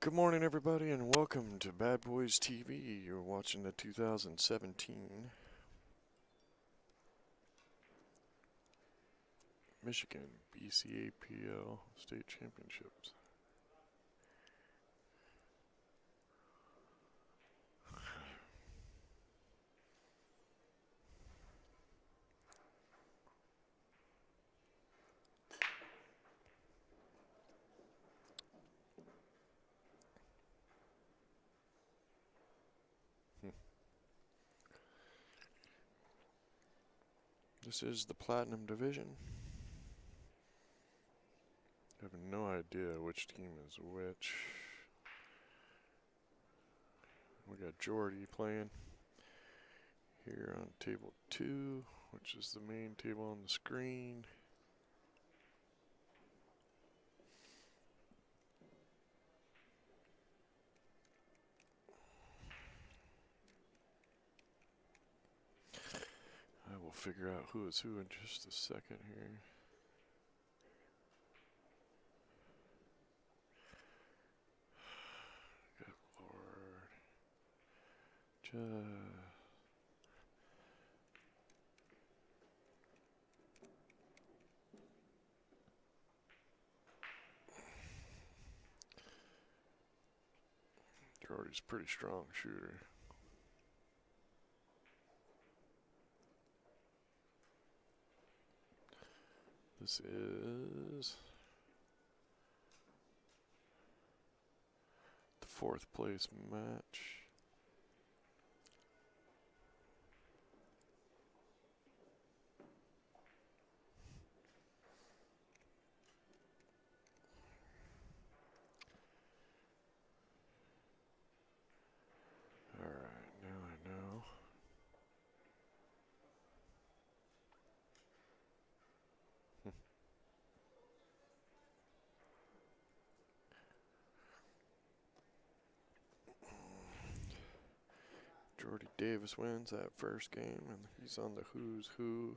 Good morning, everybody, and welcome to Bad Boys TV. You're watching the 2017 Michigan BCAPL State Championships. This is the Platinum Division. I have no idea which team is which. We got Jordy playing here on table 2, which is the main table on the screen. I will figure out who is who in just a second here. Good Lord. Jordy's a pretty strong shooter. This is the 4th place match. Alright, now I know. Jordy Davis wins that first game, and he's on the who's who.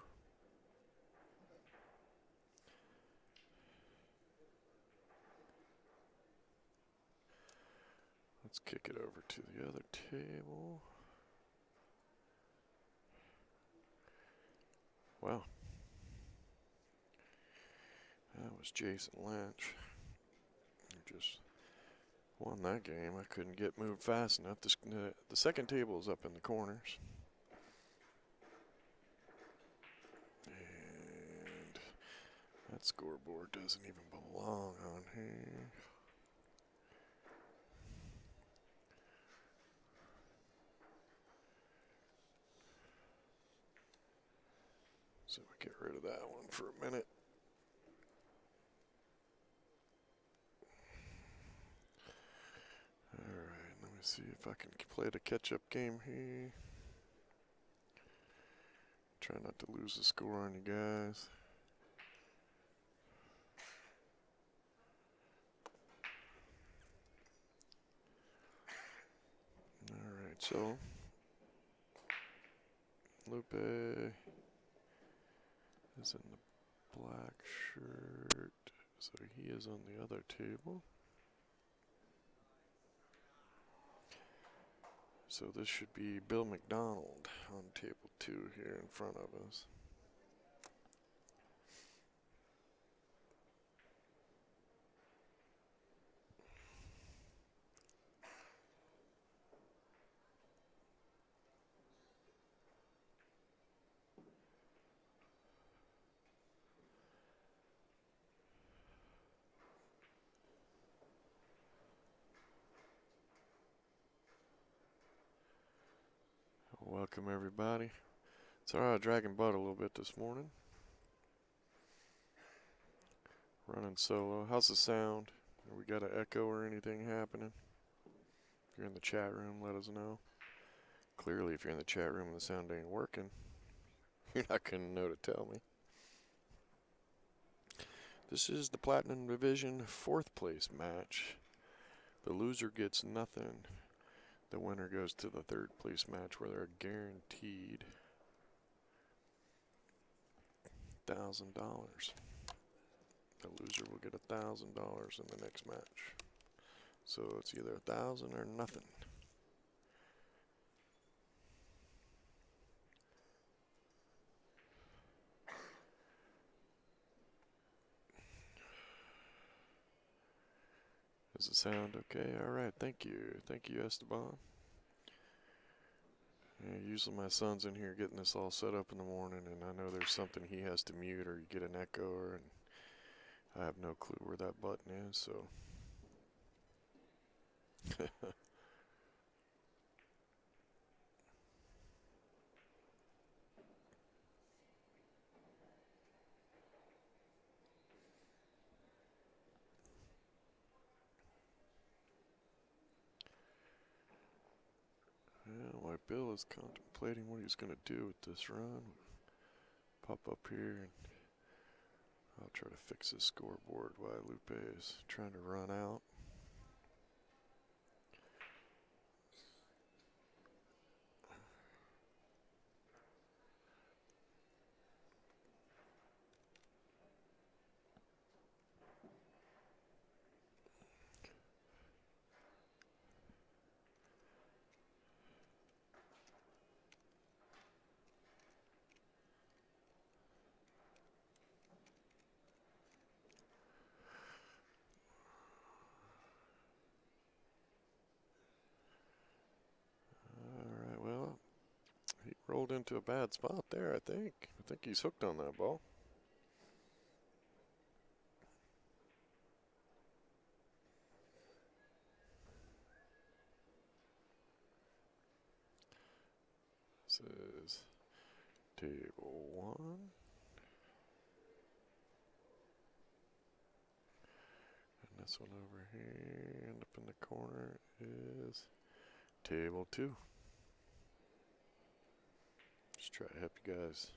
Let's kick it over to the other table. Wow. That was Jason Lynch. He just won that game. I couldn't get moved fast enough. The second table is up in the corners. And that scoreboard doesn't even belong on here. So we get rid of that one for a minute. Alright, let me see if I can play the catch-up game here. Try not to lose the score on you guys. Alright, so Lupe is in the black shirt, so he is on the other table. So this should be Bill McDonald on table 2 here in front of us. Welcome everybody. Sorry I dragging butt a little bit this morning. Running solo. How's the sound? We got an echo or anything happening? If you're in the chat room, let us know. Clearly, if you're in the chat room and the sound ain't working, you're not going to know to tell me. This is the Platinum Division 4th place match. The loser gets nothing. The winner goes to the 3rd place match where they're guaranteed $1,000. The loser will get $1,000 in the next match. So it's either 1,000 or nothing. Does it sound okay? Alright, thank you. Thank you, Esteban. Yeah, usually my son's in here getting this all set up in the morning, and I know there's something he has to mute or you get an echo, and I have no clue where that button is, so. Yeah, my Bill is contemplating what he's going to do with this run. Pop up here, and I'll try to fix his scoreboard while Lupe is trying to run out. Alright, well, he rolled into a bad spot there, I think. I think he's hooked on that ball. This is table 1. And this one over here, and up in the corner is table 2. Just try to help you guys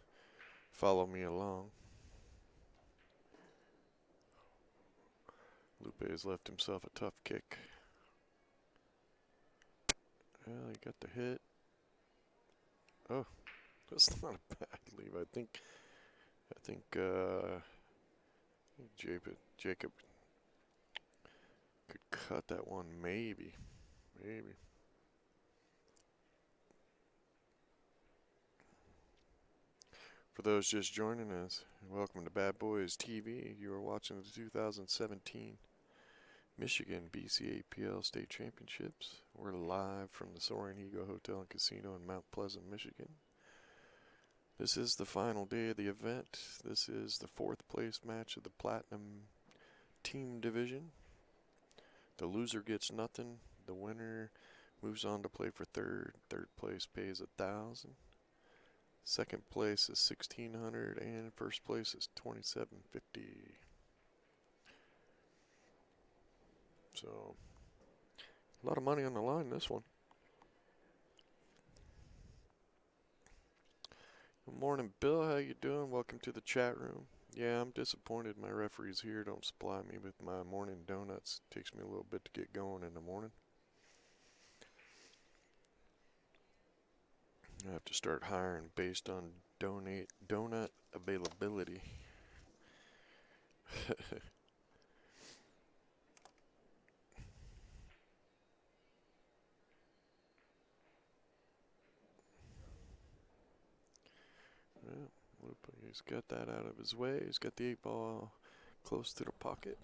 follow me along. Lupe has left himself a tough kick. Well, he got the hit. Oh, that's not a bad leave. I think Jacob could cut that one, maybe. For those just joining us, welcome to Bad Boys TV. You are watching the 2017 Michigan BCAPL State Championships. We're live from the Soaring Eagle Hotel and Casino in Mount Pleasant, Michigan. This is the final day of the event. This is the 4th place match of the Platinum Team Division. The loser gets nothing. The winner moves on to play for 3rd. 3rd place pays $1,000. 2nd place is $1,600, and 1st place is $2,750. So, a lot of money on the line this one. Good morning, Bill. How you doing? Welcome to the chat room. Yeah, I'm disappointed my referees here don't supply me with my morning donuts. Takes me a little bit to get going in the morning. I have to start hiring based on donut availability. Well, he's got that out of his way. He's got the 8-ball close to the pocket.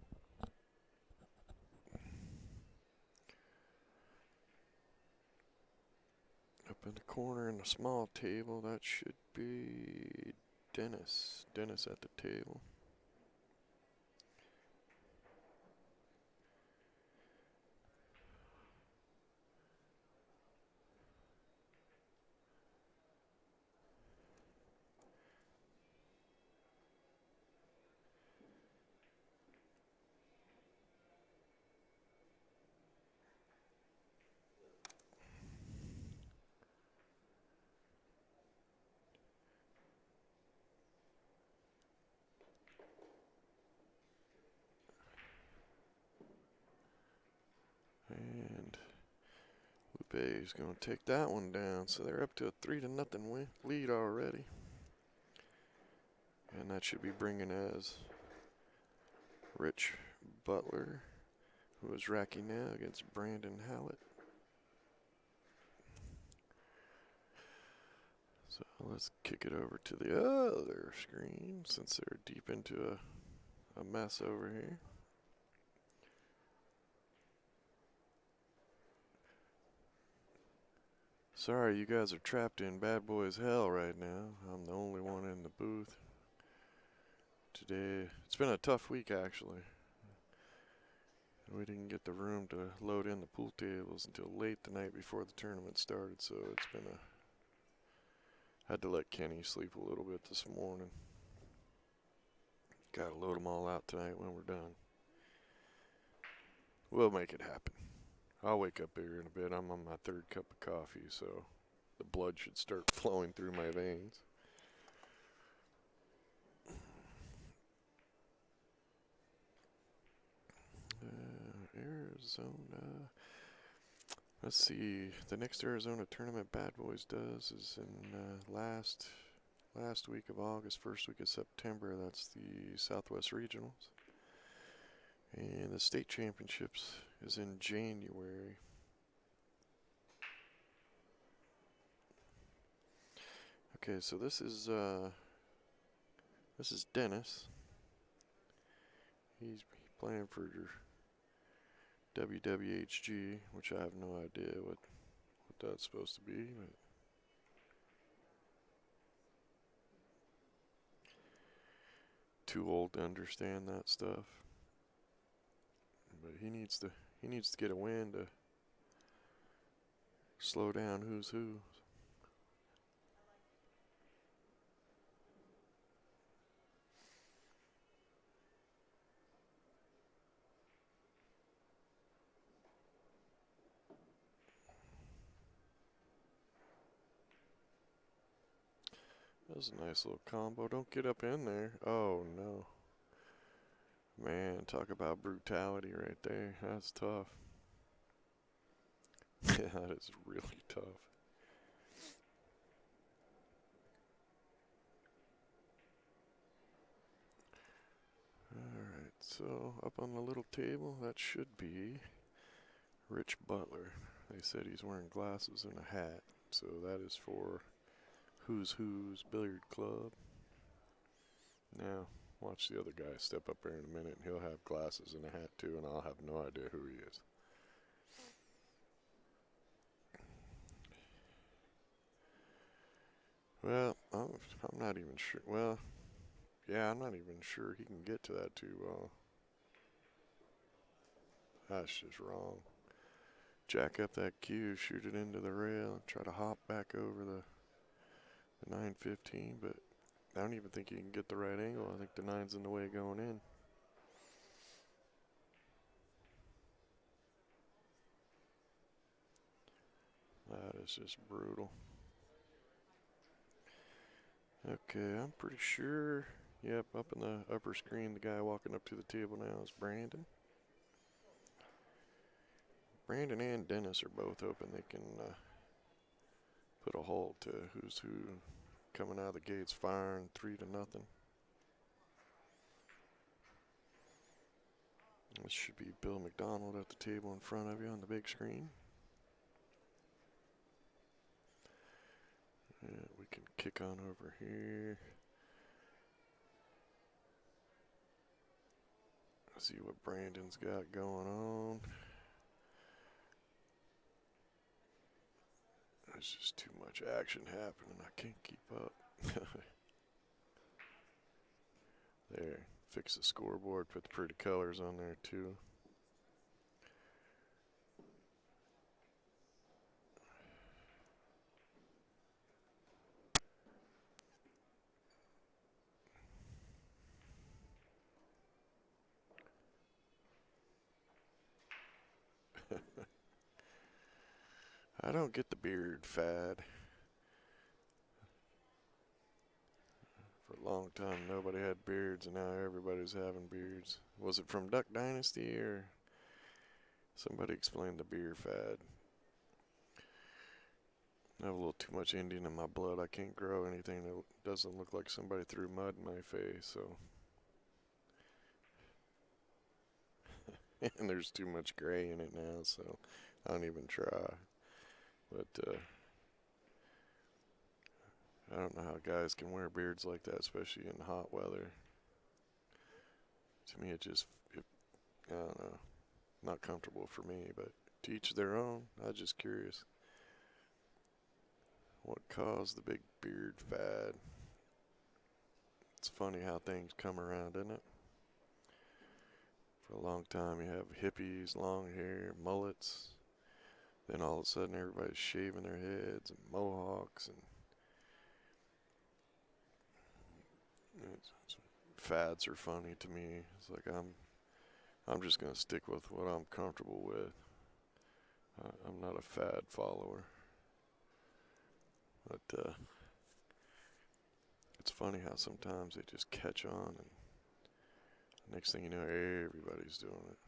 Up in the corner in the small table, that should be Dennis. Dennis at the table. And Lupe is going to take that one down. So they're up to a 3-0 lead already. And that should be bringing as Rich Butler, who is Racky now against Brandon Hallett. So let's kick it over to the other screen since they're deep into a mess over here. Sorry, you guys are trapped in bad boys hell right now. I'm the only one in the booth today. It's been a tough week actually. We didn't get the room to load in the pool tables until late the night before the tournament started, so it's been had to let Kenny sleep a little bit this morning. Gotta load them all out tonight when we're done. We'll make it happen. I'll wake up here in a bit. I'm on my third cup of coffee, so the blood should start flowing through my veins. Arizona. Let's see. The next Arizona tournament Bad Boys does is in last week of August, first week of September. That's the Southwest Regionals. And the state championships is in January. Okay, so this is Dennis. He's playing for WWHG, which I have no idea what that's supposed to be. But too old to understand that stuff. But he needs to get a win to slow down who's who. That was a nice little combo. Don't get up in there. Oh, no. Man, talk about brutality right there. That's tough. Yeah, that is really tough. Alright, so up on the little table, that should be Rich Butler. They said he's wearing glasses and a hat, so that is for Who's Billiard Club. Now, watch the other guy step up there in a minute, and he'll have glasses and a hat too, and I'll have no idea who he is. Well, I'm not even sure. Well, yeah, I'm not even sure he can get to that too well. That's just wrong. Jack up that cue, shoot it into the rail, and try to hop back over the 915, but I don't even think he can get the right angle. I think the 9's in the way going in. That is just brutal. Okay, I'm pretty sure. Yep, up in the upper screen, the guy walking up to the table now is Brandon. Brandon and Dennis are both open. They can put a halt to who's who coming out of the gates firing 3-0. This should be Bill McDonald at the table in front of you on the big screen. Yeah, we can kick on over here. See what Brandon's got going on. There's just too much action happening. I can't keep up. There. Fix the scoreboard. Put the pretty colors on there too. I don't get the beard fad. For a long time, nobody had beards, and now everybody's having beards. Was it from Duck Dynasty, or somebody explained the beard fad? I have a little too much Indian in my blood. I can't grow anything that doesn't look like somebody threw mud in my face, so. and there's too much gray in it now, so I don't even try. But I don't know how guys can wear beards like that, especially in hot weather. To me, I don't know, not comfortable for me, but to each their own. I'm just curious. What caused the big beard fad? It's funny how things come around, isn't it? For a long time, you have hippies, long hair, mullets. Then all of a sudden, everybody's shaving their heads and mohawks, and fads are funny to me. It's like I'm just gonna stick with what I'm comfortable with. I'm not a fad follower, but it's funny how sometimes they just catch on, and next thing you know, everybody's doing it.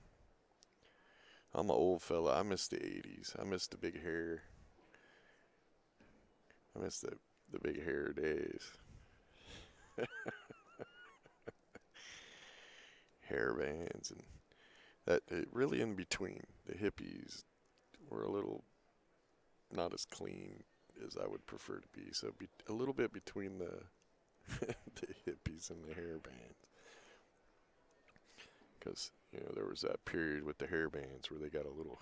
I'm an old fella. I miss the '80s. I miss the big hair. I miss the big hair days. Hair bands and that really in between. The hippies were a little not as clean as I would prefer to be. So a little bit between the the hippies and the hair bands. Because there was that period with the hair bands where they got a little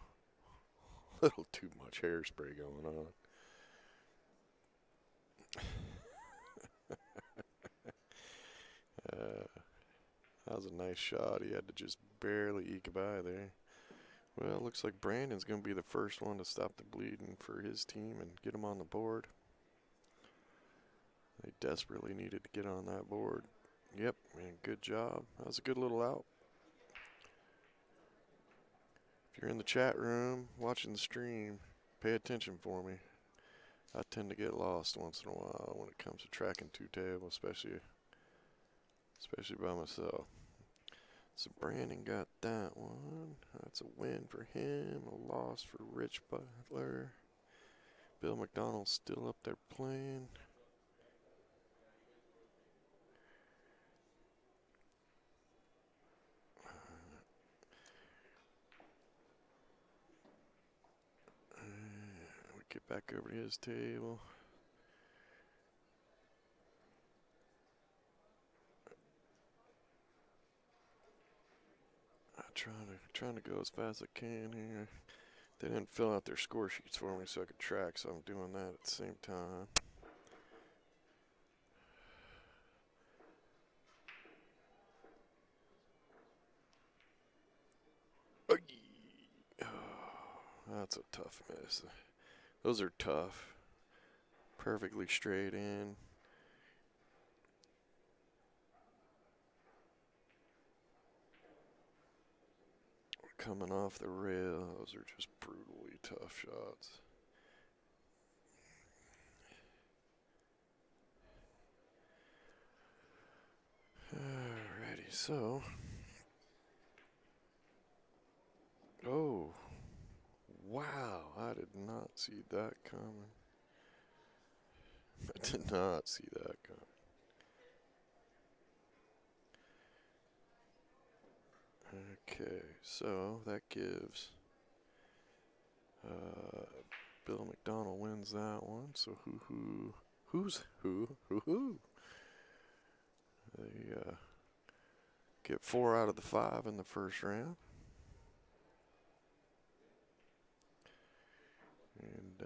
too much hairspray going on. That was a nice shot. He had to just barely eke by there. Well, it looks like Brandon's going to be the first one to stop the bleeding for his team and get him on the board. They desperately needed to get on that board. Yep, man, good job. That was a good little out. If you're in the chat room watching the stream, pay attention for me. I tend to get lost once in a while when it comes to tracking two-table, especially by myself. So Brandon got that one. That's a win for him. A loss for Rich Butler. Bill McDonald's still up there playing. We get back over to his table. Trying to go as fast as I can here. They didn't fill out their score sheets for me so I could track, so I'm doing that at the same time. Oh, that's a tough miss. Those are tough. Perfectly straight in. Coming off the rail, those are just brutally tough shots. Alrighty, so. Oh, wow, I did not see that coming. I did not see that coming. Okay, so that gives Bill McDonald wins that one. So who's who? They get 4 out of the 5 in the first round. And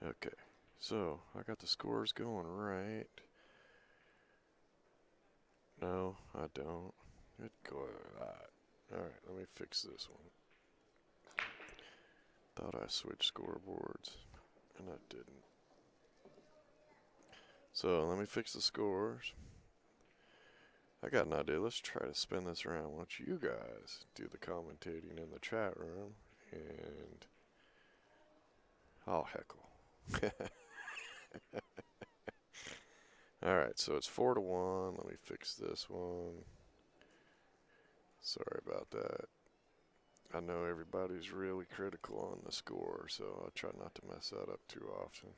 okay, so I got the scores going right. No, I don't. Good God. Alright, let me fix this one. Thought I switched scoreboards, and I didn't. So let me fix the scores. I got an idea. Let's try to spin this around. Why don't you guys do the commentating in the chat room, and I'll heckle. Alright, so it's 4-1. Let me fix this one. Sorry about that. I know everybody's really critical on the score, so I try not to mess that up too often.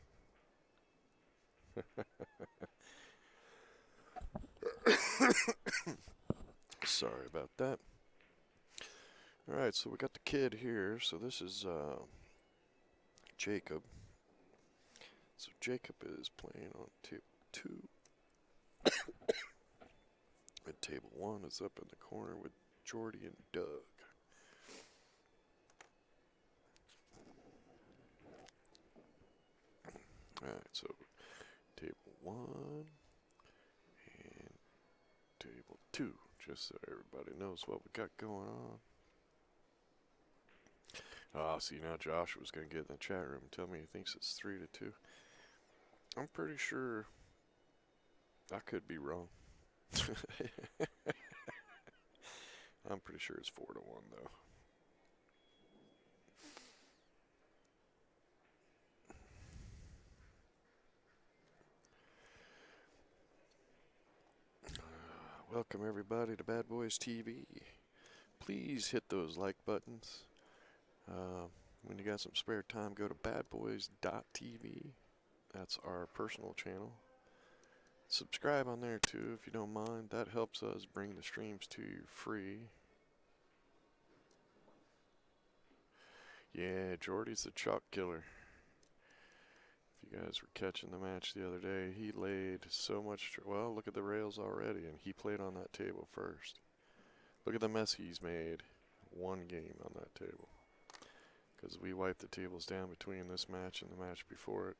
Sorry about that. Alright, so we got the kid here. So this is Jacob. So Jacob is playing on table 2. And table 1 is up in the corner with Jordy and Doug. Alright, so table 1 and table 2, just so everybody knows what we got going on. Ah, see, now Josh was going to get in the chat room and tell me he thinks it's 3-2. I'm pretty sure I could be wrong. I'm pretty sure it's 4-1 though. Welcome everybody to Bad Boys TV. Please hit those like buttons. When you got some spare time, go to badboys.tv. That's our personal channel. Subscribe on there too if you don't mind. That helps us bring the streams to you free. Yeah, Jordy's the chalk killer. If you guys were catching the match the other day, he laid so much. Well, look at the rails already, and he played on that table first. Look at the mess he's made. One game on that table. Because we wiped the tables down between this match and the match before it.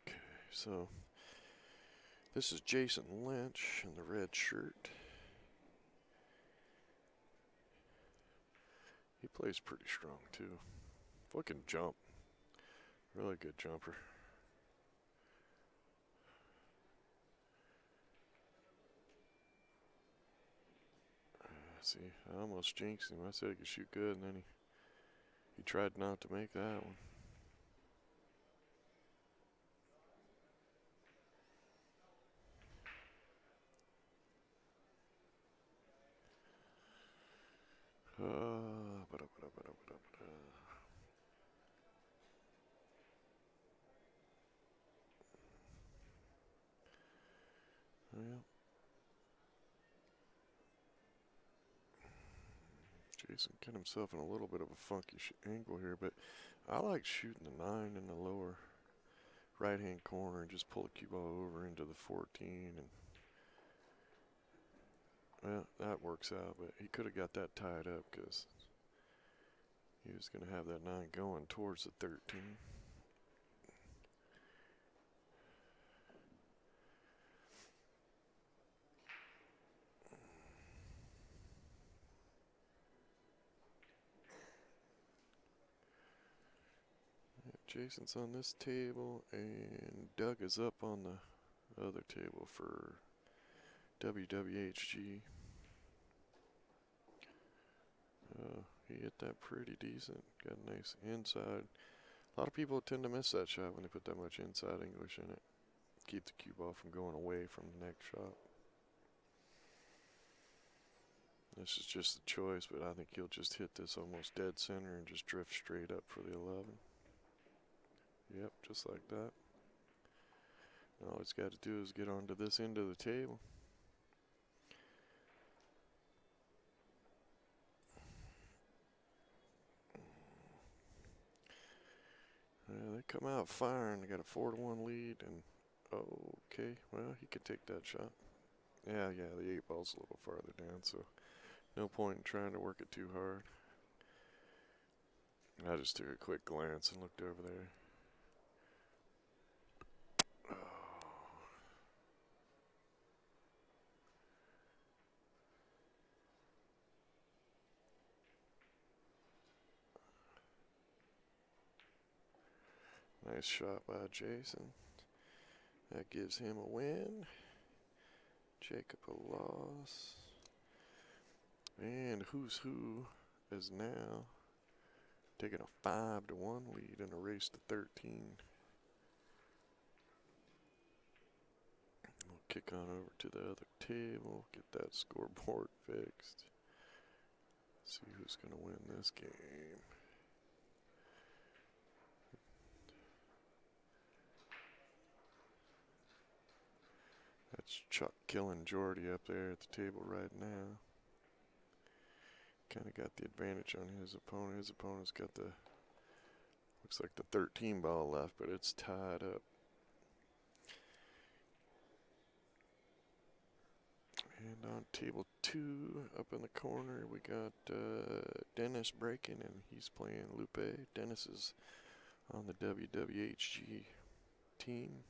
Okay, so this is Jason Lynch in the red shirt. He plays pretty strong too. Fucking jump. Really good jumper. See, I almost jinxed him. I said he could shoot good, and then he tried not to make that one. Well, Jason got himself in a little bit of a funky angle here, but I like shooting the 9 in the lower right-hand corner and just pull the cue ball over into the 14, and well, that works out. But he could have got that tied up because he was going to have that 9 going towards the 13. Jason's on this table, and Doug is up on the other table for WWHG. He hit that pretty decent. Got a nice inside. A lot of people tend to miss that shot when they put that much inside English in it. Keep the cue ball from going away from the next shot. This is just the choice, but I think he'll just hit this almost dead center and just drift straight up for the 11. Yep, just like that. All he's got to do is get onto this end of the table. Yeah, they come out firing. They got a 4-1 lead, and okay, well, he could take that shot. Yeah, the 8 ball's a little farther down, so no point in trying to work it too hard. I just took a quick glance and looked over there. Nice shot by Jason. That gives him a win. Jacob a loss. And Who's Who is now taking a 5-1 lead in a race to 13. We'll kick on over to the other table, get that scoreboard fixed. See who's going to win this game. That's Chuck killing Jordy up there at the table right now. Kind of got the advantage on his opponent. His opponent's got the, looks like the 13 ball left, but it's tied up. And on table 2, up in the corner, we got Dennis breaking, and he's playing Lupe. Dennis is on the WWHG team.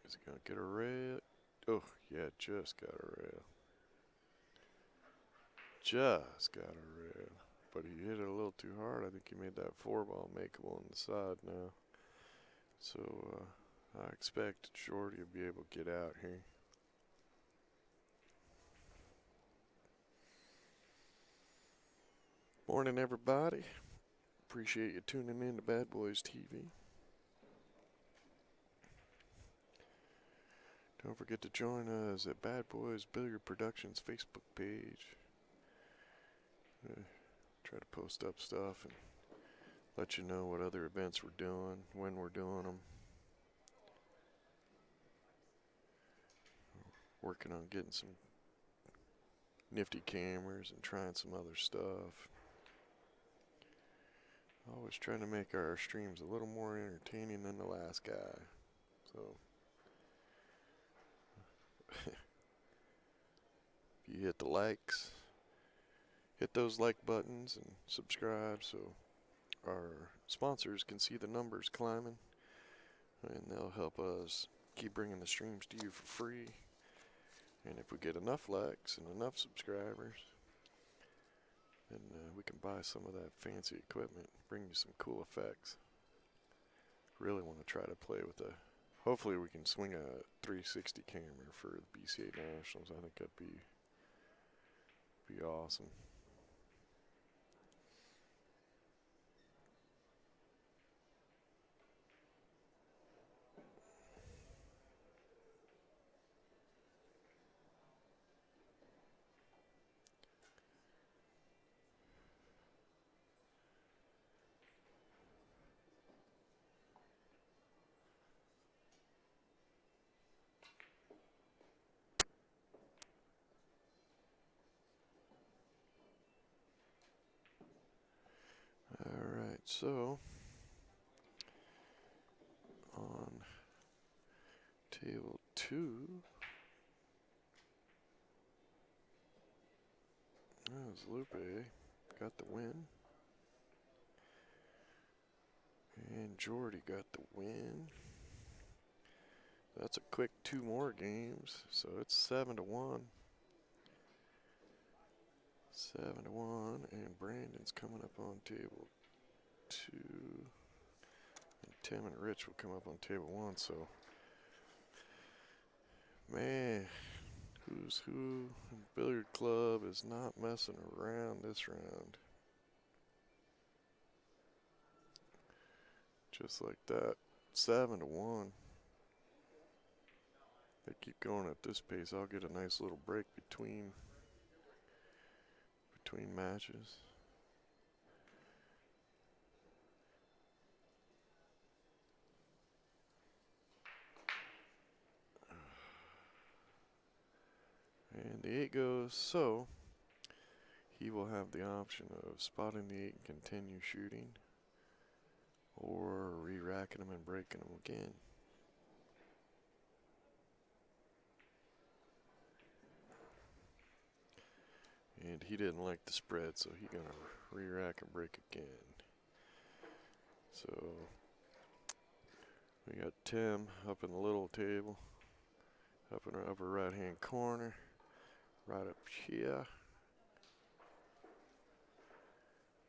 Is he going to get a rail? Oh, yeah, just got a rail. Just got a rail. But he hit it a little too hard. I think he made that 4-ball makeable on the side now. So I expect Jordy to be able to get out here. Morning, everybody. Appreciate you tuning in to Bad Boys TV. Don't forget to join us at Bad Boys Billiard Productions Facebook page. Try to post up stuff and let you know what other events we're doing, when we're doing them. Working on getting some nifty cameras and trying some other stuff. Always trying to make our streams a little more entertaining than the last guy. So if you hit the likes, hit those like buttons and subscribe so our sponsors can see the numbers climbing, and they'll help us keep bringing the streams to you for free. And if we get enough likes and enough subscribers, then we can buy some of that fancy equipment, bring you some cool effects. Really want to try to play with the, hopefully we can swing a 360 camera for the BCA Nationals. I think that'd be awesome. Alright, so on table 2, that was Lupe, got the win. And Jordy got the win. That's a quick 2 more games, so it's 7-1. 7-1, and Brandon's coming up on table 2. And Tim and Rich will come up on table 1, so man, Who's Who Billiard Club is not messing around this round. Just like that, 7-1. They keep going at this pace. I'll get a nice little break between matches. And the 8 goes, so he will have the option of spotting the 8 and continue shooting, or re-racking him and breaking him again. And he didn't like the spread, so he's gonna re-rack and break again. So we got Tim up in the little table, up in our upper right hand corner. right up here.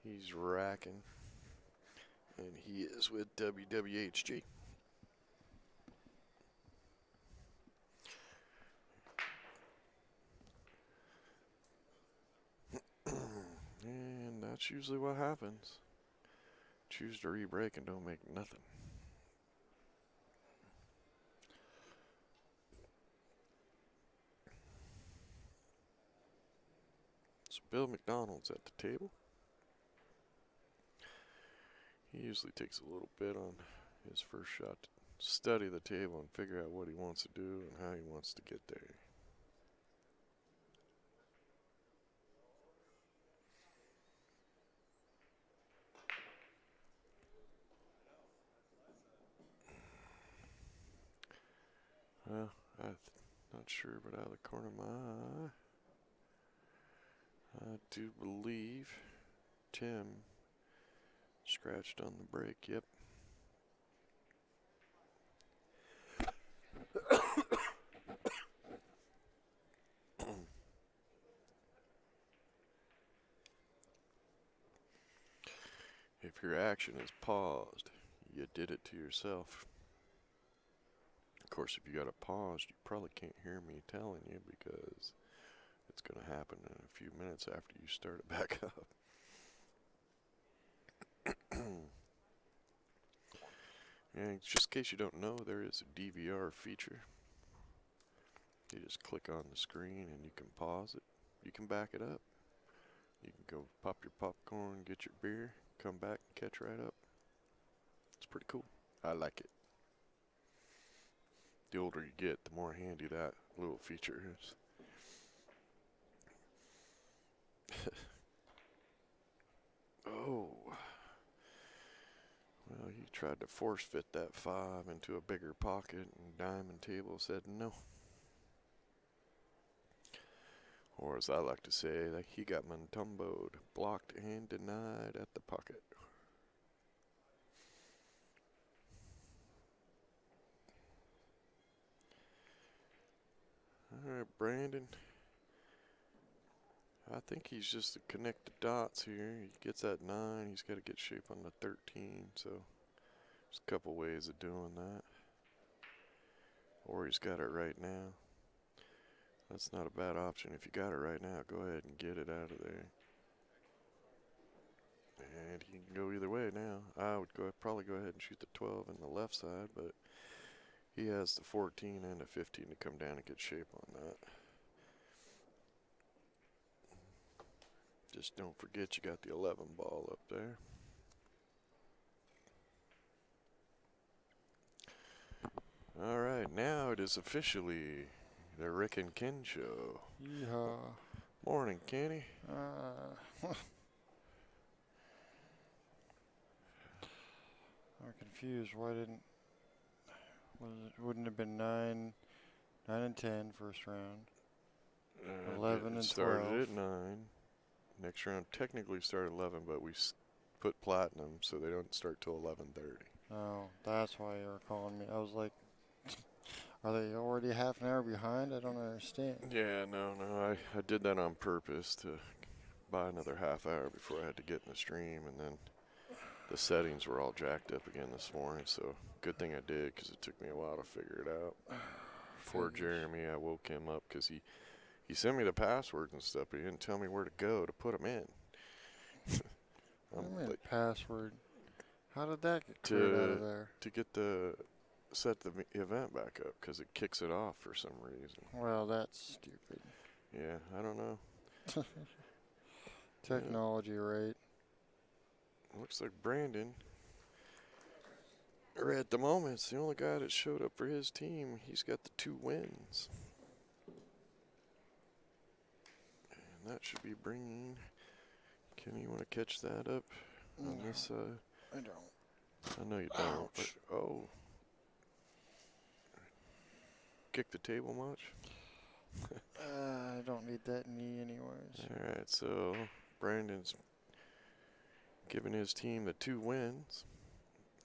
He's racking, and he is with WWHG. And that's usually what happens. Choose to re-break and don't make nothing. So Bill McDonald's at the table. He usually takes a little bit on his first shot to study the table and figure out what he wants to do and how he wants to get there. Well, I'm not sure, but out of the corner of my eye, I do believe Tim scratched on the break. Yep. If your action is paused, you did it to yourself. Of course, if you got it paused, you probably can't hear me telling you because it's going to happen in a few minutes after you start it back up. And just in case you don't know, there is a DVR feature. You just click on the screen and you can pause it. You can back it up. You can go pop your popcorn, get your beer, come back and catch right up. It's pretty cool. I like it. The older you get, the more handy that little feature is. Oh. Well, he tried to force fit that 5 into a bigger pocket, and Diamond Table said no. Or as I like to say, that he got Montumboed, blocked and denied at the pocket. Alright, Brandon. I think he's just to connect the dots here. He gets that 9, he's got to get shape on the 13, so there's a couple ways of doing that. Or he's got it right now. That's not a bad option. If you got it right now, go ahead and get it out of there. And he can go either way now. I would probably go ahead and shoot the 12 on the left side, but he has the 14 and the 15 to come down and get shape on that. Just don't forget you got the 11 ball up there. All right, now it is officially the Rick and Ken show. Yeehaw. Morning, Kenny. I'm confused. Why wouldn't have been 9 and 10 first round. 11 and 12. Started at 9. Next round technically started 11, but we put platinum, so they don't start till 11:30. Oh, that's why you were calling me. I was like, are they already half an hour behind? I don't understand. Yeah, no. I did that on purpose to buy another half hour before I had to get in the stream, and then the settings were all jacked up again this morning, so good thing I did because it took me a while to figure it out. Before Jeremy, I woke him up because he sent me the passwords and stuff, but he didn't tell me where to go to put them in. Password? How did that get cleared out of there? To get set the event back up because it kicks it off for some reason. Well, that's stupid. Yeah, I don't know. Technology, right? Looks like Brandon, or at the moment, it's the only guy that showed up for his team. He's got the 2 wins. And that should be bringing. Kenny, you want to catch that up on this side? I don't. I know you don't. But, oh. Kick the table much? I don't need that knee anyways. Alright, so Brandon's giving his team the 2 wins.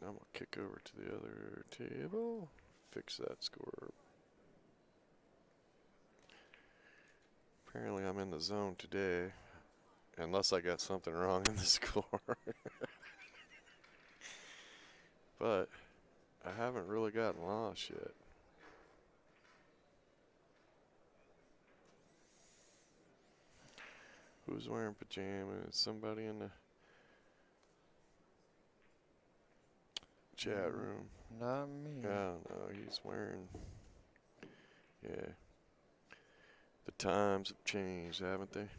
I'm going to kick over to the other table. Fix that score. Apparently I'm in the zone today, unless I got something wrong in the score. But I haven't really gotten lost yet. Who's wearing pajamas? Somebody in the chat room. Not me. I don't know. He's wearing. Yeah. The times have changed, haven't they?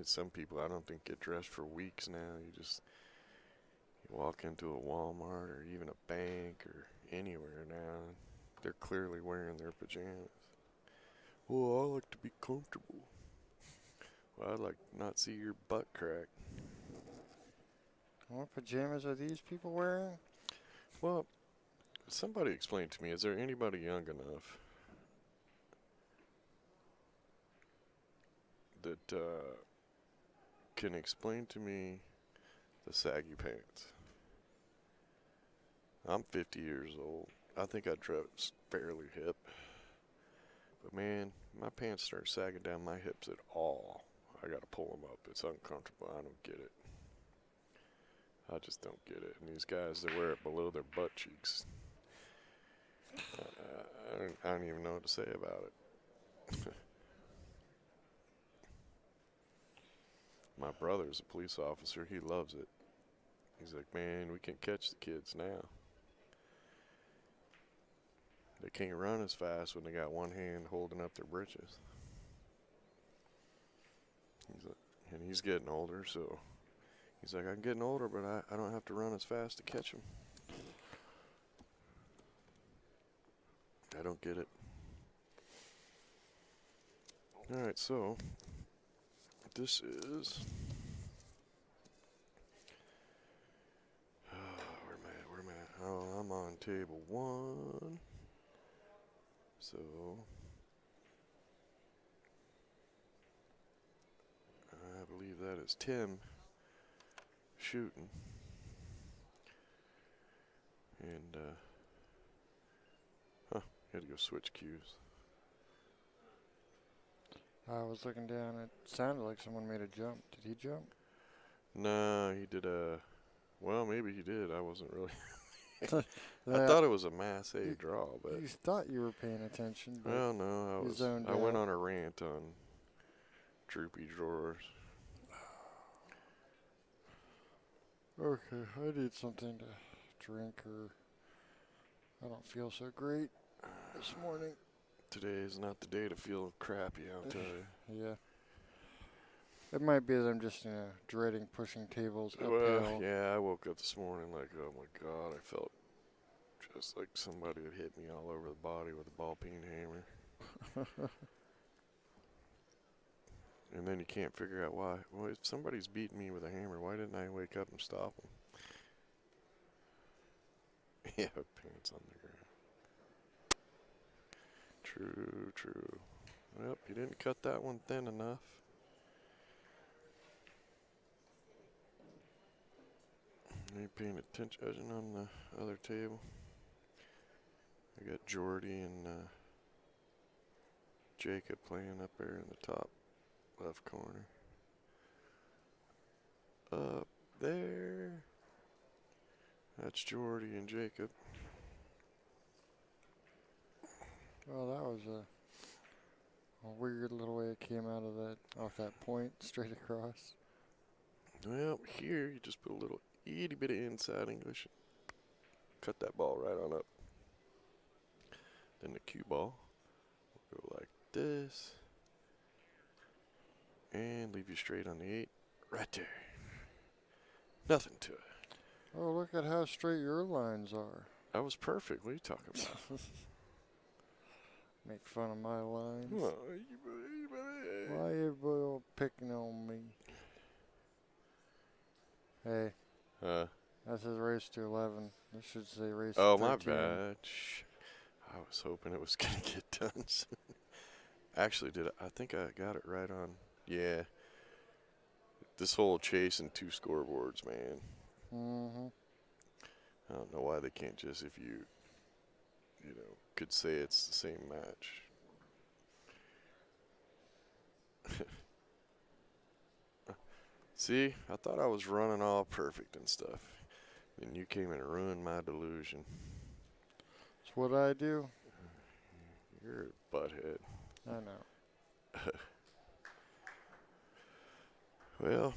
Some people I don't think get dressed for weeks now. You walk into a Walmart or even a bank or anywhere now, and they're clearly wearing their pajamas. Well, I like to be comfortable. Well, I'd like to not see your butt crack. What pajamas are these people wearing? Well, somebody explain to me, is there anybody young enough that can explain to me the saggy pants? I'm 50 years old. I think I dress fairly hip. But man, my pants start sagging down my hips at all. I gotta pull them up. It's uncomfortable. I don't get it. I just don't get it. And these guys that wear it below their butt cheeks, I don't even know what to say about it. My brother's a police officer. He loves it. He's like, man, we can catch the kids now. They can't run as fast when they got one hand holding up their britches. And he's getting older, so he's like, I'm getting older, but I don't have to run as fast to catch them. I don't get it. All right, so this is. Where am I? Oh, I'm on table 1. So I believe that is Tim shooting. And, had to go switch cues. I was looking down. It sounded like someone made a jump. Did he jump? No, he did well, maybe he did. I wasn't really. I thought it was a Mass A draw, but. You thought you were paying attention, but Well, no, I went on a rant on droopy drawers. Okay, I need something to drink, or I don't feel so great this morning. Today is not the day to feel crappy, I'll tell you. Yeah. It might be that I'm just dreading pushing tables uphill. Well, yeah, I woke up this morning like, oh my God, I felt just like somebody had hit me all over the body with a ball-peen hammer. And then you can't figure out why. Well, if somebody's beating me with a hammer, why didn't I wake up and stop them? Yeah, pants on the ground. True. Well, you didn't cut that one thin enough. Are you paying attention on the other table? I got Jordy and Jacob playing up there in the top left corner. Up there. That's Jordy and Jacob. Well, that was a weird little way it came out of off that point, straight across. Well, here you just put a little itty bit of inside English. Cut that ball right on up. Then the cue ball will go like this. And leave you straight on the 8. Right there. Nothing to it. Oh, look at how straight your lines are. That was perfect. What are you talking about? Make fun of my lines. Why Why everybody all picking on me? Hey. That says race to 11. This should say race to 13. Oh, my bad. I was hoping it was going to get done soon. Actually, I think I got it right on. Yeah. This whole chasing 2 scoreboards, man. Mm-hmm. I don't know why they can't just, if you could say it's the same match. See, I thought I was running all perfect and stuff. Then you came and ruined my delusion. It's what I do. You're a butthead. I know. Well,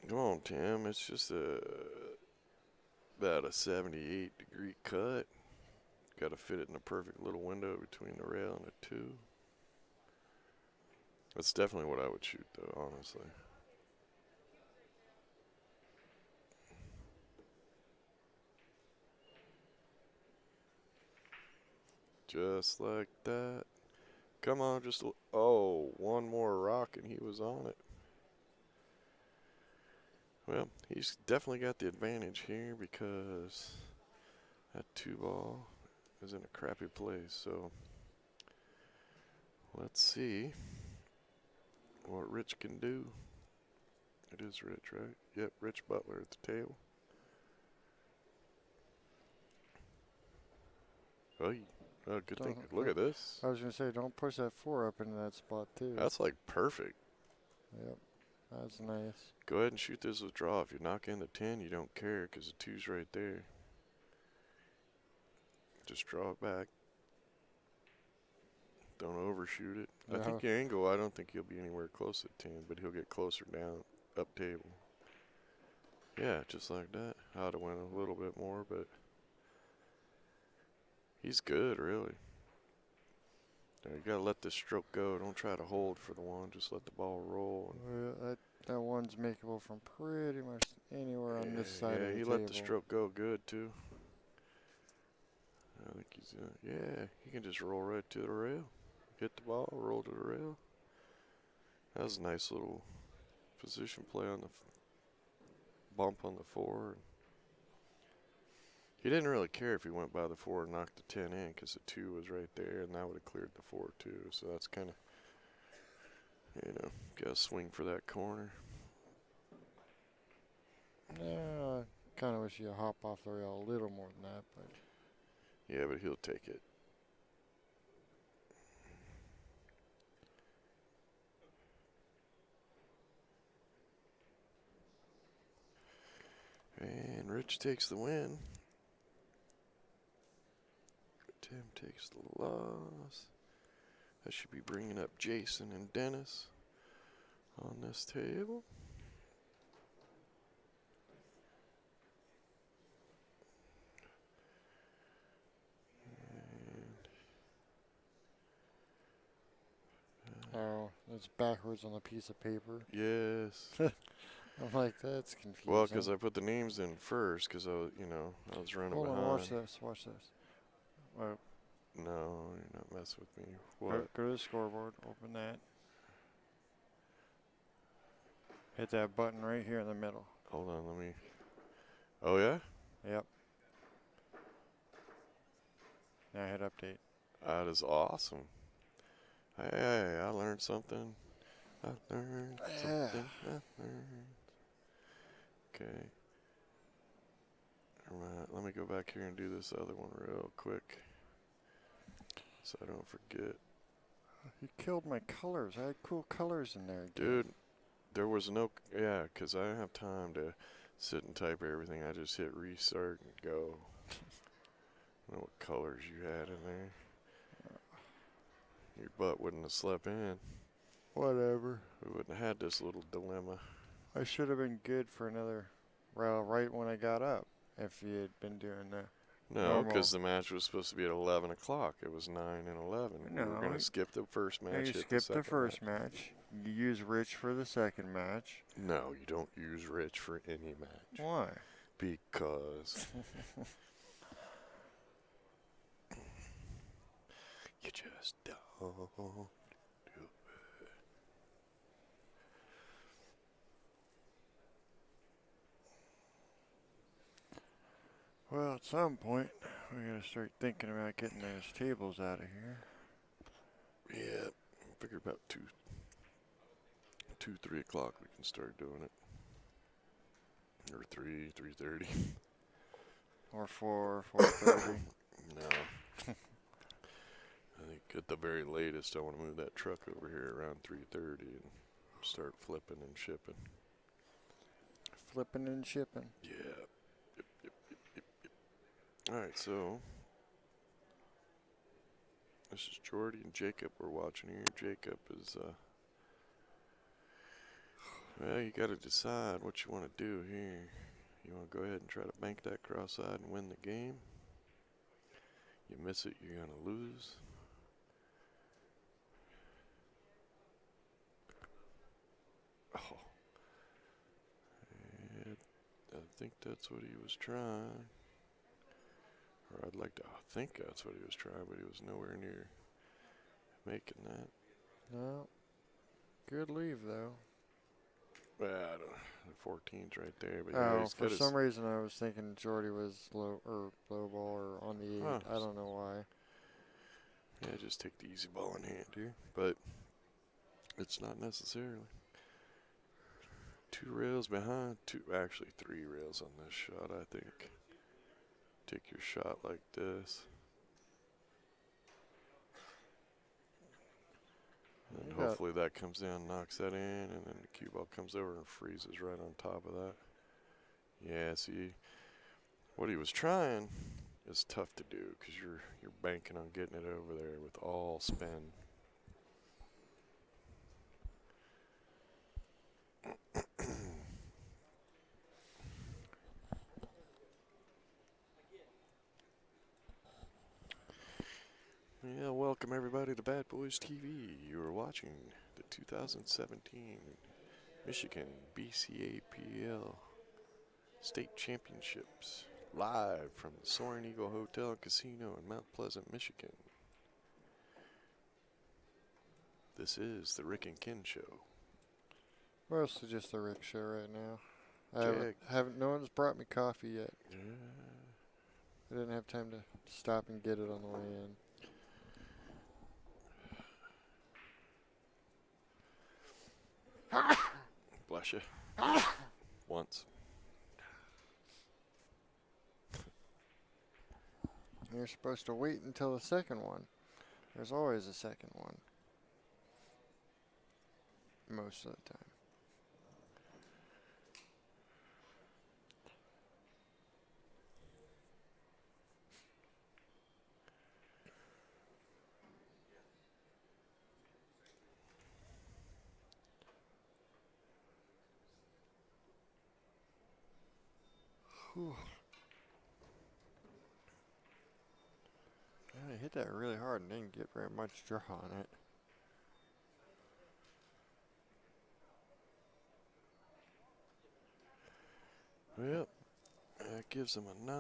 come on, Tim. It's just about a 78-degree cut. Got to fit it in a perfect little window between the rail and a 2. That's definitely what I would shoot, though, honestly. Just like that. Come on, just oh, one more rock and he was on it. Well, he's definitely got the advantage here because that 2 ball is in a crappy place. So let's see what Rich can do. It is Rich, right? Yep, Rich Butler at the table. Oh, good thing. Look at this. I was going to say, don't push that 4 up into that spot, too. That's like perfect. Yep, that's nice. Go ahead and shoot this with draw. If you knock in the 10, you don't care because the 2's right there. Just draw it back. Don't overshoot it. I think your angle, I don't think he'll be anywhere close to 10, but he'll get closer down, up table. Yeah, just like that. I'd have went a little bit more, but he's good, really. Now you gotta let this stroke go. Don't try to hold for the 1. Just let the ball roll. That 1's makeable from pretty much anywhere on this side of the table. Yeah, he let the stroke go good, too. I think he's, yeah, he can just roll right to the rail. Hit the ball, roll to the rail. That was a nice little position play on the bump on the 4. He didn't really care if he went by the 4 and knocked the 10 in because the 2 was right there, and that would have cleared the 4 too. So that's kind of, got to swing for that corner. Yeah, I kind of wish he'd hop off the rail a little more than that, but. Yeah, but he'll take it. And Rich takes the win. Tim takes the loss. I should be bringing up Jason and Dennis on this table. Oh, it's backwards on a piece of paper. Yes. I'm like, that's confusing. Well, because I put the names in first because I was, I was running behind. Hold on, watch this. No, you're not messing with me. What? Go to the scoreboard, open that. Hit that button right here in the middle. Hold on, let me. Oh, yeah? Yep. Now hit update. That is awesome. Hey, I learned something. Okay. Let me go back here and do this other one real quick so I don't forget. You killed my colors. I had cool colors in there. Dude, there was no... Yeah, because I didn't have time to sit and type everything. I just hit restart and go. I don't know what colors you had in there. Your butt wouldn't have slept in. Whatever. We wouldn't have had this little dilemma. I should have been good for another round right when I got up if you had been doing that. No, because the match was supposed to be at 11 o'clock. It was 9 and 11. No, we were going to skip the first match. You skipped the first match. You use Rich for the second match. No, you don't use Rich for any match. Why? Because you just don't do it. Well, at some point, we gotta start thinking about getting those tables out of here. Yeah, I figured about 3 o'clock we can start doing it. Or 3:30. Or 4:30. No. I think good At the very latest, I want to move that truck over here around 3:30 and start flipping and shipping. Flipping and shipping. Yeah. Yep. All right, so this is Jordy and Jacob we're watching here. Jacob is, well, you got to decide what you want to do here. You want to go ahead and try to bank that cross-side and win the game. You miss it, you're going to lose. Oh. And I think that's what he was trying. Or I'd like to think that's what he was trying, but he was nowhere near making that. No. Good leave, though. Well, I don't know. The 14's right there, but yeah, Oh, he's for got some reason I was thinking Jordy was low ball or on the 8. Huh. I don't know why. Yeah, just take the easy ball in hand here, but it's not necessarily. 2 rails behind, actually 3 rails on this shot, I think. Take your shot like this. And hopefully that comes down, knocks that in, and then the cue ball comes over and freezes right on top of that. Yeah, see, what he was trying is tough to do because you're banking on getting it over there with all spin. Yeah, welcome everybody to Bad Boys TV. You are watching the 2017 Michigan BCAPL State Championships live from the Soaring Eagle Hotel and Casino in Mount Pleasant, Michigan. This is the Rick and Ken Show. Mostly just the Rick show right now. No one's brought me coffee yet. Yeah. I didn't have time to stop and get it on the way in. Bless you. Once. You're supposed to wait until the second one. There's always a second one. Most of the time. Whew. I hit that really hard and didn't get very much draw on it. Well, that gives him a 9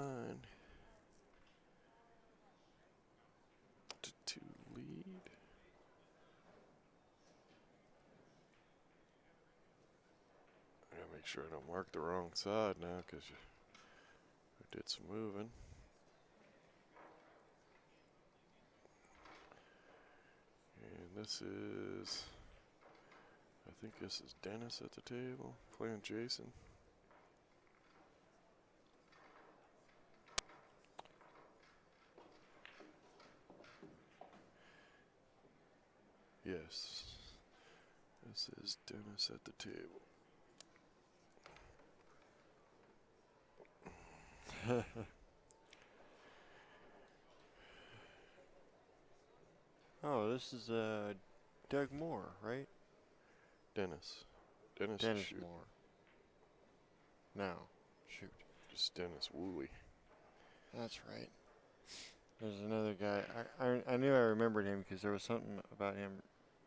to 2 lead. I gotta make sure I don't mark the wrong side now because I did some moving. And this is, I think this is Dennis at the table playing Jason. Yes, this is Dennis at the table. Oh, this is Doug Moore, right? Dennis Dennis shoot. Moore. No, shoot. Just Dennis Woolley. That's right. There's another guy. I knew I remembered him because there was something about him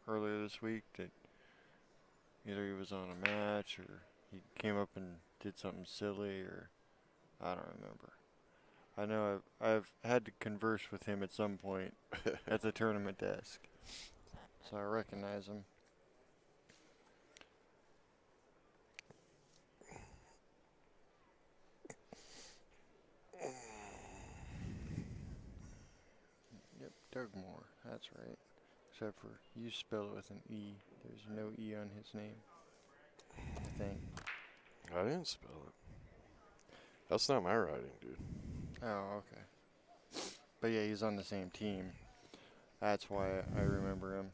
earlier this week that either he was on a match or he came up and did something silly or I don't remember. I know I've had to converse with him at some point at the tournament desk, so I recognize him. Yep, Doug Moore. That's right. Except for you spell it with an E. There's no E on his name, I think. I didn't spell it. That's not my writing, dude. Oh, okay. But yeah, he's on the same team. That's why I remember him.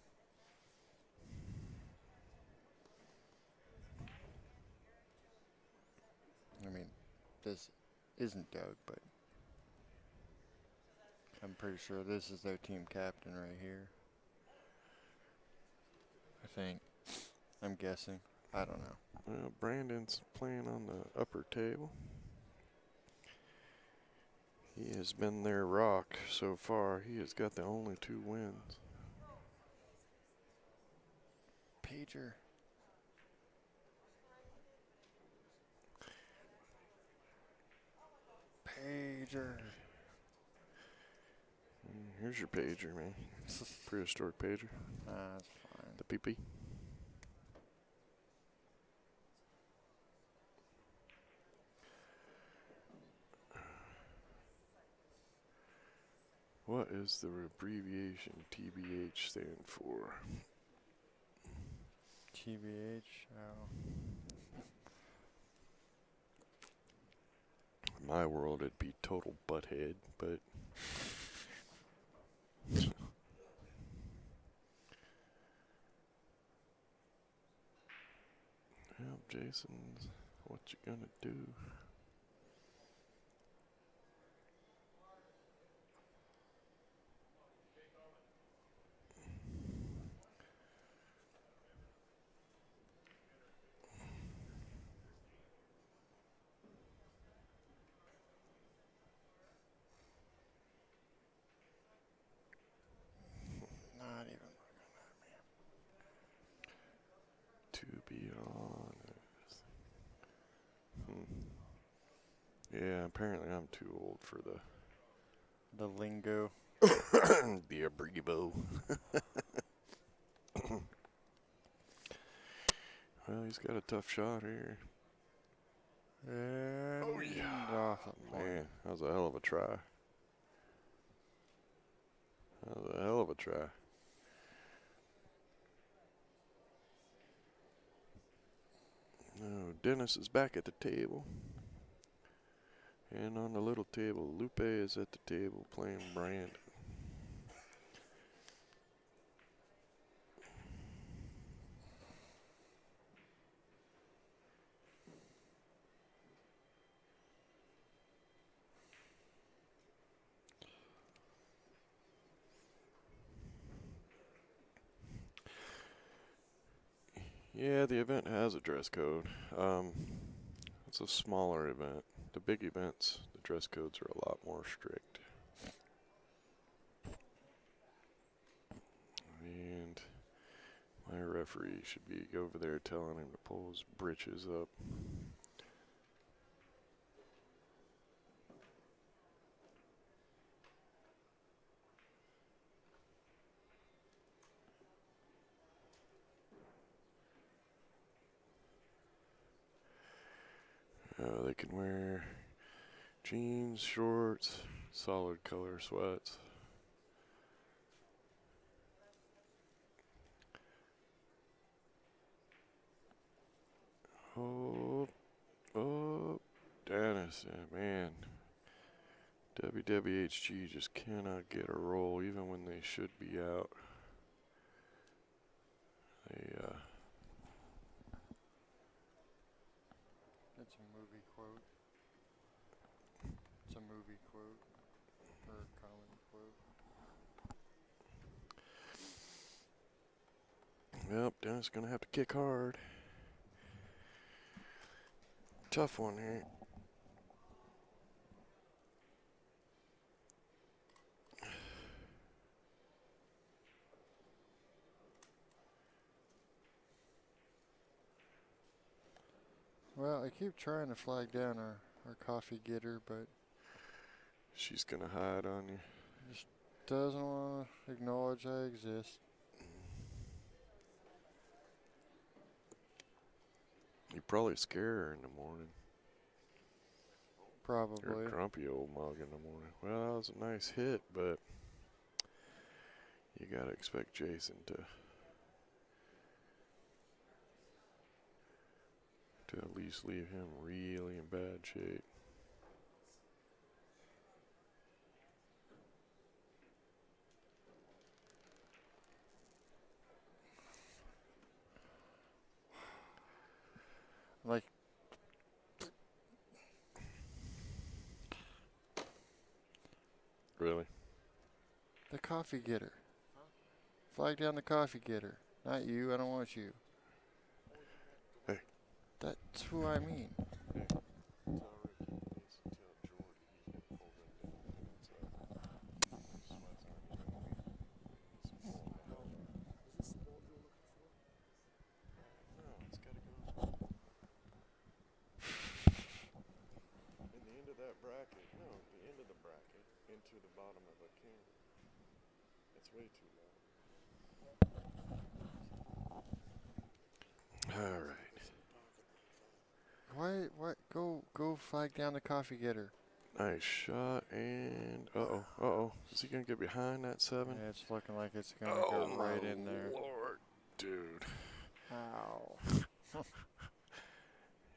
I mean, this isn't Doug, but I'm pretty sure this is their team captain right here. I think. I'm guessing. I don't know. Well, Brandon's playing on the upper table. He has been their rock so far. He has got the only 2 wins. Pager. Pager. Here's your pager, man. Prehistoric pager. That's fine. The PP. What is the abbreviation TBH stand for? TBH. Oh. In my world, it'd be total butthead, but well, Jason's, what you gonna do? Not even. To be honest. Yeah, apparently I'm too old for The lingo. the abbrevo. Well, he's got a tough shot here. And Oh, yeah. off the point. Man, that was a hell of a try. That was a hell of a try. No, Dennis is back at the table. And on the little table, Lupe is at the table playing Brandon. Yeah, the event has a dress code. It's a smaller event. The big events, the dress codes are a lot more strict. And my referee should be over there telling him to pull his britches up. They can wear jeans, shorts, solid color sweats. Oh, Dennis, man. WWHG just cannot get a roll even when they should be out. It's a movie quote. It's a movie quote. Or a comedy quote. Yep, Dennis gonna have to kick hard. Tough one here. Well, I keep trying to flag down our coffee getter, but She's gonna hide on you. just doesn't want to acknowledge I exist. You probably scare her in the morning. Probably. You're a grumpy old mug in the morning. Well, that was a nice hit, but you gotta expect Jason to at least leave him really in bad shape. The coffee getter. Flag down the coffee getter. Not you. I don't want you. Hey. That's who I mean. Bracket. No, the end of the bracket into the bottom of a can. It's way too low. All right. What? Go flag down the coffee getter. Nice shot and uh-oh. Is he gonna get behind that 7? Yeah, it's looking like it's gonna go right in there. Lord, dude. Ow.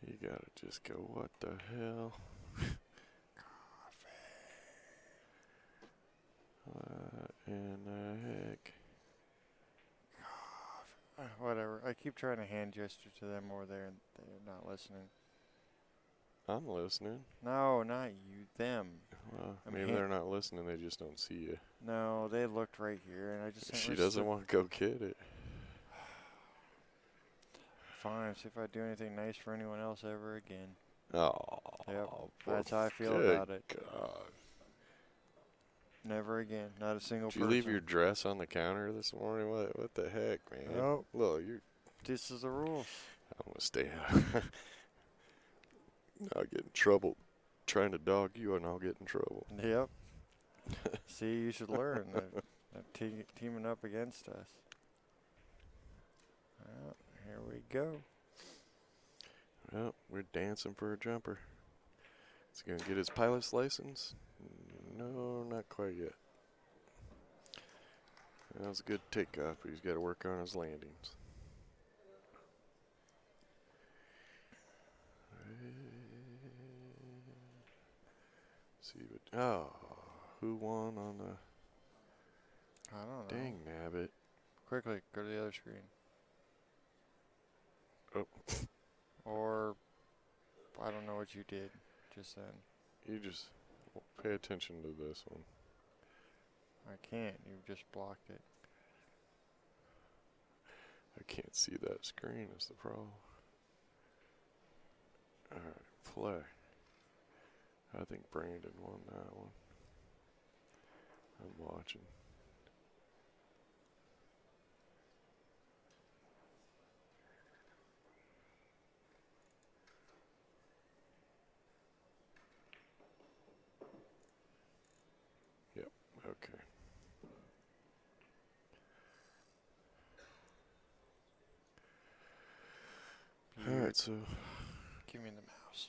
You gotta just go, what the hell? What in the heck? Whatever. I keep trying to hand gesture to them over there, and they're not listening. I'm listening. No, not you. Them. Well, maybe they're not listening. They just don't see you. No, they looked right here, and I just. She doesn't want to go get it. Fine. See if I do anything nice for anyone else ever again. Oh. Yep. That's how I feel about it. God. Never again. Not a single person. Did you leave your dress on the counter this morning? What the heck, man? Nope. Look, This is the rules. I'm gonna stay out. I'll get in trouble. Trying to dog you, and I'll get in trouble. Yep. See, you should learn that teaming up against us. Well, here we go. Well, we're dancing for a jumper. Is he gonna get his pilot's license? No, not quite yet. That was a good takeoff, but he's got to work on his landings. See, but who won on the? I don't know. Dang nabbit! Quickly, go to the other screen. Oh. Or I don't know what you did just then. You just pay attention to this one. I can't. You just blocked it. I can't see that screen is the problem. Alright, play. I think Brandon won that one. I'm watching. Yep, okay. Alright, so. Give me the mouse.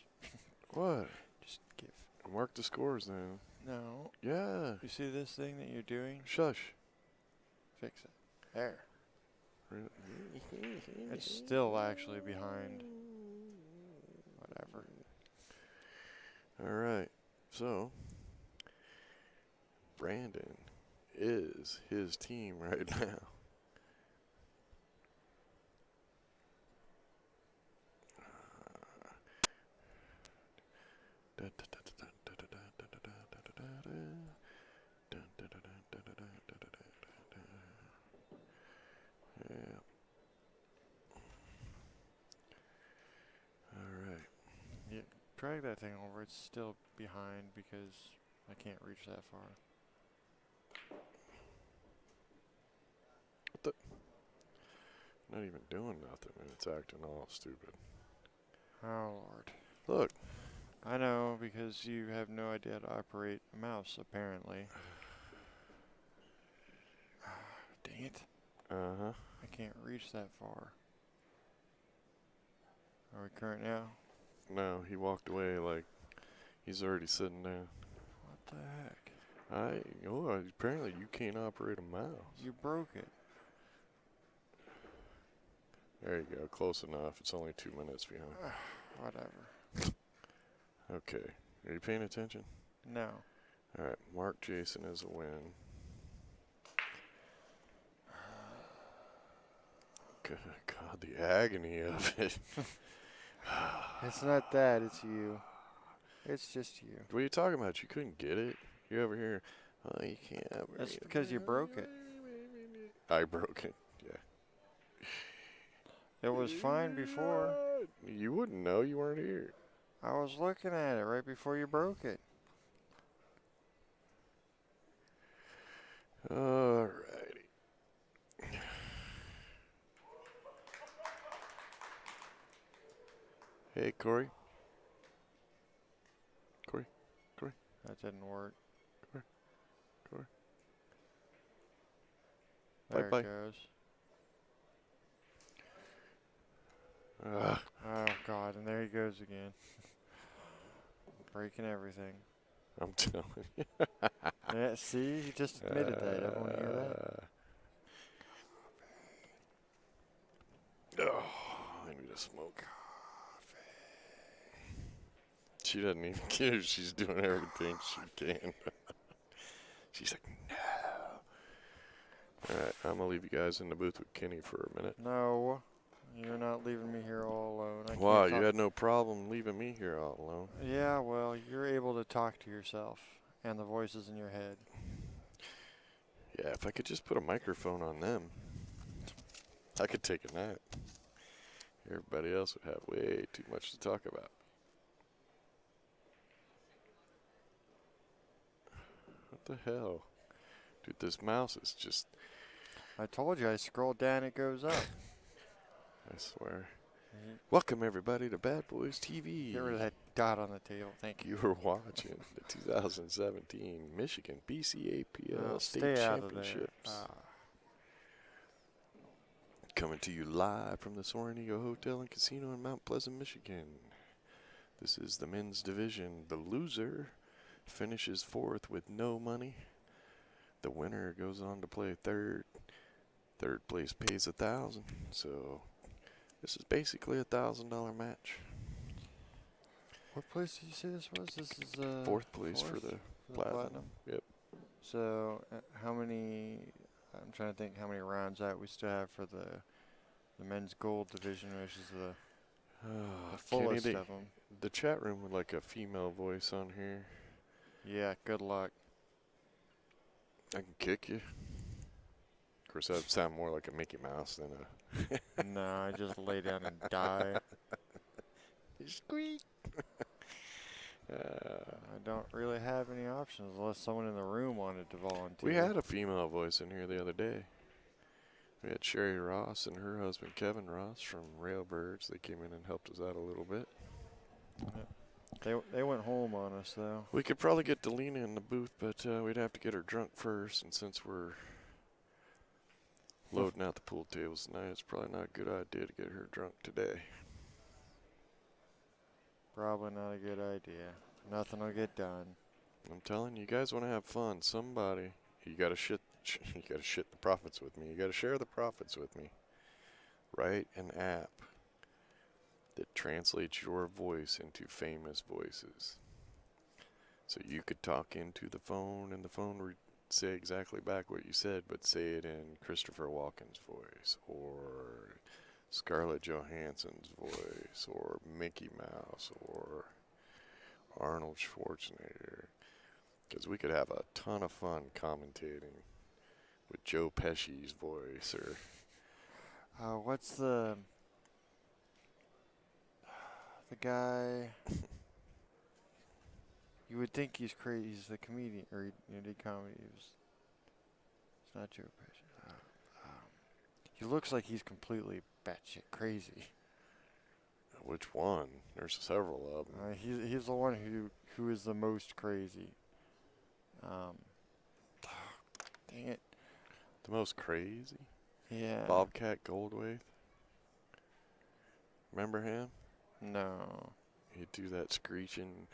What? Just give. Mark the scores now. No. Yeah. You see this thing that you're doing? Shush. Fix it. There. Really? It's still actually behind. Whatever. Alright, so. Brandon is his team right now. Yeah. Alright. Yeah, drag that thing over. It's still behind because I can't reach that far. What the? Not even doing nothing and it's acting all stupid. Oh, Lord. Look. I know, because you have no idea how to operate a mouse, apparently. Dang it. Uh-huh. I can't reach that far. Are we current now? No, he walked away like he's already sitting down. What the heck? Apparently you can't operate a mouse. You broke it. There you go, close enough. It's only 2 minutes behind. Whatever. Okay, are you paying attention? No. Alright, Mark Jason is a win. Good God, the agony of it. It's not that, it's you. It's just you. What are you talking about? You couldn't get it? You're over here. Oh, you can't. That's because you broke it. I broke it. Yeah. It was fine before. You wouldn't know. You weren't here. I was looking at it right before you broke it. Alrighty. Hey, Corey. Corey. That didn't work. Corey. There Bye-bye. it goes. Ugh. Oh, God, and there he goes again. Breaking everything. I'm telling you. Yeah, see? He just admitted that. Everyone hear that? Oh, I need a smoke. She doesn't even care. She's doing everything she can. She's like, no. Alright, I'm going to leave you guys in the booth with Kenny for a minute. No, you're not leaving me here all alone. I Wow, can't you talk. had no problem leaving me here all alone. Yeah, well, you're able to talk to yourself and the voices in your head. Yeah, if I could just put a microphone on them, I could take a nap. Everybody else would have way too much to talk about. What the hell? Dude, this mouse is just, I told you, I scroll down, it goes up. I swear. Welcome, everybody, to Bad Boys TV. Get rid of that dot on the table. Thank you. You were watching the 2017 Michigan BCAPL State Stay out of there. Championships. Coming to you live from the Swanee Hotel and Casino in Mount Pleasant, Michigan. This is the men's division. The loser finishes fourth with no money. The winner goes on to play third. Third place pays $1,000. So this is basically a $1,000 match. What place did you say this was? This is Fourth place for the platinum. Yep. So how many? I'm trying to think how many rounds out we still have for the men's gold division, which is the fullest Kenny, of them. the chat room would like a female voice on here. Yeah, good luck. I can kick you. Of course, that would sound more like a Mickey Mouse than a... No, I just lay down and die. Squeak. I don't really have any options unless someone in the room wanted to volunteer. We had a female voice in here the other day. We had Sherry Ross and her husband Kevin Ross from Railbirds. They came in and helped us out a little bit. They went home on us, though. We could probably get Delina in the booth, but we'd have to get her drunk first. And since we're loading out the pool tables tonight, it's probably not a good idea to get her drunk today. Probably not a good idea. Nothing will get done. I'm telling you, guys want to have fun. Somebody, you gotta shit the profits with me. You gotta share the profits with me. Write an app that translates your voice into famous voices. So you could talk into the phone, and the phone would say exactly back what you said, but say it in Christopher Walken's voice, or Scarlett Johansson's voice, or Mickey Mouse, or Arnold Schwarzenegger. Because we could have a ton of fun commentating with Joe Pesci's voice, or... What's the guy? You would think he's crazy. He's the comedian, or he did comedy. It's not Joe Pesci. He looks like he's completely batshit crazy. Which one? There's several of them. He's the one who is the most crazy. Dang it. The most crazy? Yeah. Bobcat Goldthwait. Remember him? No. He'd do that screeching.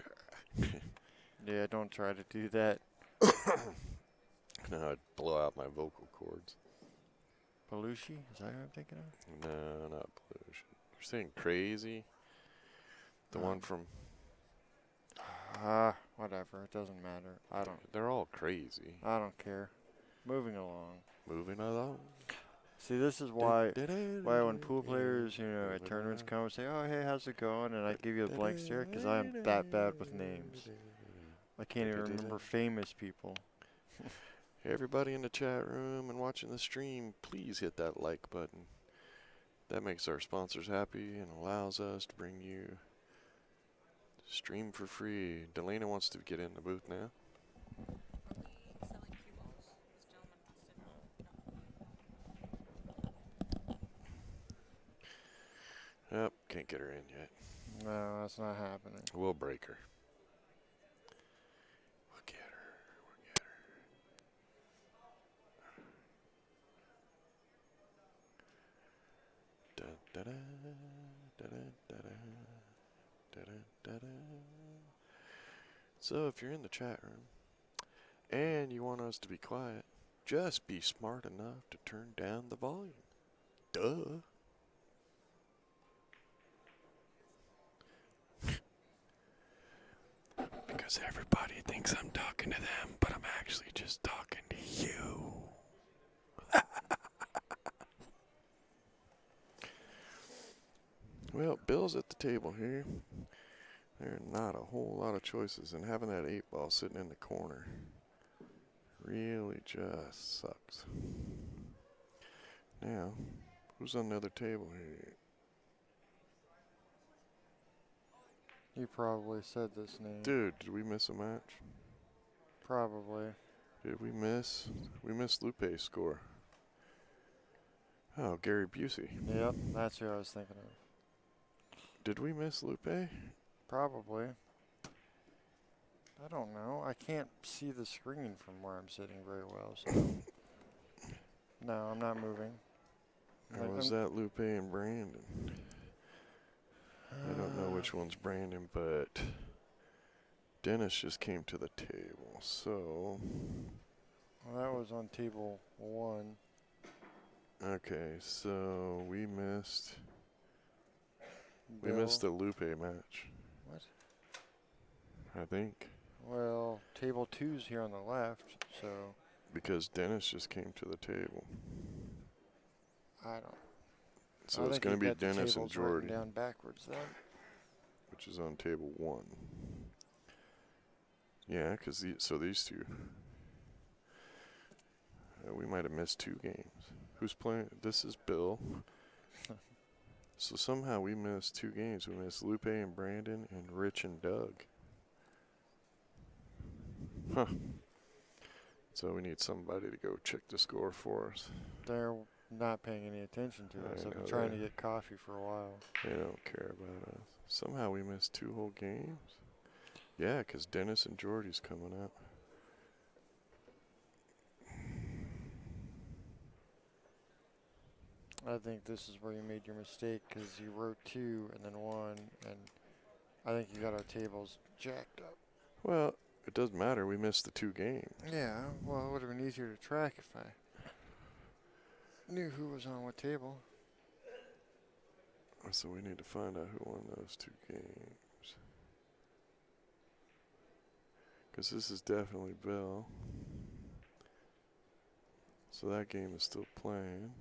Yeah, don't try to do that. No, I'd blow out my vocal cords. Belushi? Is that what I'm thinking of? No, not pollution. You're saying crazy? The one from... Whatever. It doesn't matter. They're all crazy. I don't care. Moving along. Moving along. See, this is why when pool players, at tournaments come and say, "Oh, hey, how's it going?" and I give you a blank stare because I'm that bad with names. I can't even remember famous people. Everybody in the chat room and watching the stream, please hit that like button. That makes our sponsors happy and allows us to bring you stream for free. Delana wants to get in the booth now. Are we selling cue balls? This gentleman wants to know. Yep, can't get her in yet. No, that's not happening. We'll break her. We'll get her. We'll get her. Da da da da da da da da da. So if you're in the chat room and you want us to be quiet, just be smart enough to turn down the volume. Duh. Because everybody thinks I'm talking to them, but I'm actually just talking to you. Well, Bill's at the table here. There are not a whole lot of choices, and having that 8-ball sitting in the corner really just sucks. Now, who's on the other table here? You probably said this name. Dude, did we miss a match? Probably. Did we miss? We missed Lupe's score. Oh, Gary Busey. Yep, that's who I was thinking of. Did we miss Lupe? Probably. I don't know. I can't see the screen from where I'm sitting very well, so. No, I'm not moving. Or was that Lupe and Brandon? I don't know which one's Brandon, but Dennis just came to the table, so. Well, that was on table 1. Okay, so we missed. We Bill. missed the Lupe match. What? I think. Well, table 2's here on the left, so. Because Dennis just came to the table. I don't. So it's going to be Dennis and Jordy. Down backwards then. Which is on table 1. Yeah, because these two. We might have missed 2 games. Who's playing? This is Bill. So somehow we missed 2 games. We missed Lupe and Brandon and Rich and Doug. Huh. So we need somebody to go check the score for us. They're not paying any attention to us. I've been trying to get coffee for a while. They don't care about us. Somehow we missed 2 whole games. Yeah, because Dennis and Jordy's coming up. I think this is where you made your mistake because you wrote 2 and then 1, and I think you got our tables jacked up. Well, it doesn't matter. We missed the 2 games. Yeah, well, it would have been easier to track if I knew who was on what table. So we need to find out who won those 2 games. Because this is definitely Bill. So that game is still playing.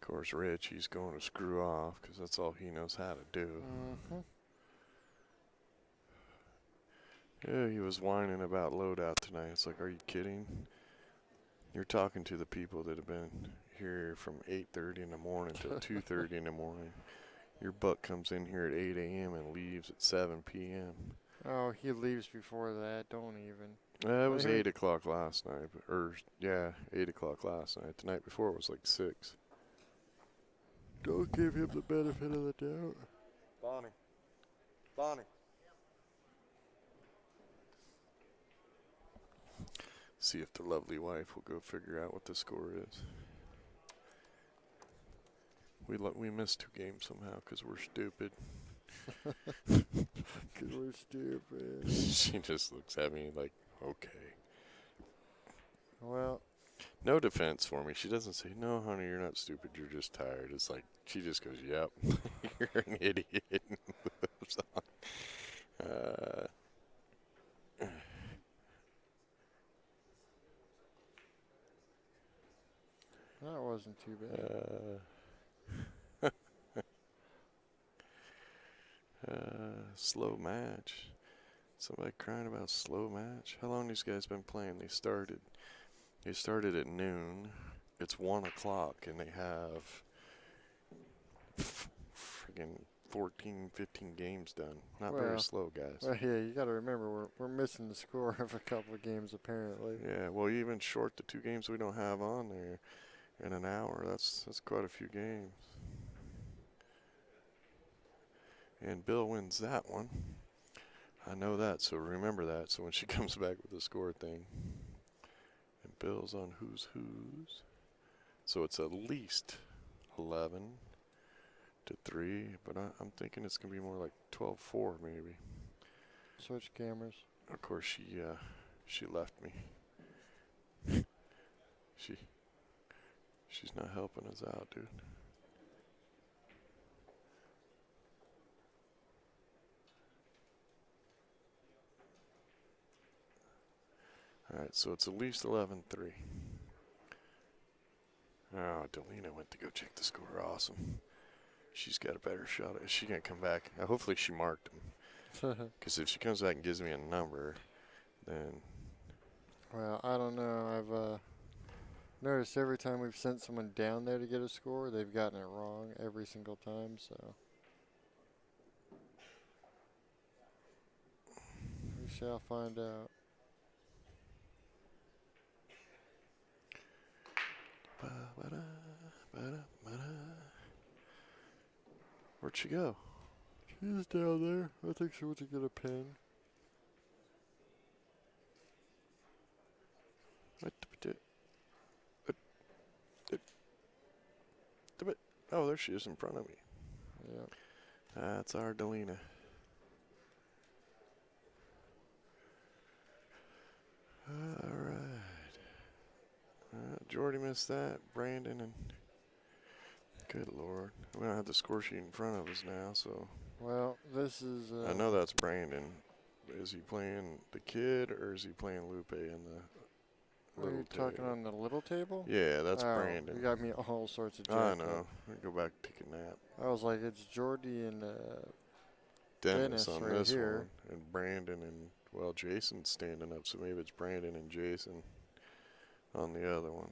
Of course, Rich, he's going to screw off because that's all he knows how to do. Yeah, he was whining about loadout tonight. It's like, are you kidding? You're talking to the people that have been here from 8:30 in the morning till 2:30 in the morning. Your buck comes in here at 8 a.m. and leaves at 7 p.m. Oh, he leaves before that. Don't even. It was 8 o'clock last night. 8 o'clock last night. The night before it was like 6. Don't give him the benefit of the doubt. Bonnie. See if the lovely wife will go figure out what the score is. We missed 2 games somehow because we're stupid. Because we're stupid. She just looks at me like, okay. Well. No defense for me. She doesn't say, no, honey, you're not stupid. You're just tired. It's like, she just goes, yep, you're an idiot. wasn't too bad. Slow match. Somebody crying about slow match. How long these guys been playing? They started at noon. It's 1 o'clock, and they have friggin' 14, 15 games done. Not very Well, slow, guys. Well, yeah, you got to remember we're missing the score of a couple of games apparently. Yeah, well, even short the 2 games we don't have on there in an hour. That's quite a few games. And Bill wins that one. I know that, so remember that. So when she comes back with the score thing, and Bill's on who's. So it's at least 11-3, but I'm thinking it's gonna be more like 12-4 maybe. Switch cameras. Of course, she left me. She's not helping us out, dude. All right, so it's at least 11-3. Oh, Delina went to go check the score. Awesome. She's got a better shot. Is she gonna come back? Hopefully she marked him. Because if she comes back and gives me a number, then... Well, I don't know. I've noticed every time we've sent someone down there to get a score, they've gotten it wrong every single time, so. We shall find out. Where'd she go? She's down there. I think she went to get a pen. Oh, there she is in front of me. Yeah. That's our Delina. All right. Jordy missed that. Brandon and... Good Lord. We don't have the score sheet in front of us now, so... Well, this is... I know that's Brandon. Is he playing the kid, or is he playing Lupe in the Are little you talking table? on the little table? Yeah, that's Oh, Brandon. You got me all sorts of I jacked know. up. We go back take a nap. I was like, it's Jordy and Dennis Dennis on right this here. one, and Brandon and, well, Jason's standing up, so maybe it's Brandon and Jason on the other one.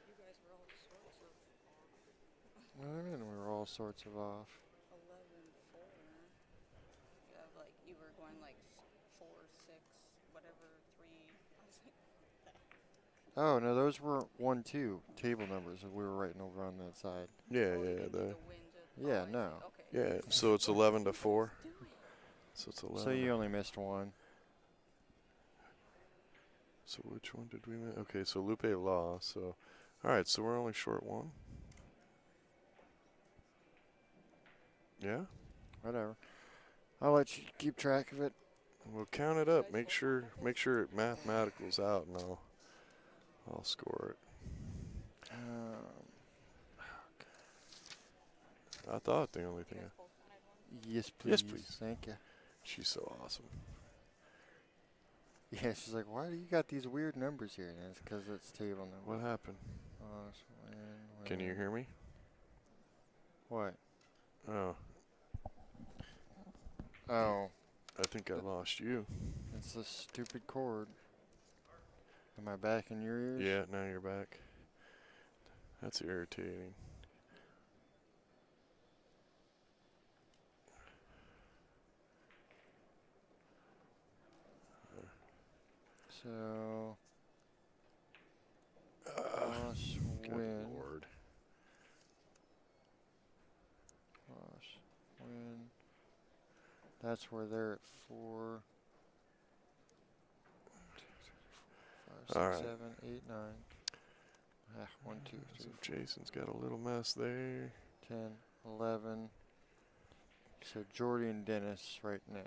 You guys were all sorts of off. What do you mean we were all sorts of off? 11-4. You have like you were going like 4, 6, whatever 3. I was like, what the heck? Oh, no, those were 1-2 table numbers that we were writing over on that side. Yeah, Oh, you yeah, didn't do the the wins of, Yeah, I see. no. Okay. yeah. I was So like, it's what 11 are to you 4. guys doing? So it's 11. So you only missed one. So which one did we miss? Okay, so Lupe lost. So, all right. So we're only short one. Yeah. Whatever. I'll let you keep track of it. We'll count it up. Make sure it mathematical's out, and I'll score it. I thought the only You thing. guys both wanted one? Yes, please. Yes, please. Thank you. She's so awesome. Yeah, she's like, why do you got these weird numbers here? And it's because it's table number. What happened? Can you hear me? What? Oh, Oh, I think I lost you. it's this stupid cord. Am I back in your ears? Yeah, now you're back. That's irritating. So, loss, Good win. Lord. Loss, win. That's where they're at 4, 2, 3, 4, 5, 6, All right. 7, 8, 9. 1, 2, So 3, 4, Jason's got a little mess there. 10, 11, So Jordy and Dennis right now.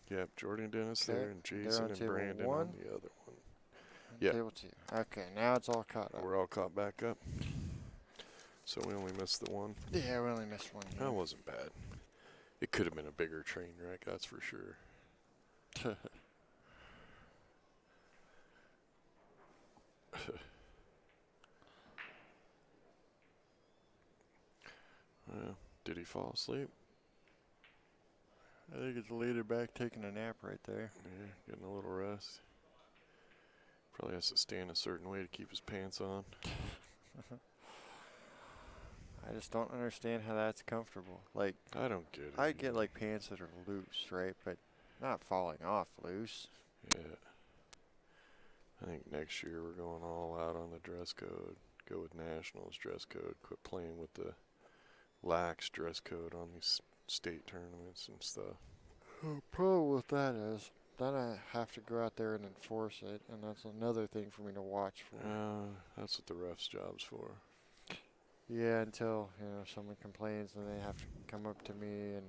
Yep, Jordy and Dennis Okay, there, and they're Jason on and table Brandon 1. on the other one. And Yep. Table 2. Okay, now it's all caught up. We're all caught back up. So we only missed the one. Yeah, we only missed one That game. wasn't bad. It could have been a bigger train wreck, that's for sure. Did he fall asleep? I think it's a leader back taking a nap right there. Yeah, getting a little rest. Probably has to stand a certain way to keep his pants on. I just don't understand how that's comfortable. Like, I don't get it. I get like pants that are loose, right? But not falling off loose. Yeah. I think next year we're going all out on the dress code. Go with Nationals dress code. Quit playing with the lax dress code on these state tournaments and stuff. The problem with that is then I have to go out there and enforce it, and that's another thing for me to watch for. That's what the ref's job's for. Yeah, until someone complains, and they have to come up to me, and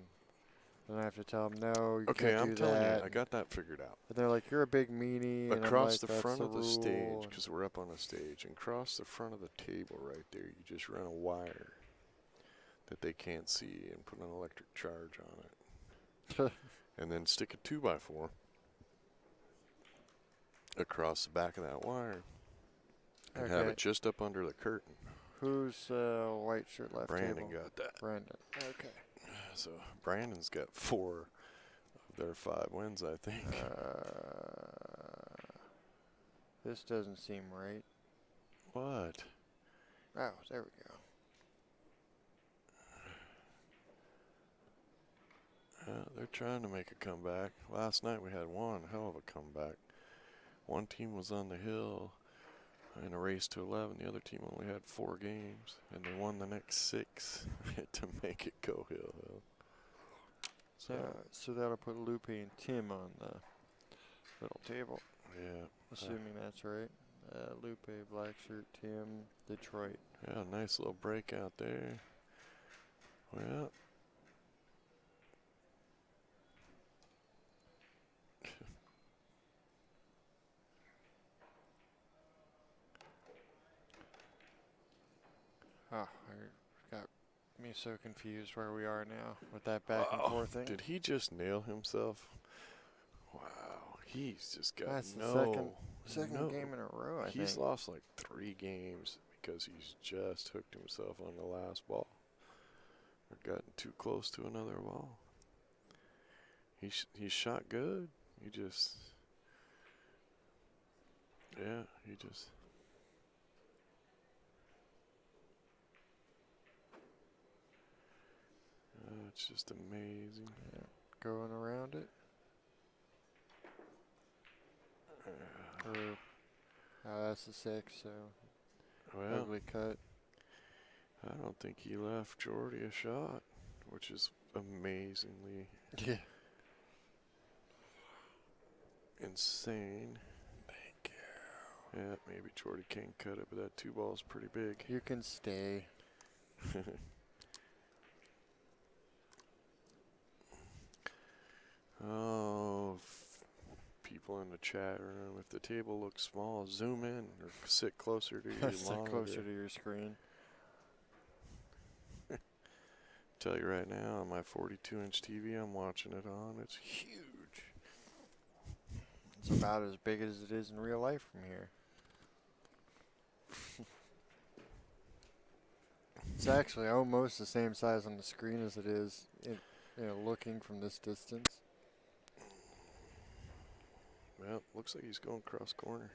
then I have to tell them, no, you Okay, can't I'm do telling that. you, I got that figured out. And they're like, you're a big meanie. And I'm Across like, the that's front the of the rule. stage, because we're up on a stage, and across the front of the table right there, you just run a wire that they can't see and put an electric charge on it. And then stick a 2x4 across the back of that wire and have it just up under the curtain. Who's white shirt left Brandon table? got that. Brandon. Okay. So Brandon's got 4 of their 5 wins, I think. This doesn't seem right. What? Oh, there we go. They're trying to make a comeback. Last night we had one hell of a comeback. One team was on the hill in a race to 11. The other team only had 4 games, and they won the next 6 to make it go hill. So that'll put Lupe and Tim on the little table. Yeah. Assuming that's right. Lupe, black shirt, Tim, Detroit. Yeah, nice little breakout there. Well. Oh, I got me so confused where we are now with that back and forth thing. Did he just nail himself? Wow, he's just got That's no. the second game in a row, I think. He's lost like 3 games because he's just hooked himself on the last ball or gotten too close to another ball. He shot good. He just. It's just amazing. Yeah. Going around it. That's a 6, so ugly cut. I don't think he left Jordy a shot, which is amazingly insane. Thank you. Yeah, maybe Jordy can't cut it, but that 2 ball's pretty big. You can stay. Oh, people in the chat room, if the table looks small, zoom in or sit closer to your Sit monitor. closer to your screen. Tell you right now, on my 42-inch TV I'm watching it on, it's huge. It's about as big as it is in real life from here. It's actually almost the same size on the screen as it is looking from this distance. Well, looks like he's going cross corner.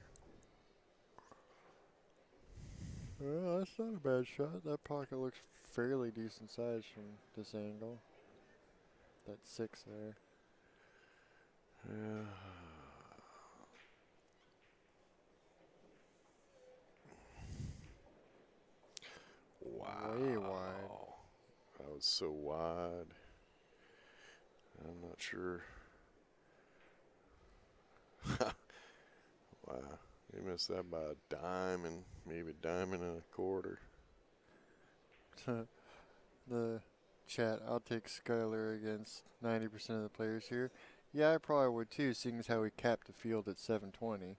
Well, that's not a bad shot. That pocket looks fairly decent size from this angle. That 6 there. Yeah. Wow. Way wide. That was so wide. I'm not sure. Wow. He missed that by a dime and maybe a dime and a quarter. The chat, I'll take Skyler against 90% of the players here. Yeah, I probably would too, seeing as how we capped the field at 720.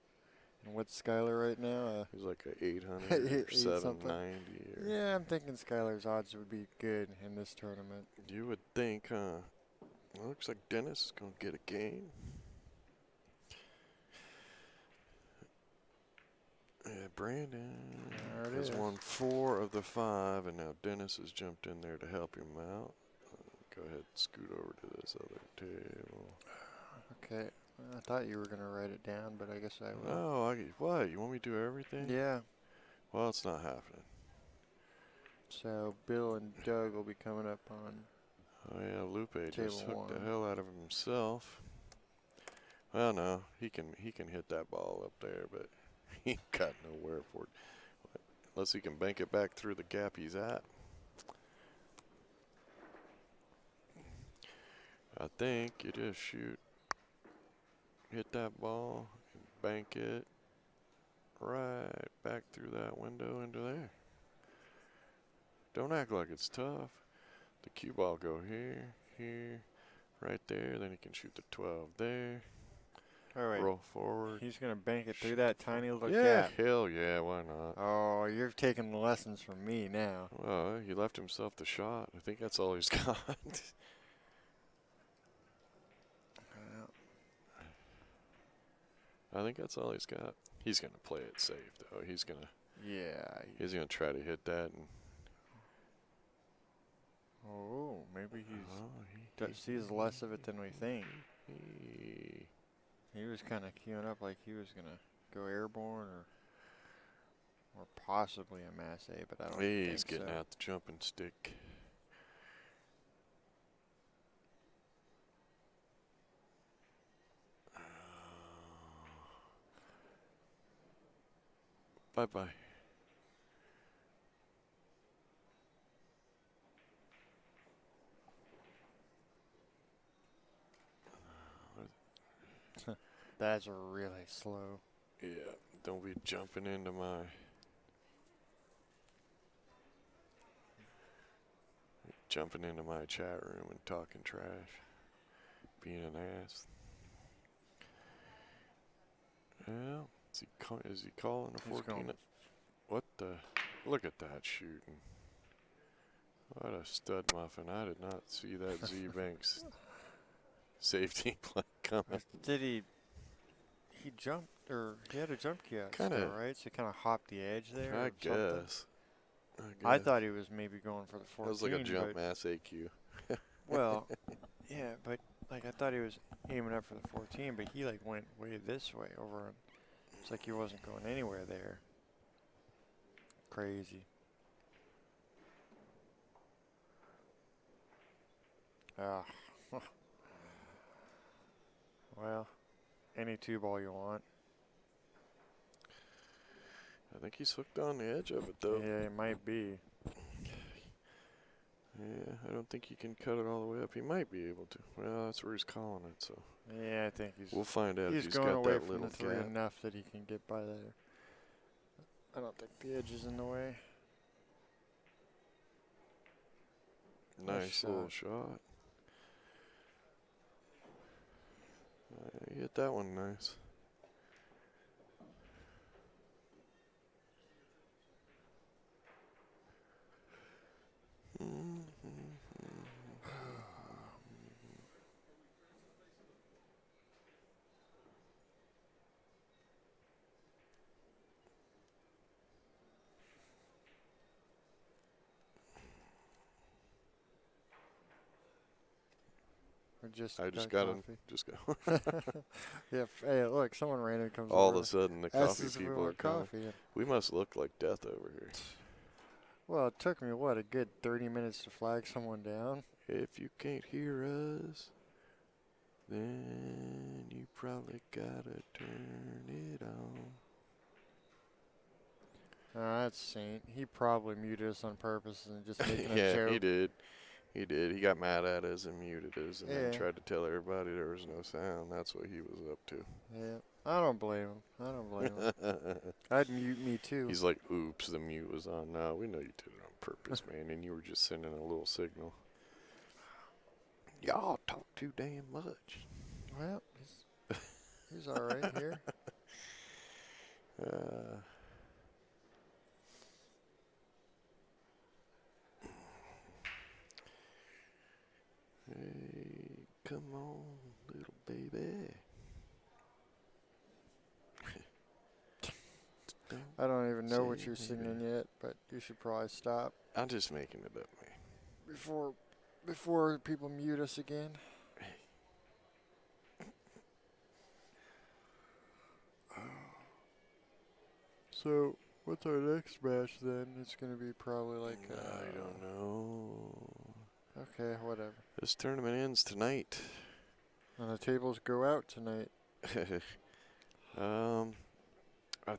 And what's Skyler right now? He's like a 800 or Eight something. 790. Or Yeah, I'm thinking Skyler's odds would be good in this tournament. You would think, huh? Well, looks like Dennis is going to get a game. Yeah, Brandon There it has is. won 4 of the 5, and now Dennis has jumped in there to help him out. Go ahead and scoot over to this other table. Okay, I thought you were going to write it down, but I guess I will. Oh, what? You want me to do everything? Yeah. Well, it's not happening. So Bill and Doug will be coming up on. Oh yeah, Lupe just Table hooked the one. hell out of himself. Well, no, he can hit that ball up there, but he ain't got nowhere for it. Unless he can bank it back through the gap he's at. I think you just hit that ball, and bank it right back through that window into there. Don't act like it's tough. The cue ball go here, right there. Then he can shoot the 12 there. All right. Roll forward. He's going to bank it through that tiny little Yeah, gap. hell yeah, why not? Oh, you're taking the lessons from me now. Well, he left himself the shot. I think that's all he's got. I think that's all he's got. He's gonna play it safe though. He's gonna try to hit that. And maybe he sees less of it than we think. He was kind of queuing up like he was gonna go airborne or possibly a Mass A, but I don't think so. He's getting out the jumping stick. Bye-bye. That's really slow. Yeah, don't be jumping into my... Jumping into my chat room and talking trash. Being an ass. Yeah. Is he calling a 14? What the? Look at that shooting. What a stud muffin. I did not see that Z-Banks safety play coming. Did he jumped, or he had a jump key out Kinda, still, right? So he kind of hopped the edge there. I or something. guess. I thought he was maybe going for the 14. That was like a jump mass AQ. Well, yeah, but like I thought he was aiming up for the 14, but he like went way this way over. It's like he wasn't going anywhere there. Crazy. Ah. Well, any 2-ball you want. I think he's hooked on the edge of it, though. Yeah, it might be. Yeah, I don't think he can cut it all the way up. He might be able to. Well, that's where he's calling it, so. Yeah, I think he's. We'll find out if he's going got away that from little the 3 gap. enough that he can get by there. I don't think the edge is in the way. Nice little shot. You hit that one nice. I just got him. Just go. Yeah. Hey, look, someone random comes All over. of a sudden, the coffee people are coming. Coffee. We must look like death over here. Well, it took me, what, a good 30 minutes to flag someone down? If you can't hear us, then you probably gotta turn it on. Oh, that's Saint. He probably muted us on purpose and just making a Yeah, joke. he did. He did. He got mad at us and muted us and then tried to tell everybody there was no sound. That's what he was up to. Yeah. I don't blame him. I'd mute me too. He's like, oops, the mute was on. No, we know you did it on purpose, man, and you were just sending a little signal. Y'all talk too damn much. Well, he's all right here. Hey, come on, little baby. I don't even know what Say you're baby. singing yet, but you should probably stop I'm just making it up, man. before people mute us again. So, what's our next match then? It's going to be probably like. I don't know. Okay, whatever. This tournament ends tonight. And the tables go out tonight. I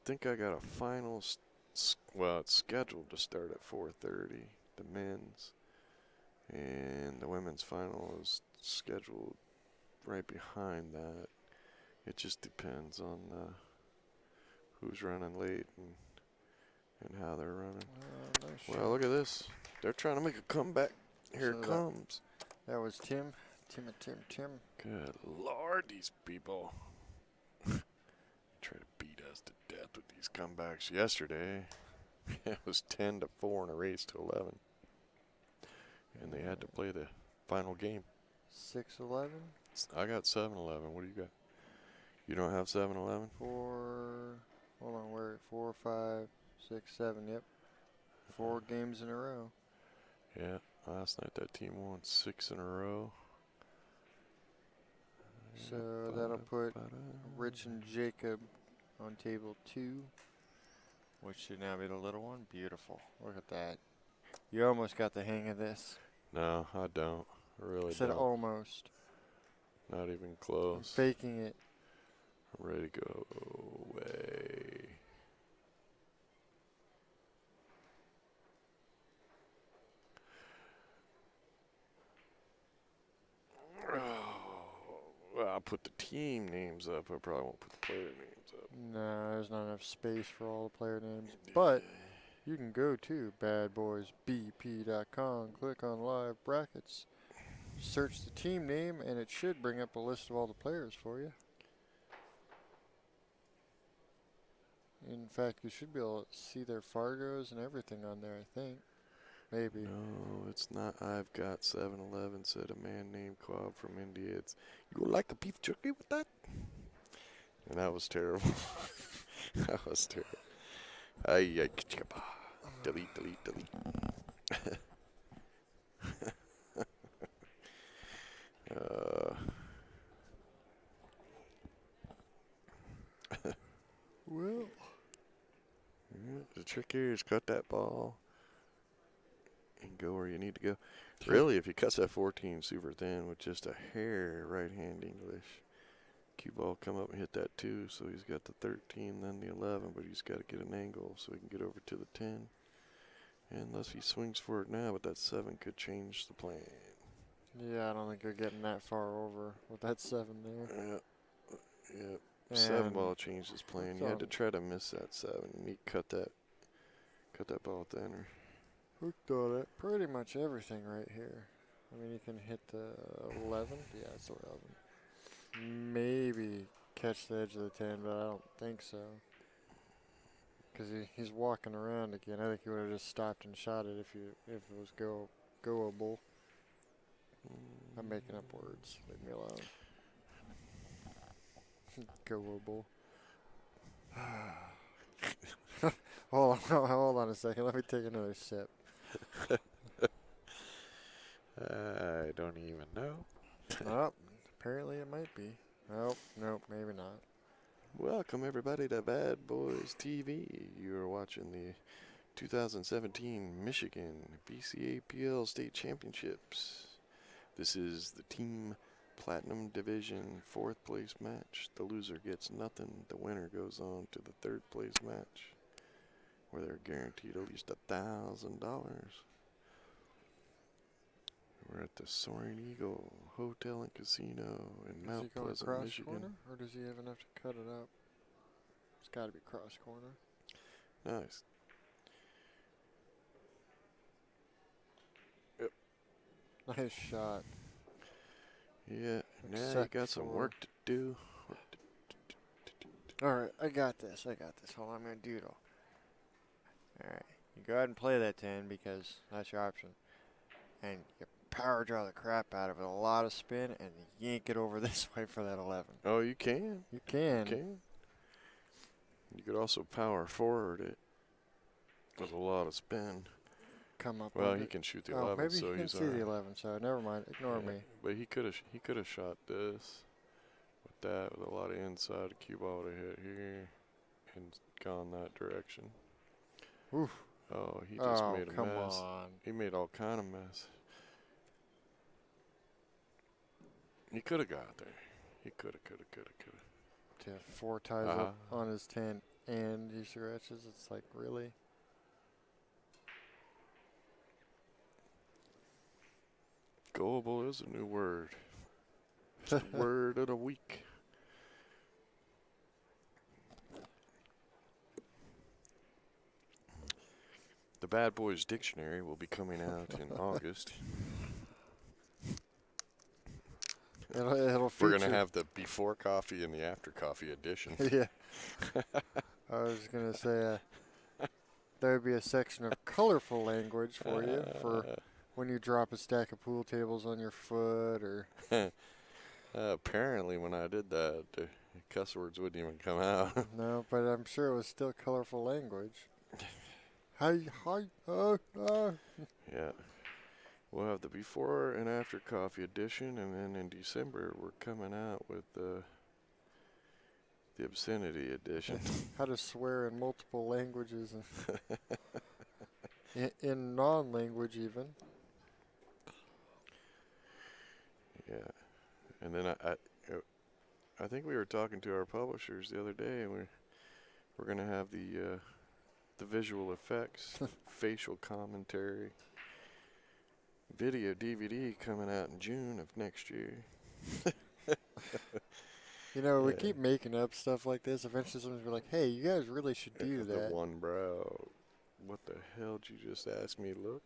think I got a final. Well, it's scheduled to start at 4:30. The men's, and the women's final is scheduled right behind that. It just depends on who's running late and how they're running. Well, look at this. They're trying to make a comeback. Here it comes. That was Tim. Good Lord, these people. Try to beat us to death with these comebacks yesterday. It was 10-4 in a race to 11. And they had to play the final game. 6-11? I got 7-11. What do you got? You don't have 7-11? Hold on, where? 4, 5, 6, 7, yep. 4 games in a row. Yeah, last night that team won 6 in a row. So that'll put Rich and Jacob on table 2, which should now be the little one. Beautiful. Look at that. You almost got the hang of this. No, I don't. I really Said don't. almost. Not even close. I'm faking it. I'm ready to go away. Well, I'll put the team names up. I probably won't put the player names up. No, there's not enough space for all the player names. But you can go to badboysbp.com, click on live brackets, search the team name, and it should bring up a list of all the players for you. In fact, you should be able to see their Fargos and everything on there, I think. Maybe. No, it's not. I've got 7-Eleven, said a man named Quab from India. It's, you like a beef jerky with that? And that was terrible. That was terrible. Delete. Well, the trick here is cut that ball and go where you need to go. Really, if he cuts that 14 super thin with just a hair right-hand English, cue ball come up and hit that 2, so he's got the 13, then the 11, but he's got to get an angle so he can get over to the 10. Unless he swings for it now, but that 7 could change the plan. yeah, I don't think you're getting that far over with that 7 there. Yeah. 7 ball changed his plan. You had to try to miss that 7. You need to cut that ball thinner. Hooked on it. Pretty much everything right here. I mean, you can hit the 11. Yeah, it's 11. Maybe catch the edge of the 10, but I don't think so. Because he's walking around again. I think he would have just stopped and shot it if it was goable. I'm making up words. Leave me alone. Goable. Hold on a second. Let me take another sip. I don't even know. Oh, apparently it might be. Nope, maybe not. Welcome everybody to Bad Boys TV. You are watching the 2017 Michigan BCAPL State Championships. This is the Team Platinum Division 4th place match. The loser gets nothing. The winner goes on to the 3rd place match, where they're guaranteed at least $1,000. We're at the Soaring Eagle Hotel and Casino in Mount Pleasant, cross Michigan. Corner, or does he have enough to cut it up? It's got to be cross corner. Nice. Yep. Nice shot. Yeah, now you Except got some for- work to do. All right, I got this. Hold on, I'm gonna do it all. All right, you go ahead and play that 10 because that's your option, and you power draw the crap out of it, a lot of spin, and yank it over this way for that 11. Oh, you can. You can. You can. You could also power forward it with a lot of spin. Come up. Well, with he it. can shoot the Oh, 11, maybe so he can he's see alright. the 11. So never mind. Ignore me. But he could have shot this with that with a lot of inside. Cue ball to hit here and gone that direction. Oof. Oh, he just Oh, made a come mess. on. He made all kind of mess. He could have got there. He could have. To 4 ties up on his 10 and he scratches. It's like, really? Gullible is a new word. It's the word of the week. The Bad Boys Dictionary will be coming out in August. It'll feature. We're going to have the before coffee and the after coffee edition. Yeah. I was going to say there would be a section of colorful language for you for when you drop a stack of pool tables on your foot or. Apparently, when I did that, the cuss words wouldn't even come out. No, but I'm sure it was still colorful language. Hi. Yeah. We'll have the before and after coffee edition, and then in December, we're coming out with the obscenity edition. How to swear in multiple languages and in non-language even. Yeah. And then I think we were talking to our publishers the other day, and we're going to have the visual effects, facial commentary, video DVD coming out in June of next year. You know, we keep making up stuff like this. Eventually someone's gonna be like, hey, you guys really should do that. The one brow. What the hell did you just ask me, look?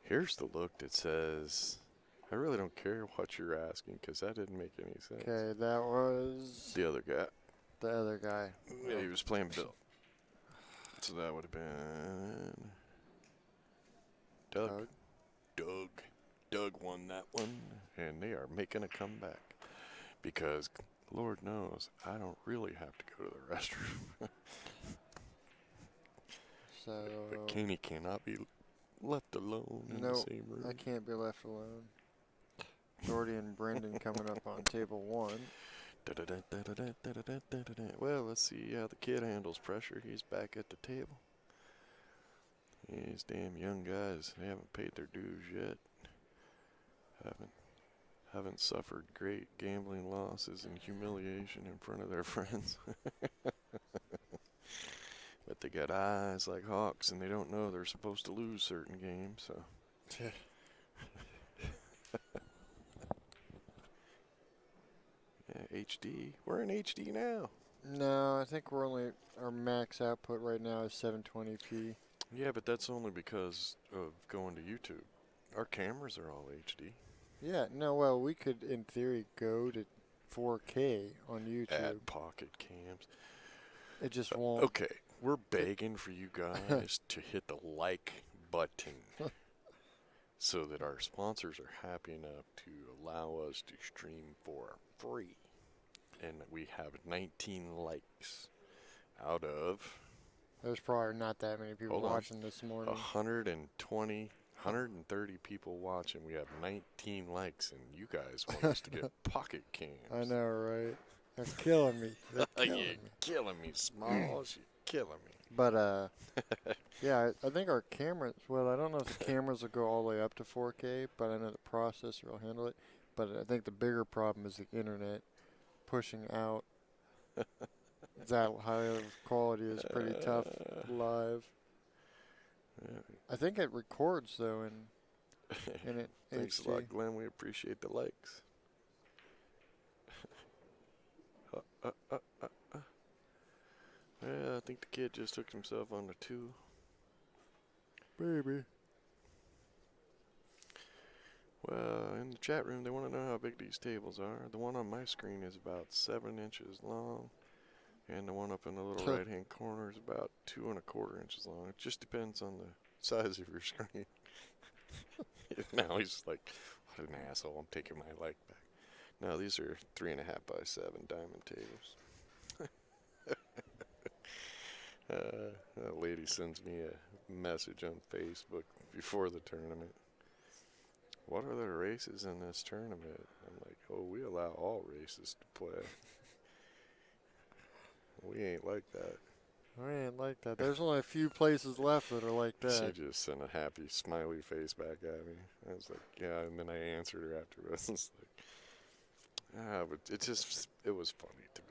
Here's the look that says, I really don't care what you're asking, because that didn't make any sense. Okay, that was The other guy. the other guy. Yeah, he was playing Bill. So that would have been Doug. Doug won that one, and they are making a comeback because, Lord knows, I don't really have to go to the restroom. So But Kenny cannot be left alone in the same room. I can't be left alone. Jordy and Brendan coming up on table 1. Well, let's see how the kid handles pressure. He's back at the table. These damn young guys, they haven't paid their dues yet. Haven't suffered great gambling losses and humiliation in front of their friends. But they got eyes like hawks, and they don't know they're supposed to lose certain games, so. Yeah, HD. We're in HD now. No, I think our max output right now is 720p. Yeah, but that's only because of going to YouTube. Our cameras are all HD. Yeah, no, well, we could, in theory, go to 4K on YouTube. Add pocket cams. It just won't. Okay, we're begging for you guys to hit the like button so that our sponsors are happy enough to allow us to stream for free. And we have 19 likes out of There's probably not that many people watching this morning. 130 people watching. We have 19 likes, and you guys want us to get pocket cams. I know, right? They're killing me. You're killing me, Smalls. You're killing me. But, yeah, I think our cameras, well, I don't know if the cameras will go all the way up to 4K, but I know the processor will handle it. But I think the bigger problem is the internet pushing out that high of quality is pretty tough live. I think it records, though, in it. Thanks HD. a lot, Glenn. We appreciate the likes. Yeah, I think the kid just took himself on the 2. Baby. Well, in the chat room, they want to know how big these tables are. The one on my screen is about 7 inches long, and the one up in the little right-hand corner is about 2¼ inches long. It just depends on the size of your screen. Now he's like, what an asshole, I'm taking my light back. No, these are 3.5 by 7 diamond tables. A lady sends me a message on Facebook before the tournament. What are the races in this tournament? I'm like, oh, we allow all races to play. We ain't like that. I ain't like that. There's only a few places left that are like that. She just sent a happy smiley face back at me. I was like, yeah, and then I answered her afterwards. It's like, but it was funny to me.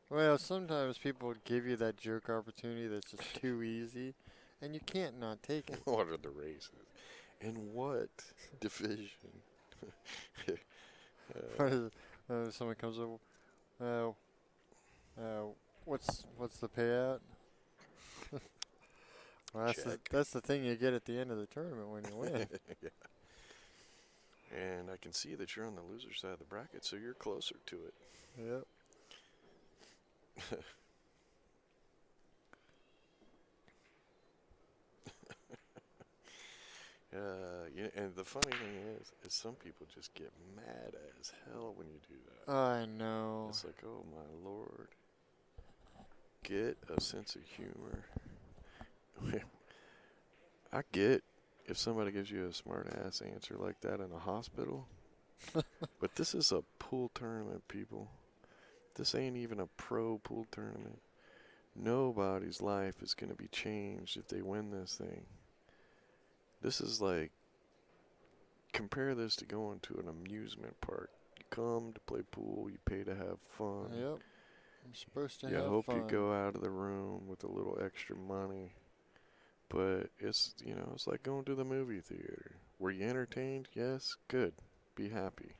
Well, sometimes people give you that joke opportunity that's just too easy, and you can't not take it. What are the races? In what division? What is it? Someone comes up, what's the payout? Well, that's the thing you get at the end of the tournament when you win. Yeah. And I can see that you're on the loser side of the bracket, so you're closer to it. Yep. Yeah, and the funny thing is some people just get mad as hell when you do that. I know. It's like, oh my lord. Get a sense of humor. I get if somebody gives you a smart ass answer like that in a hospital. But this is a pool tournament, people. This ain't even a pro pool tournament. Nobody's life is going to be changed if they win this thing. This is like, compare this to going to an amusement park. You come to play pool, you pay to have fun. Yep. I'm supposed to have fun. You hope you go out of the room with a little extra money. But it's, it's like going to the movie theater. Were you entertained? Yes? Good. Be happy.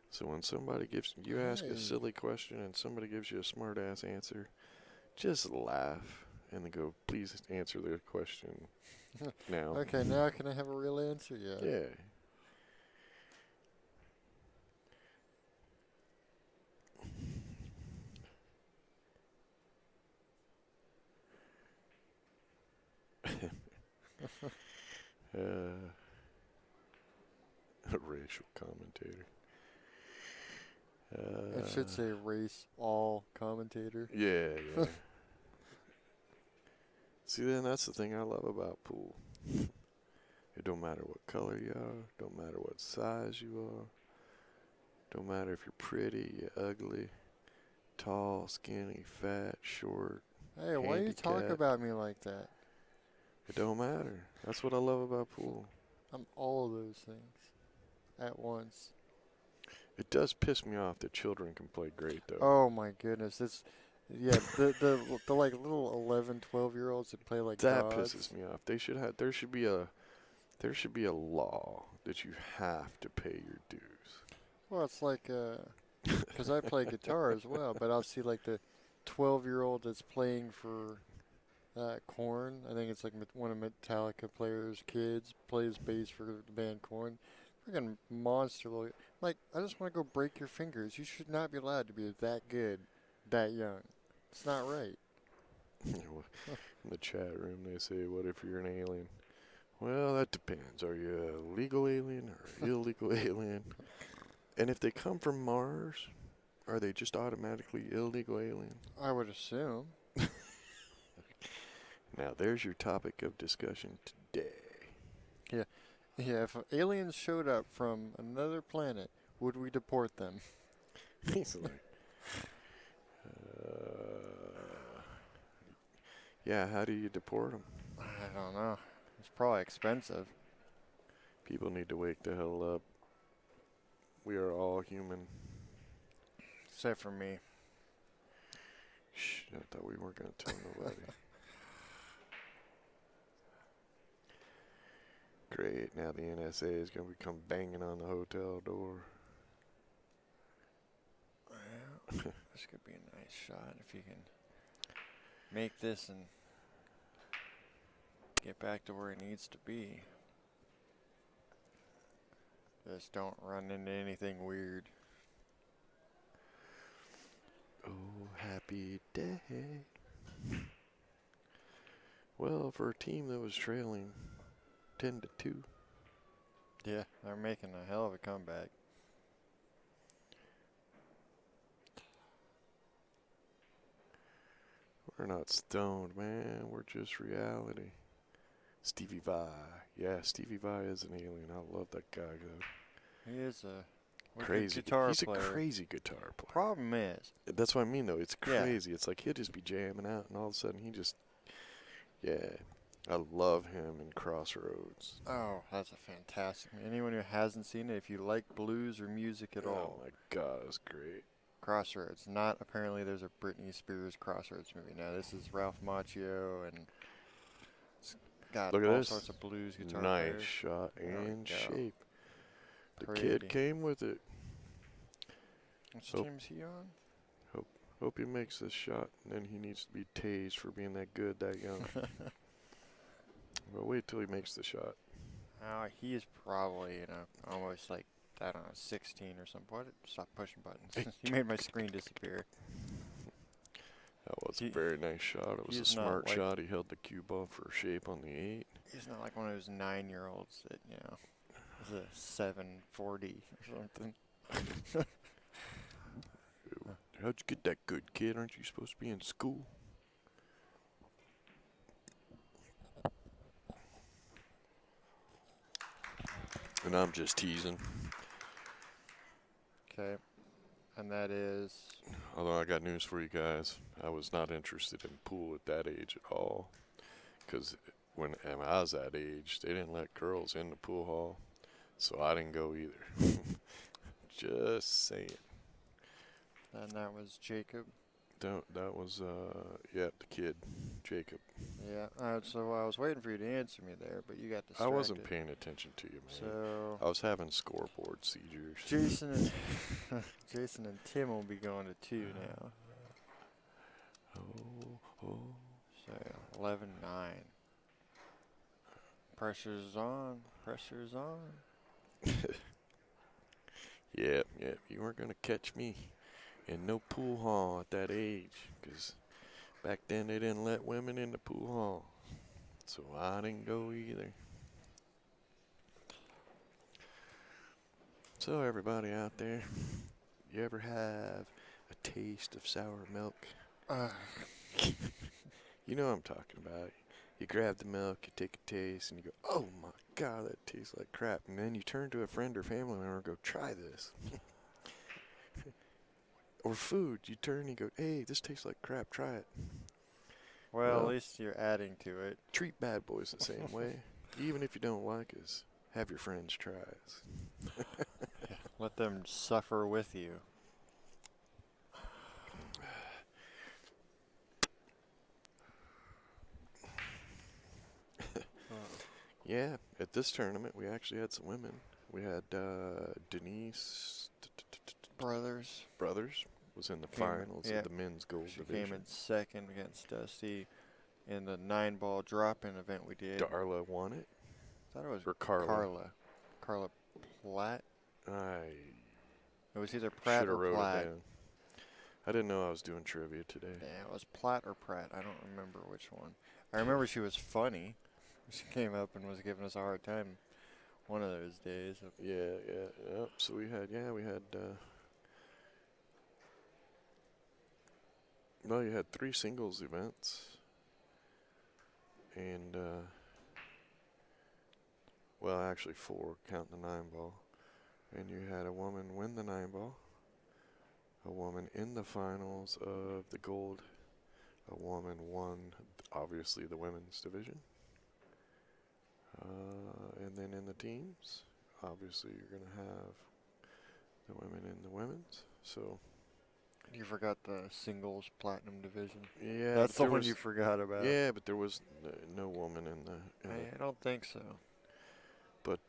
So when somebody you ask a silly question and somebody gives you a smart ass answer, just laugh and then go, please answer the question now. Okay, now can I have a real answer? Yeah. Yeah. A racial commentator. It should say race all commentator. Yeah, yeah. See, then that's the thing I love about pool. It don't matter what color you are, don't matter what size you are, don't matter if you're pretty, you're ugly, tall, skinny, fat, short. Hey, why you talk about me like that? It don't matter. That's what I love about pool. I'm all of those things at once. It does piss me off that children can play great, though. Oh my goodness, the like little 11, 12-year-olds that play like that gods. pisses me off. There should be a law that you have to pay your dues. Well, it's like because I play guitar as well, but I'll see like the 12-year-old that's playing for Korn. I think it's like one of Metallica players' kids plays bass for the band Korn. Freaking monster. Like, I just want to go break your fingers. You should not be allowed to be that good, that young. It's not right. In the chat room, they say, what if you're an alien? Well, that depends. Are you a legal alien or illegal alien? And if they come from Mars, are they just automatically illegal alien? I would assume. Now, there's your topic of discussion today. Yeah. Yeah, if aliens showed up from another planet, would we deport them? He's like, yeah, how do you deport them? I don't know. It's probably expensive. People need to wake the hell up. We are all human. Except for me. Shh, I thought we weren't going to tell nobody. Great, now the NSA is going to come banging on the hotel door. Well, this could be a nice shot if you can make this and get back to where it needs to be. Just don't run into anything weird. Oh, happy day. Well, for a team that was trailing 10-2. Yeah, they're making a hell of a comeback. We're not stoned, man. We're just reality. Stevie Vai. Yeah, Stevie Vai is an alien. I love that guy, though. He is a Crazy guitar He's player. a crazy guitar player. Problem is, That's what I mean, though. It's Yeah. crazy. It's like he'll just be jamming out, and all of a sudden he just, yeah. I love him in Crossroads. oh, that's a fantastic. Anyone who hasn't seen it, if you like blues or music at all, Oh my God, it's great. Crossroads. Not apparently there's a Britney Spears Crossroads movie. Now this is Ralph Macchio, and it's got Look at all this. sorts of blues guitar Nice players. shot There we and go. shape. The Pretty. kid came with it. Which Hope- team's he on? Hope he makes this shot, and then he needs to be tased for being that good that young. Well, wait till he makes the shot. He is probably, almost like, I don't know, 16 or something. What? Stop pushing buttons. You made my screen disappear. That was a He- very nice shot. It was a he's not smart like- shot. He held the cue ball for shape on the 8. He's not like one of those 9-year-olds that, is a 740 or something. How'd you get that good, kid? Aren't you supposed to be in school? And I'm just teasing. Okay. And that is, Although I got news for you guys. I was not interested in pool at that age at all. Because when I was that age, they didn't let girls in the pool hall. So I didn't go either. Just saying. and that was Jacob. That was, the kid, Jacob. Yeah. So I was waiting for you to answer me there, but you got distracted. I wasn't paying attention to you, man. So I was having scoreboard seizures. Jason and Tim will be going to 2 now. Oh. So 11-9. Pressure's on. Pressure's on. Yeah, you weren't going to catch me in no pool hall at that age. Because back then they didn't let women in the pool hall. So I didn't go either. So everybody out there, you ever have a taste of sour milk? You know what I'm talking about. You grab the milk, you take a taste, and you go, oh my God, that tastes like crap. And then you turn to a friend or family member and go, try this. Or food, you turn and you go, hey, this tastes like crap, try it. Well, at Well- least you're adding to it. Treat bad boys the same way. Even if you don't like us, have your friends try us. Let them suffer with you. Yeah, at this tournament, we actually had some women. We had Denise Brothers. Brothers was in the Came in- finals yeah. of the men's gold She division. came in second against Dusty in the 9-ball drop-in event we did. Darla won it. I thought it was Or Carla. Carla Platt. I It was either should Pratt have or wrote Platt. it down. I didn't know I was doing trivia today. Yeah, it was Platt or Pratt. I don't remember which one. I remember she was funny. She came up and was giving us a hard time one of those days. Yeah. So we had, well, you had 3 singles events. And, well, actually 4, counting the 9-ball. And you had a woman win the 9-ball. A woman in the finals of the gold. A woman won, obviously, the women's division. And then in the teams, obviously, you're going to have the women in the women's. So, You forgot the singles platinum division. yeah. That's but the there one was- you forgot about. Yeah, but there was no woman in the. I don't think so. But,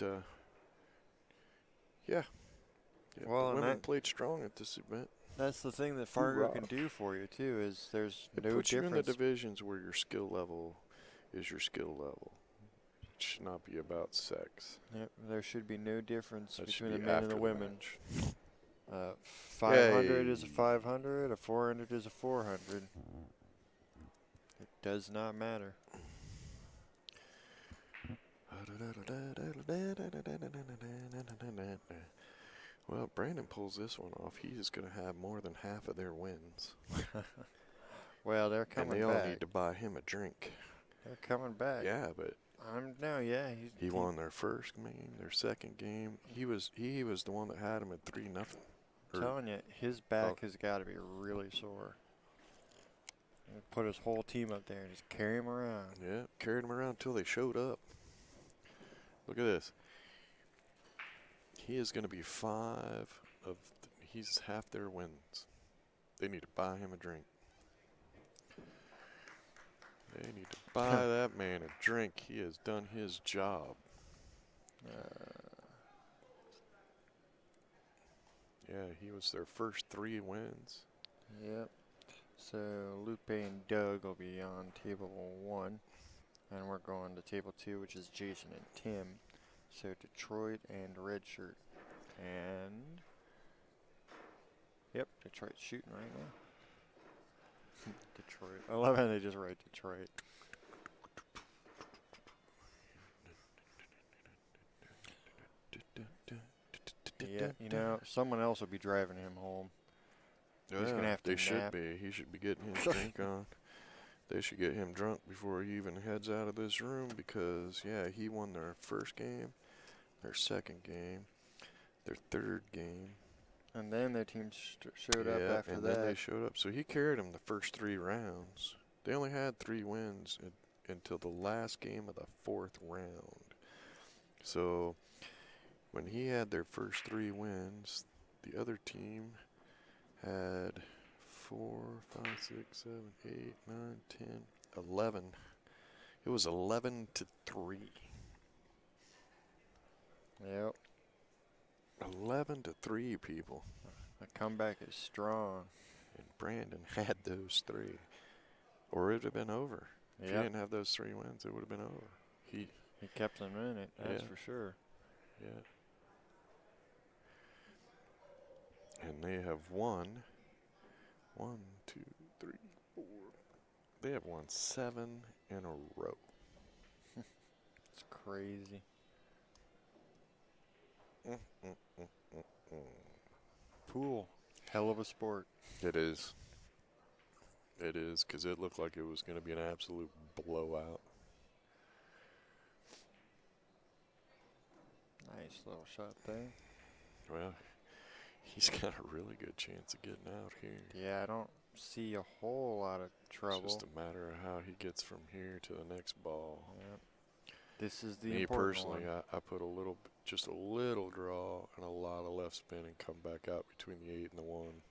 yeah. Well, the and women played strong at this event. That's the thing that Fargo Hoorah. can do for you too. Is there's It no puts you in the difference. divisions where your skill level is your skill level. should not be about sex. Yep, there should be no difference That should between the be men and after the the women. match. 500 is a Yay. 500, a 400 is a 400. It does not matter. Well, if Brandon pulls this one off, he is going to have more than half of their wins. Well, they're And coming they all back. need to buy him a drink. They're coming back. Yeah, but Yeah. he won their first game, their second game. He was the one that had him at 3-0. I'm telling you, his back has got to be really sore. And put his whole team up there and just carry him around. Yeah, carried him around until they showed up. Look at this. He is going to be he's half their wins. They need to buy him a drink. They need to buy that man a drink. He has done his job. Yeah, he was their first 3 wins. Yep. So Lupe and Doug will be on table 1. And we're going to table 2, which is Jason and Tim. So Detroit and Redshirt. And yep, Detroit's shooting right now. Detroit. I love how they just write Detroit. Yeah, you know, someone else will be driving him home. He's gonna have to They should nap. be. He should be getting his drink on. They should get him drunk before he even heads out of this room because, yeah, he won their first game, their second game, their third game. And then their team showed up after and that. then they showed up. So he carried them the first 3 rounds. They only had 3 wins until the last game of the 4th round. So when he had their first 3 wins, the other team had 4, 5, 6, 7, 8, 9, 10, 11. It was 11-3. Yep. 11-3, people. The comeback is strong. And Brandon had those 3. Or it would have been over. If he Yep. didn't have those 3 wins, it would have been over. He kept them in it, that's Yeah. for sure. Yeah. And they have won 1, 2, 3, 4. They have won 7 in a row. It's crazy. Pool. Hell of a sport. It is. It is, because it looked like it was going to be an absolute blowout. Nice little shot there. Well, he's got a really good chance of getting out here. Yeah, I don't see a whole lot of trouble. It's just a matter of how he gets from here to the next ball. Yep. This is the Me important personally, one. I put just a little draw and a lot of left spin and come back out between the 8 and the 1.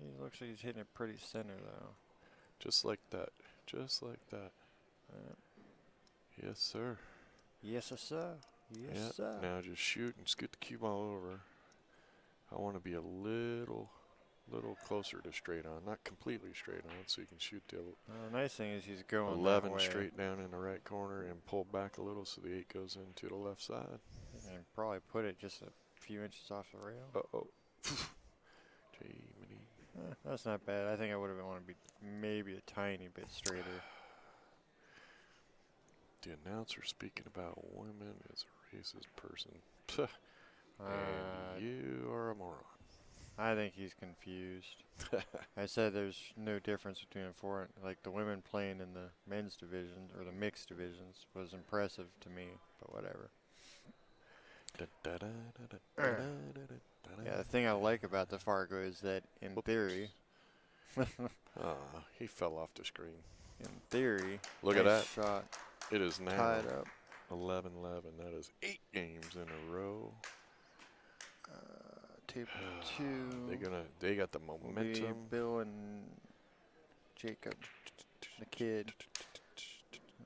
He looks like he's hitting it pretty center, though. Just like that. Just like that. Yep. Yes, sir. Yes, sir. Yes, sir. Now just shoot and scoot the cue ball over. I want to be a little closer to straight on. Not completely straight on, so you can shoot the The nice thing is he's going 11 that way. straight down in the right corner and pull back a little so the 8 goes into the left side. And probably put it just a few inches off the rail. Uh-oh. Jay-mini. That's not bad. I think I would have wanted to be maybe a tiny bit straighter. The announcer speaking about women is a racist person. And you are a moron. I think he's confused. I said there's no difference between like the women playing in the men's division or the mixed divisions was impressive to me, but whatever. Yeah, the thing I like about the Fargo is that in theory, He fell off the screen. look at that. shot, It is now tied up. 11-11. That is 8 games in a row. Table 2. They got the will be momentum. Bill and Jacob, the kid.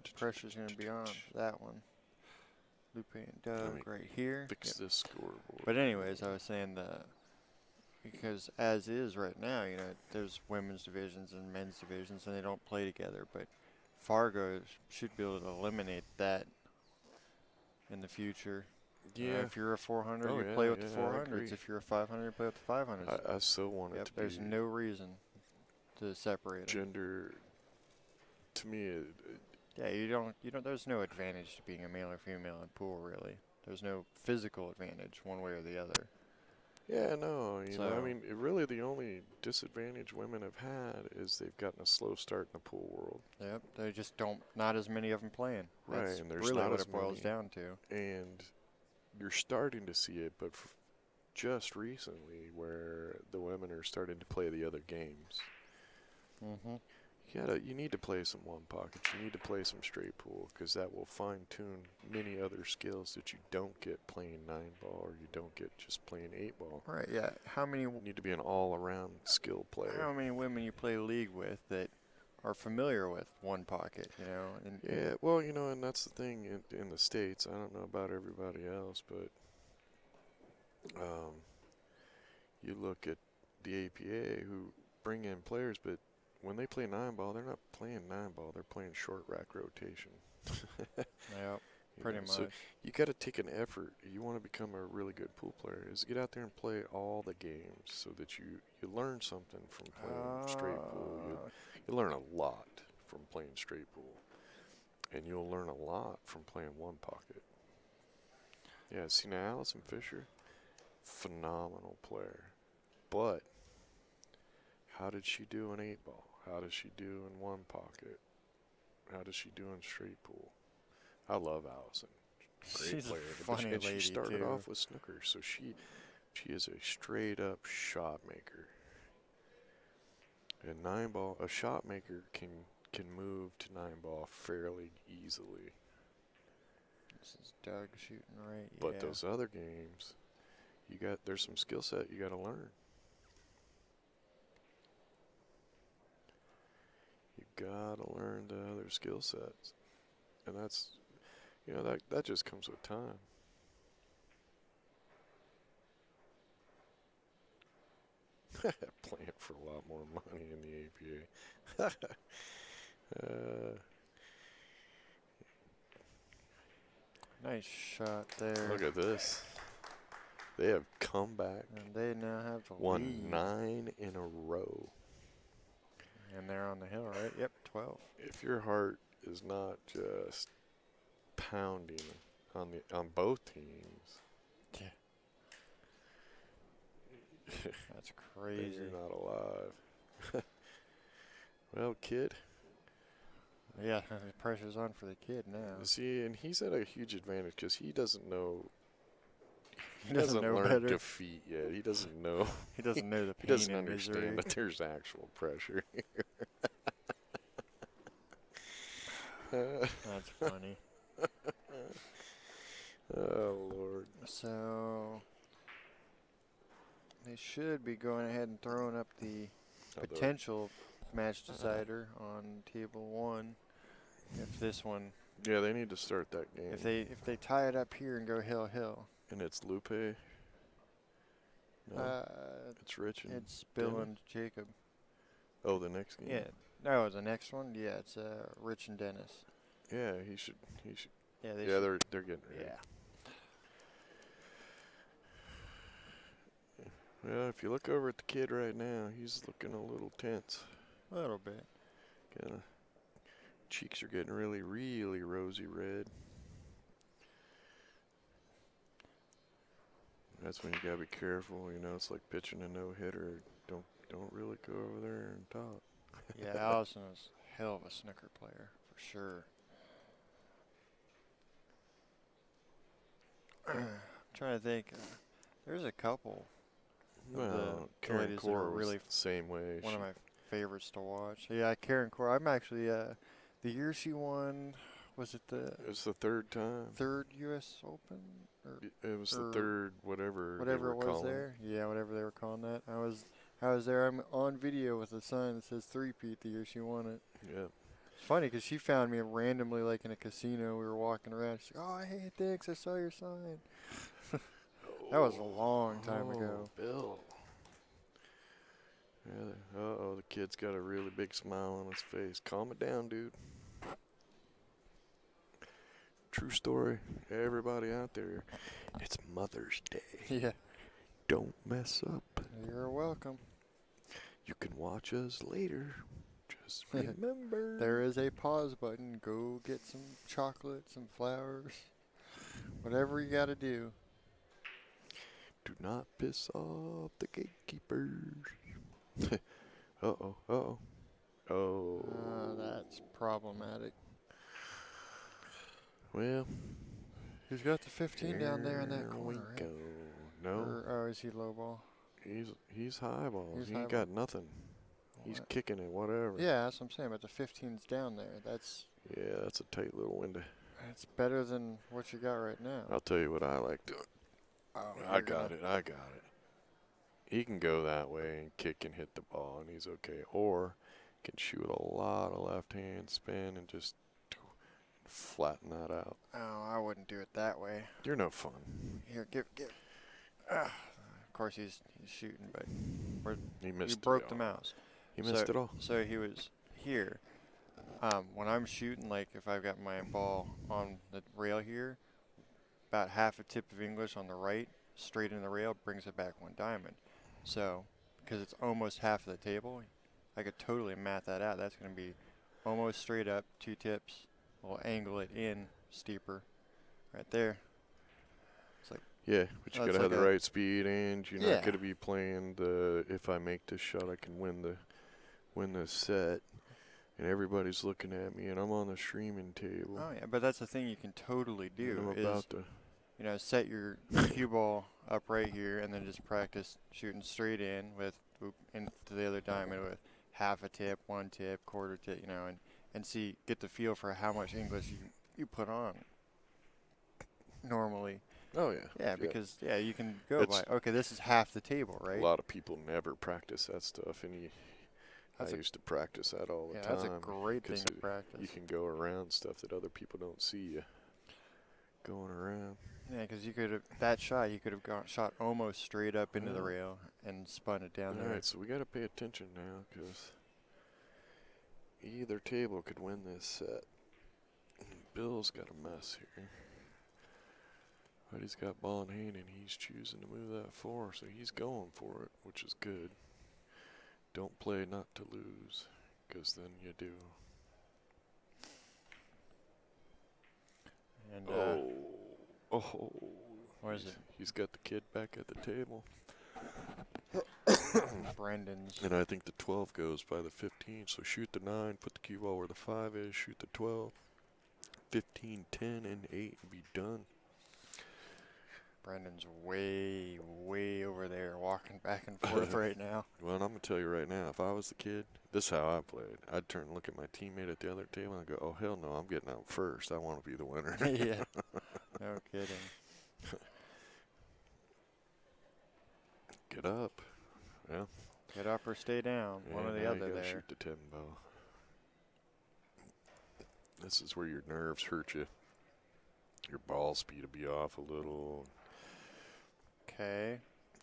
The pressure's going to be on that one. Lupe and Let me Doug right here. Fix Yep. this scoreboard. But anyways, I was saying because as is right now, you know, there's women's divisions and men's divisions, and they don't play together. But Fargo should be able to eliminate that in the future. Yeah. If you're a 400, Oh, you yeah, play with the yeah, I 400s. agree. If you're a 500, you play with the 500s. I still want it Yep, to be there's no reason to separate them. gender. To me, Yeah, you don't. There's no advantage to being a male or female in pool, really. There's no physical advantage one way or the other. yeah, no, you know, I So- mean, really the only disadvantage women have had is they've gotten a slow start in the pool world. Yep, they just don't. Not as many of them playing. Right, That's and there's really not what as it boils many. down to. And you're starting to see it, but just recently, where the women are starting to play the other games. Mm-hmm. You need to play some one pockets. You need to play some straight pool because that will fine tune many other skills that you don't get playing 9-ball or you don't get just playing 8-ball. Right. Yeah. How many? You need to be an all-around skill player. How many women you play league with that are familiar with one pocket? You know. Yeah, well, you know, and that's the thing in the States. I don't know about everybody else, but you look at the APA who bring in players, but when they play 9-ball, they're not playing 9-ball. They're playing short rack rotation. Yep. Pretty much. So you got to take an effort. You want to become a really good pool player. Is get out there and play all the games so that you learn something from playing straight pool. You learn a lot from playing straight pool, and you'll learn a lot from playing one pocket. Yeah, see now Allison Fisher, phenomenal player, but how did she do in 8-ball? How does she do in one pocket? How does she do in straight pool? I love Allison. Great She's player. a funny And lady she started too. off with snooker, so she is a straight up shot maker. And 9-ball, a shot maker can move to 9-ball fairly easily. This is Doug shooting right. But yeah. those other games, there's some skill set you got to learn. You got to learn the other skill sets. And that's, you know, that just comes with time. Playing for a lot more money in the APA. Nice shot there. Look at this. They have come back. And they now have the Won lead. 9 in a row. And they're on the hill, right? Yep, 12. If your heart is not just pounding on both teams, Yeah. That's then crazy. you're not alive. Well, kid. Yeah, the pressure's on for the kid now. See, and he's at a huge advantage because he doesn't know. He doesn't know learn better. defeat yet. He doesn't know. He doesn't know the He pain doesn't and understand misery. that there's actual pressure. That's funny. Oh, Lord. So they should be going ahead and throwing up the potential match decider on table 1. If this one, Yeah, they need to start that game. if they tie it up here and go hill, And it's Lupe. No, it's Rich and it's Bill Dennis? and Jacob. Oh, the next game. Yeah. No, the next one. Yeah, it's Rich and Dennis. Yeah, he should. Yeah, Yeah, they're getting ready. Yeah. Well, if you look over at the kid right now, he's looking a little tense. A little bit. Kinda. Cheeks are getting really, really rosy red. That's when you gotta be careful. You know, it's like pitching a no-hitter. Don't really go over there and top. Yeah, Allison is a hell of a snooker player for sure. I'm trying to think. There's a couple. Well, the Karen ladies that are Core was really the same way. One of my favorites to watch. Yeah, Karen Core. I'm actually the year she won. Was it the It was the third time. third U.S. Open? Or It was the or third whatever they whatever were it was calling. there. Yeah, whatever they were calling that. I was there. I'm on video with a sign that says three-peat the year she won it. Yeah. It's funny because she found me randomly, like in a casino. We were walking around. She's like, "Oh, hey, thanks. I saw your sign." That was a long time ago. Bill. Yeah. The kid's got a really big smile on his face. Calm it down, dude. true story. Everybody out there, it's Mother's Day. Yeah. Don't mess up. You're welcome. You can watch us later. Just remember. There is a pause button. Go get some chocolate, some flowers, whatever you got to do. Do not piss off the gatekeepers. Uh-oh, uh-oh. Oh. That's problematic. Well, He's got the 15 down there in that corner, right? Go. No, Or is he low ball? he's high balls. He's He high ain't ball. got nothing. He's What? kicking it, whatever. Yeah, that's what I'm saying. But the 15's down there. That's That's a tight little window. better than what you got right now. I'll tell you what I like doing. I got it. He can go that way and kick and hit the ball, and he's okay. Or can shoot a lot of left-hand spin and just flatten that out. Oh, I wouldn't do it that way. You're no fun. Here, give. Of course, he's shooting, but He missed you it broke the all. mouse. He missed it all. So he was here. When I'm shooting, like if I've got my ball on the rail here, about half a tip of English on the right, straight in the rail, brings it back 1 diamond. So, because it's almost half of the table, I could totally math that out. That's going to be almost straight up, 2 tips. We'll angle it in steeper, right there. It's like Yeah, but you That's gotta have like the a- right speed, and you're Yeah. not gonna be playing the if I make this shot I can win the set, and everybody's looking at me, and I'm on the streaming table. Oh yeah, but that's the thing you can totally and do I'm is about to. set your cue ball up right here and then just practice shooting straight in with into the other diamond with half a tip, 1 tip, quarter tip, and get the feel for how much English you put on normally. Oh yeah. Yeah, because you can go It's- by okay, this is half the table, right? A lot of people never practice that stuff, and I That's a- used to practice that all the Yeah, time. that's a great thing 'cause to practice. You can go around stuff that other people don't see you going around. Yeah, because you could have that shot. You could have shot almost straight up into the Yeah. rail and spun it down All there. right, so we got to pay attention now, because either table could win this set. Bill's got a mess here. But he's got ball in hand, and he's choosing to move that 4, so he's going for it, which is good. Don't play not to lose, because then you do. And what is it? He's got the kid back at the table. Brendan's. And I think the 12 goes by the 15, so shoot the 9, put the cue ball where the 5 is, shoot the 12, 15, 10, and 8, and be done. Brendan's way, way over there, walking back and forth right now. Well, and I'm going to tell you right now, if I was the kid, this is how I played. I'd turn and look at my teammate at the other table and I'd go, oh, hell no, I'm getting out first. I want to be the winner. Yeah, no kidding. Get up. Yeah. Get up or stay down, one or the now other you gotta there. shoot the 10 ball. This is where your nerves hurt you. Your ball speed will be off a little. Okay.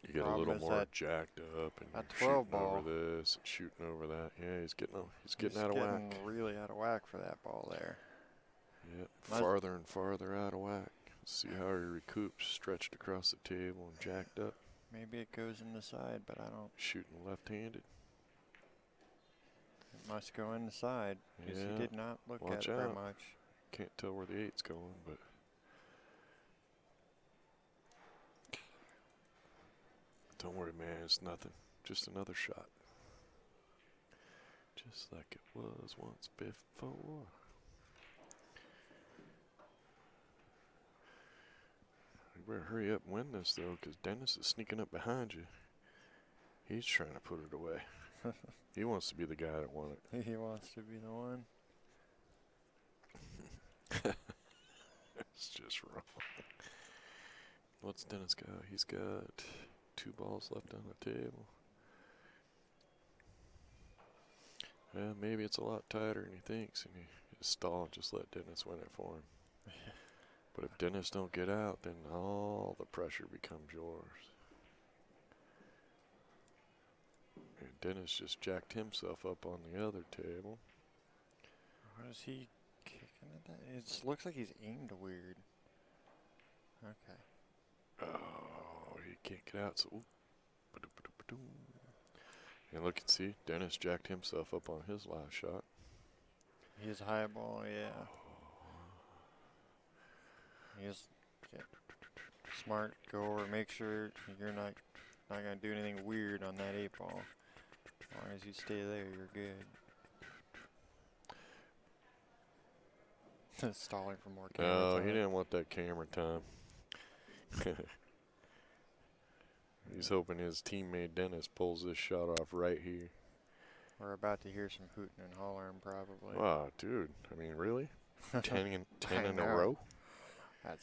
You get a Problem little is more that jacked up, and that you're 12 shooting ball- over this and shooting over that. Yeah, he's getting He's out of whack. getting really out of whack for that ball there. Yep, Might- farther and farther out of whack. See how he recoups, stretched across the table and jacked up, Maybe it goes in the side, but I don't. shooting left-handed. It must go in the side because Yeah. he did not look Watch at it very out. much. Can't tell where the 8's going, but don't worry, man. It's nothing. Just another shot. Just like it was once before. You better hurry up and win this, though, because Dennis is sneaking up behind you. He's trying to put it away. He wants to be the guy that won it. He wants to be the one. It's just wrong. What's Dennis got? He's got 2 balls left on the table. Yeah, maybe it's a lot tighter than he thinks, and he stall and just let Dennis win it for him. But if Dennis don't get out, then all the pressure becomes yours. And Dennis just jacked himself up on the other table. What is he kicking? It looks like he's aimed weird. Okay. Oh, he can't get out. So, and look and see, Dennis jacked himself up on his last shot. His high ball, yeah. He's smart. Go over, make sure you're not gonna do anything weird on that 8 ball. As long as you stay there, you're good. Stalling for more camera No, time. he didn't want that camera time. He's hoping his teammate Dennis pulls this shot off right here. We're about to hear some hooting and hollering, probably. Wow, dude. I mean, really? 10 in a know. row? That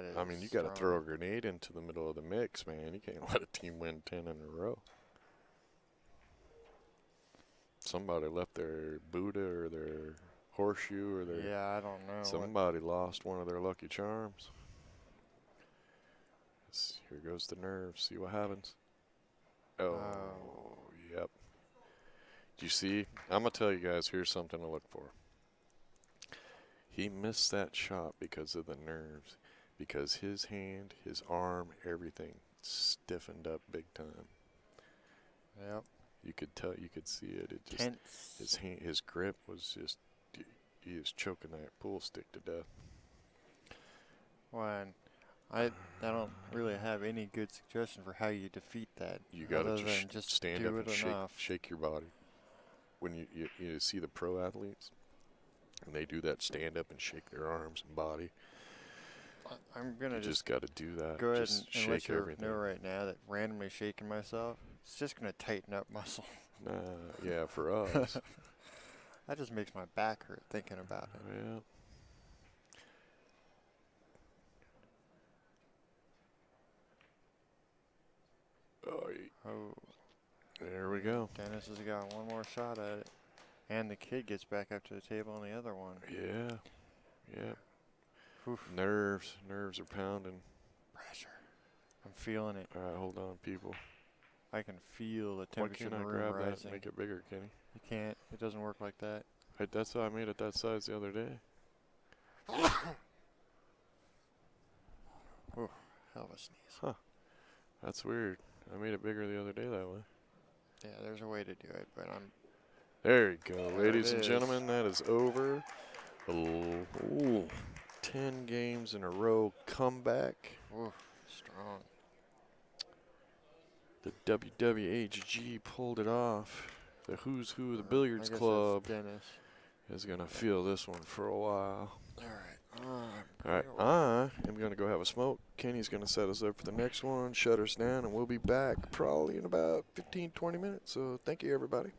is. I mean, you got to strong. throw a grenade into the middle of the mix, man. You can't let a team win 10 in a row. Somebody left their Buddha or their horseshoe or their. Yeah, I don't know. Somebody lost one of their lucky charms. Here goes the nerve. See what happens. Oh, yep. Do you see? I'm going to tell you guys, here's something to look for. He missed that shot because of the nerves. Because his hand, his arm, everything stiffened up big time. Yep. You could tell, you could see it. It just Tense. his hand, his grip was just, he was choking that pool stick to death. When I don't really have any good suggestion for how you defeat that. You got to just stand do up it and enough. shake your body. When you see the pro athletes, and they do that stand up and shake their arms and body. I'm gonna just got to do that. Go ahead just and let shake you everything. know right now that randomly shaking myself, it's just gonna tighten up muscle. Nah, yeah, for us. That just makes my back hurt thinking about it. Yeah. Oh, there we go. Dennis has got one more shot at it, and the kid gets back up to the table on the other one. Yeah, yeah. Oof. Nerves are pounding. Pressure. I'm feeling it. All right, hold on, people. I can feel the temperature in Why the can't I room grab rising. that and make it bigger, Kenny? You can't. It doesn't work like that. That's how I made it that size the other day. Oh, hell of a sneeze. Huh. That's weird. I made it bigger the other day that way. Yeah, there's a way to do it, but I'm... There you go, There ladies it and is. gentlemen. That is over. Oh, 10 games in a row comeback. Oof, strong. The WWHG pulled it off. The who's who of the billiards I guess club it's Dennis. is going to feel this one for a while. All right. All right, I am going to go have a smoke. Kenny's going to set us up for the next one, shut us down, and we'll be back probably in about 15, 20 minutes. So thank you, everybody.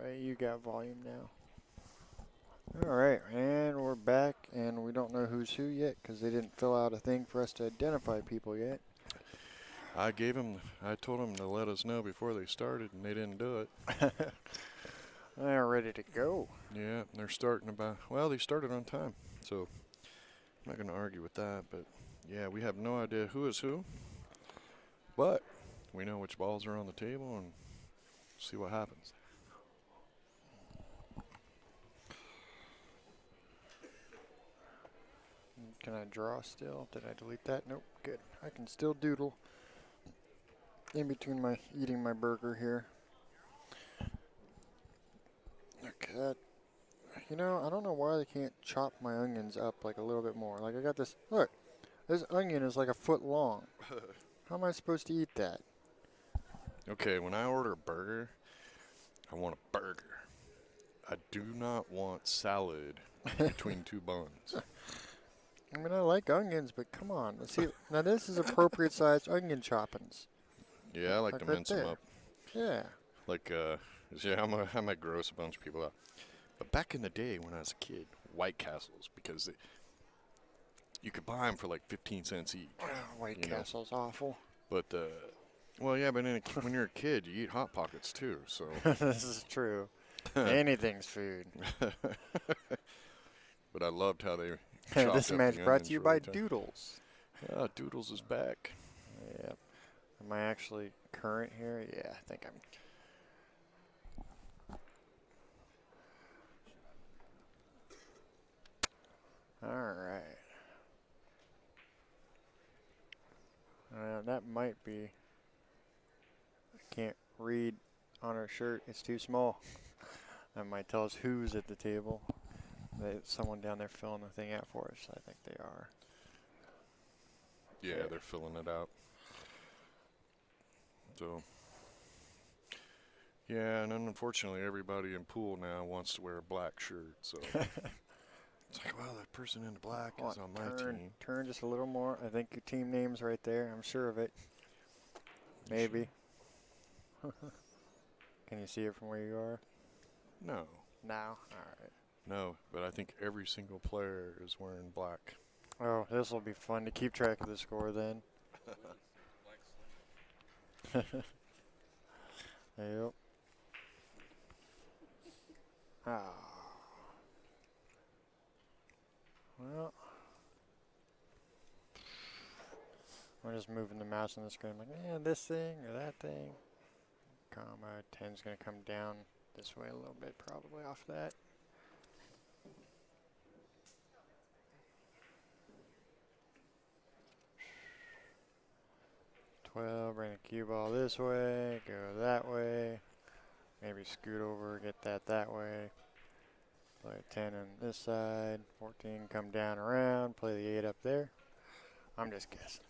way you got volume now. All right, and we're back, and we don't know who's who yet because they didn't fill out a thing for us to identify people yet. I told them to let us know before they started, and they didn't do it. They're ready to go. Yeah, they're starting they started on time, so I'm not going to argue with that, but yeah, we have no idea who is who, but we know which balls are on the table and see what happens. Can I draw still? Did I delete that? Nope. Good. I can still doodle in between my eating my burger here. Okay. You know, I don't know why they can't chop my onions up like a little bit more. Like I got this. Look, this onion is like a foot long. How am I supposed to eat that? Okay, when I order a burger, I want a burger. I do not want salad between two buns. I mean, I like onions, but come on. Let's see. Now this is appropriate sized onion choppings. Yeah, I like to right mince them there. up. Yeah. Like, yeah, I might gross a bunch of people out. But back in the day when I was a kid, White Castles, because you could buy them for like 15 cents each. White Castle's awful. But, well, yeah, but when you're a kid, you eat Hot Pockets too, so. This is true. Anything's food. But I loved how they chopped This up match the brought to onions you really by tight. Doodles. Doodles is back. Yep. Am I actually current here? Yeah, I think I'm. Alright. That might be. I can't read on our shirt. It's too small. That might tell us who's at the table. There's someone down there filling the thing out for us. I think they are. Yeah, they're filling it out. So, yeah, and unfortunately everybody in pool now wants to wear a black shirt, so. It's like, well, that person in the black is on my team. Turn just a little more. I think your team name's right there. I'm sure of it. Maybe. Can you see it from where you are? No. No? Alright. No, but I think every single player is wearing black. Oh, this will be fun to keep track of the score then. Yep. Ah. Well. We're just moving the mouse on the screen like, this thing or that thing. Comma 10's going to come down this way a little bit, probably off that. Bring the cue ball this way, go that way. Maybe scoot over, get that way. Play a 10 on this side. 14, come down around, play the 8 up there. I'm just guessing.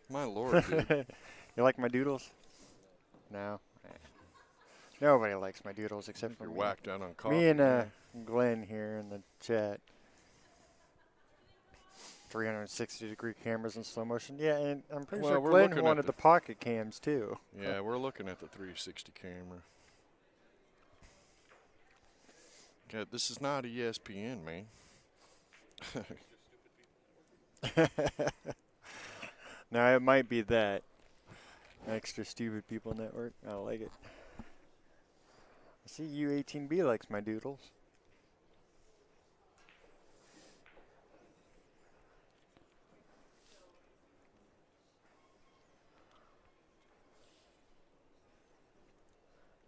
My lord, dude. You like my doodles? No? Nobody likes my doodles except for You're me. whacked out on coffee. Me and Glenn here in the chat. 360-degree cameras in slow motion. Yeah, and I'm pretty sure Glenn wanted the pocket cams too. Yeah, we're looking at the 360 camera. Okay, this is not ESPN, man. Now it might be that. Extra Stupid People Network. I like it. I see U18B likes my doodles.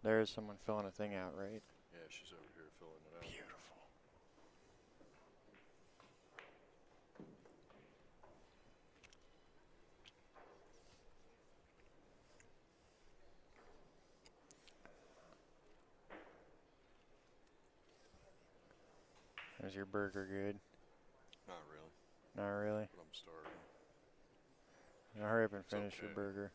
There's someone filling a thing out, right? Yeah, she's over here filling it out. Beautiful. Is your burger good? Not really. Not really? But I'm starving. Now hurry up and finish your burger.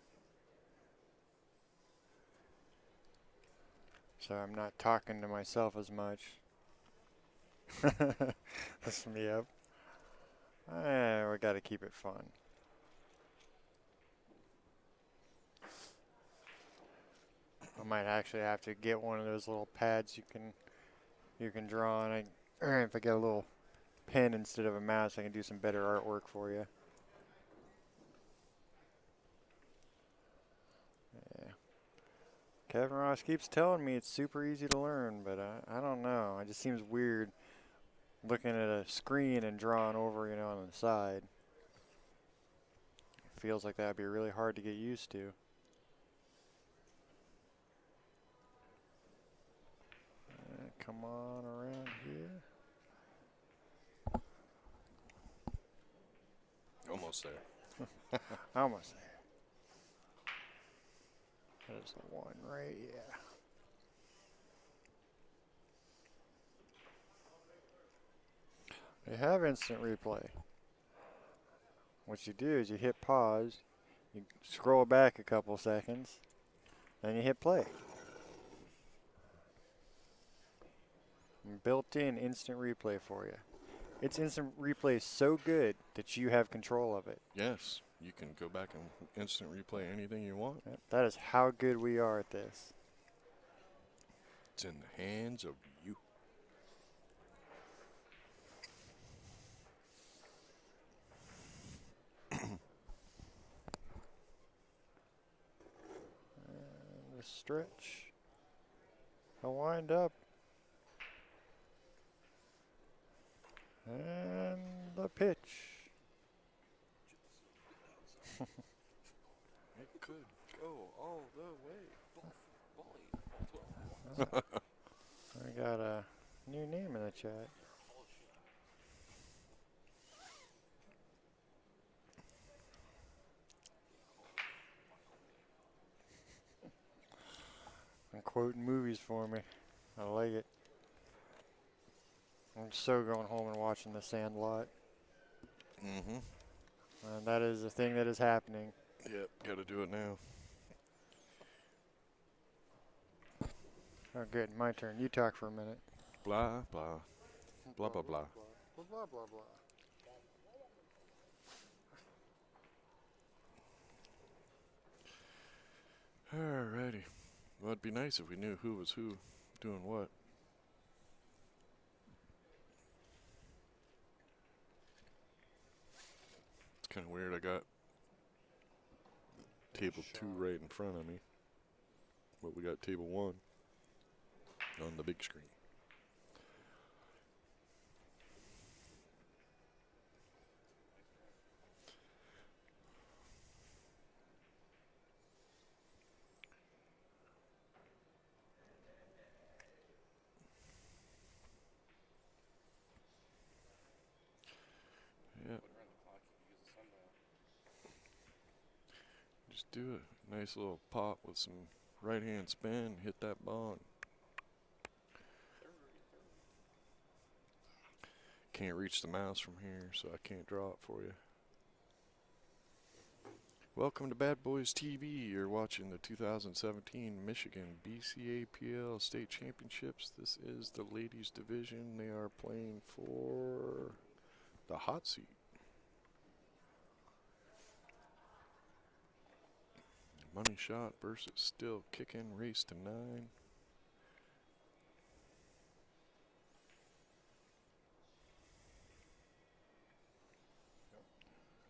So I'm not talking to myself as much. Listen me up. We gotta keep it fun. I might actually have to get one of those little pads you can draw on. Or if I get a little pen instead of a mouse, I can do some better artwork for you. Yeah. Kevin Ross keeps telling me it's super easy to learn, but I don't know. It just seems weird looking at a screen and drawing over, on the side. It feels like that'd be really hard to get used to. Come on around here. Almost there. Almost there. That is the one, right? Yeah. They have instant replay. What you do is you hit pause, you scroll back a couple seconds, then you hit play. Built-in instant replay for you. It's instant replay so good that you have control of it. Yes, you can go back and instant replay anything you want. Yep, that is how good we are at this. It's in the hands of you. And the stretch. A wind up. And the pitch. It could go all the way. I got a new name in the chat. I'm quoting movies for me. I like it. I'm so going home and watching The Sandlot. Mm-hmm. And that is a thing that is happening. Yep, gotta do it now. Oh, good. My turn. You talk for a minute. Blah, blah. Blah, blah, blah. Blah, blah, blah, blah. Alrighty. Well, it'd be nice if we knew who was who doing what. It's kind of weird. I got table 2 right in front of me. But we got table 1 on the big screen. Yep. Just do a nice little pop with some right hand spin, hit that ball. Can't reach the mouse from here, so I can't draw it for you. Welcome to Bad Boys TV. You're watching the 2017 Michigan BCAPL State Championships. This is the ladies division. They are playing for the hot seat. Money shot versus still kicking, race to 9.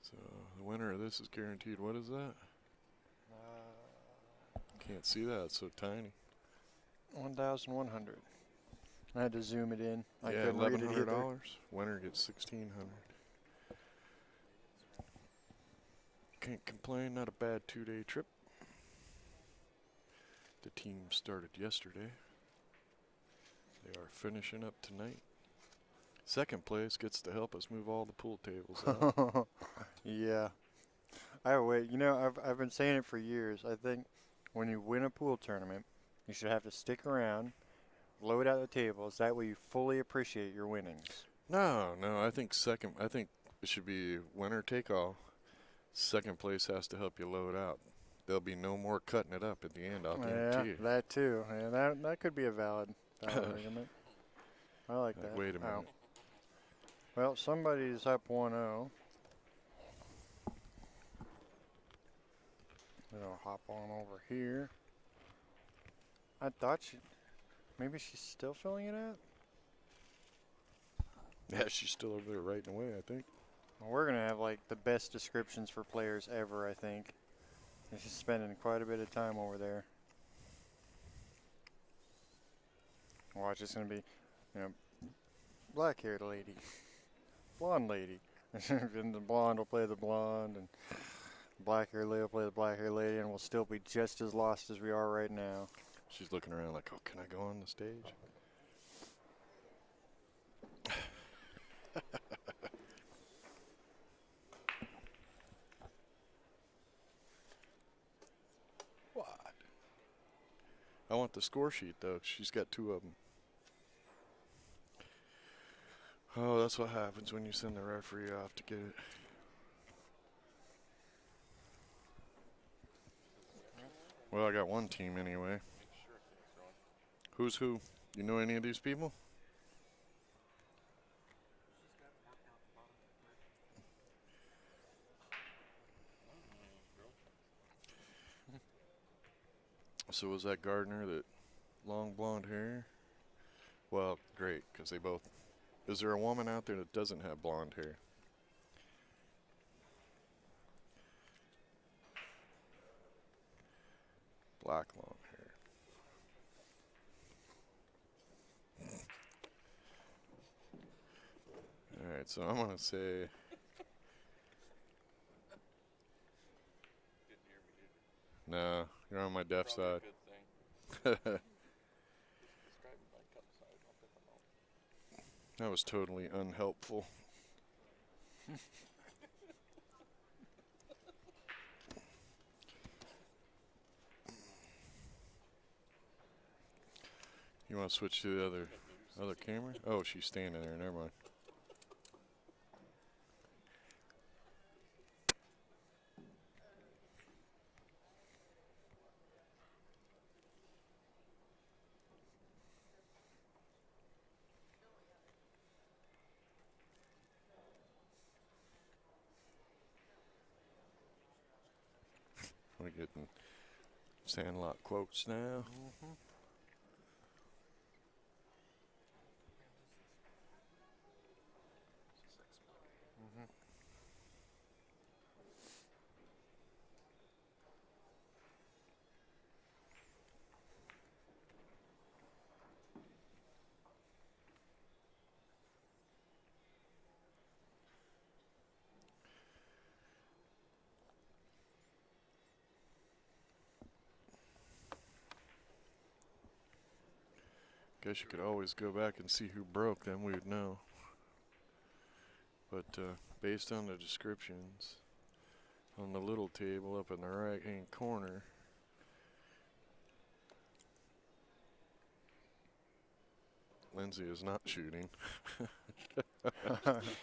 So the winner of this is guaranteed. What is that? Can't see that. It's so tiny. 1,100. I had to zoom it in. I Yeah, couldn't read it either. $1,100. Winner gets $1,600. Can't complain. Not a bad 2-day trip. The team started yesterday. They are finishing up tonight. Second place gets to help us move all the pool tables out. Yeah. I wait. I've been saying it for years. I think when you win a pool tournament, you should have to stick around, load out the tables. That way you fully appreciate your winnings. No, I think it should be winner take all. Second place has to help you load out. There'll be no more cutting it up at the end, I'll guarantee you. That too. Yeah, that could be a valid argument. I like that. Wait a minute. Oh. Well, somebody's up 1-0. I'll hop on over here. I thought maybe she's still filling it out. Yeah, she's still over there writing away, I think. Well, we're gonna have like the best descriptions for players ever, I think. And she's spending quite a bit of time over there. Watch, it's gonna be, black-haired lady, blonde lady, and the blonde will play the blonde, and black-haired lady will play the black-haired lady, and we'll still be just as lost as we are right now. She's looking around like, oh, can I go on the stage? What? I want the score sheet, though. She's got 2 of them. Oh, that's what happens when you send the referee off to get it. Well, I got one team anyway. Who's who? You know any of these people? So was that Gardner, that long blonde hair? Well, great, because they both... Is there a woman out there that doesn't have blonde hair? Black long hair. Alright, so I'm going to say... No, you're on my deaf side. That was totally unhelpful. You want to switch to the other camera? Oh, she's standing there. Never mind. We're getting Sandlot quotes now. Guess you could always go back and see who broke, then we would know. But based on the descriptions on the little table up in the right-hand corner, Lindsay is not shooting.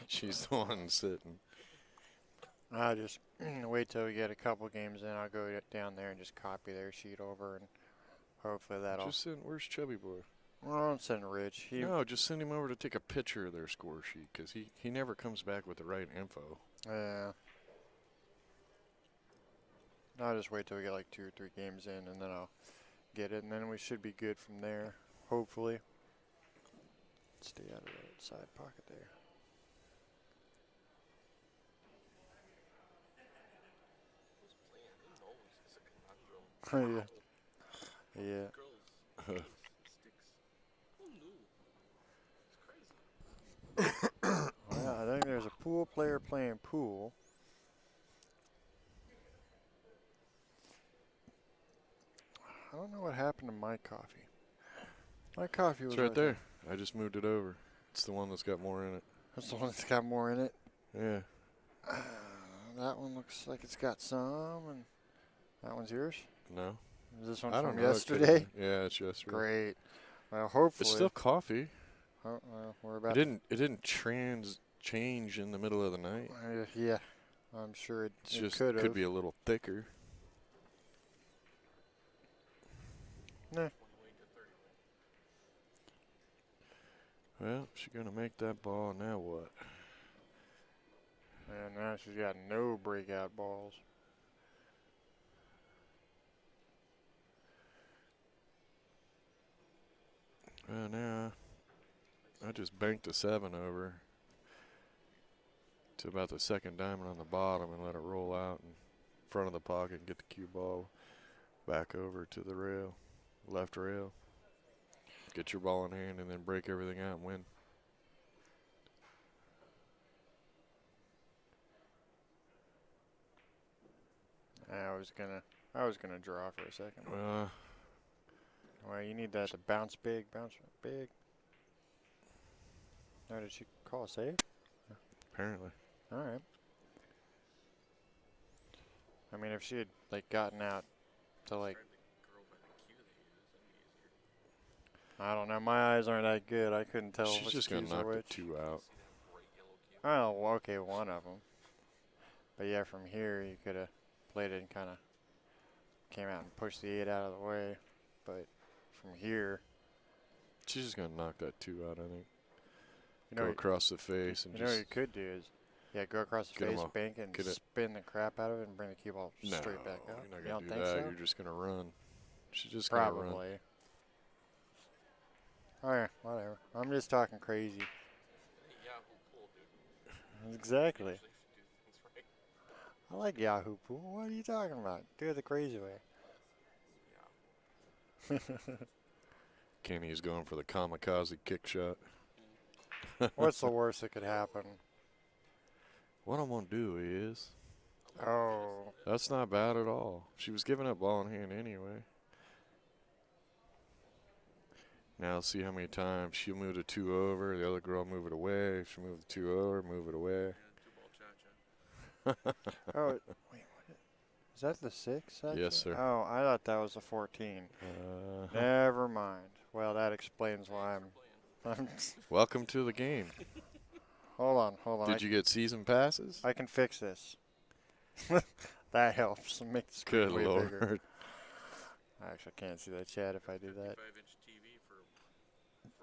She's the one sitting. I'll just wait till we get a couple games in. I'll go down there and just copy their sheet over, and hopefully that'll... Just send, where's Chubby Boy? Well, don't send Rich. No, just send him over to take a picture of their score sheet, because he never comes back with the right info. Yeah. I'll just wait till we get like 2 or 3 games in, and then I'll get it, and then we should be good from there, hopefully. Stay out of that side pocket there. Yeah. Yeah. Well, I think there's a pool player playing pool. I don't know what happened to my coffee. My coffee was It's right there. I just moved it over. It's the one that's got more in it. That's the one that's got more in it. Yeah. That one looks like it's got some, and that one's yours? No. Is this one I don't from know. yesterday? Yeah, it's yesterday. Great. Well, hopefully. It's still coffee. Oh, well, we're about. It didn't change in the middle of the night. Yeah, I'm sure it Just could have. could be a little thicker. Nah. Well, she's gonna make that ball. Now what? And now she's got no breakout balls. Now I just banked a 7 over to about the second diamond on the bottom and let it roll out in front of the pocket and get the cue ball back over to the rail, left rail. Get your ball in hand and then break everything out and win. I was gonna draw for a second. Well, you need that to bounce big. Oh, did she call a save? Apparently. All right. I mean, if she had like gotten out to like, I don't know, my eyes aren't that good. I couldn't tell She's which just gonna cues are knock the which. 2 out. Oh, well, okay, one of them. But yeah, from here you could have played it and kind of came out and pushed the 8 out of the way. But from here, She's just gonna knock that 2 out, I think. you know, Go across the face and you know what just you could do is, yeah, go across the Get 'em face, off. bank, and Get it. spin the crap out of it and bring the cue ball straight back No, up. you're not You gonna don't do think that. so? You're just gonna run. She's just gonna run. Probably. Alright, whatever. I'm just talking crazy. Exactly. I like Yahoo Pool. What are you talking about? Do it the crazy way. Kenny's going for the kamikaze kick shot. What's the worst that could happen? What I'm gonna do is, Oh. that's not bad at all. She was giving up ball in hand anyway. Now see how many times she'll move the 2 over, the other girl move it away. She'll move the 2 over, move it away. Oh, wait, what? Is that the 6? Actually? Yes, sir. Oh, I thought that was a 14. Never mind. Well, that explains why I'm Welcome to the game. Hold on. Did you get season passes? I can fix this. That helps. Make the screen Good way Lord. bigger. I actually can't see that chat if I do that. 55-inch TV for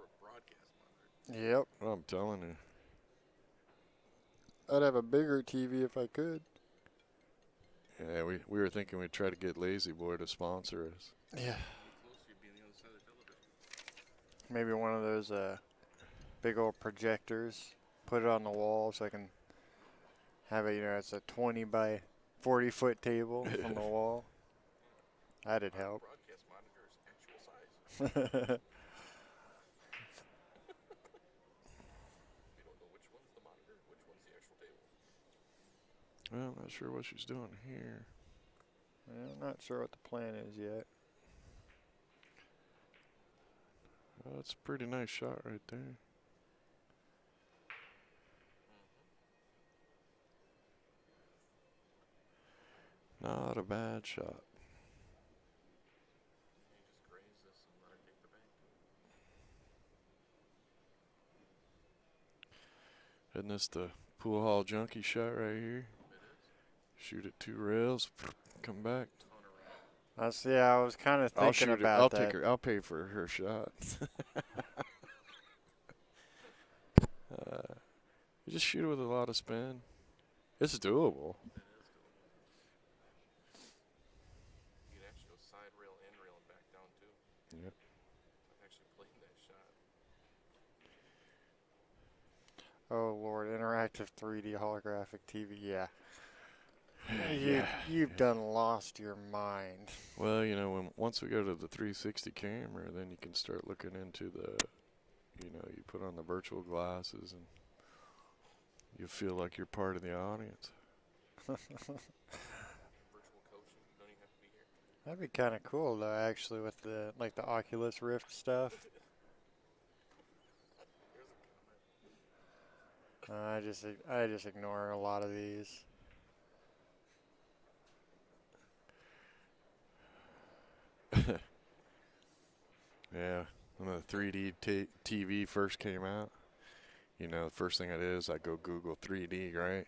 a broadcast monitor. Yep. Well, I'm telling you. I'd have a bigger TV if I could. Yeah, we were thinking we'd try to get Lazy Boy to sponsor us. Yeah. Closer, you'd be on the other side of the television. Maybe one of those big old projectors. Put it on the wall so I can have it, it's a 20 by 40 foot table on the wall. That'd help. Broadcast monitor is actual size. You don't know which one's the monitor, which one's the actual table. Well, I'm not sure what she's doing here. I'm not sure what the plan is yet. Well, that's a pretty nice shot right there. Not a bad shot. You just graze this and let her take the bank. Isn't this the pool hall junkie shot right here? It is. Shoot it 2 rails, come back. I was kind of I'll thinking shoot it. about I'll that. take her. I'll pay for her shot. You just shoot it with a lot of spin. It's doable. You can actually go side rail, end rail, and back down too. Yep. I've actually played that shot. Oh Lord, interactive 3D holographic TV. Yeah. Yeah. You've done lost your mind. Well, once we go to the 360 camera, then you can start looking into you put on the virtual glasses and you feel like you're part of the audience. Virtual coaching, you don't even have to be here. That'd be kind of cool though, actually, with the Oculus Rift stuff. I just ignore a lot of these. Yeah, when the 3D TV first came out, the first thing I did is I go Google 3D, right? Right.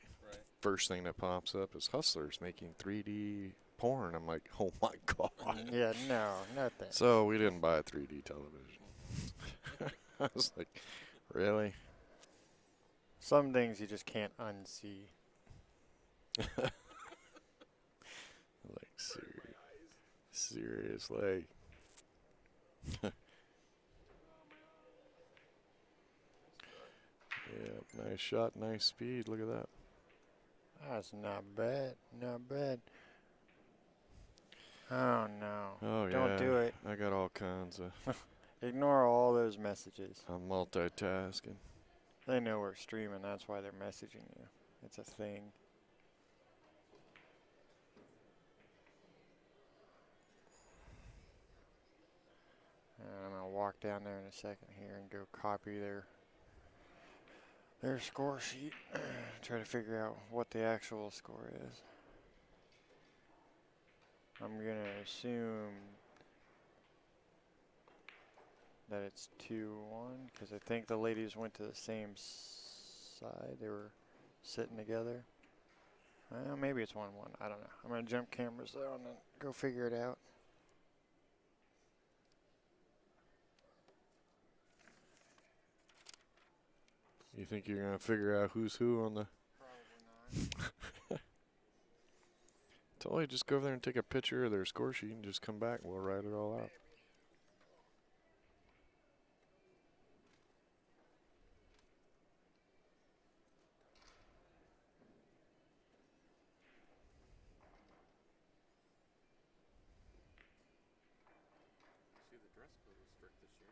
First thing that pops up is Hustlers making 3D porn. I'm like, oh my God. Yeah, no, nothing. So we didn't buy a 3D television. I was like, really? Some things you just can't unsee. Like, seriously. Yep, nice shot, nice speed. Look at that. That's not bad. Not bad. Oh no. Oh, Don't yeah. do it. I got all kinds of. Ignore all those messages. I'm multitasking. They know we're streaming. That's why they're messaging you. It's a thing. And I'm gonna walk down there in a second here and go copy their score sheet. Try to figure out what the actual score is. I'm gonna assume that it's 2-1 because I think the ladies went to the same side. They were sitting together. Well, maybe it's 1-1. I don't know. I'm gonna jump cameras though and then go figure it out. You think you're going to figure out who's who on the. Probably not. Totally, just go over there and take a picture of their score sheet and just come back and we'll write it all out. See, the dress code was strict this year.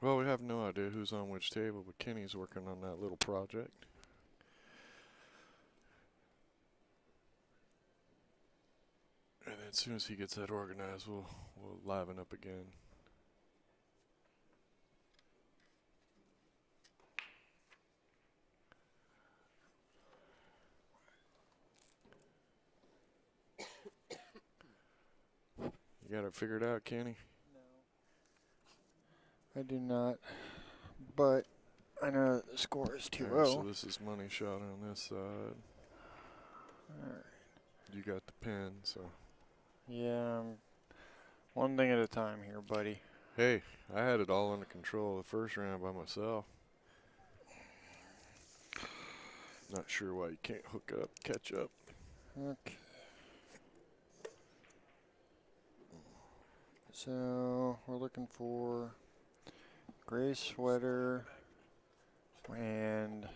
Well, we have no idea who's on which table, but Kenny's working on that little project. And then as soon as he gets that organized, we'll liven up again. You got it figured out, Kenny? I do not, but I know that the score is 2-0. Alright, so this is money shot on this side. Alright. You got the pin, so. Yeah, one thing at a time here, buddy. Hey, I had it all under control the first round by myself. Not sure why you can't hook up, catch up. Okay. So we're looking for gray sweater and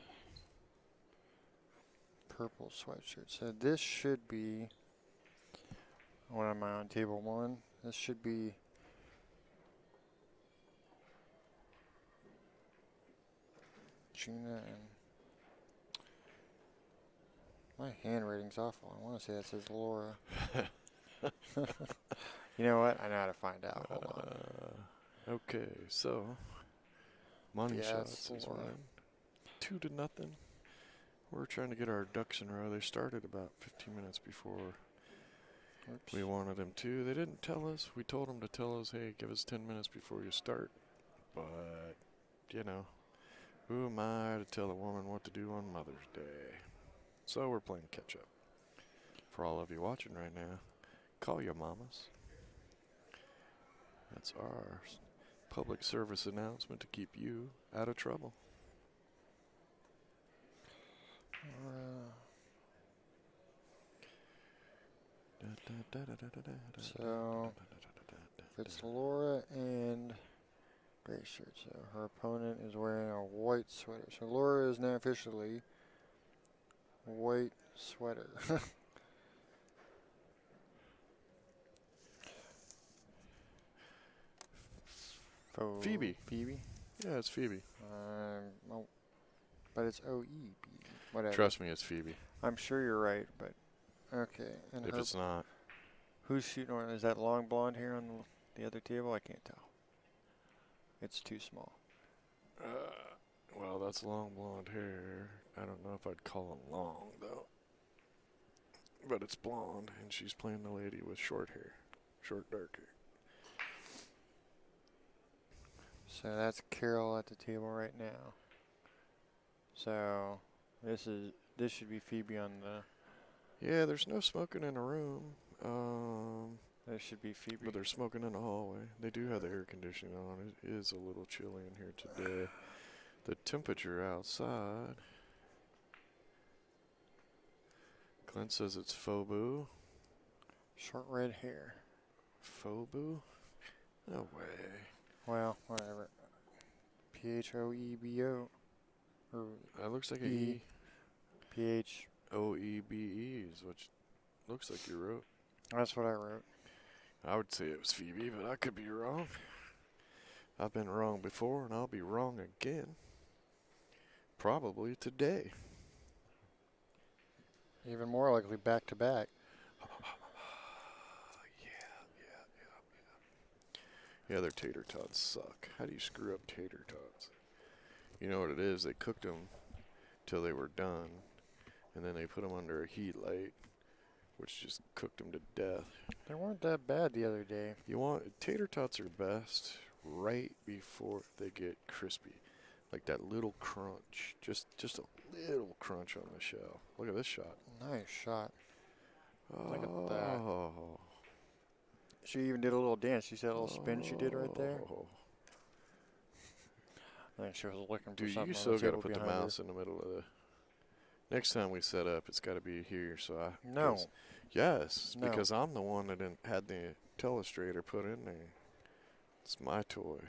purple sweatshirt. So this should be, what am I on, table 1? This should be Gina and my handwriting's awful. I want to say that says Laura. You know what? I know how to find out. Hold on. Okay, so money Yeah, shots it's is Laura. winning. 2-0. We're trying to get our ducks in a row. They started about 15 minutes before Oops. we wanted them to. They didn't tell us. We told them to tell us, hey, give us 10 minutes before you start. But, you know, who am I to tell a woman what to do on Mother's Day? So we're playing catch up. For all of you watching right now, call your mamas. That's our public service announcement to keep you out of trouble. So if it's Laura and gray shirt, so her opponent is wearing a white sweater. So Laura is now officially white sweater. Phoebe. Phoebe? Yeah, it's Phoebe. Oh, but it's O-E-B. Whatever. Trust me, it's Phoebe. I'm sure you're right, but okay. And If her, it's not, Who's shooting on? Is that long blonde hair on the other table? I can't tell. It's too small. Well, that's long blonde hair. I don't know if I'd call it long, though. But it's blonde, and she's playing the lady with short hair. Short, dark hair. So that's Carol at the table right now. So this should be Phoebe on the. Yeah, there's no smoking in the room. There should be Phoebe. But they're smoking in the hallway. They do have the air conditioning on. It is a little chilly in here today. The temperature outside. Glenn says it's Fobu. Short red hair. Fobu? No way. Well, whatever. Phoebo. Or That looks like a E. E. Oebe is what looks like you wrote. That's what I wrote. I would say it was Phoebe, but I could be wrong. I've been wrong before, and I'll be wrong again. Probably today. Even more likely back to back. Yeah, their tater tots suck. How do you screw up tater tots? You know what it is? They cooked them till they were done, and then they put them under a heat light, which just cooked them to death. They weren't that bad the other day. You want tater tots are best right before they get crispy, like that little crunch, just a little crunch on the shell. Look at this shot. Nice shot. Look at that. Oh. She even did a little dance. You see that little spin she did right there? Oh. I think she was looking for Dude, something you on still the got to table put the behind her. mouse in the middle of the. Next time we set up, it's got to be here. So I. No. Yes, No. because I'm the one that had the telestrator put in there. It's my toy,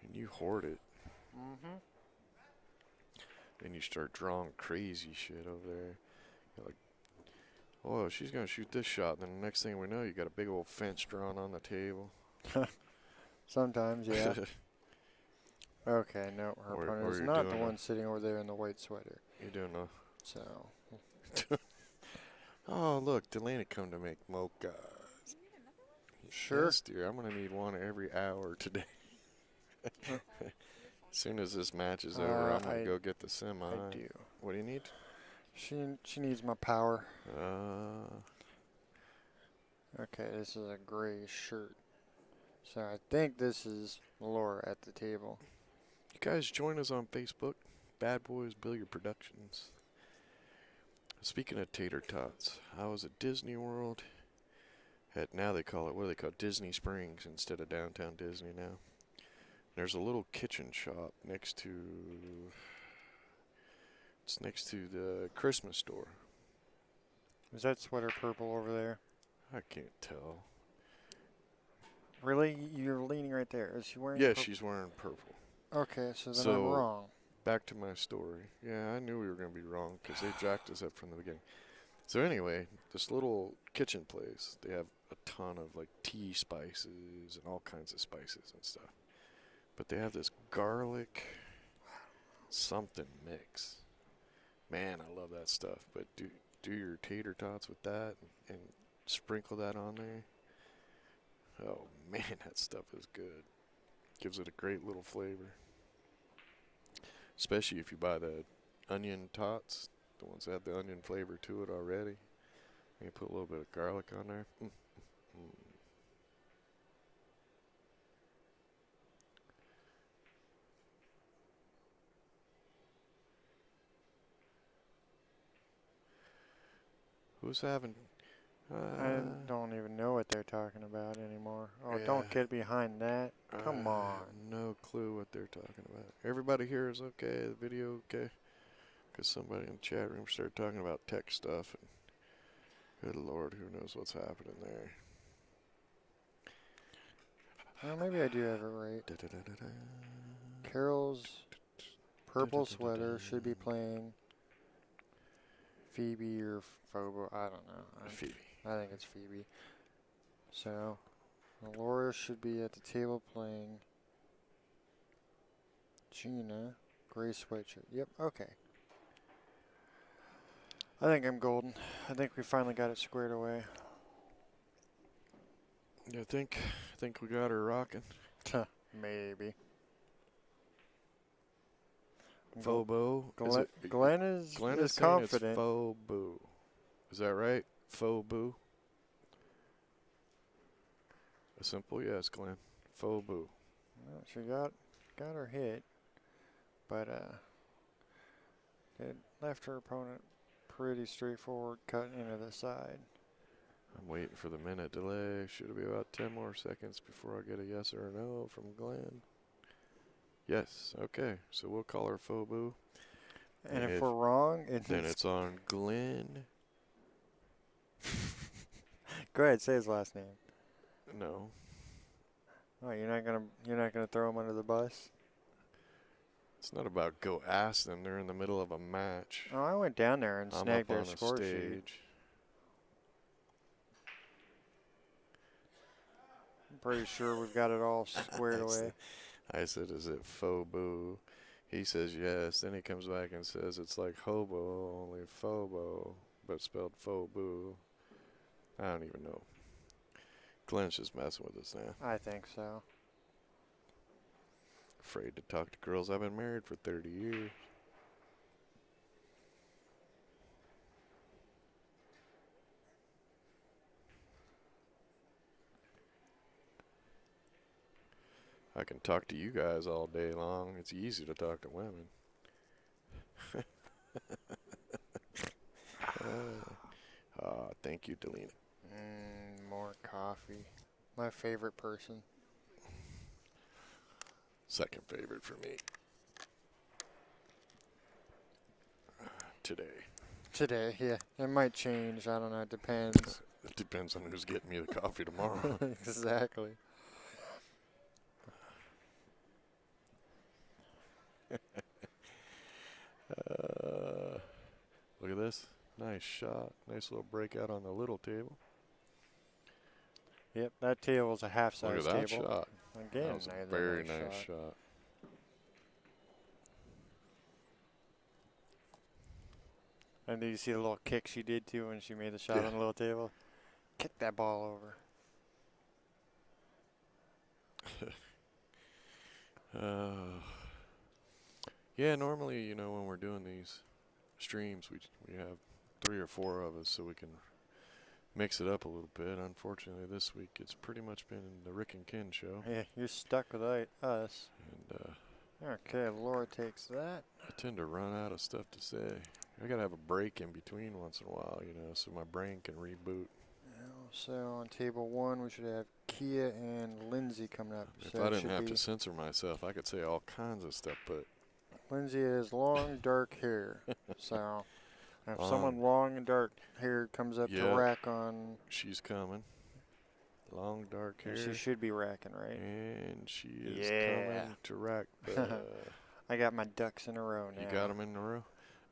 and you hoard it, Mm-hmm. and you start drawing crazy shit over there. You're like, oh, she's gonna shoot this shot. Then the next thing we know, you got a big old fence drawn on the table. Sometimes, yeah. Okay, no, her Or opponent is you're not the doing one sitting over there in the white sweater. You're doing a. So, Oh, look, Delaney come to make mocha. sure. Yes, dear. I'm gonna need one every hour today. As soon as this match is over, I'm gonna go get the semi. I do. What do you need? She needs my power. Okay, this is a gray shirt. So I think this is Laura at the table. You guys join us on Facebook, Bad Boys Billiard Productions. Speaking of tater tots, I was at Disney World. Now they call it, what do they call it? Disney Springs instead of Downtown Disney now. There's a little kitchen shop next to the Christmas store. Is that sweater purple over there? I can't tell. Really? You're leaning right there. Is she wearing Yeah, purple? she's wearing purple. Okay, so then So- I'm wrong. Back to my story. Yeah, I knew we were going to be wrong because they jacked us up from the beginning. So anyway, this little kitchen place, they have a ton of like tea spices and all kinds of spices and stuff. But they have this garlic something mix. Man, I love that stuff. But do your tater tots with that and sprinkle that on there. Oh man, that stuff is good. Gives it a great little flavor. Especially if you buy the onion tots, the ones that have the onion flavor to it already. And you put a little bit of garlic on there. Who's having... I don't even know what they're talking about anymore. Oh, Yeah. don't get behind that. Come I on. have no clue what they're talking about. Everybody here is okay? The video okay? Because somebody in the chat room started talking about tech stuff. And good Lord, who knows what's happening there. Well, maybe I do have it right. Da-da-da-da-da. Carol's purple sweater should be playing Phoebe or Phobo. I don't know. Phoebe. I think it's Phoebe. So, Laura should be at the table playing Gina. Gray sweatshirt. Yep, okay. I think I'm golden. I think we finally got it squared away. You think we got her rocking? Maybe. Fobo. Glenn is Glenn is saying it's confident. Fobu. Is that right? Fobu. A simple yes, Glenn. Fobu. Well, she got her hit, but it left her opponent pretty straightforward, cutting into the side. I'm waiting for the minute delay. Should it be about 10 more seconds before I get a yes or a no from Glenn? Yes. Okay. So we'll call her Fobu. And if we're wrong, then it's on Glenn. Go ahead, say his last name. No. Oh, you're not gonna throw him under the bus? It's not about go ask them. They're in the middle of a match. Oh, I went down there and I'm snagged up their on a score sheet. stage. I'm pretty sure we've got it all squared away. I said, is it Fobu? He says yes. Then he comes back and says it's like hobo, only Fobo, but spelled Fobu. I don't even know. Glenn's just messing with us now. I think so. Afraid to talk to girls. I've been married for 30 years. I can talk to you guys all day long. It's easy to talk to women. Thank you, Delina. More coffee. My favorite person. Second favorite for me. Today. Yeah. It might change. I don't know. It depends. It depends on who's getting me the coffee tomorrow. Exactly. Look at this. Nice shot. Nice little breakout on the little table. Yep, that table's a half-size Look at that table. shot. Again, That was a very nice shot. And did you see the little kick she did too when she made the shot on the little table? Kick that ball over. Yeah, normally, when we're doing these streams, we have 3 or 4 of us so we can mix it up a little bit. Unfortunately, this week it's pretty much been the Rick and Ken show. Yeah, you're stuck with us. And okay, Laura takes that. I tend to run out of stuff to say. I gotta have a break in between once in a while, so my brain can reboot. So on table 1, we should have Kia and Lindsay coming up. If So I didn't have to censor myself, I could say all kinds of stuff, but Lindsay has long, dark hair. So if someone long and dark hair comes up to rack on... She's coming. Long, dark hair. She should be racking, right? And she is coming to rack the... I got my ducks in a row now. You got them in a row?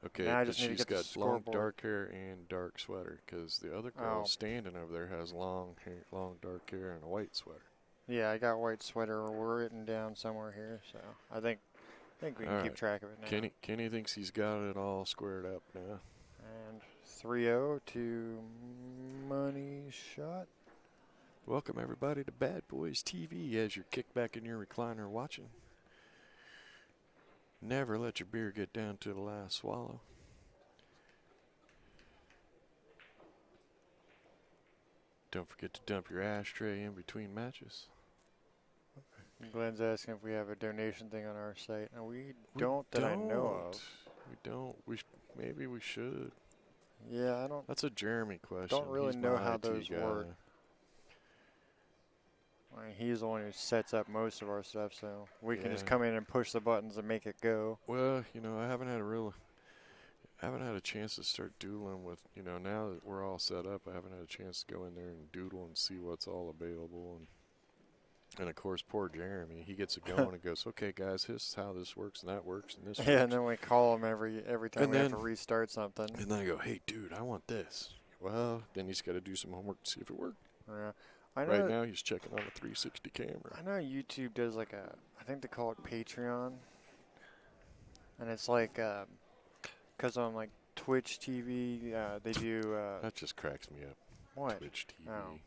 Okay, because she's got long, dark hair and dark sweater. Because the other girl standing over there has long, dark hair and a white sweater. Yeah, I got white sweater written down somewhere here, so I think we can keep track of it now. Kenny thinks he's got it all squared up now. And 3-0 to money shot. Welcome everybody to Bad Boys TV as you're kicked back in your recliner watching. Never let your beer get down to the last swallow. Don't forget to dump your ashtray in between matches. Glenn's asking if we have a donation thing on our site. And we don't that I know of. We don't. Maybe we should. Yeah, I don't. That's a Jeremy question. Don't really He's know my how IT those guy. work. I mean, he's the one who sets up most of our stuff, so we can just come in and push the buttons and make it go. Well, I haven't had a chance to start doodling with, now that we're all set up, I haven't had a chance to go in there and doodle and see what's all available. And of course, poor Jeremy, he gets it going and goes, okay, guys, this is how this works and that works and this works. Yeah, and then we call him every time we have to restart something. And then I go, hey, dude, I want this. Well, then he's got to do some homework to see if it worked. Yeah. Right now, he's checking on a 360 camera. I know YouTube does I think they call it Patreon. And it's like, because on like Twitch TV, they do. That just cracks me up. What? Twitch TV. Oh.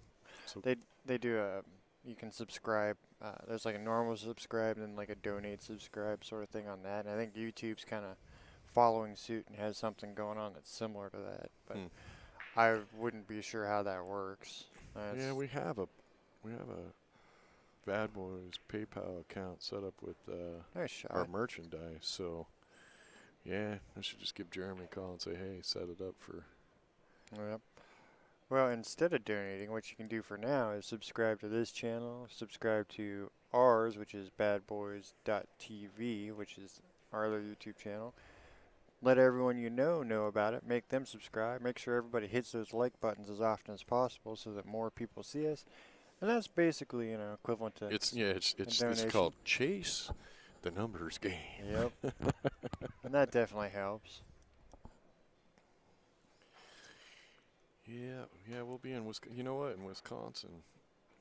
So they do a, you can subscribe. There's like a normal subscribe and then like a donate subscribe sort of thing on that. And I think YouTube's kind of following suit and has something going on that's similar to that. But I wouldn't be sure how that works. Yeah, we have a Bad Boys PayPal account set up with Nice shot. our merchandise. So yeah, I should just give Jeremy a call and say, hey, set it up for. Yep. Well, instead of donating, what you can do for now is subscribe to this channel, subscribe to ours, which is badboys.tv, which is our other YouTube channel. Let everyone you know about it. Make them subscribe. Make sure everybody hits those like buttons as often as possible so that more people see us. And that's basically, equivalent to It's donation. called Chase the Numbers Game. Yep. And that definitely helps. Yeah, we'll be in Wisconsin. You know what? In Wisconsin,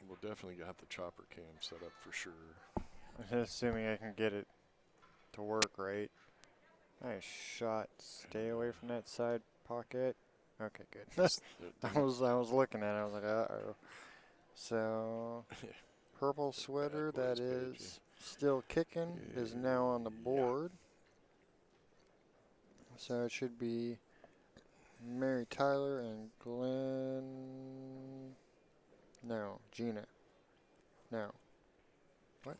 we'll definitely have the chopper cam set up for sure. Assuming I can get it to work right. Nice shot. Stay away from that side pocket. Okay, good. I was looking at it. I was like, uh-oh. So, purple sweater that is still kicking is now on the board. So it should be Mary Tyler and Gina. No. What?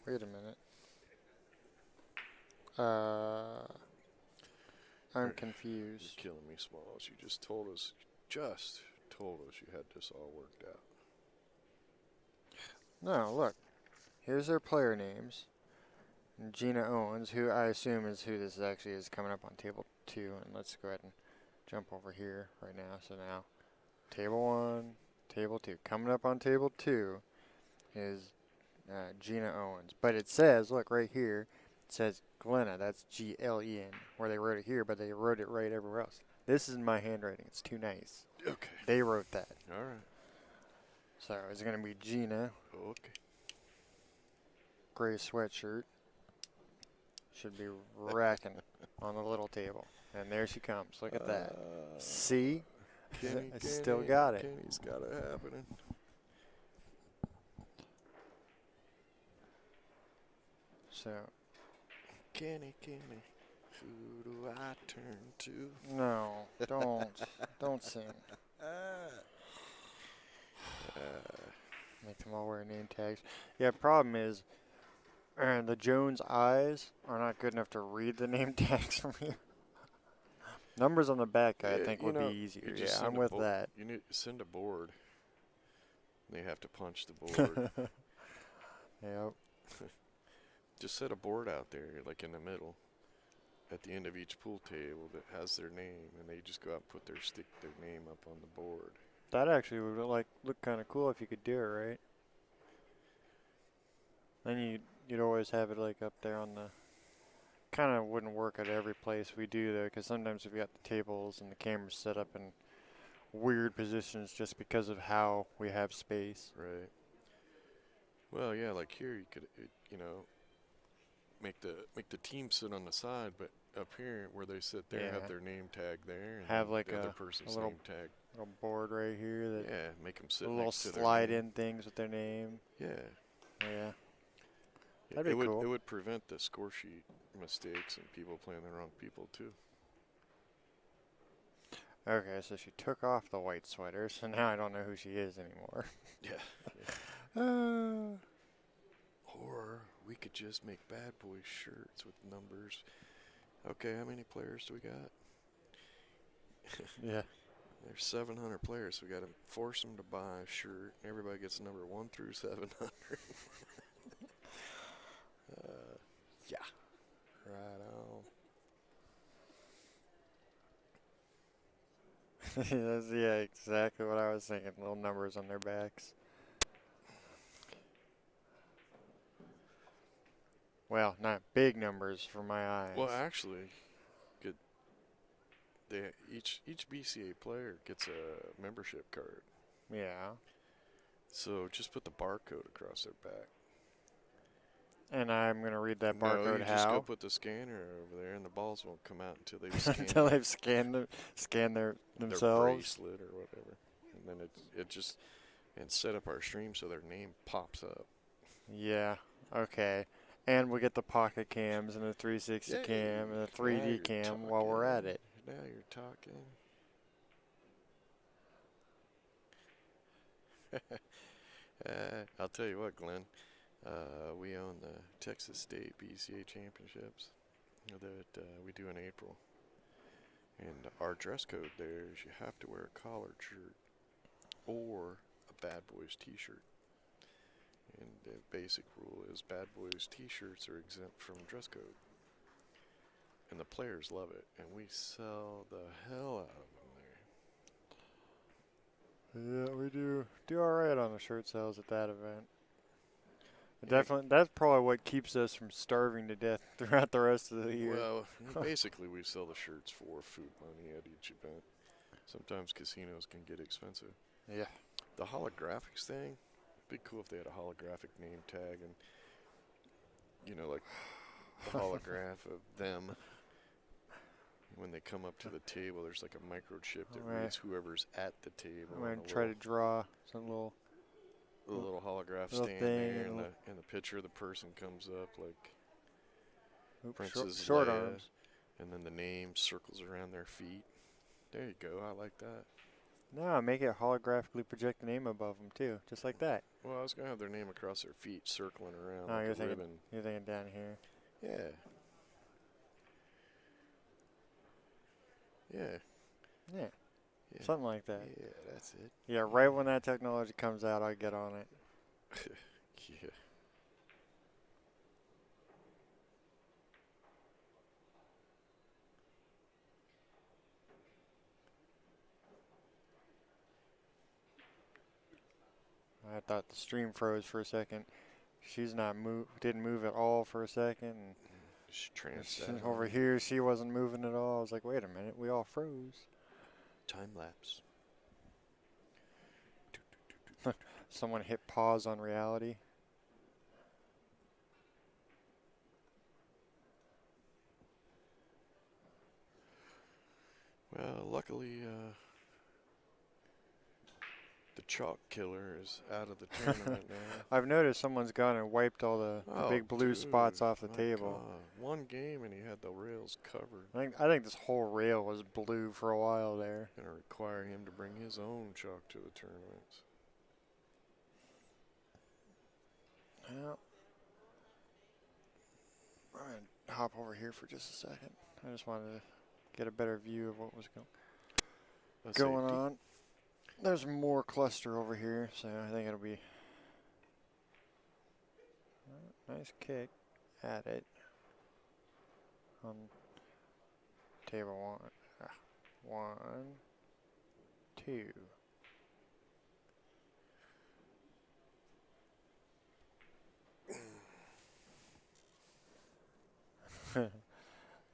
Wait a minute. I'm confused. You're killing me, Smalls. You just told us you had this all worked out. No, look. Here's their player names. Gina Owens, who I assume is who this actually is, coming up on table 2. And let's go ahead and jump over here right now. So now, table 1, table 2. Coming up on table 2 is Gina Owens. But it says, look right here, it says Glenna. That's Glen, where they wrote it here, but they wrote it right everywhere else. This is my handwriting. It's too nice. Okay. They wrote that. All right. So it's going to be Gina. Okay. Gray sweatshirt. Should be racking on the little table. And there she comes. Look at that. See? I still got it. Kenny's got it happening. So. Kenny, who do I turn to? No, don't sing. Make them all wear name tags. Yeah, problem is, the Jones eyes are not good enough to read the name tags from here. Numbers on the back, I think, would be easier. Yeah, I'm with that. You need to send a board. They have to punch the board. Yep. Just set a board out there, like in the middle, at the end of each pool table that has their name, and they just go out and stick their name up on the board. That actually would look kind of cool if you could do it right. Then you'd always have it like up there on the. Kind of wouldn't work at every place we do though, because sometimes we've got the tables and the cameras set up in weird positions just because of how we have space. Right. Well, yeah, like here you could, make the team sit on the side, but up here where they sit there, have their name tag there, and have like the other person's little, name tag. Little board right here that make them sit little next to their slide-in things with their name. Yeah. Yeah. That'd be cool. It would prevent the score sheet mistakes and people playing the wrong people too. Okay, so she took off the white sweater, so now I don't know who she is anymore. Yeah. Or we could just make Bad Boys shirts with numbers. Okay, how many players do we got? Yeah. There's 700 players, so we got to force them to buy a shirt. Everybody gets number 1 through 700. Yeah. Right on. Yeah, exactly what I was thinking. Little numbers on their backs. Well, not big numbers for my eyes. Well, actually, each BCA player gets a membership card. Yeah. So just put the barcode across their back. And I'm going to read that barcode no, you how? Just go put the scanner over there, and the balls won't come out until they've scanned until they've scanned themselves. Their bracelet or whatever. And then it just and set up our stream so their name pops up. Yeah. Okay. And we get the pocket cams and the 360 Yay! cam and the Now 3D you're cam while we're at talking. it. Now you're talking. I'll tell you what, Glenn. We own the Texas State BCA championships that we do in April. And our dress code there is you have to wear a collared shirt or a Bad Boys t-shirt. And the basic rule is Bad Boys t-shirts are exempt from dress code. And the players love it, and we sell the hell out of them there. Yeah, we do all right on the shirt sales at that event. Yeah. Definitely, that's probably what keeps us from starving to death throughout the rest of the year. Well, basically we sell the shirts for food money at each event. Sometimes casinos can get expensive. Yeah. The holographics thing, it'd be cool if they had a holographic name tag and, you know, like the holograph of them. When they come up to the table, there's like a microchip that reads whoever's at the table. I'm going to try to draw some little holograph little stand thing there, and and the picture of the person comes up like Princess short Leia, arms. and then the name circles around their feet. There you go. I like that. No, make it holographically project the name above them too, just like that. Well, I was gonna have their name across their feet, circling around Oh, like you're a thinking ribbon. you're thinking down here. Yeah. Yeah. Yeah. Yeah. Something like that. Yeah, that's it. Yeah, right when that technology comes out, I get on it. Yeah. I thought the stream froze for a second. She's not didn't move at all for a second. And over here, she wasn't moving at all. I was like, wait a minute, we all froze. Time lapse. Someone hit pause on reality. Well, luckily, the chalk killer is out of the tournament now. I've noticed someone's gone and wiped all the big blue spots off the table. God. One game and he had the rails covered. I think this whole rail was blue for a while there. Gonna require him to bring his own chalk to the tournaments. Well, I'm going to hop over here for just a second. I just wanted to get a better view of what was going on. There's more cluster over here, so I think it'll be a nice kick at it on table 1. 1, 2.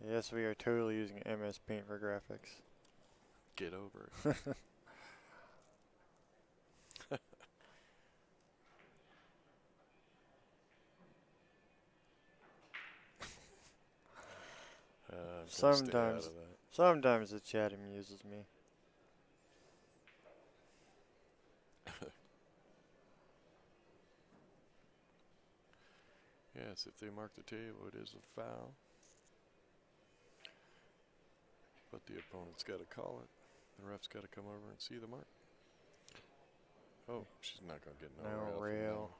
Yes, we are totally using MS Paint for graphics. Get over it. Sometimes the chat amuses me. Yes, if they mark the table, it is a foul. But the opponent's got to call it. The ref's got to come over and see the mark. Oh, she's not going to get no rail.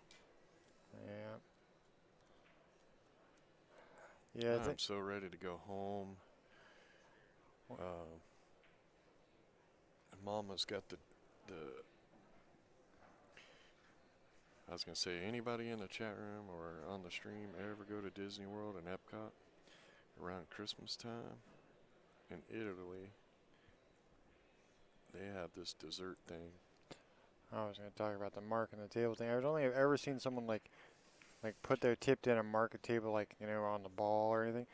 Yeah. I'm so ready to go home. Mama's got the I was going to say, anybody in the chat room or on the stream ever go to Disney World and Epcot around Christmas time? In Italy, they have this dessert thing. I was going to talk about the mark on the table thing. I've only ever seen someone like put their tip down and mark a table on the ball or anything.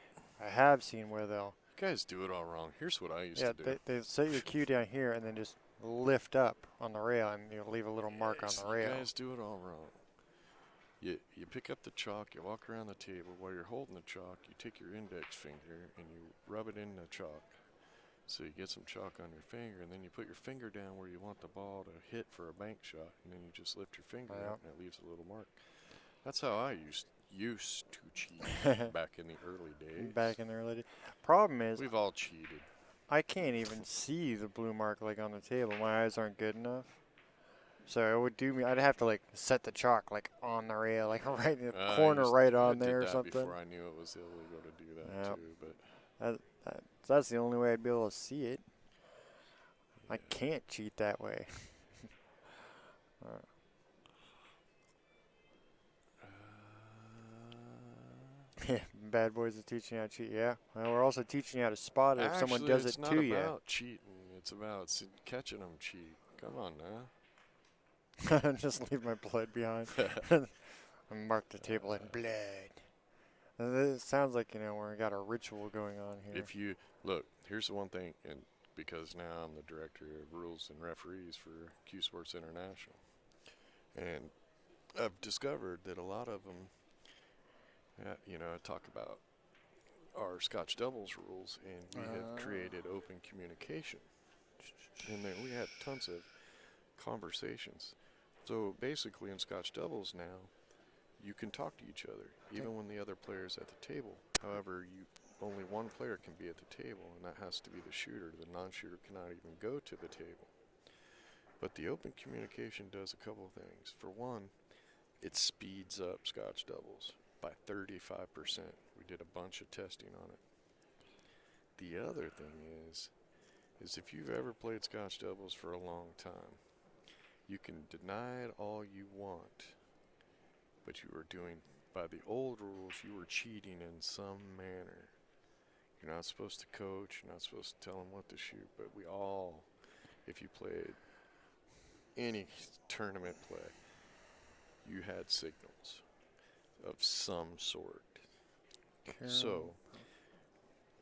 I have seen where they'll... You guys do it all wrong. Here's what I used to do. Yeah, they set your cue down here and then just lift up on the rail and you'll leave a little mark on the rail. You guys do it all wrong. You pick up the chalk, you walk around the table. While you're holding the chalk, you take your index finger and you rub it in the chalk. So you get some chalk on your finger, and then you put your finger down where you want the ball to hit for a bank shot, and then you just lift your finger Yep. up, and it leaves a little mark. That's how I used to cheat back in the early days. Back in the early days. Problem is, We've all cheated. I can't even see the blue mark like on the table. My eyes aren't good enough. So it would do me. I'd have to like set the chalk like on the rail, like right in the corner, right on there or I did that something. before I knew it was illegal to do that Yep. too. But That's the only way I'd be able to see it. I yeah. can't cheat that way. Bad boys are teaching you how to cheat. Yeah. Well, we're also teaching you how to spot it if someone Actually, does it's it not to you. about cheating. It's about catching them cheat. Come on now. Just leave my blood behind. And mark the table in blood. It sounds like, we got a ritual going on here. If you look, here's the one thing, and because now I'm the director of rules and referees for CueSports International, and I've discovered that a lot of them, talk about our Scotch doubles rules, and we have created open communication, and then we had tons of conversations. So basically, in Scotch doubles now, you can talk to each other, even when the other player is at the table. However, only one player can be at the table, and that has to be the shooter. The non-shooter cannot even go to the table. But the open communication does a couple things. For one, it speeds up Scotch doubles by 35%. We did a bunch of testing on it. The other thing is if you've ever played Scotch doubles for a long time, you can deny it all you want, but you were doing, by the old rules, you were cheating in some manner. You're not supposed to coach, you're not supposed to tell them what to shoot, but we all, if you played any tournament play, you had signals of some sort. So,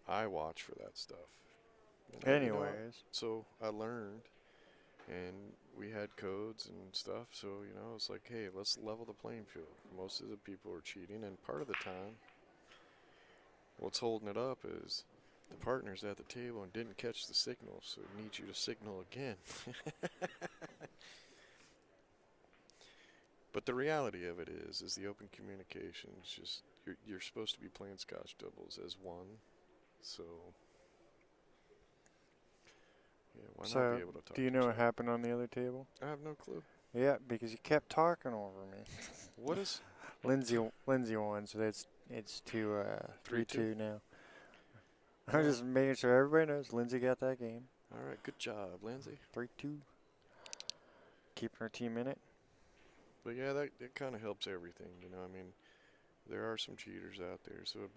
I watch for that stuff. Anyways. So I learned, and we had codes and stuff, so, it's like, hey, let's level the playing field. Most of the people are cheating, and part of the time, what's holding it up is the partner's at the table and didn't catch the signal, so it needs you to signal again. But the reality of it is the open communication is just, you're supposed to be playing Scotch doubles as one, so yeah, why not be able to talk do you to know each what other? happened on the other table? I have no clue. Yeah, because you kept talking over me. What is Lindsay won, so it's 3-2 now. I'm just making sure everybody knows Lindsay got that game. All right, good job, Lindsay. 3-2. Keeping her team in it. But yeah, that kind of helps everything, there are some cheaters out there, so it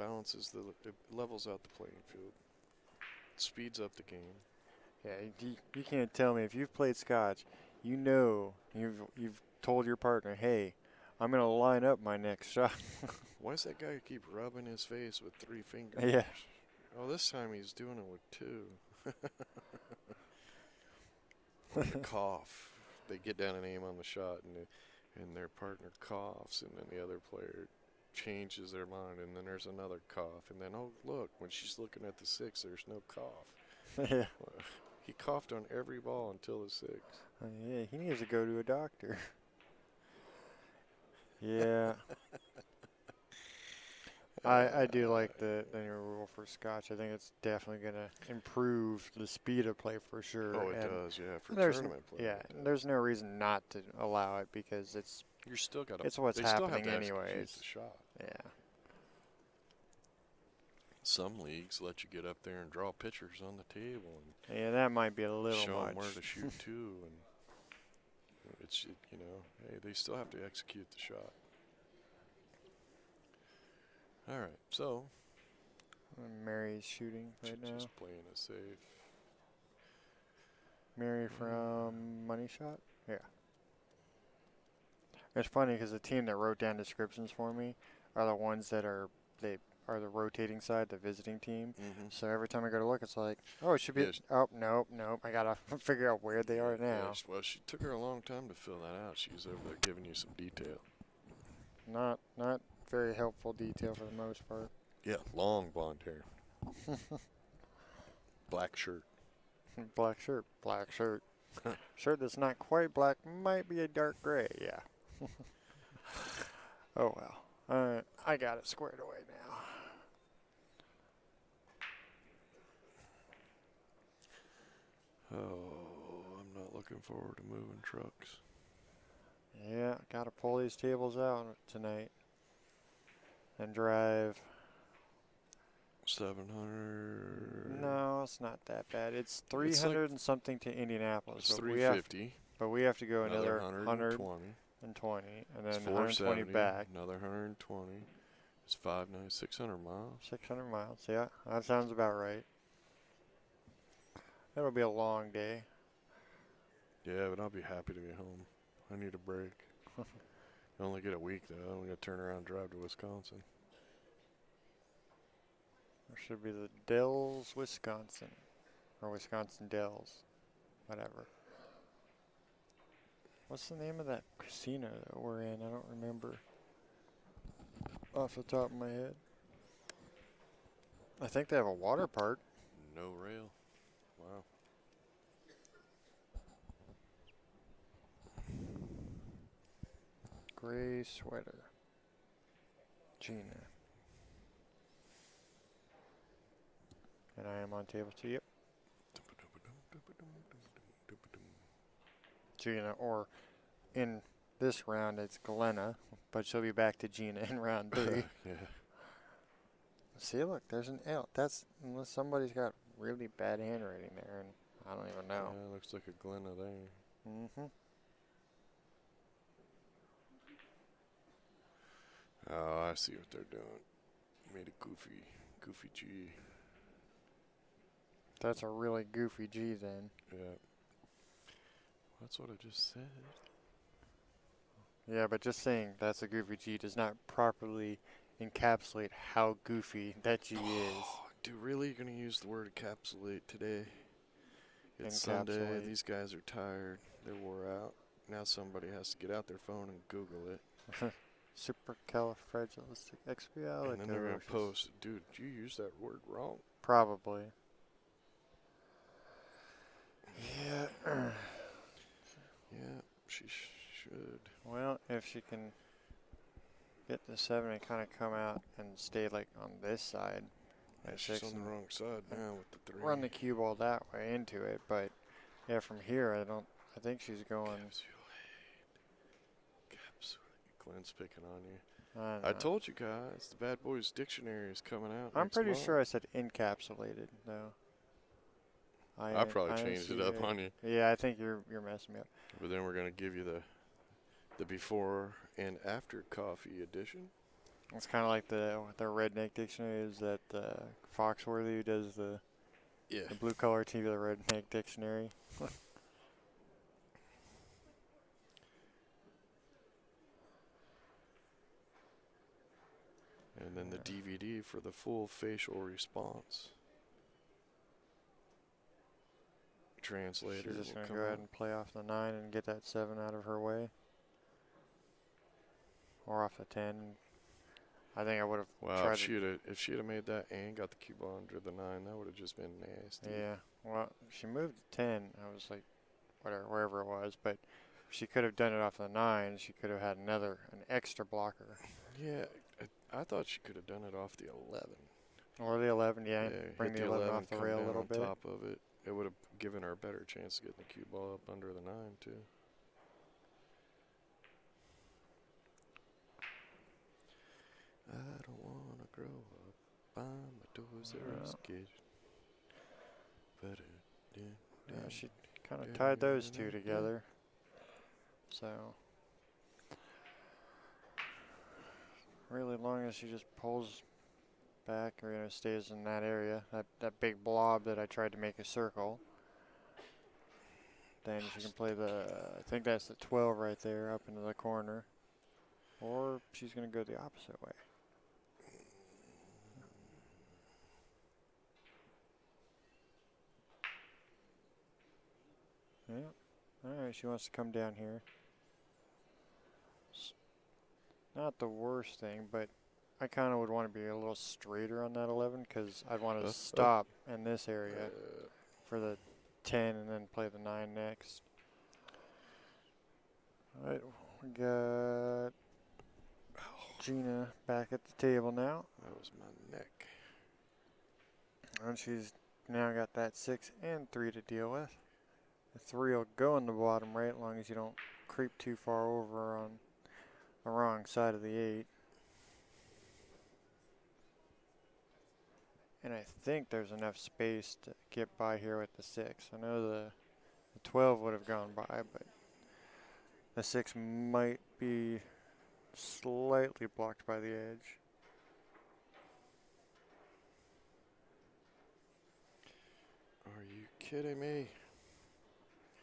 it levels out the playing field, speeds up the game. Yeah, you can't tell me if you've played Scotch, you've told your partner, hey, I'm gonna line up my next shot. Why does that guy keep rubbing his face with 3 fingers? Yeah. Oh, this time he's doing it with 2. The cough. They get down and aim on the shot, and their partner coughs, and then the other player changes their mind, and then there's another cough, and then, oh, look, when she's looking at the 6, there's no cough. Yeah. He coughed on every ball until the 6. Yeah, he needs to go to a doctor. Yeah. I do like the new rule for Scotch. I think it's definitely going to improve the speed of play for sure. Oh, it and does, yeah, for there's tournament play. Yeah, there's no reason not to allow it because it's You're still got it's what's they still happening have to execute anyways. the shot. Yeah. Some leagues let you get up there and draw pictures on the table and Yeah, that might be a little show much. them where to shoot too, and it's hey, they still have to execute the shot. All right, so Mary's shooting right she's now. just playing it safe. Mary from Money Shot? Yeah. It's funny because the team that wrote down descriptions for me are the ones that are the rotating side, the visiting team. Mm-hmm. So every time I go to look, it's like, oh, it should be. Yes. Oh, nope. I gotta figure out where they are now. Yeah, well, she took her a long time to fill that out. She was over there giving you some detail. Not very helpful detail for the most part. Yeah, long blonde hair, black shirt. Black shirt. Black shirt. Shirt that's not quite black. Might be a dark gray. Yeah. Oh well. I got it squared away now. Oh, I'm not looking forward to moving trucks. Yeah, gotta pull these tables out tonight. And drive. 700. No, it's not that bad. It's It's 300 like and something to Indianapolis. it's But we have 350. to go another 120. 120, and It's then 120 470. back. Another 120. It's 590, 600 miles. 600 miles. Yeah, that sounds about right. It'll be a long day. Yeah, but I'll be happy to be home. I need a break. I only get a week though. I'm gonna turn around and drive to Wisconsin. There should be the Dells, Wisconsin, or Wisconsin Dells, whatever. What's the name of that casino that we're in? I don't remember off the top of my head. I think they have a water park. No rail. Wow. Gray sweater. Gina. And I am on table 2. Yep. Gina, or in this round it's Glenna, but she'll be back to Gina in round 3. Yeah. See, look, there's an L. That's unless somebody's got really bad handwriting there, and I don't even know. Yeah, looks like a Glenna there. Mm-hmm. Oh, I see what they're doing. Made a goofy G. That's a really goofy G then. Yeah. That's what I just said. Yeah, but just saying that's a goofy G does not properly encapsulate how goofy that G is. Dude, really? You're gonna use the word encapsulate today? It's Sunday. Encapsulate. These guys are tired. They're wore out. Now somebody has to get out their phone and Google it. Supercalifragilisticexpialidocious. And then they're gonna post, dude, you used that word wrong. Probably. Yeah. Yeah, she should. Well, if she can get the 7 and kind of come out and stay like on this side Yeah, at she's 6 on and the wrong side now with the 3. run the cue ball that way into it, but yeah, from here I think she's going. Capsulate. Glenn's picking on you. I don't I know. told you guys, the Bad Boys Dictionary is coming out. I'm next pretty month. sure I said encapsulated though. I probably changed it up on you. Yeah, I think you're messing me up. But then we're gonna give you the before and after coffee edition. It's kind of like the redneck dictionary is that Foxworthy who does the blue collar TV, the redneck dictionary. And then the DVD for the full facial response. Translator. She's just will gonna come go ahead out. and play off the 9 and get that 7 out of her way, or off the 10. I think I would have Wow, tried. if she had made that and got the cue ball under the 9, that would have just been nasty. Yeah, well, she moved to 10. I was like, wherever it was, but she could have done it off the 9. She could have had an extra blocker. Yeah, I thought she could have done it off the 11. Or the 11, yeah, bring hit the 11 off the come rail a down little on bit. top of it. It would have given her a better chance of getting the cue ball up under the 9 too. I don't want to grow up behind my doors there is kid. But Yeah, she kind of tied those two together. So, really, as long as she just pulls back or stays in that area, that big blob that I tried to make a circle, then she can play I think that's the 12 right there up into the corner. Or she's going to go the opposite way. Yeah. Alright, she wants to come down here. Not the worst thing, but I kind of would want to be a little straighter on that 11 because I'd want to stop in this area for the 10 and then play the 9 next. All right, we got Gina back at the table now. That was my neck. And she's now got that 6 and 3 to deal with. The 3 will go in the bottom right as long as you don't creep too far over on the wrong side of the 8. And I think there's enough space to get by here with the 6. I know the 12 would have gone by, but the 6 might be slightly blocked by the edge. Are you kidding me?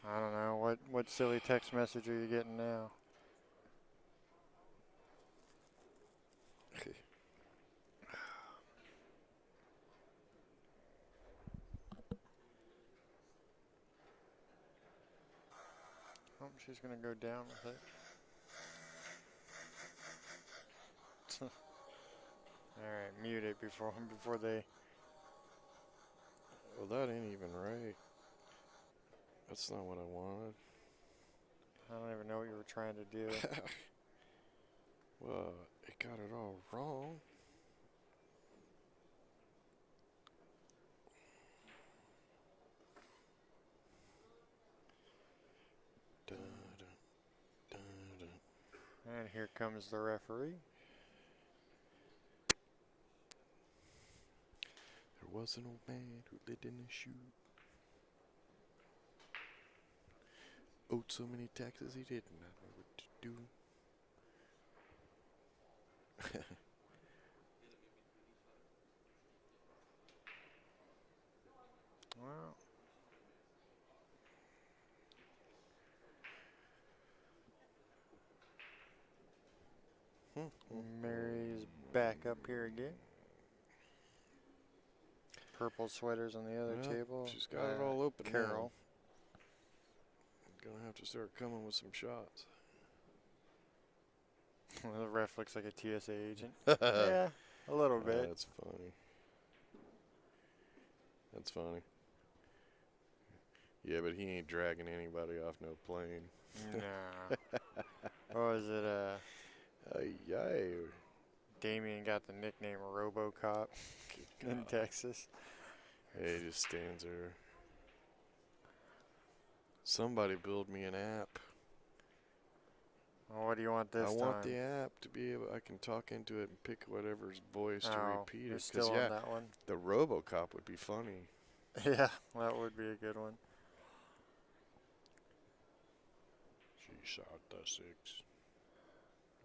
I don't know. What silly text message are you getting now? Oh, she's going to go down with it. Alright, mute it before they... Well, that ain't even right. That's not what I wanted. I don't even know what you were trying to do. Well, it got it all wrong. Dun, dun, dun, dun. And here comes the referee. There was an old man who lived in a shoe. Owed so many taxes he didn't know what to do. Well, Mary's back up here again. Purple sweaters on the other Well, table. she's got it all open Carol. now. Gonna have to start coming with some shots. The ref looks like a TSA agent. Yeah, a little bit. That's funny. That's funny. Yeah, but he ain't dragging anybody off no plane. Nah. What was it? Yay. Damien got the nickname RoboCop in Texas. Hey, he just stands there. Somebody build me an app. Well, what do you want this I time? want the app to be able, I can talk into it and pick whatever's voice to repeat you're it. still on that one? The RoboCop would be funny. Yeah, that would be a good one. She shot the 6.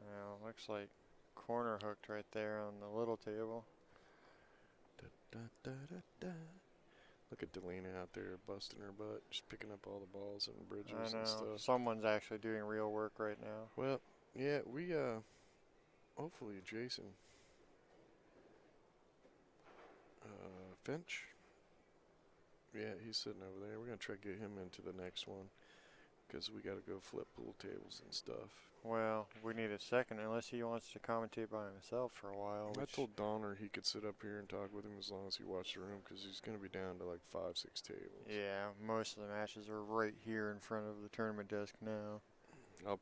Well, looks like corner hooked right there on the little table. Da, da, da, da, da. Look at Delina out there busting her butt, just picking up all the balls and bridges I know. and stuff. Someone's actually doing real work right now. Well, yeah, we, hopefully Jason Finch. Yeah, he's sitting over there. We're going to try to get him into the next one because we got to go flip pool tables and stuff. Well, we need a second unless he wants to commentate by himself for a while. I told Donner he could sit up here and talk with him as long as he watched the room because he's going to be down to like 5-6 tables. Yeah, most of the matches are right here in front of the tournament desk now. I'll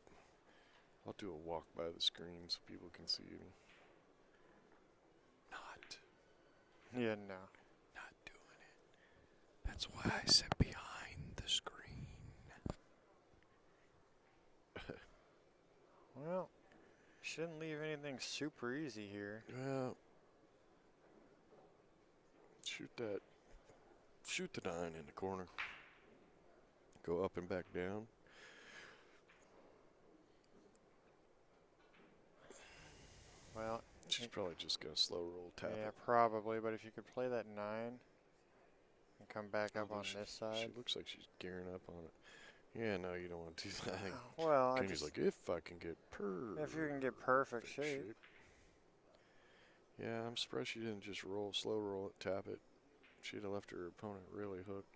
do a walk by the screen so people can see me. Not. Yeah, no. Not doing it. That's why I sit behind the screen. Well, shouldn't leave anything super easy here. Well, shoot the 9 in the corner. Go up and back down. Well, She's probably just going to slow roll tap yeah, it. probably. But if you could play that 9 and come back up Although on this She side. looks like she's gearing up on it. Yeah, no, you don't want to do that. Well, Kenny's like, if I can get if you can get perfect shape. Yeah, I'm surprised she didn't just slow roll it, tap it. She'd have left her opponent really hooked.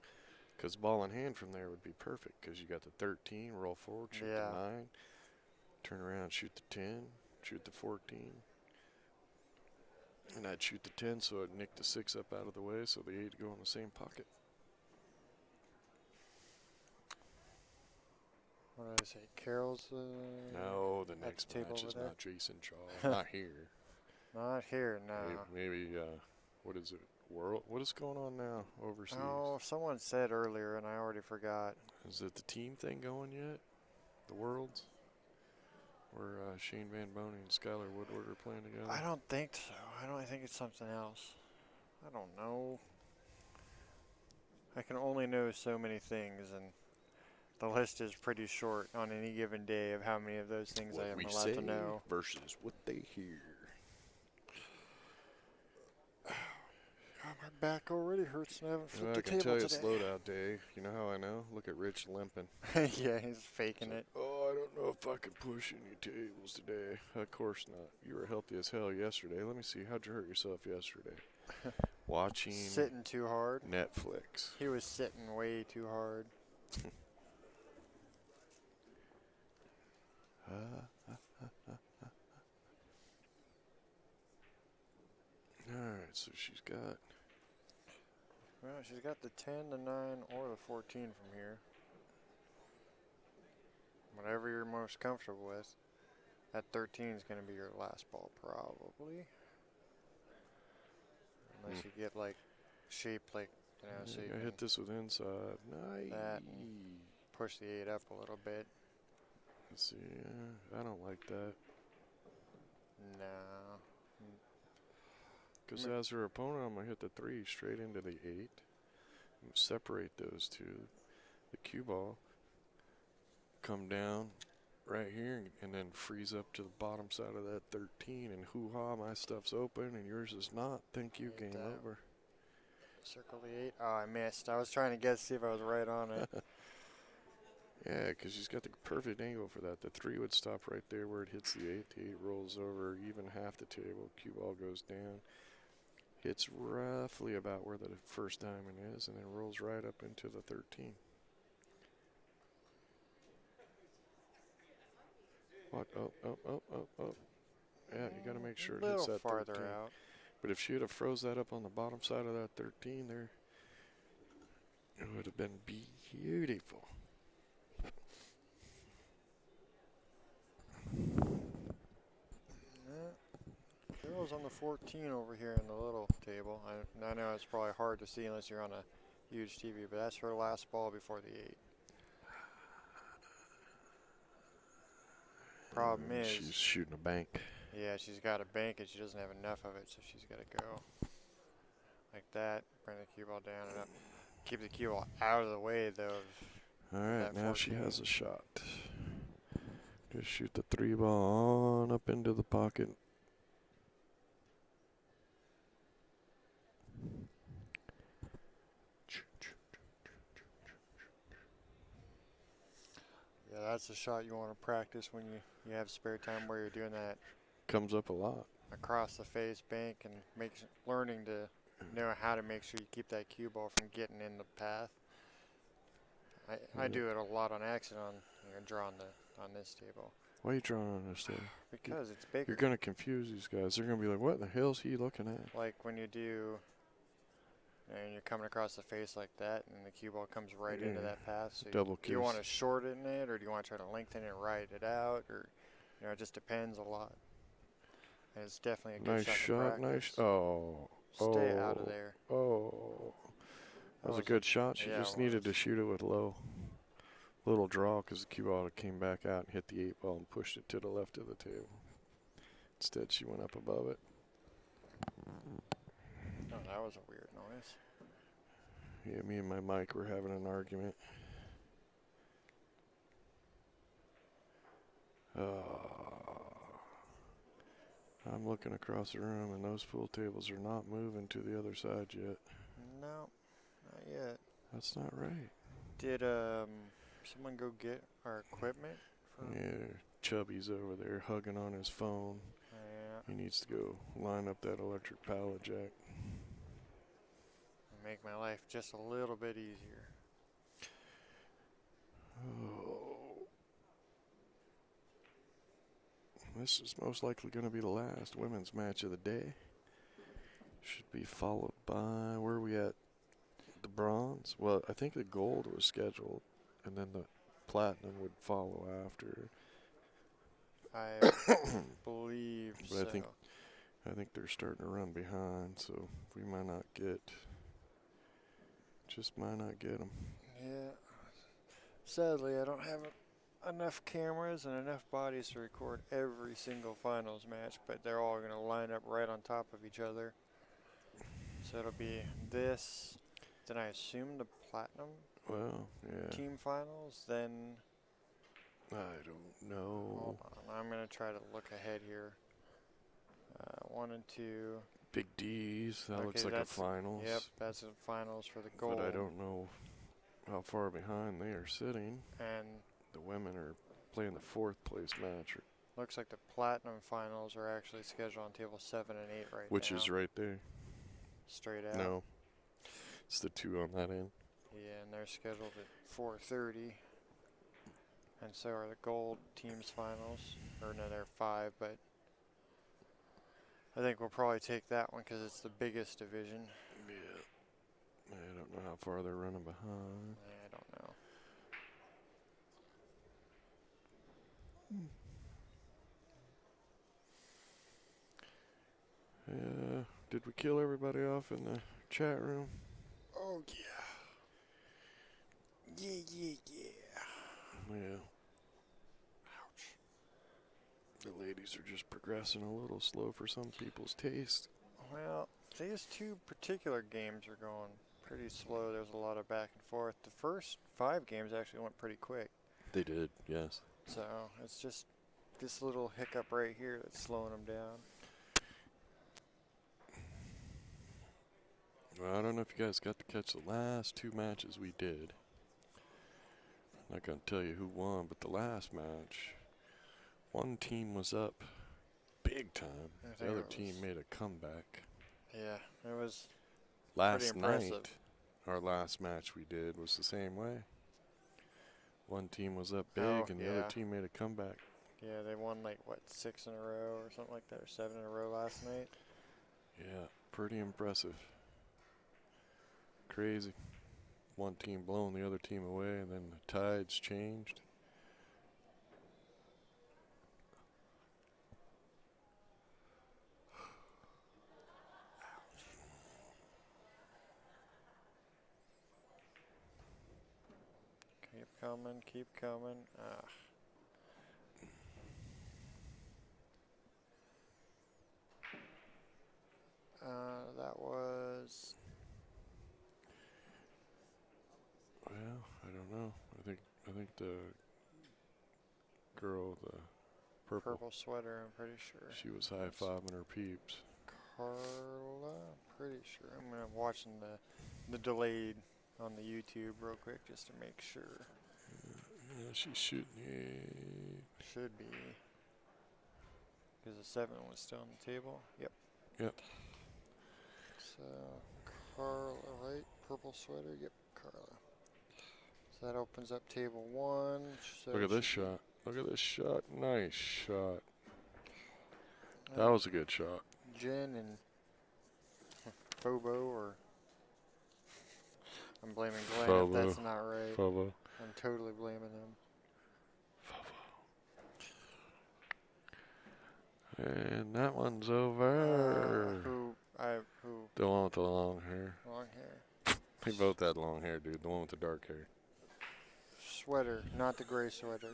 Because ball in hand from there would be perfect because you got the 13, roll forward, shoot the 9, turn around, shoot the 10, shoot the 14. And I'd shoot the 10 so I'd nick the 6 up out of the way so the 8 would go in the same pocket. What did I say? Carol's. No, the at next the table match over is there? not Jason Shaw. Not here. Not here, no. Maybe what is it? World? What is going on now overseas? Oh, someone said earlier, and I already forgot. Is it the team thing going yet? The Worlds? Where Shane Van Bonen and Skylar Woodward are playing together? I don't think so. I think it's something else. I don't know. I can only know so many things, and the list is pretty short on any given day of how many of those things I am allowed to know. Versus what they hear. God, my back already hurts, and I haven't flipped I the can tell table you it's today. loadout day. You know how I know? Look at Rich limping. Yeah, he's faking it. Oh, I don't know if I can push any tables today. Of course not. You were healthy as hell yesterday. Let me see. How'd you hurt yourself yesterday? Watching Sitting too hard. Netflix. He was sitting way too hard. Alright, so she's got... Well, she's got the 10, the 9, or the 14 from here. Whatever you're most comfortable with. That 13 is going to be your last ball, probably. Unless you get, like, shaped like, so you I can hit this with inside. Nice. that and push the 8 up a little bit. Let's see. I don't like that. No. Because as her opponent, I'm going to hit the 3 straight into the 8. Separate those two. The cue ball. Come down right here and then freeze up to the bottom side of that 13. And hoo-ha, my stuff's open and yours is not. Thank you, game over. Circle the 8. Oh, I missed. I was trying to guess, see if I was right on it. Yeah, because she's got the perfect angle for that. The 3 would stop right there where it hits the 8. The 8 rolls over even half the table. Cue ball goes down. Hits roughly about where the first diamond is and then rolls right up into the 13. What? Oh. Yeah, you got to make sure it hits that 13. Farther out. But if she would have froze that up on the bottom side of that 13 there, it would have been beautiful. Carol's on the 14 over here in the little table. I know it's probably hard to see unless you're on a huge TV, but that's her last ball before the 8. Problem is, she's shooting a bank. Yeah, she's got a bank and she doesn't have enough of it, so she's got to go like that. Bring the cue ball down and up. Keep the cue ball out of the way, though. All right, now she has a shot. Just shoot the 3 ball on up into the pocket. Yeah, that's a shot you want to practice when you have spare time where you're doing that. Comes up a lot. Across the face bank and learning to know how to make sure you keep that cue ball from getting in the path. I do it a lot on accident on this table. Why are you drawing on this table? Because it's bigger. You're going to confuse these guys. They're going to be like, what the hell is he looking at? Like when you do, and you're coming across the face like that, and the cue ball comes right into that path. So Double do you want to shorten it, or do you want to try to lengthen it and ride it out, or it just depends a lot. And it's definitely a good shot. Nice. Oh. Stay out of there. Oh. That was a good shot. She just needed to shoot it with little draw because the cue ball came back out and hit the 8 ball and pushed it to the left of the table. Instead, she went up above it. Oh, that was a weird noise. Yeah, me and my mic were having an argument. I'm looking across the room, and those pool tables are not moving to the other side yet. No, not yet. That's not right. Did someone go get our equipment? Yeah, Chubby's over there hugging on his phone. Yeah. He needs to go line up that electric pallet jack. Make my life just a little bit easier. Oh. This is most likely going to be the last women's match of the day. Should be followed by, where are we at? The bronze? Well, I think the gold was scheduled, and then the Platinum would follow after. I believe But so. I think they're starting to run behind, so we might not get. Just might not get them. Yeah. Sadly, I don't have enough cameras and enough bodies to record every single finals match, but they're all going to line up right on top of each other. So it'll be this, then I assume the Platinum Well, yeah. team finals, then I don't know. hold on, I'm going to try to look ahead here. 1 and 2. Big D's. That looks Okay, like a that's- finals. Yep, that's the finals for the gold. But I don't know how far behind they are sitting. And The women are playing the 4th place match, looks like the Platinum finals are actually scheduled on table 7 and 8 right which now. is right there. Straight out. No, it's the 2 on that end. Yeah, and they're scheduled at 4:30. And so are the gold teams finals. Or no, they're 5, but I think we'll probably take that one because it's the biggest division. Yeah. I don't know how far they're running behind. I don't know. Did we kill everybody off in the chat room? Oh yeah. Yeah. Yeah. Ouch. The ladies are just progressing a little slow for some people's taste. Well, these 2 particular games are going pretty slow. There's a lot of back and forth. The first 5 games actually went pretty quick. They did, yes. So it's just this little hiccup right here that's slowing them down. Well, I don't know if you guys got to catch the last 2 matches we did. I'm not going to tell you who won, but the last match, one team was up big time. I The think other it team was- made a comeback. Yeah, it was Last impressive. night, our last match we did was the same way. One team was up big Oh, and the yeah. other team made a comeback. Yeah, they won like what 6 in a row or something like that, or 7 in a row last night. Yeah, pretty impressive. Crazy. One team blowing the other team away, and then the tides changed. Keep coming. Ah. That was Well, I don't know. I think the girl, the purple, sweater, I'm pretty sure. she was high-fiving her peeps. Carla, pretty sure. I'm gonna watching the delayed on the YouTube real quick just to make sure. Yeah, she's shooting it. Should be. Because the 7 was still on the table. Yep. Yep. So, Carla, right? Purple sweater. Yep, Carla. So that opens up table 1. So Look at this should be- shot. Look at this shot. Nice shot. That was a good shot. Jen and Phobo, or I'm blaming Glenn Phobo. if that's not right. Phobo. I'm totally blaming him. And that one's over. Who? The one with the long hair. Long hair. We both had long hair, dude. The one with the dark hair. Sweater, not the gray sweater.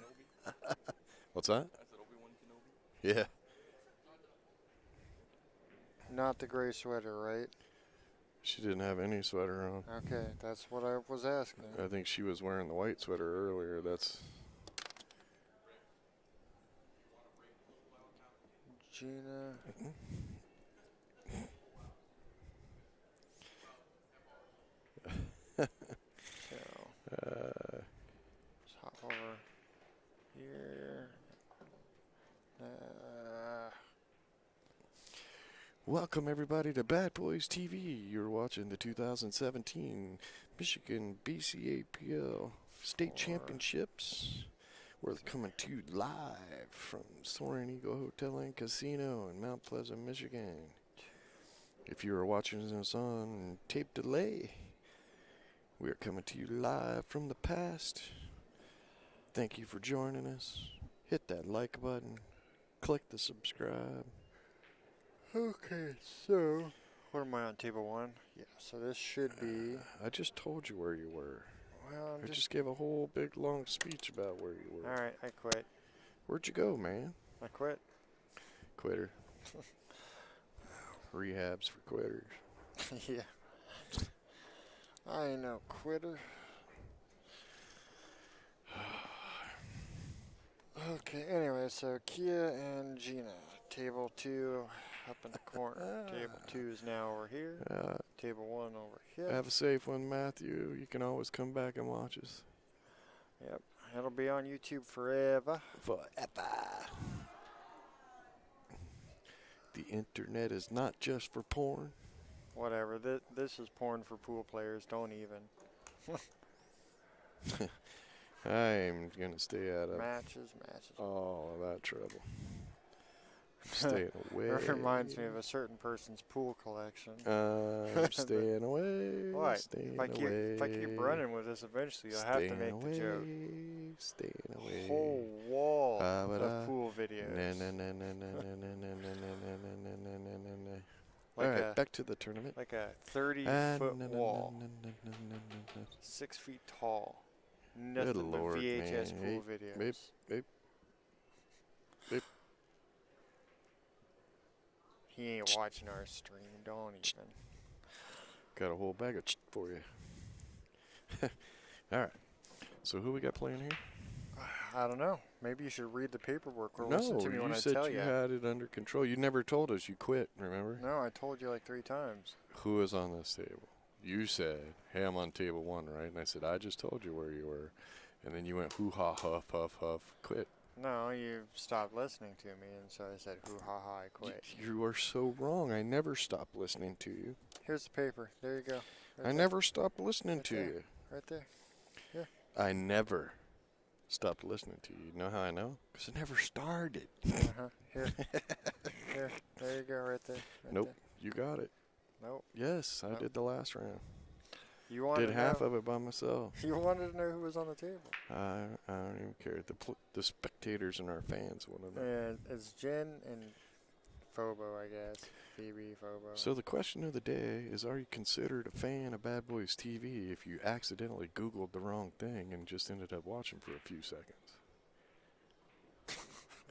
What's that? I said Obi-Wan Kenobi. Yeah. Not the gray sweater, right? She didn't have any sweater on. Okay, that's what I was asking. I think she was wearing the white sweater earlier. That's Gina. So, let's hop over here. welcome everybody to Bad Boys TV. You're watching the 2017 Michigan BCAPL State Championships. We're coming to you live from Soaring Eagle Hotel and Casino in Mount Pleasant, Michigan. If you are watching this on tape delay, we are coming to you live from the past. Thank you for joining us. Hit that like button. Click the subscribe. Okay, so what am I on, table 1? Yeah, so this should be. I just told you where you were. Well, I just gave a whole big long speech about where you were. All right, I quit. Where'd you go, man? I quit. Quitter. Rehabs for quitters. Yeah. I ain't no quitter. Okay, anyway, so Kia and Gina. Table 2 up in the corner. Table 2 is now over here. Table 1 over here. Have a safe one, Matthew. You can always come back and watch us. Yep, it'll be on YouTube forever. Forever. The internet is not just for porn. Whatever, this is porn for pool players, don't even. I'm going to stay out of Matches. all of that trouble. Staying away. It reminds me of a certain person's pool collection. I'm staying away. What? Staying If I keep running with this, eventually you'll have to make the joke. Staying away. Whole wall of pool videos. All right, back to the tournament. Like a 30-foot wall, 6 feet tall. Nothing Good but Lord, VHS man. pool videos. Beep. He ain't watching our stream, don't even. Got a whole bag of for you. All right. So who we got playing here? I don't know. Maybe you should read the paperwork or listen to me when I said tell you you. had it under control. You never told us you quit, remember? No, I told you like 3 times. Who is on this table? You said, hey, I'm on table 1, right? And I said, I just told you where you were. And then you went, hoo-ha, huff, huff, huff, quit. No, you stopped listening to me, and so I said, hoo-ha-ha, I quit. You are so wrong. I never stopped listening to you. Here's the paper. There you go. I never stopped listening to you. Right there. Yeah. I never stopped listening to you. You know how I know? Because it never started. Uh-huh. Here. Here. There you go, right there. Right Nope. there. You got it. Nope. Yes, I did the last round. You wanted Did half of it by myself. You wanted to know who was on the table. I don't even care. The spectators and our fans want to know. And it's Jen and Phobo, I guess. Phoebe, Phobo. So the question of the day is, are you considered a fan of Bad Boys TV if you accidentally Googled the wrong thing and just ended up watching for a few seconds?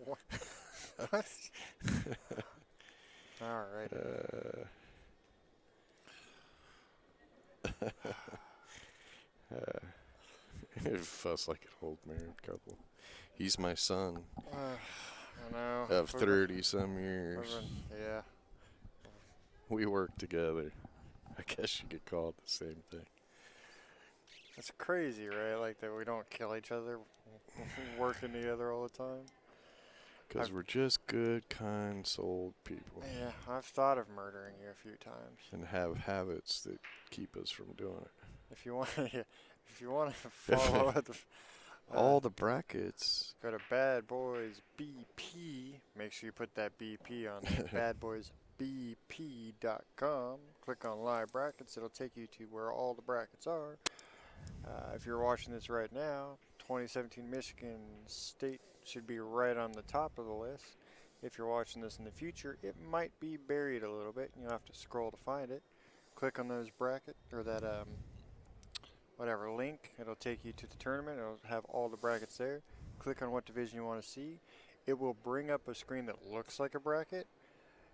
What? All right. Fuss like an old married couple. He's my son I know. of 30-some years. Yeah. We work together. I guess you could call it the same thing. It's crazy, right? Like that we don't kill each other working together all the time. Because we're just good, kind-souled people. Yeah, I've thought of murdering you a few times. And have habits that keep us from doing it. If you want to follow all the brackets. Go to Bad Boys BP. Make sure you put that BP on there. badboysbp.com. Click on live brackets. It'll take you to where all the brackets are. If you're watching this right now, 2017 Michigan State should be right on the top of the list. If you're watching this in the future, it might be buried a little bit. You'll have to scroll to find it. Click on those bracket or that whatever link. It'll take you to the tournament. It'll have all the brackets there. Click on what division you want to see. It will bring up a screen that looks like a bracket,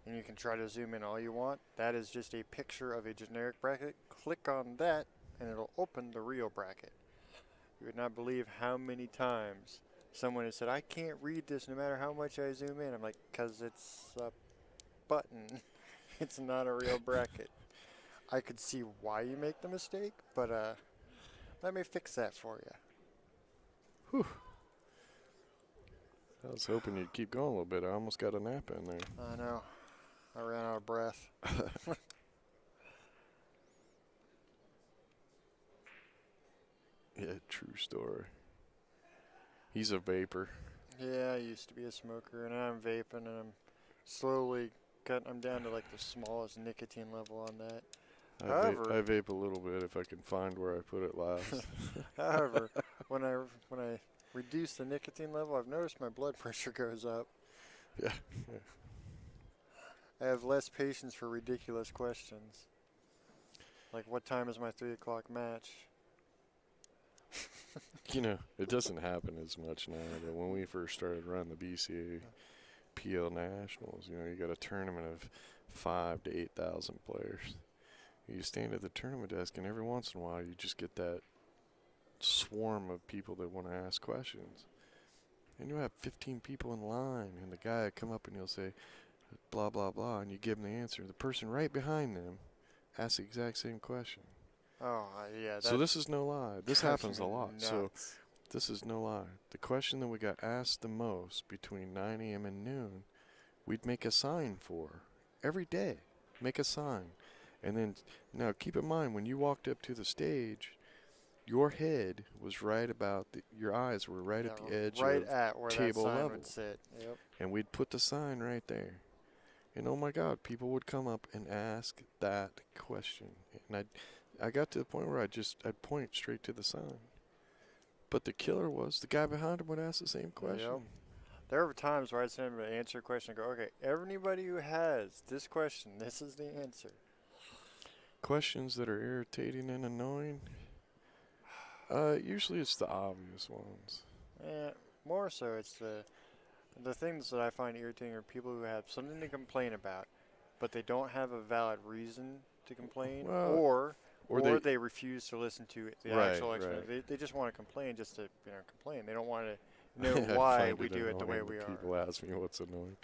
and you can try to zoom in all you want. That is just a picture of a generic bracket. Click on that, and it'll open the real bracket. You would not believe how many times someone has said, I can't read this no matter how much I zoom in. I'm like, because it's a button. It's not a real bracket. I could see why you make the mistake, but let me fix that for you. Whew. I was hoping you'd keep going a little bit. I almost got a nap in there. I know. I ran out of breath. Yeah, true story. He's a vapor. Yeah, I used to be a smoker, and I'm vaping, and I'm slowly I'm down to like the smallest nicotine level on that. I vape a little bit if I can find where I put it last. However, when I reduce the nicotine level, I've noticed my blood pressure goes up. Yeah. I have less patience for ridiculous questions. Like, what time is my 3 o'clock match? You know, it doesn't happen as much now, but when we first started running the BCAPL Nationals, you know, you got a tournament of 5,000 to 8,000 players. You stand at the tournament desk, and every once in a while, you just get that swarm of people that want to ask questions. And you have 15 people in line, and the guy will come up and he'll say, blah, blah, blah, and you give them the answer. The person right behind them asks the exact same question. Oh, yeah. So this is no lie. This drives happens a me lot. nuts. So this is no lie. The question that we got asked the most between 9 a.m. and noon, we'd make a sign for every day. Make a sign. And then, now keep in mind, when you walked up to the stage, your head was right about, your eyes were right at the edge right of at where table that sign level. would sit. Yep. And we'd put the sign right there. And oh my God, people would come up and ask that question. And I got to the point where I'd point straight to the sign. But the killer was the guy behind him would ask the same question. Yep. There were times where I'd send him to answer a question and go, okay, anybody who has this question, this is the answer. Questions that are irritating and annoying, usually it's the obvious ones. More so it's the things that I find irritating are people who have something to complain about, but they don't have a valid reason to complain, Well, or they refuse to listen to the Right, actual explanation. right. They just want to complain just to complain. They don't want to know I why find we do it the way annoying we that are. People ask me what's annoying.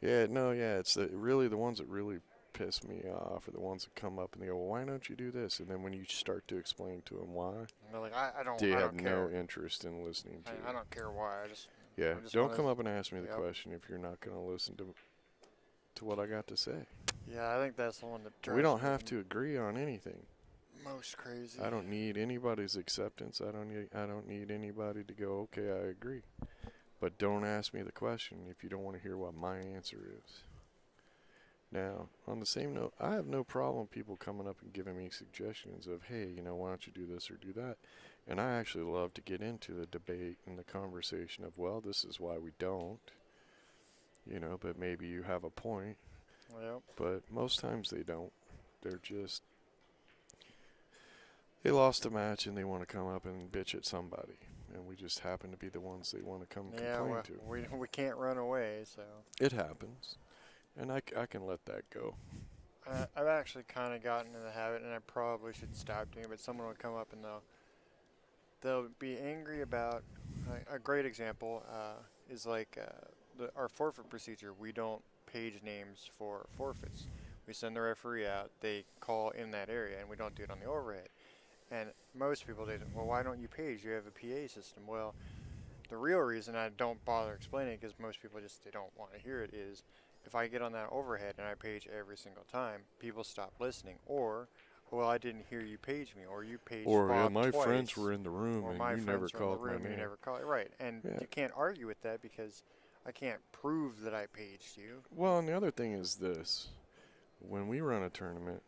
It's really the ones that really piss me off are the ones that come up and they go, well, why don't you do this? And then when you start to explain to them why, And they're like, I don't they have care. no interest in listening to I you. don't care why. I just Don't wanna come up and ask me the Yep. question if you're not going to listen to what I got to say. Yeah, I think that's the one that drives We don't me have to agree on anything. most crazy. I don't need anybody's acceptance. I don't need anybody to go, okay, I agree. But don't ask me the question if you don't want to hear what my answer is. Now, on the same note, I have no problem people coming up and giving me suggestions of, hey, why don't you do this or do that? And I actually love to get into the debate and the conversation of, well, this is why we don't. But maybe you have a point. Yep. But most times they don't. They're just, they lost a match and they want to come up and bitch at somebody. And we just happen to be the ones they want to come complain to. We can't run away, so. It happens. And I can let that go. I've actually kind of gotten in the habit, and I probably should stop doing it, but someone will come up and they'll be angry about, a great example is like our forfeit procedure. We don't page names for forfeits. We send the referee out, they call in that area, and we don't do it on the overhead. And most people, well, why don't you page? You have a PA system. Well, the real reason I don't bother explaining it, because most people they don't want to hear it, is if I get on that overhead and I page every single time, people stop listening. Or, well, I didn't hear you page me, or you paged Bob my twice, friends were in the room or and my you never friends were in the called my room and name. you never called. Right, and you can't argue with that because I can't prove that I paged you. Well, and the other thing is this. When we run a tournament,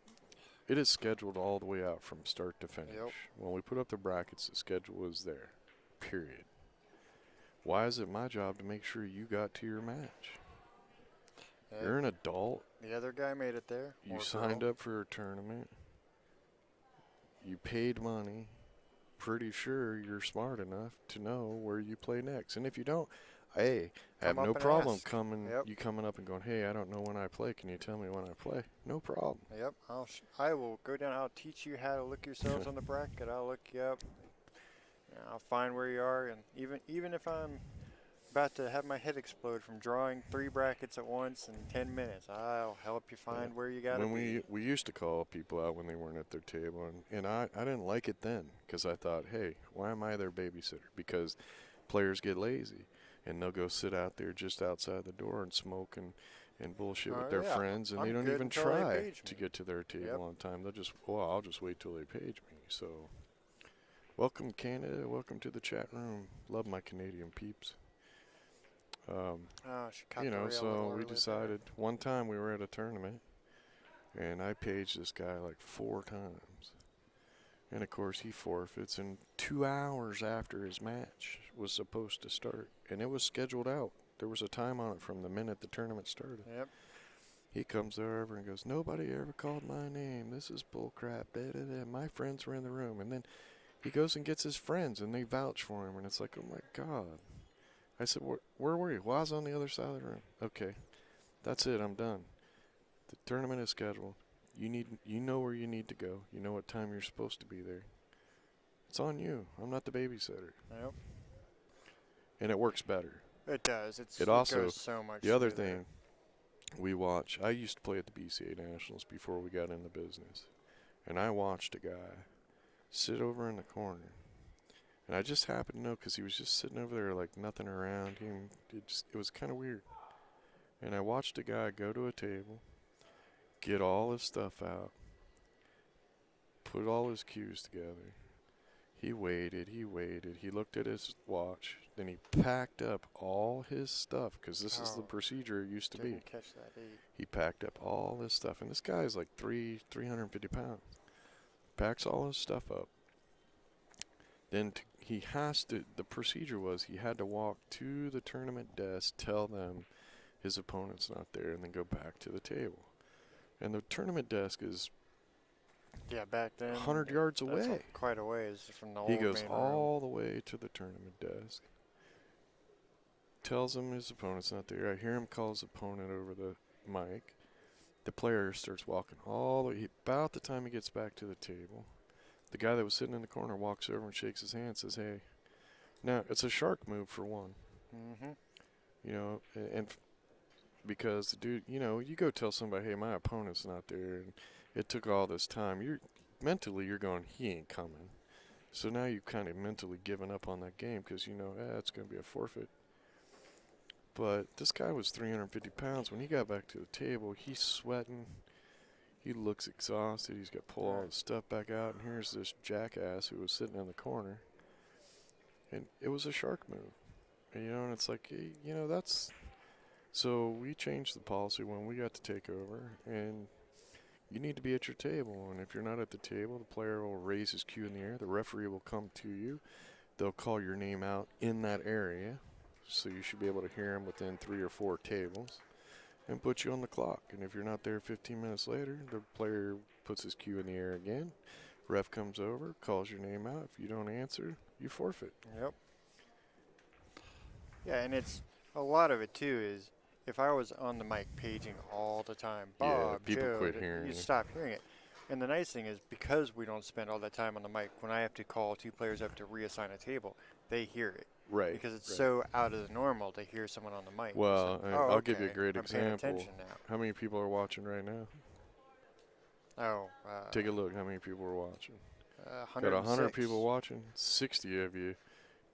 it is scheduled all the way out from start to finish. Yep. When we put up the brackets, the schedule is there. Period. Why is it my job to make sure you got to your match? You're an adult. The other guy made it there. You signed up for a tournament. You paid money. Pretty sure you're smart enough to know where you play next. And if you don't, hey, I have no problem coming up and going, hey, I don't know when I play. Can you tell me when I play? No problem. Yep. I will go down. I'll teach you how to look yourselves on the bracket. I'll look you up. I'll find where you are. And even if I'm about to have my head explode from drawing 3 brackets at once in 10 minutes, I'll help you find where you got to be. We used to call people out when they weren't at their table, and I didn't like it then because I thought, hey, why am I their babysitter? Because players get lazy, and they'll go sit out there just outside the door and smoke and bullshit with their friends, and they don't even try to get to their table on time. They'll just, I'll just wait till they page me. So, welcome Canada, welcome to the chat room. Love my Canadian peeps. So we decided one time we were at a tournament and I paged this guy like 4 times. And of course he forfeits, and 2 hours after his match was supposed to start, and it was scheduled out. There was a time on it from the minute the tournament started. Yep. He comes over and goes, "Nobody ever called my name. This is bullcrap. My friends were in the room." And then he goes and gets his friends, and they vouch for him. And it's like, oh, my God. I said, where were you? Well, I was on the other side of the room. Okay, that's it. I'm done. The tournament is scheduled. You know where you need to go. You know what time you're supposed to be there. It's on you. I'm not the babysitter. Yep. And it works better. It does. It also, goes so much the other smoother. thing we watch, I used to play at the BCA Nationals before we got into business. And I watched a guy sit over in the corner. And I just happened to know because he was just sitting over there like nothing around him. It was kind of weird. And I watched a guy go to a table, get all his stuff out, put all his cues together. He waited. He looked at his watch. Then he packed up all his stuff because this is the procedure it used to be. Didn't catch that either. He packed up all his stuff. And this guy is like 350 pounds. Packs all his stuff up. Then the procedure was he had to walk to the tournament desk, tell them his opponent's not there, and then go back to the table. And the tournament desk is back then 100 yards that's away. quite a ways from the He old goes main all the way to the tournament desk, tells him his opponent's not there. I hear him call his opponent over the mic. The player starts walking all the way. About the time he gets back to the table, the guy that was sitting in the corner walks over and shakes his hand and says, "Hey." Now, it's a shark move for one. Mm-hmm. You know, and because the dude, you know, you go tell somebody, "Hey, my opponent's not there, and it took all this time." You're going, "He ain't coming." So now you've kind of mentally given up on that game because you know, it's going to be a forfeit. But this guy was 350 pounds. When he got back to the table, he's sweating. He looks exhausted. He's got to pull all his stuff back out. And here's this jackass who was sitting in the corner. And it was a shark move. And, you know, and it's like, you know, that's... So we changed the policy when we got to take over. And you need to be at your table. And if you're not at the table, the player will raise his cue in the air. The referee will come to you. They'll call your name out in that area. So you should be able to hear him within 3 or 4 tables and put you on the clock. And if you're not there 15 minutes later, the player puts his cue in the air again. Ref comes over, calls your name out. If you don't answer, you forfeit. Yep. Yeah, and it's a lot of it too is if I was on the mic paging all the time, Bob, people Joe, quit hearing you you. stop hearing it. And the nice thing is because we don't spend all that time on the mic, when I have to call 2 players up to reassign a table, they hear it. Right. Because it's so out of the normal to hear someone on the mic. Well, So, I'll give you a okay, great I'm paying example. attention now. How many people are watching right now? Take a look how many people are watching. Got 100 people watching. 60 of you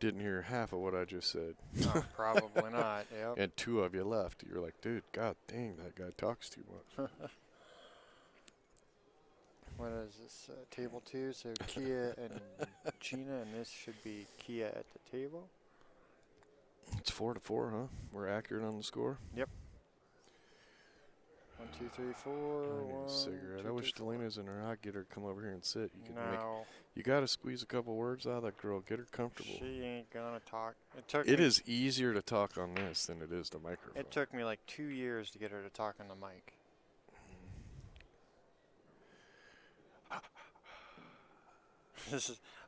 didn't hear half of what I just said. Oh, probably not. Yep. And 2 of you left. You're like, dude, god dang, that guy talks too much. What is this? Table 2, so Kia and Gina, and this should be Kia at the table. It's 4-4, huh? We're accurate on the score. Yep. 1, 2, 3, 4. I need One, a cigarette. 2, I wish 3, 4. Delina's in her. I'd get her to come over here and sit. You can make. No, You got to squeeze a couple words out of that girl. Get her comfortable. she ain't gonna talk. It is easier to talk on this than it is the microphone. It took me like 2 years to get her to talk on the mic.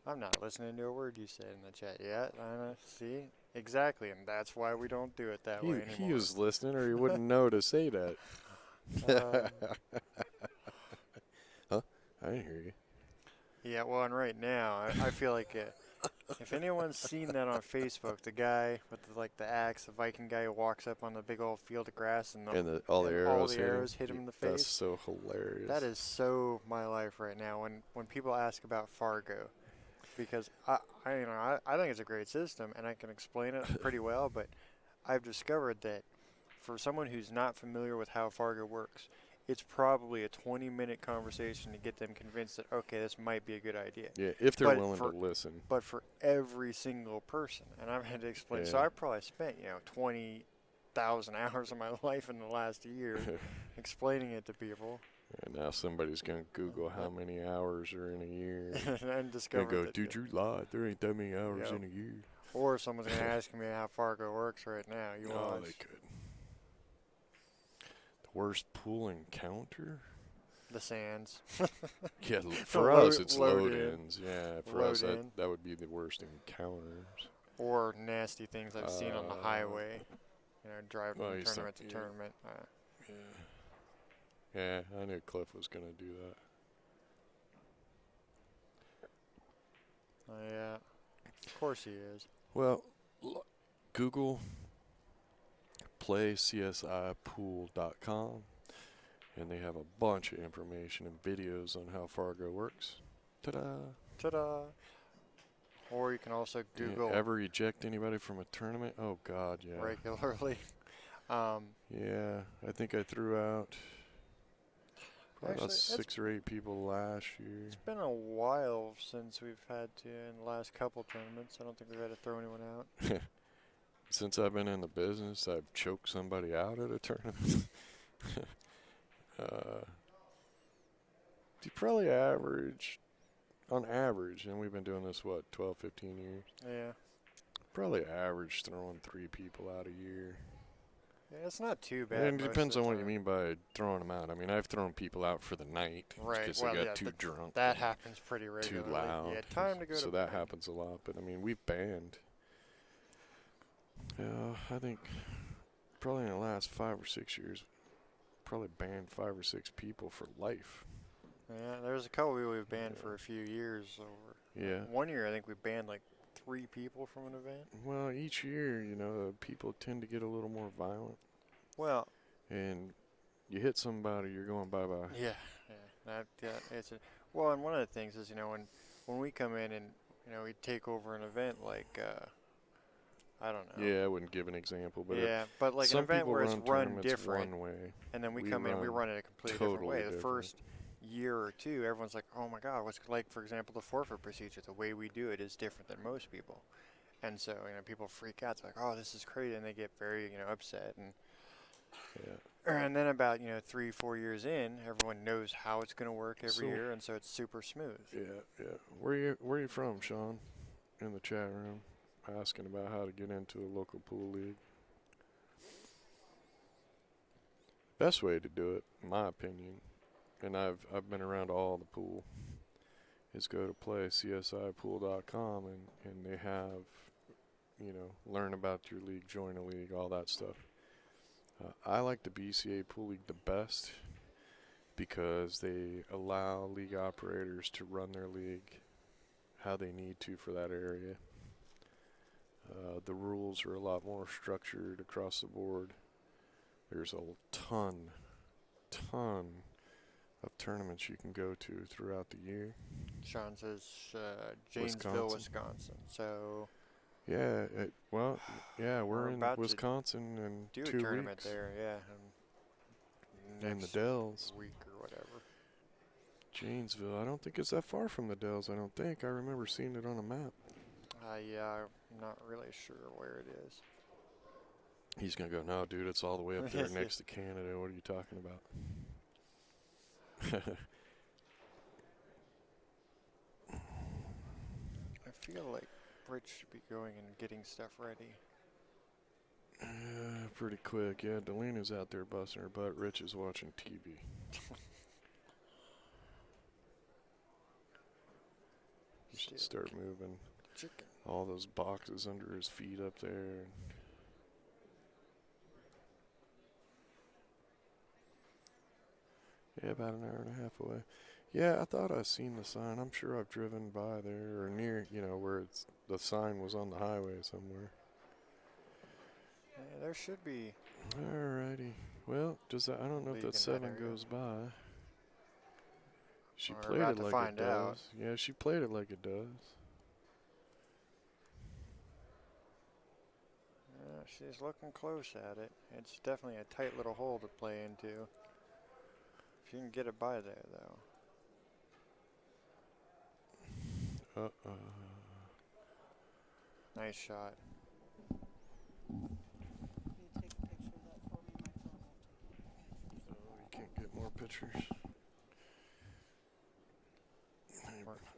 I'm not listening to a word you said in the chat yet. I know. See? Exactly, and that's why we don't do it that way anymore. He was listening, or he wouldn't know to say that. Huh? I didn't hear you. Yeah, well, and right now, I feel like if anyone's seen that on Facebook, the guy with the axe, the Viking guy who walks up on the big old field of grass and All the arrows hit him in the face. That's so hilarious. That is so my life right now. When people ask about Fargo, because I think it's a great system and I can explain it pretty well, but I've discovered that for someone who's not familiar with how Fargo works, it's probably a 20-minute conversation to get them convinced that, okay, this might be a good idea. Yeah, if they're willing to listen. But for every single person, and I've had to explain. Yeah. So I probably spent 20,000 hours of my life in the last year explaining it to people. And now somebody's gonna Google how many hours are in a year. and discover And go, that. dude, you lied. There ain't that many hours Yep. in a year. Or someone's gonna ask me how Fargo works right now. You Oh, watch. they could. The worst pool encounter? The sands. Yeah, for us it's Load load-ins. Yeah, for Load us in. that would be the worst encounters. Or nasty things I've seen on the highway. You know, driving well, from he's tournament to yeah. tournament. Yeah, I knew Cliff was gonna do that. Yeah. Of course he is. Well, Google playcsipool.com, and they have a bunch of information and videos on how Fargo works. Ta-da! Ta-da! Or you can also Google Ever eject anybody from a tournament? Oh God, yeah. regularly. Yeah, I think I threw out probably about Actually, 6 or 8 people last year. It's been a while since we've had to in the last couple tournaments. I don't think we've had to throw anyone out. Since I've been in the business, I've choked somebody out at a tournament. You probably average, on average, and we've been doing this, 12, 15 years? Yeah. Probably average throwing 3 people out a year. Yeah, it's not too bad. And it most depends of on the what you time. mean by throwing them out. I mean, I've thrown people out for the night Right. because Well, they got yeah, too drunk. that and happens pretty regularly. too loud. Yeah, time to go so to that bed. happens a lot. But I mean, we've banned. I think probably in the last 5 or 6 years, probably banned 5 or 6 people for life. Yeah, there's a couple people we've banned for a few years over. Yeah. One year I think we banned like 3 people from an event. Well, each year, people tend to get a little more violent. Well, and you hit somebody, you're going bye-bye. yeah. It's well, and one of the things is, when we come in and, we take over an event like, I don't know. Yeah, I wouldn't give an example, but yeah, but like some an event people where it's run run tournaments different, one way. and then we We come in and we run run it a completely different totally way. The different. first year or two, everyone's like, oh my God, what's like, for example, the forfeit procedure, the way we do it is different than most people. And so, people freak out. It's like, oh, this is crazy, and they get very, upset. And then about, 3-4 years in, everyone knows how it's going to work every year, and so it's super smooth. Yeah. Where are you from, Sean? In the chat room, asking about how to get into a local pool league. Best way to do it, in my opinion, and I've been around all the pool, is go to playcsipool.com and they have, learn about your league, join a league, all that stuff. I like the BCA Pool League the best because they allow league operators to run their league how they need to for that area. The rules are a lot more structured across the board. There's a ton of tournaments you can go to throughout the year. Sean says Janesville, Wisconsin. So yeah, we're in about Wisconsin in do 2 a weeks. tournament there, In the Dells. week or whatever. Janesville, I don't think it's that far from the Dells. I don't think. I remember seeing it on a map. Yeah, I'm not really sure where it is. He's going to go, no, dude, it's all the way up there next to Canada. What are you talking about? I feel like Rich should be going and getting stuff ready. Pretty quick. Yeah, Delina's out there busting her butt. Rich is watching TV. He should start moving Chicken. all those boxes under his feet up there. Yeah, about an hour and a half away. Yeah, I thought I seen the sign. I'm sure I've driven by there or near, where the sign was on the highway somewhere. Yeah, there should be. Alrighty. Well, I don't know if that 7 goes by. She We're played about it to like find it does. out. Yeah, she played it like it does. She's looking close at it. It's definitely a tight little hole to play into. If you can get it by there, though. Nice shot. Can you take a picture of that for me? My phone won't take it. Oh, you can't get more pictures.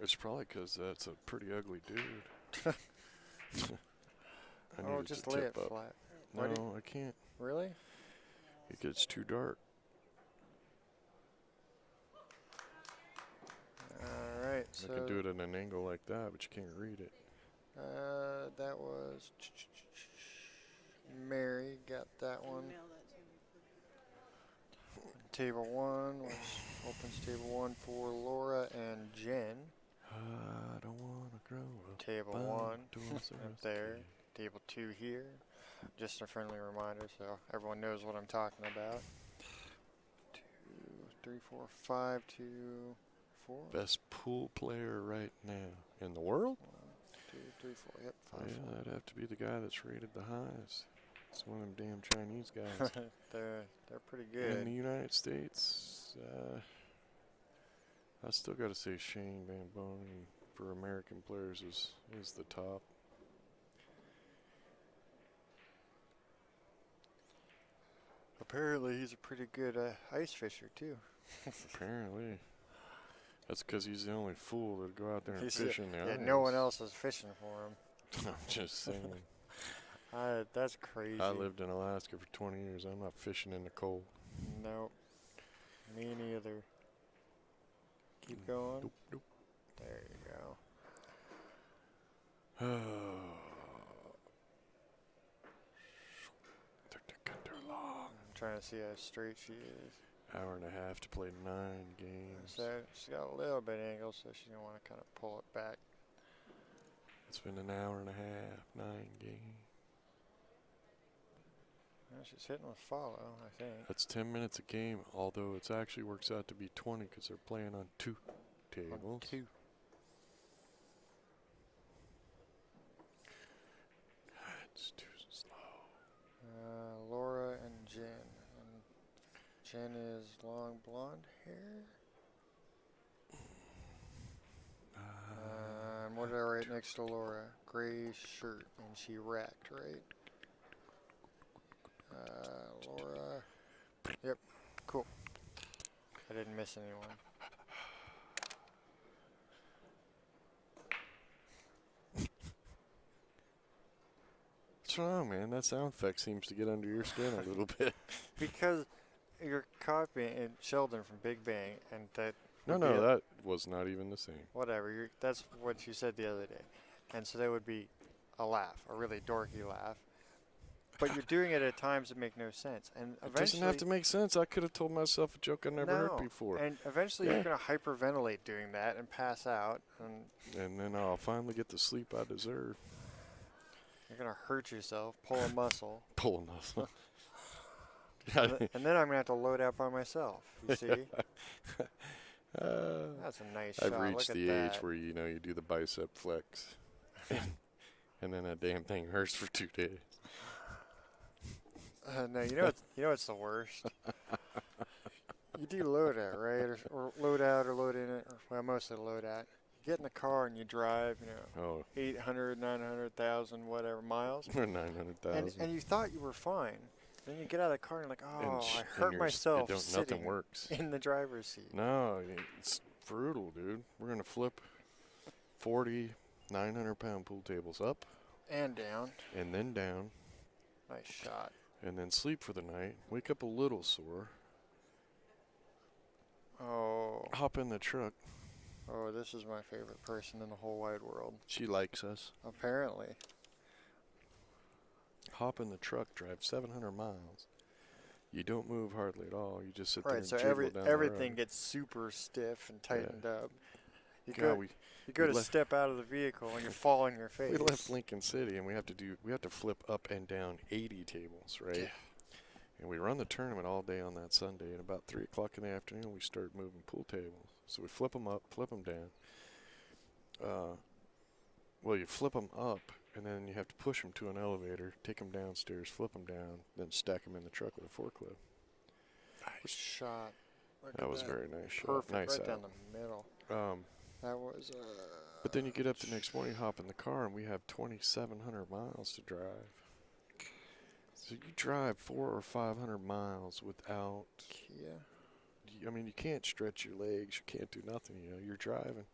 It's probably because that's a pretty ugly dude. I Oh, need it just to lay tip it up. flat. Why do No, I can't. Really? It gets too dark. All right. I So can do it at an angle like that, but you can't read it. that was Mary got that one. Email that to me, please. Table 1, which opens table 1 for Laura and Jen. I don't want to grow up. Table Bound 1 towards the up there. rescue. Table 2 here. Just a friendly reminder so everyone knows what I'm talking about. 2, 3, 4, 5, 2, 4. Best pool player right now in the world? 1, 2, 3, 4. Yep, 5, Yeah, that'd have to be the guy that's rated the highest. It's one of them damn Chinese guys. 4. They're pretty In the good. United States, I still got to say Shane Van Bonen for American players is the top. Apparently he's a pretty good ice fisher too. Apparently. That's because he's the only fool that'd go out there and He's fish in the Yeah, ice. no one else is fishing for him. I'm just saying. That's crazy. I lived in Alaska for 20 years. I'm not fishing in the cold. Nope. Me neither. Keep going. Nope, nope. There you go. I'm trying to see how straight she is. Hour and a half to play 9 games. So she's got a little bit angle, so she's gonna want to kind of pull it back. It's been an hour and a half, 9 games. Well, she's hitting with follow, I think. That's 10 minutes a game, although it actually works out to be 20 because they're playing on 2 tables. On 2. It's too slow. Laura and Jen. And Jen is long blonde hair. What did I write next to Laura? Gray shirt, and she racked, right? Laura. Yep, cool. I didn't miss anyone. What's wrong, man? That sound effect seems to get under your skin a little bit. Because you're copying Sheldon from Big Bang, and that. No, would be no, that was not even the same. Whatever. That's what you said the other day, and so that would be a laugh, a really dorky laugh. But you're doing it at times that make no sense, and It eventually. doesn't have to make sense. I could have told myself a joke I never heard No, before. And eventually Yeah. you're going to hyperventilate doing that and pass out, and And then I'll finally get the sleep I deserve. you're going to hurt yourself, pull a muscle, Pull a muscle. and then I'm going to have to load out by myself. You see? That's a nice I've shot. reached Look the at age that. where, you do the bicep flex. And then that damn thing hurts for 2 days. No, you know it's the worst. You do load out, right? Or load out or load in it. Or, well, mostly load out. You get in the car and you drive, Oh, 800, 900,000, whatever miles. or And 900,000. you thought you were fine. Then you get out of the car and you're like, oh, And I and hurt myself nothing sitting works. in the driver's seat. No, it's brutal, dude. We're going to flip 40 900-pound pool tables up And down. and then down Nice shot. and then sleep for the night. Wake up a little sore. Oh, Hop in the truck. this is my favorite person in the whole wide world. She likes us. Apparently. Hop in the truck, drive 700 miles. You don't move hardly at all. You just sit there Right, and so jiggle down the everything road. gets super stiff and tightened up. You God, go, you go we to left- step out of the vehicle and you fall on your face. We left Lincoln City and we have to flip up and down 80 tables, right? Yeah. And we run the tournament all day on that Sunday. And about 3 o'clock in the afternoon, we start moving pool tables. So we flip them up, flip them down. Well, you flip them up, and then you have to push them to an elevator, take them downstairs, flip them down, then stack them in the truck with a forklift. Nice shot. Look That at was a very nice shot. Perfect, Nice right out. down the middle. That was. But then you get up the next morning, hop in the car, and we have 2,700 miles to drive. So you drive 400 or 500 miles without. Kia. I mean, you can't stretch your legs. You can't do nothing. You're driving.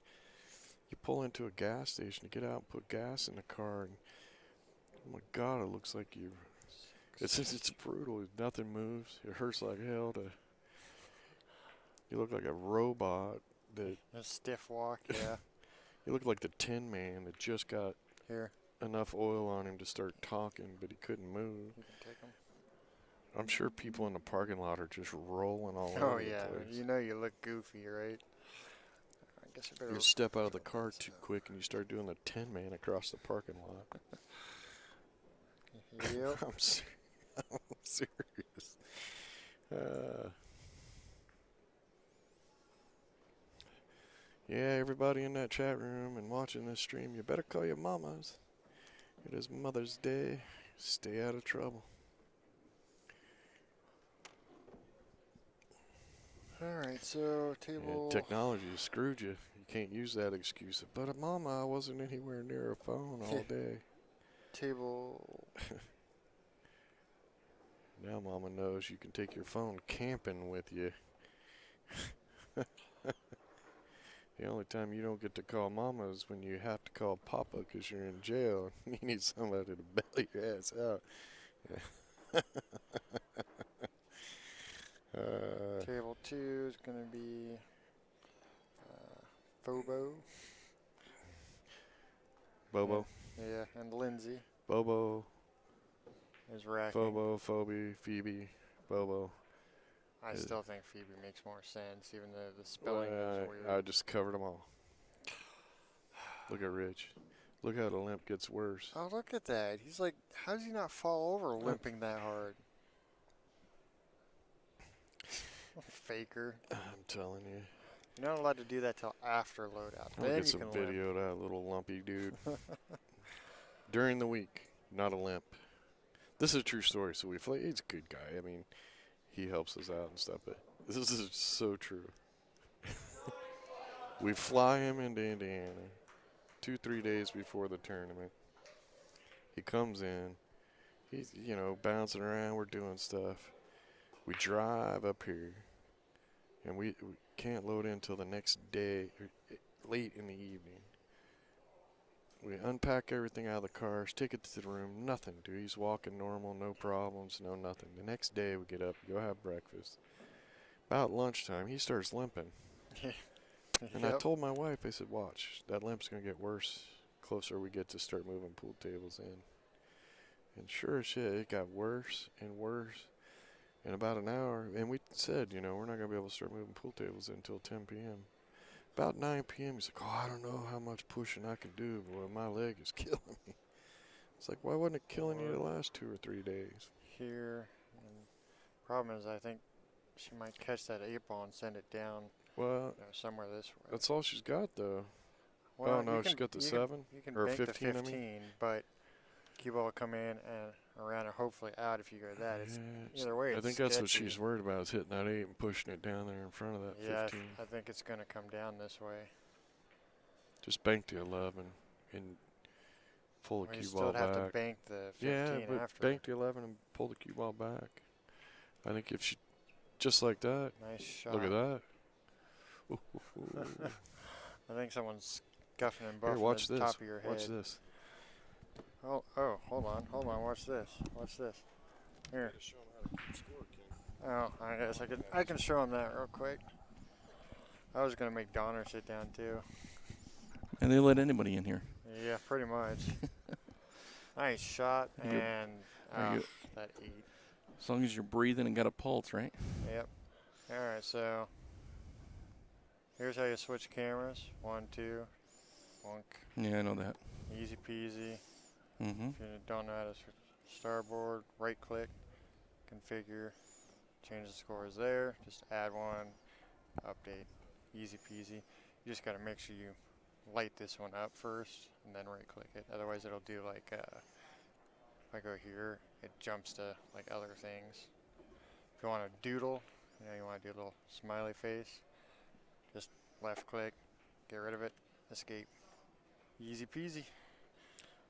You pull into a gas station to get out and put gas in the car, and oh my God, it looks like you. It's brutal. Nothing moves. It hurts like hell. You look like a robot. That A stiff walk, yeah. you look like the Tin Man that just got Here, enough oil on him to start talking, but he couldn't move. you can take them. I'm sure people in the parking lot are just rolling all Oh over yeah, the place. you know you look goofy, right? I guess I better. You step out of the car too quick and you start doing the Tin Man across the parking lot. Yep. I'm serious. Yeah, everybody in that chat room and watching this stream, you better call your mamas. It is Mother's Day. Stay out of trouble. All right, so table. Yeah, technology has screwed you. You can't use that excuse. But Mama, I wasn't anywhere near a phone all day. Table. Now Mama knows you can take your phone camping with you. The only time you don't get to call Mama is when you have to call Papa because you're in jail. You need somebody to bail your ass out. Table 2 is going to be Phobo. Bobo. Yeah, and Lindsay Bobo. is racking. Phobo, Phoebe, Phoebe, Bobo. I still think Phoebe makes more sense, even though the spelling is weird. I just covered them all. Look at Rich. Look how the limp gets worse. Oh, look at that. He's like, how does he not fall over limping that hard? Faker. I'm telling you. You're not allowed to do that till after loadout. I'll Then get you some can video of that little lumpy dude. During the week, not a limp. This is a true story. So he's a good guy. I mean, he helps us out and stuff, but this is so true. We fly him into Indiana 2-3 days before the tournament. He comes in. He's, bouncing around. We're doing stuff. We drive up here, and we can't load in until the next day, late in the evening. We unpack everything out of the cars, take it to the room, nothing, dude. He's walking normal, no problems, no nothing. The next day we get up, go have breakfast. About lunchtime, he starts limping. And I told my wife, I said, watch, that limp's going to get worse closer we get to start moving pool tables in. And sure as shit, it got worse and worse. In about an hour, and we said, we're not going to be able to start moving pool tables until 10 p.m. About 9 p.m., he's like, I don't know how much pushing I can do, but my leg is killing me. It's like, why wasn't it killing you the last 2 or 3 days? Here. And problem is, I think she might catch that 8-ball and send it down somewhere this way. That's all she's got, though. Well, no, she's got the 7 you can or bank 15, the 15, but cue ball will come in and around and hopefully out if you go that. It's either way. I think that's what she's worried about, is hitting that 8 and pushing it down there in front of that 15. I think it's going to come down this way. Just bank the 11 and pull the cue ball back. You still have to bank the 15 but after. bank the 11 and pull the cue ball back. I think if she, just like that. Nice shot. Look at that. I think someone's scuffing and buffing Here, watch the this. top of your head. Watch this. Oh, hold on, watch this. Here. Oh, I guess I can show him that real quick. I was gonna make Donner sit down too. And they let anybody in here. Yeah, pretty much. Nice shot, and that 8. As long as you're breathing and got a pulse, right? Yep. All right, so here's how you switch cameras. 1, 2, bonk. Yeah, I know that. Easy peasy. Mm-hmm. If you don't know how to starboard, right click, configure, change the scores there, just add one, update, easy peasy. You just got to make sure you light this one up first and then right click it. Otherwise it'll do like, if I go here, it jumps to like other things. If you want to doodle, you want to do a little smiley face, just left click, get rid of it, escape. Easy peasy.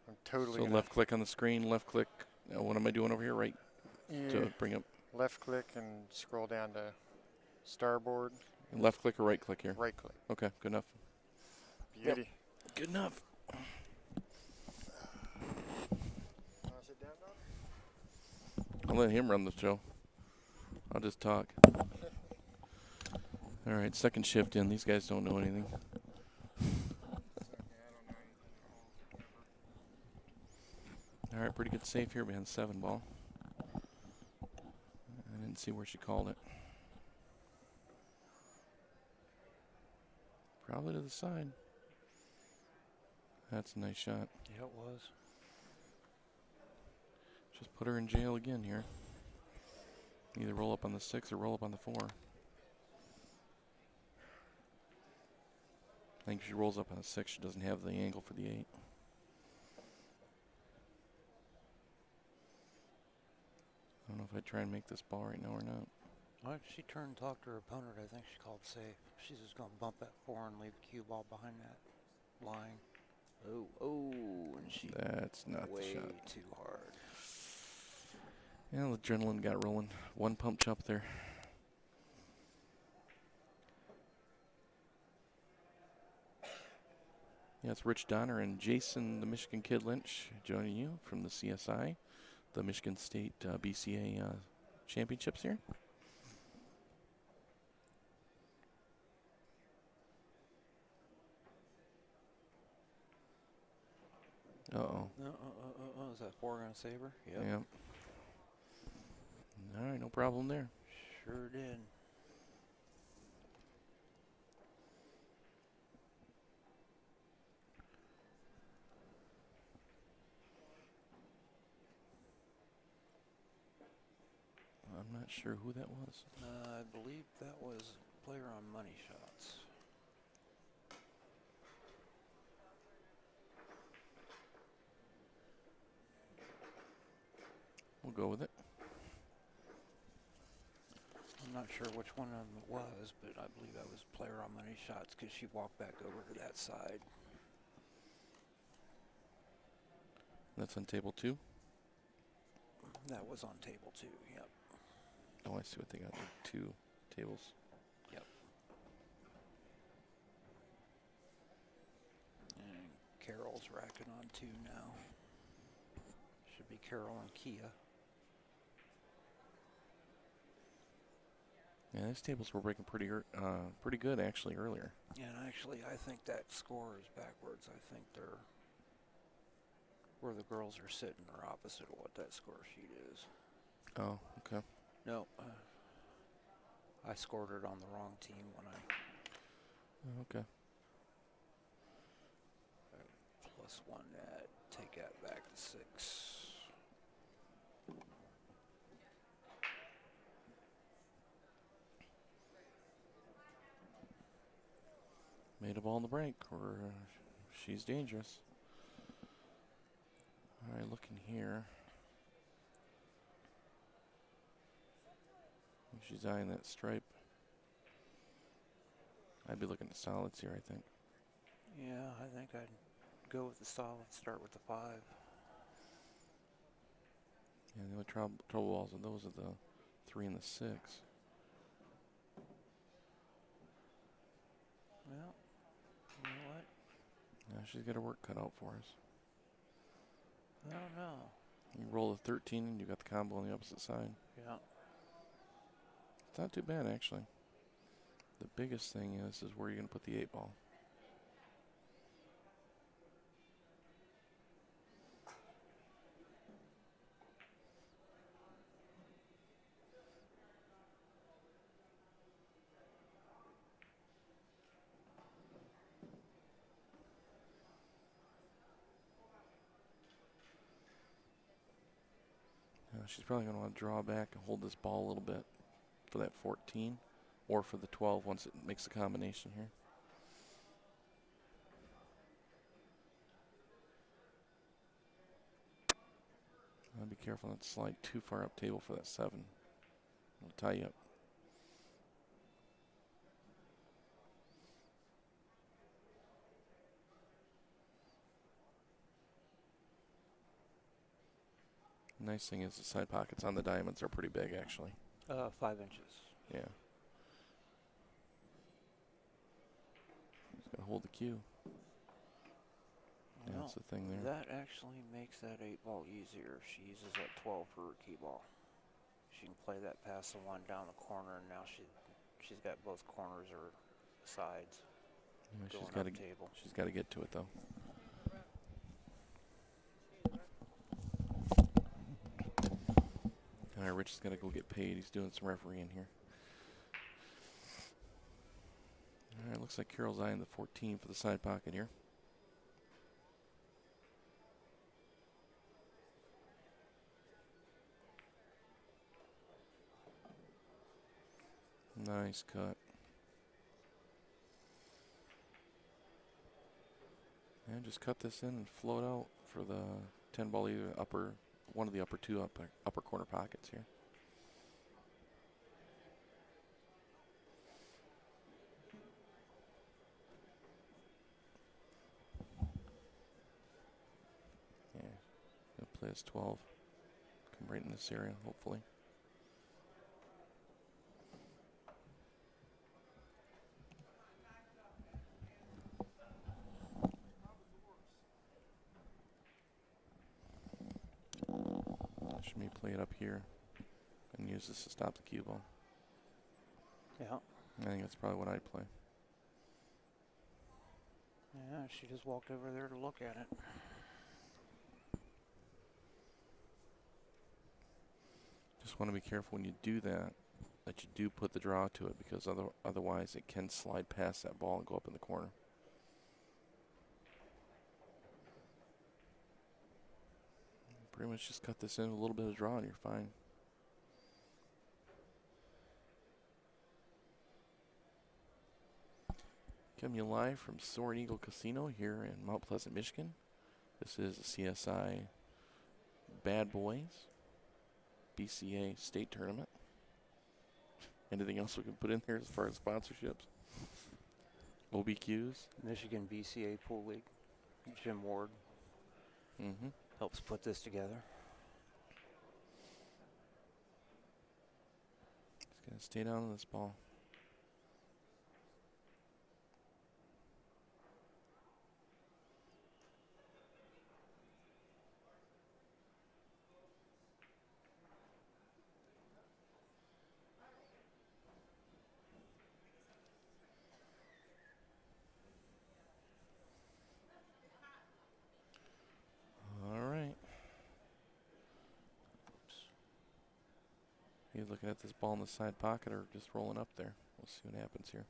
I'm totally So left click on the screen, left click. What am I doing over here? Right to bring up. Left click and scroll down to starboard. Left click or right click here? Right click. Okay, good enough. Beauty. Good enough. Want to sit down, Don? I'll let him run the show. I'll just talk. All right, second shift in. These guys don't know anything. All right, pretty good save here behind 7 ball. I didn't see where she called it. Probably to the side. That's a nice shot. Yeah, it was. Just put her in jail again here. Either roll up on the 6 or roll up on the 4. I think if she rolls up on the 6, she doesn't have the angle for the 8. I don't know if I'd try and make this ball right now or not. Well, she turned and talked to her opponent. I think she called safe. She's just going to bump that 4 and leave the cue ball behind that line. Oh, and she That's not way the shot. too hard. Yeah, the adrenaline got rolling. 1 pump chop there. Yeah, it's Rich Donner and Jason, the Michigan Kid Lynch, joining you from the CSI, the Michigan State BCA championships here. Uh-oh. Is that 4 going to save her? Yep. Yeah. All right, no problem there. Sure did. I'm not sure who that was. I believe that was player on money shots. We'll go with it. I'm not sure which one of them it was, but I believe that was player on money shots because she walked back over to that side. That's on table 2. That was on table 2, yep. Oh, I see what they got there. 2 tables. Yep. And Carol's racking on 2 now. Should be Carol and Kia. Yeah, these tables were breaking pretty good actually earlier. And actually, I think that score is backwards. I think they're where the girls are sitting are opposite of what that score sheet is. Oh, okay. No, I scored it on the wrong team when I Okay. +1 net. Take that back to 6. Made a ball in the break, or she's dangerous. All right, looking here. She's eyeing that stripe. I'd be looking at solids here, I think. Yeah, I think I'd go with the solid, start with the 5. Yeah, the only trouble balls are those are the 3 and the 6. Well, you know what? Yeah, she's got her work cut out for us. I don't know. You roll a 13 and you got the combo on the opposite side. Yeah. It's not too bad, actually. The biggest thing is where you're going to put the 8 ball. She's probably going to want to draw back and hold this ball a little bit for that 14 or for the 12 once it makes a combination here. I'll be careful not to slide too far up table for that 7. It'll tie you up. Nice thing is the side pockets on the diamonds are pretty big, actually. 5 inches. Yeah. Just got to hold the cue. That's the thing there. That actually makes that 8-ball easier. She uses that 12 for her key ball. She can play that past the one down the corner, and now she's got both corners or sides. Yeah, going she's got to up table. She's got to get to it though. All right, Rich has got to go get paid. He's doing some refereeing here. All right, looks like Carol's eyeing the 14 for the side pocket here. Nice cut. And just cut this in and float out for the 10 ball, either one of the upper two upper corner pockets here. Yeah, gonna play as 12. Come right in this area, hopefully. Should me play it up here and use this to stop the cue ball. Yeah. I think that's probably what I'd play. Yeah, she just walked over there to look at it. Just want to be careful when you do that you do put the draw to it, because otherwise it can slide past that ball and go up in the corner. Pretty much just cut this in, a little bit of draw, and you're fine. Coming to you live from Soaring Eagle Casino here in Mount Pleasant, Michigan. This is the CSI Bad Boys BCA State Tournament. Anything else we can put in there as far as sponsorships? OBQs? Michigan BCA Pool League. Jim Ward helps put this together. Just gonna stay down on this ball. Are you looking at this ball in the side pocket or just rolling up there? We'll see what happens here.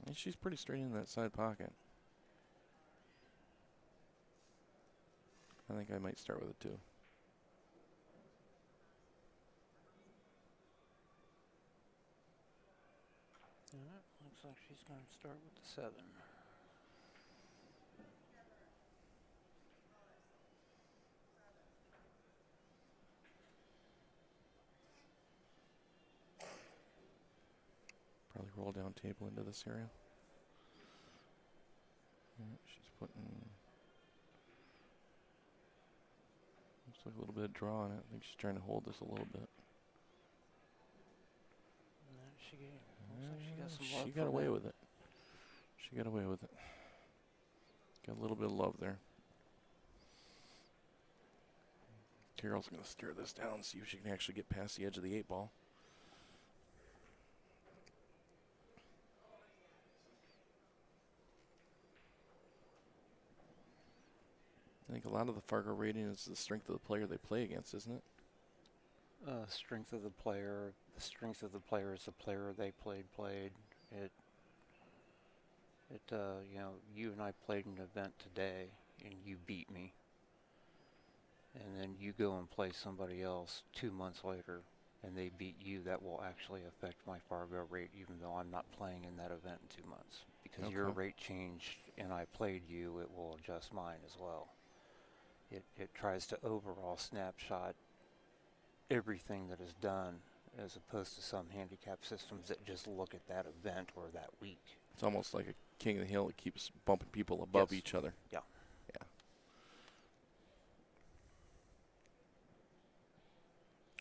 And she's pretty straight in that side pocket. I think I might start with a 2. Looks like she's going to start with the 7. Probably roll down table into this area. Yeah, she's putting, looks like a little bit of draw on it. I think she's trying to hold this a little bit. She got some love. She got away with it. She got away with it. Got a little bit of love there. Carol's going to stir this down and see if she can actually get past the edge of the 8 ball. I think a lot of the Fargo rating is the strength of the player they play against, isn't it? Strength of the player. The strength of the player is the player they played. You and I played an event today, and you beat me. And then you go and play somebody else 2 months later, and they beat you. That will actually affect my Fargo rate, even though I'm not playing in that event in 2 months. Because your rate changed, and I played you, it will adjust mine as well. It tries to overall snapshot everything that is done, as opposed to some handicap systems that just look at that event or that week. It's almost like a king of the hill that keeps bumping people above each other. Yeah. Yeah.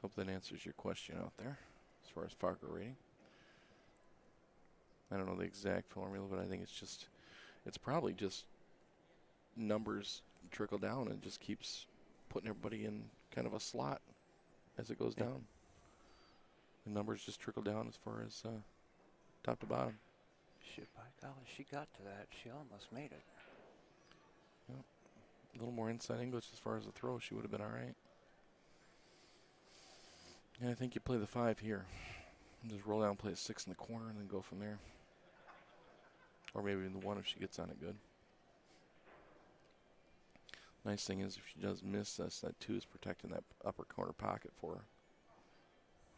Hope that answers your question out there as far as Fargo rating. I don't know the exact formula, but I think it's probably just numbers trickle down and just keeps putting everybody in kind of a slot as it goes down. The numbers just trickle down as far as top to bottom. Shit, by golly, she got to that. She almost made it. Yep. A little more inside English as far as the throw, she would have been all right. And I think you play the 5 here. Just roll down, play a 6 in the corner, and then go from there. Or maybe even the 1 if she gets on it good. Nice thing is if she does miss this, that 2 is protecting that upper corner pocket for her.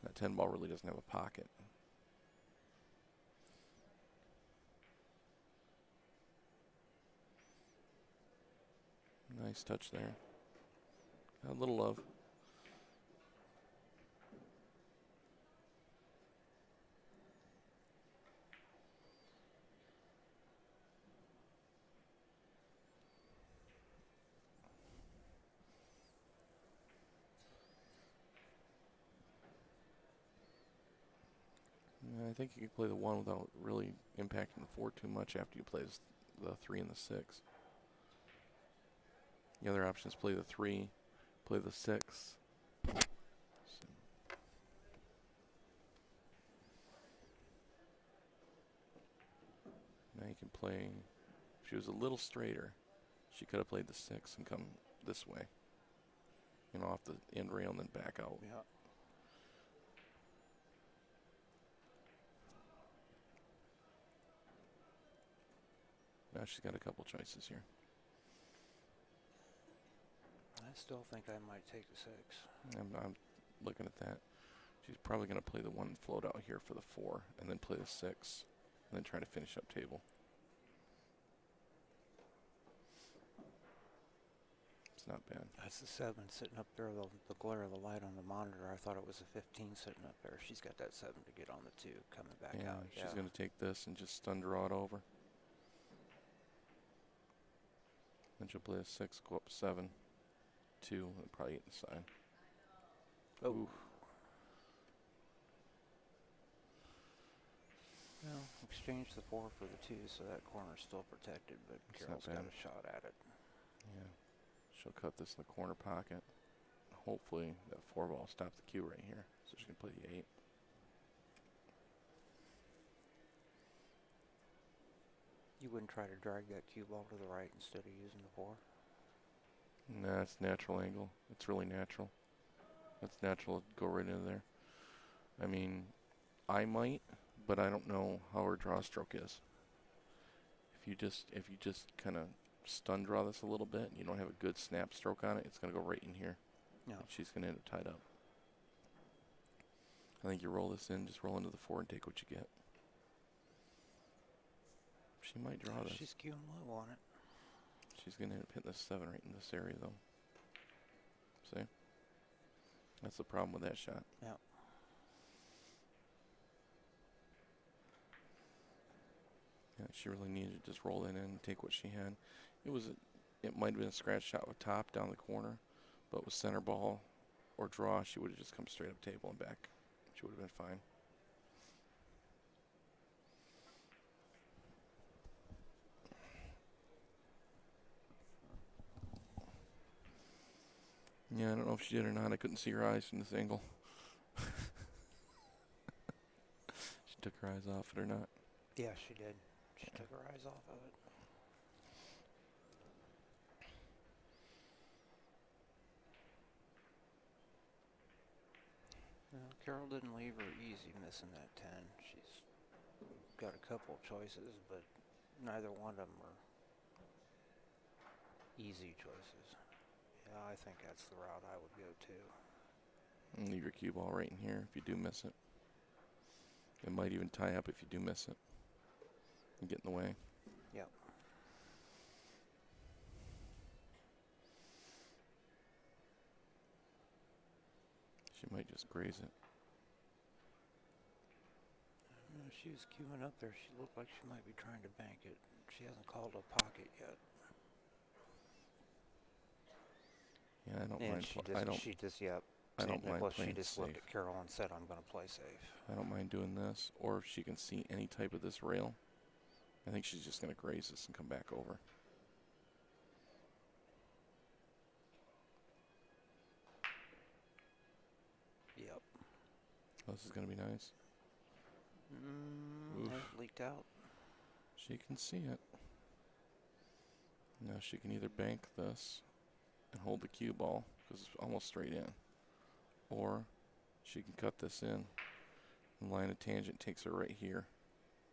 That 10 ball really doesn't have a pocket. Nice touch there. Got a little love. I think you can play the 1 without really impacting the 4 too much after you play the 3 and the 6. The other option is play the 3, play the 6. Now you can play, if she was a little straighter, she could have played the 6 and come this way. You know, off the end rail and then back out. Yeah. Now she's got a couple choices here. I still think I might take the 6. I'm looking at that. She's probably going to play the 1 and float out here for the 4, and then play the 6, and then try to finish up table. It's not bad. That's the 7 sitting up there, the glare of the light on the monitor. I thought it was a 15 sitting up there. She's got that 7 to get on the 2 coming back out. She's going to take this and just stun draw it over. Then she'll play a 6, go up 7, 2, and probably 8 inside. Oh. Ooh. Well, exchange the 4 for the 2, so that corner's still protected, but It's Carol's not got bad. a shot at it. Yeah. She'll cut this in the corner pocket. Hopefully that 4 ball stops the cue right here. So she can play the 8. You wouldn't try to drag that cue ball to the right instead of using the 4? Nah, it's natural angle. It's really natural. It's natural to go right into there. I mean, I might, but I don't know how her draw stroke is. If you just kind of stun draw this a little bit, and you don't have a good snap stroke on it, it's going to go right in here. No. And she's going to end up tied up. I think you roll this in, just roll into the 4 and take what you get. She might draw this. She's cueing low on it. She's going to end up hitting the 7 right in this area, though. See? That's the problem with that shot. Yeah. Yeah, she really needed to just roll it in and take what she had. It might have been a scratch shot with top down the corner, but with center ball or draw, she would have just come straight up table and back. She would have been fine. Yeah, I don't know if she did or not. I couldn't see her eyes from this angle. She took her eyes off it or not. Yeah, she did. She took her eyes off of it. Well, Carol didn't leave her easy missing that 10. She's got a couple of choices, but neither one of them are easy choices. Yeah, I think that's the route I would go to. And leave your cue ball right in here if you do miss it. It might even tie up if you do miss it and get in the way. Yep. She might just graze it. She was queuing up there. She looked like she might be trying to bank it. She hasn't called a pocket yet. Yeah, I don't And mind. she just I don't mind Nicholas, she playing just safe. looked at Carol and said, "I'm going to play safe." I don't mind doing this, or if she can see any type of this rail, I think she's just going to graze this and come back over. Oh, this is going to be nice. Oof. It leaked out. She can see it. Now she can either bank this and hold the cue ball because it's almost straight in, or she can cut this in and line a tangent takes her right here.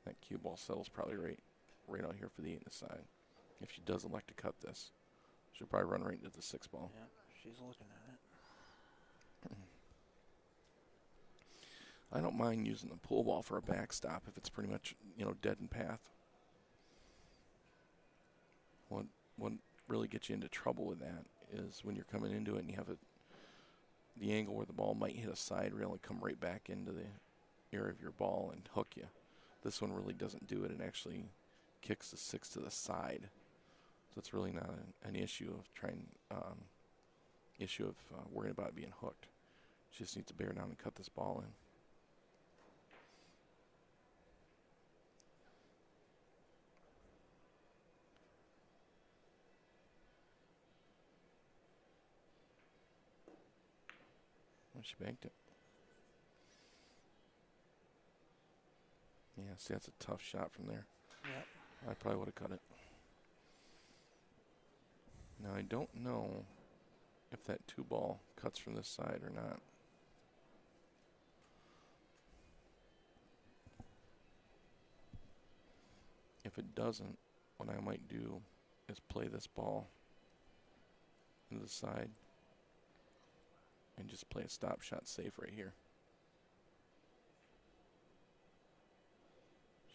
That cue ball settles probably right out here for the 8 and the side. If she does elect to cut this, she'll probably run right into the 6 ball. Yeah, she's looking at it. I don't mind using the pull ball for a backstop if it's pretty much, dead in path. What really gets you into trouble with that is when you're coming into it and you have the angle where the ball might hit a side rail and come right back into the area of your ball and hook you. This one really doesn't do it. It actually kicks the 6 to the side. So it's really not an issue of worrying about it being hooked. She just needs to bear down and cut this ball in. Well, she banked it. Yeah, see, that's a tough shot from there. Yep. I probably would have cut it. Now, I don't know if that 2 ball cuts from this side or not. If it doesn't, what I might do is play this ball into the side and just play a stop shot safe right here.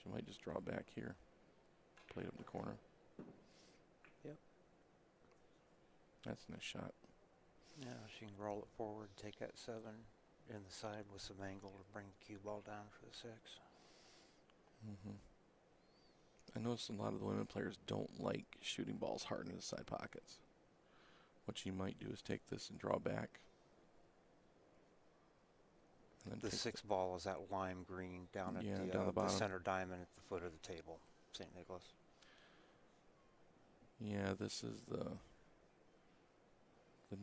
She might just draw back here, play it up the corner. Yep. That's a nice shot. Yeah, she can roll it forward, take that 7 in the side with some angle to bring the cue ball down for the 6. Mm-hmm. I notice a lot of the women players don't like shooting balls hard into the side pockets. What you might do is take this and draw back. And then The 6 ball is that lime green down at down the the bottom. center diamond at the foot of the table, St. Nicholas. Yeah, this is the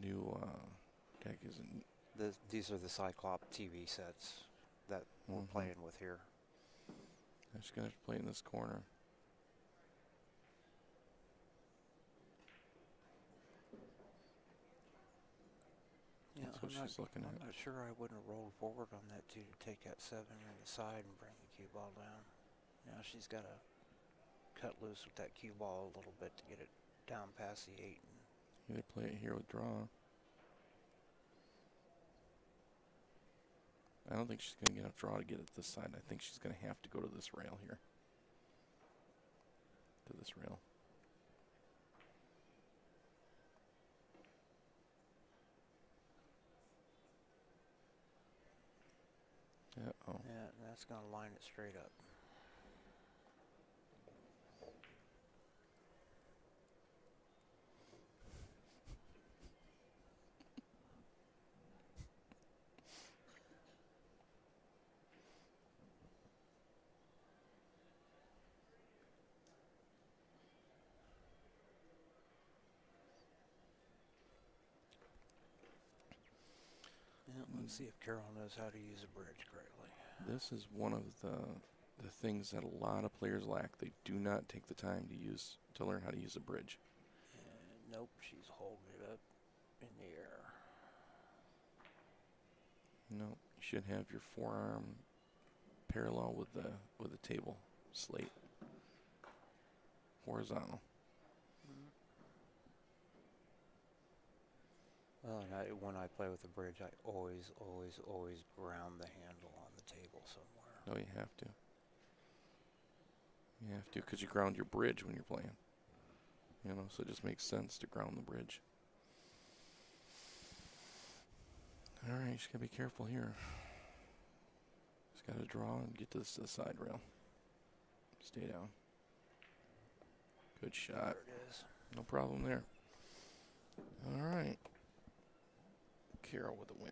new deck. These are the Cyclop TV sets that we're playing with here. I'm just going to play in this corner. Yeah, That's what she's looking at. I'm not sure I wouldn't have rolled forward on that to take that 7 in the side and bring the cue ball down. Now she's got to cut loose with that cue ball a little bit to get it down past the 8. Either play it here with draw. I don't think she's going to get enough draw to get it this side. I think she's going to have to go to this rail here. To this rail. Uh-oh. Yeah, that's going to line it straight up. Yeah, let's see if Carol knows how to use a bridge correctly. This is one of the things that a lot of players lack. They do not take the time to learn how to use a bridge. And nope, she's holding it up in the air. No, you should have your forearm parallel with the table slate, horizontal. Well, and when I play with the bridge, I always ground the handle on the table somewhere. No, you have to. You have to, because you ground your bridge when you're playing. So it just makes sense to ground the bridge. All right, just got to be careful here. Just got to draw and get this to the side rail. Stay down. Good shot. There it is. No problem there. All right. Carol with the win.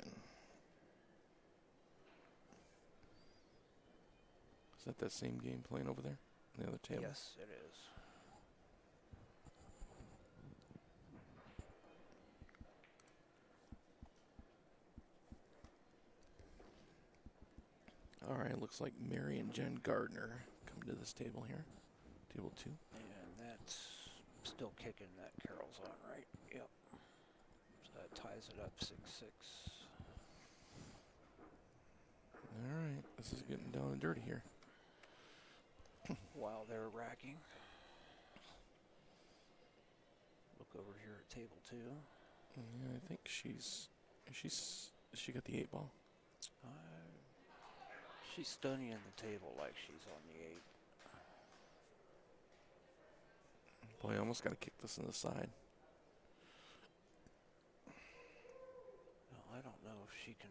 Is that same game playing over there on the other table? Yes, it is. looks like Mary and Jen Gardner come to this table here. Table 2. And that's still kicking that Carol's on, right? Yep. So that ties it up 6-6. All right, this is getting down and dirty here. While they're racking. Look over here at table 2. Yeah, I think she got the 8 ball. She's studying the table like she's on the 8. Boy, I almost got to kick this in the side. Well, I don't know if she can.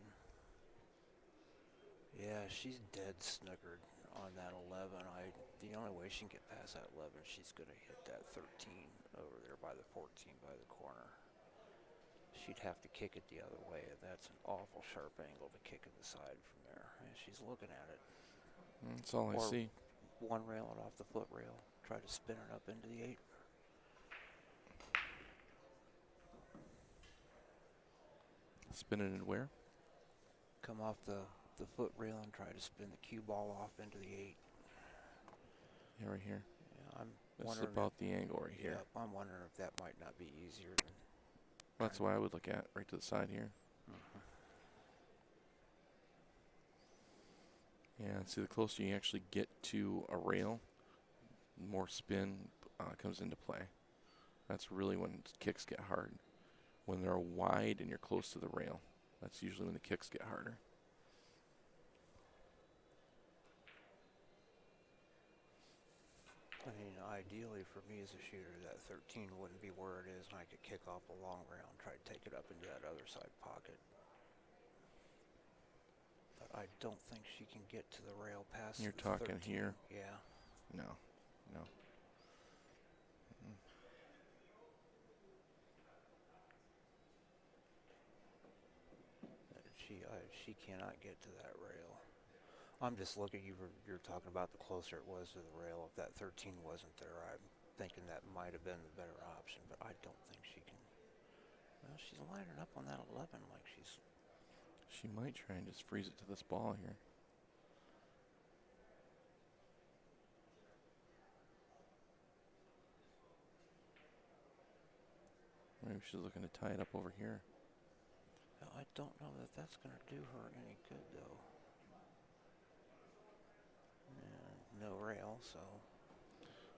Yeah, she's dead snookered on that 11. The only way she can get past that 11, she's going to hit that 13 over there by the 14 by the corner. She'd have to kick it the other way, and that's an awful sharp angle to kick in the side from there. And she's looking at it. That's all I see. One rail it off the foot rail. Try to spin it up into the 8. Spinning it where? Come off the foot rail and try to spin the cue ball off into the 8. Yeah, right here. Yeah, I'm This is wondering. about the angle right here. Yep, I'm wondering if that might not be easier than. That's what I would look at, right to the side here. Yeah, see, the closer you actually get to a rail, the more spin comes into play. That's really when kicks get hard. When they're wide and you're close to the rail, that's usually when the kicks get harder. I mean, ideally for me as a shooter, that 13 wouldn't be where it is, and I could kick off a long rail and try to take it up into that other side pocket. But I don't think she can get to the rail past You're the talking 13. here? Yeah. No. She cannot get to that rail. I'm just looking. You're talking about the closer it was to the rail. If that 13 wasn't there, I'm thinking that might have been the better option. But I don't think she can. Well, she's lining up on that 11 like she's. She might try and just freeze it to this ball here. Maybe she's looking to tie it up over here. I don't know that that's going to do her any good, though. And no rail, so.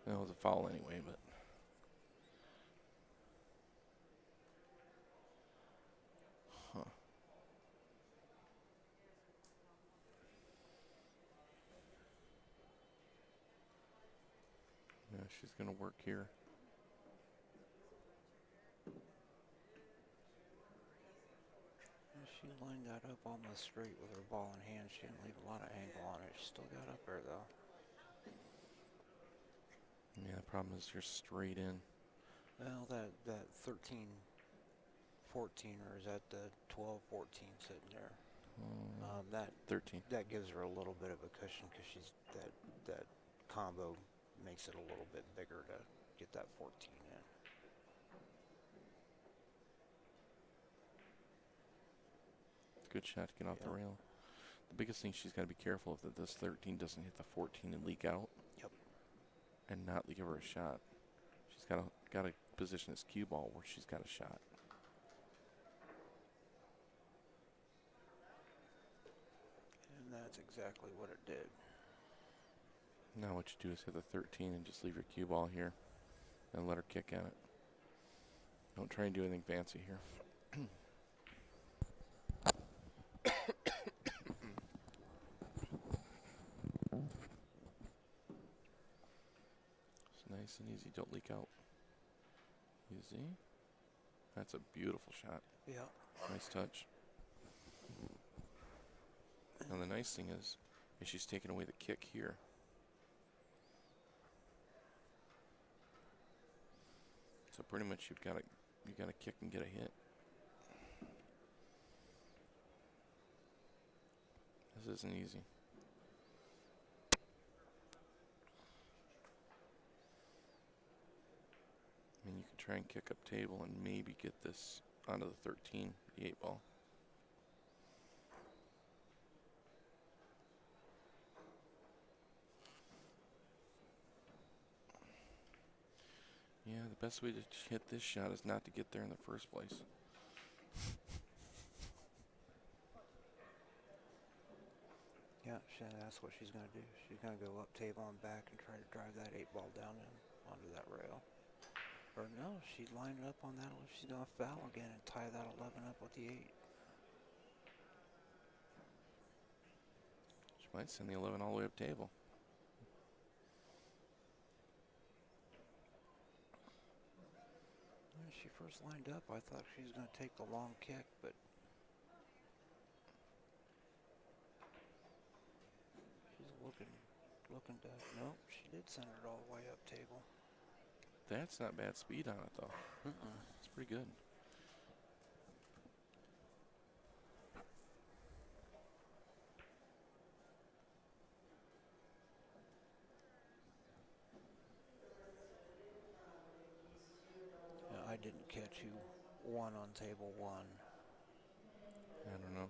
That was a foul anyway, but. Huh. Yeah, she's going to work here. She lined that up almost straight with her ball in hand. She didn't leave a lot of angle on it. She still got up there, though. Yeah, the problem is you're straight in. Well, that 13, 14, or is that the 12, 14 sitting there? That 13. That gives her a little bit of a cushion because she's that combo makes it a little bit bigger to get that 14 in. Good shot to get off the rail. The biggest thing she's got to be careful of that this 13 doesn't hit the 14 and leak out. Yep. And not give her a shot. She's got to position this cue ball where she's got a shot. And that's exactly what it did. Now what you do is hit the 13 and just leave your cue ball here and let her kick at it. Don't try and do anything fancy here. It's nice and easy. Don't leak out. Easy. That's a beautiful shot. Yeah. Nice touch. Now the nice thing is she's taking away the kick here. So pretty much you got to kick and get a hit. This isn't easy. I mean, you can try and kick up table and maybe get this onto the 13, the 8 ball. the best way to hit this shot is not to get there in the first place. Yeah, that's what she's going to do. She's going to go up table and back and try to drive that 8-ball down and onto that rail. Or no, she'd line it up on that. She's going to foul again and tie that 11 up with the 8. She might send the 11 all the way up table. When she first lined up, I thought she was going to take the long kick, but she's looking to. Nope, she did send it all the way up table. That's not bad speed on it, though. It's pretty good. Yeah, I didn't catch who won on table 1. I don't know.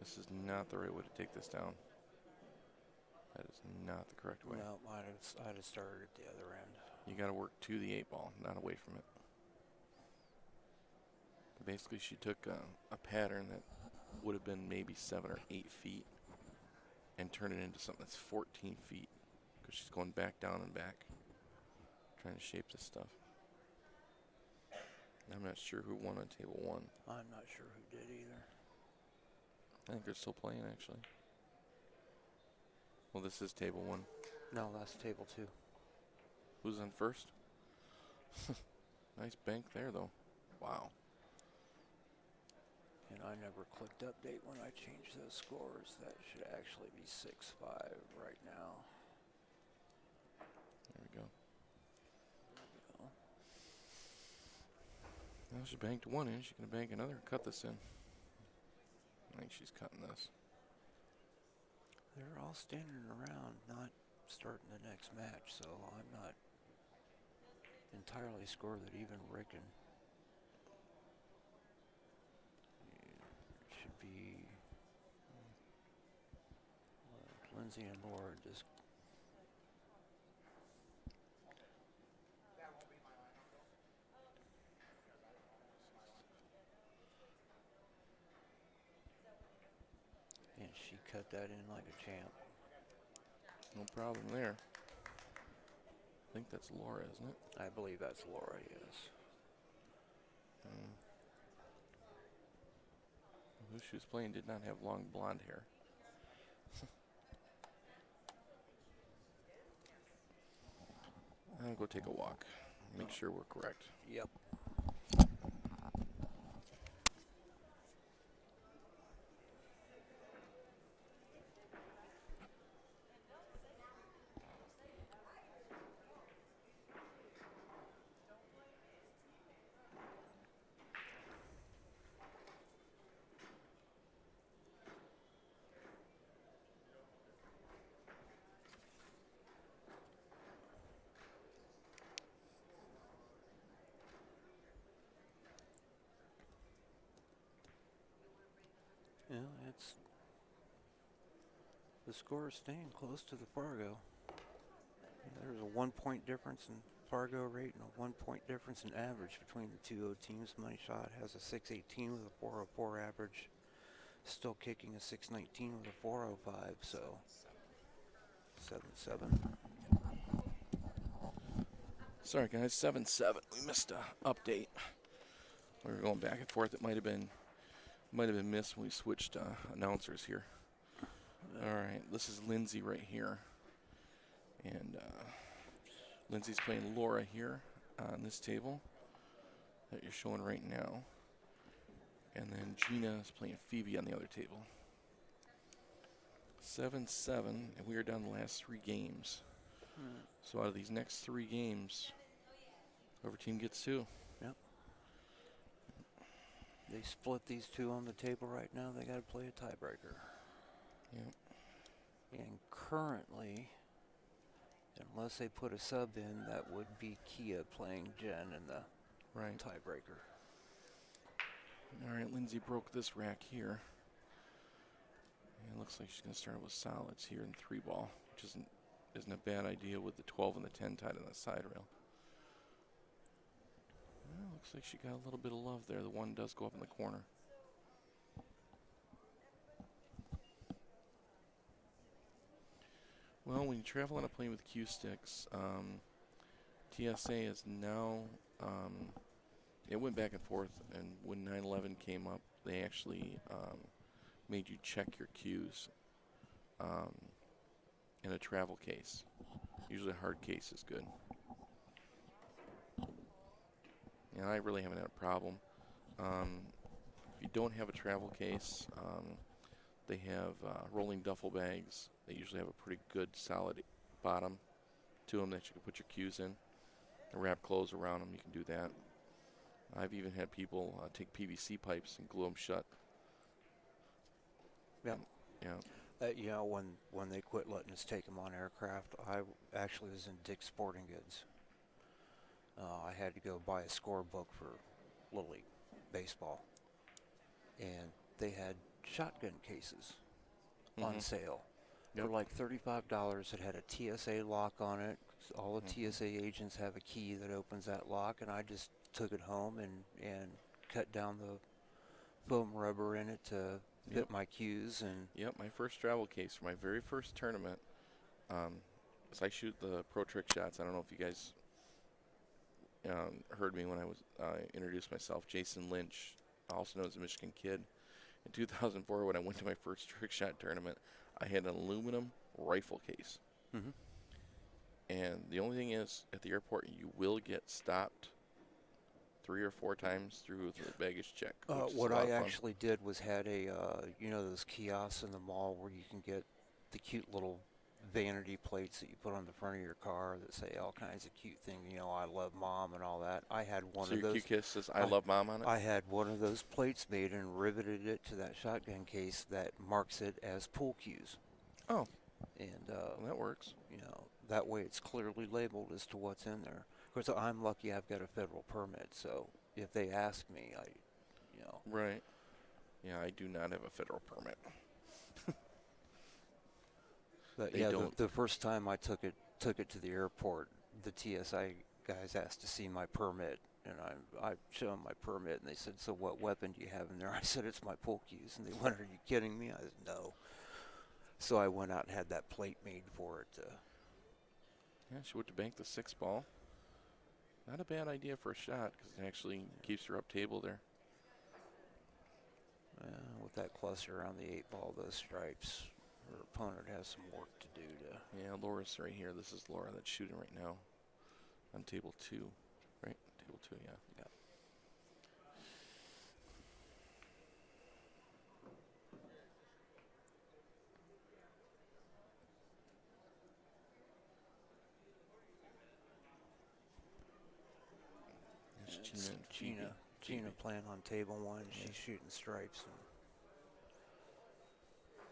This is not the right way to take this down. That is not the correct way. No, I'd have started at the other end. You got to work to the 8-ball, not away from it. Basically, she took a pattern that would have been maybe 7 or 8 feet and turned it into something that's 14 feet because she's going back, down, and back, trying to shape this stuff. I'm not sure who won on table 1. I'm not sure who did either. I think they're still playing, actually. Well, this is table 1. No, that's table 2. Who's on first? Nice bank there, though. Wow. And I never clicked update when I changed those scores. That should actually be 6-5 right now. There we go. Well, she banked 1 in. She's going to bank another and cut this in. I think she's cutting this. They're all standing around, not starting the next match, so I'm not entirely sure that even Rick and should be Lindsay and Laura just. And she cut that in like a champ. No problem there. I think that's Laura, isn't it? I believe that's Laura, yes. Who she was playing did not have long blonde hair. I'll go take a walk. Make sure we're correct. Yep. Yeah, it's the score is staying close to the Fargo. There's a 1-point difference in Fargo rate and a 1-point difference in average between the two teams. Money Shot has a 618 with a 404 average. Still kicking a 619 with a 405, so 7-7. Sorry, guys. 7-7. We missed a update. We were going back and forth. It might have been missed when we switched announcers here. All right, this is Lindsay right here. And Lindsay's playing Laura here on this table that you're showing right now. And then Gina is playing Phoebe on the other table. 7-7, and we are down the last 3 games. So out of these next 3 games, whoever team gets 2. Yep. They split these two on the table right now. They got to play a tiebreaker. Yep. And currently, unless they put a sub in, that would be Kia playing Jen in the tiebreaker. All right, Lindsay broke this rack here. And it looks like she's going to start with solids here in 3-ball, which isn't a bad idea with the 12 and the 10 tied on the side rail. Looks like she got a little bit of love there. The one does go up in the corner. Well, when you travel on a plane with cue sticks, TSA is now, it went back and forth, and when 9/11 came up, they actually made you check your cues in a travel case. Usually a hard case is good. And I really haven't had a problem. If you don't have a travel case, they have rolling duffel bags. They usually have a pretty good solid bottom to them that you can put your cues in. And wrap clothes around them, you can do that. I've even had people take PVC pipes and glue them shut. Yeah. Yeah. You know, when they quit letting us take them on aircraft, I actually was in Dick's Sporting Goods. I had to go buy a scorebook for Little League baseball, and they had shotgun cases on sale for like $35. It had a TSA lock on it. All the TSA agents have a key that opens that lock, and I just took it home and cut down the foam rubber in it to fit my cues. And Yep, my first travel case for my very first tournament. As I shoot the Pro Trick shots, I don't know if you guys heard me when I was introduced myself. Jason Lynch, also known as the Michigan Kid. In 2004, when I went to my first trick shot tournament, I had an aluminum rifle case. And the only thing is, at the airport, you will get stopped 3 or 4 times through the baggage check. What I actually did was had a, you know, those kiosks in the mall where you can get the cute little vanity plates that you put on the front of your car that say all kinds of cute things, you know, I love mom and all that. I had one so of your those. cue kiss says I love mom on it? I had one of those plates made and riveted it to that shotgun case that marks it as pool cues. Oh. And Well, that works. you know, that way it's clearly labeled as to what's in there. Of course, I'm lucky I've got a federal permit, so if they ask me, you know. Right. Yeah, I do not have a federal permit. But They yeah, don't. the first time I took it to the airport, the TSA guys asked to see my permit, and I showed them my permit, and they said, "So what weapon do you have in there?" I said, "It's my pool cues," and they went, "Are you kidding me?" I said, "No." So I went out and had that plate made for it. Yeah, she went to bank the 6 ball. Not a bad idea for a shot because it actually keeps her up table there. With that cluster around the 8 ball, those stripes, her opponent has some work to do to. Yeah, Laura's right here. This is Laura that's shooting right now on table 2, right? Table 2, yeah. Yeah. There's Gina and Gina Phoebe. playing on table 1. She's shooting stripes and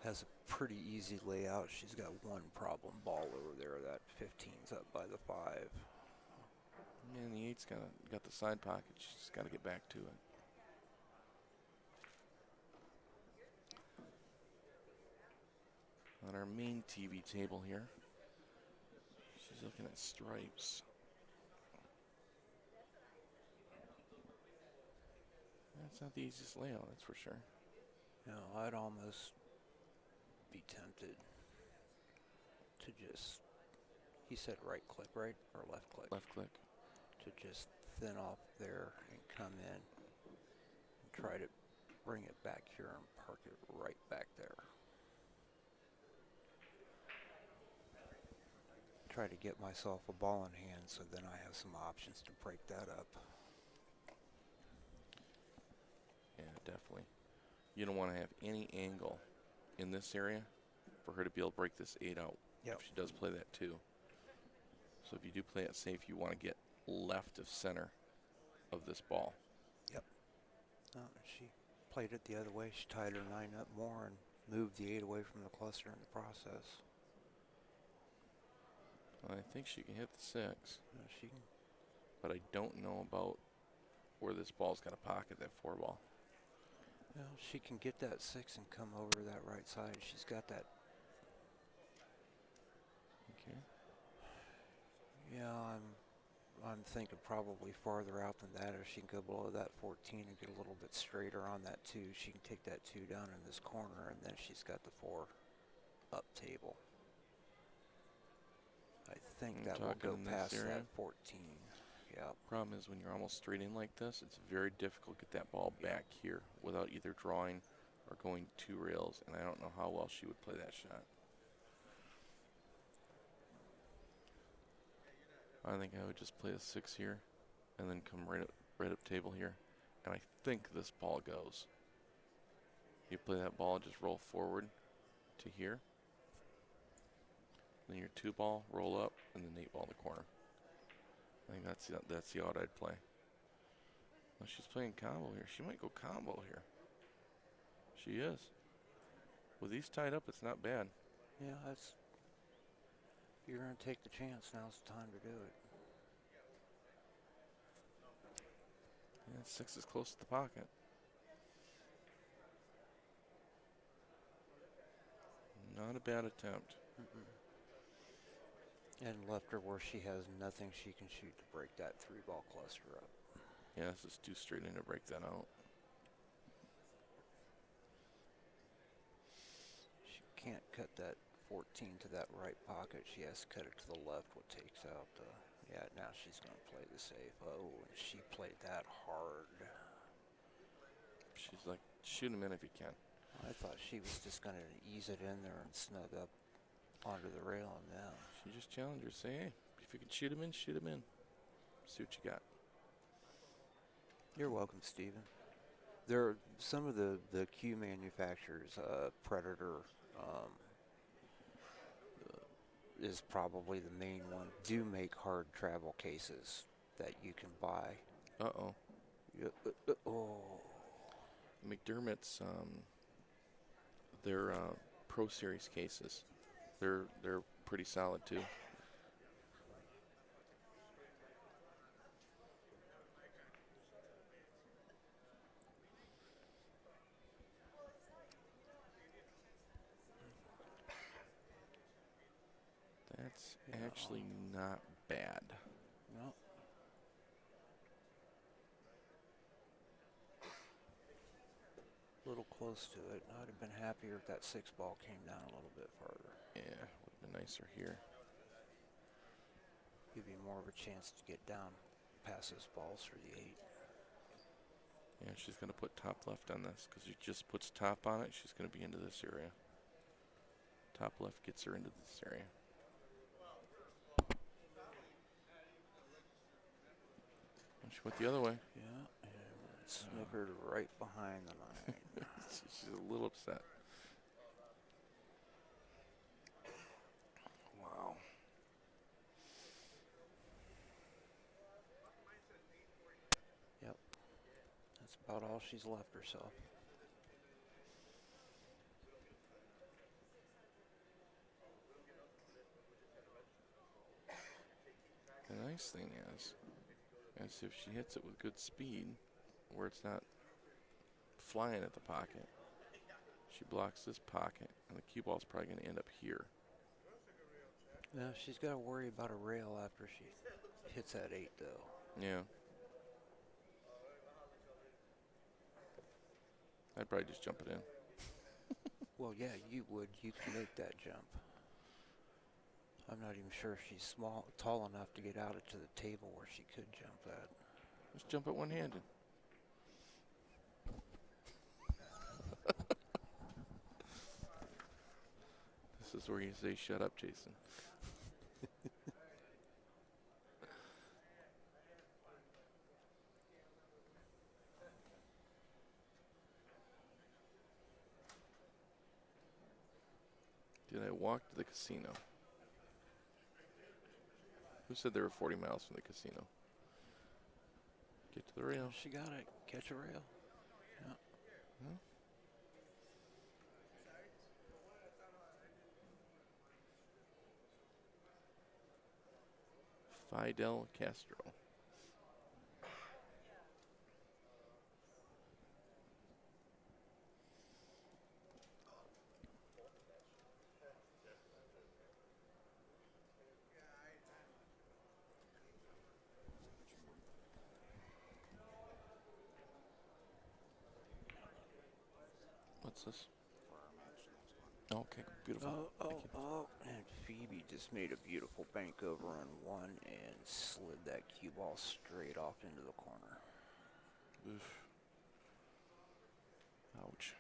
has a pretty easy layout. She's got one problem ball over there. That 15's up by the 5. And the 8's got the side pocket. She's got to get back to it. On our main TV table here, she's looking at stripes. That's not the easiest layout, that's for sure. You know, I'd almost be tempted to just, he said right click, right? Or left click? Left click. To just thin off there and come in and try to bring it back here and park it right back there. Try to get myself a ball in hand so then I have some options to break that up. Yeah, definitely. You don't want to have any angle in this area for her to be able to break this 8 out. Yep. If she does play that 2. So if you do play it safe, you want to get left of center of this ball. Yep. Oh, she played it the other way. She tied her 9 up more and moved the 8 away from the cluster in the process. I think she can hit the 6, She can. but I don't know about where this ball's got to pocket that 4 ball. Well, she can get that 6 and come over to that right side. She's got that. Okay. Yeah, I'm thinking probably farther out than that. If she can go below that 14 and get a little bit straighter on that 2, she can take that 2 down in this corner, and then she's got the 4 up table. I think I'm that will talking go in this past area. that 14. Yep. Problem is when you're almost straight in like this, it's very difficult to get that ball Yep. back here without either drawing or going 2 rails, and I don't know how well she would play that shot. I think I would just play a 6 here and then come right up table here, and I think this ball goes. You play that ball, just roll forward to here. Then your 2 ball, roll up, and then 8 ball in the corner. I think that's the odd I'd play. Well, she's playing combo here. She might go combo here. She is. With these tied up, it's not bad. Yeah, that's. If you're going to take the chance, now's the time to do it. Yeah, 6 is close to the pocket. Not a bad attempt. Mm-mm. And left her where she has nothing she can shoot to break that 3-ball cluster up. Yeah, this is too straight in to break that out. She can't cut that 14 to that right pocket. She has to cut it to the left, what takes out the. Yeah, now she's going to play the safe. Oh, and she played that hard. She's like, shoot him in if you can. I thought she was just going to ease it in there and snug up onto the rail and down. She just challenged her, say, hey, if you can shoot him in, shoot him in. See what you got. You're welcome, Stephen. There are some of the Cue manufacturers, Predator is probably the main one, do make hard travel cases that you can buy. Uh-oh. Oh. McDermott's, their Pro Series cases, they're pretty solid too. That's Yeah. actually not bad. No. A little close to it. I'd have been happier if that 6-ball came down a little bit farther. Yeah, would have been nicer here. Give you more of a chance to get down past those balls for the 8. Yeah, she's going to put top left on this because she just puts top on it. She's going to be into this area. Top left gets her into this area. And she went the other way. Yeah, and snickered right behind the 9. She's a little upset. Wow. Yep. That's about all she's left herself. The nice thing is if she hits it with good speed, where it's not flying at the pocket, she blocks this pocket, and the cue ball's probably going to end up here. Yeah, she's got to worry about a rail after she hits that 8, though. Yeah. I'd probably just jump it in. Well, yeah, you would. You can make that jump. I'm not even sure if she's tall enough to get out it to the table where she could jump that. Just jump it one-handed. This is where you say, shut up, Jason. Did I walk to the casino? Who said they were 40 miles from the casino? Get to the rail. She got it. Catch a rail. Yeah. Huh? Fidel Castro. What's this? for our match next month. Okay, beautiful. Thank you. And Phoebe just made a beautiful bank over on one and slid that cue ball straight off into the corner. Oof. Ouch.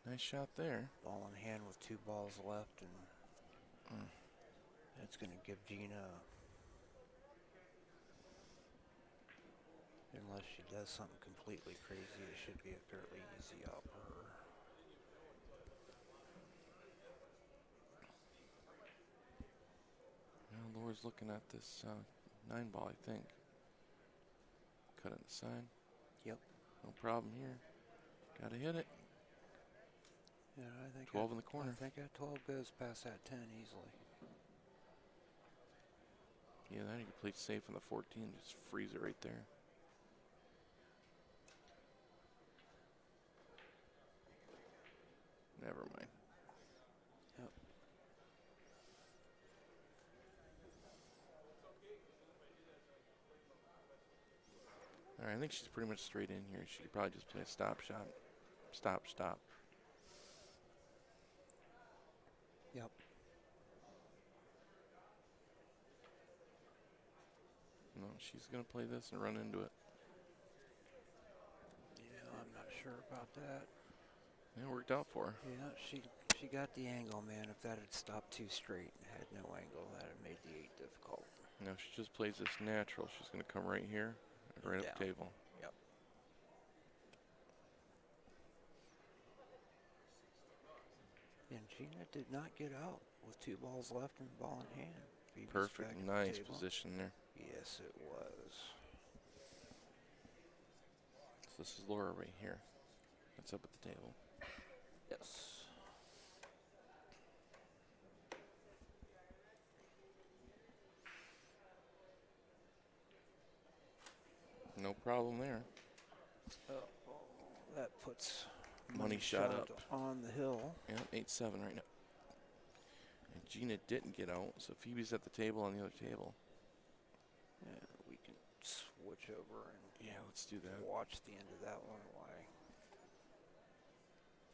Nice shot there. Ball in hand with 2 balls left, and Mm. that's going to give Gina, unless she does something completely crazy, it should be a fairly easy out for her. Well, Laura's looking at this 9 ball, I think. Cut it aside. Yep. No problem here. Gotta hit it. Yeah, I think 12 in the corner. I think that 12 goes past that 10 easily. Yeah, then you can play safe on the 14. Just freeze it right there. Never mind. Yep. All right, I think she's pretty much straight in here. She could probably just play a stop shot. Stop, stop. Yep. No, she's going to play this and run into it. Yeah, I'm not sure about that. It worked out for her. Yeah, she got the angle, man. If that had stopped too straight and had no angle, that had made the 8 difficult. Now, if she just plays this natural, she's going to come right here and right up the table. Yep. And Gina did not get out with 2 balls left and ball in hand. Phoebe's back Perfect, at the nice table. position there. Yes, it was. So this is Laura right here. That's up at the table. Yes. No problem there. That puts Money shot up. on the hill. Yeah, 8-7 right now. And Gina didn't get out, so Phoebe's at the table on the other table. Yeah, we can switch over and Yeah, let's do that. watch the end of that one while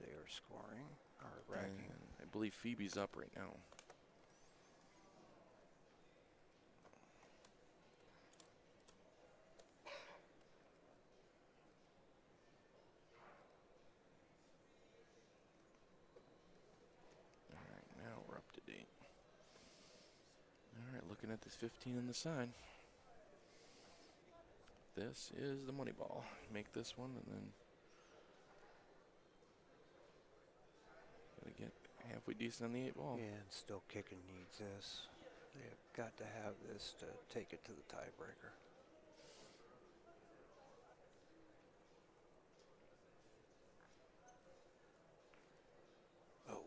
they are scoring or racking. And I believe Phoebe's up right now. All right, now we're up to date. All right, looking at this 15 on the side. This is the money ball. Make this one and then gotta get halfway decent on the 8 ball. Yeah, and still kicking needs this. They have got to have this to take it to the tiebreaker. Oh.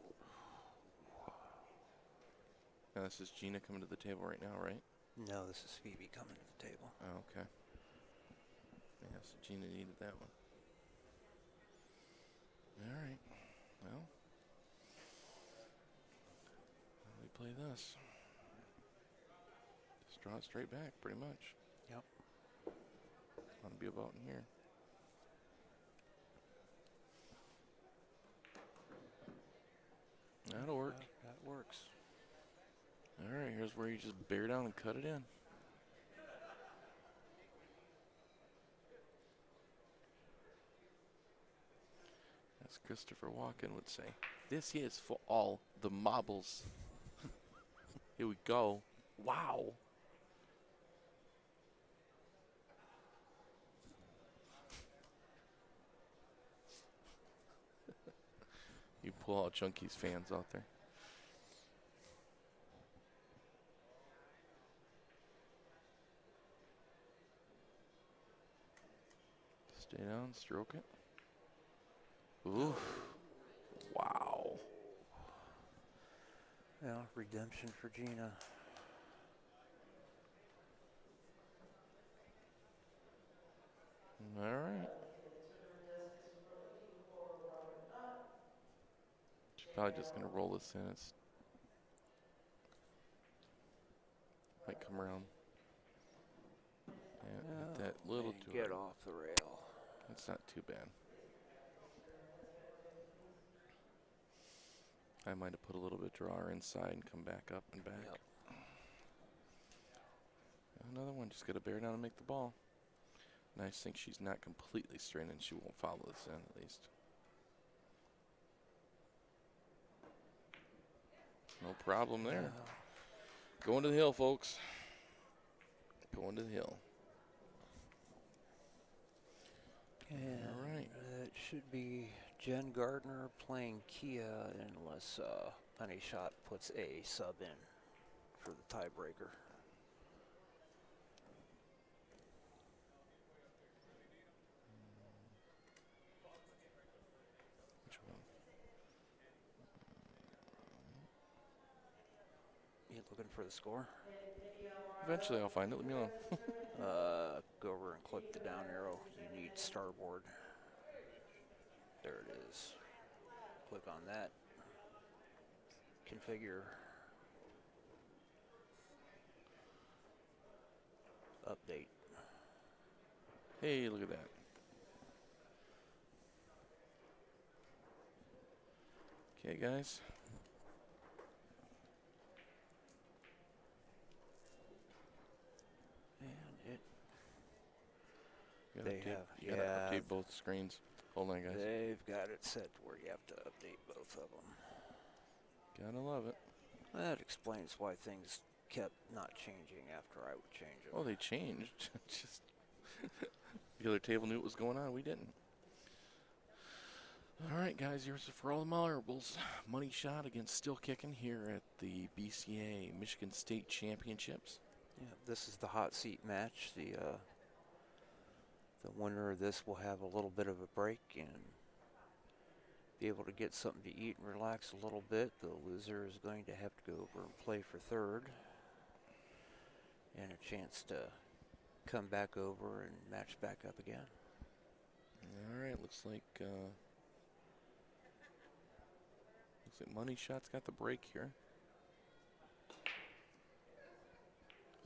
Now this is Gina coming to the table right now, right? No, this is Phoebe coming to the table. Oh, okay. Yeah, so Gina needed that one. All right. Well, how do we play this? Just draw it straight back, pretty much. Yep. Want to be about in here. That'll work. That works. All right, here's where you just bear down and cut it in. As Christopher Walken would say, this is for all the marbles. Here we go. Wow. You pull out Chunky's fans out there. Stay down, stroke it. Ooh. Wow. Yeah, redemption for Gina. All right. She's probably just going to roll this in. It's might come around. Yeah, hit that little And too get hard. off the rail. It's not too bad. I might have put a little bit drawer inside and come back up and back. Yep. Another one, just got to bear down and make the ball. Nice thing she's not completely straight and she won't follow this in at least. No problem there. Going to the hill, folks. Going to the hill. And All right. it should be Jen Gardner playing Kia unless Honey Shot puts a sub in for the tiebreaker. Which one? You looking for the score? Eventually I'll find it. Let me know. Go over and click the down arrow. You need starboard. There it is. Click on that. Configure. Update. Hey, look at that. Okay, guys. And it. You gotta They update, have- you gotta yeah. update both screens. Hold on, guys. They've got it set where you have to update both of them. Gotta love it. That explains why things kept not changing after I would change them. Oh, they changed. Just the other table knew what was going on. We didn't. All right, guys. Here's for all the marbles. Money shot against still kicking here at the BCA Michigan State Championships. Yeah, this is the hot seat match. The winner of this will have a little bit of a break and be able to get something to eat and relax a little bit. The loser is going to have to go over and play for third, and a chance to come back over and match back up again. All right. Looks like Money Shot's got the break here.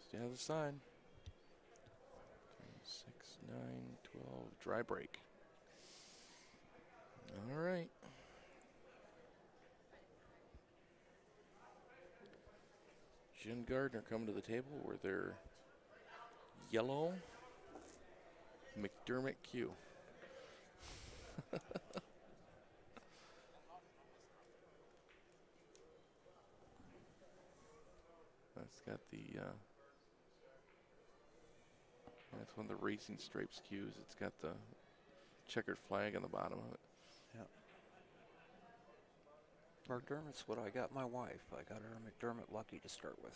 Stay on the side. 6, 9, 12. Dry break. All right. Jen Gardner coming to the table with their yellow McDermott Cue. That's got the that's one of the racing stripes cues. It's got the checkered flag on the bottom of it. Yep. McDermott's what I got my wife. I got her a McDermott Lucky to start with.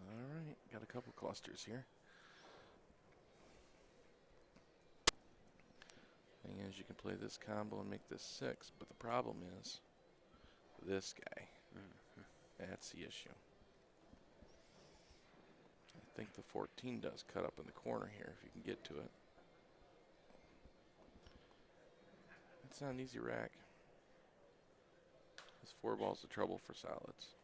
All right, got a couple clusters here. Thing is, you can play this combo and make this 6, but the problem is this guy. That's the issue. I think the 14 does cut up in the corner here if you can get to it. It's not an easy rack. This 4 ball's the trouble for solids.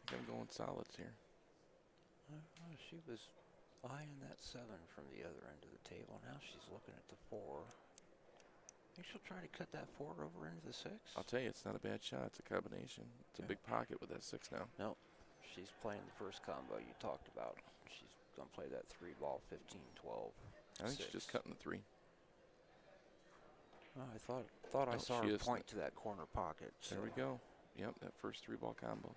I think I'm going solids here. She was eyeing that 7 from the other end of the table. Now she's looking at the 4. Think she'll try to cut that 4 over into the 6? I'll tell you, it's not a bad shot. It's a combination. It's a big pocket with that 6 now. No, she's playing the first combo you talked about. She's going to play that 3 ball, 15, 12. I think she's just cutting the 3. Oh, I thought I No, saw she her is point to that corner pocket. There we go. Yep, that first 3 ball combo.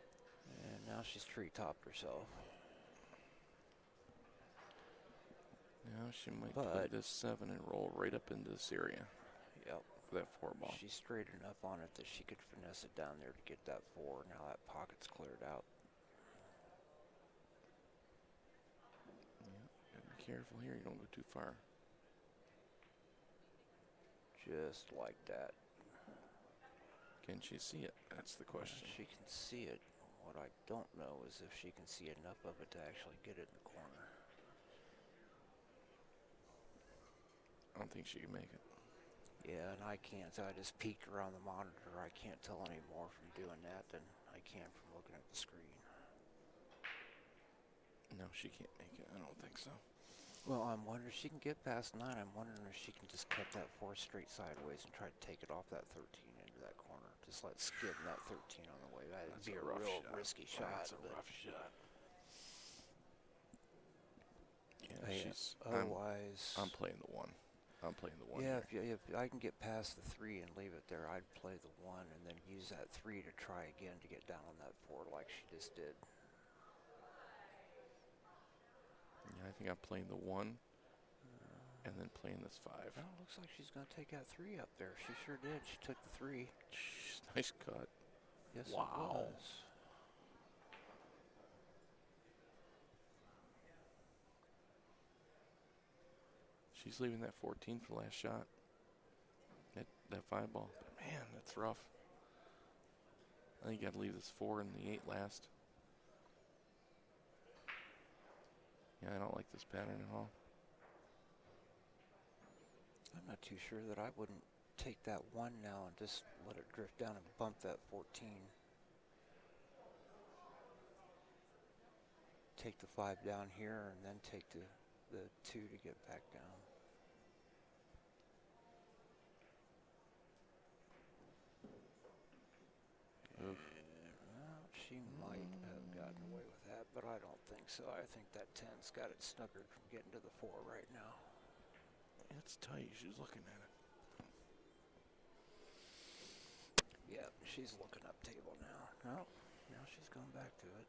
And now she's tree-topped herself. Now she might play this 7 and roll right up into this area. Yep. For that 4 ball. She's straight enough on it that she could finesse it down there to get that 4. Now that pocket's cleared out. Yep, gotta be careful here. You don't go too far. Just like that. Can she see it? That's the question. She can see it. What I don't know is if she can see enough of it to actually get it in the corner. I don't think she can make it. Yeah, and I can't. So I just peeked around the monitor. I can't tell any more from doing that than I can from looking at the screen. No, she can't make it. I don't think so. Well, I'm wondering if she can get past 9. I'm wondering if she can just cut that 4 straight sideways and try to take it off that 13 into that corner. Just let skid in that 13 on the way. That'd That's be a rough real shot. risky shot. That's a rough shot. Yeah, Yeah, she's. otherwise, I'm playing the 1. I'm playing the 1. yeah, here. if I can get past the 3 and leave it there, I'd play the 1 and then use that 3 to try again to get down on that 4 like she just did. Yeah, I think I'm playing the 1 and then playing this 5. Well, looks like she's going to take that 3 up there. She sure did. She took the 3. Jeez, nice cut. Yes, Wow. it was. She's leaving that 14 for the last shot. That 5 ball. But man, that's rough. I think you got to leave this 4 and the 8 last. Yeah, I don't like this pattern at all. I'm not too sure that I wouldn't take that 1 now and just let it drift down and bump that 14. Take the 5 down here and then take the 2 to get back down. Oof. Well, she might have gotten away with that, but I don't think so. I think that 10's got it snookered from getting to the 4 right now. It's tight. She's looking at it. Yep, she's looking up table now. No, now she's going back to it.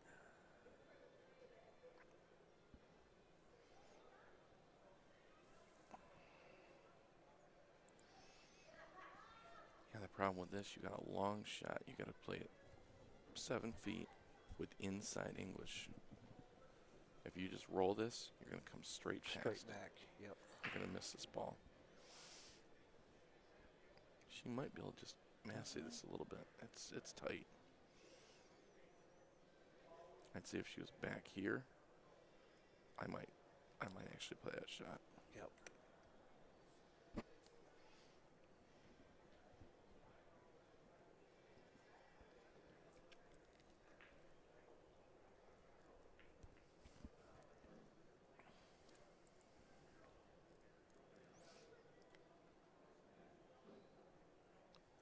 Yeah, the problem with this, you got a long shot. You got to play it 7 feet with inside English. If you just roll this, you're going to come straight past. Straight back, yep. You're going to miss this ball. She might be able to just massey this a little bit. It's tight. I'd say if she was back here, I might actually play that shot. Yep.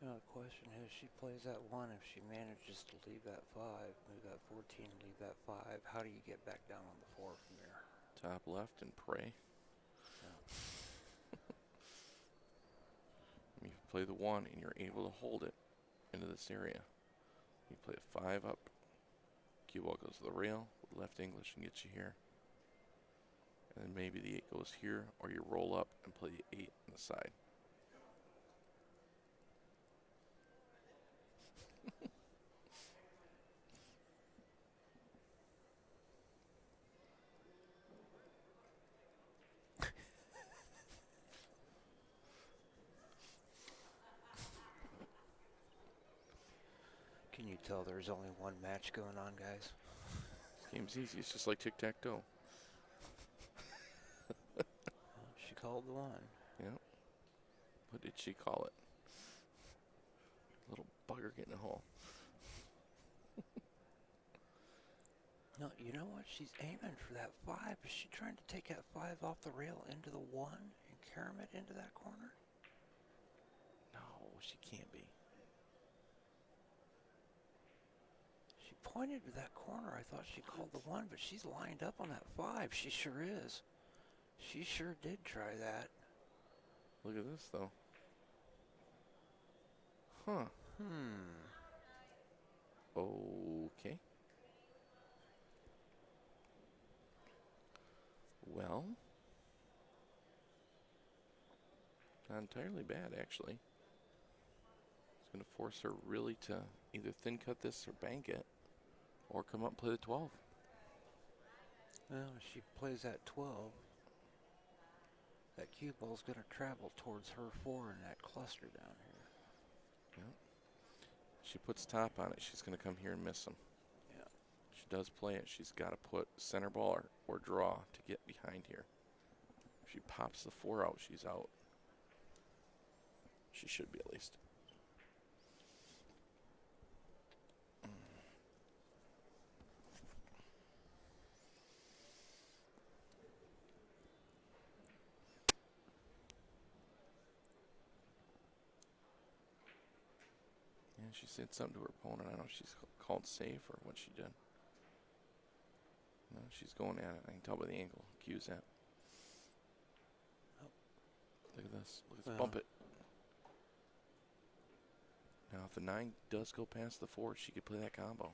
Now the question is, she plays that 1. If she manages to leave that 5, move that 14, leave that 5, how do you get back down on the 4 from there? Top left and pray. Yeah. You play the 1 and you're able to hold it into this area. You play a 5 up. Cue ball goes to the rail with left English and gets you here. And then maybe the 8 goes here, or you roll up and play the 8 on the side. Can you tell there's only one match going on, guys? This game's easy. It's just like tic-tac-toe. Well, she called the 1. Yep. What did she call it? Little bugger getting a hole. No, you know what? She's aiming for that 5. Is she trying to take that 5 off the rail into the 1 and carom it into that corner? No, she can't be. She pointed to that corner. I thought she called the 1, but she's lined up on that 5. She sure is. She sure did try that. Look at this, though. Huh. Okay. Well, not entirely bad, actually. It's going to force her really to either thin cut this or bank it, or come up and play the 12. Well, if she plays that 12, that cue ball's going to travel towards her 4 in that cluster down here. Yep. She puts top on it, she's going to come here and miss them. Yeah. She does play it. She's got to put center ball or draw to get behind here. If she pops the 4 out, she's out. She should be at least. Yeah, she said something to her opponent. I don't know if she's called safe or what she did. No, she's going at it. I can tell by the angle. Cue's at. Oh. Look at this. Let's bump it. Now, if the 9 does go past the 4, she could play that combo.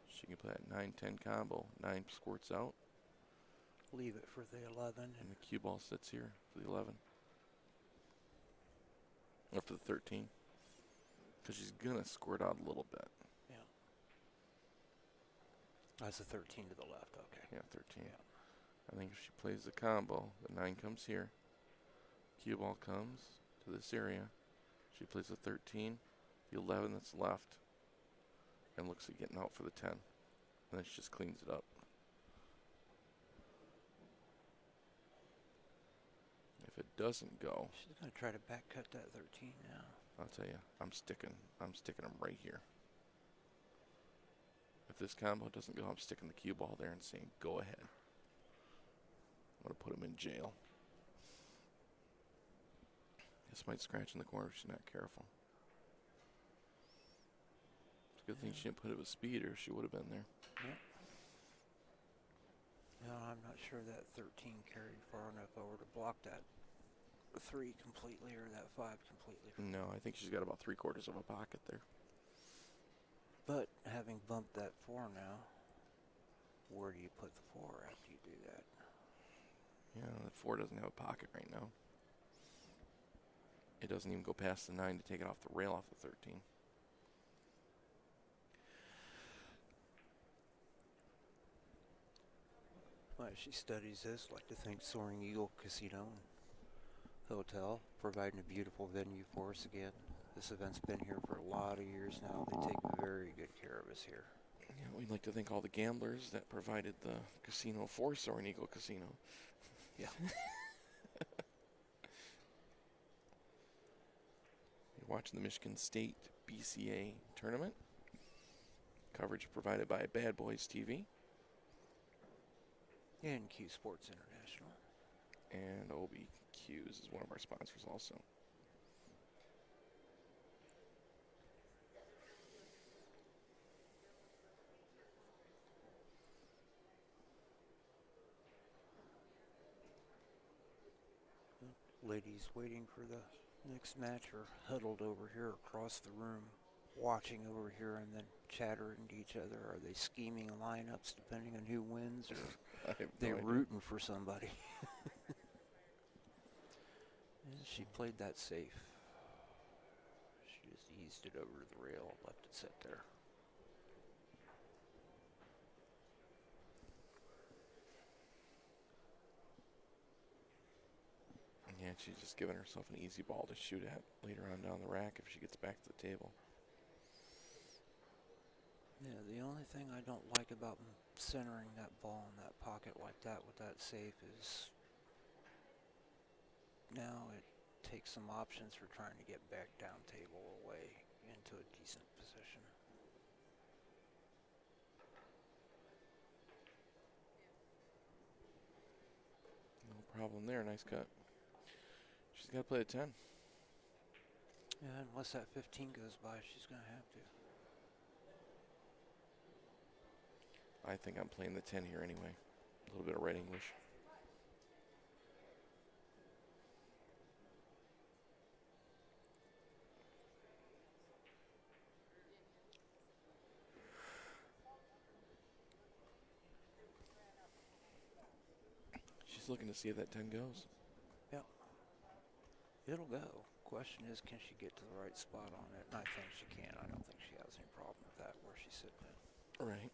She can play that 9-10 combo. 9 squirts out. Leave it for the 11. And the cue ball sits here for the 11. Or for the 13. Because she's going to squirt out a little bit. Yeah. That's a 13 to the left, okay. Yeah, 13. Yeah. I think if she plays the combo, the 9 comes here. Cue ball comes to this area. She plays the 13, the 11 that's left, and looks at getting out for the 10. And then she just cleans it up. If it doesn't go, She's going to try to back cut that 13 now. I'll tell you, I'm sticking them right here. If this combo doesn't go, I'm sticking the cue ball there and saying, go ahead. I'm going to put him in jail. This might scratch in the corner if she's not careful. It's a good thing she didn't put it with speed or she would have been there. Yep. No, I'm not sure that 13 carried far enough over to block that 3 completely or that 5 completely. No, I think she's got about 3/4 of a pocket there. But having bumped that 4 now, where do you put the 4 after you do that? Yeah, the 4 doesn't have a pocket right now. It doesn't even go past the 9 to take it off the rail off the 13. Well, as she studies this, I'd like to thank Soaring Eagle Casino and Hotel, providing a beautiful venue for us again. This event's been here for a lot of years now. They take very good care of us here. Yeah, we'd like to thank all the gamblers that provided the casino for Soaring Eagle Casino. Yeah. You're watching the Michigan State BCA tournament. Coverage provided by Bad Boys TV And CueSports International. and OBQs is one of our sponsors also. Ladies waiting for the next match are huddled over here across the room, watching over here and then chattering to each other. Are they scheming lineups depending on who wins, or I have they no idea. rooting for somebody? And she played that safe. She just eased it over to the rail, left it sit there. Yeah, she's just giving herself an easy ball to shoot at later on down the rack if she gets back to the table. Yeah, the only thing I don't like about centering that ball in that pocket like that with that safe is now it takes some options for trying to get back down table away into a decent position. No problem there. Nice cut. She's got to play a 10. Yeah, unless that 15 goes by, she's going to have to. I think I'm playing the 10 here anyway. A little bit of right English. She's looking to see if that 10 goes. Yep. It'll go. Question is, can she get to the right spot on it? And I think she can. I don't think she has any problem with that where she's sitting at. Right.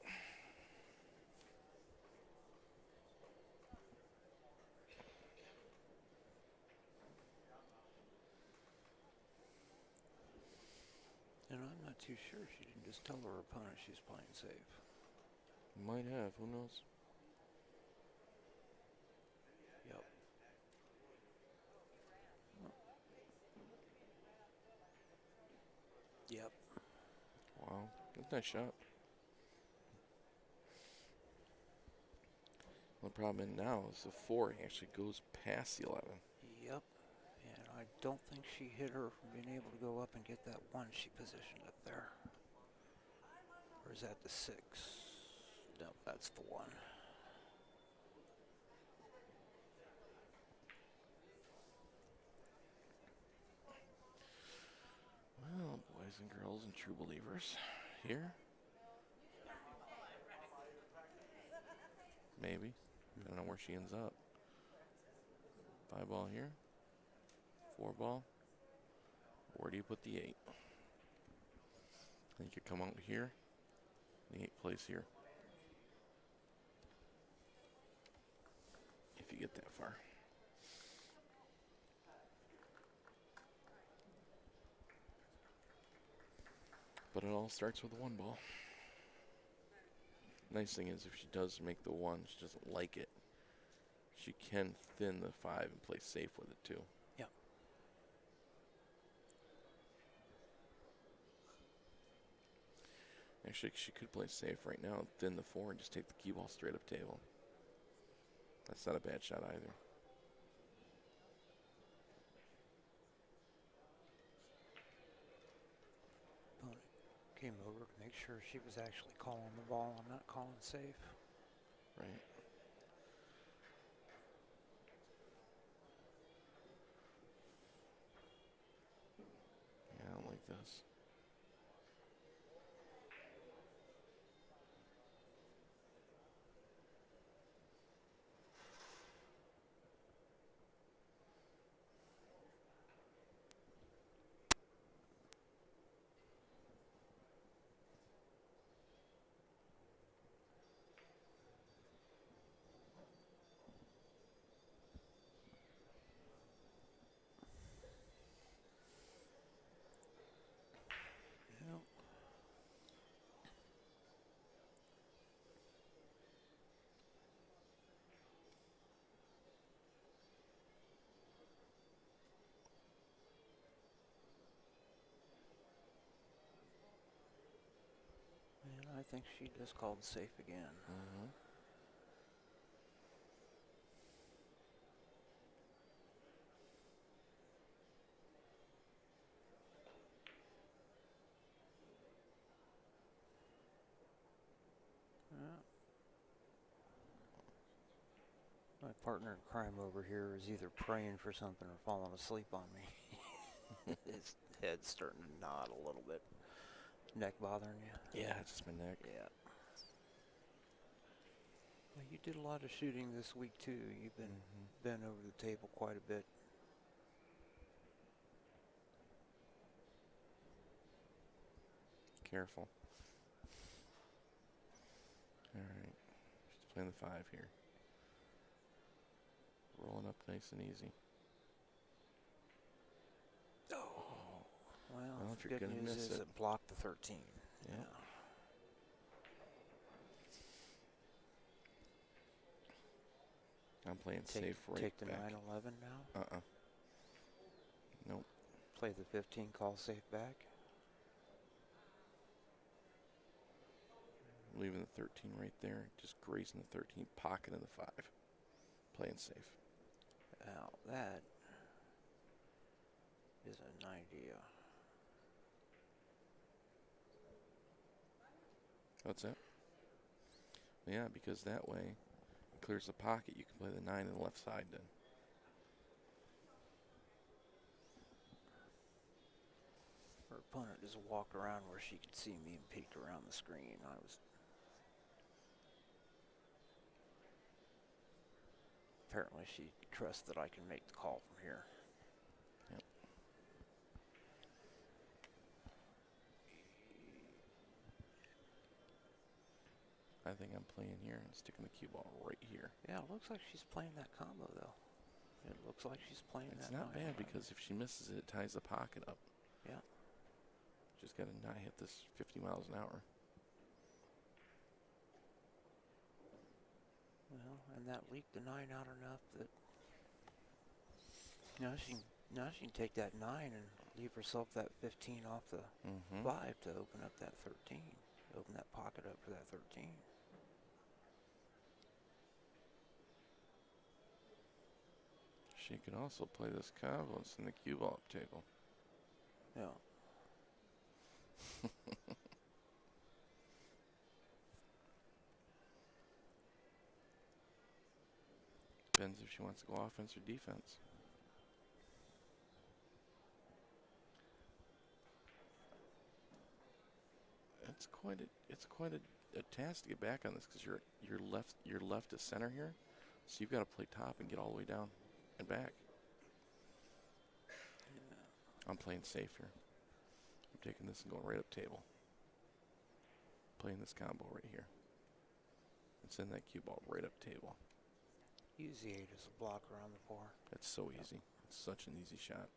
And I'm not too sure she didn't just tell her opponent she's playing safe. Might have. Who knows? Yep. Nice shot. The problem now is the 4 actually goes past the 11. Yep. And I don't think she hit her from being able to go up and get that 1 she positioned up there. Or is that the 6? No, that's the 1. Well, boys and girls and true believers, here. Maybe. I don't know where she ends up. 5 ball here. 4 ball. Where do you put the 8? You could come out here. The 8 plays here. If you get that far. But it all starts with a 1 ball. Nice thing is if she does make the 1, she doesn't like it. She can thin the 5 and play safe with it too. Yep. Actually, she could play safe right now and thin the 4 and just take the cue ball straight up table. That's not a bad shot either. Opponent came over to make sure she was actually calling the ball and not calling safe. Right. Yeah, I don't like this. Yep. And I think she just called safe again. Mm-hmm. Yeah. My partner in crime over here is either praying for something or falling asleep on me. His head's starting to nod a little bit. Neck bothering you? Yeah, it's just my neck. Yeah. Well, you did a lot of shooting this week too. You've been bent over the table quite a bit. Careful. All right. Just playing the 5 here. Rolling up nice and easy. Oh. Well, Well, if the you're good gonna news miss is it. it blocked the 13. Yeah. I'm playing safe right Take the back. 9-11 now. Nope. Play the 15, call safe back. Leaving the 13 right there. Just grazing the 13, pocketing the 5. Playing safe. Now that is an idea. What's that? Yeah, because that way it clears the pocket. You can play the 9 on the left side then. Her opponent just walked around where she could see me and peeked around the screen. Apparently she trusts that I can make the call from here. Yep. I think I'm playing here and sticking the cue ball right here. Yeah, it looks like she's playing that combo though. It looks like she's playing It's that. not bad because if she misses it, it ties the pocket up. Yeah. Just got to not hit this 50 miles an hour. Well, and that leaked the 9 out enough that now she can take that 9 and leave herself that 15 off the 5 to open up that 13. Open that pocket up for that 13. She could also play this combo and send the cue ball up table. Yeah. Depends if she wants to go offense or defense. It's quite a task to get back on this because you're left to center here, so you've got to play top and get all the way down and back. Yeah. I'm playing safe here. I'm taking this and going right up table. Playing this combo right here. And send that cue ball right up table. Use the 8 as a blocker on the 4. It's so easy. It's such an easy shot.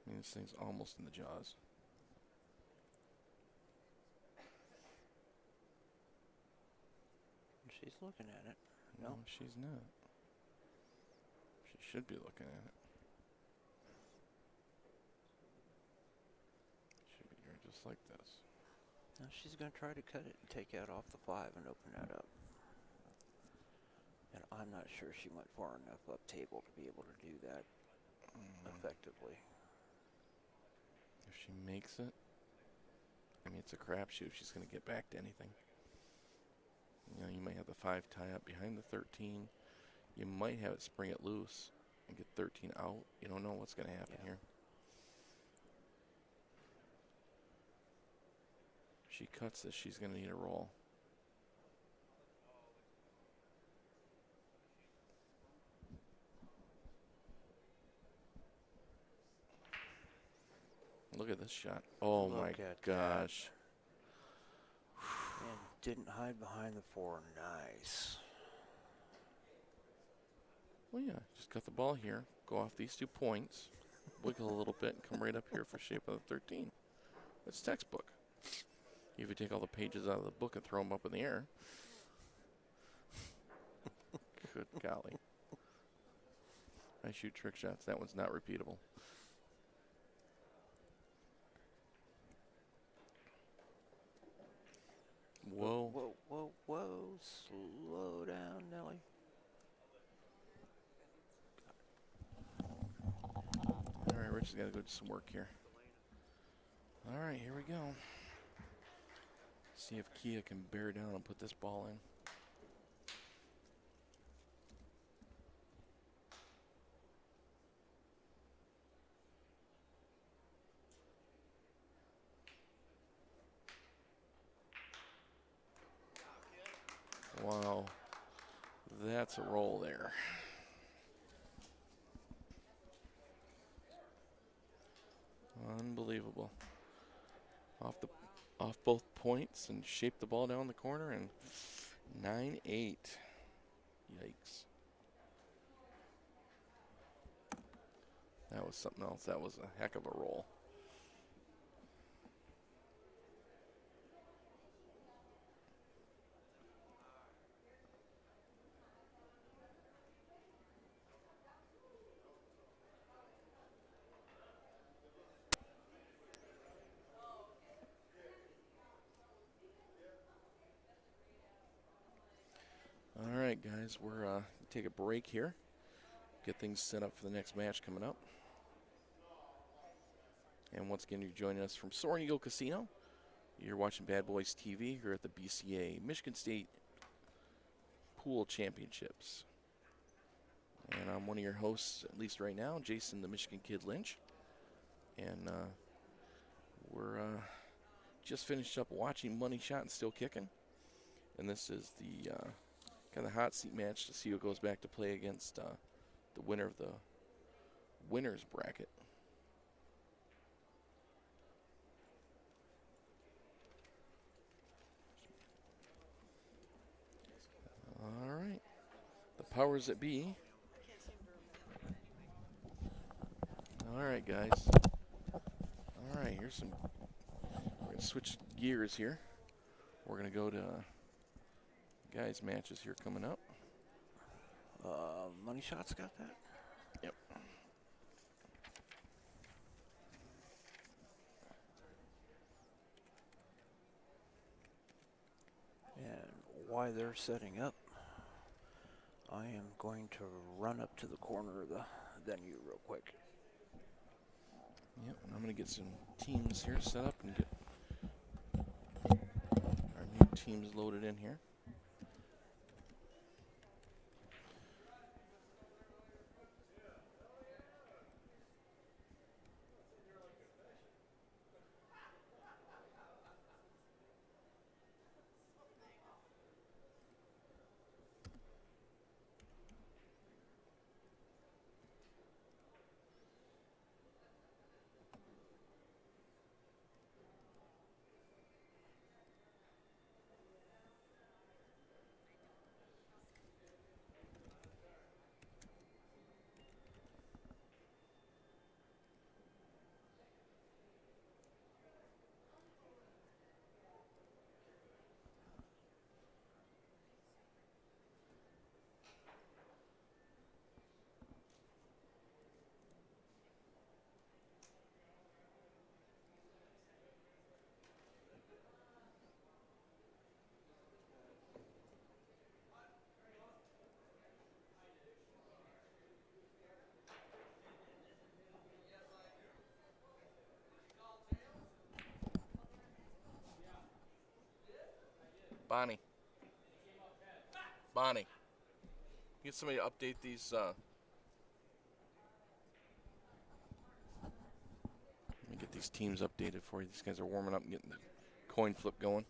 I mean, this thing's almost in the jaws. She's looking at it. No, No. she's not. She should be looking at it. Should be here just like this. Now she's going to try to cut it and take out off the 5 and open that up. And I'm not sure she went far enough up table to be able to do that effectively. If she makes it, I mean, it's a crapshoot if she's going to get back to anything. You know, you might have the 5 tie up behind the 13. You might have it spring it loose and get 13 out. You don't know what's going to happen here. If she cuts this, she's going to need a roll. Look at this shot. Oh my gosh. And didn't hide behind the 4. Nice. Well, yeah, just cut the ball here, go off these 2 points, wiggle a little bit, and come right up here for shape of the 13. It's textbook. If you take all the pages out of the book and throw them up in the air. Good golly. I shoot trick shots. That one's not repeatable. Whoa. Whoa, whoa, whoa. Slow down, Nelly. All right, Rich has got to go do some work here. All right, here we go. See if Kia can bear down and put this ball in. Wow, that's a roll there. Unbelievable. Off both points and shaped the ball down the corner and 9-8. Yikes. That was something else. That was a heck of a roll. All right, guys, we're take a break here. Get things set up for the next match coming up. And once again, you're joining us from Soaring Eagle Casino. You're watching Bad Boys TV here at the BCA Michigan State Pool Championships. And I'm one of your hosts, at least right now, Jason the Michigan Kid Lynch. And we're just finished up watching Money Shot and Still Kicking. And this is the kind of hot seat match to see who goes back to play against the winner of the winner's bracket. All right. The powers that be. All right, guys. All right, here's some. We're going to switch gears here. We're going to go to guys' matches here coming up. Money Shot's got that? Yep. while they're setting up, I am going to run up to the corner of the venue real quick. Yep, and I'm going to get some teams here set up and get our new teams loaded in here. Bonnie, get somebody to update these. Let me get these teams updated for you. These guys are warming up and getting the coin flip going.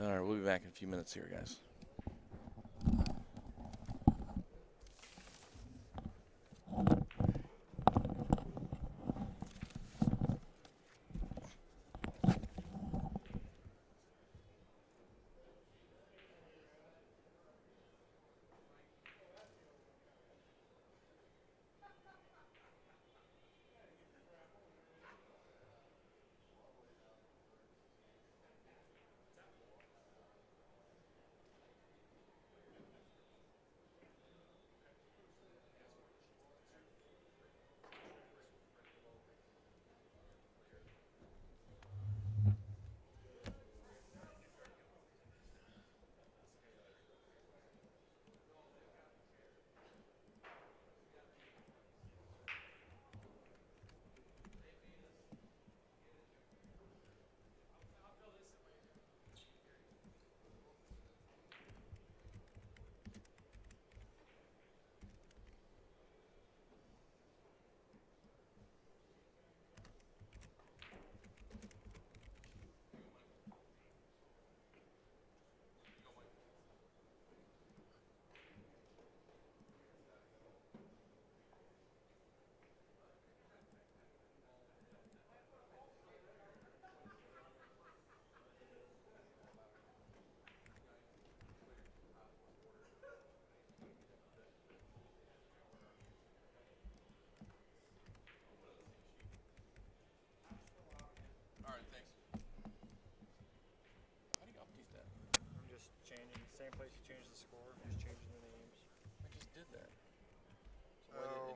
All right, we'll be back in a few minutes here, guys.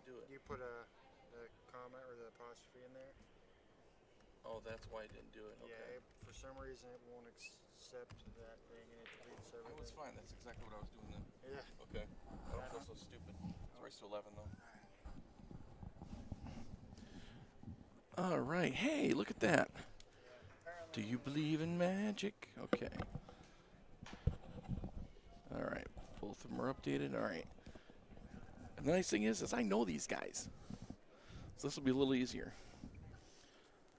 do it. You put the comma or the apostrophe in there. Oh, that's why I didn't do it. Okay. Yeah, for some reason it won't accept that thing and it deletes I everything. was fine. That's exactly what I was doing then. Yeah. Okay. I don't feel so stupid. It's race to 11 though. All right. Hey, look at that. Do you believe in magic? Okay. All right. Both of them are updated. All right. And the nice thing is I know these guys. So this will be a little easier.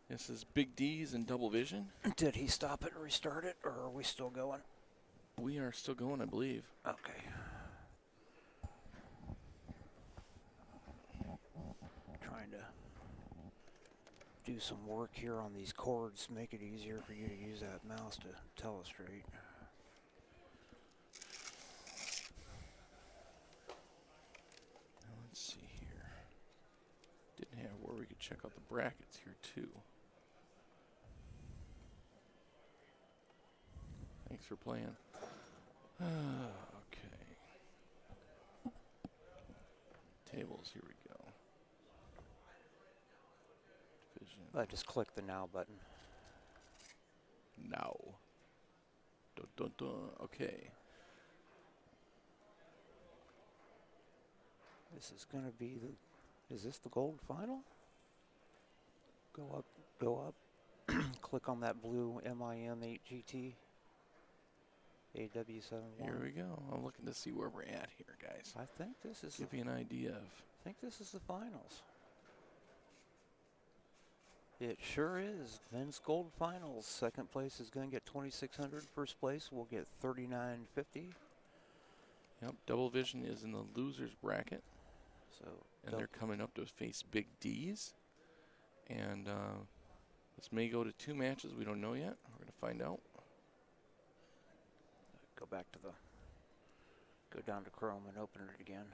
This is Big D's and Double Vision. Did he stop it and restart it, or are we still going? We are still going, I believe. Okay. Trying to do some work here on these cords, make it easier for you to use that mouse to telestrate. Now let's see here. Didn't have where we could check out the brackets here too. Thanks for playing. Okay. Tables, here we go. Division. I just click the now button. Now. Dun, dun, dun. Okay. This is going to be the, is this the gold final? Go up, click on that blue MIM8GT. AW71. Here we go. I'm looking to see where we're at here, guys. I think this is Give you an idea of. I think this is the finals. It sure is. Men's gold finals. Second place is going to get 2,600. First place will get 3,950. Yep, Double Vision is in the losers bracket. So And they're coming up to face Big D's. And this may go to 2 matches. We don't know yet. We're going to find out. go back to the, go down to Chrome and open it again.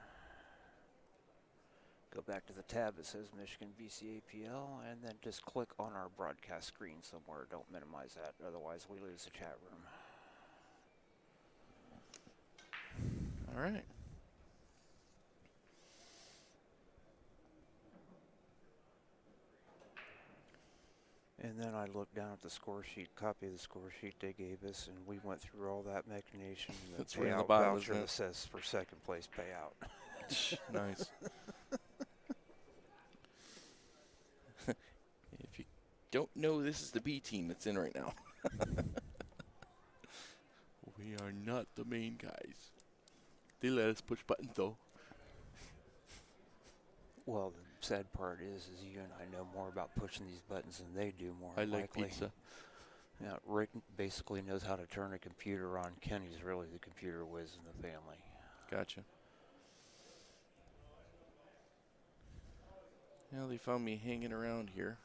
Go back to the tab that says Michigan BCAPL and then just click on our broadcast screen somewhere. Don't minimize that, otherwise we lose the chat room. All right. And then I looked down at the score sheet, copy of the score sheet they gave us, and we went through all that machination. That's The right on the payout bottom, voucher isn't it? that says for second place payout. Nice. If you don't know, this is the B team that's in right now. We are not the main guys. They let us push buttons, though. Well, the sad part is you and I know more about pushing these buttons than they do. More I like likely. pizza. Yeah, Rick basically knows how to turn a computer on. Kenny's really the computer whiz in the family. Gotcha. Well, they found me hanging around here.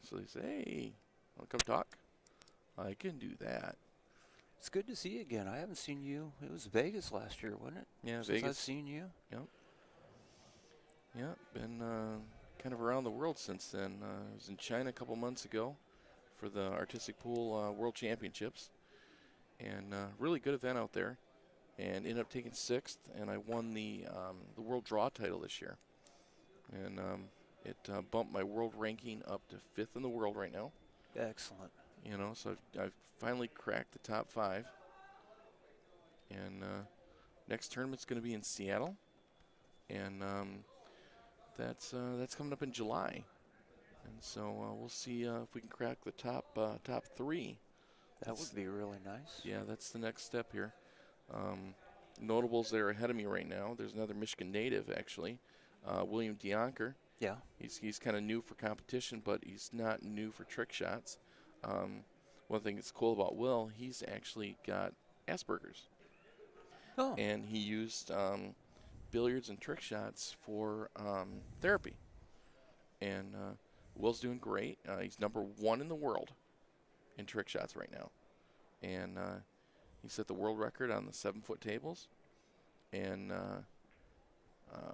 So they say, hey, want to come talk? I can do that. It's good to see you again. I haven't seen you. It was Vegas last year, wasn't it? Yeah, Since Vegas. I've seen you. Yep. Yeah, been kind of around the world since then. I was in China a couple months ago for the Artistic Pool World Championships. And really good event out there. And ended up taking 6th, and I won the World Draw title this year. And it bumped my world ranking up to 5th in the world right now. Excellent. You know, so I've finally cracked the top 5. And next tournament's going to be in Seattle. And that's coming up in July. And so we'll see if we can crack the top 3. That would be really nice. Yeah, that's the next step here. Notables that are ahead of me right now. There's another Michigan native, actually, William Dionker. Yeah. He's kind of new for competition, but he's not new for trick shots. One thing that's cool about Will, he's actually got Asperger's. Oh. And he used billiards and trick shots for therapy. And Will's doing great. He's number 1 in the world in trick shots right now. And he set the world record on the 7-foot tables. And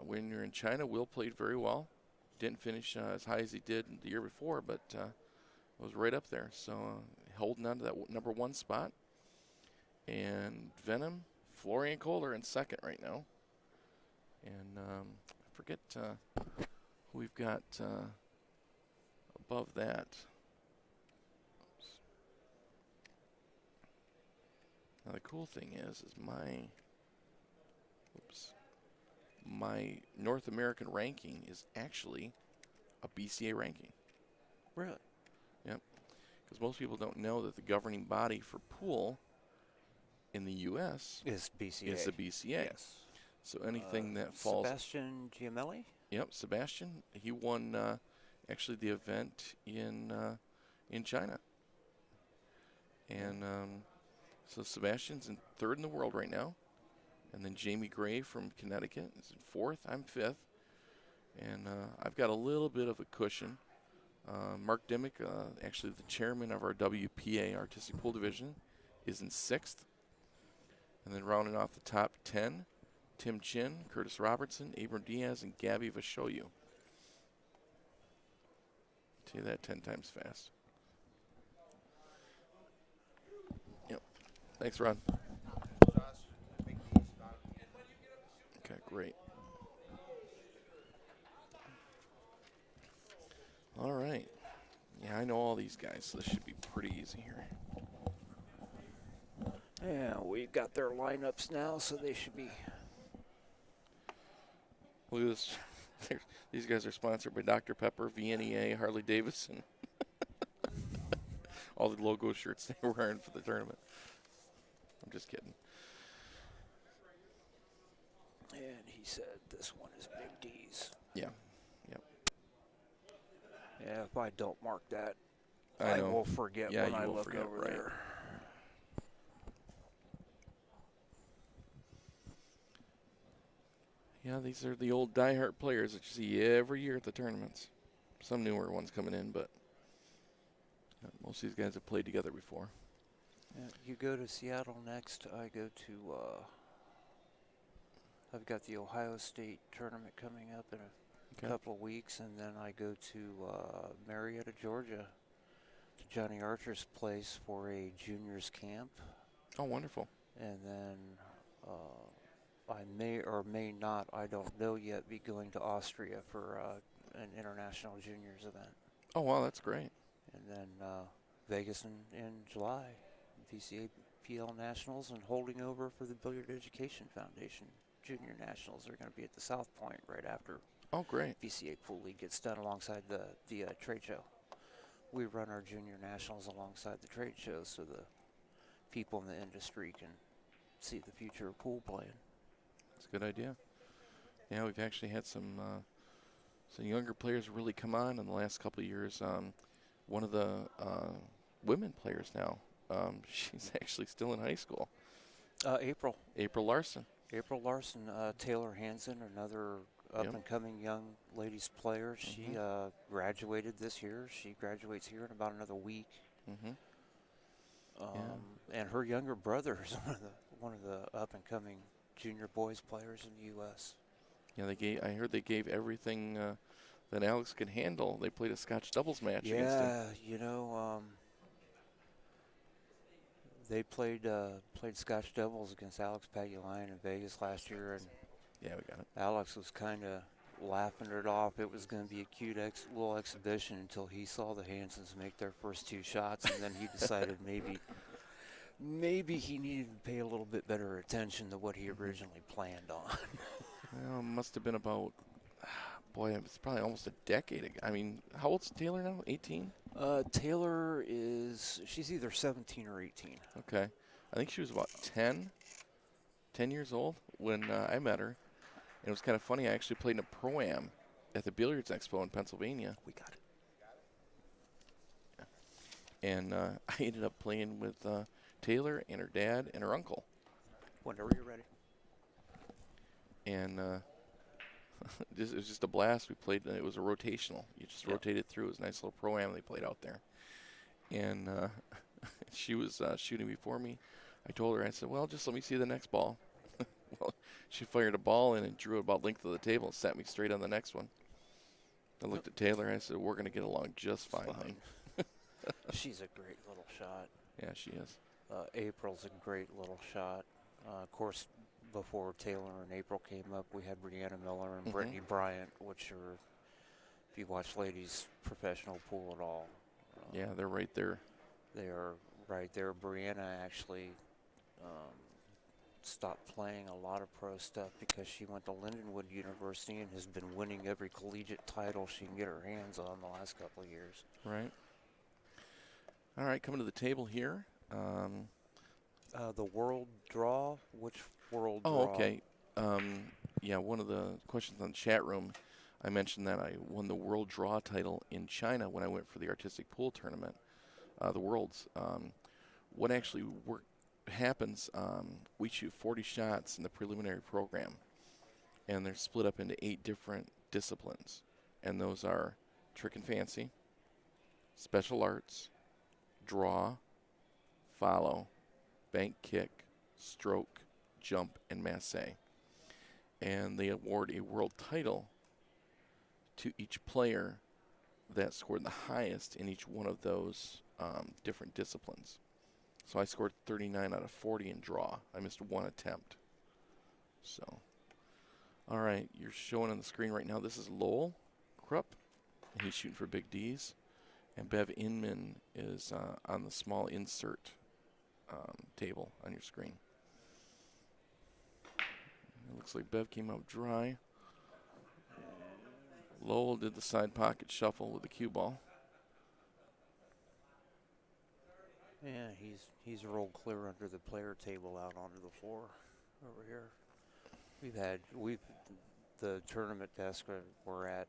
when you're in China, Will played very well. Didn't finish as high as he did the year before, but was right up there. So holding on to that number 1 spot. And Venom, Florian Kohler in 2nd right now. And forget who we've got above that. Oops. Now the cool thing is my North American ranking is actually a BCA ranking. Really? Yep. Because most people don't know that the governing body for pool in the U.S. Is BCA. is the BCA. Yes. So anything that falls. Sebastian Giamelli? Yep, Sebastian. He won actually the event in China. And so Sebastian's in third in the world right now. And then Jamie Gray from Connecticut is in fourth. I'm fifth. And I've got a little bit of a cushion. Mark Dimmick, actually the chairman of our WPA Artistic Pool Division, is in sixth. And then rounding off the top 10, Tim Chin, Curtis Robertson, Abram Diaz, and Gabby Vashoyu. Say that 10 times fast. Yep. Thanks, Ron. Okay, great. All right. Yeah, I know all these guys, so this should be pretty easy here. Yeah, we've got their lineups now, so they should be. Look at this. These guys are sponsored by Dr. Pepper, VNEA, Harley Davidson. All the logo shirts they were wearing for the tournament. I'm just kidding. And he said this one is Big D's. Yeah. Yep. Yeah, if I don't mark that, I know. will forget Yeah, when you I will look forget, over right. there. Yeah, these are the old diehard players that you see every year at the tournaments. Some newer ones coming in, but most of these guys have played together before. Yeah, you go to Seattle next. I go to, I've got the Ohio State tournament coming up in a couple of weeks, and then I go to Marietta, Georgia, to Johnny Archer's place for a juniors camp. Oh, wonderful. And then I may or may not, I don't know yet, be going to Austria for an international juniors event. Oh, wow, that's great. And then Vegas in July, BCAPL Nationals, and holding over for the Billiard Education Foundation Junior Nationals. They're going to be at the South Point right after Oh, great. BCA Pool League gets done alongside the trade show. We run our Junior Nationals alongside the trade show so the people in the industry can see the future of pool playing. That's a good idea. Yeah, we've actually had some younger players really come on in the last couple of years. One of the women players now, she's actually still in high school. April Larson. April Larson, Taylor Hansen, another up-and-coming young ladies player. She graduated this year. She graduates here in about another week. And her younger brother is one of the up-and-coming junior boys players in the U.S. Yeah, I heard they gave everything that Alex could handle. They played a Scotch doubles match against him. Yeah, you know, they played Scotch doubles against Alex Pagulayan in Vegas last year, and yeah, we got it. Alex was kind of laughing it off. It was going to be a cute little exhibition until he saw the Hansons make their first two shots, and then he decided maybe he needed to pay a little bit better attention to what he originally planned on. Well, it must have been about, it's probably almost a decade ago. I mean, how old's Taylor now? 18? Taylor she's either 17 or 18. Okay. I think she was about 10 years old when I met her. And it was kind of funny. I actually played in a Pro-Am at the Billiards Expo in Pennsylvania. We got it. Yeah. And I ended up playing with Taylor and her dad and her uncle. Whenever you're ready. And it was just a blast. We played, it was a rotational. You just rotated through. It was a nice little Pro-Am they played out there. And she was shooting before me. I told her, I said, well, just let me see the next ball. Well, she fired a ball in and drew it about length of the table and sat me straight on the next one. I looked at Taylor and I said, we're going to get along just fine. She's a great little shot. Yeah, she is. April's a great little shot. Of course, before Taylor and April came up, we had Brianna Miller and Mhm. Brittany Bryant, which are, if you watch ladies professional pool at all, Yeah, they're right there. they are right there. Brianna actually stopped playing a lot of pro stuff because she went to Lindenwood University and has been winning every collegiate title she can get her hands on the last couple of years. Right. All right, coming to the table here. The world draw, which world Oh, draw? okay. Yeah, one of the questions on the chat room, I mentioned that I won the World Draw title in China when I went for the artistic pool tournament, the Worlds. What actually happens, we shoot 40 shots in the preliminary program, and they're split up into 8 different disciplines. And those are trick and fancy, special arts, draw, follow, bank kick, stroke, jump, and masse. And they award a world title to each player that scored the highest in each one of those different disciplines. So I scored 39 out of 40 in draw. I missed one attempt. So, all right, you're showing on the screen right now. This is Lowell Krupp, and he's shooting for big D's. And Bev Inman is on the small insert table on your screen. It looks like Bev came out dry. Lowell did the side pocket shuffle with the cue ball. Yeah, he's rolled clear under the player table out onto the floor over here. The tournament desk we're at,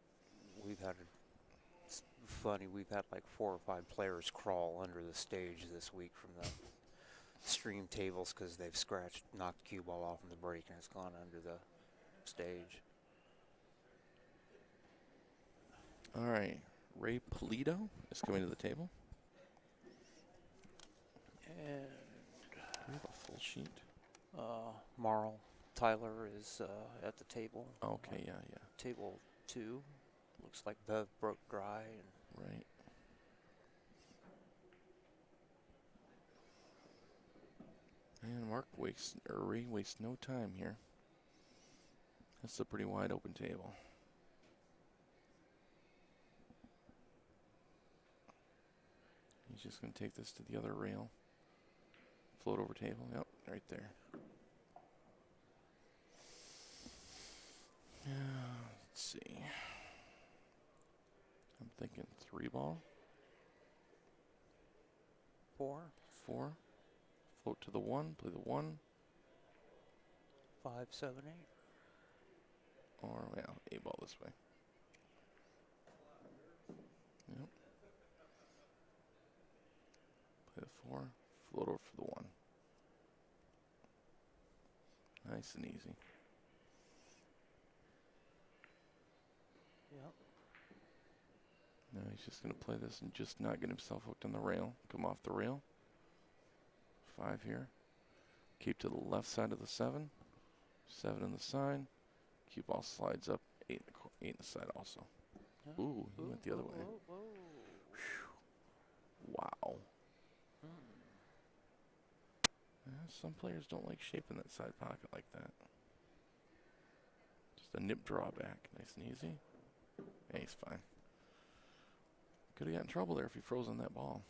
it's funny, we've had like 4 or 5 players crawl under the stage this week from the stream tables because they've knocked the cue ball off in the break and it's gone under the stage. All right, Ray Polito is coming to the table. And Do we have a full sheet? Marl Tyler is at the table. Okay, yeah. Table 2. Looks like Bev broke dry. Right. And Ray wastes no time here. That's a pretty wide open table. He's just going to take this to the other rail. Float over table. Yep, right there. Let's see. I'm thinking 3 ball. 4. 4. Float to the 1. Play the 1. 5, 7, 8. Or, yeah, 8 ball this way. Yep. Play the 4. Float over for the 1. Nice and easy. Yep. Now he's just going to play this and just not get himself hooked on the rail. Come off the rail. 5 here. Keep to the left side of the 7. 7 on the side. Cue ball slides up. 8 in the side also. Yep. Ooh, he went the other way. Wow. Some players don't like shaping that side pocket like that. Just a nip drawback. Nice and easy. Yeah, he's fine. Could have got in trouble there if he froze on that ball.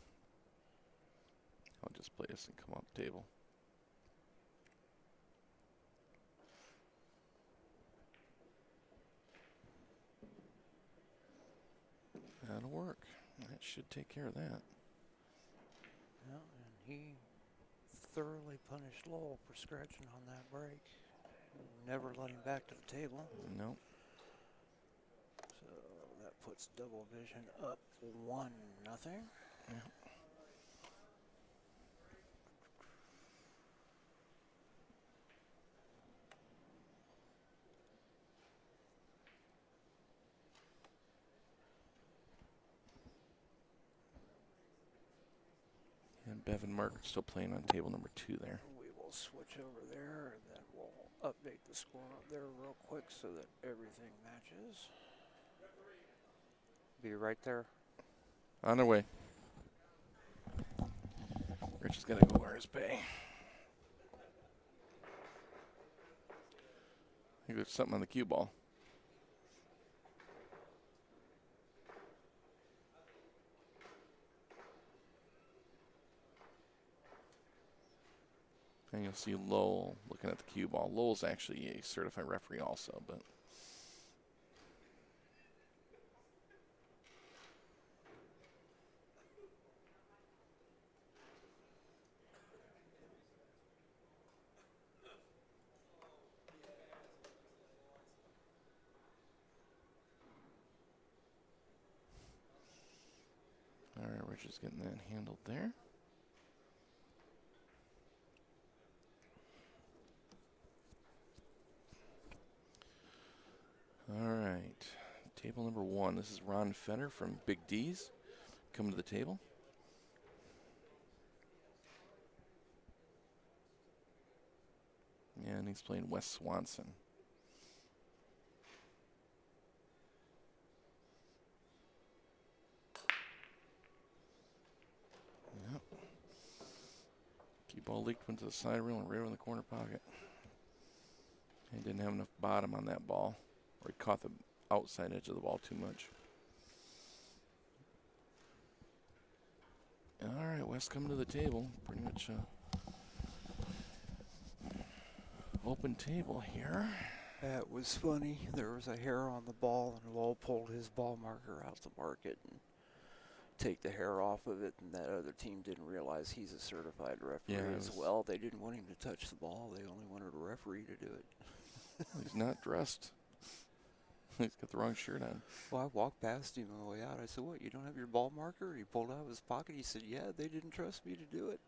I'll just play this and come up table. That'll work. That should take care of that. Yeah, and he thoroughly punished Lowell for scratching on that break. Never let him back to the table. Nope. So that puts double vision up 1-0. Yeah. And Bev and Mark are still playing on table number 2 there. We will switch over there and then we'll update the score up there real quick so that everything matches. Be right there. On their way. Rich is going to go where his pay. I think there's something on the cue ball. And you'll see Lowell looking at the cue ball. Lowell's actually a certified referee also, but all right, we're just getting that handled there. All right, table number 1. This is Ron Fenner from Big D's coming to the table. And he's playing Wes Swanson. Yep. Cue ball leaked into the side rail and right in the corner pocket. He didn't have enough bottom on that ball, or he caught the outside edge of the ball too much. All right, Wes coming to the table. Pretty much open table here. That was funny. There was a hair on the ball, and Lowell pulled his ball marker out to mark it and take the hair off of it, and that other team didn't realize he's a certified referee as well. They didn't want him to touch the ball. They only wanted a referee to do it. He's not dressed. He's got the wrong shirt on. Well, I walked past him on the way out. I said, "What, you don't have your ball marker?" He pulled it out of his pocket. He said, "Yeah, they didn't trust me to do it."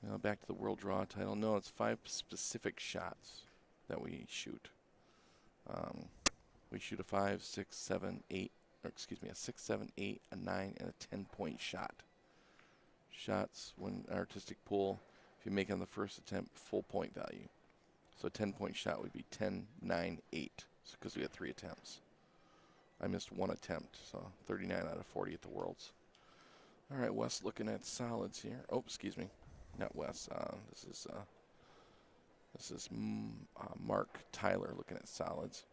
Now back to the world draw title. No, it's 5 specific shots that we shoot. We shoot a 5, 6, 7, 8, or excuse me, a 6, 7, 8, a 9, and a 10-point shot. Shots, when artistic pool, if you make it on the first attempt, full point value. So a 10-point shot would be 10, 9, 8, because we had 3 attempts. I missed 1 attempt, so 39 out of 40 at the Worlds. All right, Wes looking at solids here. Oh, excuse me, not Wes. This is Mark Tyler looking at solids.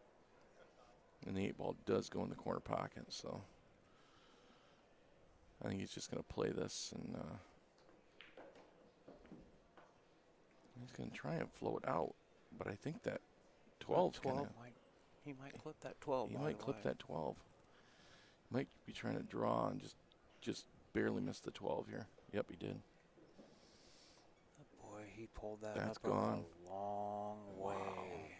And the 8-ball does go in the corner pocket, so I think he's just going to play this, and he's going to try and flow it out. But I think that 12's going to... He might clip that 12. He might clip that 12. Might be trying to draw and just barely miss the 12 here. Yep, he did. Boy, he pulled that That's up gone. a long way.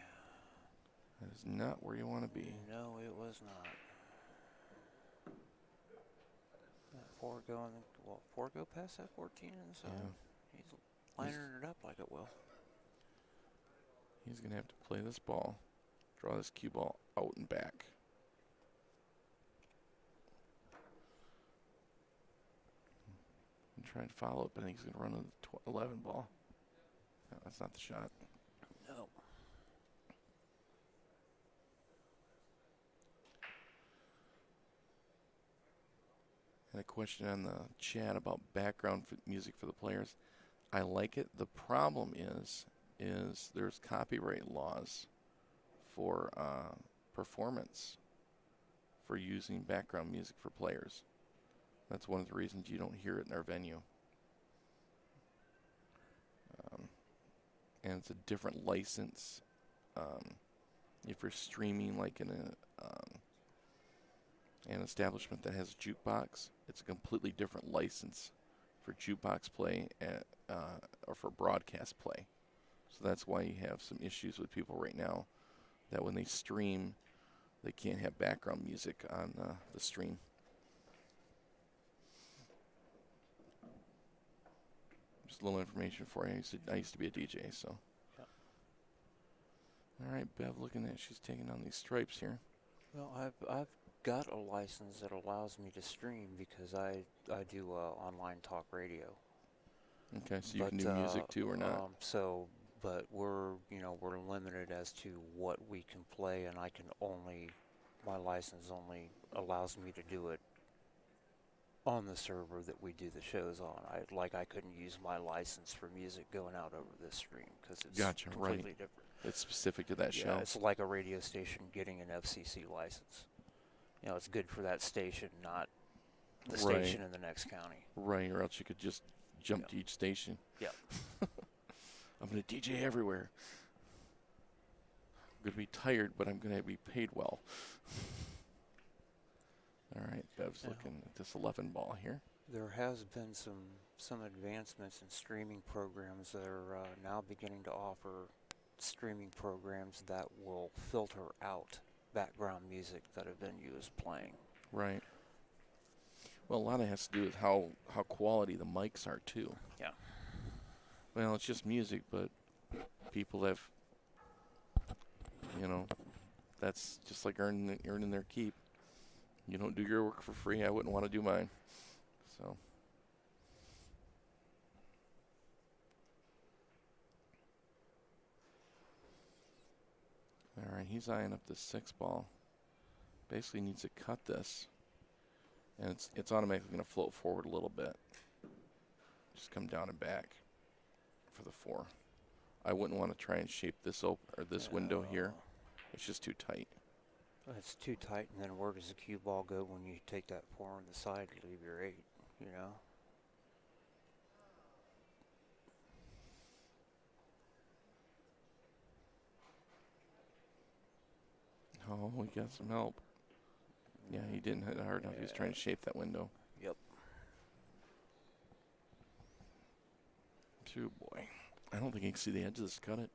That is not where you want to be. No, it was not. That 4 going, well, 4 go past that 14 inside. Yeah. He's lining it up like it will. He's going to have to play this ball, draw this cue ball out and back. And try and follow it, but I think he's going to run the 11 ball. No, that's not the shot. No. And a question on the chat about background music for the players. I like it. The problem is there's copyright laws for performance for using background music for players. That's one of the reasons you don't hear it in our venue. And it's a different license. If you're streaming like in an establishment that has a jukebox, it's a completely different license for jukebox play or for broadcast play. So that's why you have some issues with people right now that when they stream, they can't have background music on the stream. Just a little information for you. I used to be a DJ, so. Yep. All right, Bev, looking at she's taking on these stripes here. Well, I've got a license that allows me to stream because I do online talk radio. Okay, so you can do music too, or not? But we're limited as to what we can play, and my license only allows me to do it on the server that we do the shows on. I couldn't use my license for music going out over this stream because it's Gotcha, completely right. different. It's specific to that Yeah, show. it's like a radio station getting an FCC license. You know, it's good for that station, not the Right. station in the next county. Right, or else you could just jump to each station. Yep. I'm going to DJ everywhere. I'm going to be tired, but I'm going to be paid well. All right, Bev's Yeah. looking at this 11 ball here. There has been some advancements in streaming programs that are now beginning to offer streaming programs that will filter out background music that a venue is playing. Right. Well, a lot of it has to do with how quality the mics are, too. Yeah. Well, it's just music, but people have, you know, that's just like earning their keep. You don't do your work for free, I wouldn't want to do mine. So. All right, he's eyeing up this 6 ball. Basically needs to cut this. And it's automatically going to float forward a little bit. Just come down and back for the 4. I wouldn't want to try and shape this this window here. It's just too tight. It's too tight, and then where does the cue ball go when you take that 4 on the side to leave your 8, you know? Oh, we got some help. Yeah, he didn't hit it hard enough. He was trying to shape that window. Yep. Too boy. I don't think he can see the edge of this. Cut it.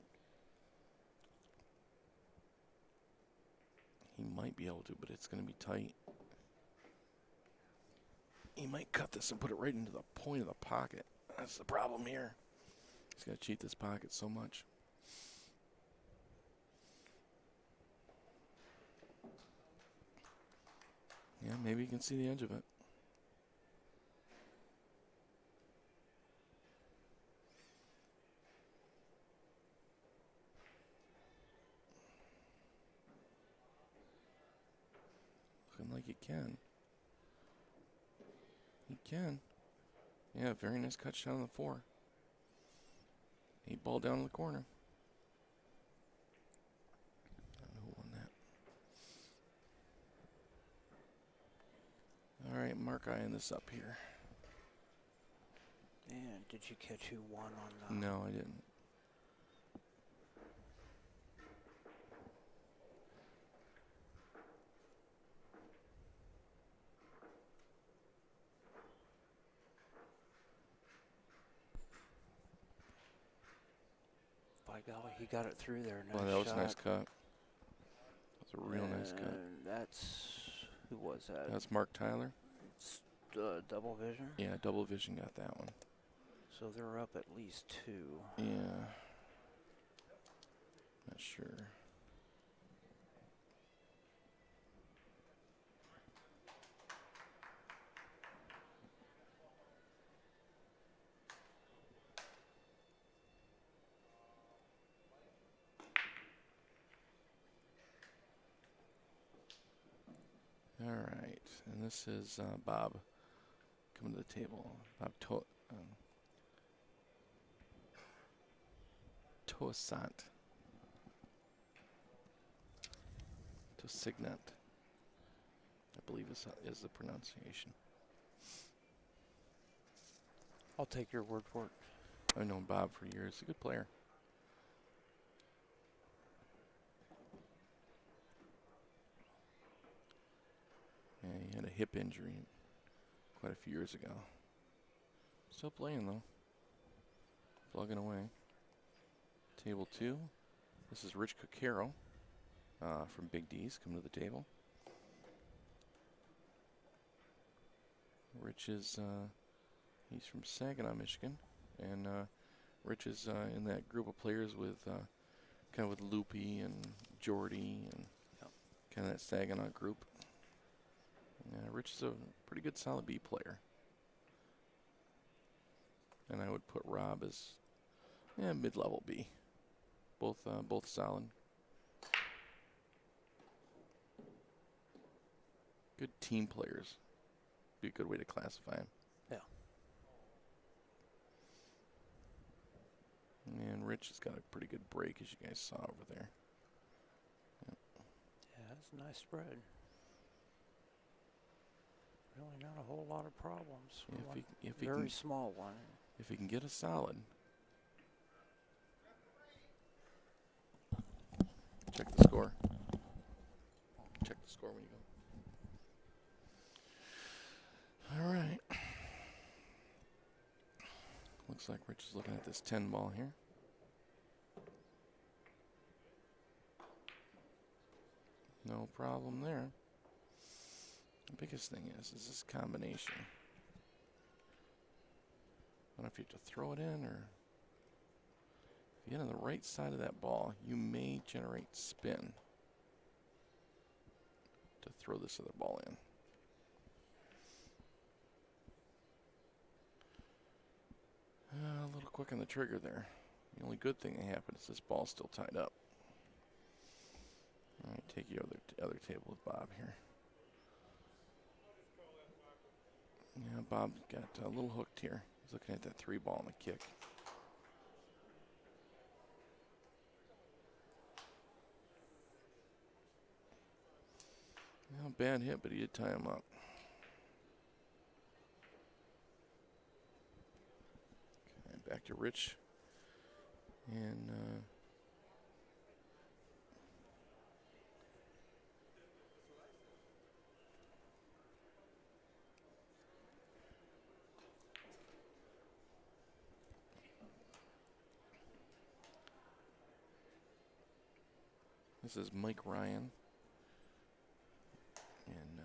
He might be able to, but it's going to be tight. He might cut this and put it right into the point of the pocket. That's the problem here. He's got to cheat this pocket so much. Yeah, maybe you can see the edge of it. Looking like he can. He can. Yeah, very nice cut shot on the 4. 8 ball down in the corner. I don't know who won that. All right, Mark eyeing this up here. And did you catch who won on that? No, I didn't. By golly, he got it through there. Nice Well, that was shot. a nice cut. That was a real nice cut. That's, who was that? That's Mark Tyler. Double vision? Yeah, double vision got that one. So they're up at least 2. Yeah. Not sure. All right, and this is Bob coming to the table. Bob Toussaint. Toussaint, I believe is the pronunciation. I'll take your word for it. I've known Bob for years. He's a good player. Yeah, he had a hip injury quite a few years ago. Still playing, though. Plugging away. Table 2. This is Rich Coquero from Big D's coming to the table. Rich is, he's from Saginaw, Michigan. And Rich is in that group of players with, kind of with Loopy and Jordy and kind of that Saginaw group. Rich is a pretty good solid B player. And I would put Rob as mid-level B. Both solid. Good team players. be a good way to classify him. Yeah. And Rich has got a pretty good break, as you guys saw over there. Yeah, that's a nice spread. Really not a whole lot of problems. For If one he, if he very can, small one. if he can get a solid. Check the score. Check the score when you go. All right. Looks like Rich is looking at this 10 ball here. No problem there. The biggest thing is this combination. I don't know if you have to throw it in or if you get on the right side of that ball, you may generate spin to throw this other ball in. A little quick on the trigger there. The only good thing that happened is this ball's still tied up. All right, take you other table with Bob here. Yeah, Bob got a little hooked here. He's looking at that 3 ball and the kick. Well, bad hit, but he did tie him up. Okay, back to Rich. And this is Mike Ryan. And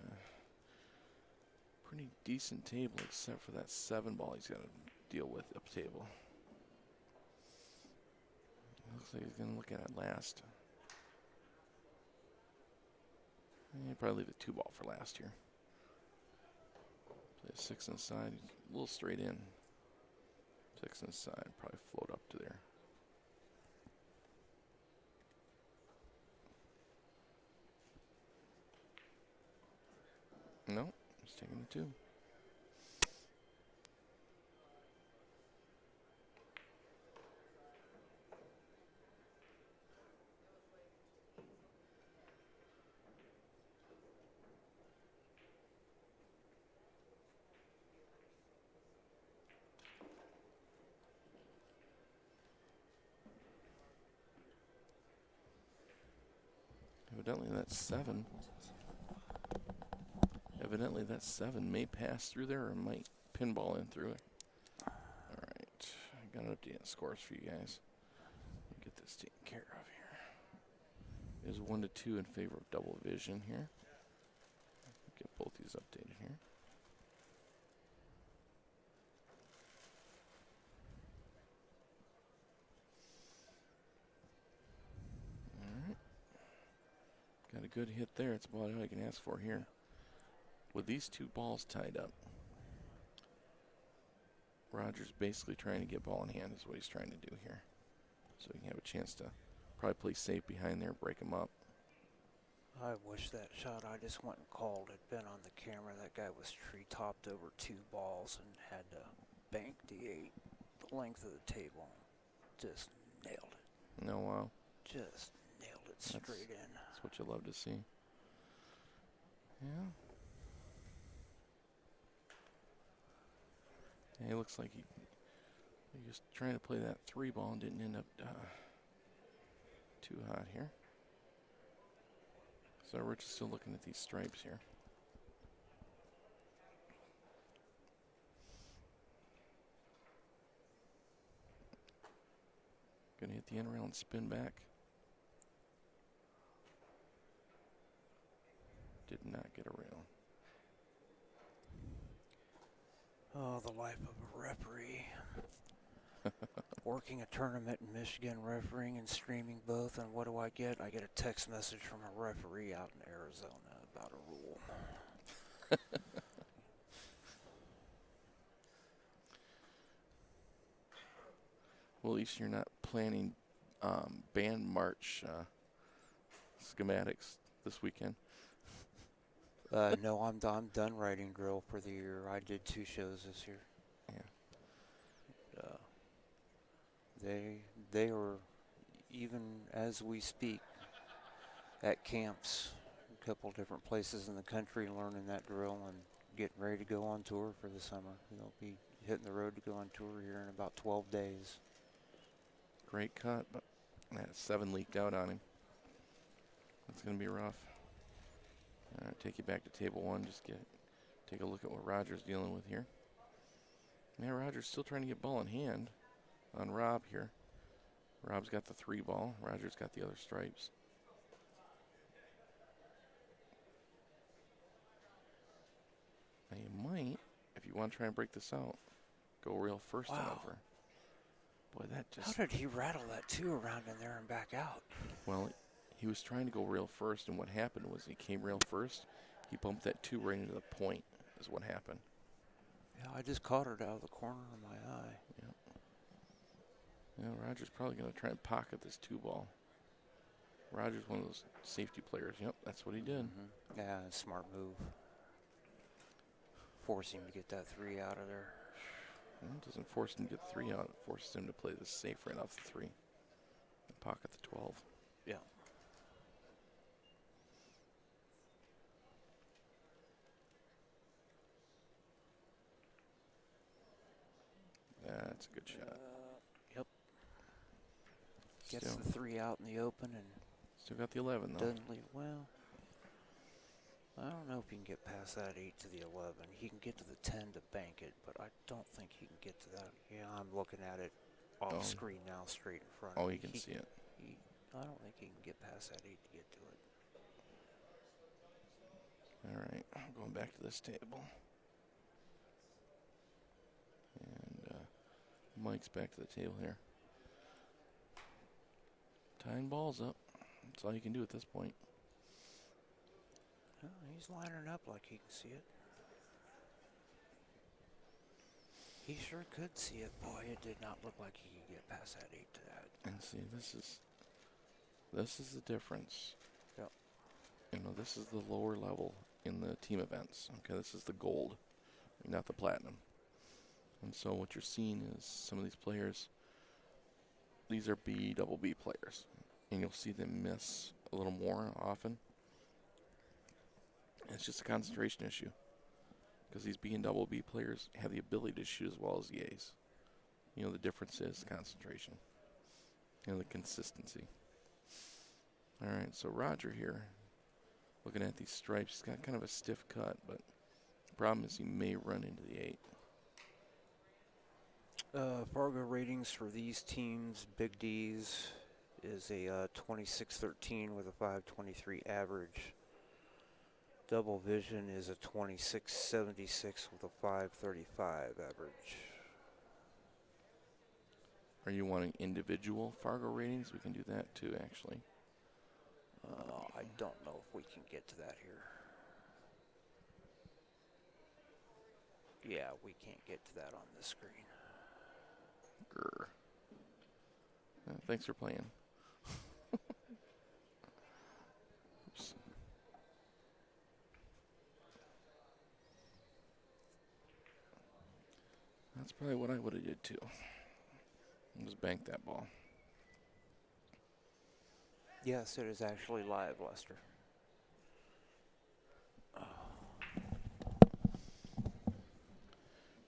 pretty decent table except for that 7 ball he's got to deal with up table. Looks like he's going to look at it last. He'll probably leave the 2 ball for last here. Play a 6 inside, a little straight in. 6 inside, probably float up to there. No, he's taking the 2. Evidently that 7. Evidently that 7 may pass through there or might pinball in through it. All right, I got an update on scores for you guys. Get this taken care of here. It is 1-2 in favor of double vision here. Get both these updated here. All right. Got a good hit there. It's about all I can ask for here. With these 2 balls tied up, Roger's basically trying to get ball in hand is what he's trying to do here. So he can have a chance to probably play safe behind there, break him up. I wish that shot I just went and called had been on the camera. That guy was tree-topped over 2 balls and had to bank D8 the length of the table. Just nailed it. No, wow. Just nailed it straight in. That's what you love to see. Yeah. He looks like he was trying to play that 3 ball and didn't end up too hot here. So Rich is still looking at these stripes here. Gonna hit the end rail and spin back. Did not get a rail. Oh, the life of a referee. Working a tournament in Michigan, refereeing and streaming both, and what do I get? I get a text message from a referee out in Arizona about a rule. Well, at least you're not planning band march schematics this weekend. No, I'm done writing drill for the year. I did 2 shows this year. Yeah. They are, even as we speak, at camps, a couple different places in the country, learning that drill and getting ready to go on tour for the summer. They'll be hitting the road to go on tour here in about 12 days. Great cut, but that 7 leaked out on him. That's going to be rough. All right, take you back to table 1. Just take a look at what Roger's dealing with here. Yeah, Roger's still trying to get ball in hand on Rob here. Rob's got the 3 ball. Roger's got the other stripes. Now you might, if you want to try and break this out, go real first and Wow. over. Boy, that just... How did he rattle that 2 around in there and back out? Well, he was trying to go rail first, and what happened was he came rail first. He bumped that 2 right into the point, is what happened. Yeah, I just caught it out of the corner of my eye. Yep. Yeah, Roger's probably going to try and pocket this 2 ball. Roger's one of those safety players. Yep, that's what he did. Mm-hmm. Yeah, smart move. Force him to get that 3 out of there. Well, it doesn't force him to get the 3 out. It forces him to play this safe right off the 3 and pocket the 12. Yeah. That's a good shot. Yep. Gets Still, the 3 out in the open and still got the 11, though. doesn't leave. Well, I don't know if he can get past that 8 to the 11. He can get to the 10 to bank it, but I don't think he can get to that. Yeah, I'm looking at it off Oh. screen now, straight in front Oh, of me. you can see it. I don't think he can get past that 8 to get to it. All right, going back to this table. And Mike's back to the table here. Tying balls up. That's all you can do at this point. Oh, he's lining up like he can see it. He sure could see it. Boy, it did not look like he could get past that 8 to that. And see, this is the difference. Yep. You know, this is the lower level in the team events. Okay, this is the gold, not the platinum. And so what you're seeing is some of these players, these are B, double B players. And you'll see them miss a little more often. And it's just a concentration issue. Because these B and double B players have the ability to shoot as well as the A's. You know, the difference is concentration. And the consistency. All right, so Roger here, looking at these stripes, he's got kind of a stiff cut, but the problem is he may run into the 8. Fargo ratings for these teams, Big D's, is a 26-13 with a 523 average. Double Vision is a 26-76 with a 535 average. Are you wanting individual Fargo ratings? We can do that too, actually. I don't know if we can get to that here. Yeah, we can't get to that on this screen. Grr. Thanks for playing. Oops. That's probably what I would have did too. Just bank that ball. Yes, it is actually live, Lester.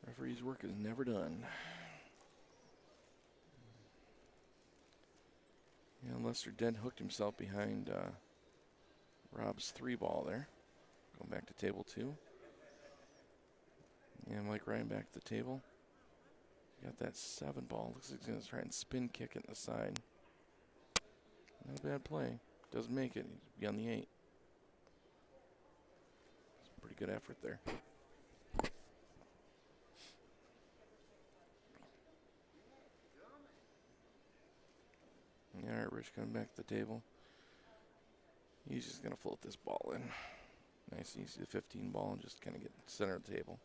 Referee's work is never done. Yeah, Lester Dent hooked himself behind Rob's 3 ball there. Going back to table 2. And Mike Ryan back to the table. Got that 7 ball. Looks like he's going to try and spin kick it in the side. Not a bad play. Doesn't make it. He's beyond the 8. It's a pretty good effort there. All right, Rich coming back to the table. He's just going to float this ball in. Nice and easy, the 15 ball, and just kind of get center of the table.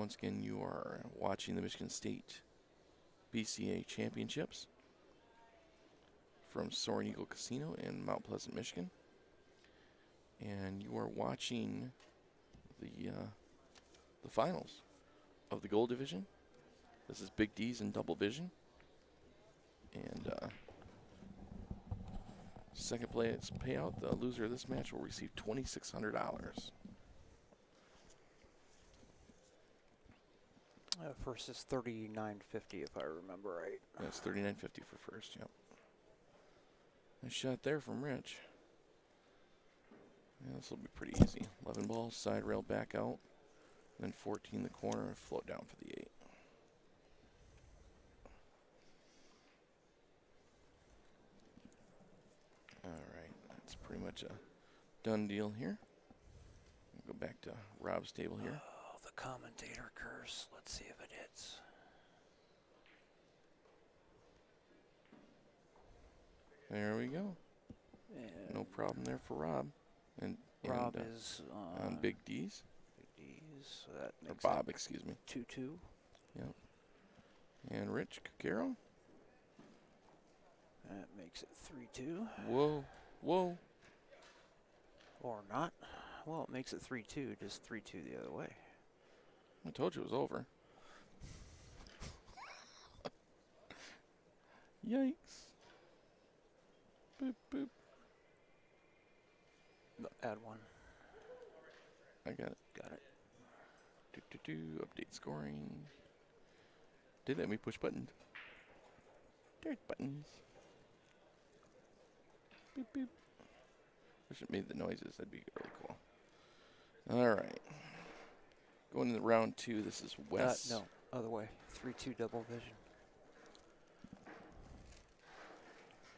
once again, you are watching the Michigan State BCA Championships from Soaring Eagle Casino in Mount Pleasant, Michigan. And you are watching the finals of the Gold Division. This is Big D's in double vision. And second place payout, the loser of this match will receive $2,600. First is $39.50 if I remember right. That's $39.50 for first, yep. Nice shot there from Rich. Yeah, this will be pretty easy. 11 balls, side rail back out, then 14 the corner, and float down for the 8. All right, that's pretty much a done deal here. We'll go back to Rob's table here. Oh, the commentator curse. Let's see if it hits. There we go. And No problem there for Rob. And Rob and, is on Big D's. Big D's, so that Or makes Bob, excuse me. 2-2. Yep. And Rich Cacaro. That makes it 3-2. Whoa. Whoa. Or not. Well, it makes it 3-2, just 3-2 the other way. I told you it was over. Yikes. Boop, boop. No, add one. I got it. Got it. Update scoring. Did let me push buttons. There's buttons. Boop, boop. Wish it made the noises. That'd be really cool. All right. Going into round 2, this is Wes. No, other way. 3-2 double vision.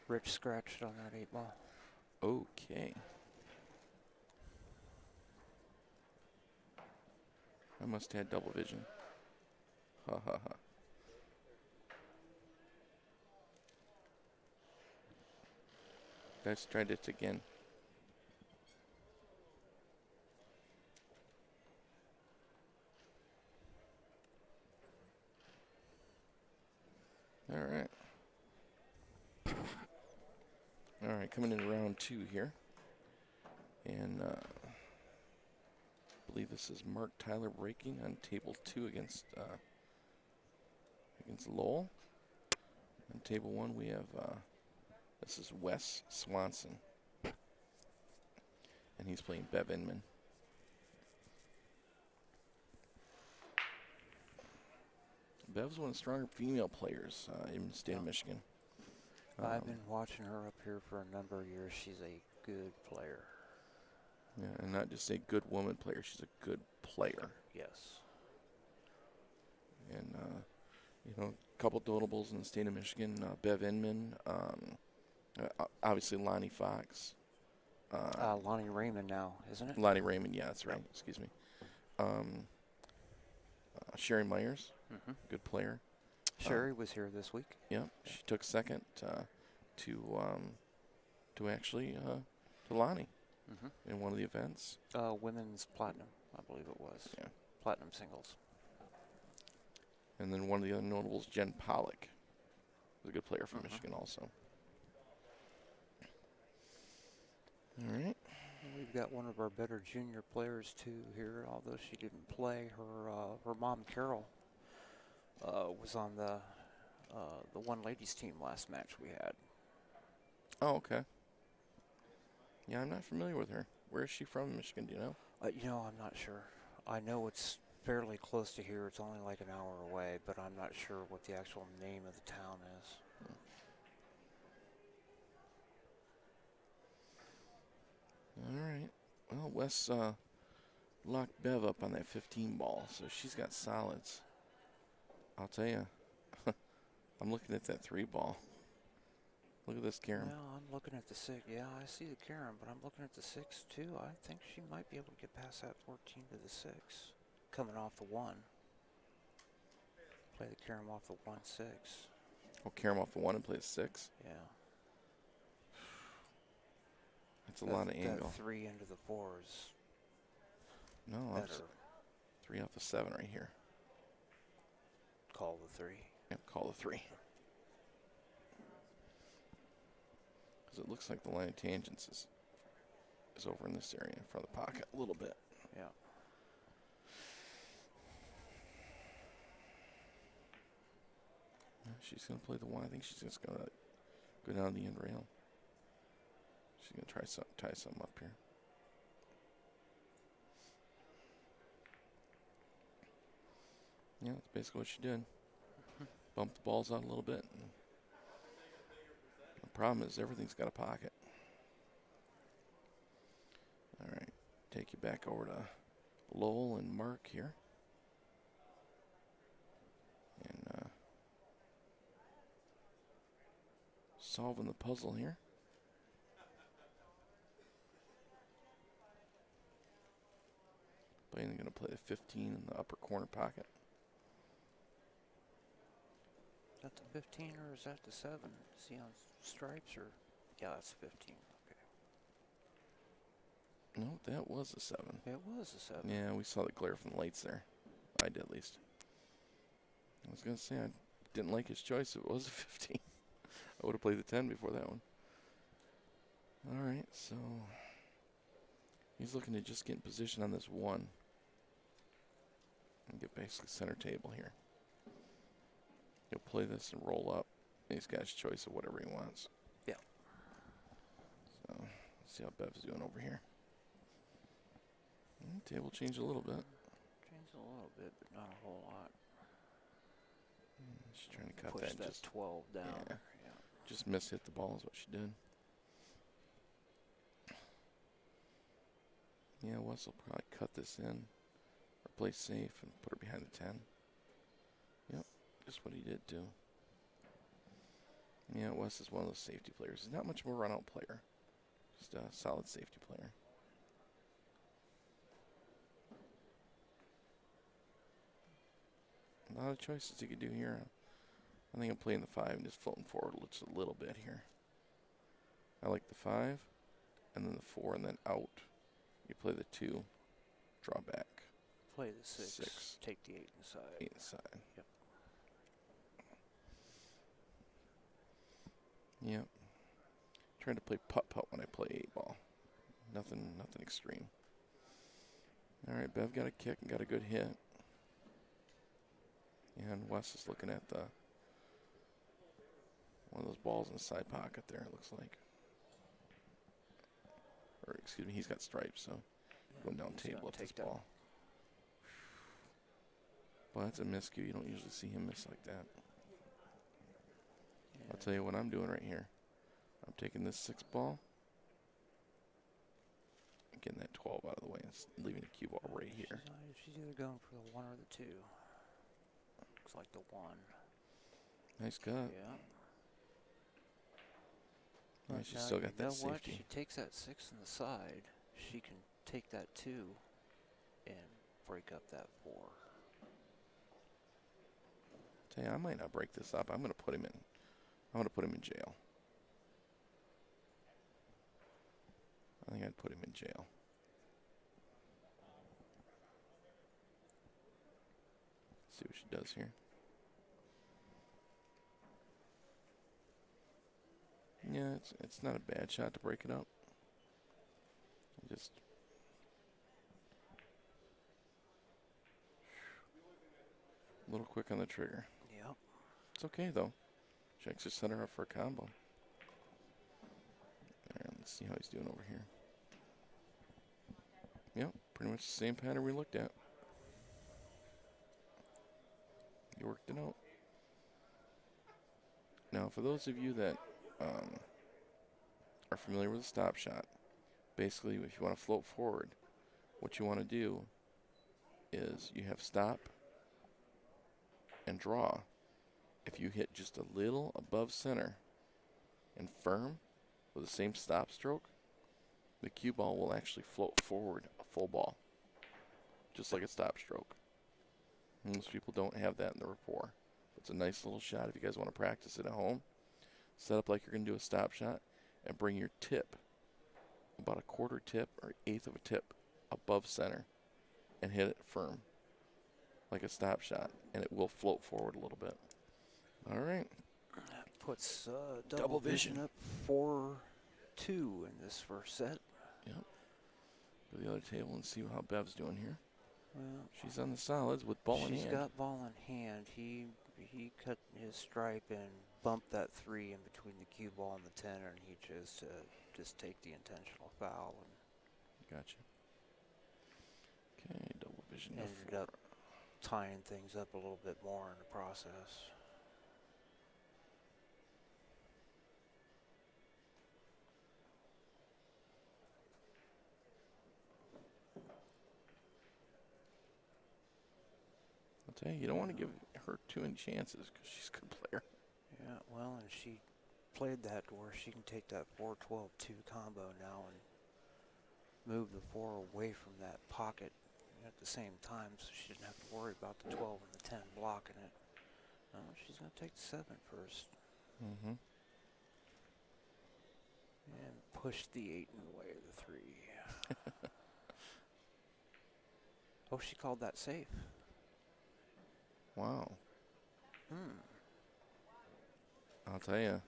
Rich scratched on that 8 ball. Okay. I must have had double vision. Ha ha ha. Let's try this again. All right. All right, coming into round 2 here. And I believe this is Mark Tyler breaking on table 2 against Lowell. On table 1 we have this is Wes Swanson, and he's playing Bev Inman. Bev's one of the stronger female players in the state of Michigan. I've been watching her up here for a number of years. She's a good player. Yeah, and not just a good woman player, she's a good player. Yes. And, a couple notables in the state of Michigan, Bev Inman, obviously Lonnie Fox. Lonnie Raymond now, isn't it? Lonnie Raymond, yeah, that's right, excuse me. Sherry Myers, good player. Sherry was here this week. Yep, she took second to Lonnie in one of the events. Women's platinum, I believe it was. Yeah. Platinum singles. And then one of the other notables, Jen Pollock, was a good player from Michigan also. All right. And we've got one of our better junior players too here, although she didn't play. Her mom Carol was on the one ladies team last match we had. Oh, okay. Yeah, I'm not familiar with her. Where is she from, Michigan? Do you know? I'm not sure. I know it's fairly close to here. It's only like an hour away, but I'm not sure what the actual name of the town is. All right. Well, Wes locked Bev up on that 15 ball, so she's got solids. I'll tell you, I'm looking at that 3 ball. Look at this, Karen. Well, I'm looking at the 6. Yeah, I see the Karen, but I'm looking at the 6 too. I think she might be able to get past that 14 to the 6. Coming off the 1. Play the Karen off the 1-6. Oh, Karen off the 1 and play the 6? Yeah. That's a lot of angle. That 3 into the 4 is No, better. that's 3 off the 7 right here. call the 3. Yep, call the 3. Because it looks like the line of tangents is over in this area in front of the pocket a little bit. Yeah. She's going to play the 1. I think she's just going to go down the end rail. She's going to try tie something up here. Yeah, that's basically what she did. Bumped the balls out a little bit. And the problem is everything's got a pocket. All right, take you back over to Lowell and Mark here. And solving the puzzle here. Blaine going to play the 15 in the upper corner pocket. Is that the 15 or is that the 7? Is he on stripes or? Yeah, that's 15. Okay. No, that was a 7. It was a 7. Yeah, we saw the glare from the lights there. I did, at least. I was going to say I didn't like his choice. It was a 15. I would have played the 10 before that one. All right, so he's looking to just get in position on this 1 and get basically center table here. He'll play this and roll up, and he's got his choice of whatever he wants. Yeah. So let's see how Bev's doing over here. Table changed a little bit. Changed a little bit, but not a whole lot. She's trying to cut Push that. that Just 12 down. Yeah. Yeah. Just hit the ball is what she did. Yeah, Wes will probably cut this in, or play safe and put her behind the 10. Yep, just what he did too. Yeah, Wes is one of those safety players. He's not much of a run-out player, just a solid safety player. A lot of choices he could do here. I think I'm playing the 5 and just floating forward just a little bit here. I like the 5, and then the 4, and then out. You play the 2, draw back. Play the 6. 6. Take the 8 inside. 8 inside. Yep. Yep. Trying to play putt-putt when I play 8-ball. Nothing extreme. All right, Bev got a kick and got a good hit. And Wes is looking at one of those balls in the side pocket there, it looks like. Or, excuse me, he's got stripes, so going down table at this ball. Well, that's a miscue. You don't usually see him miss like that. Yeah. I'll tell you what I'm doing right here. I'm taking this 6 ball, and getting that 12 out of the way, and leaving the cue ball right here. She's either going for the 1 or the 2. Looks like the 1. Nice cut. Yeah. Well, she's still got that What? safety. She takes that 6 on the side. She can take that 2 and break up that 4. Tell you, I might not break this up. I'm going to put him in jail. I think I'd put him in jail. See what she does here. Yeah, it's not a bad shot to break it up. Just a little quick on the trigger. Yep. It's okay though. Checks her center up for a combo. And let's see how he's doing over here. Yep, pretty much the same pattern we looked at. You worked it out. Now, for those of you that are familiar with a stop shot, basically, if you want to float forward, what you want to do is you have stop and draw. If you hit just a little above center and firm with the same stop stroke, the cue ball will actually float forward a full ball, just like a stop stroke. Most people don't have that in their rapport. It's a nice little shot if you guys want to practice it at home. Set up like you're going to do a stop shot and bring your tip about a quarter tip or eighth of a tip above center and hit it firm. like a stop shot, and it will float forward a little bit. All right. Puts Double double vision. vision up 4-2 in this first set. Yep. Go to the other table and see how Bev's doing here. Well, She's on the solids with ball in she's hand. got ball in hand. He cut his stripe and bumped that 3 in between the cue ball and the 10, and he just take the intentional foul and Gotcha. Okay, double vision to ended 4. up tying things up a little bit more in the process. I'll tell you, you don't want to give her too many chances because she's a good player. Yeah, well, and she played that to where she can take that 4-12-2 combo now and move the 4 away from that pocket at the same time, so she didn't have to worry about the 12 and the 10 blocking it. No, she's going to take the 7 first. Mm-hmm. And push the 8 in the way of the 3. Oh, she called that safe. Wow. Hmm. I'll tell you,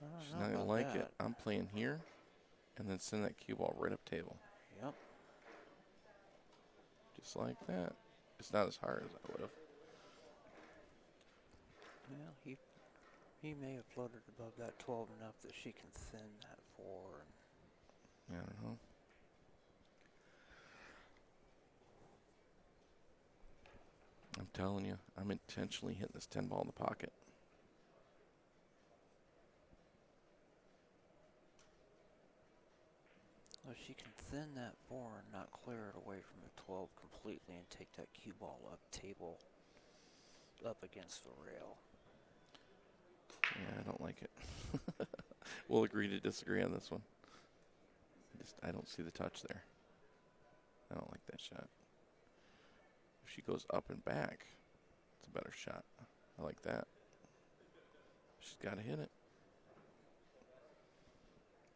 I don't she's know not going to about like that. it. I'm playing here and then send that cue ball right up table. Yep. Just like that. It's not as hard as I would have. Well, he may have floated above that 12 enough that she can thin that 4. I don't know. I'm telling you, I'm intentionally hitting this 10 ball in the pocket. Well, she can thin that 4 and not clear it away from the 12 completely and take that cue ball up table up against the rail. Yeah, I don't like it. We'll agree to disagree on this one. I don't see the touch there. I don't like that shot. If she goes up and back, it's a better shot. I like that. She's got to hit it.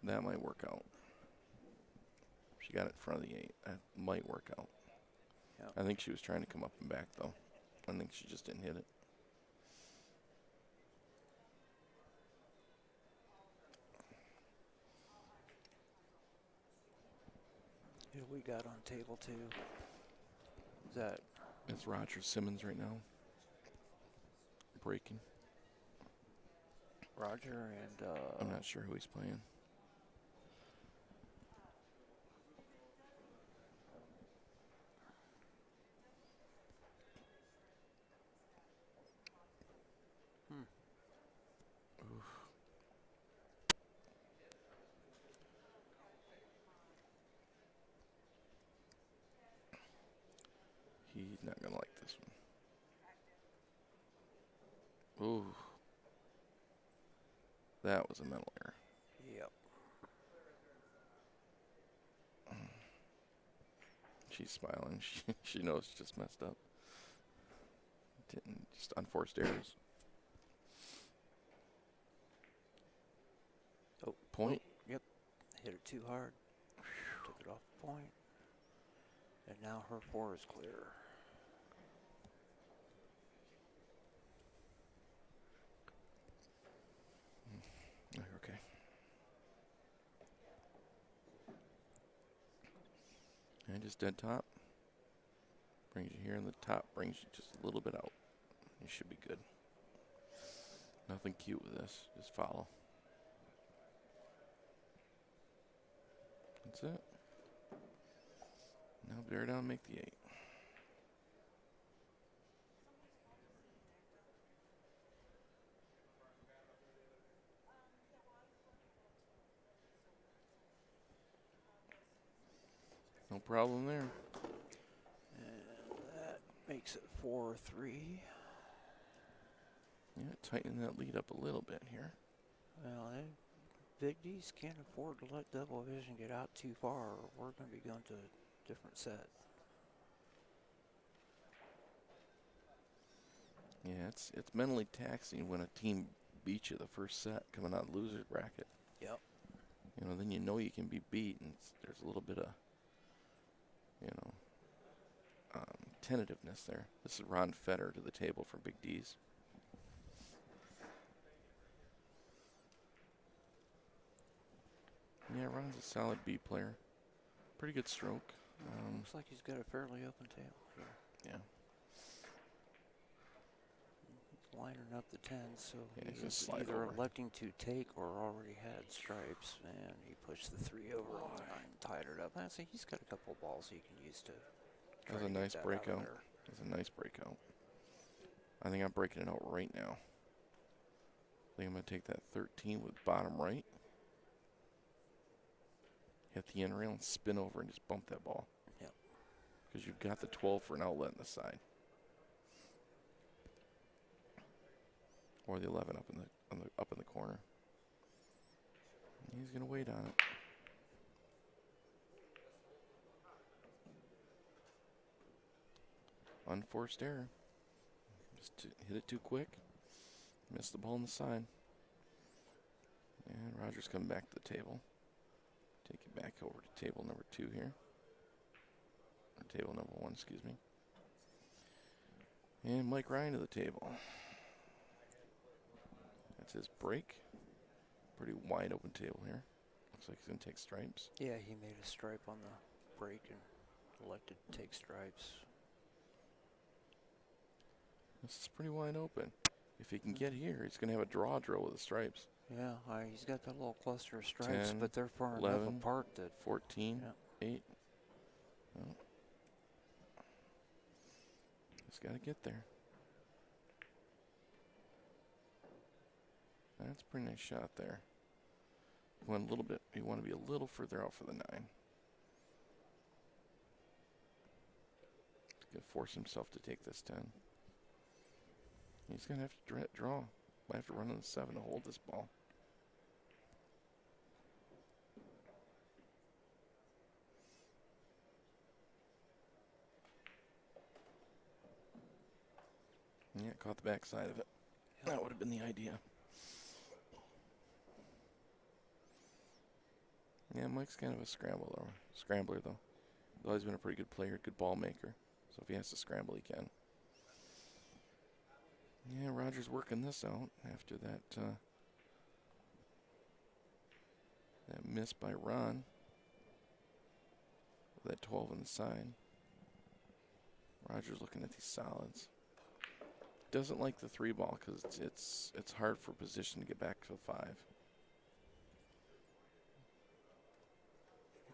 That might work out. She got it in front of the 8. That might work out. Yep. I think she was trying to come up and back, though. I think she just didn't hit it. Who we got on table 2? Is that It's Roger Simmons right now. Breaking. Roger and I'm not sure who he's playing. He's not going to like this one. Ooh. That was a mental error. Yep. She's smiling. She knows she just messed up. Didn't just unforced errors. Oh, Point. oh, yep. Hit it too hard. Took it off the point. And now her 4 is clear. Okay. And just dead top. Brings you here, and the top brings you just a little bit out. You should be good. Nothing cute with this. Just follow. That's it. Now bear down, make the 8. No problem there. And that makes it 4-3. Yeah, tightening that lead up a little bit here. Well, Big D's can't afford to let double vision get out too far, or we're going to be going to a different set. Yeah, it's mentally taxing when a team beats you the first set coming out of the loser's bracket. Yep. You know, then you know you can be beat, and there's a little bit of, tentativeness there. This is Ron Fetter to the table for Big D's. Yeah, Ron's a solid B player. Pretty good stroke. Looks like he's got a fairly open table here. Yeah. He's lining up the 10s, so Yeah, he's he's gonna slide either over. electing to take or already had stripes, and he pushed the 3 over on the 9 and tied it up. I see he's got a couple of balls he can use to try That's to a get nice that out of breakout. there. That's a nice breakout. I think I'm breaking it out right now. I think I'm going to take that 13 with bottom right. Hit the end rail and spin over and just bump that ball. Yep. Because you've got the 12 for an outlet on the side. Or the 11 up in the corner. He's going to wait on it. Unforced error. Just hit it too quick. Missed the ball on the side. And Roger's coming back to the table. Take it back over to table number 2 here. Or table number 1, excuse me. And Mike Ryan to the table. That's his break. Pretty wide open table here. Looks like he's going to take stripes. Yeah, he made a stripe on the break and elected to take stripes. This is pretty wide open. If he can get here, he's going to have a draw drill with the stripes. Yeah, he's got that little cluster of stripes, 10, but they're far 11, enough apart that 14, yeah. 8. Oh. Just got to get there. That's a pretty nice shot there. You want a little bit. You want to be a little further out for the 9. He's going to force himself to take this 10. He's going to have to draw. Might have to run on the 7 to hold this ball. Yeah, caught the back side of it. Yep. That would have been the idea. Yeah, Mike's kind of a scrambler though. He's always been a pretty good player, good ball maker. So if he has to scramble, he can. Yeah, Roger's working this out after that that miss by Ron. That 12 on the side. Roger's looking at these solids. Doesn't like the 3 ball because it's hard for position to get back to a 5.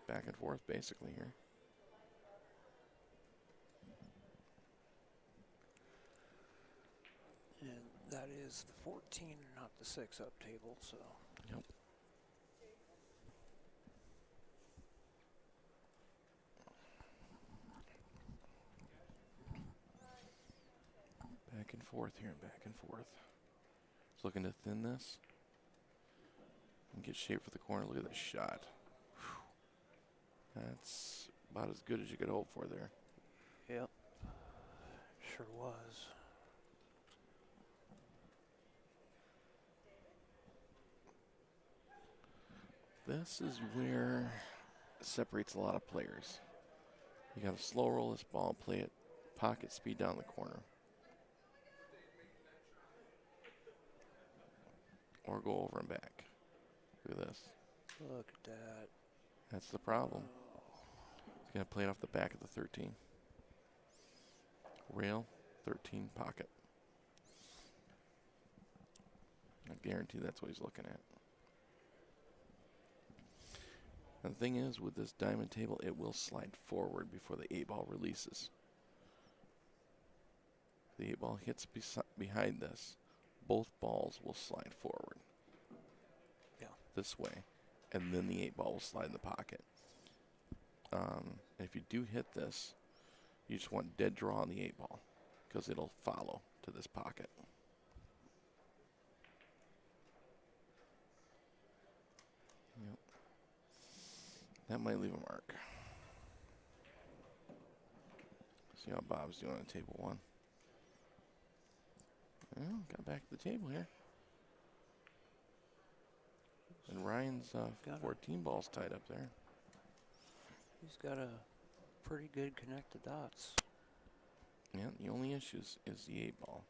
Back and forth basically here. And that is the 14 and not the 6 up table, so. Yep. Back and forth here, back and forth. Just looking to thin this and get shape for the corner. Look at this shot. Whew. That's about as good as you could hope for there. Yep. Sure was. This is where it separates a lot of players. You got to slow roll this ball, play it pocket speed down the corner. Or go over and back. Look at this. Look at that. That's the problem. He's going to play it off the back of the 13. Rail, 13, pocket. I guarantee that's what he's looking at. And the thing is, with this diamond table, it will slide forward before the 8-ball releases. The 8-ball hits behind this. Both balls will slide forward. Yeah. This way. And then the 8-ball will slide in the pocket. If you do hit this, you just want dead draw on the 8-ball because it'll follow to this pocket. Yep. That might leave a mark. See how Bob's doing on table 1. Well, got back to the table here. And Ryan's 14 balls tied up there. He's got a pretty good connect the dots. Yeah, the only issue is the 8-ball.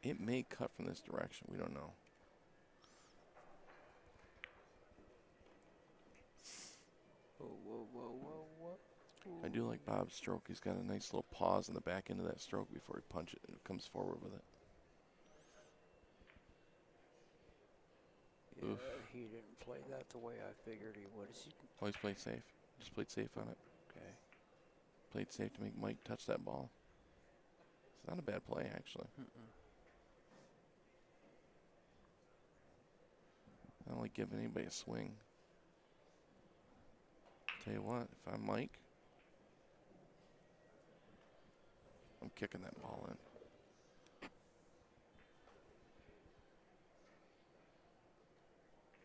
It may cut from this direction. We don't know. Whoa, whoa, whoa, whoa, whoa. I do like Bob's stroke. He's got a nice little pause in the back end of that stroke before he punches it and comes forward with it. Yeah, Oof. he didn't play that the way I figured he would. Always played safe. Just played safe on it. Okay. Played safe to make Mike touch that ball. It's not a bad play, actually. I don't like giving anybody a swing. Tell you what, if I'm Mike, I'm kicking that ball in.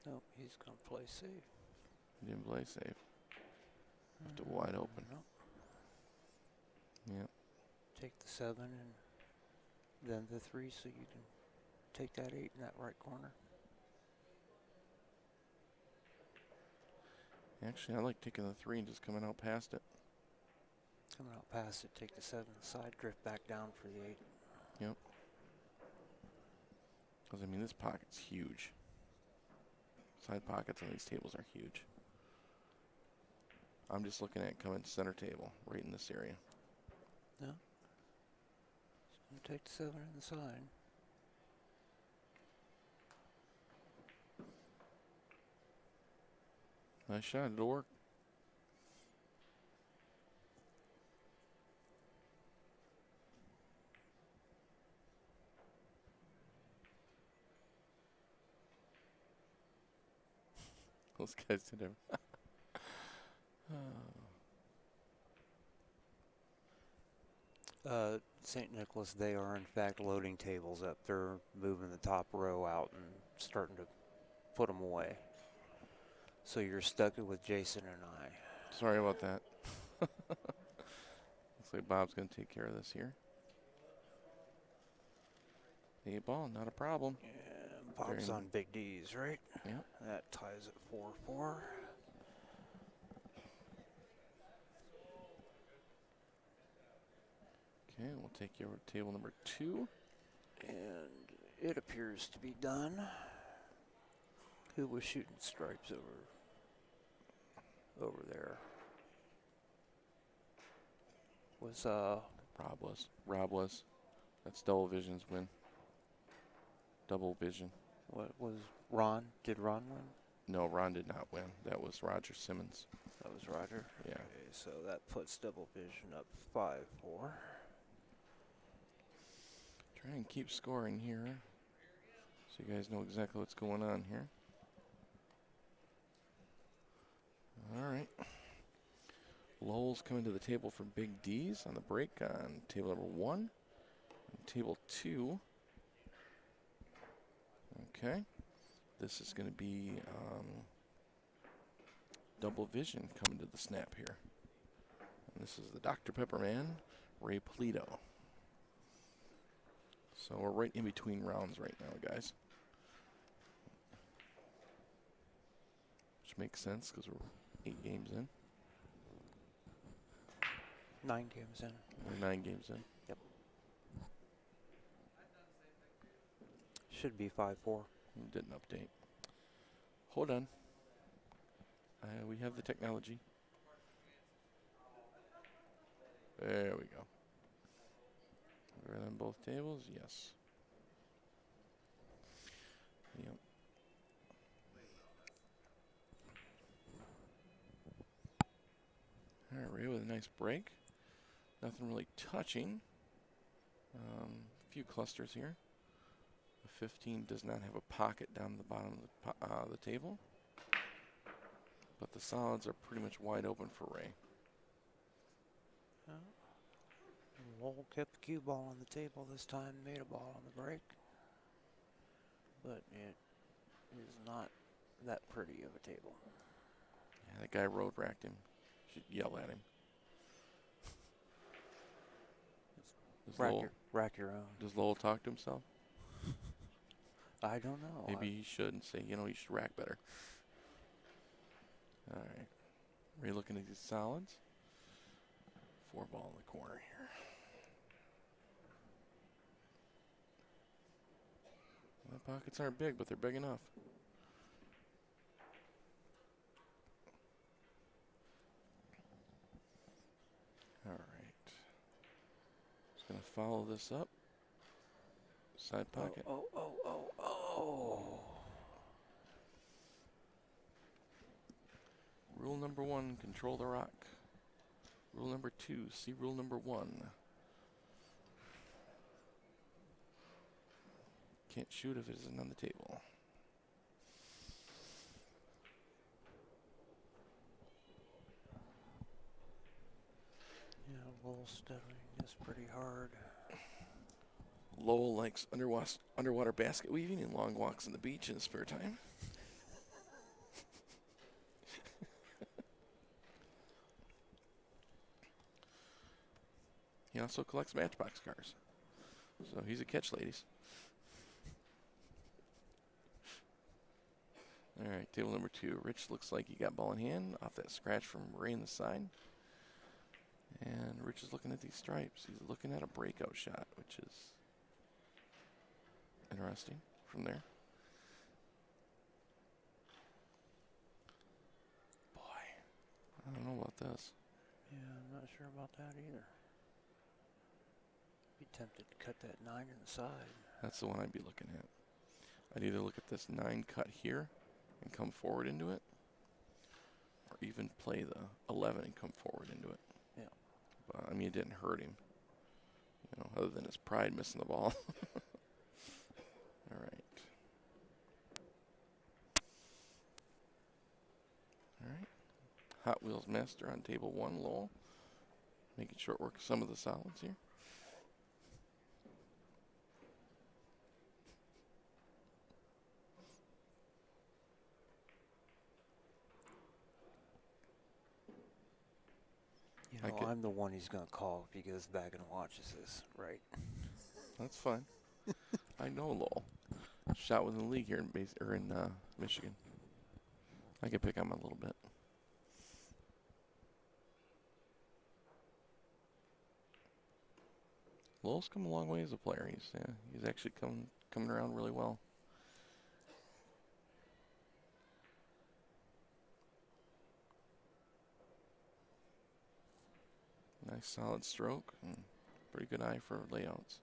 Nope, he's going to play safe. He didn't play safe. Left it wide open. Nope. Yep. Take the 7 and then the 3 so you can take that 8 in that right corner. Actually, I like taking the 3 and just coming out past it. Coming out past it, take the 7 side, drift back down for the 8. Yep. Because, I mean, this pocket's huge. Side pockets on these tables are huge. I'm just looking at coming center table, right in this area. No. Just going to take the 7 in the side. Nice shot, it'll work. Those guys did everything. St. Nicholas, they are in fact loading tables up. They're moving the top row out and starting to put them away. So you're stuck with Jason and I. Sorry about that. Looks like Bob's going to take care of this here. 8-ball, not a problem. And Bob's on big D's, right? Yep. That ties at 4-4. Okay, we'll take you over to table number 2. And it appears to be done. Who was shooting stripes over there? Was Rob was. That's double vision's win. Double vision. what was Ron? Did Ron win? No, Ron did not win. That was Roger Simmons. That was Roger. Yeah. Okay, so that puts double vision up 5-4. Try and keep scoring here, so you guys know exactly what's going on here. All right. Lowell's coming to the table for big D's on the break on table number 1. And table 2. Okay. This is going to be double vision coming to the snap here. And this is the Dr. Pepper man, Ray Polito. So we're right in between rounds right now, guys. Which makes sense because we're 8 games in. 9 games in. We're 9 games in. Yep. Should be 5-4. Didn't update. Hold on. We have the technology. There we go. Right on both tables? Yes. Yep. All right, Ray with a nice break. Nothing really touching. A few clusters here. The 15 does not have a pocket down the bottom of the table. But the solids are pretty much wide open for Ray. Lowell kept the cue ball on the table this time, made a ball on the break. But it is not that pretty of a table. Yeah, that guy road racked him. Should yell at him. Rack your own. Does Lowell talk to himself? I don't know. Maybe he should and say, you know, you should rack better. All right. Ray looking at these solids. 4-ball in the corner here. pockets aren't big, but they're big enough. All right. Just going to follow this up. Side pocket. Oh. Rule number 1, control the rock. Rule number 2, see rule number 1. Can't shoot if it isn't on the table. Yeah, Lowell stuttering is pretty hard. Lowell likes underwater basket weaving and long walks on the beach in his spare time. He also collects Matchbox cars. So he's a catch, ladies. All right, table number 2. Rich looks like he got ball in hand off that scratch from Ray in the side. And Rich is looking at these stripes. He's looking at a breakout shot, which is interesting from there. Boy, I don't know about this. Yeah, I'm not sure about that either. Be tempted to cut that 9 in the side. That's the one I'd be looking at. I'd either look at this 9 cut here and come forward into it, or even play the 11 and come forward into it. Yeah. But, I mean, it didn't hurt him, you know, other than his pride missing the ball. All right. All right. Hot Wheels Master on table 1, Lowell. Making short work of some of the solids here. You know, I'm the one he's going to call if he goes back and watches this, right? That's fine. I know Lowell. Shot within the league here in Michigan. I can pick on him a little bit. Lowell's come a long way as a player. He's actually coming around really well. Nice solid stroke and pretty good eye for layouts.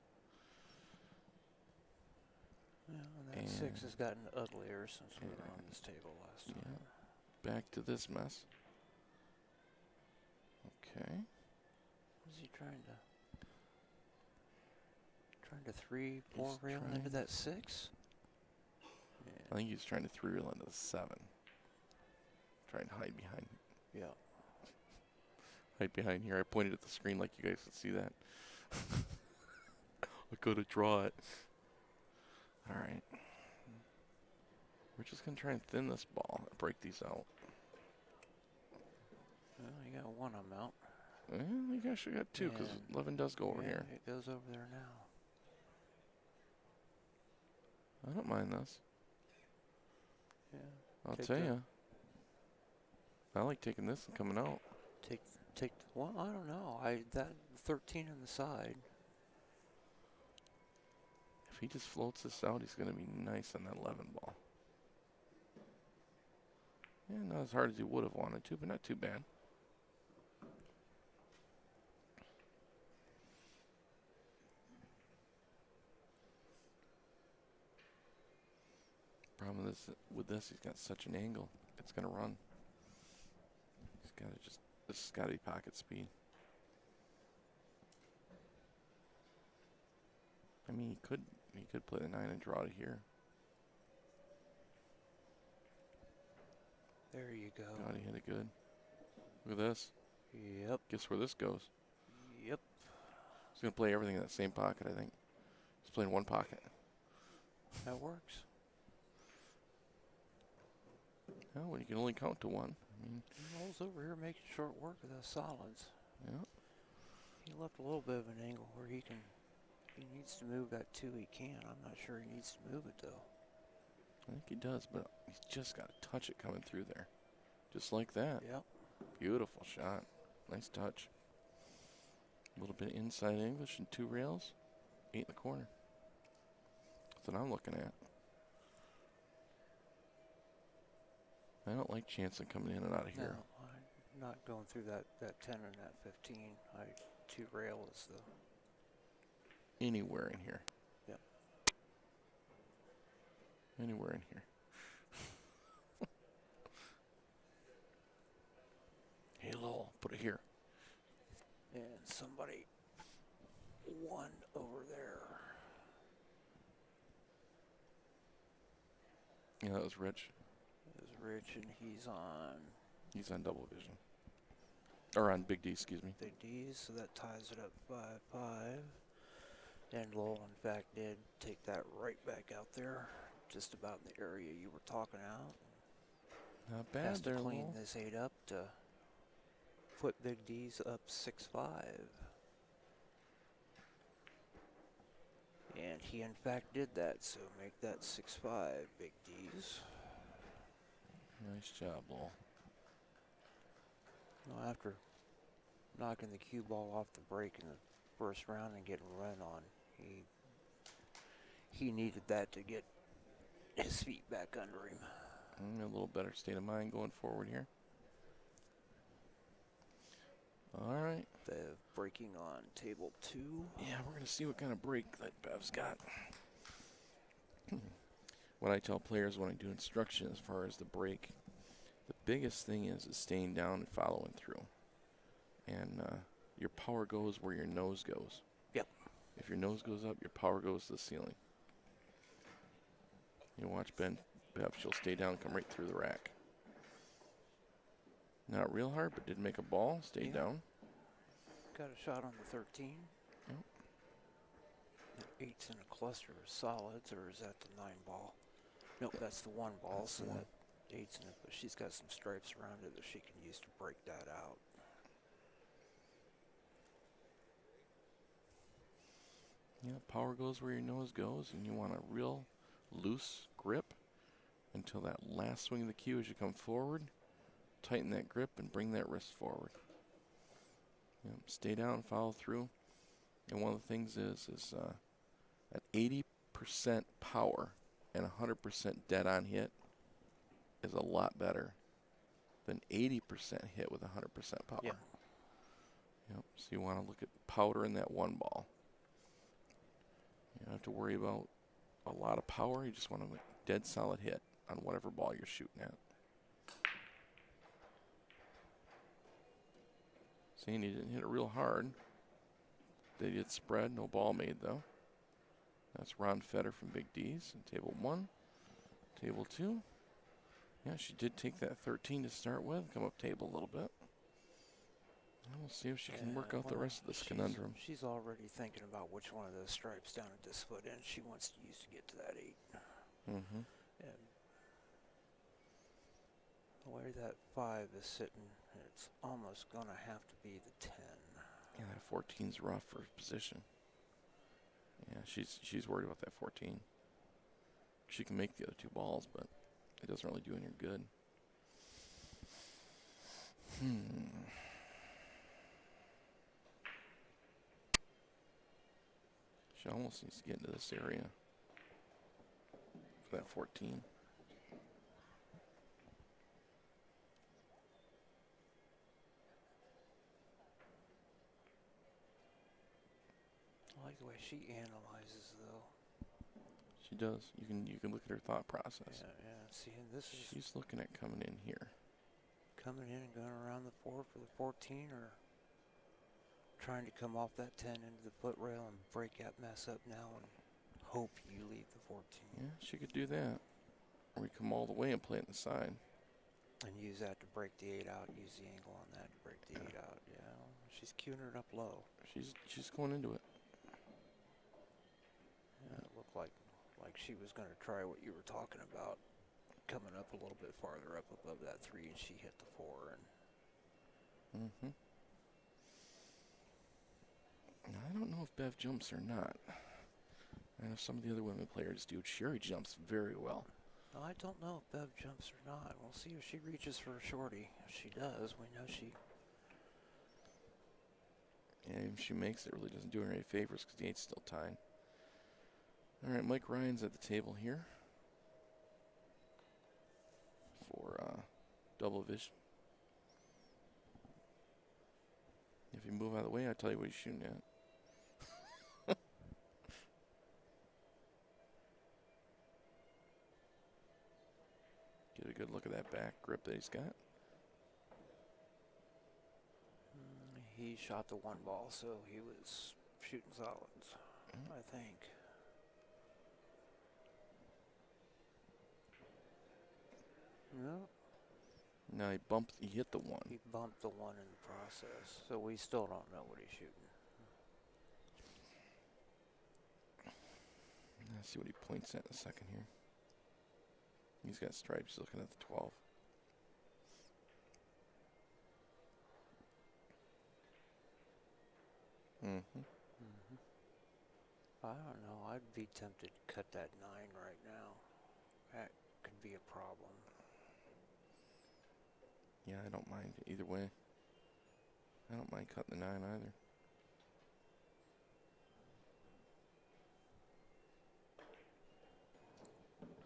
Yeah, and that 6 has gotten uglier since we were on this table last time. Yeah. Back to this mess. Okay. Is he trying to 3-4 rail into that 6? Yeah. I think he's trying to 3-rail into the 7. Try and hide behind. Yeah. Hide behind here. I pointed at the screen like you guys could see that. I gotta draw it. All right. We're just gonna try and thin this ball and break these out. Well, you got 1 amount. Well, you actually got 2 because 11 does go over here. It goes over there now. I don't mind this. Yeah. I'll Take tell the- you. I like taking this and coming out. Take. Well, I don't know. That 13 on the side. If he just floats this out, he's gonna be nice on that 11 ball. Yeah, not as hard as he would have wanted to, but not too bad. Problem with this, he's got such an angle. It's gonna run. He's gotta this has gotta be pocket speed. I mean, he could play the 9 and draw to here. There you go. God, he hit it good. Look at this. Yep. Guess where this goes? Yep. He's gonna play everything in that same pocket, I think. He's playing 1 pocket. That works. Oh, well, you can only count to 1. I mean, He rolls over here making short work of those solids. yeah. He left a little bit of an angle where he needs to move that 2, he can. I'm not sure he needs to move it, though. I think he does, but he's just got to touch it coming through there. Just like that. Yep. Beautiful shot. Nice touch. A little bit inside English and 2 rails. 8 in the corner. That's what I'm looking at. I don't like chancing coming in and out of here. No, I'm not going through that 10 and that 15. Two rail is the. Anywhere in here. Yep. Anywhere in here. Hey, Lowell, put it here. And somebody won over there. Yeah, that was Rich. There's Rich, and he's on Double vision. Or on Big D, excuse me. Big D's, so that ties it up 5-5. And Lowell, in fact, did take that right back out there, just about in the area you were talking out. Not bad Has to there, clean Lowell. this 8 up to put Big D's up 6-5. And he, in fact, did that, so make that 6-5, Big D's. Nice job, Lowell. Well, after knocking the cue ball off the break in the first round and getting run on, he needed that to get his feet back under him. A little better state of mind going forward here. All right. Bev breaking on table 2. Yeah, we're going to see what kind of break that Bev's got. What I tell players when I do instruction as far as the break, the biggest thing is staying down and following through. And your power goes where your nose goes. Yep. If your nose goes up, your power goes to the ceiling. You watch Bev, she'll stay down and come right through the rack. Not real hard, but did make a ball, stayed down. Got a shot on the 13. Yep. The 8's in a cluster of solids, or is that the 9 ball? Nope, that's the 1 ball, That's so the one. that 8's in it, but she's got some stripes around it that she can use to break that out. Yeah, power goes where your nose goes, and you want a real loose grip until that last swing of the cue as you come forward. Tighten that grip and bring that wrist forward. Yep, stay down, follow through. And one of the things is at 80% power and 100% dead on hit is a lot better than 80% hit with 100% power. Yeah. Yep, so you want to look at powder in that 1 ball. You don't have to worry about a lot of power. You just want a dead solid hit on whatever ball you're shooting at. Saying he didn't hit it real hard. They did spread, no ball made though. That's Ron Fetter from Big D's in table 1. Table 2. Yeah, she did take that 13 to start with, come up table a little bit. And we'll see if she can work out the rest of this conundrum. She's already thinking about which one of those stripes down at this foot end she wants to use to get to that 8. Mm-hmm. And the way that 5 is sitting, it's almost going to have to be the 10. Yeah, that 14's rough for position. Yeah, she's worried about that 14. She can make the other 2 balls, but it doesn't really do any good. She almost needs to get into this area for that 14. I like the way she analyzes, though. She does. You can look at her thought process. Yeah. See, and this is She's looking at coming in here. coming in and going around the 4 for the 14, or trying to come off that 10 into the foot rail and break that mess up now and hope you leave the 14. Yeah, she could do that. Or we come all the way and play it in the side. And use that to break the 8 out, use the angle on that to break the 8 out. Yeah, she's cueing it up low. She's going into it. Yeah, it looked like she was going to try what you were talking about, coming up a little bit farther up above that 3, and she hit the 4. And Mm-hmm. I don't know if Bev jumps or not. I know some of the other women players do. Sherry jumps very well. I don't know if Bev jumps or not. We'll see if she reaches for a shorty. If she does, we know she. And if she makes it, really doesn't do her any favors because the 8's still tied. All right, Mike Ryan's at the table here for double vision. If you move out of the way, I'll tell you what he's shooting at. Get a good look at that back grip that he's got. He shot the one ball, so he was shooting solids, I think. No, No, he hit the one. he bumped the one in the process, so we still don't know what he's shooting. Let's see what he points at in a second here. He's got stripes looking at the 12. I don't know. I'd be tempted to cut that 9 right now. That could be a problem. Yeah, I don't mind either way. I don't mind cutting the 9 either.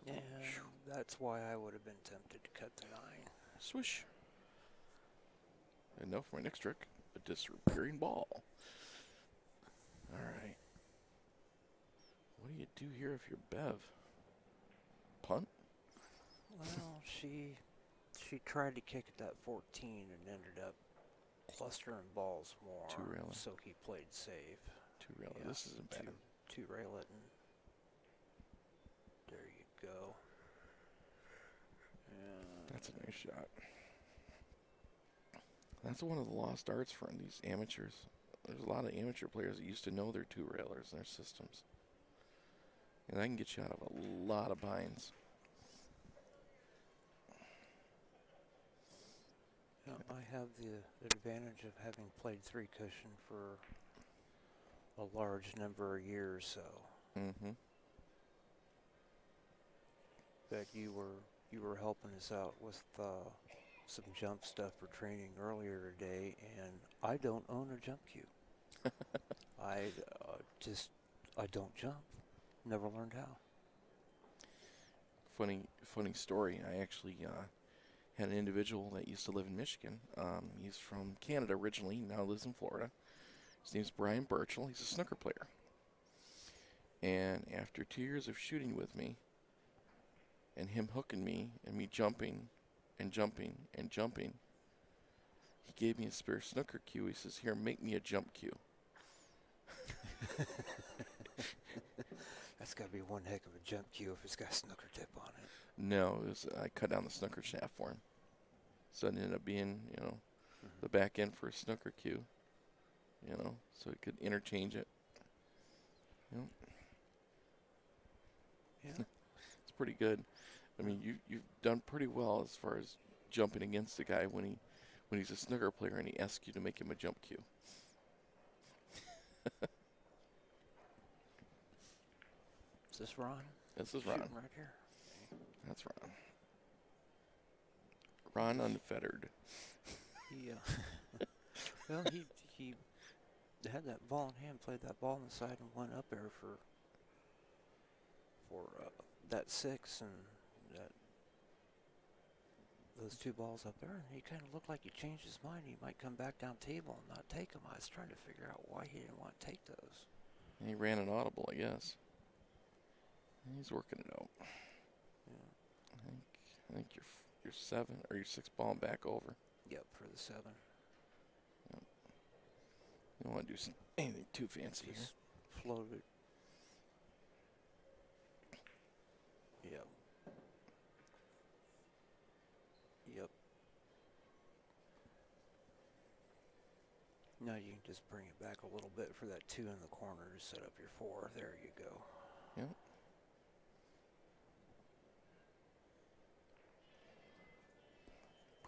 Yeah, that's why I would have been tempted to cut the 9. Swish. And now for my next trick, a disappearing ball. All right. What do you do here if you're Bev? Punt? Well, she tried to kick at that 14 and ended up clustering balls more. Two-railer. So he played safe. Two-railer. Yeah, This isn't bad. Two-rail it, and there you go. That's a nice shot. That's one of the lost arts for these amateurs. There's a lot of amateur players that used to know their two-railers and their systems. And that can get you out of a lot of binds. Now, I have the advantage of having played 3-cushion for a large number of years, so. Bet you were helping us out with some jump stuff for training earlier today, and I don't own a jump cue. I don't jump. Never learned how. Funny story. I actually had an individual that used to live in Michigan. He's from Canada originally, now lives in Florida. His name's Brian Birchall. He's a snooker player. And after 2 years of shooting with me, and him hooking me, and me jumping, and jumping, and jumping, he gave me a spare snooker cue. He says, "Here, make me a jump cue." That's got to be one heck of a jump cue if it's got a snooker tip on it. No, I cut down the snooker shaft for him. So it ended up being, the back end for a snooker cue, so he could interchange it. Yeah. It's pretty good. I mean, you've done pretty well as far as jumping against the guy when he's a snooker player and he asks you to make him a jump cue. Is this Ron? This is Ron. Shooting right here. That's Ron. Ron unfettered. He, well, he had that ball in hand, played that ball on the side, and went up there for that 6 and those 2 balls up there, and he kind of looked like he changed his mind. He might come back down table and not take them. I was trying to figure out why he didn't want to take those. And he ran an audible, I guess. He's working it out. Yeah. I think you're 7 or you're 6 ball back over. Yep, for the 7. Yep. You don't want to do anything too fancy Just floated. Yep. Yep. Now you can just bring it back a little bit for that 2 in the corner to set up your 4. There you go. Yep.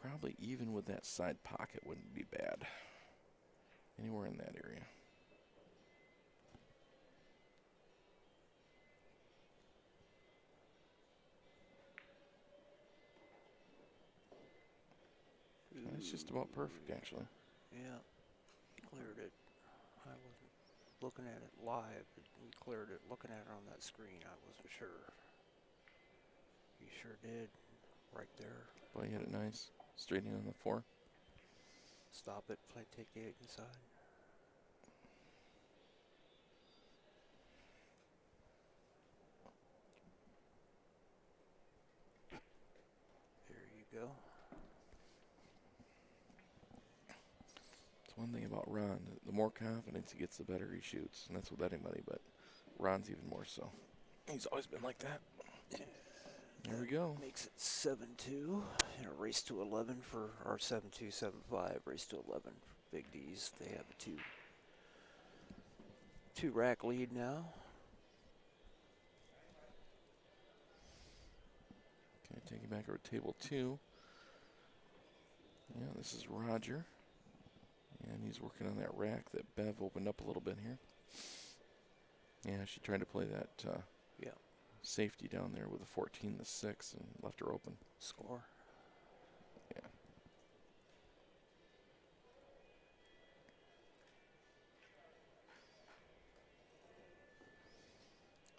Probably even with that side pocket wouldn't be bad. Anywhere in that area. That's just about perfect, actually. Yeah, he cleared it. I wasn't looking at it live, but he cleared it. Looking at it on that screen, I wasn't sure. He sure did. Right there. Boy, you hit it nice. Straight in on the 4. Stop it. Play take the 8 inside. There you go. It's one thing about Ron. The more confidence he gets, the better he shoots. And that's with anybody, but Ron's even more so. He's always been like that. There we go. Makes it 7-2. And a race to 11 for our 7-2, 7-5. Race to 11 for Big D's. They have a two rack lead now. Okay, taking back over table 2. Yeah, this is Roger. And he's working on that rack that Bev opened up a little bit here. Yeah, she tried to play that safety down there with a 14, the 6, and left her open. Score. Yeah.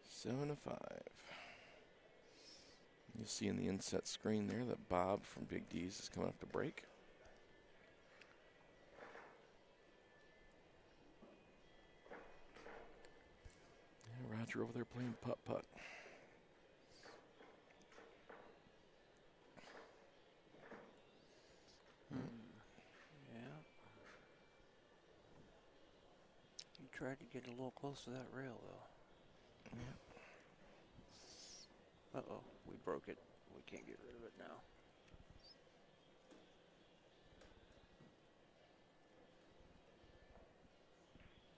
Seven to 5. You'll see in the inset screen there that Bob from Big D's is coming up to break. Yeah, Roger over there playing putt-putt. Yeah. You tried to get a little close to that rail, though. Yeah. Uh-oh, we broke it. We can't get rid of it now.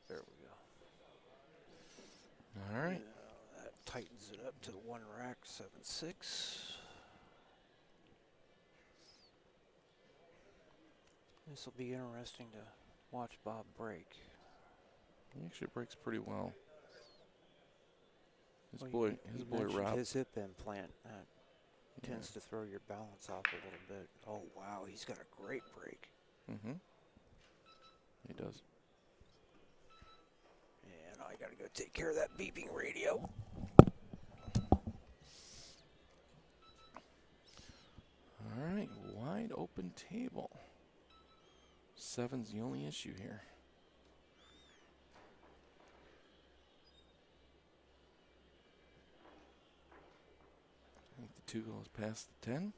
There we go. All right. Now that tightens it up to 1 rack, 7-6. This will be interesting to watch Bob break. He actually breaks pretty well. His Well, boy, you his boy mentioned Rob. his hip implant Yeah. tends to throw your balance off a little bit. Oh wow, he's got a great break. Mm-hmm. He does. And I gotta go take care of that beeping radio. All right, wide open table. 7's the only issue here. I think the 2 goes past the 10.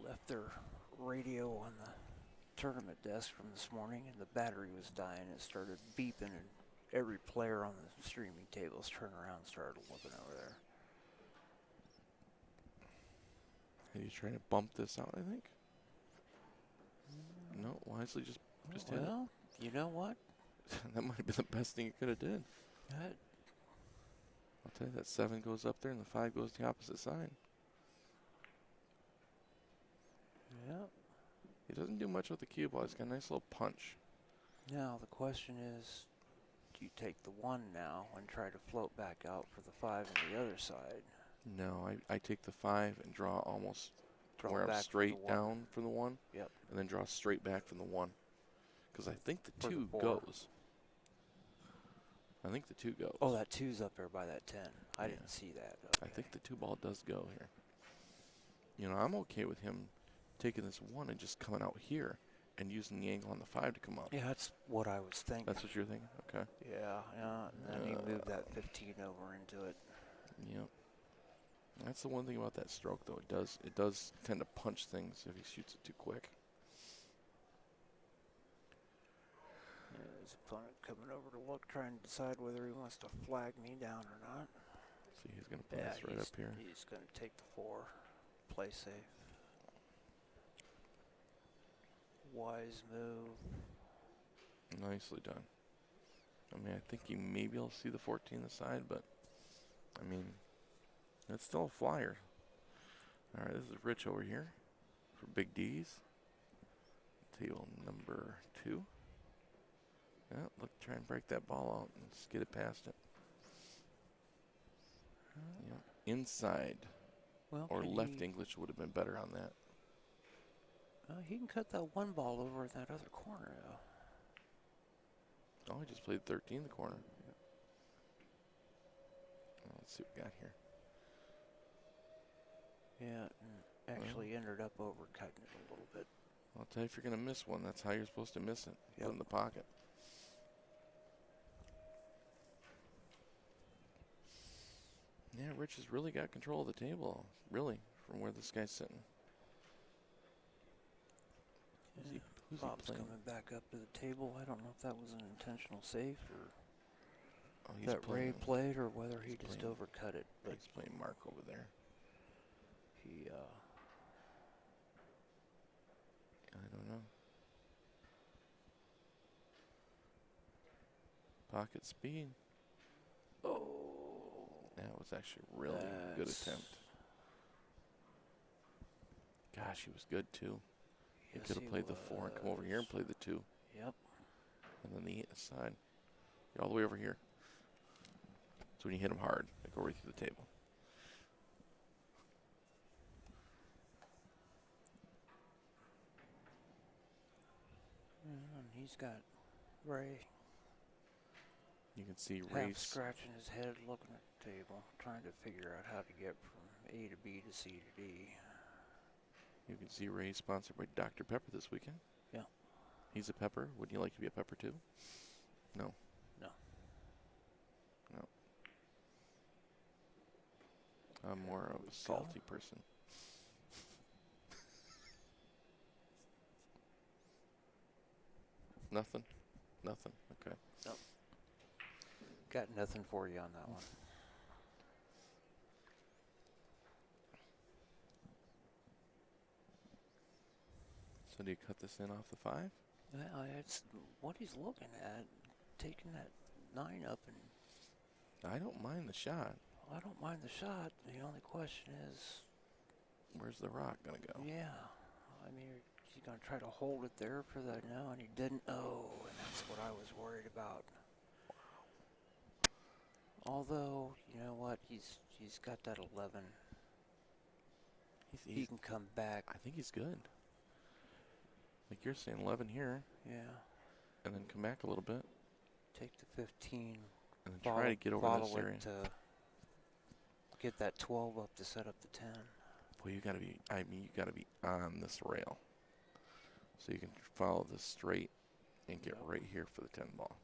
Left their radio on the tournament desk from this morning and the battery was dying. It started beeping and every player on the streaming tables turned around and started looking over there. Are you trying to bump this out, I think? No, wisely just hit it. Well, you know what? That might be the best thing you could have did. That, I'll tell you, that 7 goes up there and the 5 goes the opposite side. yeah. He doesn't do much with the cue ball. He's got a nice little punch. Now the question is, do you take the 1 now and try to float back out for the 5 on the other side? No, I take the 5 and draw almost Draw where I'm back for the straight 1. down for the 1. Yep. And then draw straight back from the 1. Because I think the For the 2 4. goes. I think the 2 goes. Oh, that 2's up there by that 10. I Yeah. didn't see that. I Okay. think the 2 ball does go here. You know, I'm okay with him taking this 1 and just coming out here and using the angle on the 5 to come up. Yeah, that's what I was thinking. That's what you're thinking? Okay. Yeah, and then he moved that 15 over into it. Yep. That's the one thing about that stroke, though. It does tend to punch things if he shoots it too quick. Yeah, his opponent coming over to look, trying to decide whether he wants to flag me down or not. See, he's going to put Yeah, this right up here. he's going to take the 4. Play safe. Wise move. Nicely done. I mean, I think he may be able to see the 14 on the side, but, I mean, it's still a flyer. All right, this is Rich over here for Big D's. Table number 2. Yeah, look, try and break that ball out and skid it past it. Yeah, inside Well, or can left he, English would have been better on that. He can cut that one ball over in that other corner, though. Oh, he just played 13 in the corner. Well, let's see what we got here. Yeah, and actually ended up overcutting it a little bit. I'll tell you, if you're going to miss one, that's how you're supposed to miss it. Yep. Put it in the pocket. Yeah, Rich has really got control of the table, really, from where this guy's sitting. Yeah. Who's Bob's he playing? coming back up to the table. I don't know if that was an intentional save or Oh, he's that Ray playing, played or whether he he's just playing- overcut it. But he's playing Mark over there. he, I don't know. Pocket speed. That was actually a really good attempt. Gosh, he was good too. He yes, could have played the 4 and come over here and was. played the 2. Yep. And then the 8 aside. You're all the way over here. So when you hit him hard, they go right through the table. And he's got Ray You can see half Ray's. scratching his head looking at the table, trying to figure out how to get from A to B to C to D. You can see Ray's sponsored by Dr. Pepper this weekend. Yeah. He's a pepper. Wouldn't you like to be a pepper too? No. No. No. I'm more of a salty person. Nothing? Nothing. Okay. Got nothing for you on that one. So do you cut this in off the 5? Well, it's what he's looking at, taking that 9 up, and I don't mind the shot. I don't mind the shot. The only question is, Where's the rock going to go? yeah, I mean, is he going to try to hold it there for the no, and he didn't. Oh, and that's what I was worried about. Although, you know what, he's got that 11. He can come back. I think he's good. Like you're saying, 11 here, Yeah. and then come back a little bit, Take the 15. and then try to get over this area. To get that 12 up to set up the 10. Well, you got to be. I mean, you got to be on this rail, so you can follow this straight and get right here for the 10 ball.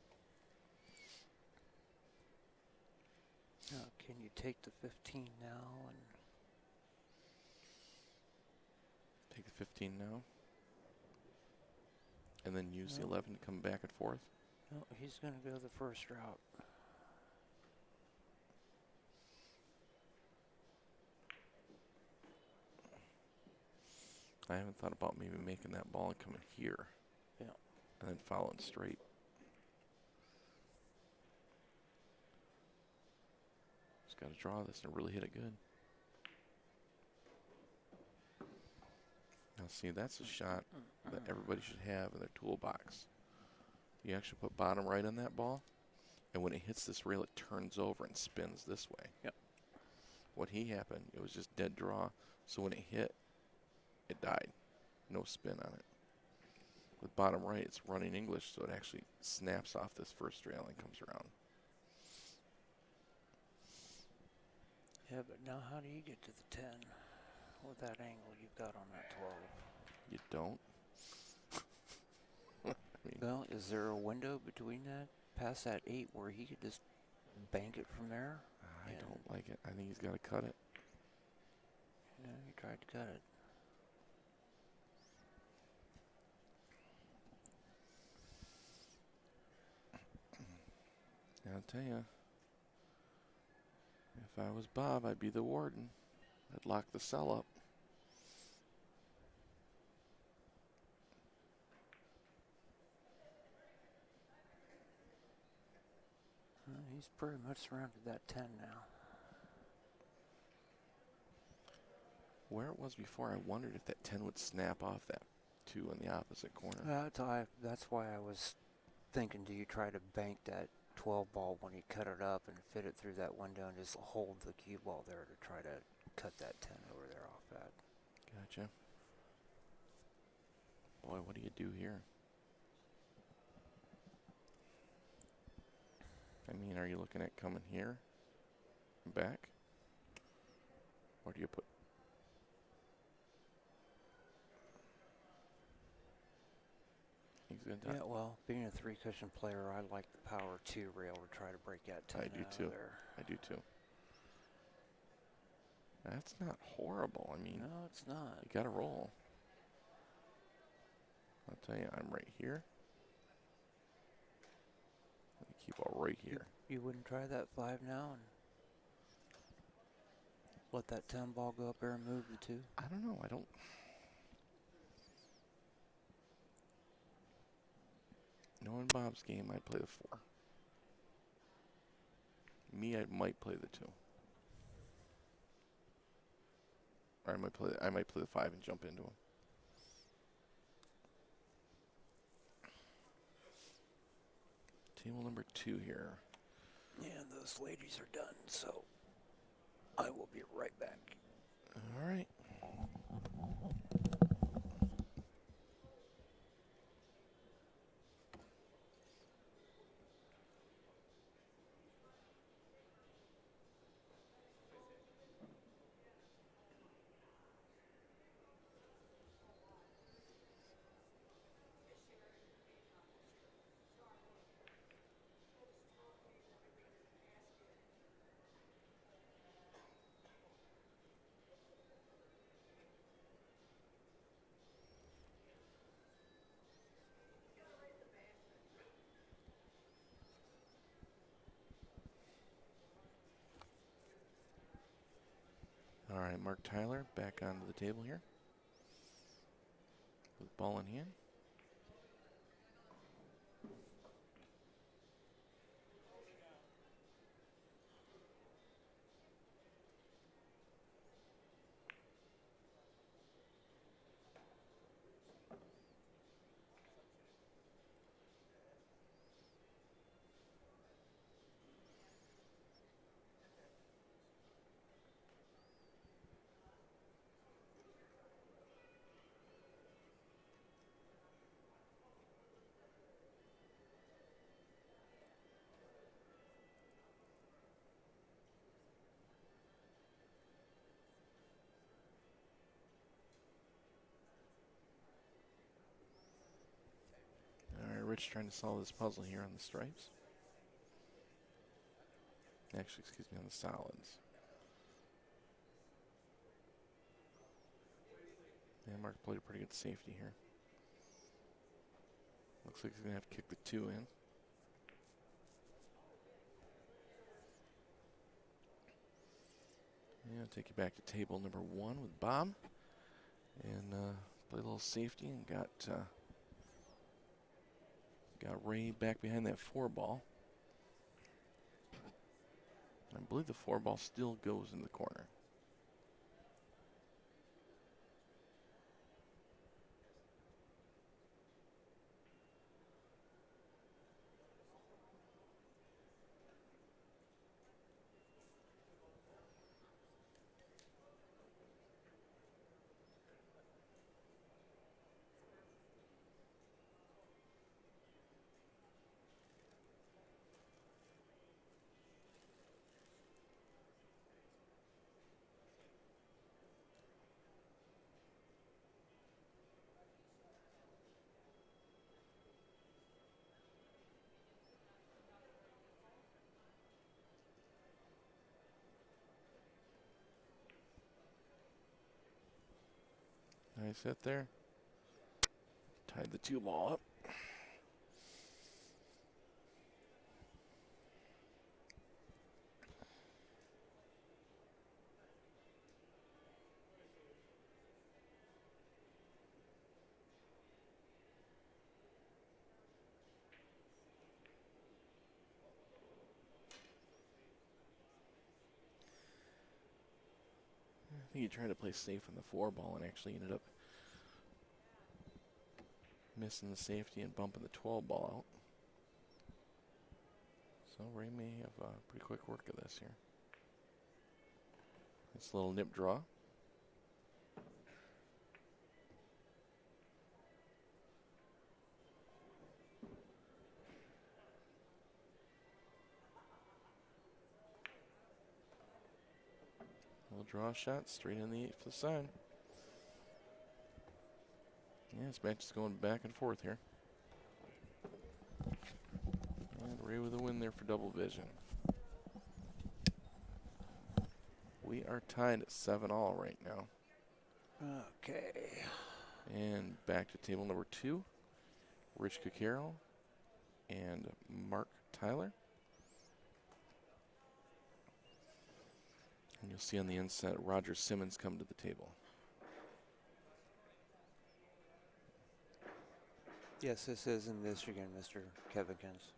Now, can you take the 15 now and Take the 15 now, and then use the No. 11 to come back and forth. no, he's going to go the first route. I haven't thought about maybe making that ball and coming here. Yeah. And then following straight. Just got to draw this and really hit it good. Now see, that's a shot that everybody should have in their toolbox. You actually put bottom right on that ball, and when it hits this rail, it turns over and spins this way. Yep. What happened, it was just dead draw, so when it hit, it died. No spin on it. With bottom right, it's running English, so it actually snaps off this first rail and comes around. Yeah, but now how do you get to the 10 with that angle you've got on that 12? You don't? I mean, Well, is there a window between that, past that 8, where he could just bank it from there? I don't like it. I think he's got to cut it. Yeah, he tried to cut it. I'll tell you, if I was Bob, I'd be the warden. I'd lock the cell up. He's pretty much surrounded that 10 now. Where it was before, I wondered if that 10 would snap off that 2 in the opposite corner. That's why I was thinking, do you try to bank that 12 ball when you cut it up and fit it through that window and just hold the cue ball there to try to cut that 10 over there off that? Gotcha. Boy, what do you do here? I mean, are you looking at coming here and back? Or do you put... He's going to... Yeah, well, being a 3-cushion player, I like the power 2 rail to try to break that 10 I do out too. of there. I do too. That's not horrible. I mean, No, it's not. you got to roll. I'll tell you, I'm right here. Let me keep all right here. You wouldn't try that 5 now and let that 10 ball go up there and move the 2? I don't know. I don't... Knowing Bob's game, I'd play the 4. Me, I might play the 2. Or I might play the 5 and jump into him. Table number 2 here. Yeah, those ladies are done, so I will be right back. All right. All right, Mark Tyler back onto the table here with ball in hand. All right, Rich trying to solve this puzzle here on the stripes. Actually, excuse me, on the solids. Yeah, Mark played a pretty good safety here. Looks like he's going to have to kick the 2 in. Yeah, I'll take you back to table number 1 with Bob. And play a little safety and got Ray back behind that 4 ball. I believe the 4 ball still goes in the corner. Nice hit there. Tied the 2 ball up. I think he tried to play safe on the 4 ball and actually ended up missing the safety and bumping the 12 ball out. So Ray may have pretty quick work of this here. This little nip draw. draw shot straight in the 8 for the side. Yeah, this match is going back and forth here. And Ray with a win there for double vision. We are tied at 7-all right now. Okay. And back to table number 2. Rich Cicero and Mark Tyler. And you'll see on the inside Roger Simmons come to the table. Yes, this is in Michigan, Mr. Kevikins.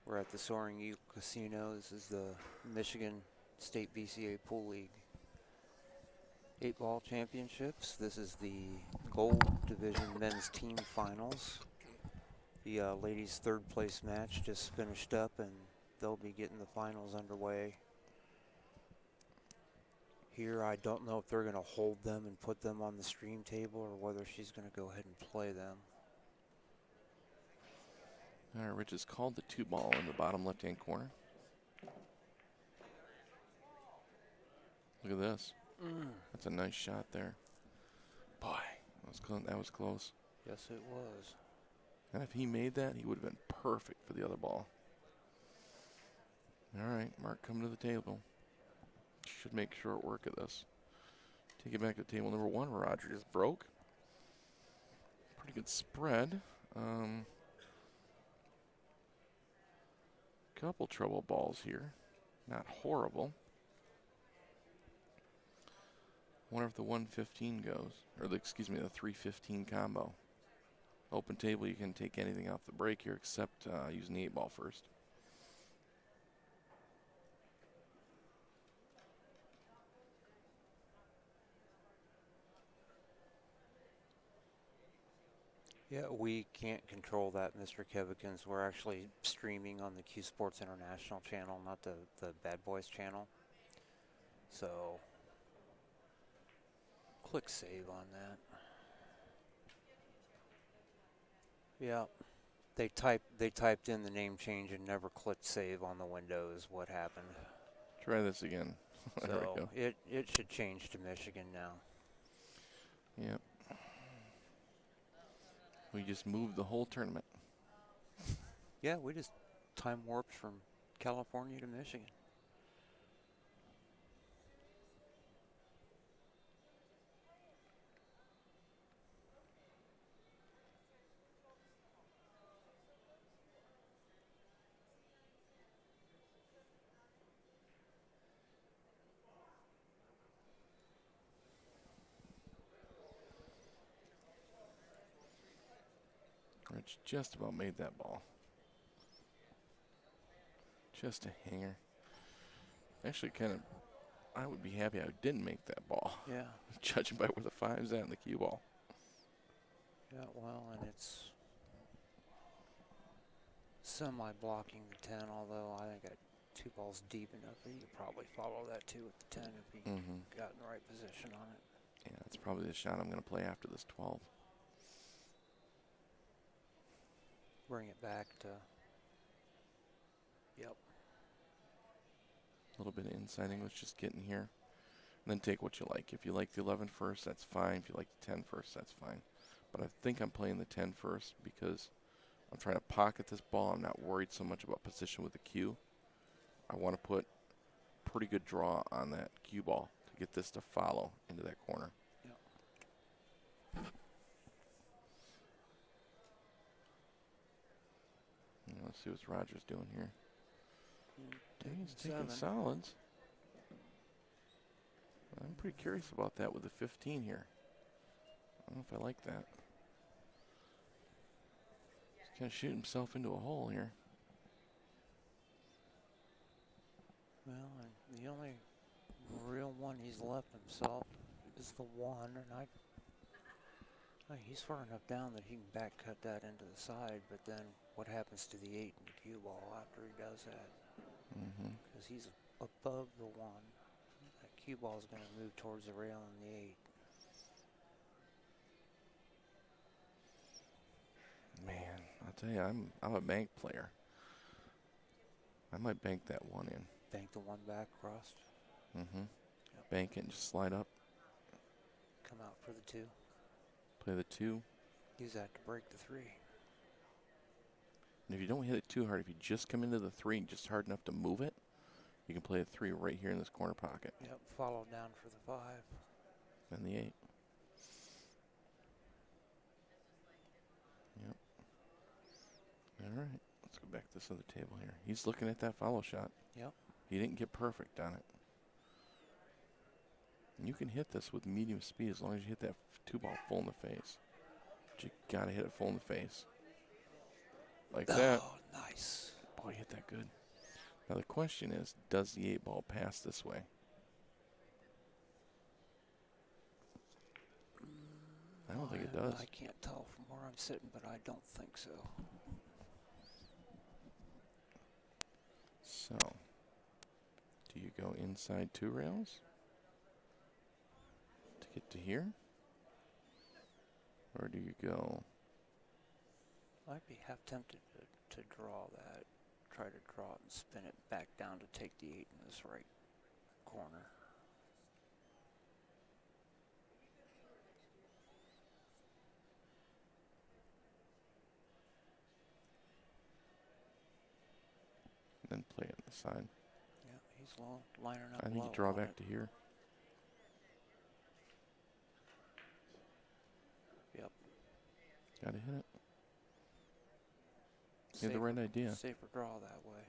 We're at the Soaring Eagle Casino. This is the Michigan State BCA Pool League 8-ball championships. This is the Gold Division Men's Team Finals. The ladies' third place match just finished up, and they'll be getting the finals underway. Here, I don't know if they're going to hold them and put them on the stream table or whether she's going to go ahead and play them. All right, Rich has called the 2-ball in the bottom left-hand corner. Look at this. That's a nice shot there. Boy, that was close. Yes, it was. And if he made that, he would have been perfect for the other ball. All right, Mark, come to the table. Should make short work of this. Take it back to table number 1. Roger just broke. Pretty good spread. Couple trouble balls here. Not horrible. Wonder if the 115 goes. Or the 315 combo. Open table, you can take anything off the break here except using the 8-ball first. Yeah, we can't control that, Mr. Kevikins. We're actually streaming on the CueSports International channel, not the Bad Boys channel. So, click save on that. Yeah, they typed in the name change and never clicked save on the window is what happened. Try this again. There we go. It should change to Michigan now. Yep. We just moved the whole tournament. Yeah, we just time warped from California to Michigan. Rich just about made that ball. Just a hanger. Actually, I would be happy I didn't make that ball. Yeah. Judging by where the 5's at in the cue ball. Yeah, well, and it's semi-blocking the 10, although I think I 2 balls deep enough that you could probably follow that 2 with the 10 if you got in the right position on it. Yeah, that's probably the shot I'm going to play after this 12. Bring it back to, yep. A little bit of inside English just getting here. And then take what you like. If you like the 11 first, that's fine. If you like the 10 first, that's fine. But I think I'm playing the 10 first because I'm trying to pocket this ball. I'm not worried so much about position with the cue. I want to put pretty good draw on that cue ball to get this to follow into that corner. Yep. Let's see what Roger's doing here. He's taking 7. solids. I'm pretty curious about that with the 15 here. I don't know if I like that. He's going to shoot himself into a hole here. Well, and the only real one he's left himself is the 1, and he's far enough down that he can back cut that into the side, but then what happens to the 8 in the cue ball after he does that? Because he's above the 1. That cue ball is going to move towards the rail in the 8. Man, I'll tell you, I'm a bank player. I might bank that 1 in. Bank the 1 back across. Mm-hmm. Bank it and just slide up. Come out for the 2. Play the 2. Use that to break the 3. And if you don't hit it too hard, if you just come into the 3 just hard enough to move it, you can play a 3 right here in this corner pocket. Yep, follow down for the 5. And the 8. Yep. All right. Let's go back to this other table here. He's looking at that follow shot. Yep. He didn't get perfect on it. And you can hit this with medium speed as long as you hit that 2 ball full in the face. But you got to hit it full in the face. Like that. Oh, nice. Boy, hit that good. Now the question is, does the 8 ball pass this way? I don't think it does. I can't tell from where I'm sitting, but I don't think so. So, do you go inside 2 rails to get to here? Or do you go... I'd be half tempted to draw that. Try to draw it and spin it back down to take the 8 in this right corner. then play it on the side? Yeah, he's lining up. I think you low draw on back it. to here. Yep. Gotta hit it. You have the right idea. Safer draw that way.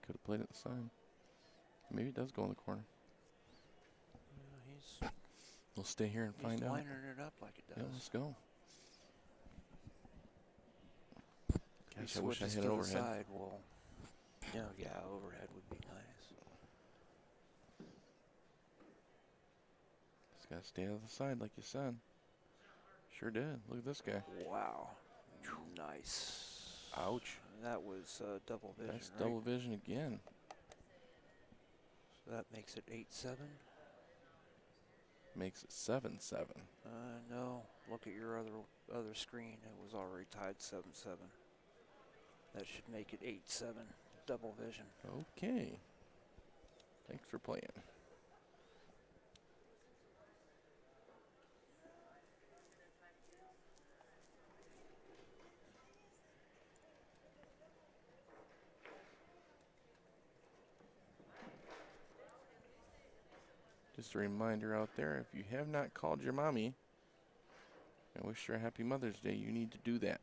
Could have played it the side. Maybe it does go in the corner. Yeah, We'll stay here and find out. lining it up like it does. Yeah, let's go. He Gosh, I wish I switches hit to the overhead. side. Well, yeah, overhead would be nice. Just gotta stay on the side like you said. Sure did. Look at this guy. Wow. Nice. Ouch. That was double vision, That's right? double vision again. So that makes it 8-7. Makes it 7-7. No. Look at your other screen. It was already tied 7-7. That should make it 8-7. Double vision. Okay. Thanks for playing. Just a reminder out there, if you have not called your mommy and wish her a happy Mother's Day, you need to do that.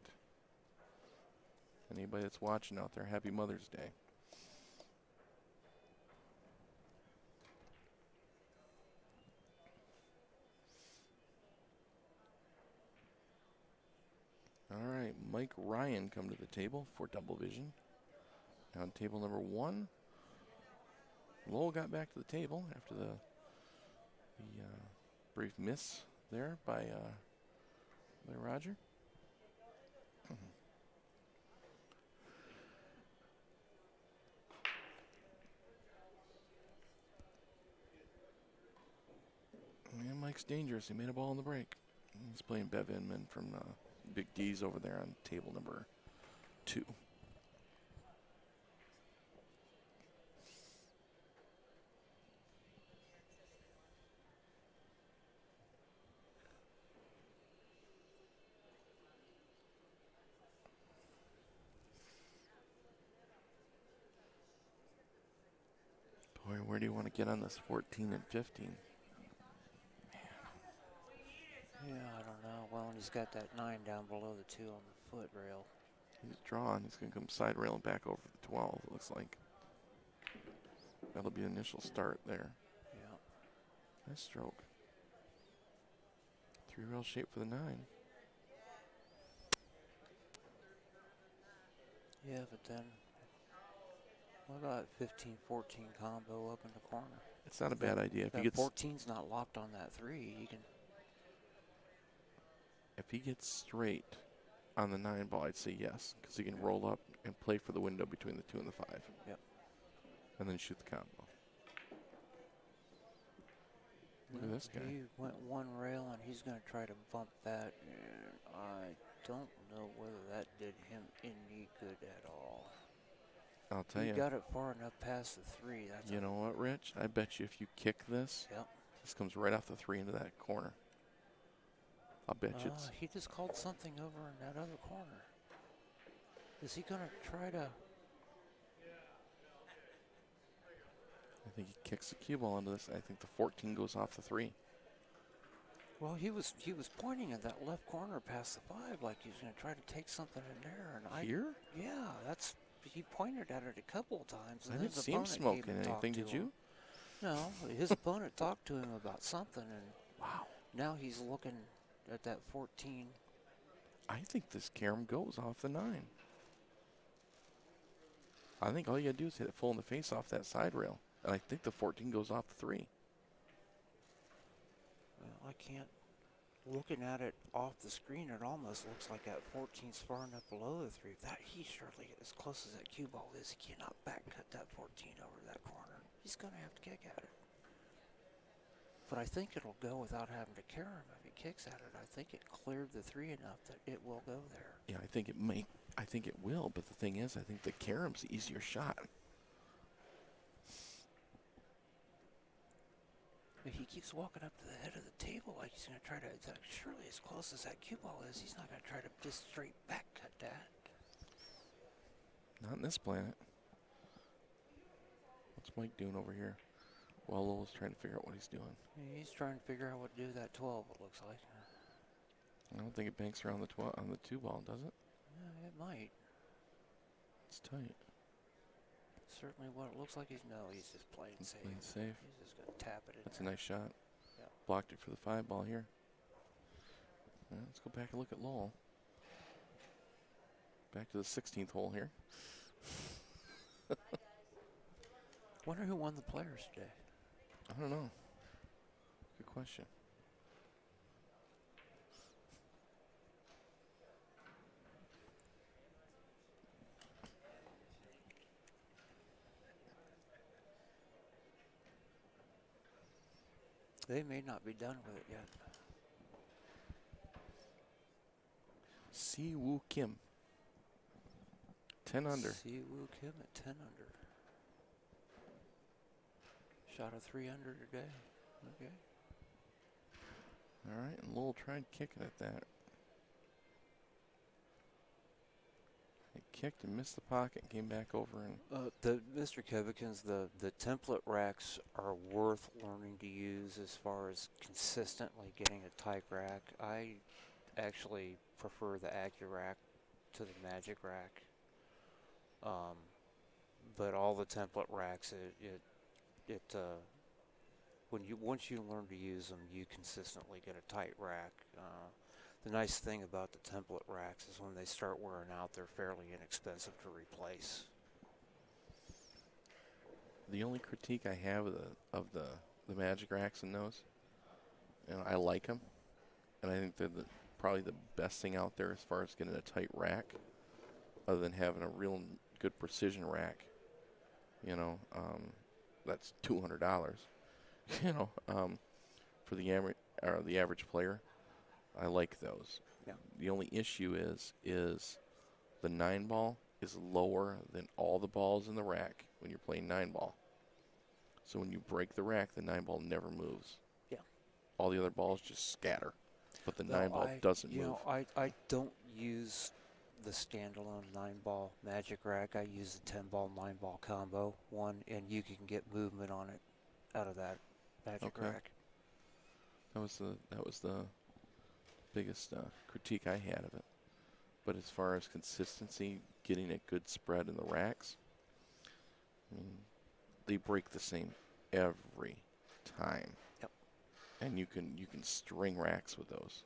Anybody that's watching out there, happy Mother's Day. All right, Mike Ryan come to the table for double vision. On table number 1, Lowell got back to the table after the brief miss there by Roger. Yeah, Mike's dangerous. He made a ball in the break. He's playing Bev Inman from Big D's over there on table number 2. Boy, where do you want to get on this 14 and 15? Yeah, I don't know. Well, and he's got that 9 down below the 2 on the foot rail. He's drawn. He's going to come side rail and back over the 12, it looks like. That'll be the initial start there. Yeah. Nice stroke. 3 rail shape for the 9. Yeah, but then what about 15-14 combo up in the corner? It's not a bad idea. If he That gets 14's not locked on that 3. You can. if he gets straight on the 9 ball, I'd say yes, because he can roll up and play for the window between the 2 and the 5. Yep. And then shoot the combo. Look at this guy. He went 1 rail and he's going to try to bump that. And I don't know whether that did him any good at all. I'll tell You you. got it far enough past the 3. That's You know what, Rich? I bet you if you kick this, Yep. this comes right off the 3 into that corner. I'll bet you it's. He just called something over in that other corner. Is he going to try to? I think he kicks the cue ball into this. I think the 14 goes off the 3. Well, he was pointing at that left corner past the 5, like he was going to try to take something in there. And Here? Yeah, he pointed at it a couple of times. And I then didn't his see him opponent came smoking and talked anything, to did him. you? No, his opponent talked to him about something, and Wow. now he's looking at that 14. I think this carom goes off the 9. I think all you gotta do is hit it full in the face off that side rail. And I think the 14 goes off the 3. Well, I can't. Looking at it off the screen, it almost looks like that 14's far enough below the 3. That he surely, as close as that cue ball is, he cannot back cut that 14 over that corner. He's going to have to kick at it. But I think it'll go without having to carry him if he kicks at it. I think it cleared the 3 enough that it will go there. Yeah, I think it will, but the thing is, I think the carom's the easier shot. But he keeps walking up to the head of the table like he's going to try to, surely as close as that cue ball is, he's not going to try to just straight back cut that. Not on this planet. What's Mike doing over here? Well, Lowell's trying to figure out what he's doing. He's trying to figure out what to do with that 12, it looks like. I don't think it banks around the 12 on the 2 ball, does it? Yeah, it might. It's tight. Certainly what it looks like he's just playing He's safe. playing safe. He's just going to tap it in That's there. a nice shot. Yeah. Blocked it for the 5 ball here. Let's go back and look at Lowell. Back to the 16th hole here. Wonder who won the Players today. I don't know. Good question. They may not be done with it yet. Si Woo Kim. 10 under. Siwoo Kim at 10 under. Shot a 3 under today. Okay. All right, and Lowell tried kicking at that. It kicked and missed the pocket and came back over and The Mr. Kevikins, the template racks are worth learning to use as far as consistently getting a tight rack. I actually prefer the AccuRack to the Magic Rack. But all the template racks, once you learn to use them, you consistently get a tight rack. The nice thing about the template racks is when they start wearing out, they're fairly inexpensive to replace. the only critique I have of the Magic Racks and those, I like them, and I think they're probably the best thing out there as far as getting a tight rack, other than having a real good precision rack. That's $200. For the average player, I like those. Yeah. The only issue is the 9 ball is lower than all the balls in the rack when you're playing 9 ball. So when you break the rack, the 9 ball never moves. Yeah. All the other balls just scatter, but the No, 9 ball doesn't move. I don't use the standalone 9-ball Magic Rack. I use the 10-ball, 9-ball combo one, and you can get movement on it out of that Magic Okay. Rack. That was the biggest critique I had of it. But as far as consistency, getting a good spread in the racks, they break the same every time. Yep. And you can string racks with those.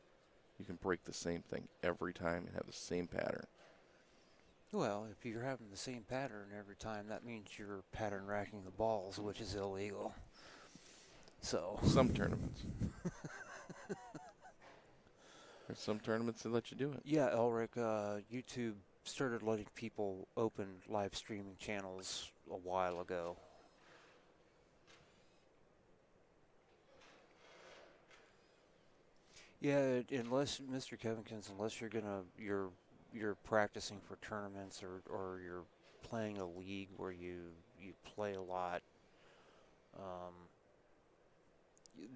You can break the same thing every time and have the same pattern. Well, if you're having the same pattern every time, that means you're pattern racking the balls, which is illegal. So Some tournaments. There's some tournaments that let you do it. yeah, Elric, YouTube started letting people open live streaming channels a while ago. Yeah, unless Mr. Kevinkins, unless you're practicing for tournaments or you're playing a league where you play a lot,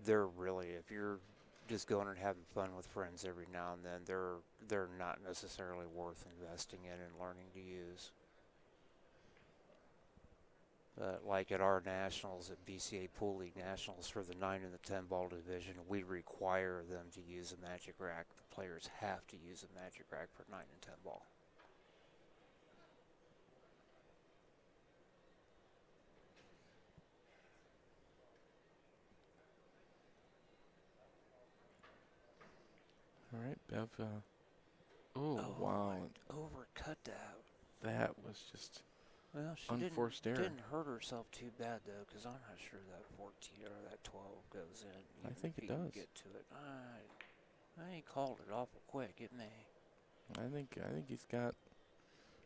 they're really, if you're just going and having fun with friends every now and then, they're not necessarily worth investing in and learning to use. Like at our nationals, at BCA Pool League Nationals for the 9 and the 10 ball division, we require them to use a magic rack. The players have to use a magic rack for 9 and 10 ball. All right, Bev. Oh, wow. Overcut that. That was just Well, she unforced error. didn't hurt herself too bad, though, because I'm not sure that 14 or that 12 goes in. I think if it he can does. Get to it. He called it awful quick, didn't he? I think he's got,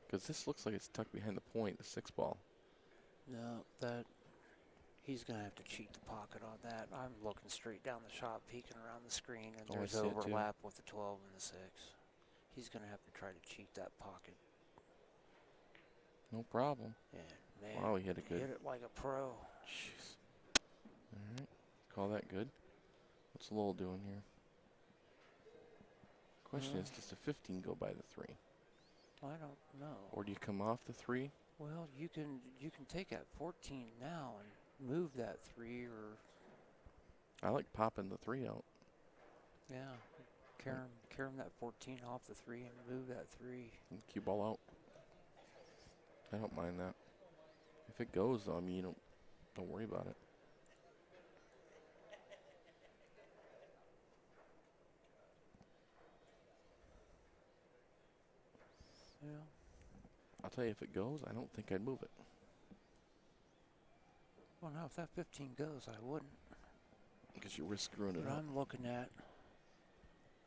because this looks like it's tucked behind the point, the 6 ball. No, he's going to have to cheat the pocket on that. I'm looking straight down the shot, peeking around the screen, and Oh, I there's see it too. overlap with the 12 and the 6. He's going to have to try to cheat that pocket. No problem. And man, Wow, he hit it good. Hit it like a pro. Jeez. All right. Call that good. What's Lowell doing here? Question is, does the 15 go by the 3? I don't know. Or do you come off the 3? Well, you can take that 14 now and move that 3, or I like popping the 3 out. yeah, carry that 14 off the 3 and move that 3. And cue ball out. I don't mind that. If it goes, though, I mean, you don't worry about it. Yeah. I'll tell you, if it goes, I don't think I'd move it. Well, no, if that 15 goes, I wouldn't. Because you risk screwing it But up. I'm looking at,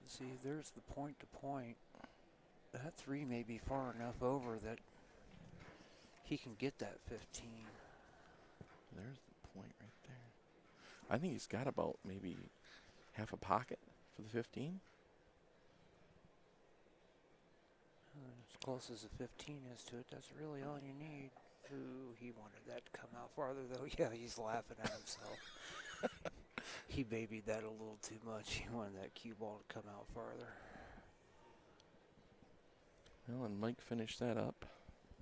see, there's the point to point. That 3 may be far enough over that he can get that 15. There's the point right there. I think he's got about maybe half a pocket for the 15. As close as the 15 is to it, that's really all you need. Ooh, he wanted that to come out farther, though. Yeah, he's laughing at himself. He babied that a little too much. He wanted that cue ball to come out farther. Well, and Mike finished that up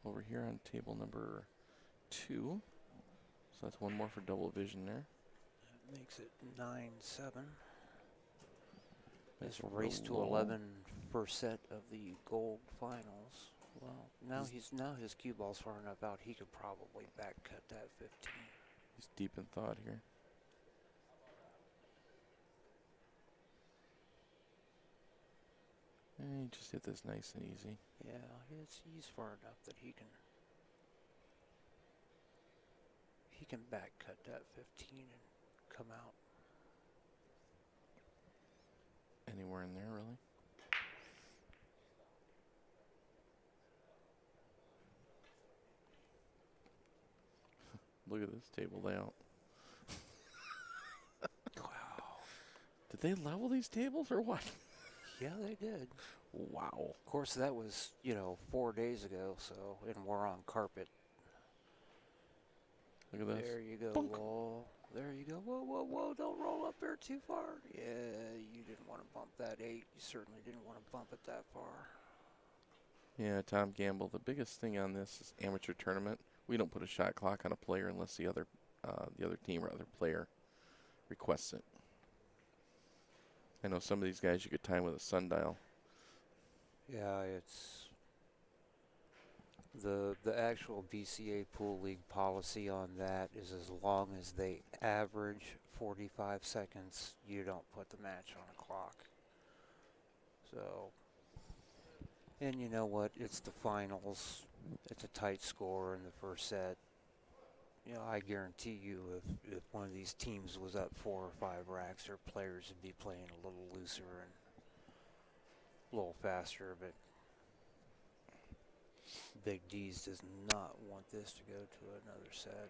over here on table number 2. So that's one more for double vision there. That makes it 9-7. That's This race to Lowell. 11 first set of the gold finals. Well, now his cue ball's far enough out, he could probably back cut that 15. He's deep in thought here. And he just hit this nice and easy. Yeah, he's far enough that he can back cut that 15 and come out. Anywhere in there, really. Look at this table layout. Wow. Did they level these tables or what? Yeah, they did. Wow. Of course, that was, 4 days ago, so, and we're on carpet. Look at this. There you go, Bunk. Lowell. There you go. Whoa, whoa, whoa, don't roll up there too far. Yeah, you didn't want to bump that 8. You certainly didn't want to bump it that far. Yeah, Tom Gamble. The biggest thing on this is amateur tournament. We don't put a shot clock on a player unless the other team or other player requests it. I know some of these guys you could time with a sundial. Yeah, it's the actual BCA Pool League policy on that is as long as they average 45 seconds, you don't put the match on a clock. So, and you know what? It's the finals. It's a tight score in the first set. I guarantee you if one of these teams was up 4 or 5 racks, their players would be playing a little looser and a little faster, but Big D's does not want this to go to another set.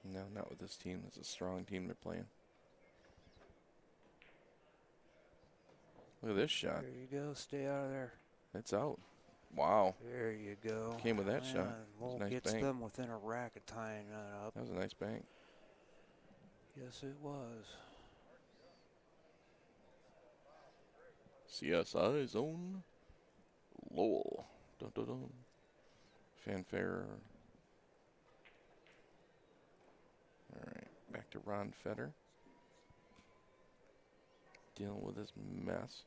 No, not with this team. It's a strong team they're playing. Look at this shot. There you go. Stay out of there. It's out. Wow. There you go. Came with that Man, shot. Well, Nice gets bank. them within a rack of tying that up. That was a nice bank. Yes, it was. CSI zone. Lowell. Dun, dun, dun. Fanfare. All right, back to Ron Fetter. Dealing with his mess.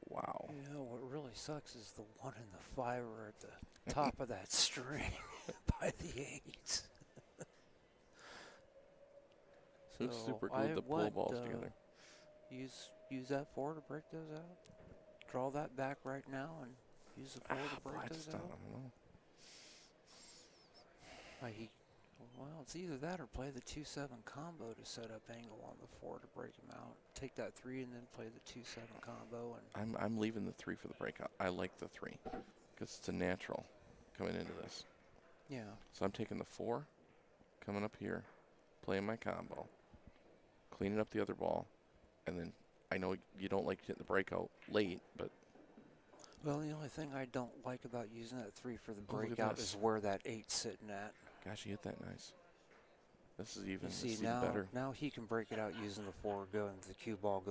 Wow. Yeah, what really sucks is the 1 and the 5 are at the top of that string by the 8s. Looks So super I good to pull would balls together. use that 4 to break those out. Draw that back right now and use the 4 to break I those just don't out. know. Well, it's either that or play the 2-7 combo to set up angle on the 4 to break them out. Take that 3 and then play the 2-7 combo. And I'm leaving the 3 for the breakout. I like the 3 because it's a natural coming into this. yeah, So I'm taking the 4, coming up here, playing my combo, cleaning up the other ball, and then I know you don't like hitting the breakout late, but well, the only thing I don't like about using that 3 for the Oh, look at breakout this. is where that 8's sitting at. gosh, you hit that nice. This is even. You This see is even better. now he can break it out using the 4 going the cue ball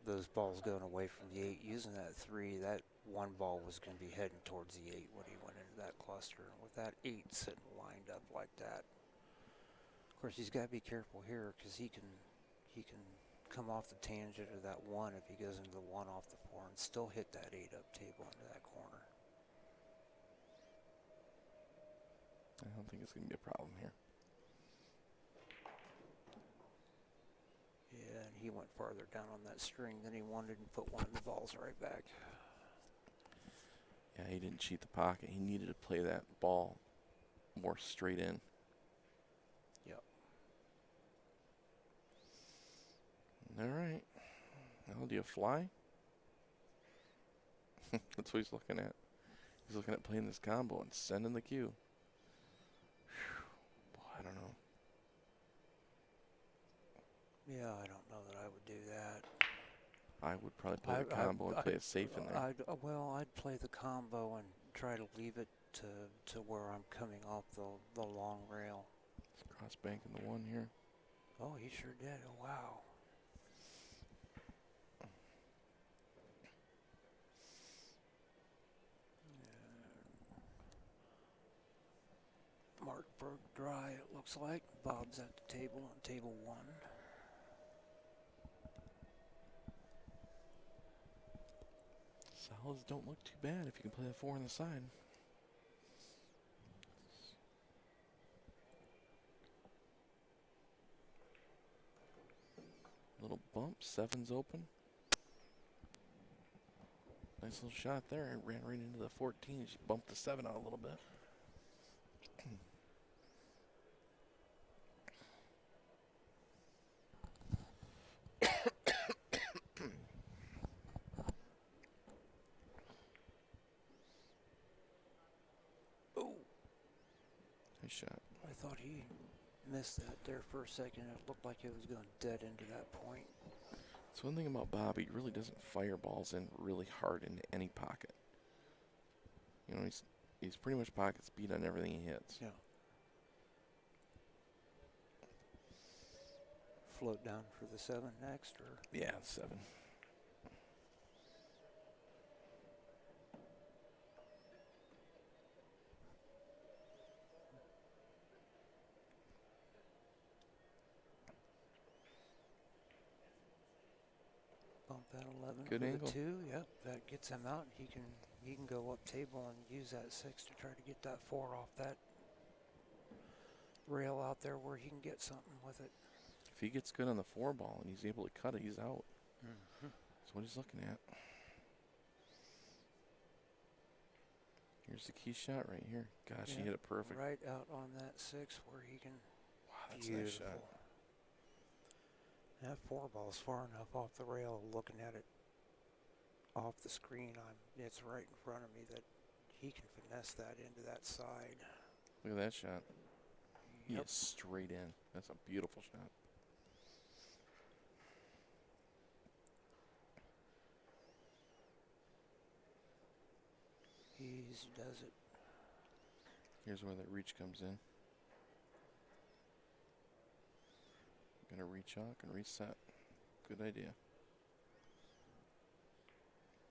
those balls going away from the 8. Using that 3, that 1 ball was going to be heading towards the 8 when he went into that cluster. With that 8 sitting lined up like that, of course he's got to be careful here because he can come off the tangent of that 1 if he goes into the 1 off the 4 and still hit that 8 up table into that corner. I don't think it's going to be a problem here. Yeah, and he went farther down on that string than he wanted and put one of the balls right back. Yeah, he didn't cheat the pocket. He needed to play that ball more straight in. Yep. All right. Now, do you fly? That's what he's looking at. He's looking at playing this combo and sending the cue. Boy, I don't know. Yeah, I don't know that I would do that. I would probably play the combo and play it safe in there. I'd play the combo and try to leave it to where I'm coming off the long rail. Let's cross bank in the 1 here. Oh, he sure did. Oh, wow. Markberg dry, it looks like. Bob's at the table on table 1. Solids don't look too bad if you can play the 4 on the side. Little bump, 7's open. Nice little shot there. It ran right into the 14. Just bumped the 7 out a little bit. Oh, Nice shot. I thought he missed that there for a second. It looked like it was going dead into that point. So one thing about Bobby, he really doesn't fire balls in really hard into any pocket. You know, he's pretty much pocket speed on everything he hits. Yeah. Float down for the 7 next, or Yeah, 7. bump that 11 Good for angle. the 2. Yep, that gets him out. He can go up table and use that 6 to try to get that 4 off that rail out there where he can get something with it. If he gets good on the 4 ball and he's able to cut it, he's out. Mm-hmm. That's what he's looking at. Here's the key shot right here. Gosh, he Yeah, hit it perfect. right out on that 6 where he can. Wow, that's a nice shot. That 4 ball's far enough off the rail. Looking at it off the screen, it's right in front of me that he can finesse that into that side. Look at that shot. He Yep. is straight in. That's a beautiful shot. Easy does it. Here's where that reach comes in. Gonna rechalk and reset. Good idea.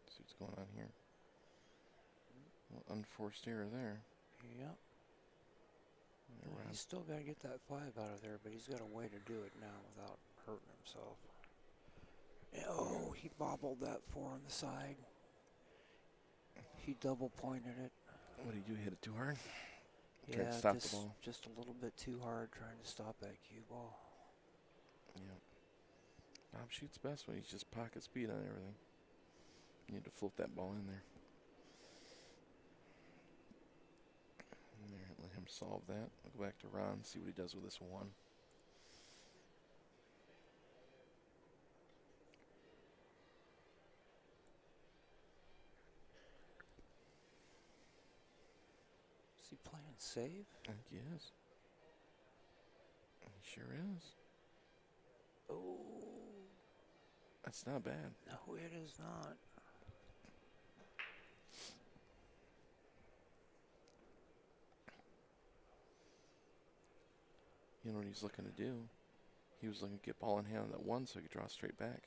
See what's going on here. Well, unforced error there. Yep. There, Ron. He's still got to get that 5 out of there, but he's got a way to do it now without hurting himself. Oh, he bobbled that 4 on the side. He double pointed it. What did you hit it too hard? Yeah, Tried to stop the ball. just a little bit too hard trying to stop that cue ball. Yeah. Bob shoots best when he's just pocket speed on everything. You need to float that ball in there. And there, let him solve that. I'll go back to Ron, see what he does with this 1. Is he playing safe? I think he is. He sure is. Oh. That's not bad. No, it is not. You know what he's looking to do? He was looking to get ball in hand on that 1 so he could draw straight back.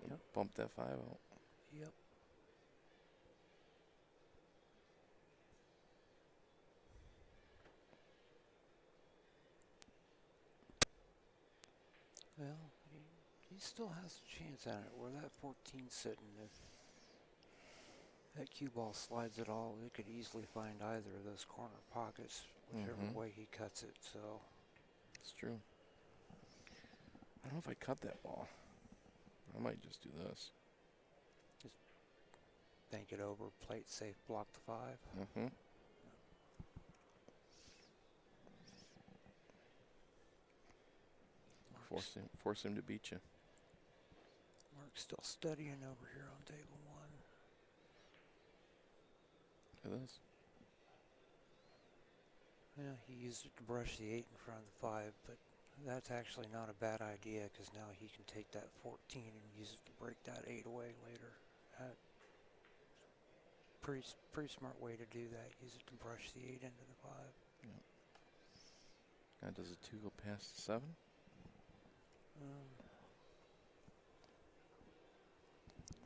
Yep. Bump that 5 out. Yep. Well, he still has a chance at it. Where that 14's sitting, if that cue ball slides at all, it could easily find either of those corner pockets, whichever way he cuts it. So It's true. I don't know if I cut that ball. I might just do this. bank it over, plate safe, block the 5. Mm-hmm. Force him to beat you. Mark's still studying over here on table 1. Look at this. Yeah, he used it to brush the 8 in front of the 5, but that's actually not a bad idea because now he can take that 14 and use it to break that 8 away later. Pretty smart way to do that. Use it to brush the 8 into the 5. Yep. Now does a 2 go past the 7?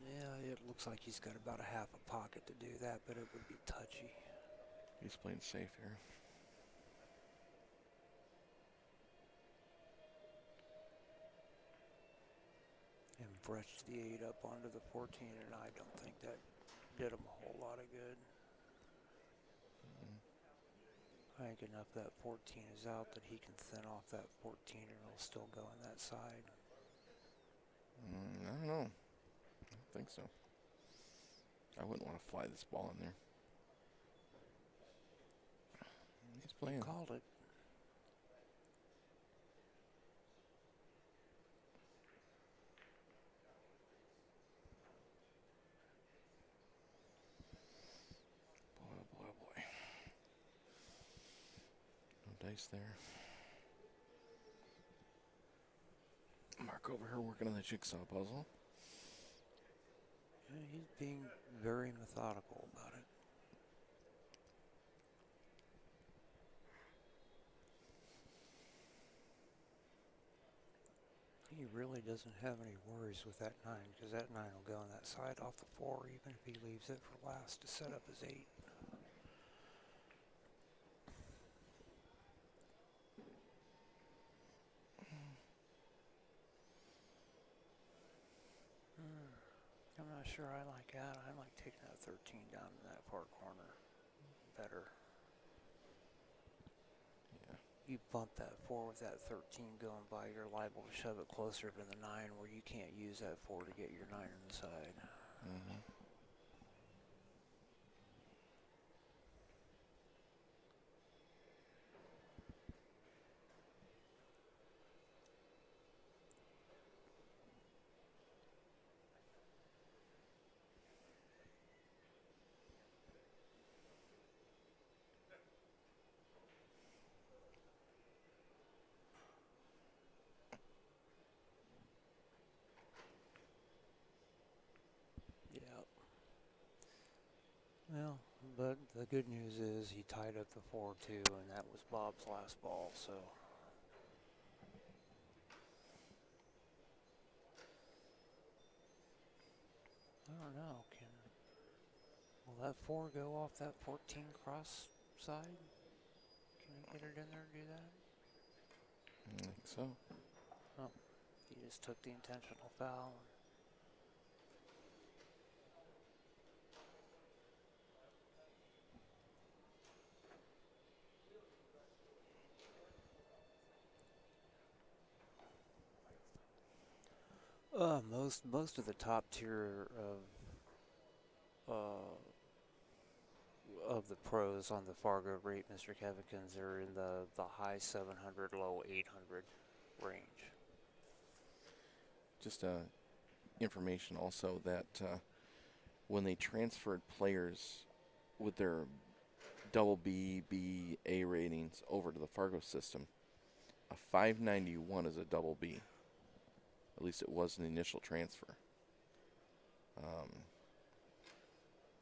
Yeah, it looks like he's got about a half a pocket to do that, but it would be touchy. He's playing safe here. And brushed the 8 up onto the 14, and I don't think that did him a whole lot of good. I think enough that 14 is out that he can thin off that 14 and it'll still go on that side. I don't know. I don't think so. I wouldn't want to fly this ball in there. He's playing. He called it. Boy, oh boy, oh boy. No dice there. Mark over here working on the jigsaw puzzle. Yeah, he's being very methodical about it. He really doesn't have any worries with that 9 because that 9 will go on that side off the 4 even if he leaves it for last to set up his 8. I'm not sure I like that. I like taking that 13 down to that far corner better. Yeah. You bump that 4 with that 13 going by, you're liable to shove it closer to the 9 where you can't use that 4 to get your 9 on the side. Yeah, But the good news is he tied up the 4-2, and that was Bob's last ball, so. I don't know. Will that 4 go off that 14 cross side? Can he get it in there and do that? I think so. Oh, he just took the intentional foul. Most of the top tier of the pros on the Fargo rate, Mr. Kevikins, are in the high 700, low 800 range. Just information also that when they transferred players with their double B, B, A ratings over to the Fargo system, a 591 is a double B. At least it was in the initial transfer.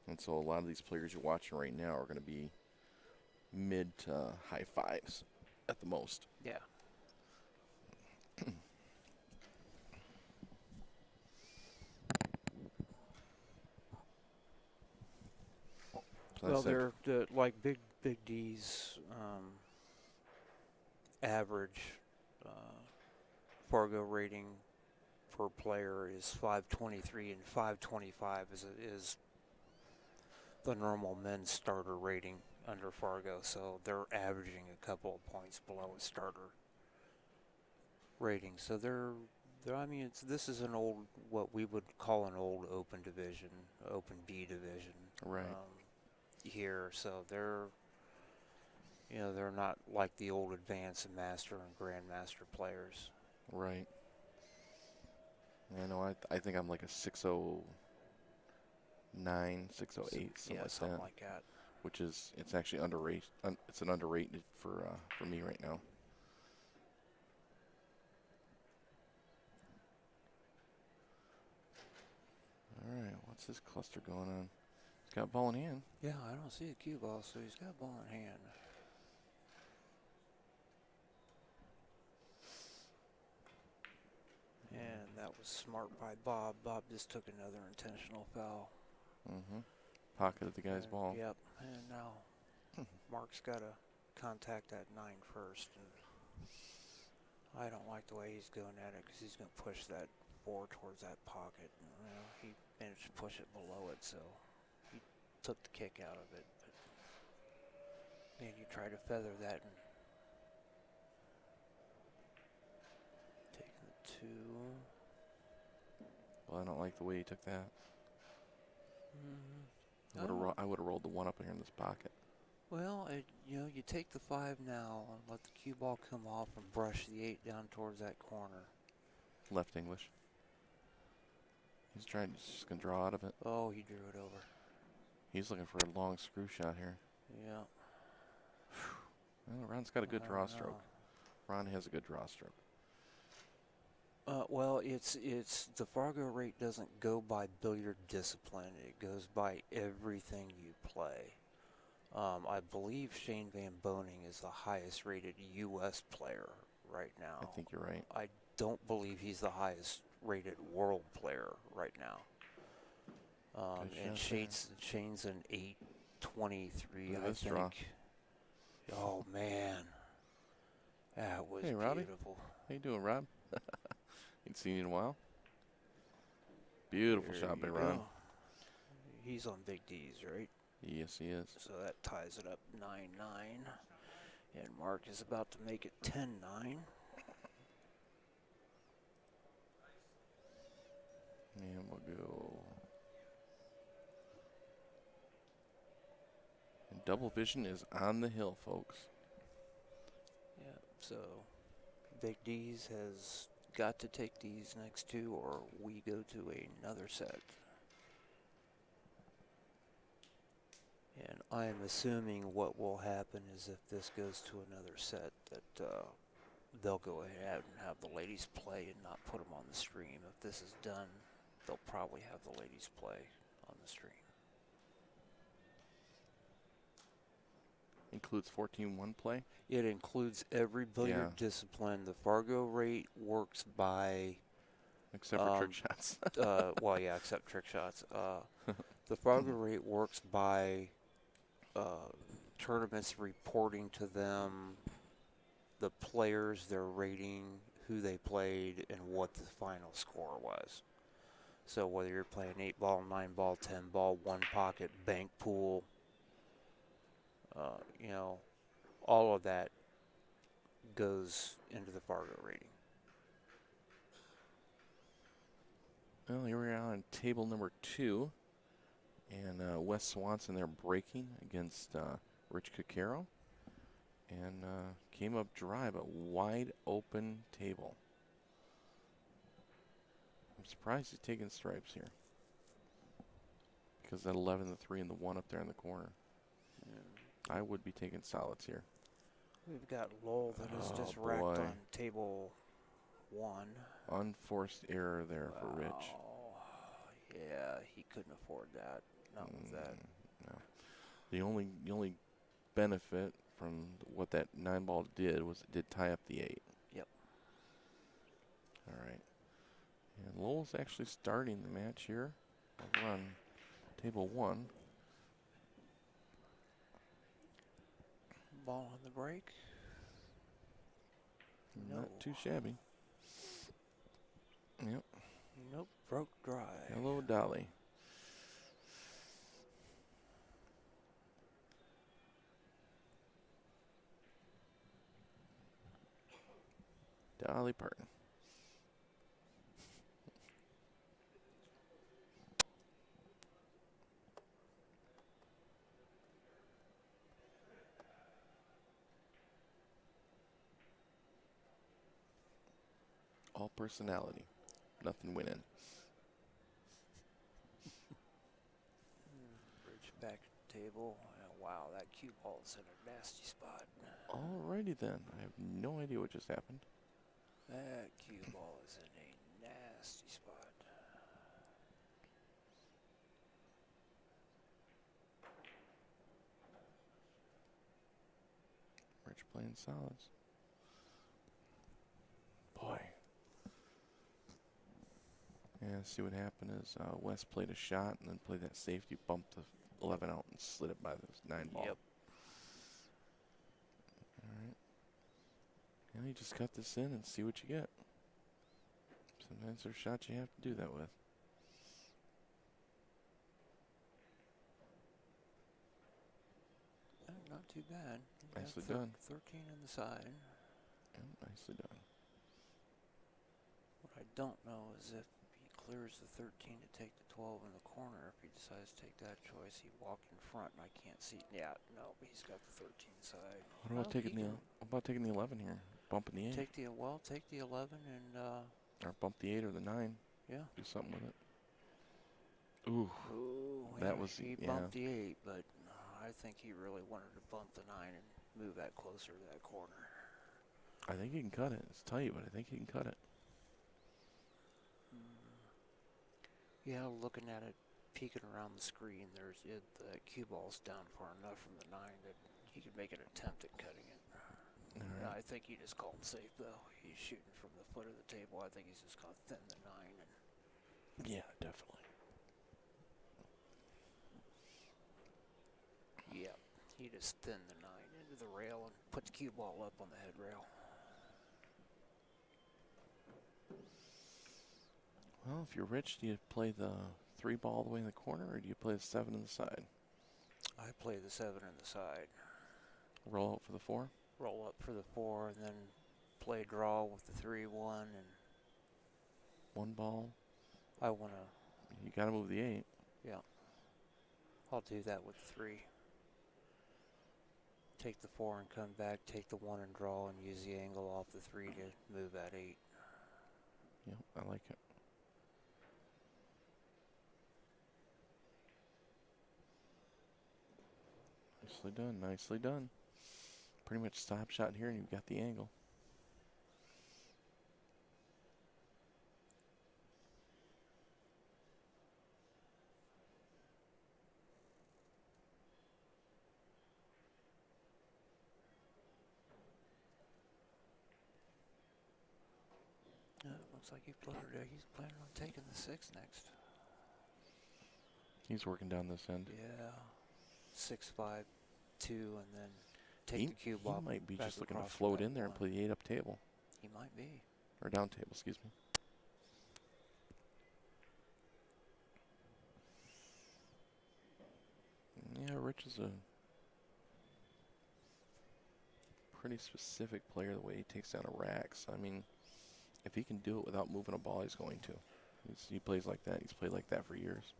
And so a lot of these players you're watching right now are going to be mid to high fives at the most. Yeah. Well, they're like Big D's average Fargo rating per player is 523, and 525 is the normal men's starter rating under Fargo. So they're averaging a couple of points below a starter rating. So I mean, this is an old, what we would call an old open division, open B division. Right. Here, so they're not like the old advanced and master and grandmaster players. Right. I know. I think I'm like a 609, 608, something like that. Which is, it's actually underrated. It's an underrated for me right now. All right, what's this cluster going on? He's got ball in hand. Yeah, I don't see a cue ball, so he's got ball in hand. And that was smart by Bob. Bob just took another intentional foul. Pocketed the guy's ball. Yep, and now Mark's got to contact that 9 first. And I don't like the way he's going at it because he's going to push that 4 towards that pocket. And, he managed to push it below it, so he took the kick out of it. But then you try to feather that and take the 2. Well, I don't like the way he took that. I would have rolled the 1 up here in this pocket. Well, you take the 5 now and let the cue ball come off and brush the 8 down towards that corner. Left English. He's just going to draw out of it. Oh, he drew it over. He's looking for a long screw shot here. Yeah. Well, Ron's got a good draw stroke. Ron has a good draw stroke. Well, it's the Fargo rate doesn't go by billiard discipline. It goes by everything you play. I believe Shane Van Boning is the highest rated U.S. player right now. I think you're right. I don't believe he's the highest rated world player right now. And Shane's an 823, I think. Draw. Oh man, that was beautiful. How you doing, Rob? Ain't seen you in a while. Beautiful shot by Ron. He's on Big D's, right? Yes, he is. So that ties it up 9-9. And Mark is about to make it 10-9. And we'll go. And double vision is on the hill, folks. Yeah, so Big D's has got to take these next 2 or we go to another set. And I am assuming what will happen is if this goes to another set that they'll go ahead and have the ladies play and not put them on the stream. If this is done, they'll probably have the ladies play on the stream. includes 14-1 play. It includes every billiard discipline. The Fargo rate works by, Except for trick shots. well, yeah, except trick shots. The Fargo rate works by tournaments reporting to them the players, their rating, who they played, and what the final score was. So whether you're playing 8-ball, 9-ball, 10-ball, one pocket, bank pool, you know, all of that goes into the Fargo rating. Well, here we are on table number 2. And Wes Swanson there breaking against Rich Cicero. And came up dry, but wide open table. I'm surprised he's taking stripes here. Because that 11, the 3, and the 1 up there in the corner. I would be taking solids here. We've got Lowell that is just racked on table 1. Unforced error there for Rich. Yeah, he couldn't afford that. Not with that. No. The only benefit from what that 9-ball did was it did tie up the 8. Yep. All right. And Lowell's actually starting the match here. Over on table 1. Ball on the break. Not too shabby. Yep. Nope, broke dry. Hello, Dolly. Dolly Parton. All personality. Nothing winning. Bridge back to the table. Wow, that cue ball is in a nasty spot. Alrighty then. I have no idea what just happened. That cue ball is in a nasty spot. Rich playing solids. Boy. Yeah, see what happened is Wes played a shot and then played that safety, bumped the 11 out and slid it by the 9-ball. Yep. All right. And you just cut this in and see what you get. Sometimes there's shots you have to do that with. Not too bad. Nicely done. 13 on the side. Yeah, nicely done. What I don't know is if he clears the 13 to take the 12 in the corner. If he decides to take that choice, he walked in front and I can't see. Yeah, no, but he's got the 13 side. What about taking the 11 here? Bumping the 8. Take the 11 and or bump the 8 or the 9. Yeah. Do something with it. Ooh. That was he bumped the 8, but I think he really wanted to bump the 9 and move that closer to that corner. I think he can cut it. It's tight, but I think he can cut it. Yeah, looking at it, peeking around the screen, the cue ball's down far enough from the 9 that he could make an attempt at cutting it. Right. I think he just called safe, though. He's shooting from the foot of the table. I think he's just going to thin the 9. Yeah, definitely. Yeah, he just thinned the 9 into the rail and put the cue ball up on the head rail. Well, if you're Rich, do you play the 3 ball all the way in the corner, or do you play the 7 on the side? I play the 7 on the side. Roll out for the 4? Roll up for the 4 and then play draw with the 3-1 and 1 ball. I want to. You got to move the 8. Yeah. I'll do that with 3. Take the 4 and come back, take the 1 and draw and use the angle off the 3 to move that 8. Yep, I like it. Nicely done, nicely done. Pretty much stop shot here and you've got the angle. Looks like he's planning on taking the 6 next. He's working down this end. Yeah. 6-5, 2, and then take the cube He off. might be back just looking to across for float that in there and 1. play the 8 up table. He might be. Or down table, excuse me. Yeah, Rich is a pretty specific player the way he takes down a rack. So, I mean, if he can do it without moving a ball, he's going to. He plays like that. He's played like that for years.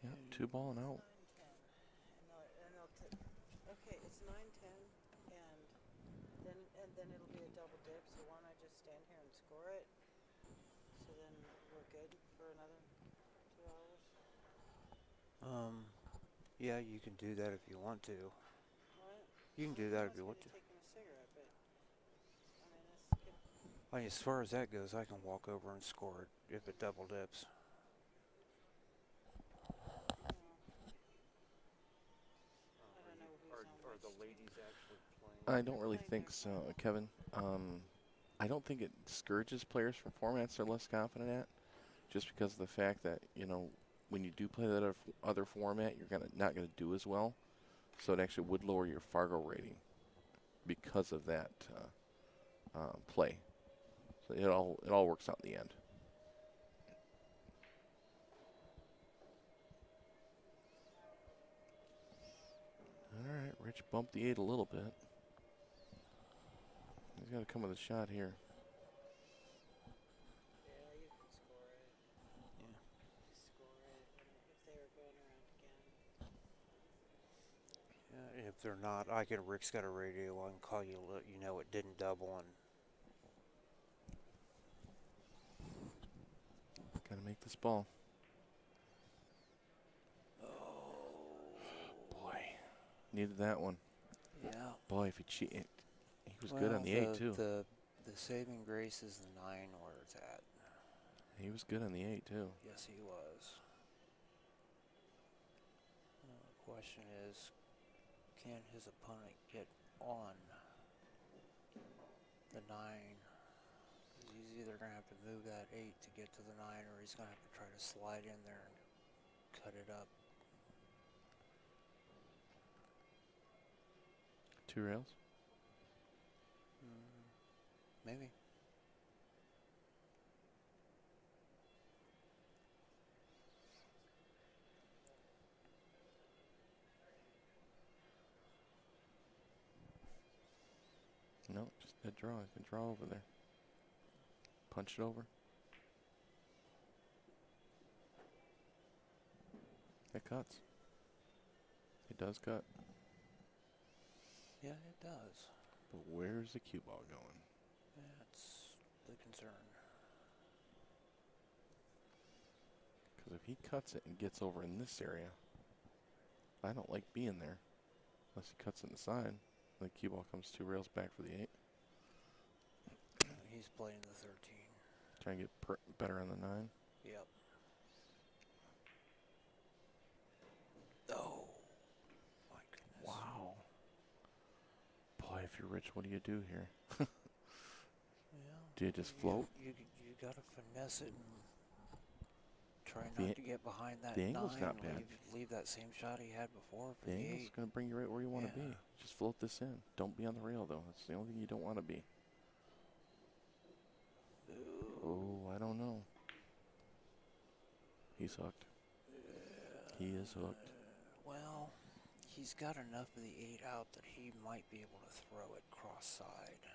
Yeah, 2 ball and out. 9-10. Okay, it's 9-10, and then it'll be a double dip. So why don't I just stand here and score it? So then we're good for another 2 hours. Yeah, you can do that if you want to. What? You can do that if you want to. Taking a cigarette, but I mean, this could. I mean, as far as that goes, I can walk over and score it if it double dips. I don't know who's on Are the which ladies actually playing? I don't really think so, Kevin. I don't think it discourages players from formats they're less confident at, just because of the fact that, you know, when you do play that other format, you're not gonna do as well. So it actually would lower your Fargo rating because of that play. So it all works out in the end. All right, Rich bumped the 8 a little bit. He's got to come with a shot here. Yeah, you can score it. Yeah. Score it if they were going around again. Yeah, if they're not, Rick's got a radio. I can call you, let you know it didn't double, and Got to make this ball. Boy, needed that one. yeah. Boy, if he cheated, he was good on the 8 too. The saving grace is the 9 where it's at. He was good on the 8 too. Yes, he was. The question is, can his opponent get on the 9? He's either going to have to move that 8 to get to the 9, or he's going to have to try to slide in there and cut it up. 2 rails. Maybe. No, just a draw. I can draw over there. Punch it over. It cuts. It does cut. Yeah, it does. But where's the cue ball going? That's the concern. Because if he cuts it and gets over in this area, I don't like being there. Unless he cuts it inside. The cue ball comes 2 rails back for the 8. He's playing the 13. Try and get better on the 9. Yep. Oh, my goodness. Wow. Boy, if you're Rich, what do you do here? Yeah. Do you just float? You gotta finesse it and try The not to get behind that the 9. angle's not bad. Leave that same shot he had before for The the angle's 8. going to bring you right where you want to Yeah. be. Just float this in. Don't be on the rail, though. That's the only thing you don't want to be. Oh, I don't know. He's hooked. He is hooked. Well, he's got enough of the 8 out that he might be able to throw it cross-side.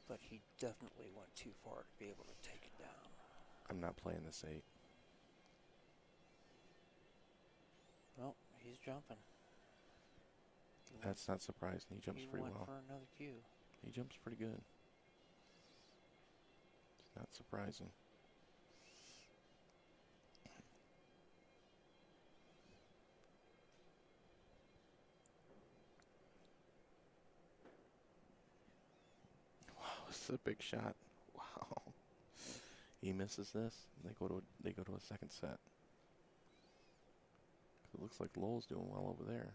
But he definitely went too far to be able to take it down. I'm not playing this 8. Well, he's jumping. That's not surprising. He jumps pretty He went well. for another cue. He jumps pretty good. It's not surprising. Wow, this is a big shot. Wow. He misses this. And they go to a second set. It looks like Lowell's doing well over there.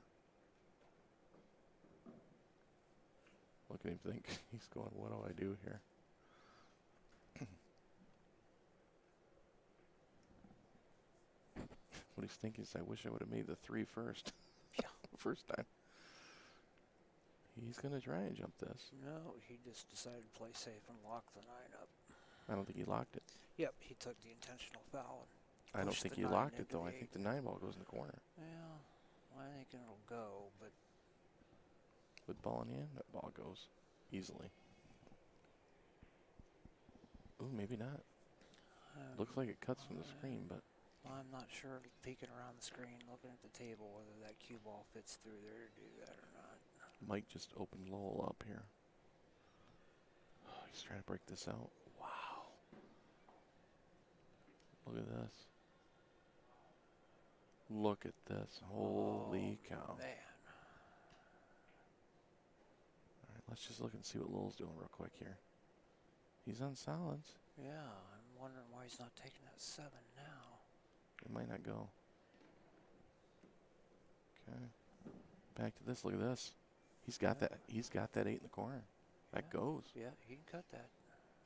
Look at him think. He's going, what do I do here? What he's thinking is, I wish I would have made the 3 first. Yeah. First time. He's going to try and jump this. No, he just decided to play safe and lock the 9 up. I don't think he locked it. Yep, he took the intentional foul. I don't Pushed think the he 9 locked it, into though. the I think 8. the 9 ball goes in the corner. Yeah, I think it'll go, but With ball in hand, that ball goes easily. Ooh, maybe not. Looks like it cuts from the screen, but I'm not sure, peeking around the screen, looking at the table, whether that cue ball fits through there to do that or not. Mike just opened Lowell up here. Oh, he's trying to break this out. Wow. Look at this. Look at this. Holy cow. Man. All right, let's just look and see what Lowell's doing real quick here. He's on solids. Yeah, I'm wondering why he's not taking that 7 now. It might not go. Okay. Back to this. Look at this. He's got that. He's got that 8 in the corner. That goes. Yeah, he can cut that.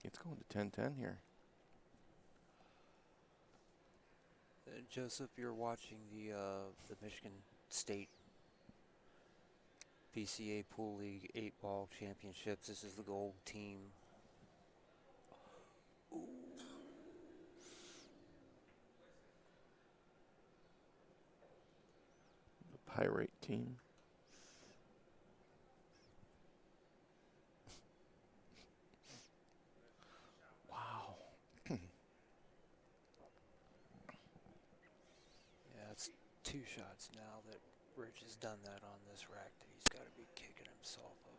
It's going to 10-10 here. Joseph, you're watching the Michigan State BCA Pool League 8-ball championships. This is the gold team. The Pirate team. Wow. Yeah, it's 2 shots now that Rich has done that on this rack that he's got to be kicking himself over.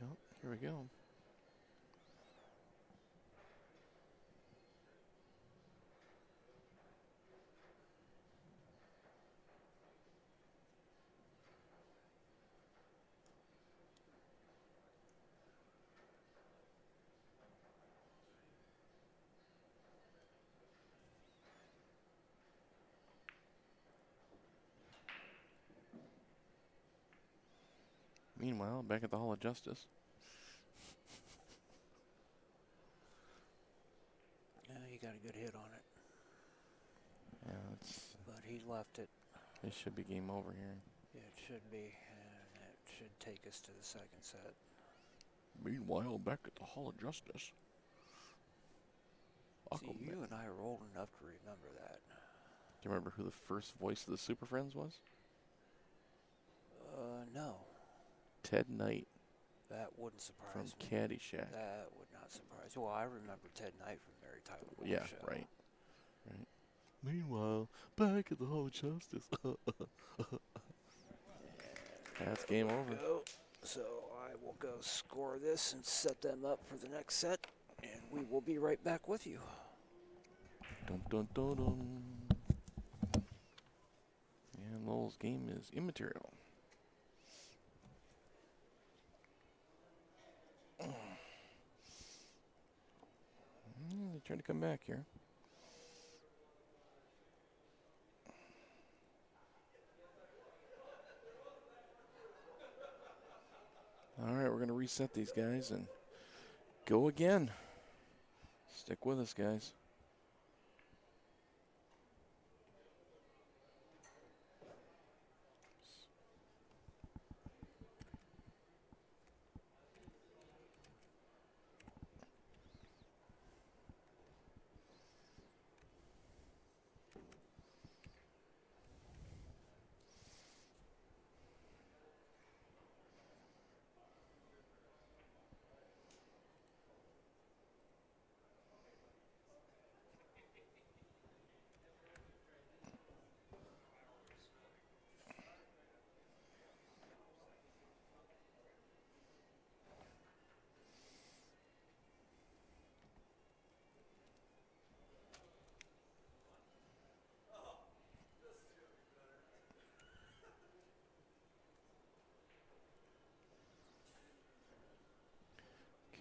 Yep, here we go. Meanwhile, back at the Hall of Justice. Yeah, he got a good hit on it, Yeah, it's but he left it. it should be game over here. Yeah, it should be, and it should take us to the second set. Meanwhile, back at the Hall of Justice. See, you and I are old enough to remember that. Do you remember who the first voice of the Super Friends was? No. Ted Knight That wouldn't surprise from me. Caddyshack. That would not surprise me. Well, I remember Ted Knight from Mary Tyler Moore Yeah, Show. right. Meanwhile, back at the Hall of Justice. That's game over. Go. So I will go score this and set them up for the next set, and we will be right back with you. Dun dun dun dun. And Lowell's game is immaterial. They're trying to come back here. All right, we're going to reset these guys and go again. Stick with us, guys.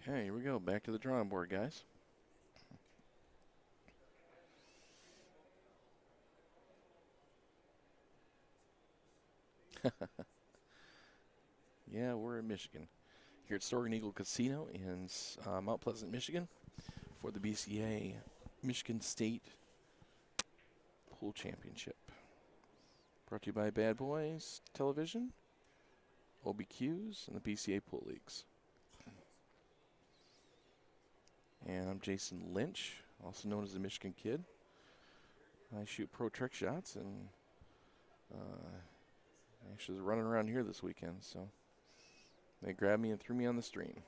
Okay, here we go. Back to the drawing board, guys. Yeah, we're in Michigan. Here at Soaring Eagle Casino in Mount Pleasant, Michigan for the BCA Michigan State Pool Championship. Brought to you by Bad Boys Television, OBQs, and the BCA Pool Leagues. And I'm Jason Lynch, also known as the Michigan Kid. I shoot pro trick shots, and actually was running around here this weekend, so they grabbed me and threw me on the stream.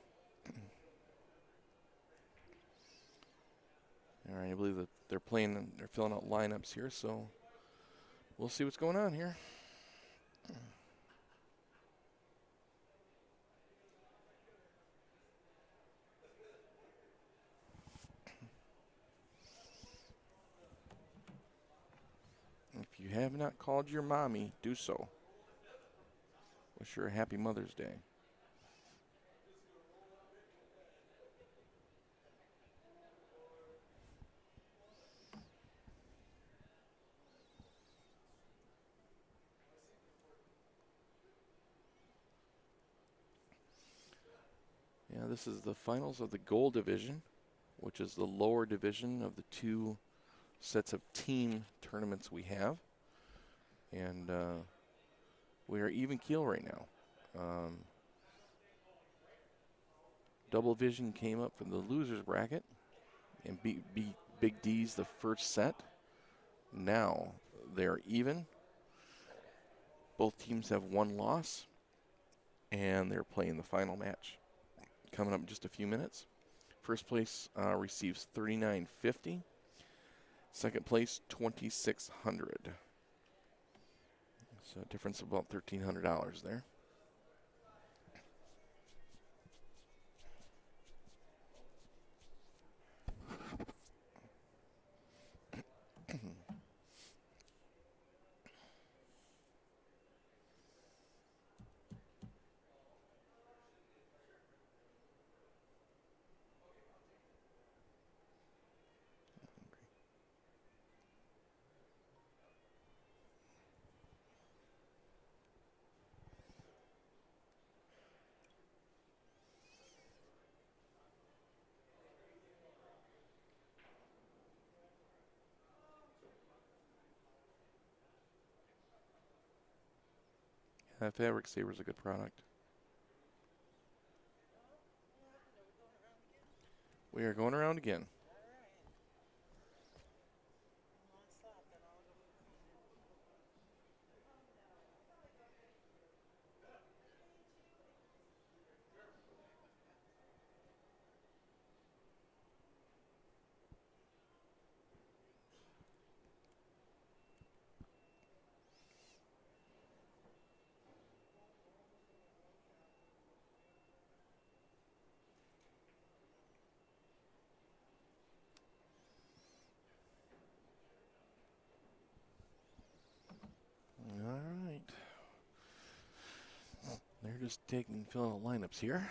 All right, I believe that they're filling out lineups here, so we'll see what's going on here. If you have not called your mommy, do so. Wish her a happy Mother's Day. Yeah, this is the finals of the Gold Division, which is the lower division of the two sets of team tournaments we have. And we are even keel right now. Double Vision came up from the losers bracket and beat Big D's the first set. Now they're even. Both teams have one loss, and they're playing the final match. Coming up in just a few minutes. First place receives $39.50. Second place, $2,600. So a difference of about $1,300 there. Fabric Saver is a good product. We are going around again. All right. They're just filling out lineups here.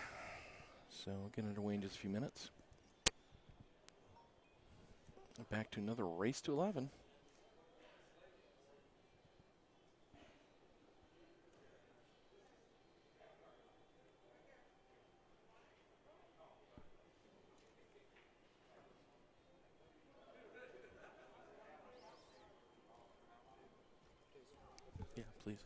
So we'll get underway in just a few minutes. Back to another race to 11. Yeah, please.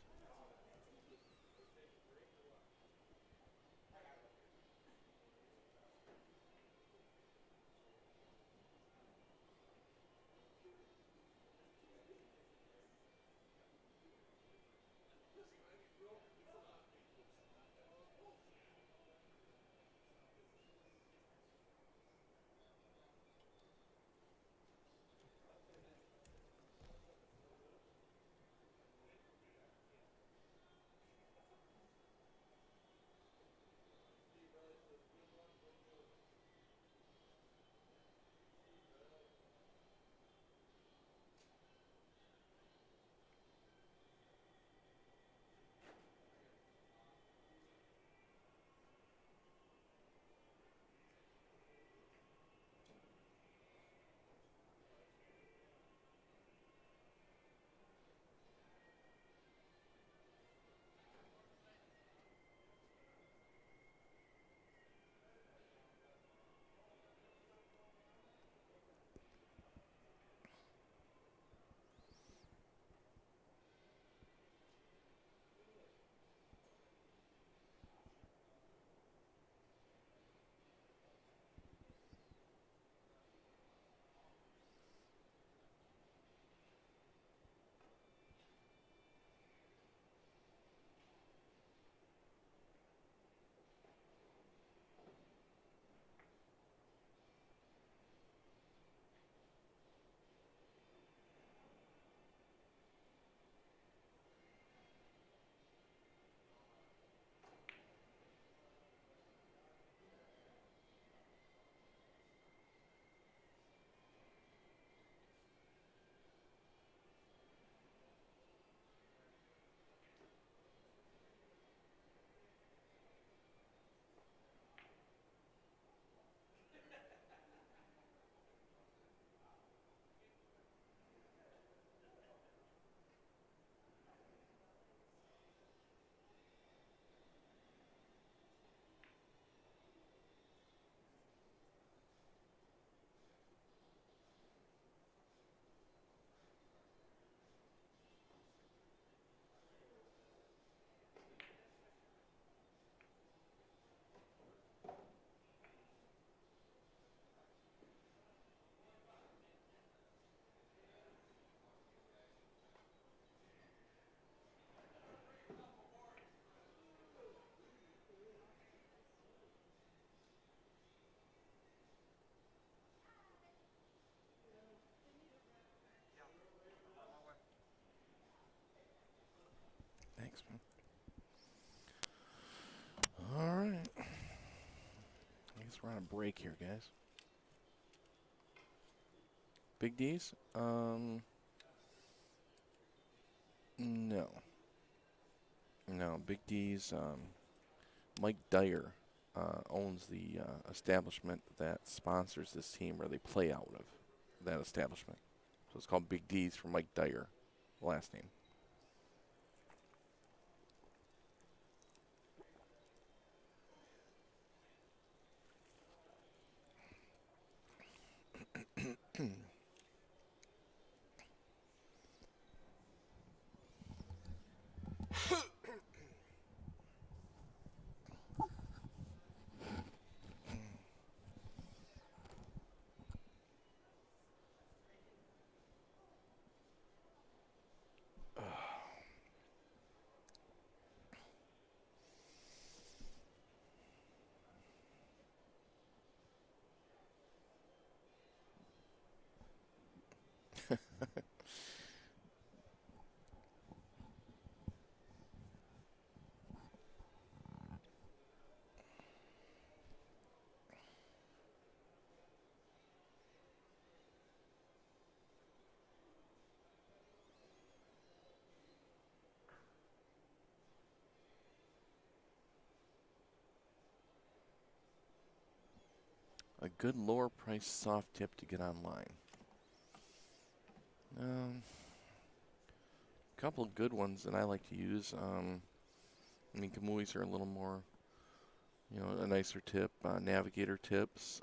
we're on a break here, guys. Big D's? No. No, Big D's, Mike Dyer owns the establishment that sponsors this team, or they play out of that establishment. So it's called Big D's for Mike Dyer, last name. A good lower price soft tip to get online. Couple of good ones that I like to use. I mean, Kamuis are a little more, a nicer tip. Navigator tips.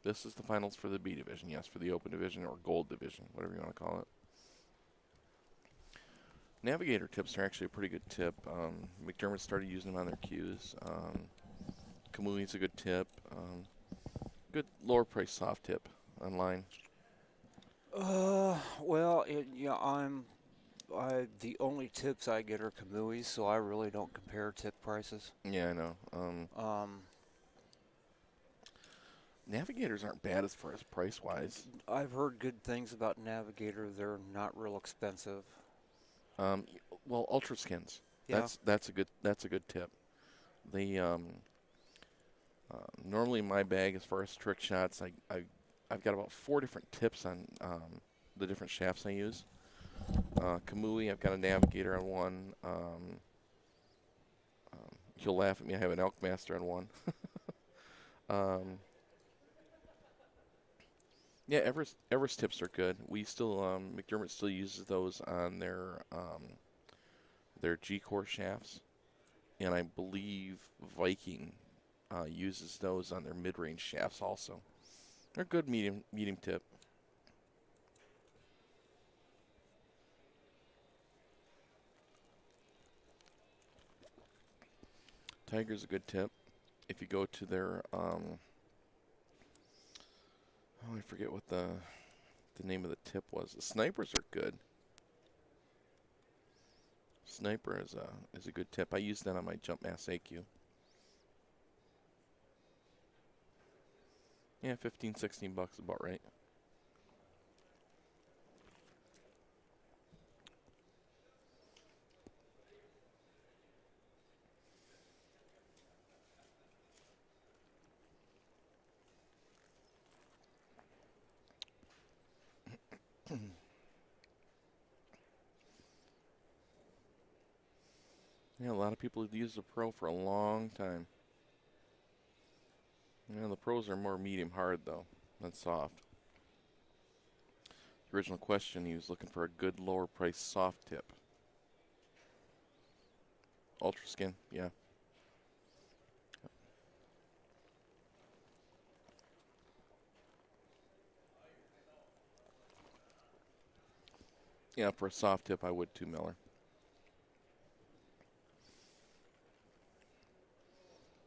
This is the finals for the B division, yes, for the Open division or Gold division, whatever you want to call it. Navigator tips are actually a pretty good tip. McDermott started using them on their cues. Kamui's a good tip. Good lower price soft tip online. Well, the only tips I get are Kamui's, so I really don't compare tip prices. Yeah, I know. Navigators aren't bad as far as price-wise. I've heard good things about Navigator. They're not real expensive. Well, Ultra Skins. Yeah. That's a good tip. They normally in my bag, as far as trick shots, I've got about 4 different tips on the different shafts I use. Kamui, I've got a Navigator on one. You'll laugh at me. I have an Elkmaster on one. Yeah, Everest tips are good. We still McDermott still uses those on their G-core shafts, and I believe Viking uses those on their mid-range shafts also. They're good medium tip. Tiger's a good tip. If you go to their I forget what the name of the tip was. The snipers are good. Sniper is a good tip. I use that on my Jump Mass AQ. Yeah, 15, 16 bucks about right. Yeah, a lot of people have used the Pro for a long time. Yeah, the Pros are more medium hard though than soft. The original question, he was looking for a good lower price soft tip. Ultra Skin, yeah. Yeah, for a soft tip, I would too, Miller.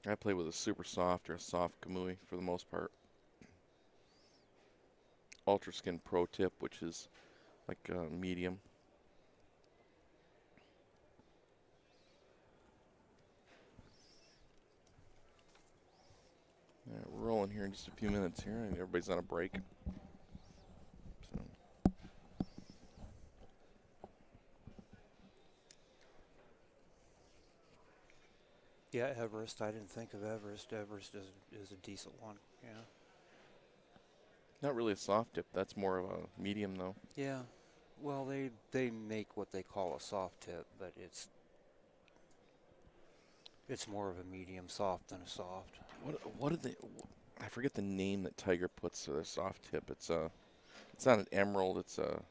I play with a super soft or a soft Kamui for the most part. Ultra Skin Pro tip, which is like medium. Yeah, we're rolling here in just a few minutes here, and everybody's on a break. So. Yeah, Everest. I didn't think of Everest. Everest is a decent one. Yeah. Not really a soft tip. That's more of a medium, though. Yeah. Well, they make what they call a soft tip, but it's more of a medium soft than a soft. What did they? I forget the name that Tiger puts to their soft tip. It's not an emerald. It's a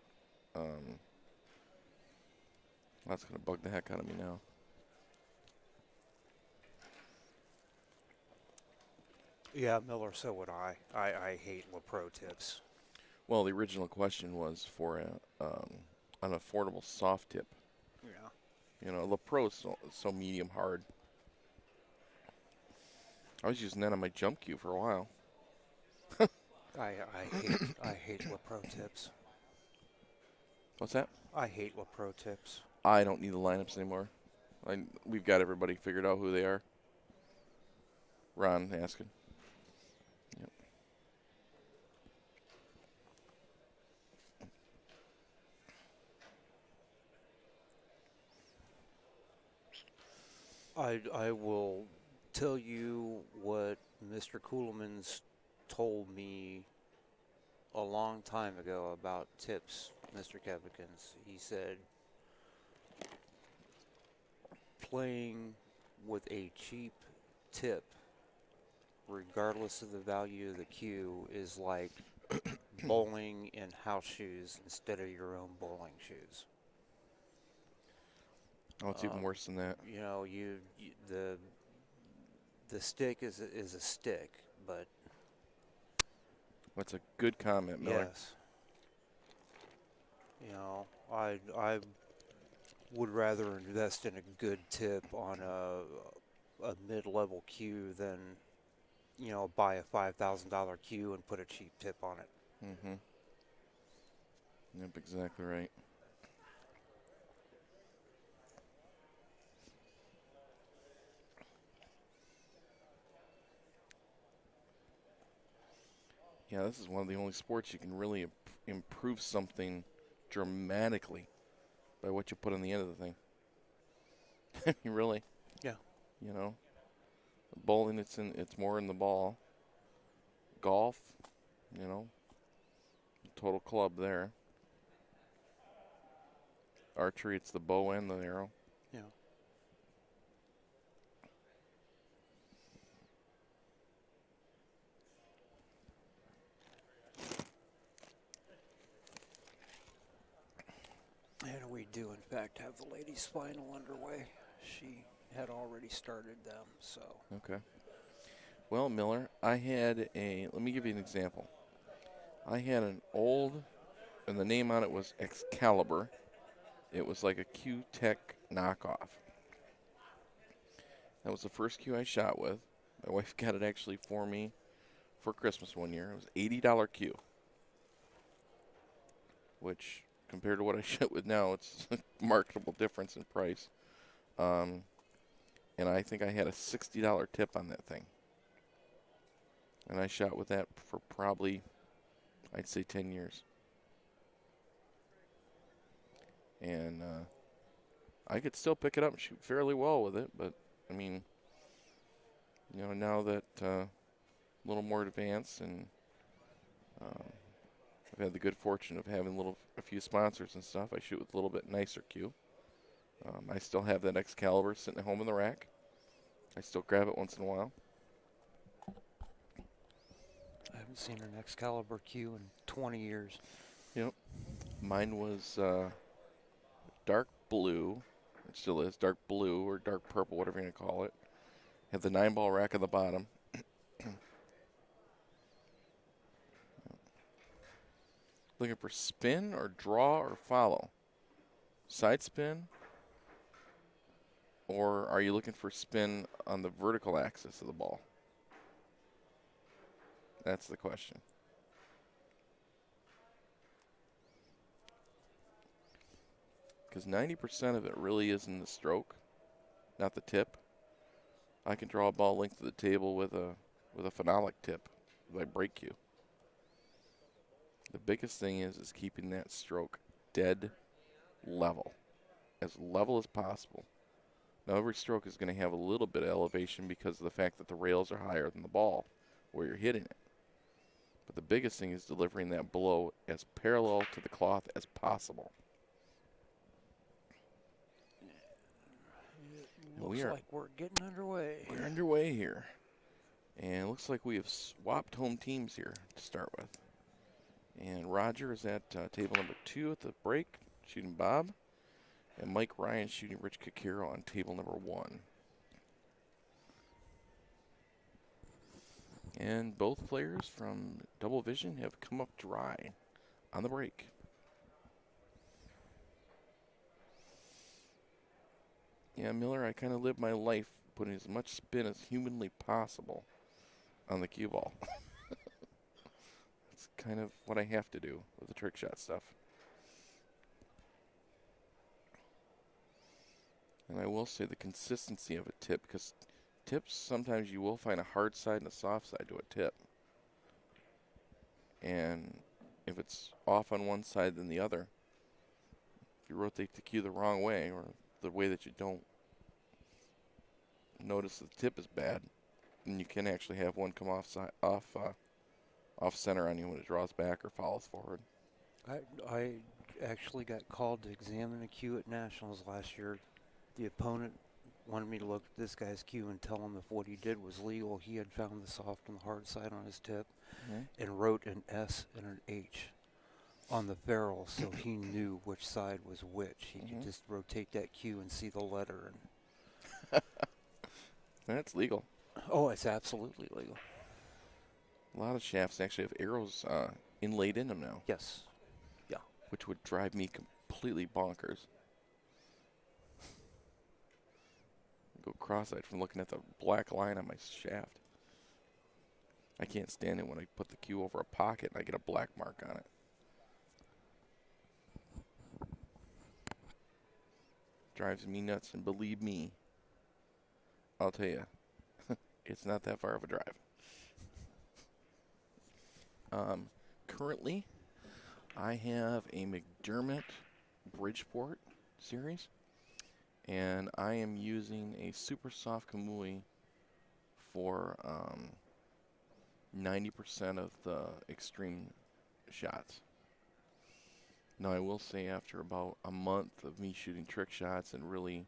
that's gonna bug the heck out of me now. Yeah, Miller. So would I. I hate LaPro tips. Well, the original question was for an affordable soft tip. Yeah. You know, LaPro is so medium hard. I was using that on my jump cue for a while. I hate LaPro tips. What's that? I hate LaPro tips. I don't need the lineups anymore. We've got everybody figured out who they are. Ron asking. Yep. I will tell you what Mr. Kuhlman's told me a long time ago about tips, Mr. Kevikins. He said playing with a cheap tip, regardless of the value of the cue, is like bowling in house shoes instead of your own bowling shoes. Oh, it's even worse than that. You know, the stick is a stick, but That's a good comment, Miller. yes, you know, I would rather invest in a good tip on a mid-level cue than, you know, buy a $5,000 cue and put a cheap tip on it. Mm-hmm. Yep, exactly right. Yeah, this is one of the only sports you can really improve something dramatically by what you put on the end of the thing. Really, Yeah. you know, bowling it's more in the ball. Golf, you know, total club there. Archery, it's the bow and the arrow. Yeah. And we do, in fact, have the ladies' final underway. She had already started them, so. Okay. Well, Miller, let me give you an example. I had an old, and the name on it was Excalibur. It was like a Q-Tech knockoff. That was the first cue I shot with. My wife got it actually for me for Christmas one year. It was $80 cue, which compared to what I shot with now, it's a marketable difference in price. And I think I had a $60 tip on that thing. And I shot with that for probably, I'd say 10 years. And I could still pick it up and shoot fairly well with it, but I mean, you know, now that a little more advanced, and I've had the good fortune of having a few sponsors and stuff, I shoot with a little bit nicer cue. I still have that Excalibur sitting at home in the rack. I still grab it once in a while. I haven't seen an Excalibur cue in 20 years. Yep. Mine was dark blue. It still is dark blue or dark purple, whatever you're going to call it. Have the 9-ball rack on the bottom. Looking for spin or draw or follow? Side spin? Or are you looking for spin on the vertical axis of the ball? That's the question. Because 90% of it really is in the stroke, not the tip. I can draw a ball length to the table with a phenolic tip if I break cue. The biggest thing is keeping that stroke dead level as possible. Every stroke is going to have a little bit of elevation because of the fact that the rails are higher than the ball where you're hitting it. But the biggest thing is delivering that blow as parallel to the cloth as possible. Looks like we're getting underway. We're underway here. And it looks like we have swapped home teams here to start with. And Roger is at table number 2 at the break, shooting Bob. And Mike Ryan shooting Rich Kakiro on table number 1. And both players from Double Vision have come up dry on the break. Yeah, Miller, I kind of live my life putting as much spin as humanly possible on the cue ball. That's kind of what I have to do with the trick shot stuff. And I will say the consistency of a tip, because tips, sometimes you will find a hard side and a soft side to a tip. And if it's off on one side than the other, if you rotate the cue the wrong way or the way that you don't notice the tip is bad, then you can actually have one come off center on you when it draws back or follows forward. I actually got called to examine a cue at Nationals last year. The opponent wanted me to look at this guy's cue and tell him if what he did was legal. He had found the soft and the hard side on his tip and wrote an S and an H on the ferrule so he knew which side was which. He could just rotate that cue and see the letter. And That's legal. oh, it's absolutely legal. A lot of shafts actually have arrows inlaid in them now. Yes. Yeah. Which would drive me completely bonkers. Go cross-eyed from looking at the black line on my shaft. I can't stand it when I put the cue over a pocket and I get a black mark on it. Drives me nuts, and believe me, I'll tell you, it's not that far of a drive. Currently, I have a McDermott Bridgeport series, and I am using a super soft Kamui for 90% of the extreme shots. Now, I will say after about a month of me shooting trick shots and really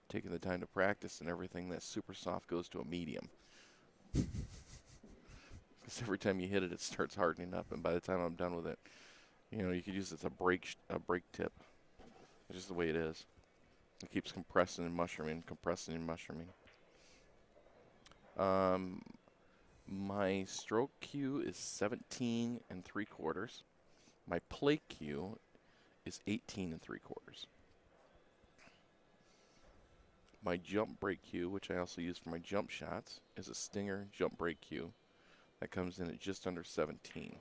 taking the time to practice and everything, that super soft goes to a medium. Because every time you hit it, it starts hardening up, and by the time I'm done with it, you know, you could use it as a break tip. It's just the way it is. It keeps compressing and mushrooming, compressing and mushrooming. My stroke cue is 17 3/4. My plate cue is 18 3/4. My jump break cue, which I also use for my jump shots, is a Stinger jump break cue that comes in at just under 17.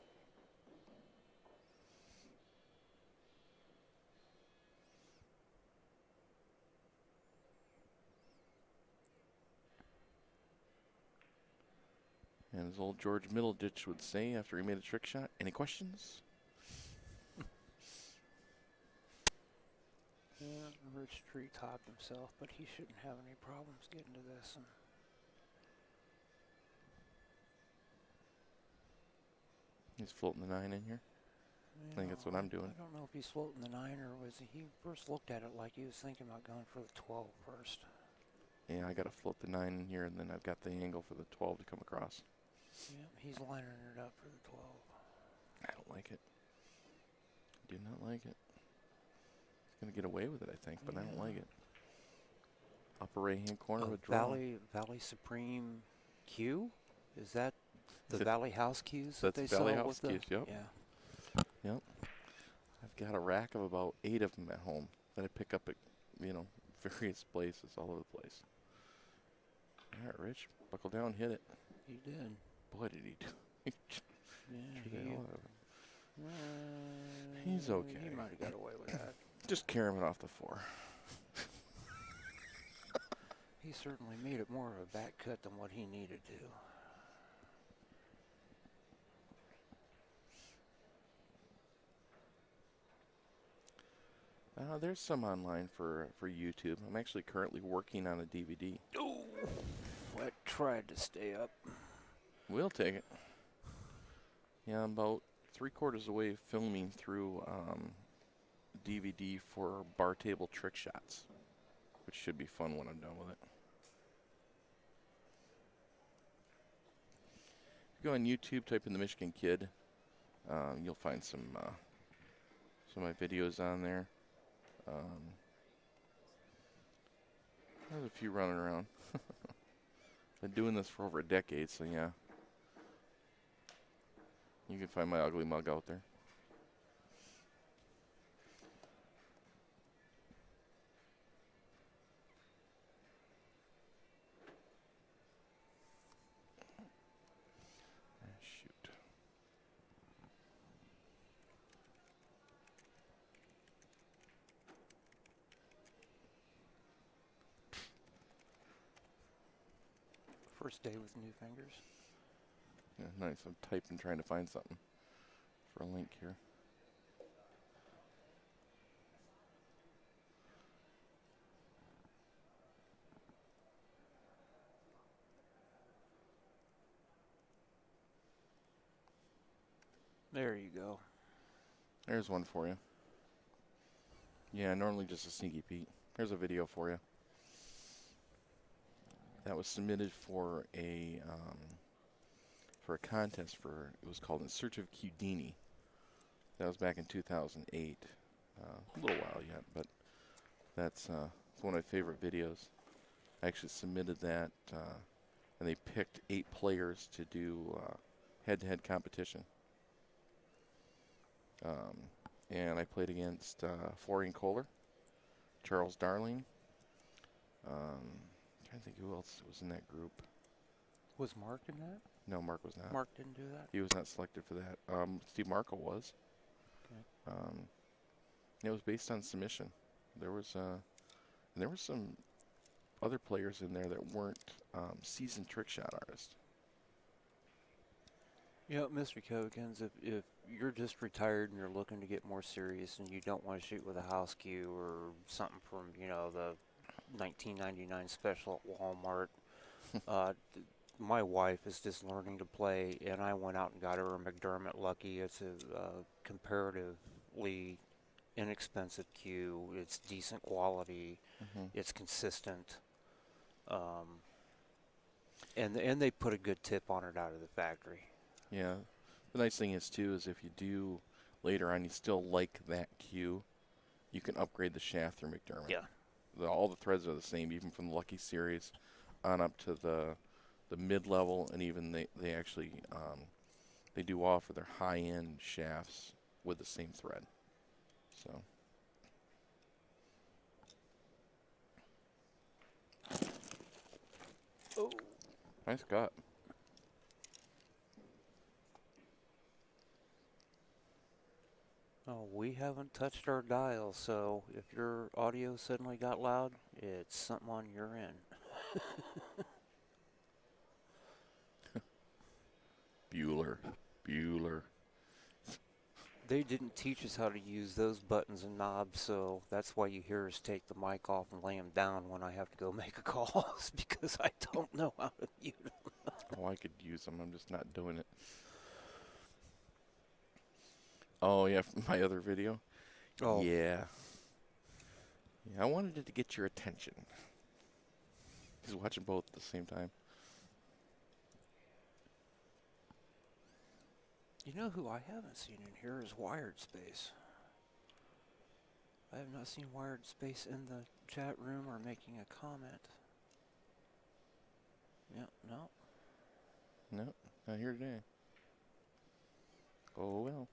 And as old George Middleditch would say after he made a trick shot, any questions? Yeah, Rich Tree topped himself, but he shouldn't have any problems getting to this. And He's floating the 9 in here. I think that's what I'm doing. I don't know if he's floating the 9 or was he first looked at it like he was thinking about going for the 12 first. Yeah, I got to float the 9 in here, and then I've got the angle for the 12 to come across. Yeah, he's lining it up for the 12. I don't like it. Do not like it. He's going to get away with it, I think, but I don't like it. Upper right-hand corner with draw. Valley Supreme Cue? Is that the Is Valley House cues That's that they Valley sell House with cues, yep. Yeah. Yep. I've got a rack of about 8 of them at home that I pick up at, various places all over the place. All right, Rich, buckle down, hit it. He did. Boy, did he do. Yeah, He's okay. He might have got away with that. Just carrying it off the 4. He certainly made it more of a back cut than what he needed to. There's some online for YouTube. I'm actually currently working on a DVD. Oh, I tried to stay up. We'll take it. Yeah, I'm about 3/4 away filming through DVD for bar table trick shots, which should be fun when I'm done with it. If you go on YouTube, type in the Michigan Kid, you'll find some of my videos on there. There's a few running around. Been doing this for over a decade, so yeah. You can find my ugly mug out there. Shoot. First day with new fingers. Yeah, nice. I'm typing, trying to find something for a link here. There you go. There's one for you. Yeah, normally just a sneaky peek. Here's a video for you. That was submitted for a contest for, it was called In Search of Cudini. That was back in 2008. A little while yet, but that's one of my favorite videos. I actually submitted that, and they picked 8 players to do head-to-head competition. And I played against Florian Kohler, Charles Darling. Trying to think who else was in that group. Was Mark in that? No, Mark was not. Mark didn't do that? He was not selected for that. Steve Marco was. Okay. It was based on submission. There was some other players in there that weren't seasoned trick shot artists. You know, Mr. Covekins, if you're just retired and you're looking to get more serious and you don't want to shoot with a house cue or something from, you know, the 1999 special at Walmart, my wife is just learning to play, and I went out and got her a McDermott Lucky. It's a comparatively inexpensive cue. It's decent quality. Mm-hmm. It's consistent. And they put a good tip on it out of the factory. Yeah. The nice thing is, too, is if you do later on, you still like that cue, you can upgrade the shaft through McDermott. Yeah. All the threads are the same, even from the Lucky series on up to the mid-level, and even they actually they do offer their high-end shafts with the same thread. So. Oh. Nice cut. Oh, we haven't touched our dial, so if your audio suddenly got loud, it's something on your end. Bueller. They didn't teach us how to use those buttons and knobs, so that's why you hear us take the mic off and lay them down when I have to go make a call, because I don't know how to mute them. Oh, I could use them. I'm just not doing it. Oh, yeah, my other video? Oh. Yeah. I wanted it to get your attention. He's watching both at the same time. You know who I haven't seen in here is Wired Space. I have not seen Wired Space in the chat room or making a comment. Yeah, no. No, not here today. Oh, well.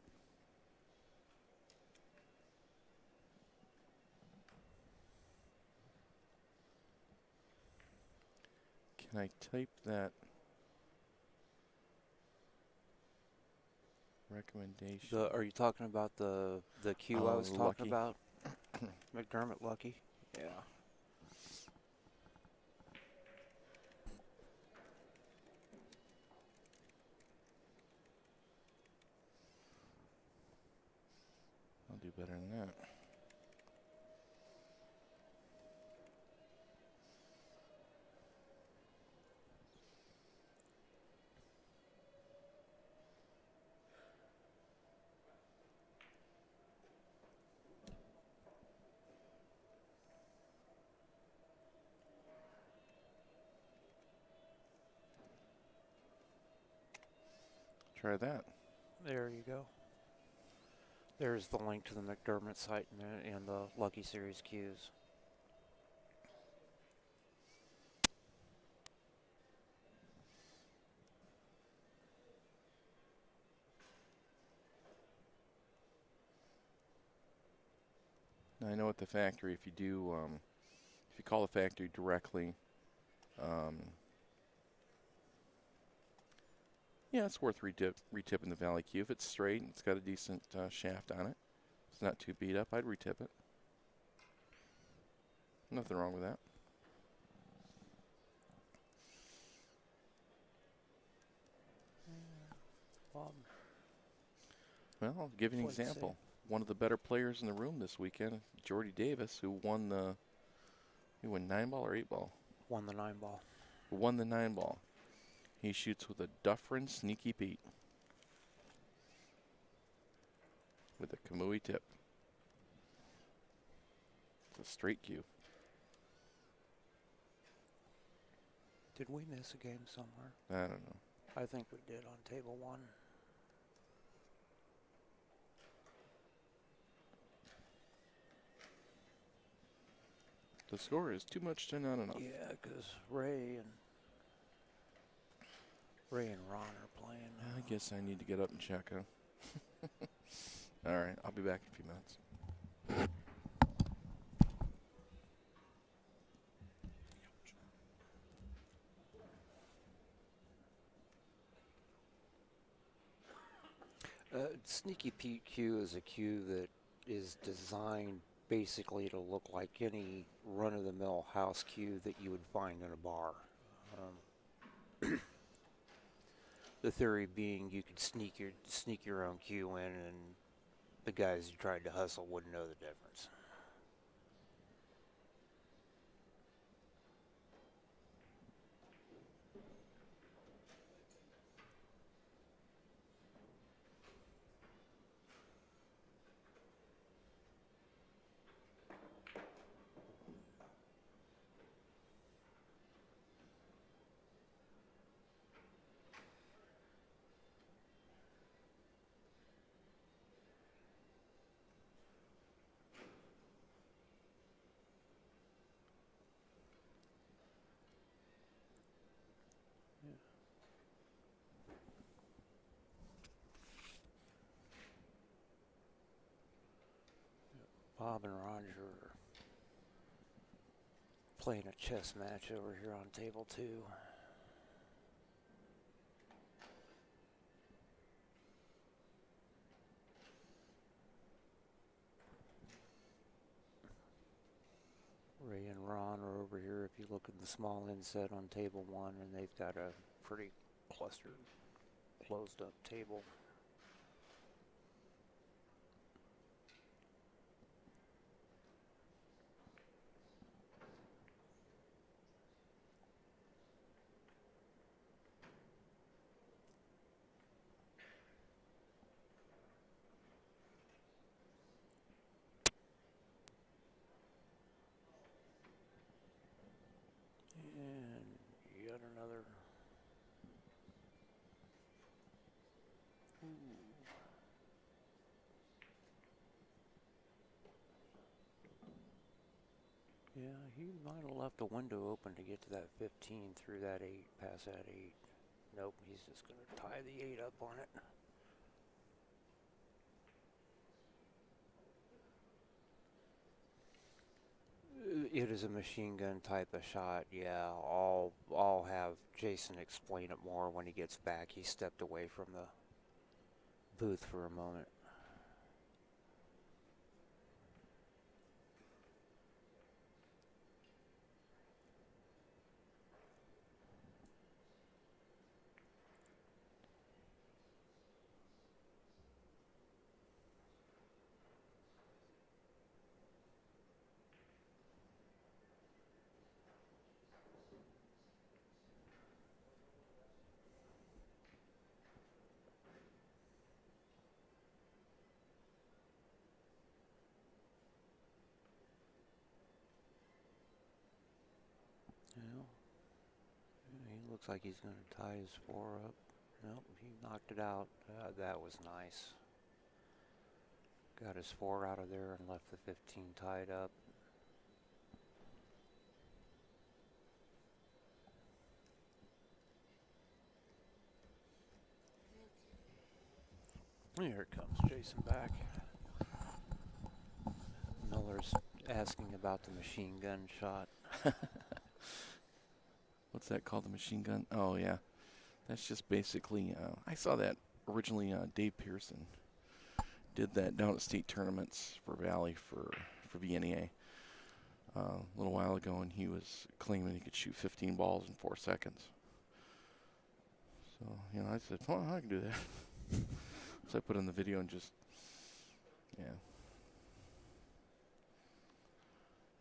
Can I type that recommendation? Are you talking about the cue I was talking Lucky. about? McDermott Lucky? Yeah. I'll do better than that. Try that. There you go. There's the link to the McDermott site and the Lucky Series cues. Now, I know at the factory, if you call the factory directly, yeah, it's worth retipping the Valley cue. If it's straight and it's got a decent shaft on it, it's not too beat up, I'd retip it. Nothing wrong with that. Bob. Well, I'll give you an What'd you say? example. One of the better players in the room this weekend, Jordy Davis, who won 9-ball or 8-ball? Won the 9-ball. Who won the 9-ball. He shoots with a Dufferin Sneaky Pete. With a Kamui tip. It's a straight cue. Did we miss a game somewhere? I don't know. I think we did on table 1. The score is too much to not enough. Yeah, because Ray and Ron are playing. I guess I need to get up and check, huh? All right, I'll be back in a few minutes. Sneaky Pete cue is a cue that is designed basically to look like any run-of-the-mill house cue that you would find in a bar. The theory being you could sneak your own cue in, and the guys who tried to hustle wouldn't know the difference. Bob and Roger are playing a chess match over here on table 2. Ray and Ron are over here if you look at the small inset on table 1, and they've got a pretty clustered, closed up table. And yet another. Ooh. Yeah, he might have left a window open to get to that 15 through that 8, past that 8. Nope, he's just going to tie the 8 up on it. It is a machine gun type of shot. Yeah, I'll have Jason explain it more when he gets back. He stepped away from the booth for a moment. Well, he looks like he's going to tie his 4 up. Nope, he knocked it out. That was nice. Got his 4 out of there and left the 15 tied up. Here comes Jason back. Miller's asking about the machine gun shot. What's that called? The machine gun? Oh, yeah. That's just basically, I saw that originally. Dave Pearson did that down at state tournaments for Valley for VNEA a little while ago, and he was claiming he could shoot 15 balls in 4 seconds. So, you know, I said, well, I can do that. So I put in the video and just, yeah.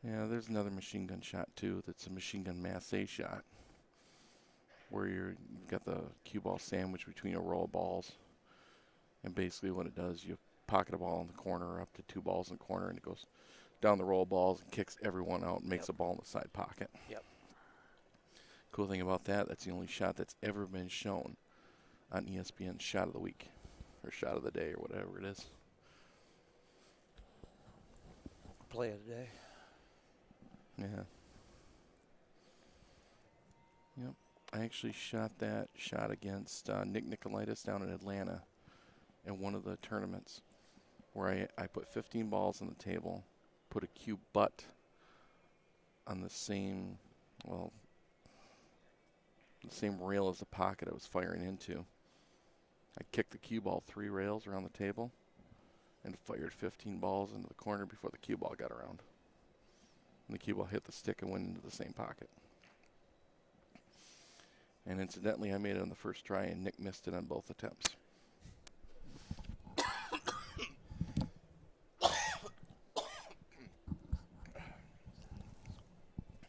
Yeah, there's another machine gun shot, too, that's a machine gun masse shot, where you've got the cue ball sandwiched between a row of balls. And basically what it does, you pocket a ball in the corner, up to 2 balls in the corner, and it goes down the row of balls and kicks everyone out and makes a ball in the side pocket. Yep. Cool thing about that, that's the only shot that's ever been shown on ESPN's Shot of the Week, or Shot of the Day, or whatever it is. Play of the day. Yeah. Yep. I actually shot that shot against Nick Nicolaitis down in Atlanta in one of the tournaments, where I put 15 balls on the table, put a cue butt on the same, well, the same rail as the pocket I was firing into. I kicked the cue ball 3 rails around the table and fired 15 balls into the corner before the cue ball got around. And the cue ball hit the stick and went into the same pocket. And incidentally, I made it on the first try, and Nick missed it on both attempts.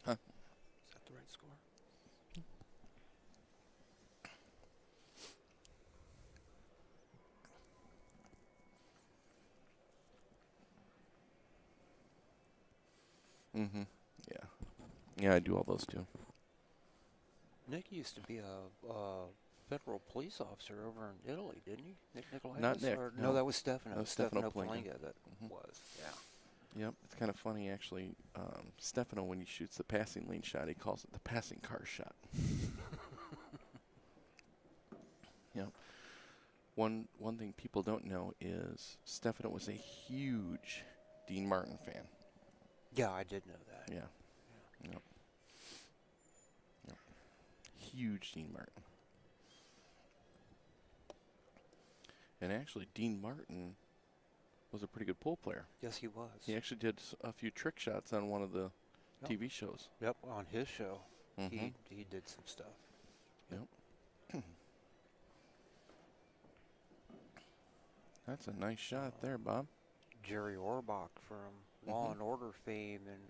Huh? Is that the right score? Mm-hmm. Yeah. Yeah, I do all those too. Nick used to be a federal police officer over in Italy, didn't he? Nick Nicolaitis? Not Nick, Or, no. that was Stefano. That was Stefano Palinga. Palinga that Mhm. was, yeah. Yep, it's kind of funny actually. Stefano, when he shoots the passing lane shot, he calls it the passing car shot. Yep. One thing people don't know is Stefano was a huge Dean Martin fan. Yeah, I did know that. Yeah. Yep. Yep. Huge Dean Martin. And actually, Dean Martin was a pretty good pool player. Yes, he was. He actually did a few trick shots on one of the Yep. TV shows. Yep, on his show, Mm-hmm. he did some stuff. Yep. That's a nice shot there, Bob. Jerry Orbach from Law and Order fame, and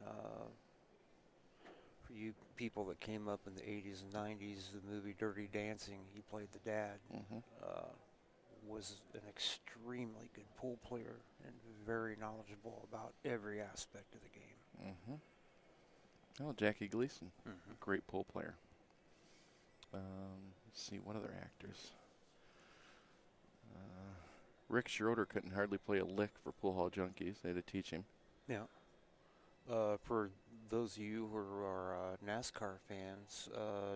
for you people that came up in the 80s and 90s, the movie Dirty Dancing, he played the dad. Mm-hmm. Was an extremely good pool player and very knowledgeable about every aspect of the game. Mm-hmm. Oh, Jackie Gleason, Mm-hmm. great pool player. Let's see, what other actors? Rick Schroeder couldn't hardly play a lick for Pool Hall Junkies. They had to teach him. Yeah. For those of you who are NASCAR fans,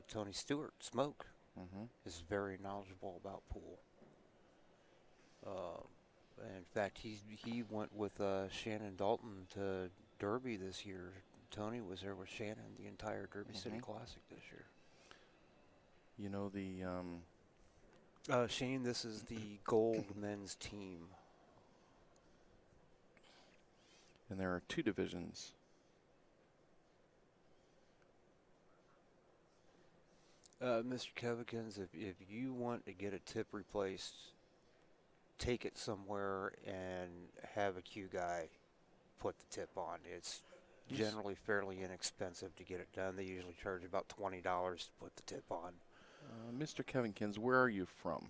Tony Stewart, Smoke, Mm-hmm. is very knowledgeable about pool. In fact, he went with Shannon Dalton to Derby this year. Tony was there with Shannon the entire Derby City Classic this year. You know the Shane, this is the gold men's team. and there are 2 divisions. Mr. Kevikins, if you want to get a tip replaced, take it somewhere and have a cue guy put the tip on. It's generally fairly inexpensive to get it done. They usually charge about $20 to put the tip on. Mr. Kevinkins, where are you from?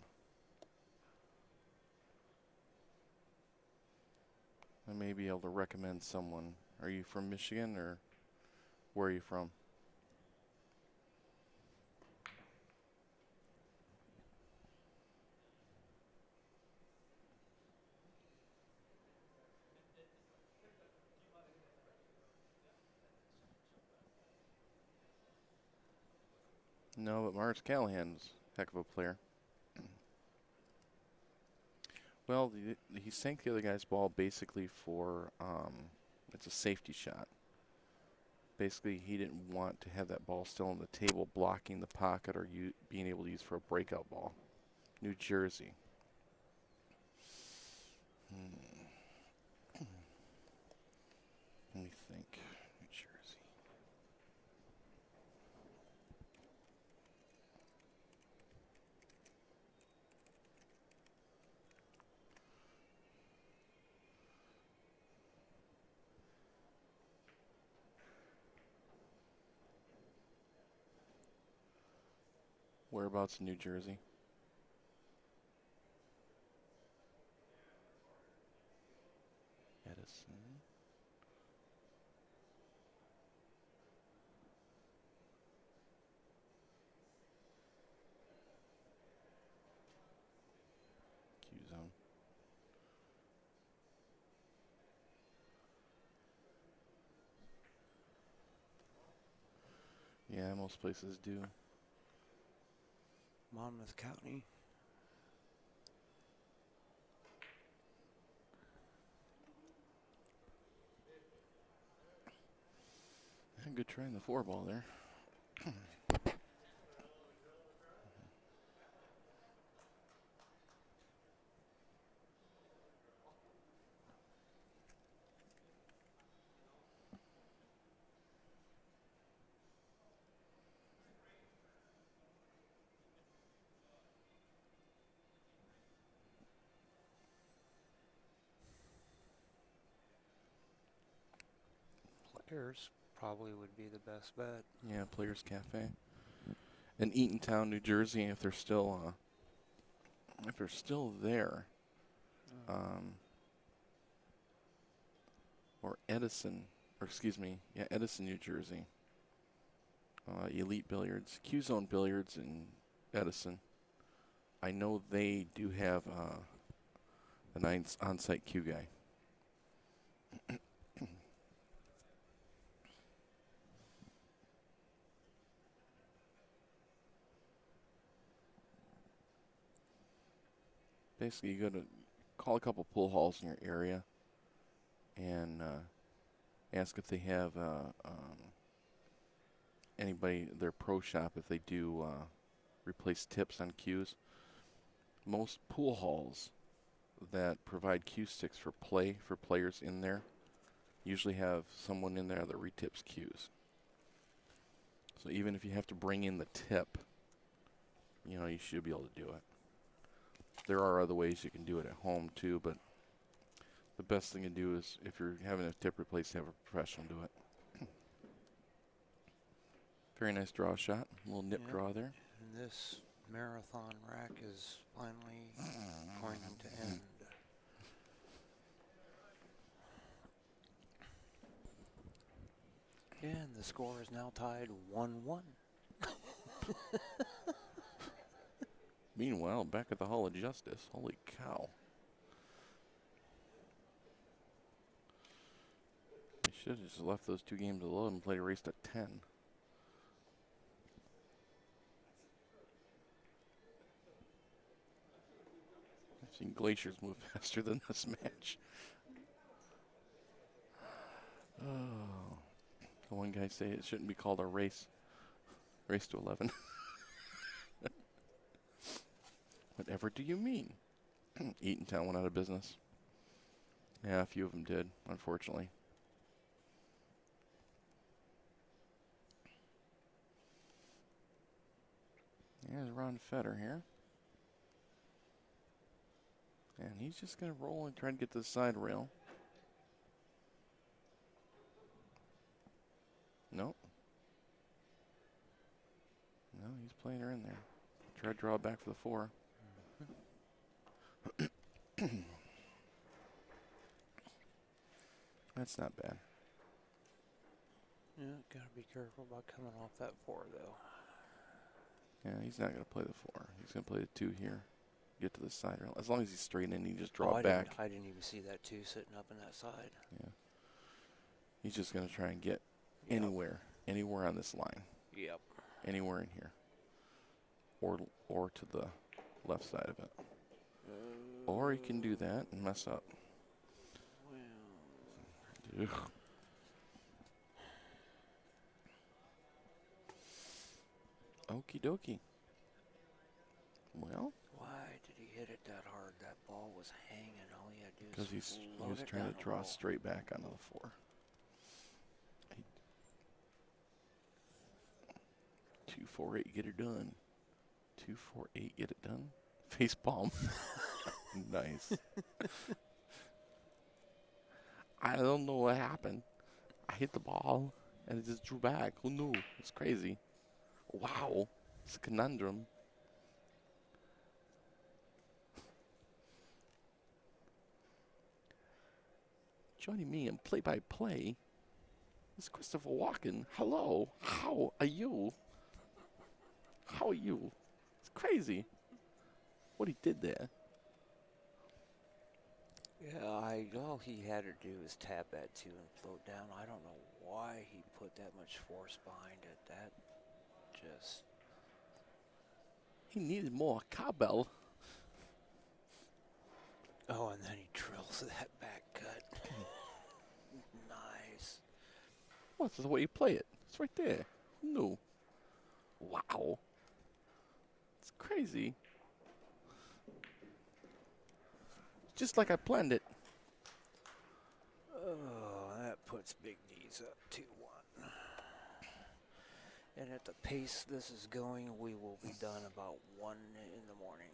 I may be able to recommend someone. Are you from Michigan, or where are you from? No, but Mars Callahan's a heck of a player. Well, he sank the other guy's ball basically for, it's a safety shot. Basically, he didn't want to have that ball still on the table blocking the pocket or being able to use for a breakout ball. New Jersey. Let me think. New Jersey. Whereabouts in New Jersey? Edison. Q zone. Yeah, most places do. Monmouth County. Yeah, good try in the 4 ball there. Players probably would be the best bet. Yeah, Players Cafe. In Eatontown, New Jersey, if they're still there, or Edison, or excuse me, yeah, Edison, New Jersey. Elite Billiards, Q Zone Billiards in Edison. I know they do have an on-site Q guy. Basically, you got to call a couple pool halls in your area and ask if they have anybody, their pro shop, if they do replace tips on cues. Most pool halls that provide cue sticks for players in there usually have someone in there that retips cues. So even if you have to bring in the tip, you know, you should be able to do it. There are other ways you can do it at home too, but the best thing to do is, if you're having a tip replaced, have a professional do it. Very nice draw shot. A little nip draw there. And this marathon rack is finally going to end. And the score is now tied 1-1. Meanwhile, back at the Hall of Justice, holy cow. They should have just left those 2 games alone and played a race to 10. I've seen glaciers move faster than this match. Oh. The one guy say it shouldn't be called a race. Race to 11. Whatever do you mean? Eatontown went out of business. Yeah, a few of them did, unfortunately. Here's Ron Fetter here. And he's just going to roll and try to get to the side rail. Nope. No, he's playing her in there. Try to draw back for the 4. That's not bad. Yeah, gotta be careful about coming off that 4 though. Yeah, he's not going to play the 4. He's going to play the 2 here. Get to the side rail. As long as he's straight in, he just draw back. I didn't even see that 2 sitting up in that side. Yeah. He's just going to try and get anywhere on this line. Yep. Anywhere in here. or to the left side of it. Or you can do that and mess up. Well, Ugh. Okie dokie. Well, why did he hit it that hard? That ball was hanging. All he had to do because he float was it trying down to the draw wall. straight back onto the floor. 2-4-8, get it done. 2-4-8, get it done. Face palm. Nice. I don't know what happened. I hit the ball and it just drew back. Who knew? It's crazy. Wow. It's a conundrum. Joining me in play-by-play is Christopher Walken. Hello. How are you? How are you? It's crazy what he did there. Yeah, all he had to do was tap that 2 and float down. I don't know why he put that much force behind it. That just... He needed more cowbell. Oh, and then he drills that back cut. Nice. What's the way you play it? It's right there. Who knew? Wow. It's crazy. Just like I planned it. Oh, that puts Big D's up 2-1. And at the pace this is going, we will be done about 1 in the morning.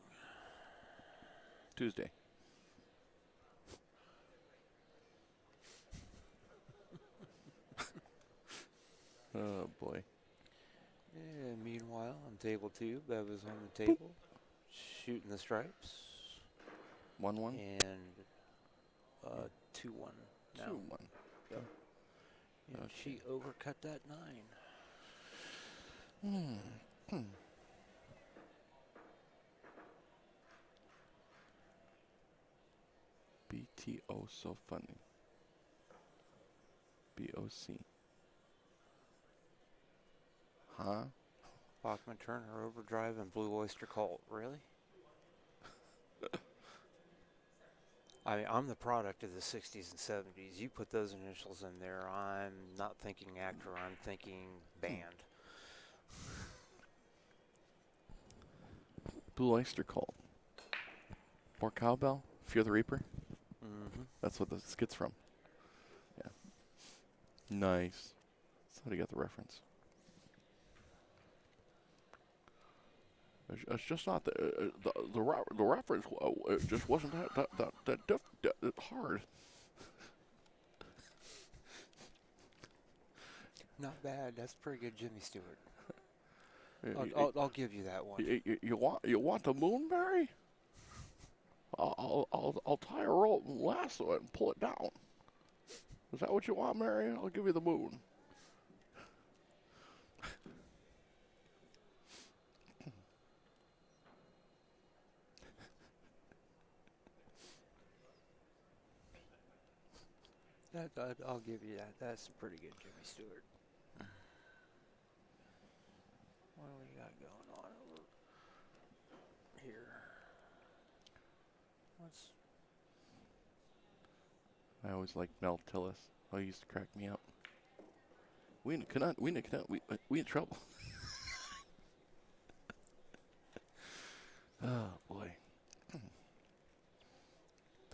Tuesday. Oh, boy. And meanwhile, on table 2, Bev is on the table, shooting the stripes. 1-1? And 2-1 now. 2-1. Yep. And Okay. she overcut that 9. BTO so funny. BOC. Huh? Bachman Turner Overdrive and Blue Oyster Cult. Really? I'm the product of the 60s and 70s. You put those initials in there, I'm not thinking actor, I'm thinking band. Blue Oyster Cult. More cowbell? Fear the Reaper? Mm-hmm. That's what the skit's from. Yeah. Nice. That's how you got the reference. It's just not the reference. It just wasn't that hard. Not bad. That's pretty good, Jimmy Stewart. You- I'll give you that one. you want the moon, Barry? I'll tie a rope and lasso it and pull it down. Is that what you want, Mary? I'll give you the moon. I'll give you that. That's pretty good, Jimmy Stewart. What do we got going on over here? I always liked Mel Tillis. Oh, he used to crack me up. We in trouble. Oh boy.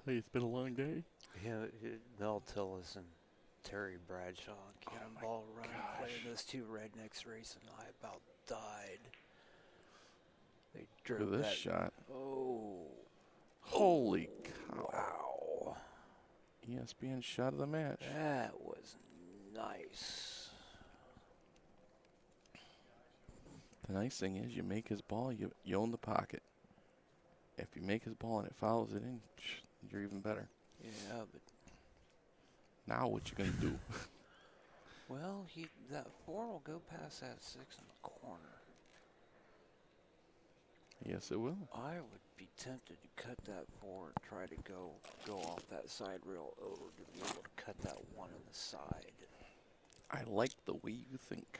Tell you, it's been a long day. Yeah, Mel Tillis and Terry Bradshaw, Cannonball Run, playing those 2 rednecks racing. I about died. They Look drove at this that. shot. Oh. Holy cow. Wow. ESPN shot of the match. That was nice. The nice thing is you make his ball, you own the pocket. If you make his ball and it follows it in, you're even better. Yeah, but Now what you gonna do? well, that 4 will go past that 6 in the corner. Yes, it will. I would be tempted to cut that 4 and try to go off that side rail over to be able to cut that 1 in the side. I like the way you think.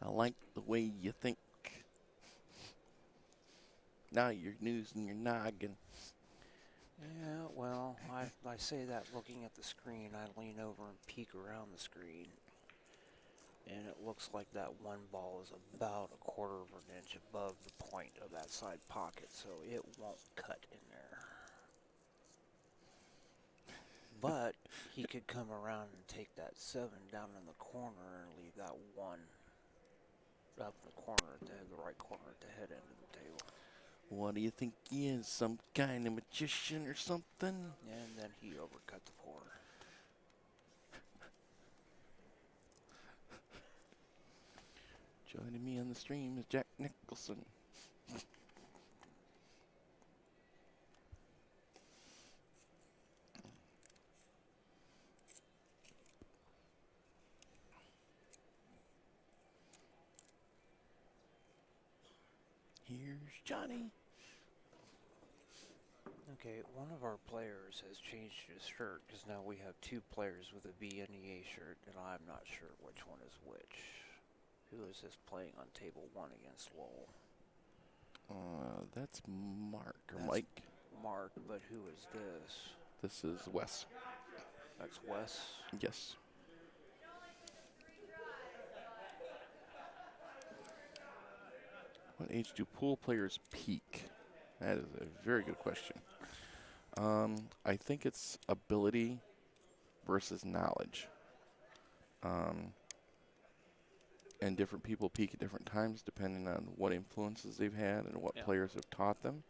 I like the way you think. Now you're using your noggin. Yeah, well, I say that looking at the screen. I lean over and peek around the screen, and it looks like that one ball is about a quarter of an inch above the point of that side pocket, so it won't cut in there. But he could come around and take that 7 down in the corner and leave that 1 up in the corner at the right corner at the head end of the table. What do you think he is? Some kind of magician or something? And then he overcut the pour. Joining me on the stream is Jack Nicholson. Here's Johnny. Okay, one of our players has changed his shirt because now we have 2 players with a BNEA shirt, and I'm not sure which one is which. Who is this playing on table 1 against Lowell? That's Mark or That's Mike. Mark, but who is this? This is Wes. That's Wes. Yes. What age do pool players peak? That is a very good question. I think it's ability versus knowledge. And different people peak at different times depending on what influences they've had and what players have taught them.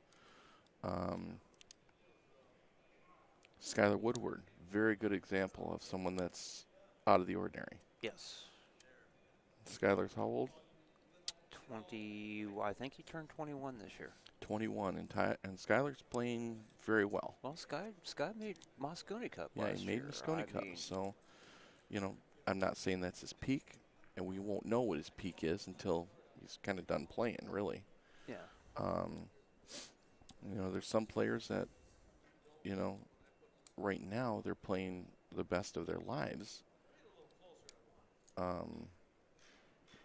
Skylar Woodward, very good example of someone that's out of the ordinary. Yes. Skylar's how old? 20. I think he turned 21 this year. 21, and Skylar's playing very well. Well, Sky made Moscone Cup Yeah, last he made year. Moscone Cup. So, you know, I'm not saying that's his peak, and we won't know what his peak is until he's kind of done playing, really. Yeah. You know, there's some players that, you know, right now they're playing the best of their lives.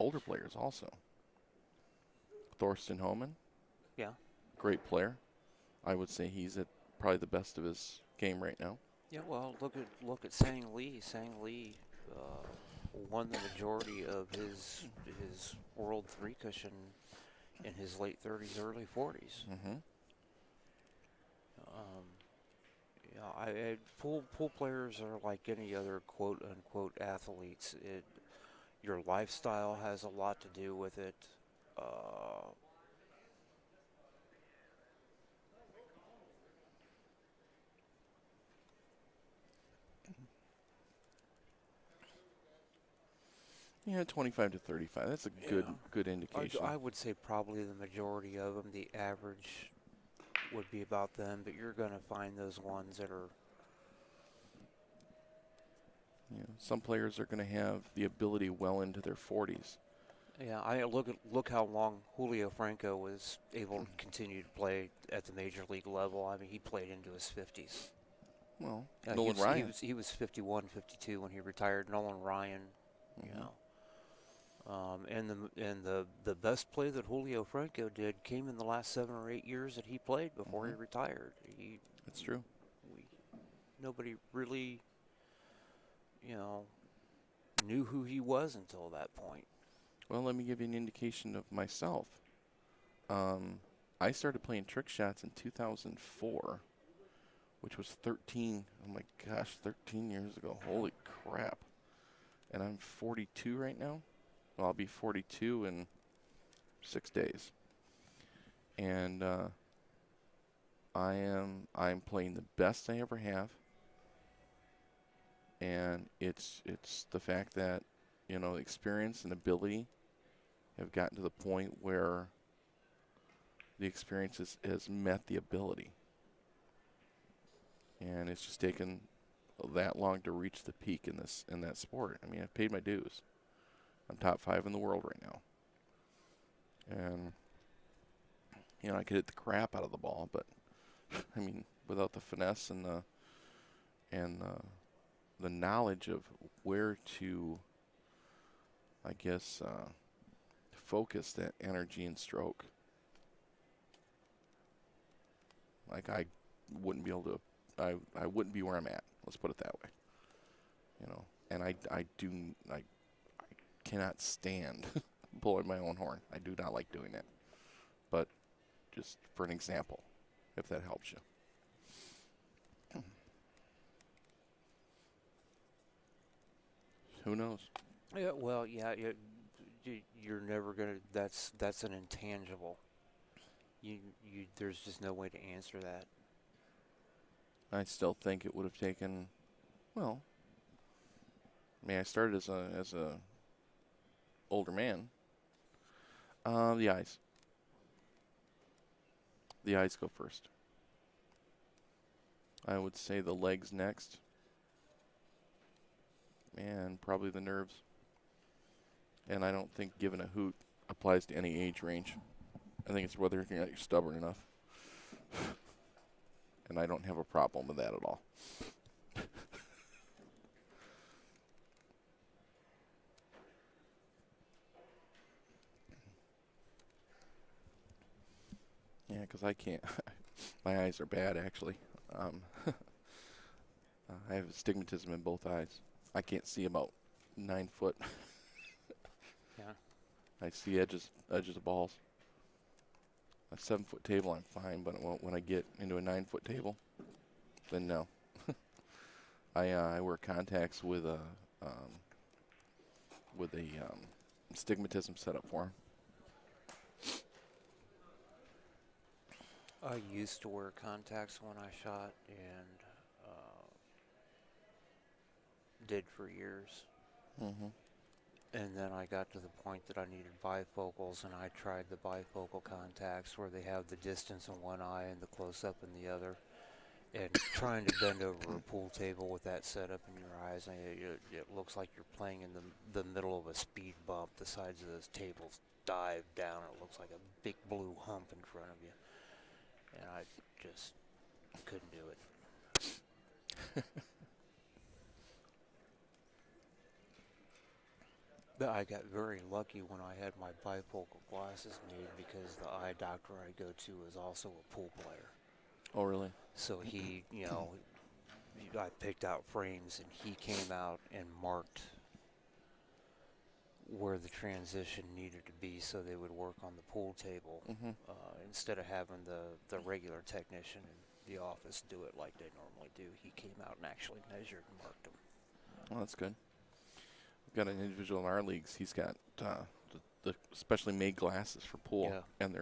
Older players also. Thorsten Homan. Yeah. Great player. I would say he's at probably the best of his game right now. Yeah. Well, look at Sang Lee. Sang Lee won the majority of his World 3 cushion in his late 30s, early 40s. Mm-hmm. Pool players are like any other quote unquote athletes. Your lifestyle has a lot to do with it. Yeah, 25 to 35. That's a good indication. I would say probably the majority of them. The average would be about them, but you're going to find those ones that are. Yeah, some players are going to have the ability well into their 40s. Yeah, I look how long Julio Franco was able to continue to play at the major league level. I mean, he played into his 50s. Well, Nolan Ryan. He was 51, 52 when he retired. Nolan Ryan, Mm-hmm. you know. And the best play that Julio Franco did came in the last 7 or 8 years that he played before he retired. That's true. Nobody really, you know, knew who he was until that point. Well, let me give you an indication of myself. I started playing trick shots in 2004, which was 13. Oh my gosh, 13 years ago. Holy crap! And I'm 42 right now. Well, I'll be 42 in 6 days. And I'm playing the best I ever have. And it's the fact that, you know, experience and ability have gotten to the point where the experience has met the ability. And it's just taken that long to reach the peak in that sport. I mean, I've paid my dues. I'm top 5 in the world right now. And, you know, I could hit the crap out of the ball, but, I mean, without the finesse and the knowledge of where to, I guess, focus, that energy and stroke. Like I wouldn't be able to, I wouldn't be where I'm at. Let's put it that way. You know, and I cannot stand blowing my own horn. I do not like doing that. But just for an example, if that helps you. Who knows? Yeah, well, yeah, you're never gonna. That's an intangible. There's just no way to answer that. I still think it would have taken, well, I mean, I started as a older man. The eyes. The eyes go first. I would say the legs next. And probably the nerves. And I don't think giving a hoot applies to any age range. I think it's whether you're stubborn enough. And I don't have a problem with that at all. Yeah, because I can't. My eyes are bad, actually. I have astigmatism in both eyes. I can't see about 9 foot. Yeah. I see edges of balls. A 7-foot table, I'm fine, but when I get into a 9-foot table, then no. I wear contacts with a astigmatism set up for 'em. I used to wear contacts when I shot, and did for years. Mm-hmm. And then I got to the point that I needed bifocals, and I tried the bifocal contacts where they have the distance in one eye and the close-up in the other. And trying to bend over a pool table with that setup in your eyes, and it looks like you're playing in the middle of a speed bump. The sides of those tables dive down. It looks like a big blue hump in front of you. And I just couldn't do it. But I got very lucky when I had my bifocal glasses made, because the eye doctor I go to is also a pool player. Oh, really? So he, I picked out frames, and he came out and marked where the transition needed to be so they would work on the pool table, Mm-hmm. instead of having the regular technician in the office do it like they normally do. He came out and actually measured and marked them. Well, that's good. We've got an individual in our leagues. He's got the specially made glasses for pool, Yeah. and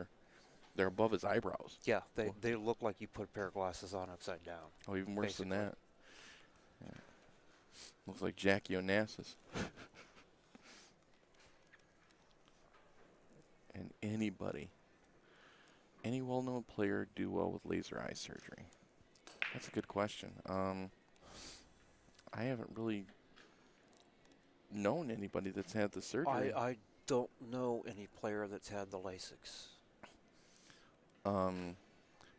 they're above his eyebrows. Yeah, they look like you put a pair of glasses on upside down. Oh, even worse Basically. than that. Yeah. Looks like Jackie Onassis. And any well-known player do well with laser eye surgery? That's a good question. I haven't really known anybody that's had the surgery. I don't know any player that's had the LASIX.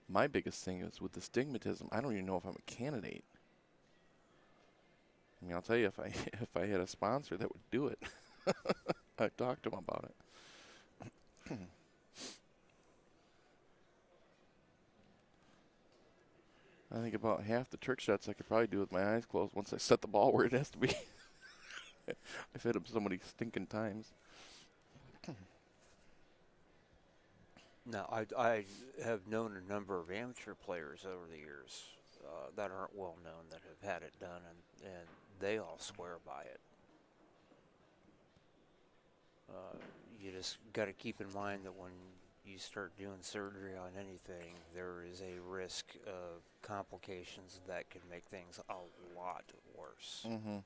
My biggest thing is with the astigmatism, I don't even know if I'm a candidate. I mean, I'll tell you, if I had a sponsor that would do it, I'd talk to them about it. I think about half the trick shots I could probably do with my eyes closed once I set the ball where it has to be. I've hit them so many stinking times. Now, I have known a number of amateur players over the years that aren't well known that have had it done, and they all swear by it. You just got to keep in mind that when you start doing surgery on anything, there is a risk of complications that can make things a lot worse. Mm-hmm.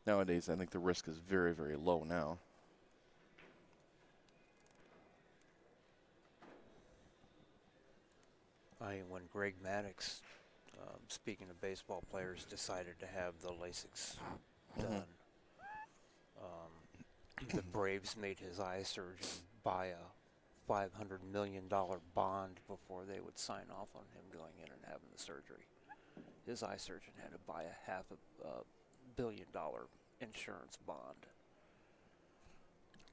Nowadays, I think the risk is very, very low now. When Greg Maddux, speaking of baseball players, decided to have the LASIX done, the Braves made his eye surgeon buy a $500 million bond before they would sign off on him going in and having the surgery. His eye surgeon had to buy a $500 million insurance bond.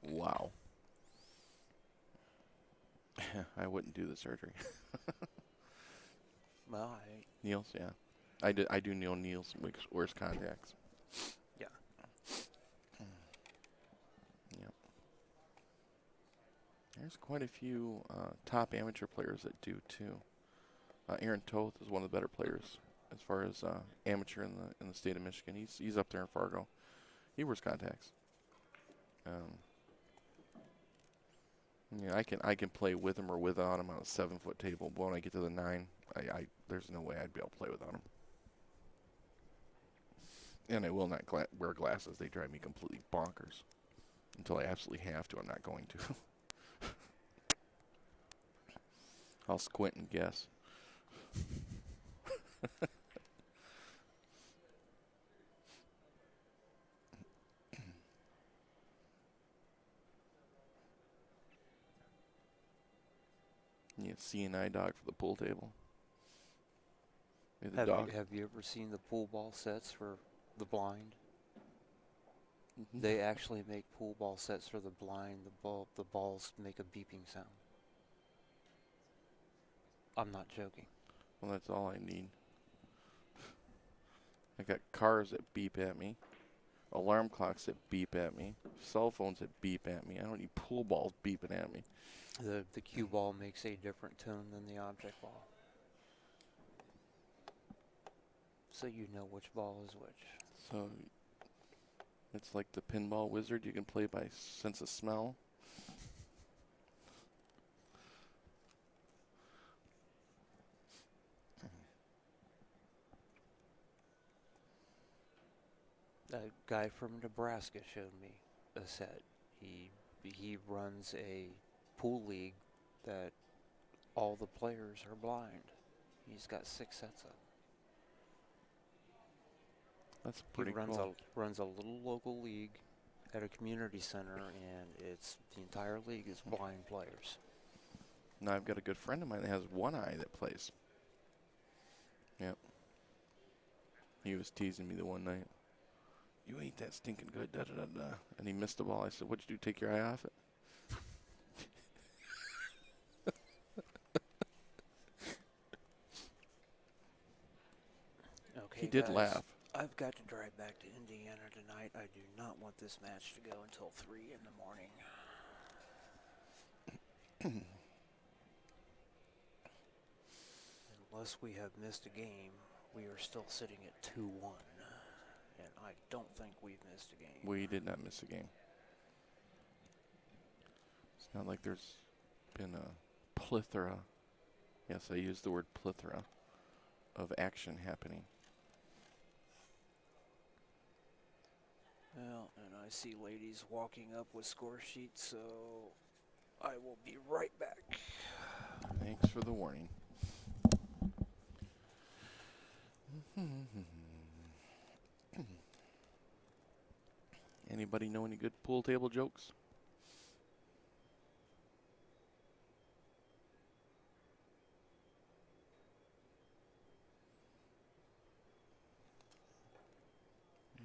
Wow. I wouldn't do the surgery. Well, Neil's, yeah. I do know Neil's wears contacts. yeah. Yep. There's quite a few top amateur players that do too. Aaron Toth is one of the better players as far as amateur in the state of Michigan. He's up there in Fargo. He wears contacts. Yeah, I can play with him or without him on a 7-foot table. But when I get to the 9, there's no way I'd be able to play without him. And I will not wear glasses. They drive me completely bonkers. Until I absolutely have to, I'm not going to. I'll squint and guess. You have CNI dog for the pool table. The dog. Have you ever seen the pool ball sets for the blind? Mhm. They actually make pool ball sets for the blind. The balls make a beeping sound. I'm not joking. Well, that's all I need. I got cars that beep at me, alarm clocks that beep at me, cell phones that beep at me. I don't need pool balls beeping at me. The cue ball makes a different tone than the object ball. So you know which ball is which. So it's like the pinball wizard. You can play by sense of smell. A guy from Nebraska showed me a set. He runs a pool league that all the players are blind. He's got 6 sets of them. That's pretty He runs cool. runs a little local league at a community center, and the entire league is blind players. Now I've got a good friend of mine that has one eye that plays. Yep. He was teasing me the one night. You ain't that stinking good, da da da da. And he missed the ball. I said, "What'd you do? Take your eye off it?" Okay, He did guys, laugh. I've got to drive back to Indiana tonight. I do not want this match to go until 3 in the morning. Unless we have missed a game, we are still sitting at 2-1. And I don't think we've missed a game. We did not miss a game. It's not like there's been a plethora. Yes, I used the word plethora of action happening. Well, and I see ladies walking up with score sheets, so I will be right back. Thanks for the warning. Anybody know any good pool table jokes?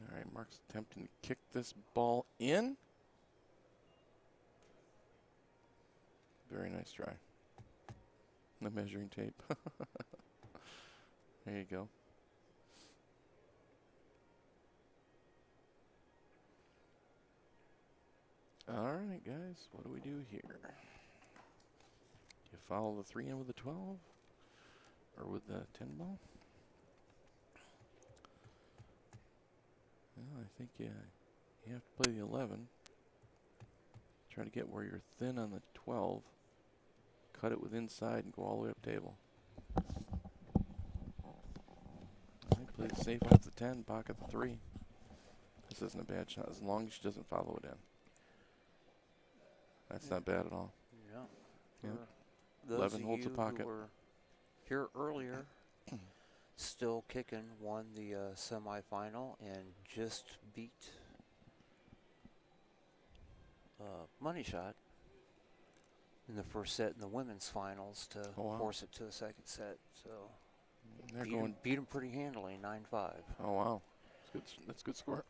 All right, Mark's attempting to kick this ball in. Very nice try. The measuring tape. There you go. All right, guys, what do we do here? You follow the 3 in with the 12 or with the 10 ball? Well, I think you have to play the 11. Try to get where you're thin on the 12. Cut it with inside and go all the way up table. All right, play it safe off the 10, pocket the 3. This isn't a bad shot as long as she doesn't follow it in. That's not bad at all. Yeah. Yep. For those 11 of holds the you pocket. who were here earlier, Still Kickin' won the semifinal and just beat Money Shot in the first set in the women's finals to force it to the second set. So beat him pretty handily, 9-5. Oh wow, that's a good score.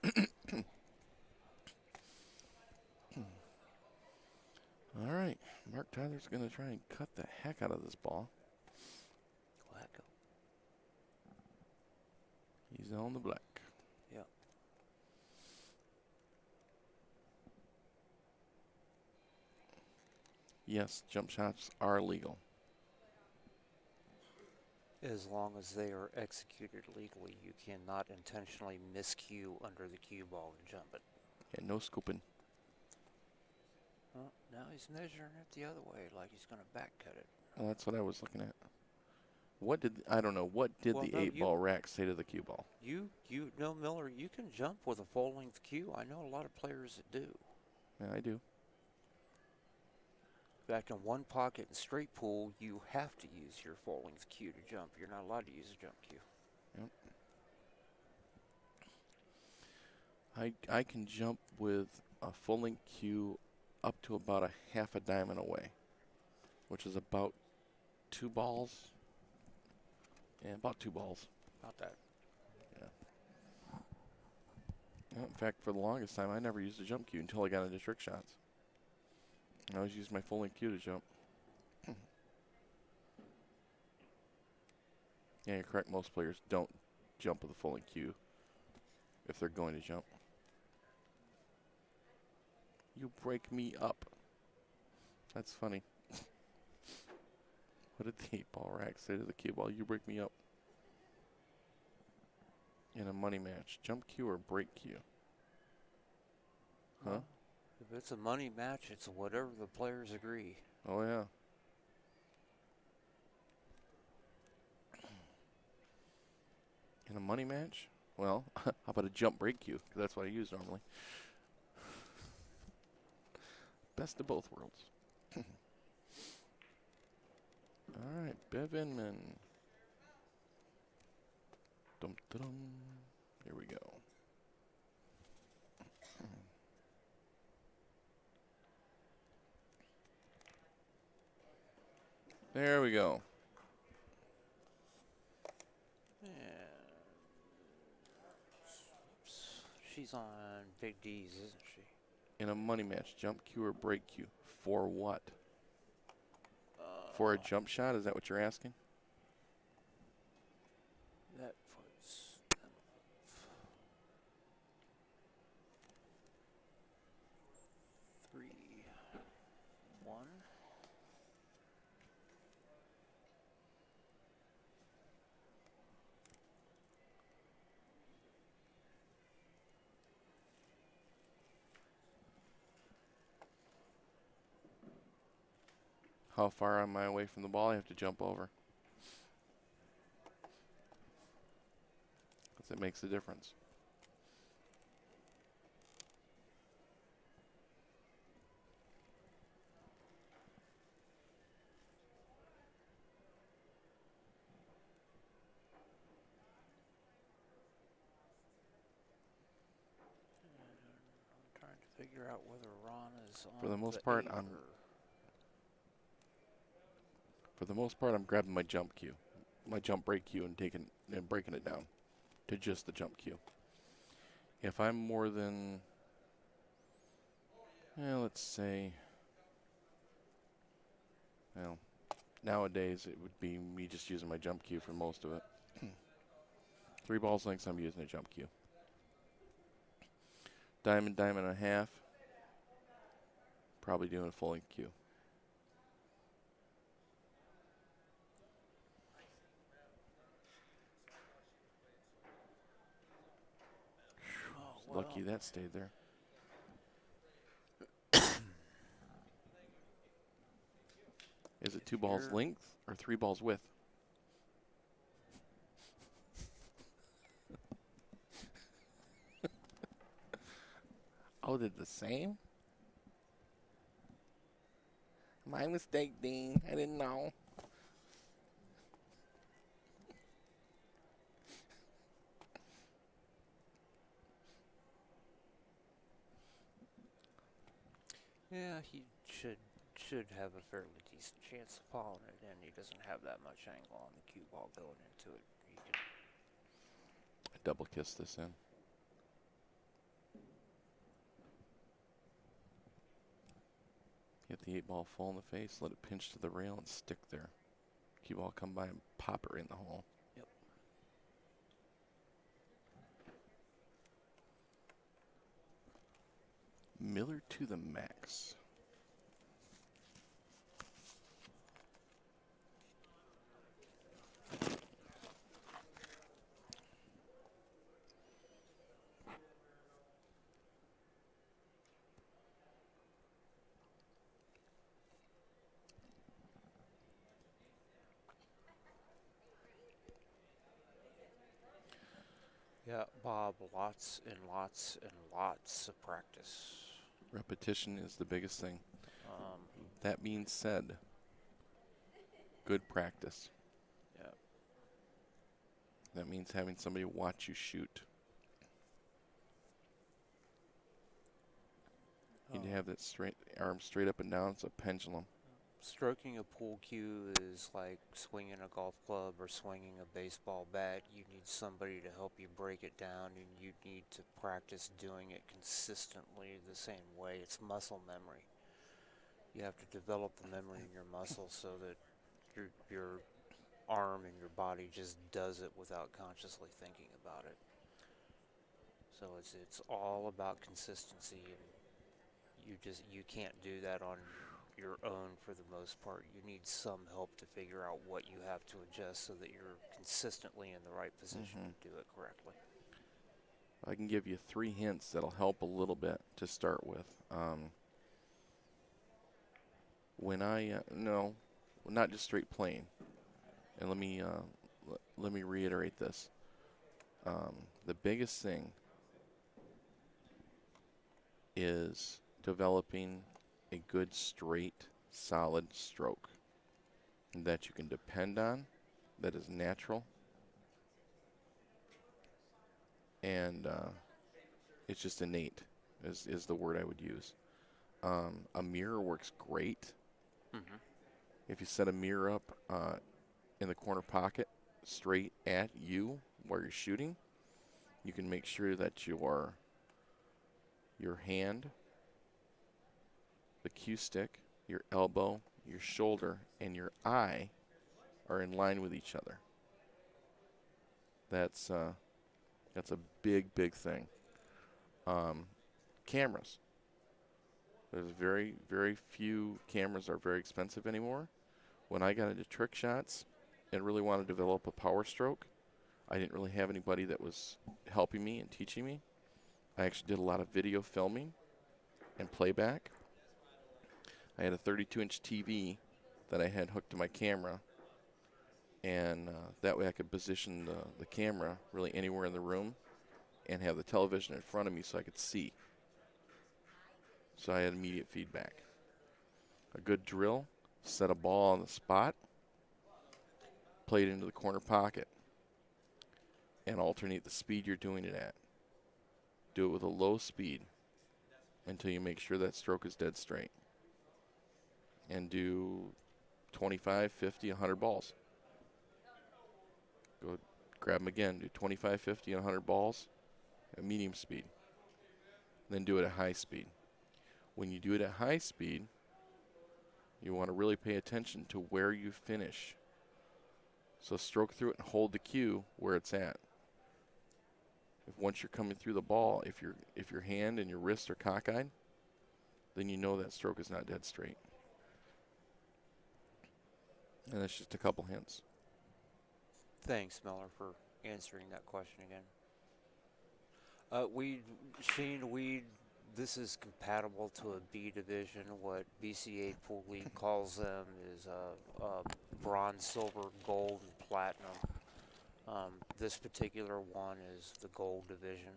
right. Mark Tyler's going to try and cut the heck out of this ball. Wacko. He's on the black. Yep. Yes, jump shots are legal. As long as they are executed legally, you cannot intentionally miscue under the cue ball and jump it. And no scooping. Well, now he's measuring it the other way, like he's going to back cut it. Well, that's what I was looking at. What did I don't know. What did Well, the no, 8-ball rack say to the cue ball? No, Miller, you can jump with a full-length cue. I know a lot of players that do. Yeah, I do. Back in one pocket and straight pool, you have to use your full-length cue to jump. You're not allowed to use a jump cue. Yep. I can jump with a full-length cue up to about a half a diamond away, which is about 2 balls. Yeah, about 2 balls. About that. Yeah, in fact, for the longest time, I never used a jump cue until I got into trick shots. I always used my full-length cue to jump. Yeah, you're correct. Most players don't jump with a full-length cue if they're going to jump. You break me up. That's funny. What did the 8-ball rack say to the cue ball? You break me up. In a money match, jump cue or break cue? Huh? If it's a money match, it's whatever the players agree. Oh, yeah. In a money match? Well, how about a jump break cue? 'Cause that's what I use normally. Best of both worlds. All right, Bev Inman. Dum-dum. Here we go. There we go. Yeah. She's on big D's, isn't she? In a money match, jump cue or break cue? For what? For a jump shot? Is that what you're asking? That puts them 3-1. How far am I away from the ball? I have to jump over. 'Cause it makes a difference. I'm trying to figure out whether Ron is on For the most part, I'm grabbing my jump cue, my jump break cue, and breaking it down to just the jump cue. If I'm more than, let's say, nowadays it would be me just using my jump cue for most of it. 3 balls lengths, I'm using a jump cue. Diamond and a half, probably doing a full length cue. Oh, Lucky that stayed there. Is it 2 balls length or 3 balls width? Oh, they're the same? My mistake, Dean. I didn't know. Yeah, he should have a fairly decent chance of following it in. He doesn't have that much angle on the cue ball going into it. He could I double kiss this in. Get the 8-ball full in the face, let it pinch to the rail and stick there. Cue ball come by and pop it right in the hole. Yep. Miller to the max. Yeah, Bob, lots and lots and lots of practice. Repetition is the biggest thing. Um, That being said, good practice. yeah. That means having somebody watch you shoot. You need to have that straight arm straight up and down. It's a pendulum. Stroking a pool cue is like swinging a golf club or swinging a baseball bat. You need somebody to help you break it down, and you need to practice doing it consistently the same way. It's muscle memory. You have to develop the memory in your muscles so that your arm and your body just does it without consciously thinking about it. So it's all about consistency, and you can't do that on your own for the most part. You need some help to figure out what you have to adjust so that you're consistently in the right position to do it correctly. I can give you 3 hints that'll help a little bit to start with. When I no, not just straight playing. And let me reiterate this. The biggest thing is developing a good, straight, solid stroke that you can depend on, that is natural, and it's just innate, is the word I would use. A mirror works great. Mm-hmm. If you set a mirror up in the corner pocket straight at you where you're shooting, you can make sure that your hand, the cue stick, your elbow, your shoulder, and your eye are in line with each other. That's a big, big thing. Cameras. There's very, very few cameras are very expensive anymore. When I got into trick shots and really wanted to develop a power stroke, I didn't really have anybody that was helping me and teaching me. I actually did a lot of video filming and playback. I had a 32-inch TV that I had hooked to my camera, and that way I could position the camera really anywhere in the room and have the television in front of me so I could see. So I had immediate feedback. A good drill, set a ball on the spot, play it into the corner pocket, and alternate the speed you're doing it at. Do it with a low speed until you make sure that stroke is dead straight. And do 25, 50, 100 balls. Go grab them again. Do 25, 50, and 100 balls at medium speed. Then do it at high speed. When you do it at high speed, you want to really pay attention to where you finish. So stroke through it and hold the cue where it's at. If once you're coming through the ball, if your hand and your wrist are cockeyed, then you know that stroke is not dead straight. And that's just a couple hints. Thanks, Miller, for answering that question again. This is compatible to a B division. What BCAPL League calls them is bronze, silver, gold, and platinum. This particular one is the gold division.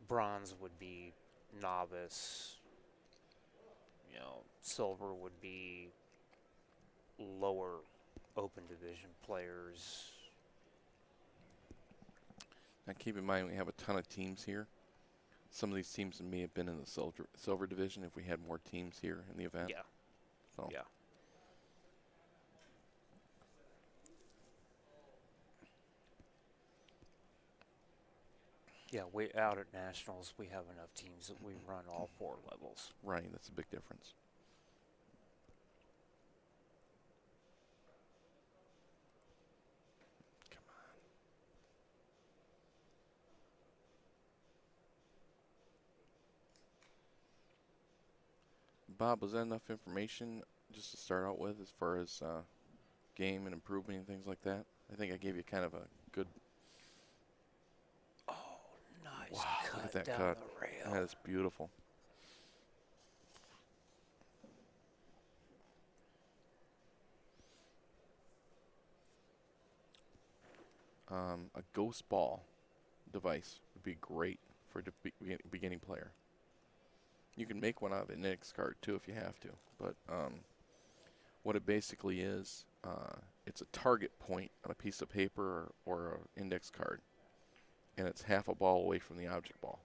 Bronze would be novice. Silver would be lower open division players. Now keep in mind we have a ton of teams here. Some of these teams may have been in the silver division if we had more teams here in the event. Yeah. So. Yeah. Yeah, we out at nationals. We have enough teams that we run all 4 levels. Right, that's a big difference. Come on. Bob, was that enough information just to start out with as far as game and improvement and things like that? I think I gave you kind of a good... Oh, nice Wow, cut look at that down cut. the rail. That is beautiful. A ghost ball device would be great for a beginning player. You can make one out of an index card too if you have to. But what it basically is, it's a target point on a piece of paper or an index card, and it's half a ball away from the object ball.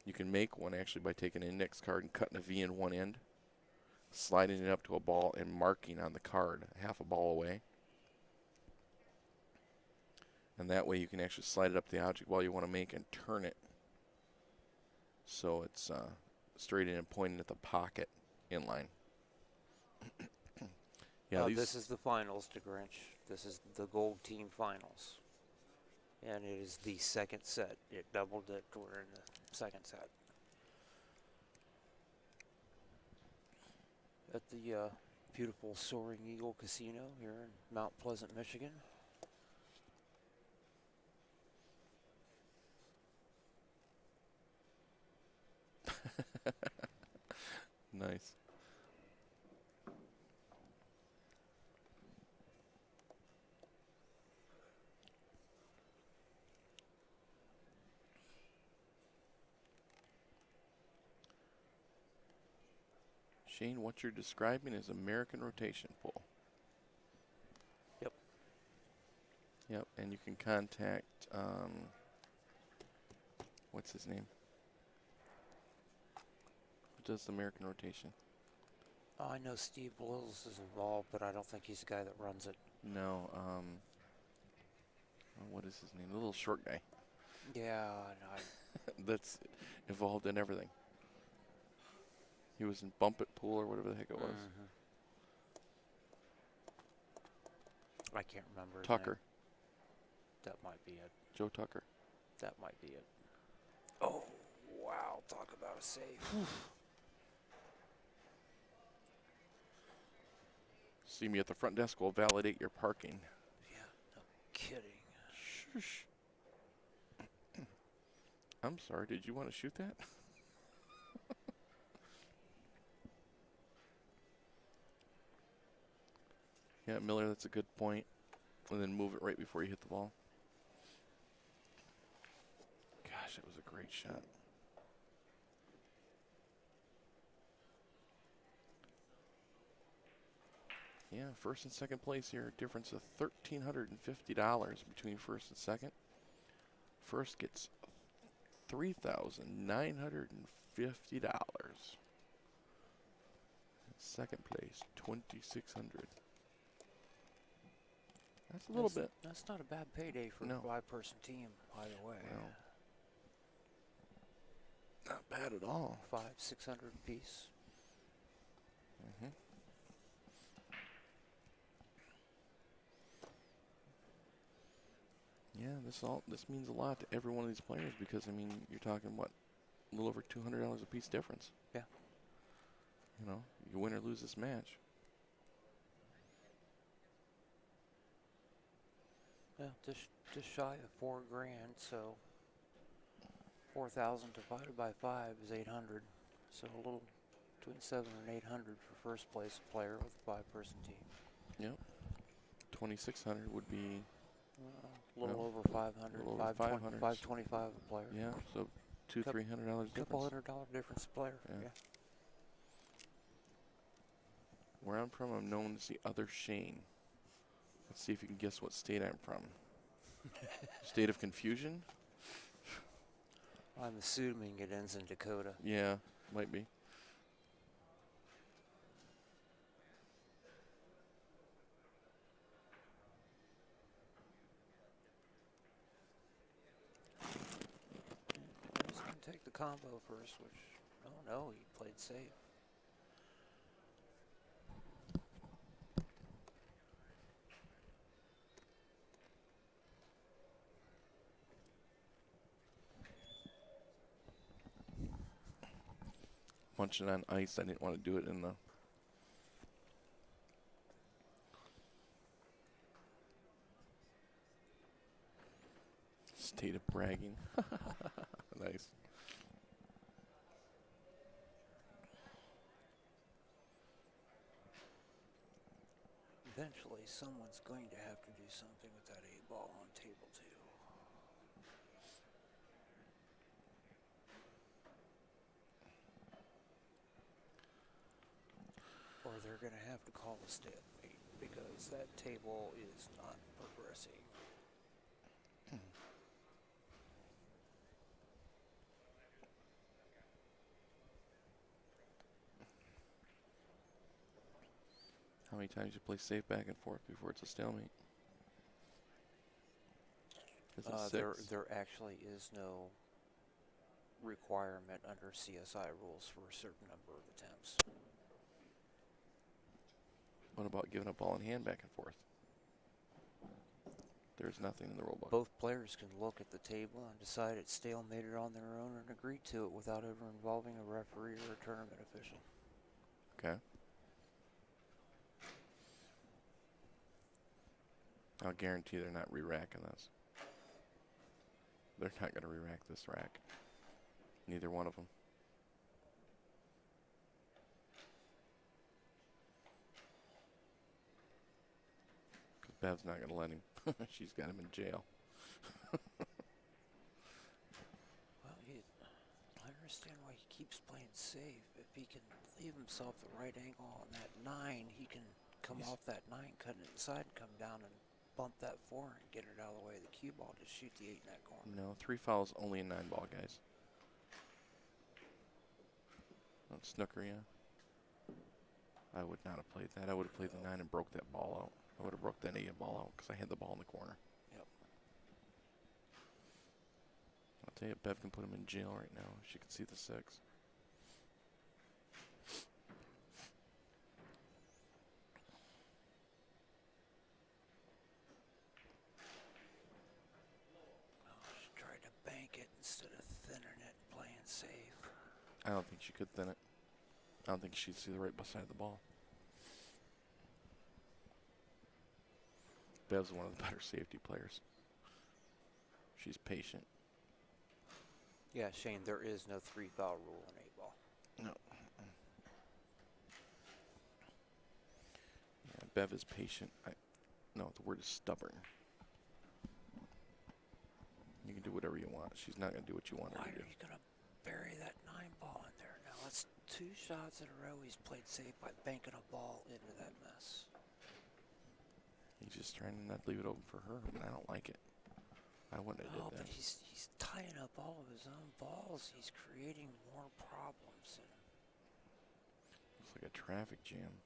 You can make one actually by taking an index card and cutting a V in one end, sliding it up to a ball, and marking on the card half a ball away. And that way you can actually slide it up to the object ball you want to make and turn it so it's straight in and pointing at the pocket inline. Yeah, This is the finals to Grinch. This is the gold team finals. And it is the second set. It doubled it. We're in the second set. At the beautiful Soaring Eagle Casino here in Mount Pleasant, Michigan. Nice. Shane, what you're describing is American rotation pool. Yep. Yep, and you can contact, what's his name? Who does the American rotation? Oh, I know Steve Wills is involved, but I don't think he's the guy that runs it. No, what is his name? The little short guy. Yeah, That's involved in everything. He was in Bump It Pool or whatever the heck it was. I can't remember his Tucker. name. That might be it. Joe Tucker. That might be it. Oh, wow. Talk about a save. See me at the front desk. We'll validate your parking. Yeah, no kidding. Shush. I'm sorry. Did you want to shoot that? Yeah, Miller, that's a good point. And then move it right before you hit the ball. Gosh, that was a great shot. Yeah, first and second place here. Difference of $1,350 between first and second. First gets $3,950. Second place, $2,600. That's a little bit. That's not a bad payday for No. a 5-person team, either way. No. Not bad at all. 500-600 apiece. Mm-hmm. Yeah, this means a lot to every one of these players because I mean you're talking what, a little over $200 a piece difference. Yeah. You know, you win or lose this match. Yeah, just shy of $4 grand. So 4,000 divided by 5 is 800. So a little between 700 and 800 for first place player with a 5-person team. Yep. 2,600 would be. A little Well, over 500. little over 500. 525 a player. Yeah, so $200-300 difference. Couple $100 difference a player. Yeah. Where I'm from, I'm known as the other Shane. Let's see if you can guess what state I'm from. State of confusion? I'm assuming it ends in Dakota. Yeah, might be. combo first, which, oh no, he played safe. Punching on ice, I didn't want to do it in the state of bragging. Nice. Eventually, someone's going to have to do something with that 8-ball on table 2. Or they're going to have to call a stalemate because that table is not progressing. How many times you play safe back and forth before it's a stalemate? Is it 6? There actually is no requirement under CSI rules for a certain number of attempts. What about giving a ball in hand back and forth? There's nothing in the rule book. Both players can look at the table and decide it's stalemated on their own and agree to it without ever involving a referee or a tournament official. Okay. I'll guarantee they're not re-racking this. They're not going to re-rack this rack. Neither one of them. Because Bev's not going to let him. She's got him in jail. Well, I understand why he keeps playing safe. If he can leave himself the right angle on that 9, he can come off that 9, cut it inside, and come down and bump that 4 and get it out of the way of the cue ball to shoot the 8 in that corner. No, 3 fouls only in 9-ball, guys. On snooker, yeah. I would not have played that. I would have played the 9 and broke that ball out. I would have broke that 8 ball out because I had the ball in the corner. Yep. I'll tell you, Bev can put him in jail right now. She can see the 6. She tried to bank it instead of thinning it, playing safe. I don't think she could thin it. I don't think she'd see the right side of the ball. Bev's one of the better safety players. She's patient. Yeah, Shane, there is no 3-foul rule in 8-ball. No. Yeah, Bev is patient. No, the word is stubborn. You can do whatever you want. She's not going to do what you want her Why to do. are you going to bury that 9 ball in there? Now, that's 2 shots in a row he's played safe by banking a ball into that mess. He's just trying to not leave it open for her, and I don't like it. I wouldn't have Oh, did but that. he's tying up all of his own balls. He's creating more problems. It's like a traffic jam.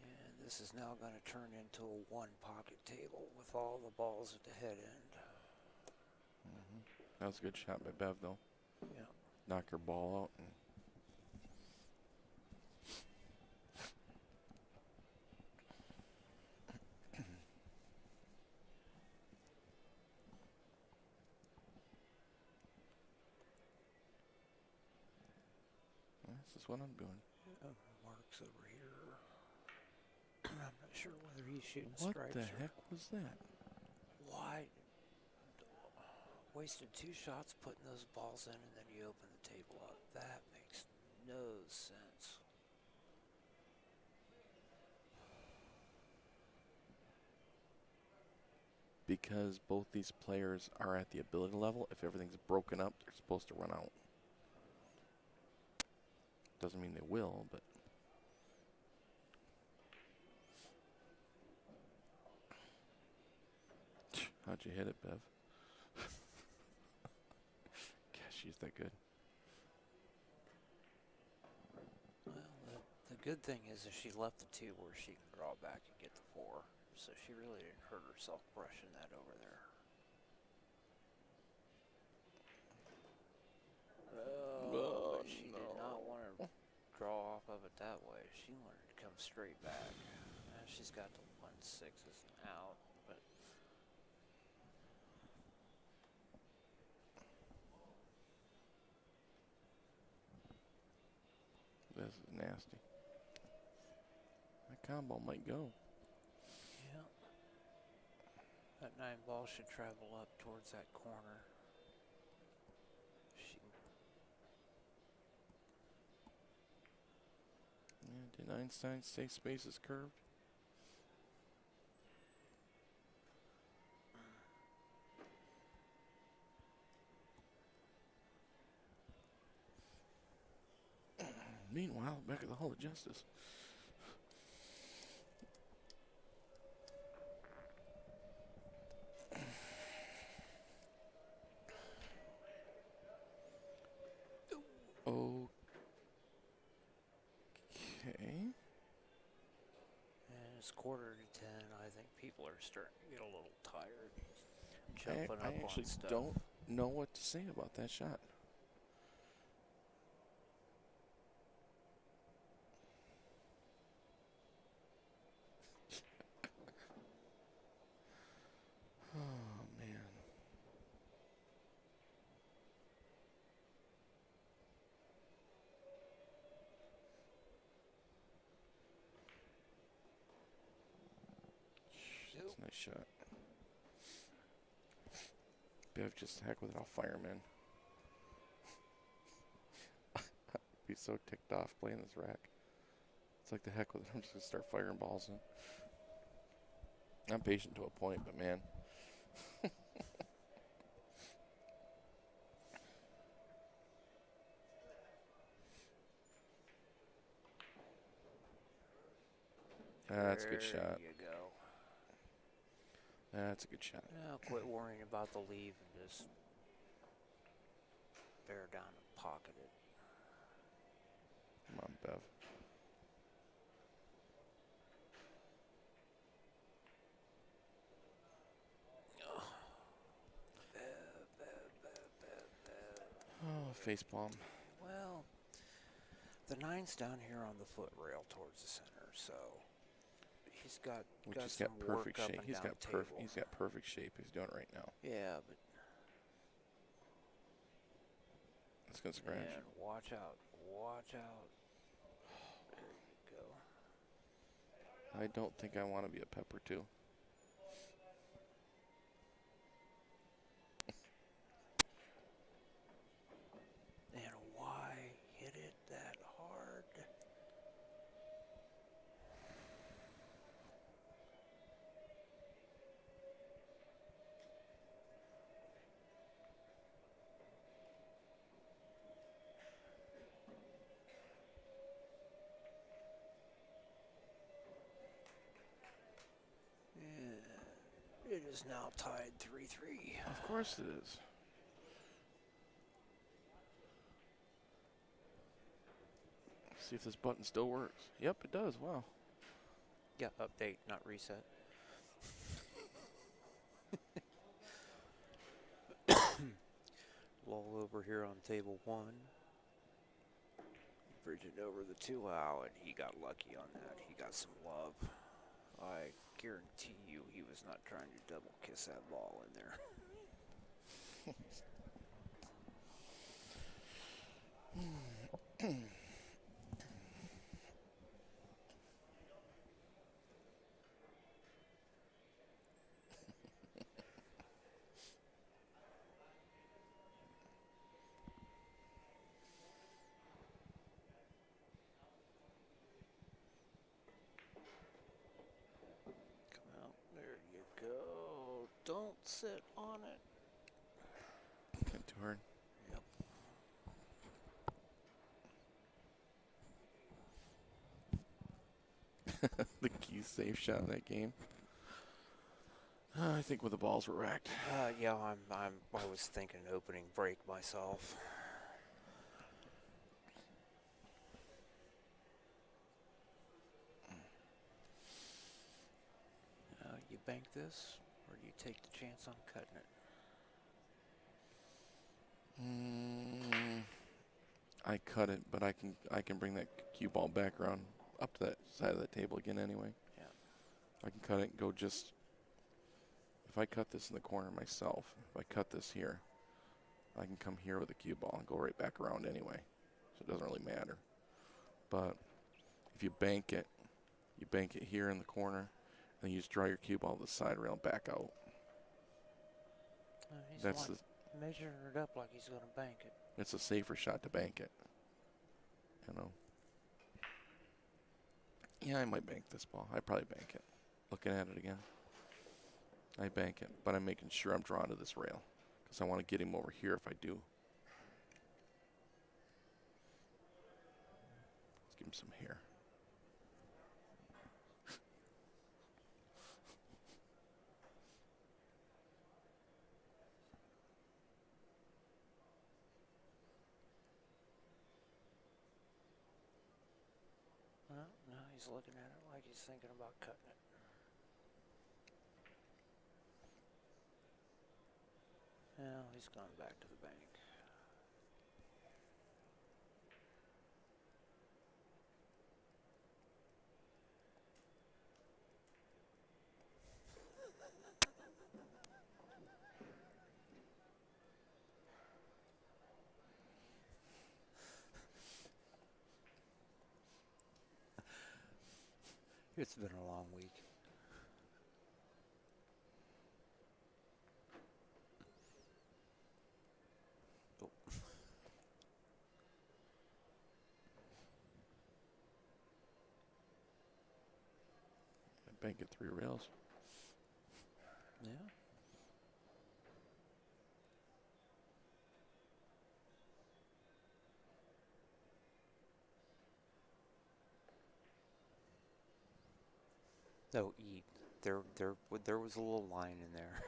And this is now going to turn into a 1-pocket table with all the balls at the head end. That was a good shot by Bev, though. Yeah. Knock her ball out. And this is what I'm doing. Mark's over here. I'm not sure whether he's shooting What stripes the or heck was that? why. Wasted 2 shots putting those balls in, and then you open the table up. That makes no sense. Because both these players are at the ability level, if everything's broken up, they're supposed to run out. Doesn't mean they will, but... How'd you hit it, Bev? Gosh, she's that good. good thing is that she left the 2 where she can draw back and get the 4. So she really didn't hurt herself brushing that over there. Oh, but she did not want to draw off of it that way. She wanted to come straight back. She's got the 1/6s out, but This is nasty. That combo might go. yeah. That 9 ball should travel up towards that corner. Yeah, did Einstein say space is curved? Meanwhile, back at the Hall of Justice. Okay. And it's 9:45. I think people are starting to get a little tired. Jumping up I on actually stuff. don't know what to say about that shot. Oh, man. That's a nice shot. Bev just heck with it. I'll fire him in. I'd be so ticked off playing this rack. It's like the heck with it. I'm just going to start firing balls in. I'm patient to a point, but man. That's a good shot. There you go. That's a good shot. Now quit worrying about the leave and just bear down and pocket it. Come on, Bev. Oh, face palm. Well, the 9's down here on the foot rail towards the center, so he's got He's some got perfect work up shape. and He's down got the table. He's got perfect shape. He's doing it right now. Yeah, but It's gonna scratch. man, watch out! Watch out! There you go. I don't think I want to be a pepper too. And why hit it that hard? Yeah, it is now tied 3-3. Of course it is. See if this button still works. Yep, it does. Wow. Yeah, update, not reset. Lull over here on table 1. Bridge it over the 2 out, and he got lucky on that. He got some love. I guarantee you he was not trying to double kiss that ball in there. Come out. There you go. Don't sit on it. Good turn. Yep. The key safe shot in that game. I think when the balls were racked. Yeah, I was thinking opening break myself. bank this, or do you take the chance on cutting it? I cut it, but I can bring that cue ball back around up to that side of the table again anyway. Yeah. I can cut it and go just. If I cut this in the corner myself, if I cut this here, I can come here with the cue ball and go right back around anyway. So it doesn't really matter. But if you bank it here in the corner, and you just draw your cue ball to the side rail and back out. He's That's like measuring it up like he's going to bank it. It's a safer shot to bank it. You know. Yeah, I might bank this ball. I probably bank it. Looking at it again. I bank it, but I'm making sure I'm drawn to this rail because I want to get him over here if I do. Let's give him some hair. Well, now he's looking at it like he's thinking about cutting it. Well, he's gone back to the bank. It's been a long week. Oh. I bank it 3 rails. Yeah. No, eat. There was a little line in there.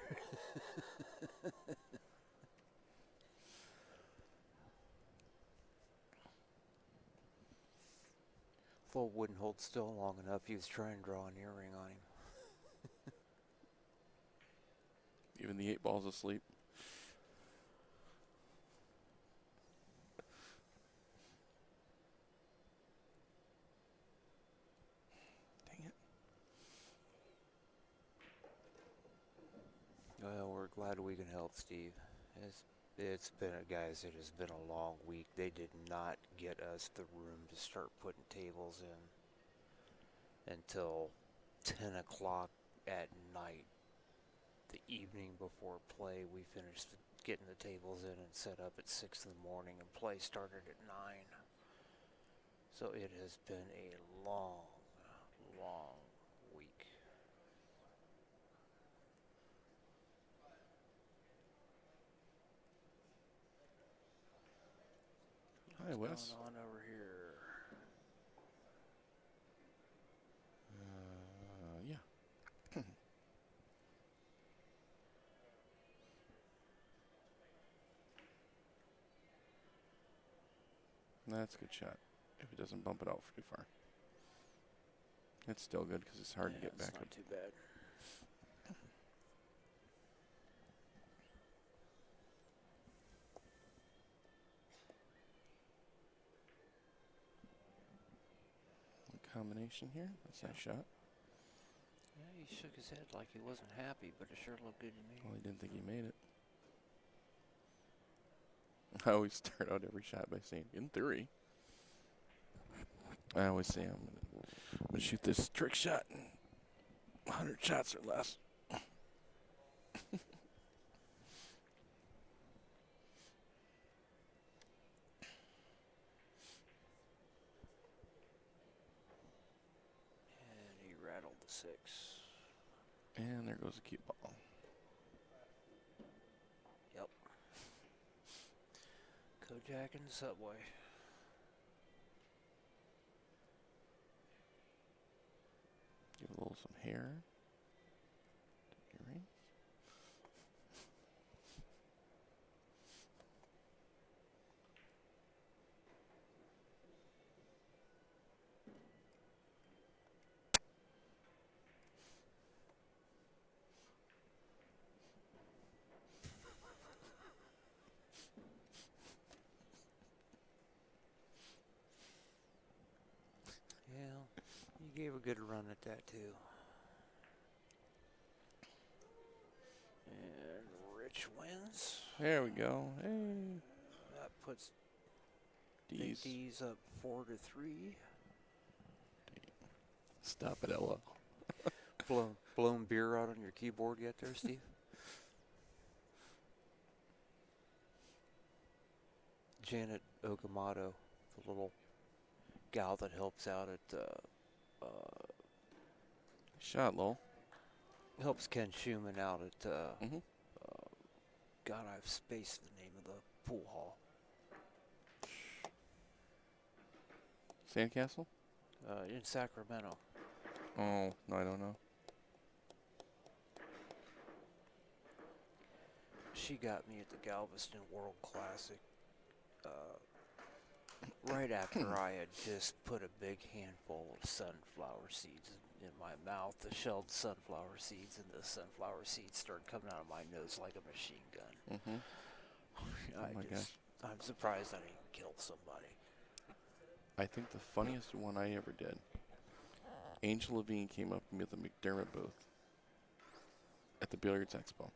Flo wouldn't hold still long enough. He was trying to draw an earring on him. Even the 8 ball's asleep. Dang it. Well, we're glad we can help, Steve. It's been, guys, it has been a long week. They did not get us the room to start putting tables in until 10 o'clock at night. The evening before play, we finished getting the tables in and set up at 6 in the morning, and play started at 9. So it has been a long, long week. Hi, Wes. What's going on over here? Yeah. That's a good shot. If it doesn't bump it out too far. It's still good because it's hard to get back It's up. not too bad. Combination here. That's a nice shot. Yeah, he shook his head like he wasn't happy, but it sure looked good to me. Well, he didn't think he made it. I always start out every shot by saying, in theory. I always say I'm gonna shoot this trick shot in 100 shots or less. And he rattled the 6. And there goes the cue ball. Yep. Kojak in the subway. Give it a little some hair. Earrings. You gave a good run at that too. And Rich wins. There we go. Hey. That puts D's. D's up 4-3. Stop it, Ella. Blown beer out on your keyboard yet there, Steve? Janet Okamoto, the little gal that helps out at Shot low. helps Ken Schumann out at Mm-hmm. God, I've spaced the name of the pool hall. Sandcastle? In Sacramento. Oh, no, I don't know. She got me at the Galveston World Classic right after I had just put a big handful of sunflower seeds in my mouth, the shelled sunflower seeds, and the sunflower seeds started coming out of my nose like a machine gun. Mm-hmm. Oh my gosh. I'm surprised I didn't kill somebody. I think the funniest one I ever did, Angel Levine came up to me at the McDermott booth at the Billiards Expo.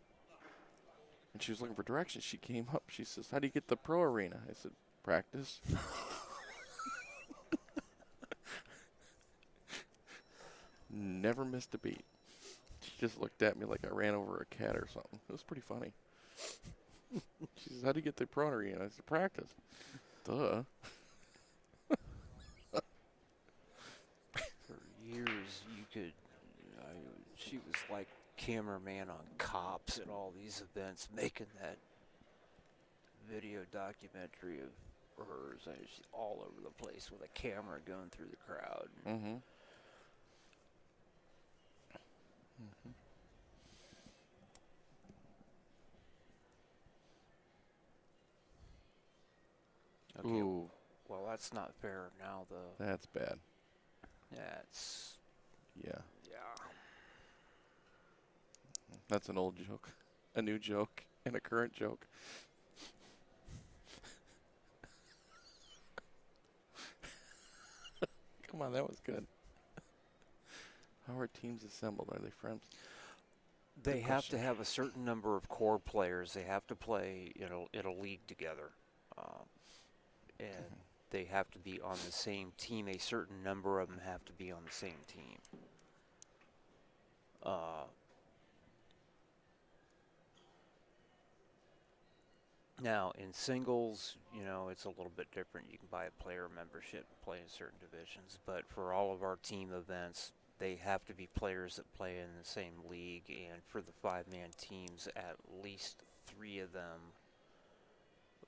And she was looking for directions. She came up. She says, "How do you get the pro arena?" I said, "Practice." Never missed a beat. She just looked at me like I ran over a cat or something. It was pretty funny. She says, "How do you get the pro arena?" I said, "Practice." Duh. For years, she was like cameraman on Cops at all these events, making that video documentary of hers. She's all over the place with a camera going through the crowd. Mm-hmm. Okay, Ooh, well, that's not fair now, though. that's bad. That's, Yeah, yeah. that's an old joke, a new joke, and a current joke. Come on, that was good. How are teams assembled? Are they friends? They Good have to question. have a certain number of core players. They have to play in a league together. And they have to be on the same team. A certain number of them have to be on the same team. Now, in singles, it's a little bit different. You can buy a player membership and play in certain divisions. But for all of our team events, they have to be players that play in the same league. And for the 5-man teams, at least 3 of them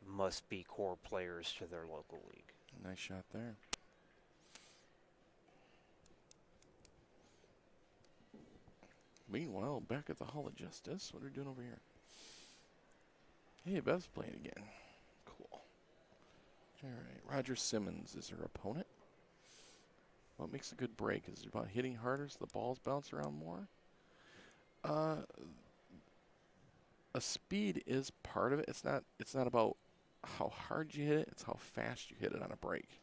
must be core players to their local league. Nice shot there. Meanwhile, back at the Hall of Justice, what are we doing over here? Hey, Bev's playing again. Cool. All right, Roger Simmons is her opponent. What makes a good break? Is it about hitting harder so the balls bounce around more? A speed is part of it. It's not about how hard you hit it. It's how fast you hit it on a break.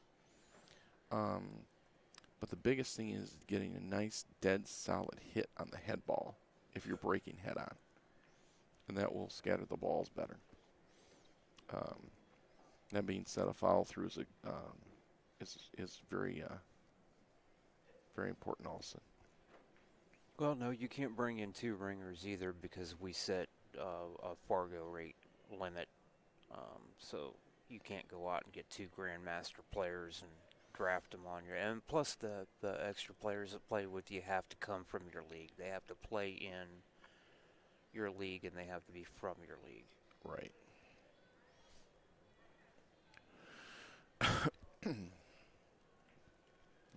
But the biggest thing is getting a nice, dead, solid hit on the head ball if you're breaking head on. And that will scatter the balls better. That being said, a follow through is very very important also. Well, no, you can't bring in 2 ringers either because we set a Fargo rate limit. So you can't go out and get 2 Grandmaster players and draft them on your... And plus the extra players that play with you have to come from your league. They have to play in your league and they have to be from your league. Right.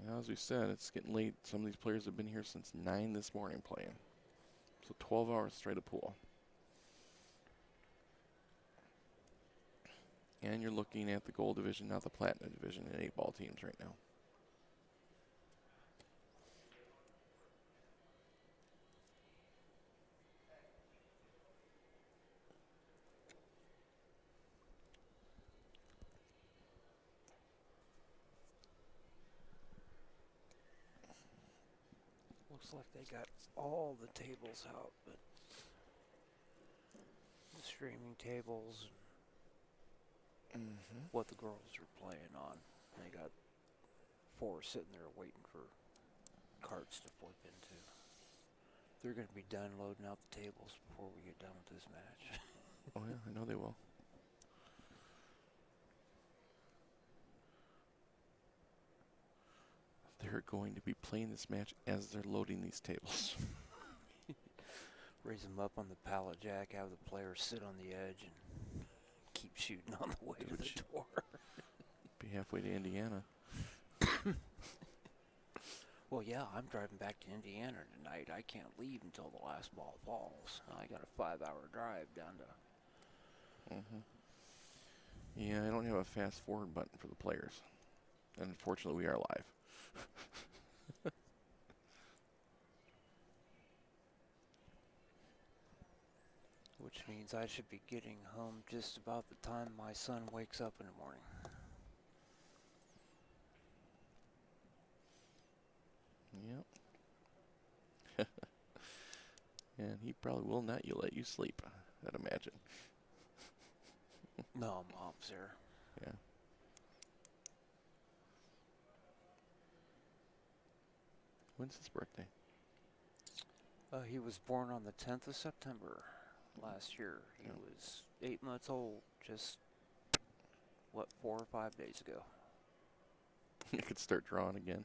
Now, as we said, it's getting late. Some of these players have been here since 9 this morning playing. So 12 hours straight of pool. And you're looking at the gold division, not the platinum division, in 8-ball teams right now. Looks like they got all the tables out, but the streaming tables, Mm-hmm. what the girls are playing on. They got 4 sitting there waiting for carts to flip into. They're going to be done loading out the tables before we get done with this match. Oh yeah, I know they will. They're going to be playing this match as they're loading these tables. Raise them up on the pallet jack, have the players sit on the edge, and keep shooting on the way to the door. Be halfway to Indiana. Well, yeah, I'm driving back to Indiana tonight. I can't leave until the last ball falls. I got a 5-hour drive down to... Mm-hmm. Yeah, I don't have a fast forward button for the players. And unfortunately, we are live. Which means I should be getting home just about the time my son wakes up in the morning. Yep. And he probably will not let you sleep, I'd imagine. No, Mom's there. Yeah. When's his birthday? He was born on the 10th of September last year. He was 8 months old just, 4 or 5 days ago. You could start drawing again.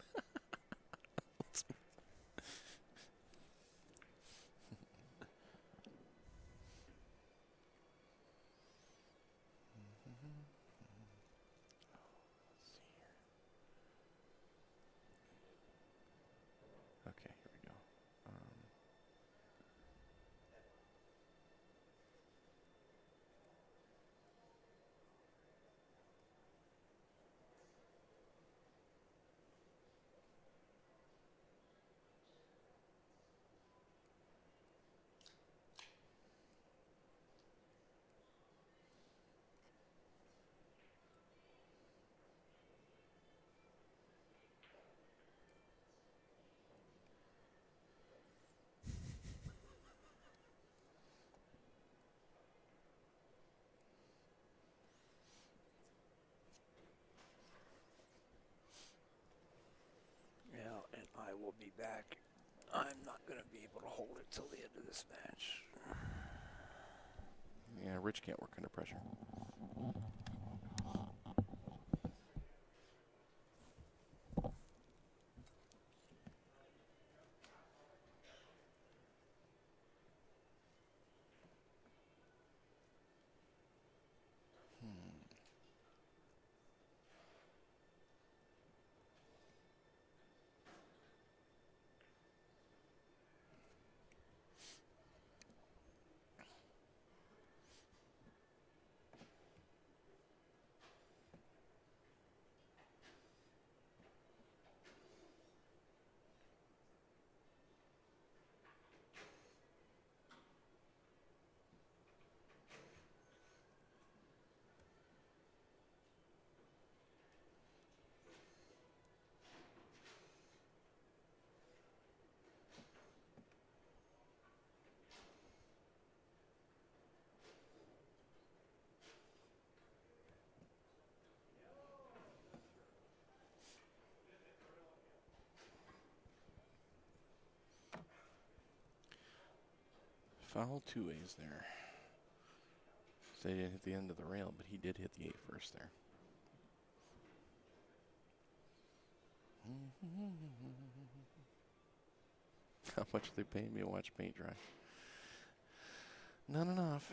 Okay, here we go. Yeah, and I will be back. I'm not going to be able to hold it till the end of this match. Yeah, Rich can't work under pressure. Foul 2 ways there. So they didn't hit the end of the rail, but he did hit the 8 first there. How much are they paying me to watch paint dry? Not enough.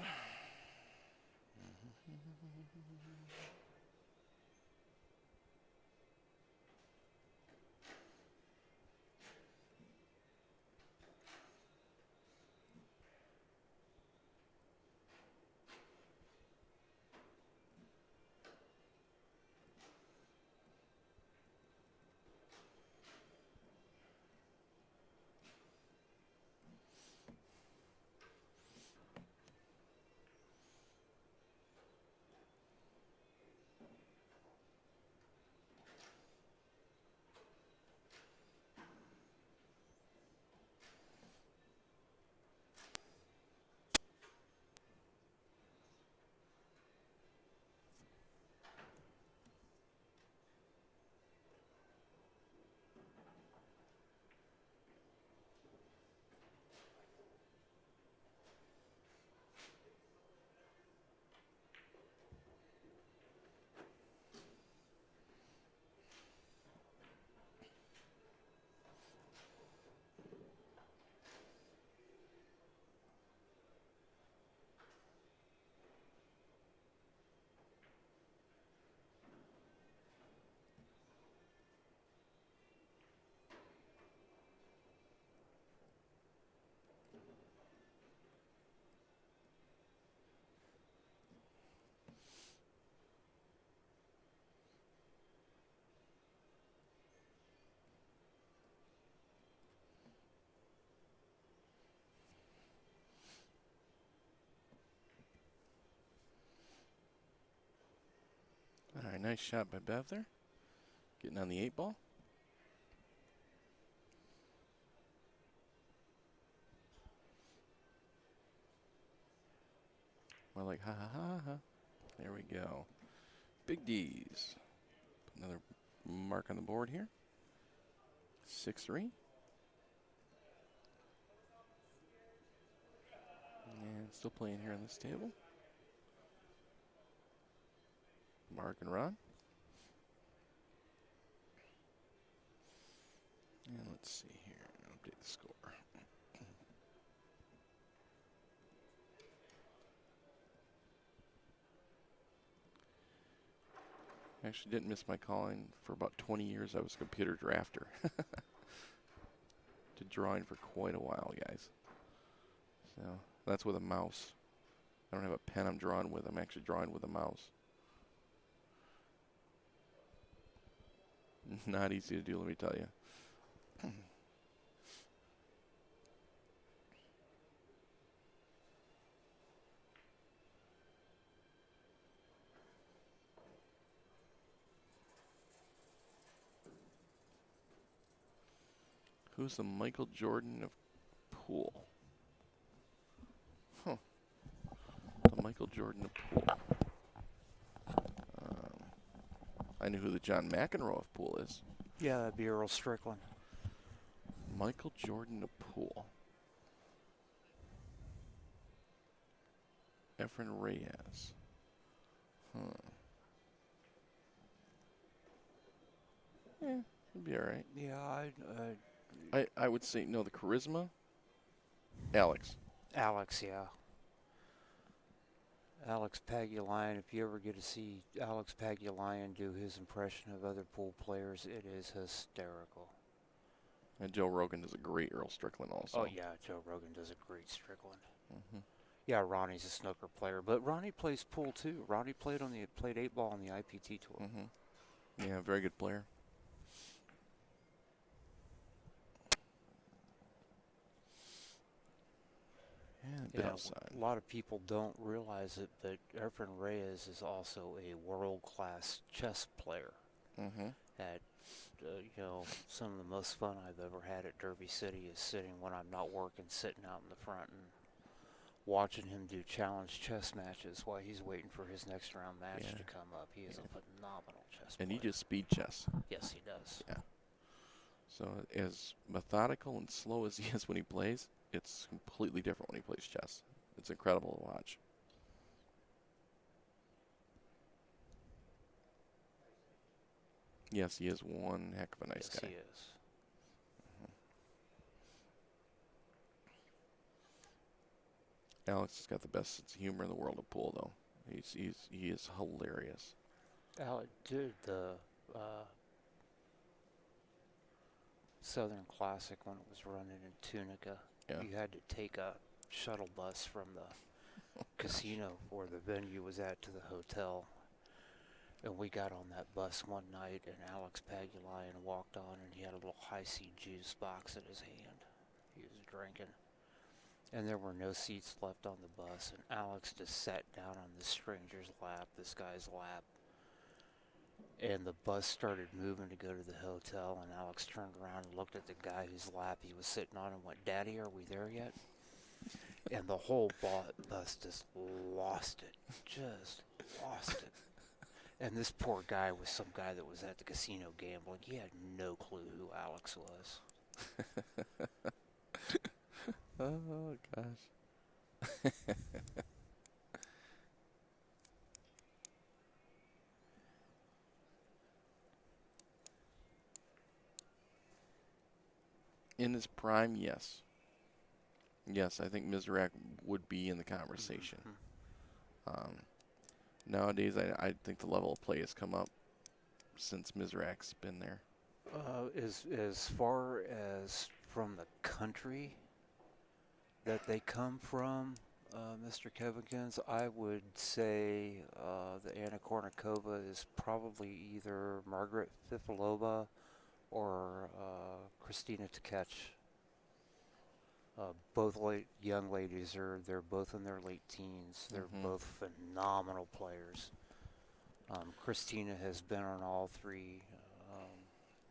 Nice shot by Bev there. Getting on the 8 ball. More like ha ha ha ha. There we go. Big D's. Another mark on the board here. 6-3. And still playing here on this table. Mark and Ron. And let's see here. Update the score. I actually didn't miss my calling for about 20 years. I was a computer drafter. Did drawing for quite a while, guys. So that's with a mouse. I don't have a pen I'm drawing with. I'm actually drawing with a mouse. Not easy to do, let me tell you. Who's the Michael Jordan of pool? Huh. The Michael Jordan of pool. I knew who the John McEnroe of pool is. Yeah, that'd be Earl Strickland. Michael Jordan of pool. Efren Reyes. Huh. Yeah, it'd be all right. Yeah, I would say, no, the charisma. Alex. Alex, yeah. Alex Pagulayan, if you ever get to see Alex Pagulayan do his impression of other pool players, it is hysterical. And Joe Rogan does a great Earl Strickland also. Oh, yeah, Joe Rogan does a great Strickland. Mm-hmm. Yeah, Ronnie's a snooker player, but Ronnie plays pool too. Ronnie played 8 ball on the IPT tour. Mm-hmm. Yeah, very good player. Yeah, a bit outside. A lot of people don't realize it, but Efren Reyes is also a world-class chess player. Mm-hmm. At some of the most fun I've ever had at Derby City is sitting when I'm not working, sitting out in the front and watching him do challenge chess matches while he's waiting for his next round match to come up. He is a phenomenal chess player. And he just speed chess. Yes, he does. Yeah. So as methodical and slow as he is when he plays, it's completely different when he plays chess. It's incredible to watch. Yes, he is one heck of a nice guy. Yes, he is. Alex has got the best sense of humor in the world of pool, though. He is hilarious. Dude, the Southern Classic when it was running in Tunica, you had to take a shuttle bus from the casino where the venue was at to the hotel. And we got on that bus one night, and Alex Pagulayan walked on, and he had a little high-C juice box in his hand. He was drinking. And there were no seats left on the bus, and Alex just sat down on this stranger's lap, this guy's lap. And the bus started moving to go to the hotel, and Alex turned around and looked at the guy whose lap he was sitting on and went, "Daddy, are we there yet?" And the whole bus just lost it. Just lost it. And this poor guy was some guy that was at the casino gambling. He had no clue who Alex was. Oh, gosh. In his prime, yes. Yes, I think Mizrak would be in the conversation. Mm-hmm. Nowadays, I think the level of play has come up since Mizrak's been there. As far as from the country that they come from, Mr. Kevikins, I would say the Anna Kournikova is probably either Margaret Fifilova or Christina Tkach. Both young ladies they're both in their late teens. They're both phenomenal players. Christina has been on all three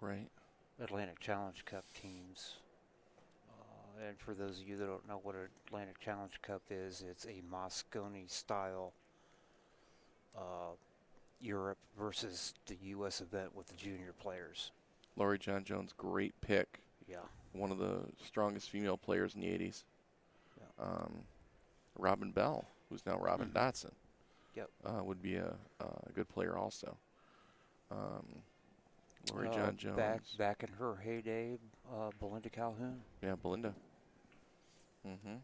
Right. Atlantic Challenge Cup teams. And for those of you that don't know what an Atlantic Challenge Cup is, it's a Moscone style Europe versus the U.S. event with the junior players. Laurie John Jones, great pick. Yeah. One of the strongest female players in the 80s. Yeah. Robin Bell, who's now Robin Dotson, Yep. would be a good player also. Laurie John Jones. Back in her heyday, Belinda Calhoun. Yeah, Belinda. Mm-hmm.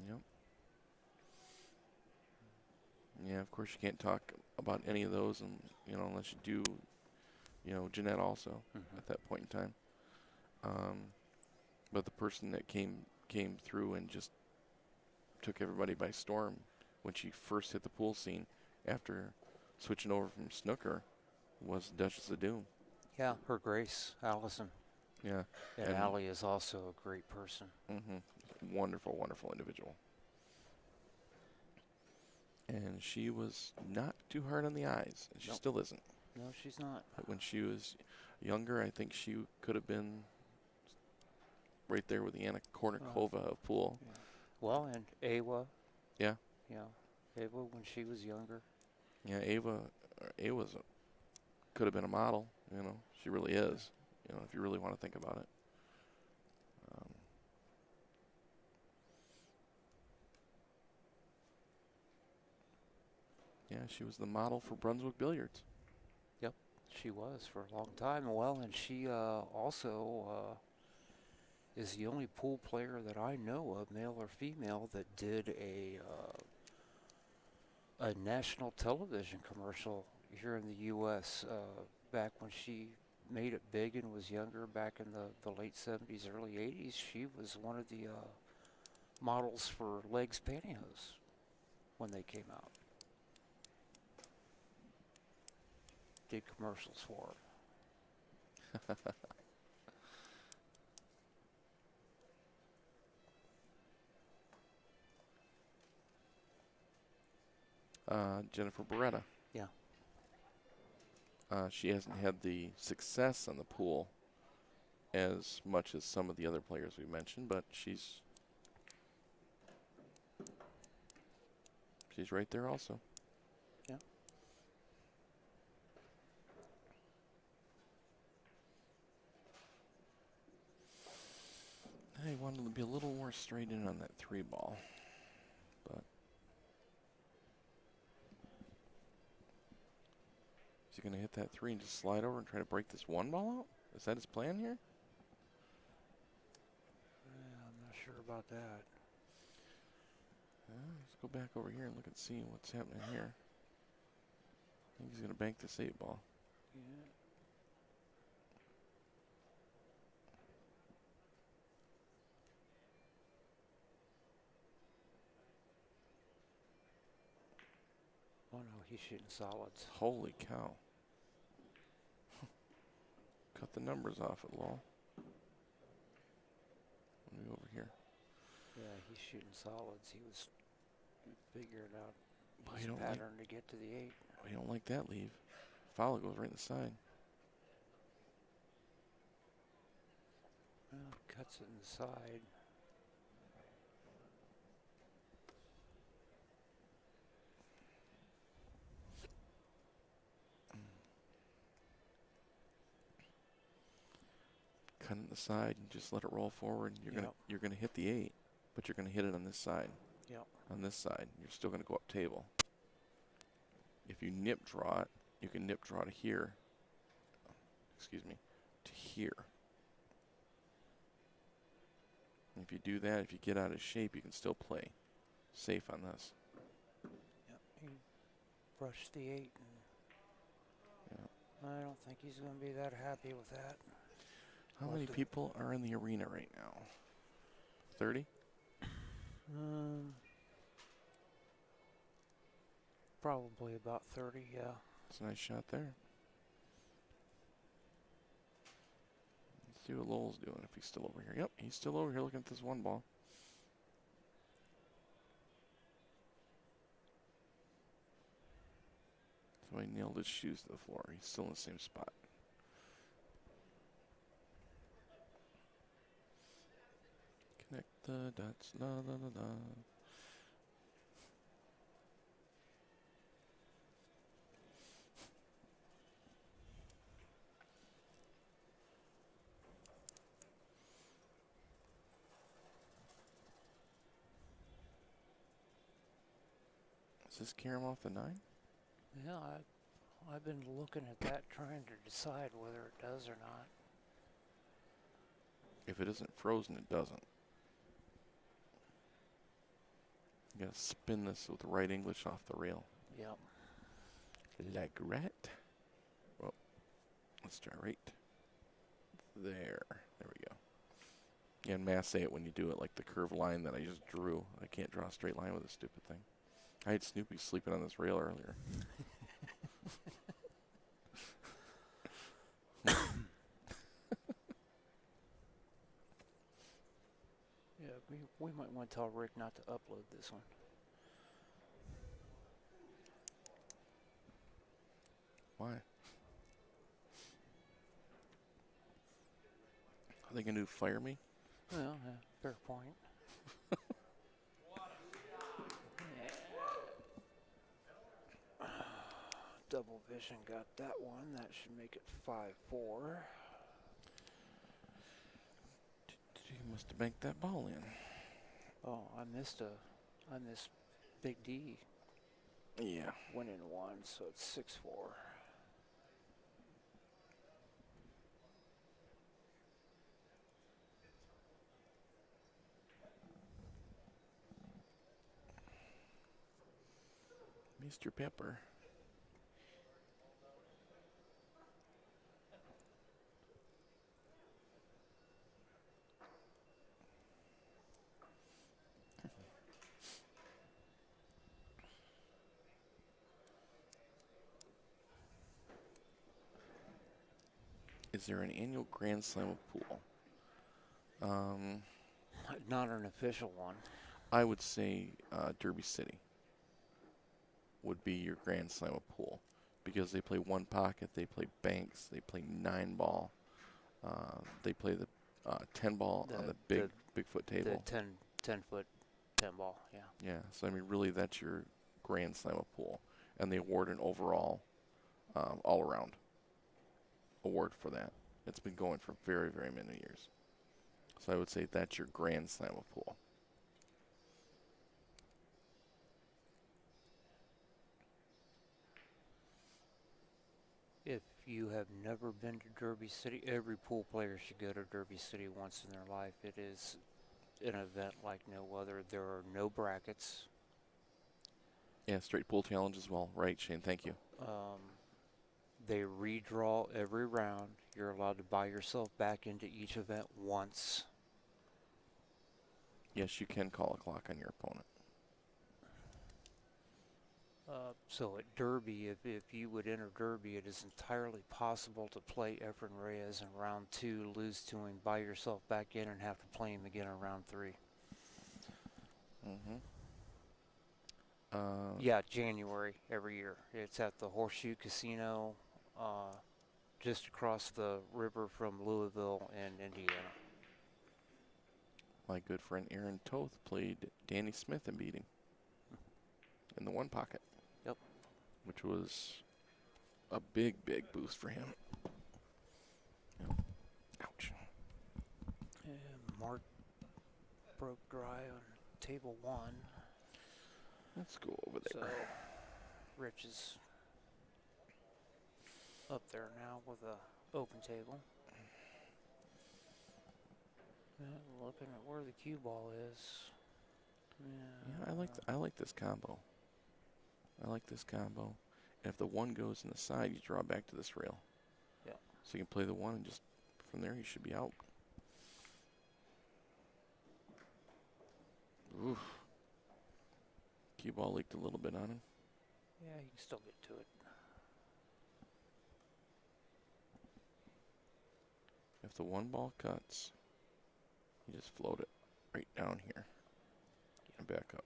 Yep. Yeah, of course you can't talk about any of those, and unless you do, Jeanette also at that point in time. But the person that came through and just took everybody by storm when she first hit the pool scene after switching over from snooker was Duchess of Doom. Yeah, her Grace, Allison. Yeah. And Allie is also a great person. Mm-hmm. Wonderful, wonderful individual. And she was not too hard on the eyes, and she still isn't. No, she's not. But when she was younger, I think she could have been right there with the Anna Kournikova of pool. Yeah. Well, and Awa. Yeah. Yeah, Ava when she was younger. Yeah, Ava's could have been a model. She really is. If you really want to think about it. Yeah, she was the model for Brunswick Billiards. Yep, she was for a long time. Well, and she also is the only pool player that I know of, male or female, that did a national television commercial here in the U.S. Back when she made it big and was younger, back in the late 70s, early 80s. She was one of the models for Legs Pantyhose when they came out. Did commercials for her. Jennifer Beretta. Yeah. She hasn't had the success on the pool as much as some of the other players we mentioned, but she's right there also. Yeah. I wanted to be a little more straight in on that 3 ball, but is he going to hit that 3 and just slide over and try to break this 1 ball out? Is that his plan here? I'm not sure about that. Let's go back over here and look and see what's happening here. I think he's going to bank this 8 ball. Yeah. Oh no, he's shooting solids. Holy cow. Cut the numbers off it, lol. Let me go over here. Yeah, he's shooting solids. He was figuring out Well, his pattern to get to the 8. You don't like that leave. Foul goes right in the side. Well, cuts it in the side. Cut it in the side and just let it roll forward. You're gonna hit the 8, but you're gonna hit it on this side. Yep. On this side, you're still gonna go up table. If you nip draw it, you can nip draw to here. Excuse me, to here. If you do that, if you get out of shape, you can still play safe on this. Yep. He brushed the 8. And I don't think he's going to be that happy with that. How many people are in the arena right now? 30? Probably about 30, yeah. That's a nice shot there. Let's see what Lowell's doing if he's still over here. Yep, he's still over here looking at this 1 ball. Somebody nailed his shoes to the floor. He's still in the same spot. Connect the dots. La la la la. Does this carry him off the 9? Yeah, I've been looking at that, trying to decide whether it does or not. If it isn't frozen, it doesn't. You gotta spin this with the right English off the rail. Yep. Like that. Well, let's try right there. There we go. Yeah, and mass say it when you do it, like the curved line that I just drew. I can't draw a straight line with this stupid thing. I had Snoopy sleeping on this rail earlier. Yeah, we might want to tell Rick not to upload this one. Why? Are they gonna do fire me? Well, fair point. Double vision got that one. That should make it 5-4. You must have banked that ball in. Oh, I missed Big D. Yeah. Went in one, so it's 6-4. Mr. Pepper. Is there an annual Grand Slam of pool? Not an official one. I would say Derby City would be your Grand Slam of pool because they play one pocket, they play banks, they play 9-ball, they play the 10-ball on the Bigfoot table. The 10-foot 10-ball, yeah. Yeah, so I mean, really, that's your Grand Slam of pool, and they award an overall, all-around award for that. It's been going for very, very many years. So I would say that's your Grand Slam of pool. If you have never been to Derby City, every pool player should go to Derby City once in their life. It is an event like no other. There are no brackets. Yeah, straight pool challenge as well. Right, Shane, thank you. They redraw every round. You're allowed to buy yourself back into each event once. Yes, you can call a clock on your opponent. So at Derby, if you would enter Derby, it is entirely possible to play Efren Reyes in round 2, lose to him, buy yourself back in, and have to play him again in round 3. Mm-hmm. Yeah, January every year. It's at the Horseshoe Casino, just across the river from Louisville and Indiana. My good friend Aaron Toth played Danny Smith and beat him in the one pocket. Yep. Which was a big, big boost for him. Yep. Ouch. And Mark broke dry on table 1. Let's go over there. So Rich is up there now with a open table. And looking at where the cue ball is. Yeah, I like this combo. I like this combo. And if the 1 goes in the side, you draw back to this rail. Yeah. So you can play the 1 and just from there you should be out. Oof. Cue ball leaked a little bit on him. Yeah, you can still get to it. If the 1 ball cuts, you just float it right down here and back up.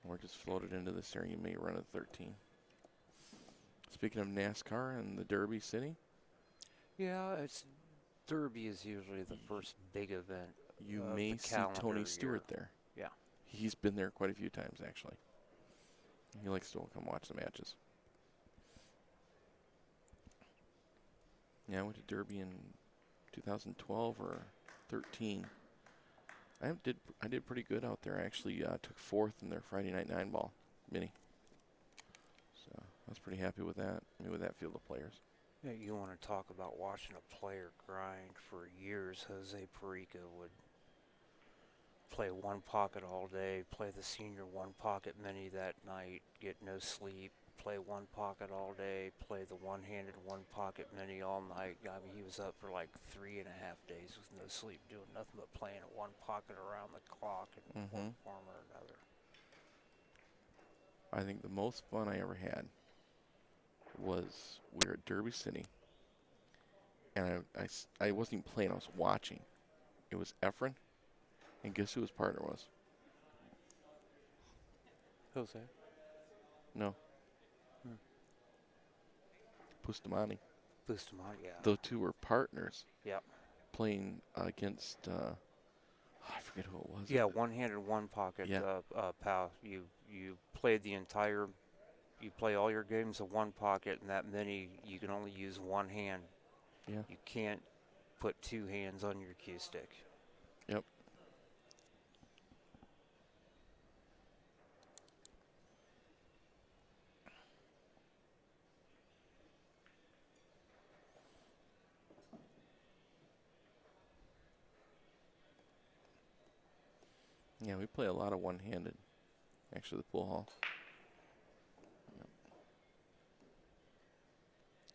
Or just floated into this area. You may run a 13. Speaking of NASCAR and the Derby City, Yeah, Derby is usually the first big event. you of may the see calendar Tony year. Stewart there. Yeah. He's been there quite a few times, actually. He likes to come watch the matches. Yeah, I went to Derby in 2012 or 13. I did pretty good out there. I actually took fourth in their Friday night 9-ball mini. So I was pretty happy with that. I mean, with that field of players. Yeah, you want to talk about watching a player grind for years. Jose Perica would play one pocket all day, play the senior one pocket mini that night, get no sleep, play one pocket all day, play the one-handed one pocket mini all night. I mean, he was up for like 3.5 days with no sleep, doing nothing but playing at one pocket around the clock in one form or another. I think the most fun I ever had was we were at Derby City, and I wasn't even playing, I was watching. It was Efren, and guess who his partner was? Jose? No. Pustamani. Bustamante, yeah. Those two were partners Yep. playing against, I forget who it was. Yeah, one-handed one pocket, Yeah. pal. You play you play all your games of one pocket, and that mini, you can only use one hand. Yeah. You can't put two hands on your cue stick. Yep. Yeah, we play a lot of one-handed, actually, the pool hall.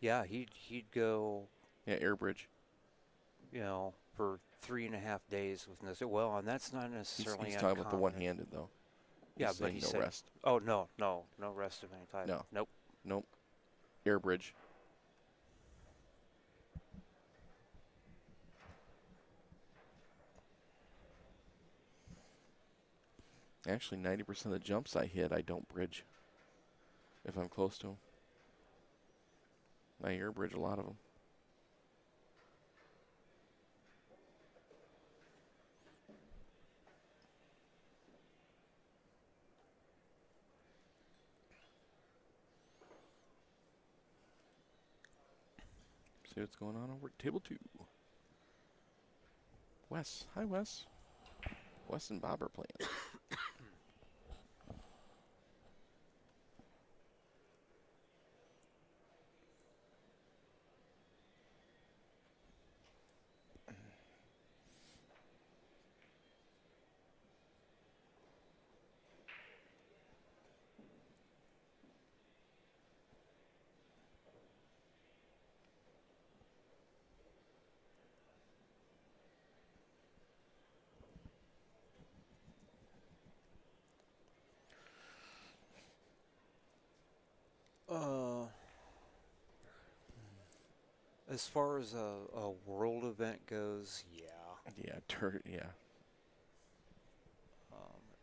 Yeah, he'd go, Yeah, air bridge. for 3.5 days with no. Well, and that's not He's necessarily talking about the uncommon. one-handed, though. Yeah, He's but saying he no said, rest. oh no rest of any type. No. Nope. Nope. Air bridge. Actually, 90% of the jumps I hit, I don't bridge. If I'm close to them. I air bridge a lot of them. See what's going on over at table 2. Wes. Hi, Wes. Wes and Bob are playing. As far as a world event goes, yeah. Yeah.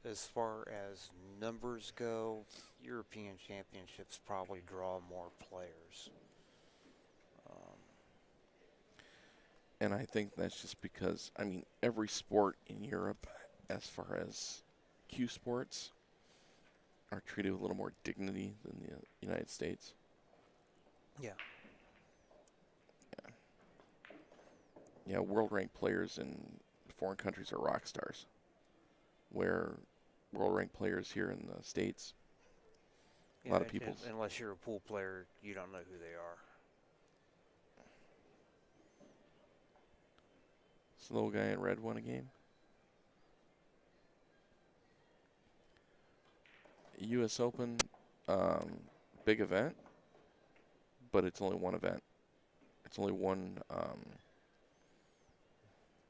As far as numbers go, European Championships probably draw more players. And I think that's just because, I mean, every sport in Europe, as far as CueSports, are treated with a little more dignity than the United States. Yeah. Yeah, world-ranked players in foreign countries are rock stars, where world-ranked players here in the States, a lot of people. Unless you're a pool player, you don't know who they are. Slow guy in red won a game. U.S. Open, big event, but it's only one event. It's only one,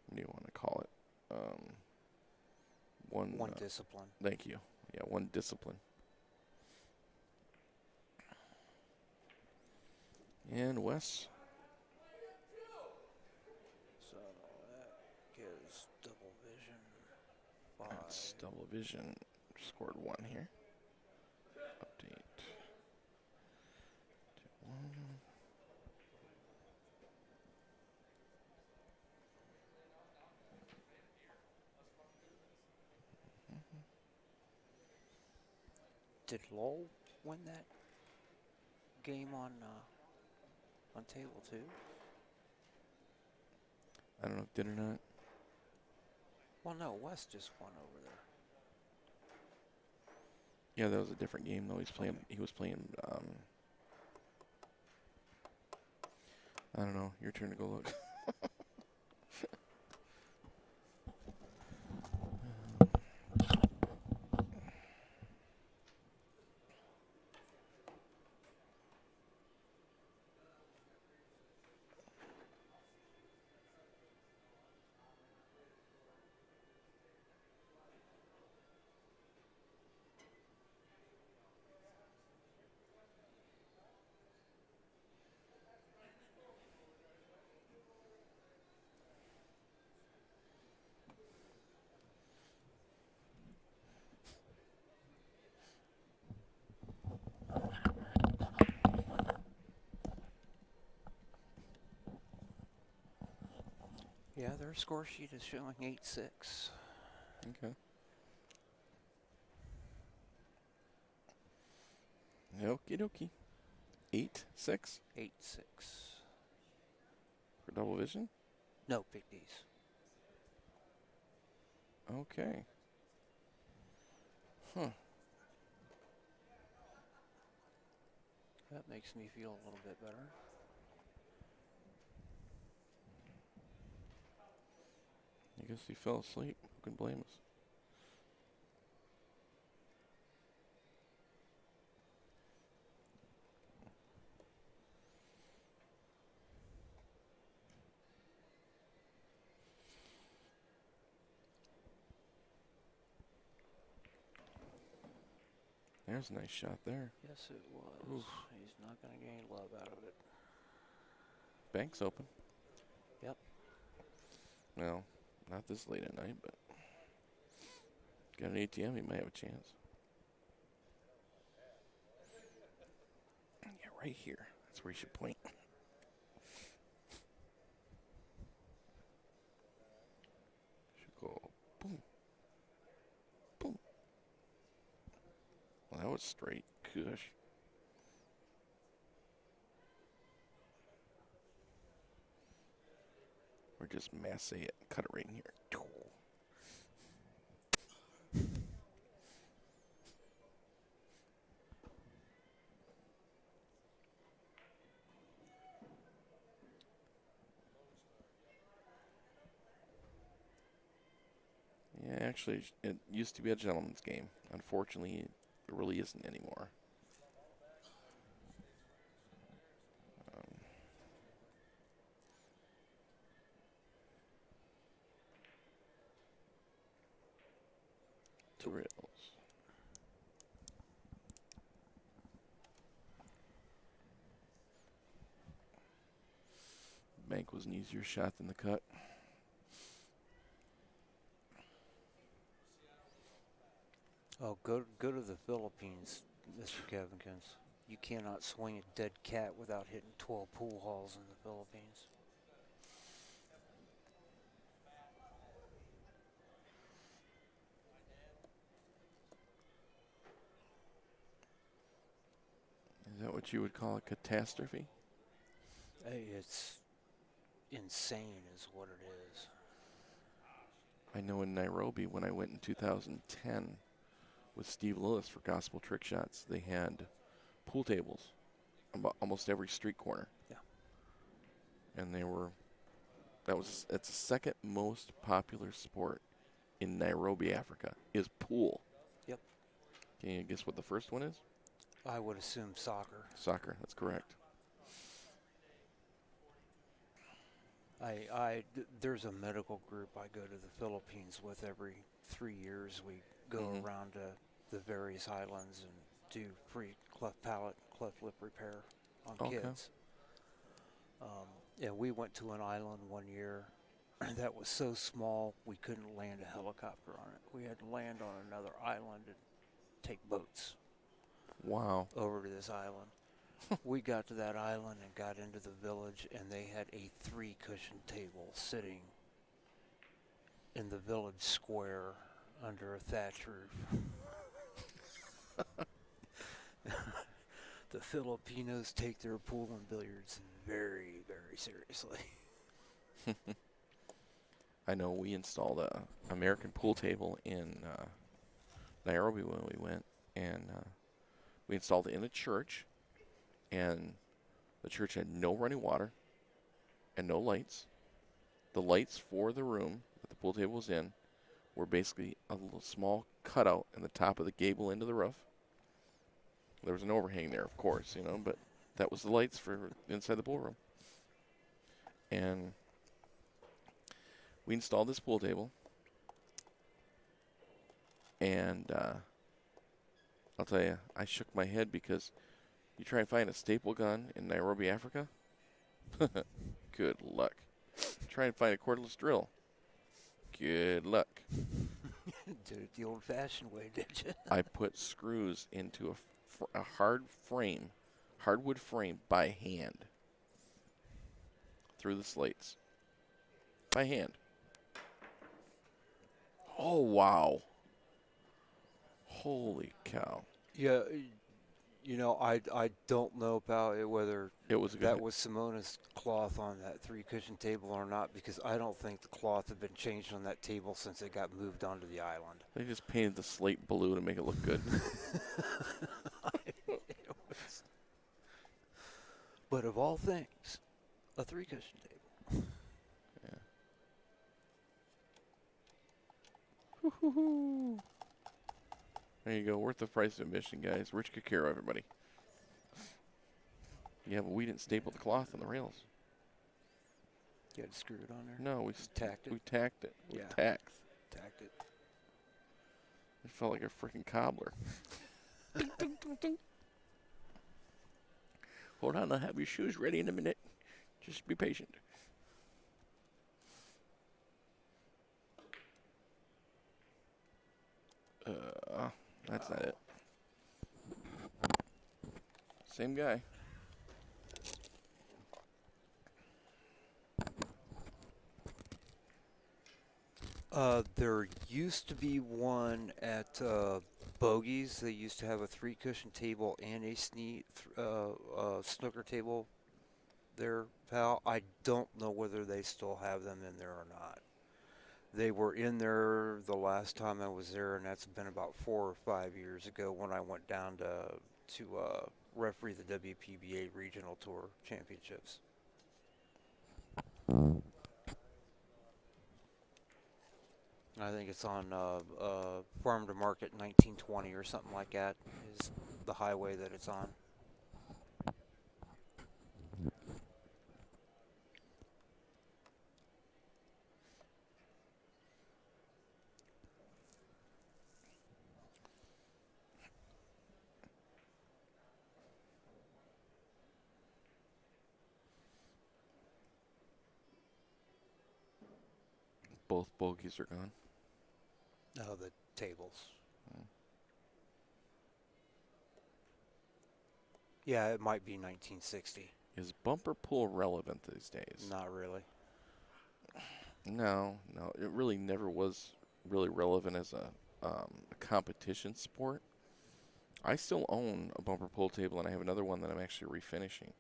what do you want to call it? One discipline. Thank you. Yeah, one discipline. And Wes. So that gives double vision. 5. That's double vision. Scored 1 here. Did Lowell win that game on table 2? I don't know if did or not. Well, no, West just won over there. Yeah, that was a different game though. He was playing. I don't know. Your turn to go look. Yeah, their score sheet is showing 8-6. Okay. Okie dokie. 8-6 8-6. for double vision. No, Big D's. Okay. Huh. That makes me feel a little bit better. I guess he fell asleep. Who can blame us? There's a nice shot there. Yes, it was. Oof. He's not going to gain love out of it. Bank's open. Yep. Well, not this late at night, but got an ATM, he might have a chance. Yeah, right here. That's where you should point. Should go boom. Boom. Well, that was straight. Kush. Or just masse it. Cut it right in here. Yeah, actually, it used to be a gentleman's game. Unfortunately, it really isn't anymore. Drills. Bank was an easier shot than the cut. Oh, go to the Philippines, Mr. Kevinkins. You cannot swing a dead cat without hitting 12 pool halls in the Philippines. Is that what you would call a catastrophe? Hey, it's insane is what it is. I know in Nairobi when I went in 2010 with Steve Lillis for Gospel Trick Shots, they had pool tables about almost every street corner. Yeah. And it's the second most popular sport in Nairobi, Africa, is pool. Yep. Can you guess what the first one is? I would assume soccer. Soccer, that's correct. There's a medical group I go to the Philippines with every 3 years. We go around to the various islands and do free cleft palate, cleft lip repair on kids. And we went to an island one year that was so small we couldn't land a helicopter on it. We had to land on another island and take boats. Wow. Over to this island. We got to that island and got into the village, and they had a 3-cushion table sitting in the village square under a thatch roof. The Filipinos take their pool and billiards very, very seriously. I know we installed a American pool table in Nairobi when we went, and we installed it in a church, and the church had no running water and no lights. The lights for the room that the pool table was in were basically a little small cutout in the top of the gable end of the roof. There was an overhang there, of course, you know, but that was the lights for inside the pool room. And we installed this pool table, and I'll tell you, I shook my head because you try and find a staple gun in Nairobi, Africa, good luck. Try and find a cordless drill. Good luck. Did it the old-fashioned way, did you? I put screws into a hardwood frame by hand through the slates. By hand. Oh, wow. Holy cow. Yeah, you know, I don't know about it, whether It was a good that was Simona's cloth on that three-cushion table or not, because I don't think the cloth had been changed on that table since it got moved onto the island. They just painted the slate blue to make it look good. But of all things, a three-cushion table. Yeah. There you go. Worth the price of admission, guys. Rich Kikiro, everybody. Yeah, but we didn't staple the cloth on the rails. You had to screw it on there? No, we Tacked it? We tacked it. Yeah. With tacks. Tacked it. It felt like a freaking cobbler. Ding, ding, ding, ding. Hold on, I'll have your shoes ready in a minute. Just be patient. That's not it. Same guy. There used to be one at Bogies. They used to have a three-cushion table and a snooker table there, pal. I don't know whether they still have them in there or not. They were in there the last time I was there, and that's been about 4 or 5 years ago when I went down to referee the WPBA Regional Tour Championships. I think it's on Farm to Market 1920 or something like that is the highway that it's on. Both bogeys are gone. No, the tables. Yeah, it might be 1960. Is bumper pool relevant these days? Not really. No. It really never was really relevant as a competition sport. I still own a bumper pool table, and I have another one that I'm actually refinishing.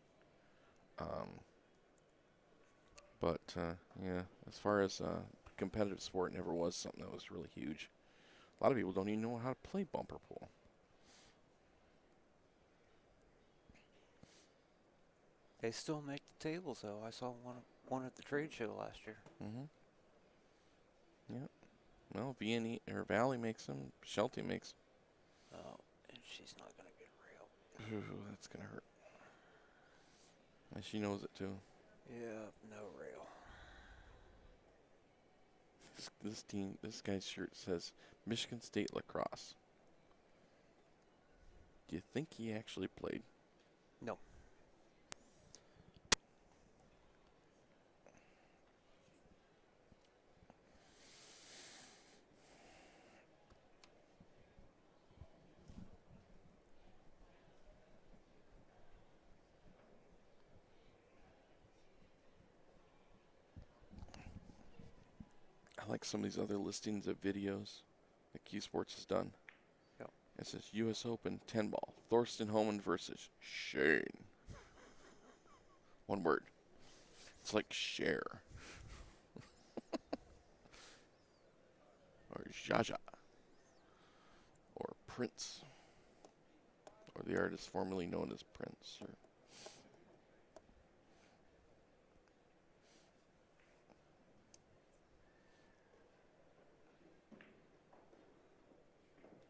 Yeah, as far as competitive sport, it never was something that was really huge. A lot of people don't even know how to play bumper pool. They still make the tables, though. I saw one at the trade show last year. Yep. Well, V&E or Valley makes them. Sheltie makes. Oh, and she's not gonna get a rail. Ooh, that's gonna hurt. And she knows it too. Yeah, no rail. This guy's shirt says Michigan State Lacrosse. Do you think he actually played? No. I like some of these other listings of videos that CueSports has done. Yep. It says U.S. Open 10 ball. Thorsten Homan versus Shane. One word. It's like share. Or Jaja. Or Prince. Or the artist formerly known as Prince. Or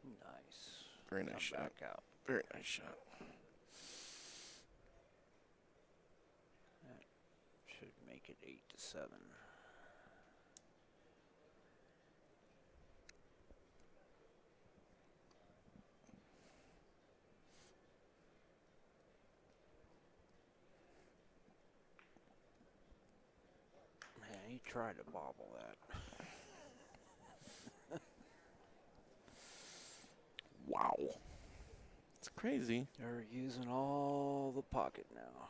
Nice. very nice Come shot. back out. Very nice shot. That should make it 8-7. Man, he tried to bobble that. Wow. It's crazy. They're using all the pocket now.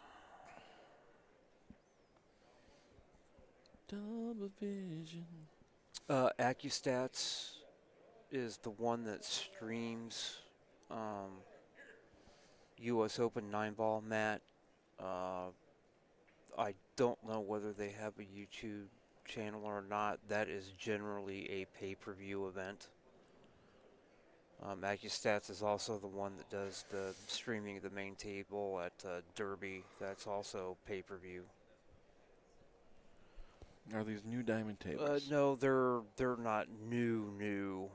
Double vision. AccuStats is the one that streams U.S. Open 9-ball, Matt. I don't know whether they have a YouTube channel or not. That is generally a pay-per-view event. AccuStats is also the one that does the streaming of the main table at Derby. That's also pay-per-view. Are these new diamond tables? No, they're not new.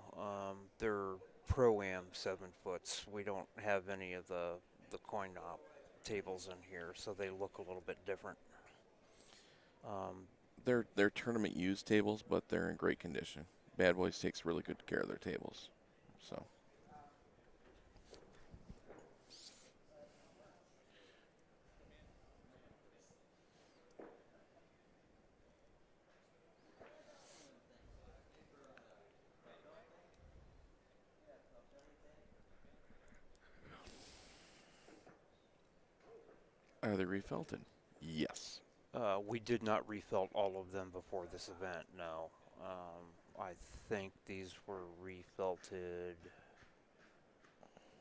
They're Pro-Am 7-foots. We don't have any of the coin-op tables in here, so they look a little bit different. They're tournament used tables, but they're in great condition. Bad Boys takes really good care of their tables. So. Are they refelted? Yes. We did not refelt all of them before this event, no. I think these were refelted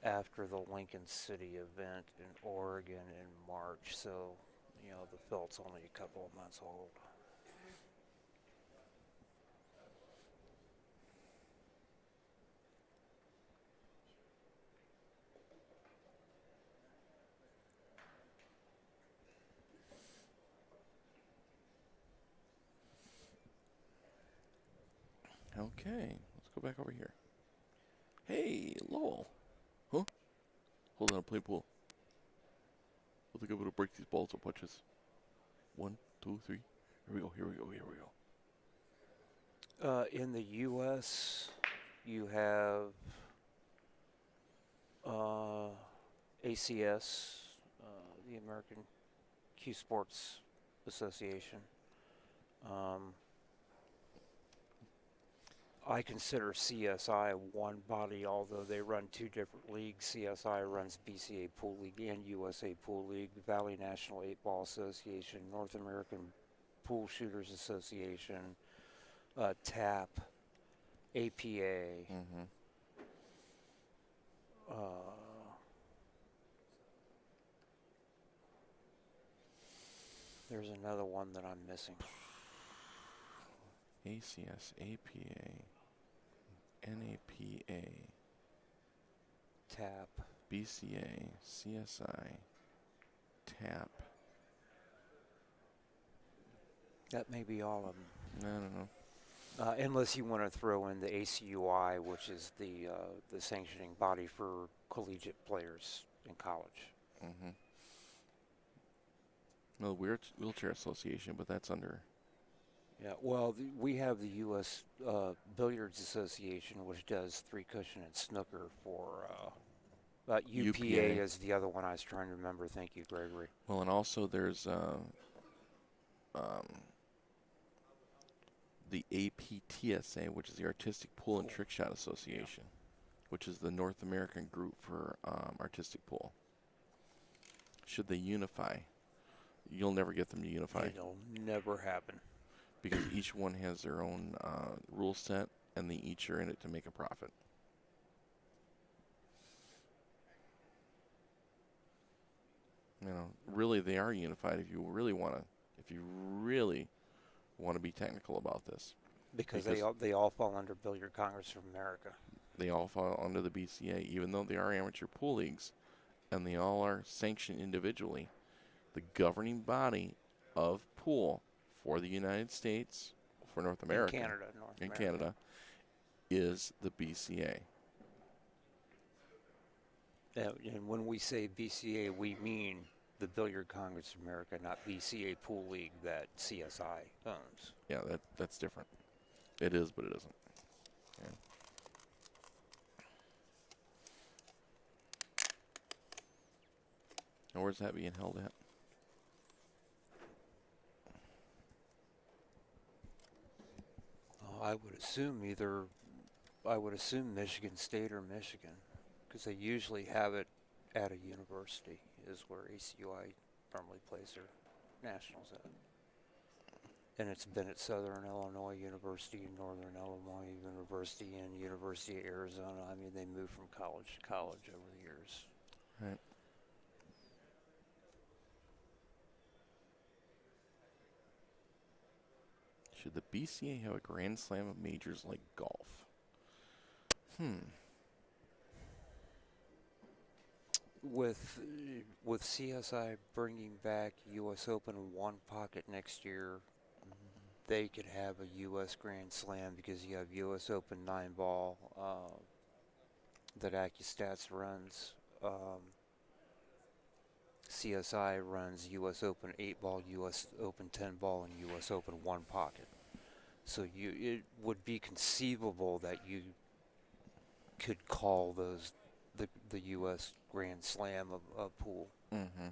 after the Lincoln City event in Oregon in March, so, you know, the felt's only a couple of months old. Okay, let's go back over here. Hey, Lowell. Huh? Hold on, play pool. I think I'm gonna break these balls or punches. 1, 2, 3. Here we go. In the U.S., you have ACS, the American CueSports Association. I consider CSI one body, although they run two different leagues. CSI runs BCA Pool League and USA Pool League, Valley National 8-Ball Association, North American Pool Shooters Association, TAP, APA. Mm-hmm. There's another one that I'm missing. ACS, APA, NAPA, TAP. BCA, CSI, TAP. That may be all of them. I don't know. Unless you want to throw in the ACUI, which is the sanctioning body for collegiate players in college. Mm-hmm. No, Wheelchair Association, but that's under. Yeah, well, we have the U.S. Billiards Association, which does three cushion and snooker for. UPA is the other one I was trying to remember. Thank you, Gregory. Well, and also there's the APTSA, which is the Artistic Pool and Trick Shot Association, which is the North American group for artistic pool. Should they unify? You'll never get them to unify. It'll never happen. Because each one has their own rule set, and they each are in it to make a profit. really they are unified if you really want to be technical about this. Because Because they all fall under Billiard Congress of America. they all fall under the BCA, even though they are amateur pool leagues, and they all are sanctioned individually. The governing body of pool for the United States, for North America, In Canada, is the BCA. And when we say BCA, we mean the Billiard Congress of America, not BCA Pool League that CSI owns. Yeah, that's different. It is, but it isn't. Yeah. And where's that being held at? I would assume Michigan State or Michigan, because they usually have it at a university, is where ACUI normally plays their nationals at. And it's been at Southern Illinois University, Northern Illinois University, and University of Arizona. I mean, they move from college to college over the years. Right. Should the BCA have a Grand Slam of majors like golf? With CSI bringing back U.S. Open one pocket next year, they could have a U.S. Grand Slam because you have U.S. Open 9-ball that AccuStats runs. CSI runs U.S. Open 8-ball, U.S. Open 10-ball, and U.S. Open one pocket. So it would be conceivable that you could call those the U.S. Grand Slam of pool. Mm-hmm.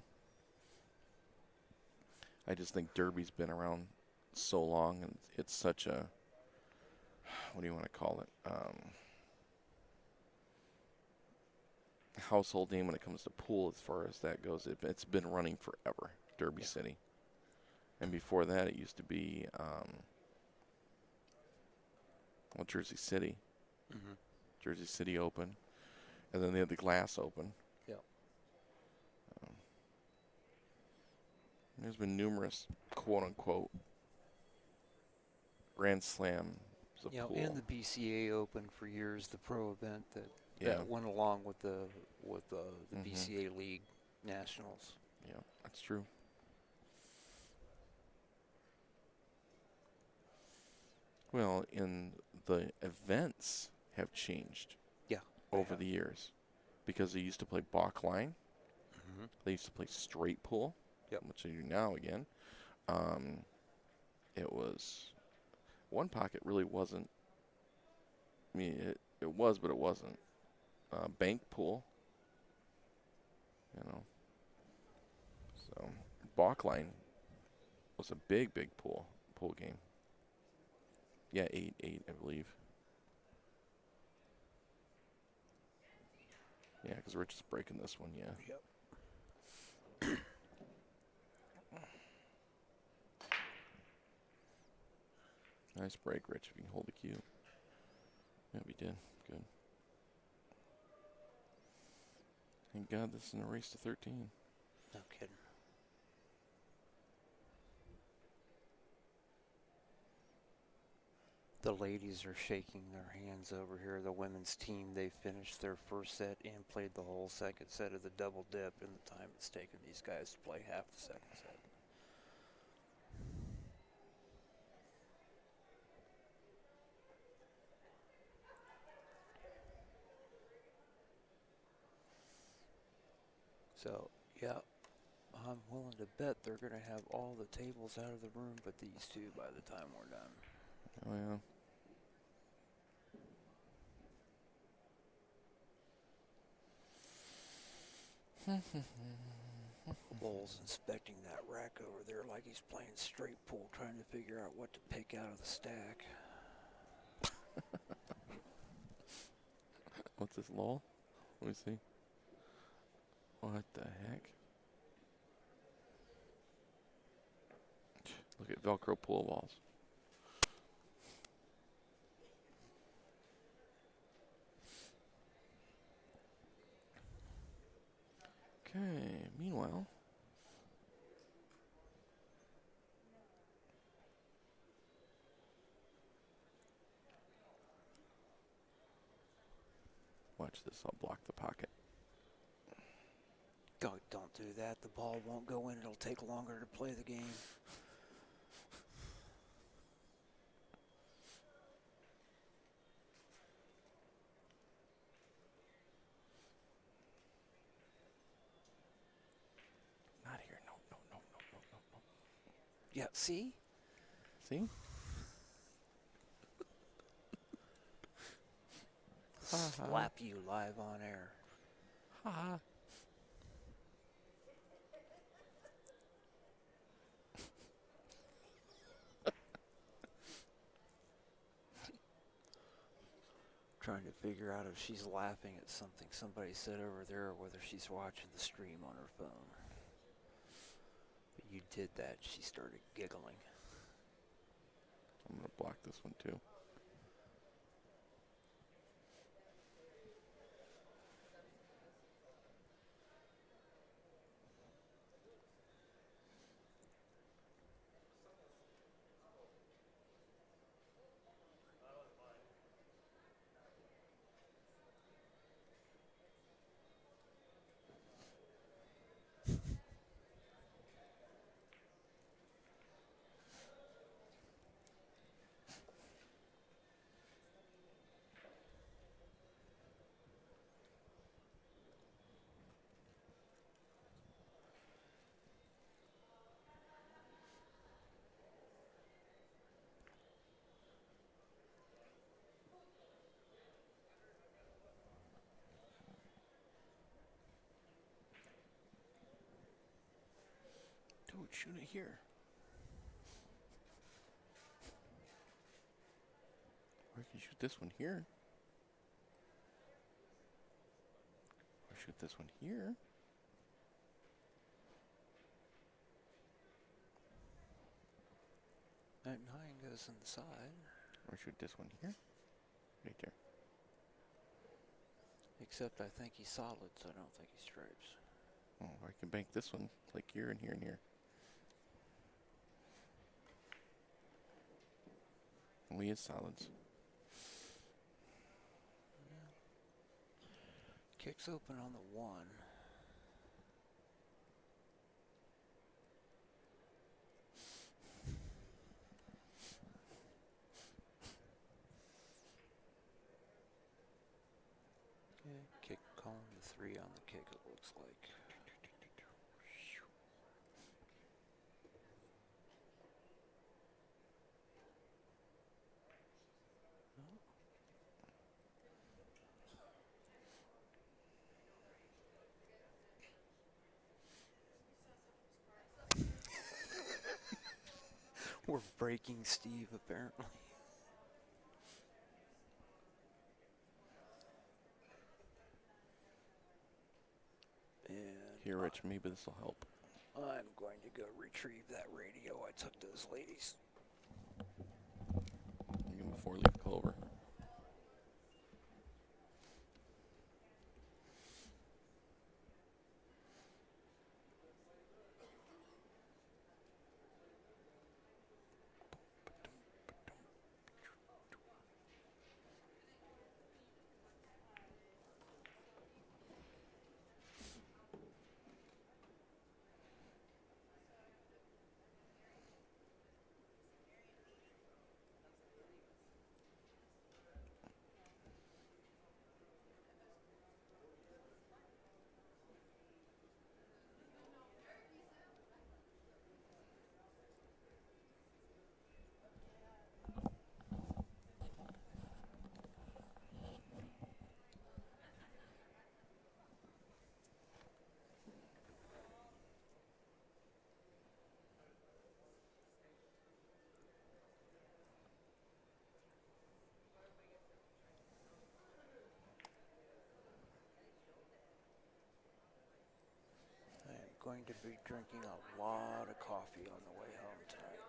I just think Derby's been around so long, and it's such a, what do you want to call it? Household name when it comes to pool as far as that goes. It's been running forever, Derby City. And before that, it used to be, Jersey City. Mm-hmm. Jersey City Open. And then they had the Glass Open. Yep. There's been numerous quote-unquote Grand Slams of pool. And the BCA Open for years, the pro event that went along with the BCA League Nationals. Yeah, that's true. Well, the events have changed over the years, because they used to play balk line. Mm-hmm. They used to play straight pool, which they do now again. It was one pocket really wasn't. I mean, it was, but it wasn't. Bank pool, So balk line was a big pool game. Yeah, 8, I believe. Yeah, because Rich is breaking this one, yeah. Yep. Nice break, Rich, if you can hold the cue. Yeah, we did. Good. Thank God this is a race to 13. No kidding. The ladies are shaking their hands over here. The women's team, they finished their first set and played the whole second set of the double dip in the time it's taken these guys to play half the second set. So, yeah, I'm willing to bet they're going to have all the tables out of the room but these two by the time we're done. Oh, yeah. Bull's inspecting that rack over there like he's playing straight pool, trying to figure out what to pick out of the stack. What's this, lol? Let me see. What the heck? Look at Velcro pool balls. Okay, meanwhile, Watch this. I'll block the pocket. God, don't do that. The ball won't go in. It'll take longer to play the game. Not here. No, no, no, no, no, no, no. Yeah, see? See? Slap you live on air. Ha. Trying to figure out if she's laughing at something somebody said over there or whether she's watching the stream on her phone. But you did that. She started giggling. I'm going to block this one too. Dude, shoot it here. Or I can shoot this one here. Or shoot this one here. That 9 goes in the side. Or shoot this one here. Right there. Except I think he's solid, so I don't think he stripes. Oh, or I can bank this one like here and here and here. We is solids. Kicks open on the 1. Okay, kick calling the 3 on the kick, it looks like. We're breaking Steve, apparently. And Here, Rich, maybe this will help. I'm going to go retrieve that radio I took to those ladies. Give him a 4-leaf clover. I am going to be drinking a lot of coffee on the way home tonight.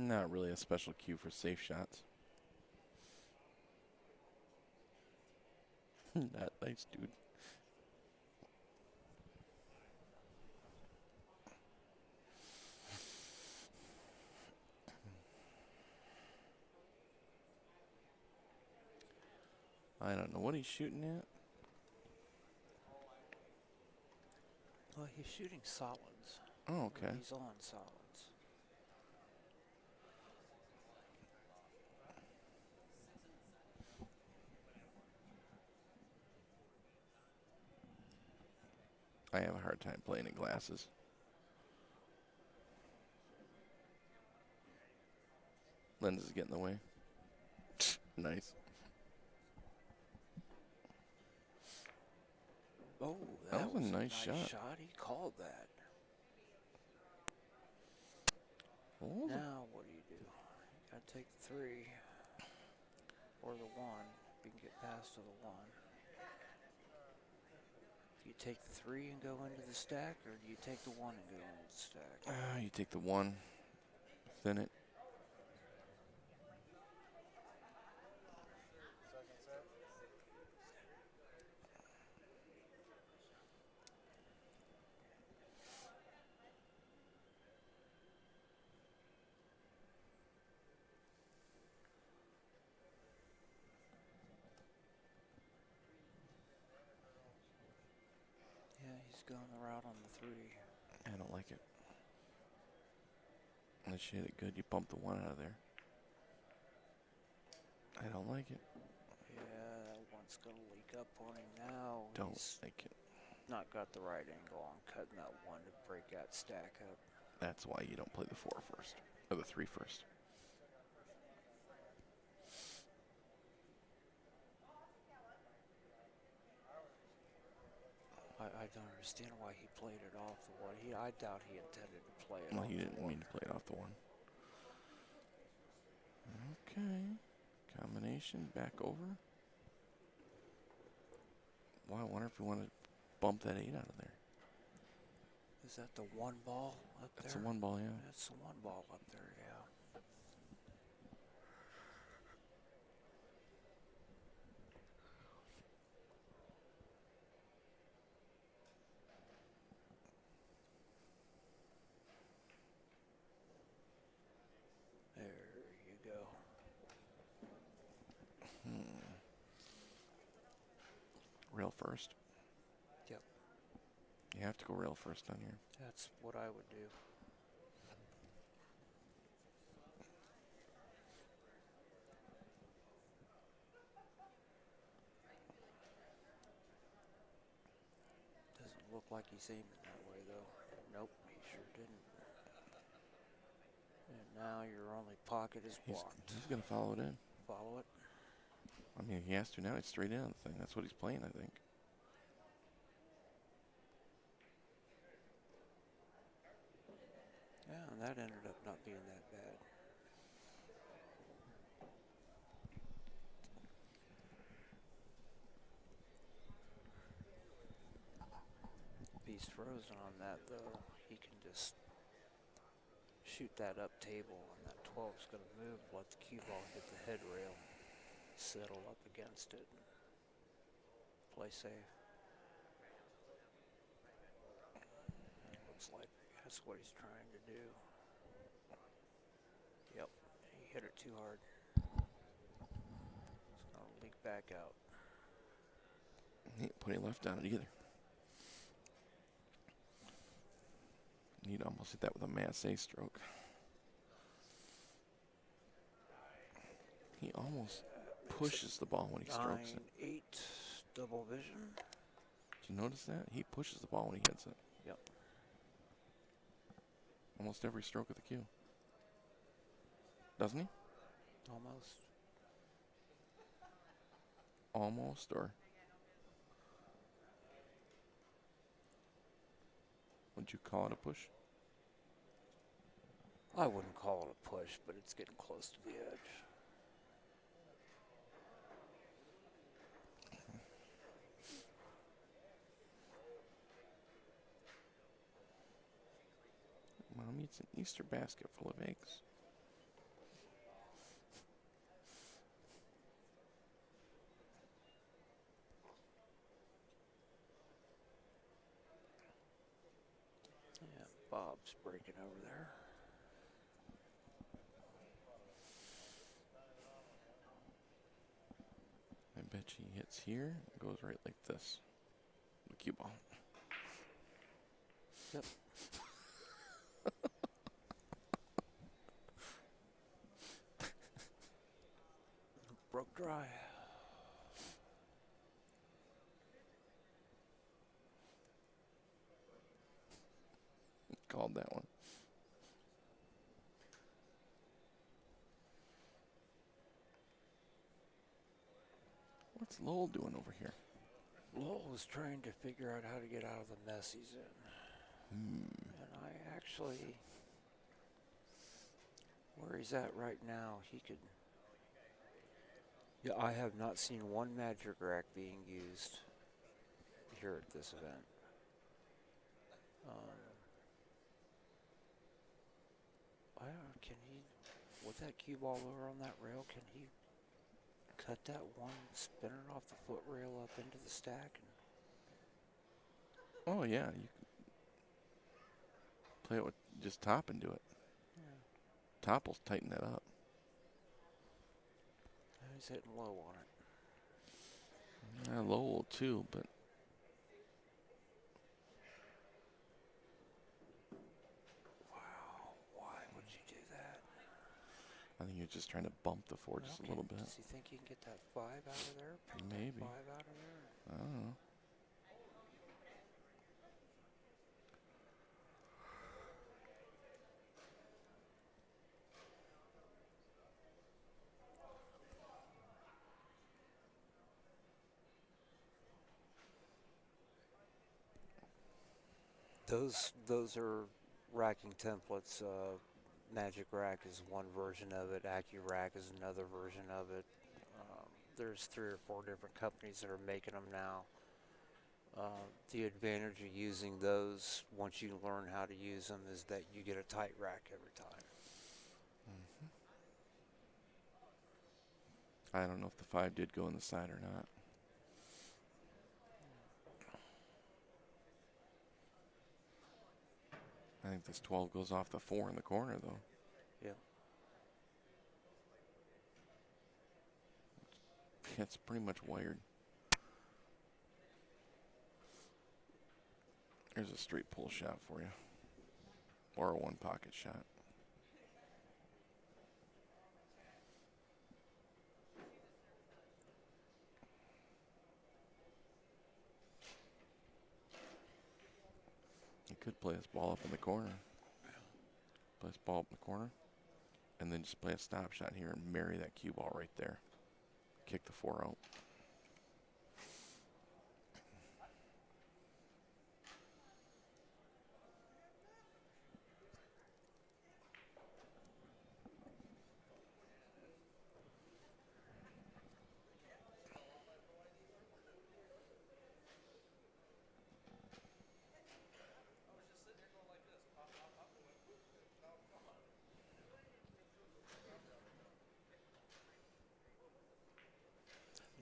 Not really a special cue for safe shots. Not nice, dude. I don't know what he's shooting at. Well, he's shooting solids. Oh, okay. He's on solids. I have a hard time playing in glasses. Lenses get in the way. Nice. Oh, That was a nice shot. He called that. What was it? Now, what do? You gotta take the 3 or the 1. If you can get past to the 1. Do you take the 3 and go into the stack, or do you take the 1 and go into the stack? You take the 1, thin it. Yeah, he's going the route on the 3. I don't like it. Unless you hit it good, you bump the 1 out of there. I don't like it. Yeah, that one's gonna leak up on him now. Don't He's like it. not got the right angle on cutting that 1 to break that stack up. That's why you don't play the 4 first. Or the 3 first. I don't understand why he played it off the 1. I doubt he intended to play it Well, off he the didn't 1. mean to play it off the 1. Okay. Combination, back over. Well, I wonder if we want to bump that 8 out of there. Is that the 1 ball up That's there? a 1 ball, yeah. That's the 1 ball up there, yeah. There you go. Rail first. Yep. You have to go rail first on here. That's what I would do. Doesn't look like he's aiming that way, though. Nope, he sure didn't. And now your only pocket is blocked. He's going to follow it in. Follow it. I mean, he has to now. It's straight in on the thing. That's what he's playing, I think. Yeah, and that ended up not being that bad. If he's frozen on that, though, he can just shoot that up table, and that 12's going to move, let the cue ball hit the head rail, settle up against it, and play safe. And it looks like that's what he's trying to do. Yep, he hit it too hard. It's going to leak back out. He ain't put any left on it either. He'd almost hit that with a mass A stroke. He almost pushes the ball when he strokes it. 9-8, double vision. Did you notice that? He pushes the ball when he hits it. Yep. Almost every stroke of the cue. Doesn't he? Almost. Almost, or? Would you call it a push? I wouldn't call it a push, but it's getting close to the edge. Mommy, it's an Easter basket full of eggs. Bob's breaking over there. I bet he hits here, goes right like this. The cue ball. Yep. Broke dry. Called that one. What's Lowell doing over here? Lowell was trying to figure out how to get out of the mess he's in. And I actually, where he's at right now, he could. Yeah, I have not seen one magic rack being used here at this event. I don't know, can he, with that cue ball over on that rail, can he cut that one, spin it off the foot rail up into the stack? Oh, yeah. You can play it with just top and do it. Yeah. Top will tighten that up. He's hitting low on it. Lowell, too, but Wow, why would you do that? I think you're just trying to bump the four just a little bit. Does he think he can get that 5 out of there? Pick Maybe. that 5 out of there? I don't know. Those are racking templates. Magic Rack is one version of it. AccuRack is another version of it. There's 3 or 4 different companies that are making them now. The advantage of using those, once you learn how to use them, is that you get a tight rack every time. I don't know if the 5 did go in the side or not. I think this 12 goes off the 4 in the corner, though. Yeah. It's pretty much wired. There's a straight pull shot for you. Or a one pocket shot. You could play this ball up in the corner. Play this ball up in the corner. And then just play a stop shot here and marry that cue ball right there. Kick the 4 out.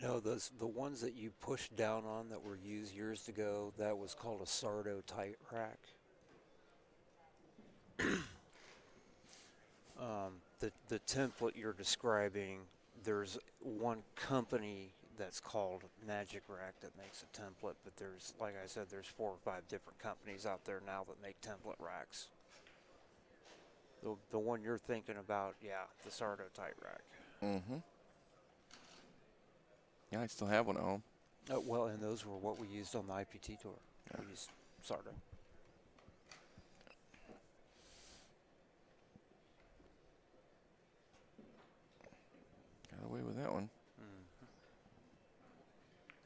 No, the ones that you pushed down on that were used years ago, that was called a Sardo tight rack. The template you're describing, there's one company that's called Magic Rack that makes a template, but there's, like I said, there's 4 or 5 different companies out there now that make template racks. The one you're thinking about, yeah, the Sardo tight rack. Mm-hmm. Yeah, I still have one at home. Well, and those were what we used on the IPT tour. Yeah. We used Sardo. Got away with that one. Mm-hmm.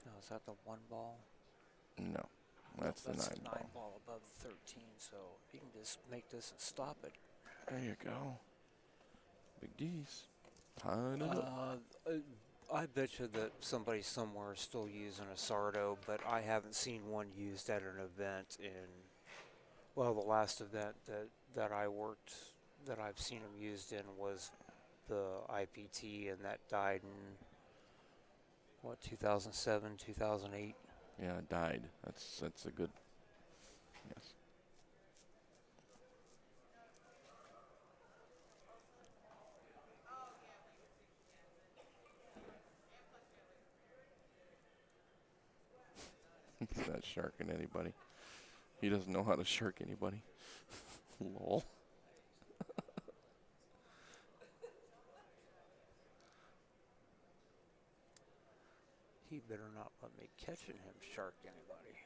Now, is that the 1 ball? No, that's the 9 the ball. 9 ball above the 13, so you can just make this and stop it. There you go. Big D's. Tied it up. I bet you that somebody somewhere is still using a Sardo, but I haven't seen one used at an event in, well, the last event that I worked, that I've seen them used in was the IPT, and that died in, what, 2007, 2008? Yeah, it died. That's a good, yes. He's not sharking anybody. He doesn't know how to shark anybody. Lol. He better not let me catching him shark anybody.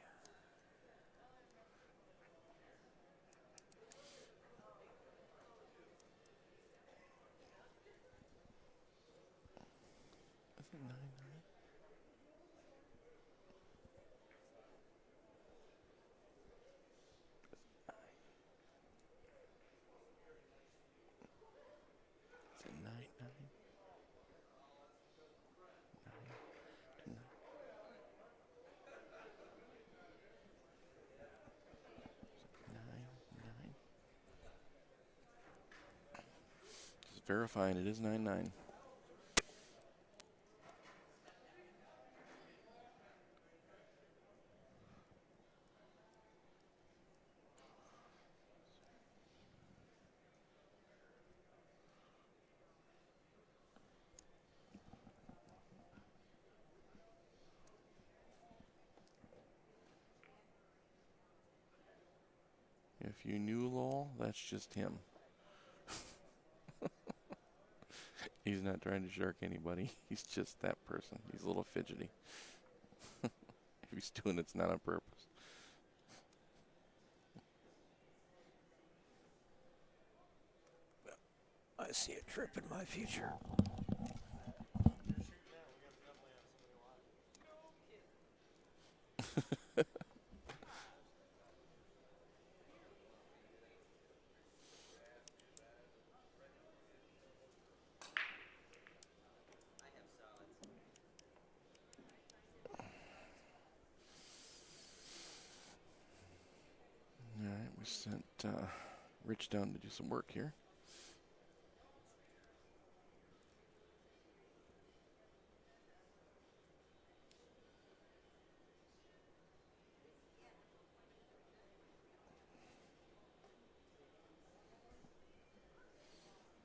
Is it 9-9? Is it 9-9? 9-9. Just verifying it is 9-9. If you knew lol, that's just him. He's not trying to shark anybody. He's just that person. He's a little fidgety. If he's doing it, it's not on purpose. I see a trip in my future. All right, we sent Rich down to do some work here.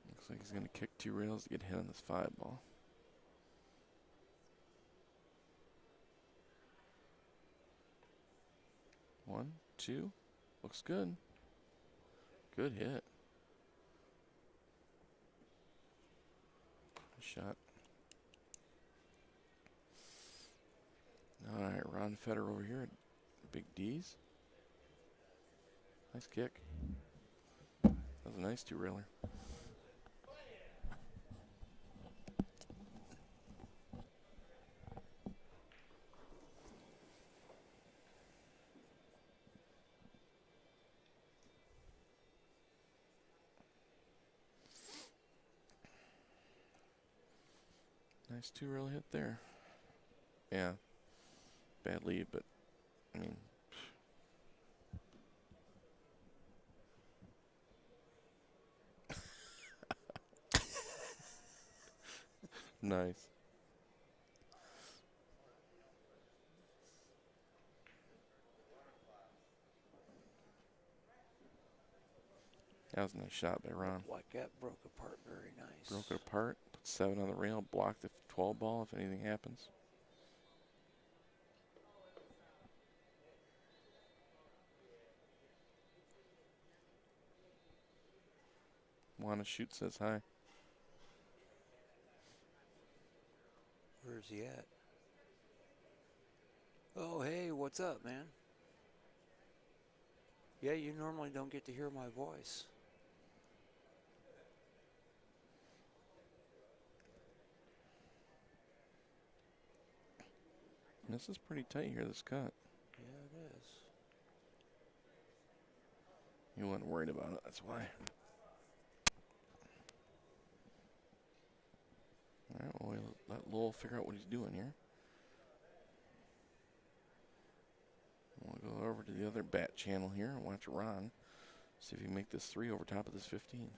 Looks like he's going to kick 2 rails to get hit on this 5 ball. 1, 2. Looks good. Good hit. Good shot. All right, Ron Feder over here at Big D's. Nice kick. That was a nice 2-railer. Nice 2-rail hit there. Yeah. Bad lead, but I mean. Nice. That was a nice shot by Ron. Like that broke apart very nice. Broke it apart, put 7 on the rail, blocked the 12 ball if anything happens. Wanna shoot says hi. Where's he at? Oh, hey, what's up, man? Yeah, you normally don't get to hear my voice. This is pretty tight here, this cut. Yeah, it is. You weren't worried about it, that's why. All right, well, we'll let Lowell figure out what he's doing here. We'll go over to the other bat channel here and watch Ron. See if he can make this 3 over top of this 15.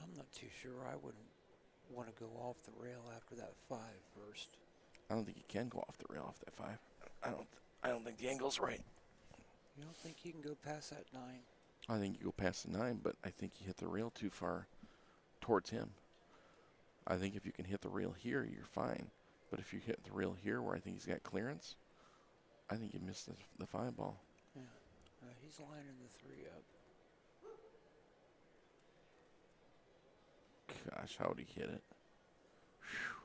I'm not too sure I wouldn't want to go off the rail after that 5 first. I don't think he can go off the rail off that 5. I don't think the angle's right. You don't think he can go past that 9? I think you go past the 9, but I think you hit the rail too far towards him. I think if you can hit the rail here, you're fine. But if you hit the rail here where I think he's got clearance, I think you missed the 5 ball. Yeah. He's lining the 3 up. Gosh, how would he hit it? Whew.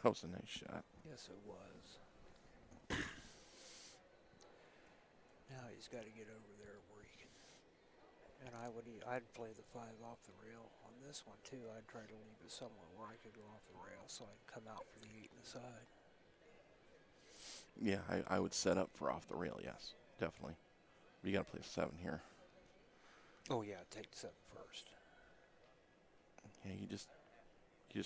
That was a nice shot. Yes, it was. Now he's got to get over there where he can. And I'd play the 5 off the rail on this one too. I'd try to leave it somewhere where I could go off the rail so I'd come out for the 8 and the side. Yeah, I would set up for off the rail, yes, definitely. But you got to play 7 here. Oh yeah, take 7 first. Yeah, you just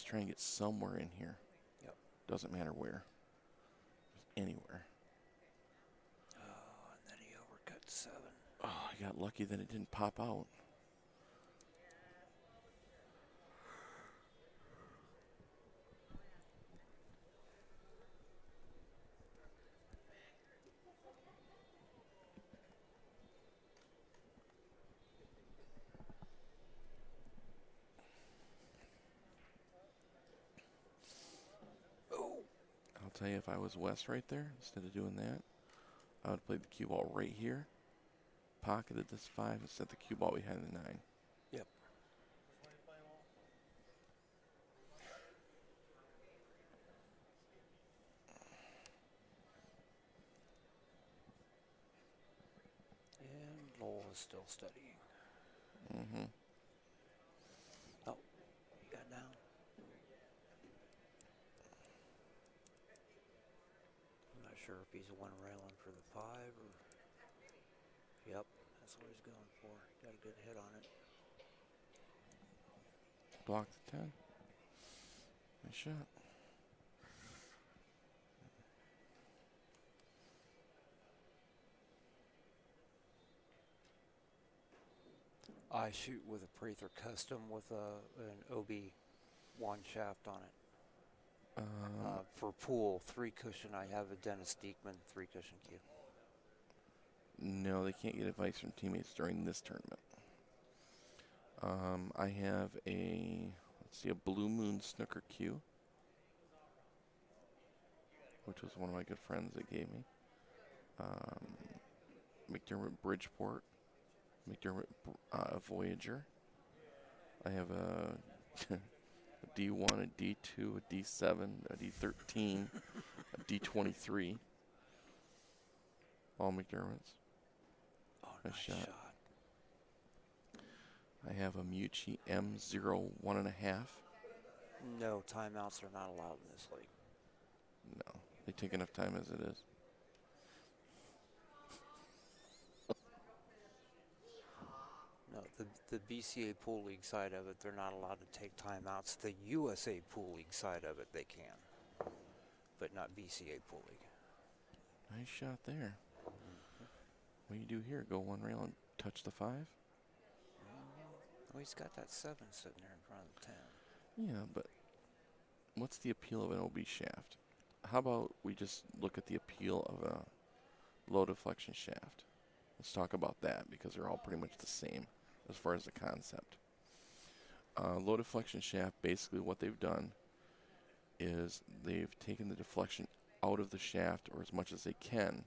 try and get somewhere in here. Yep. Doesn't matter where. Just anywhere. Oh, and then he overcut 7. Oh, I got lucky that it didn't pop out. I'll tell you, if I was Wes right there, instead of doing that, I would play the cue ball right here, pocketed this 5, and set the cue ball behind the 9. Yep. And Lowell is still studying. Mm-hmm. Oh, he got down. I'm not sure if he's one railing for the 5 or... Yep, that's what he's going for. Got a good hit on it. Blocked the 10. Nice shot. I shoot with a Prather Custom with an OB1 shaft on it. For pool, 3 cushion, I have a Dennis Diekman 3 cushion cue. No, they can't get advice from teammates during this tournament. I have a Blue Moon snooker cue, which was one of my good friends that gave me. McDermott Bridgeport, McDermott Voyager. I have a D1, a D2, a D7, a D13, a D23. All McDermott's. Oh, Nice nice shot. shot. I have a Mucci M01.5. No, timeouts are not allowed in this league. No, they take enough time as it is. No, the BCA Pool League side of it, they're not allowed to take timeouts. The USA Pool League side of it, they can. But not BCA Pool League. Nice shot there. What do you do here? Go one rail and touch the 5? Oh, he's got that 7 sitting there in front of the 10. Yeah, but what's the appeal of an OB shaft? How about we just look at the appeal of a low deflection shaft? Let's talk about that because they're all pretty much the same as far as the concept. Low deflection shaft, basically what they've done is they've taken the deflection out of the shaft, or as much as they can,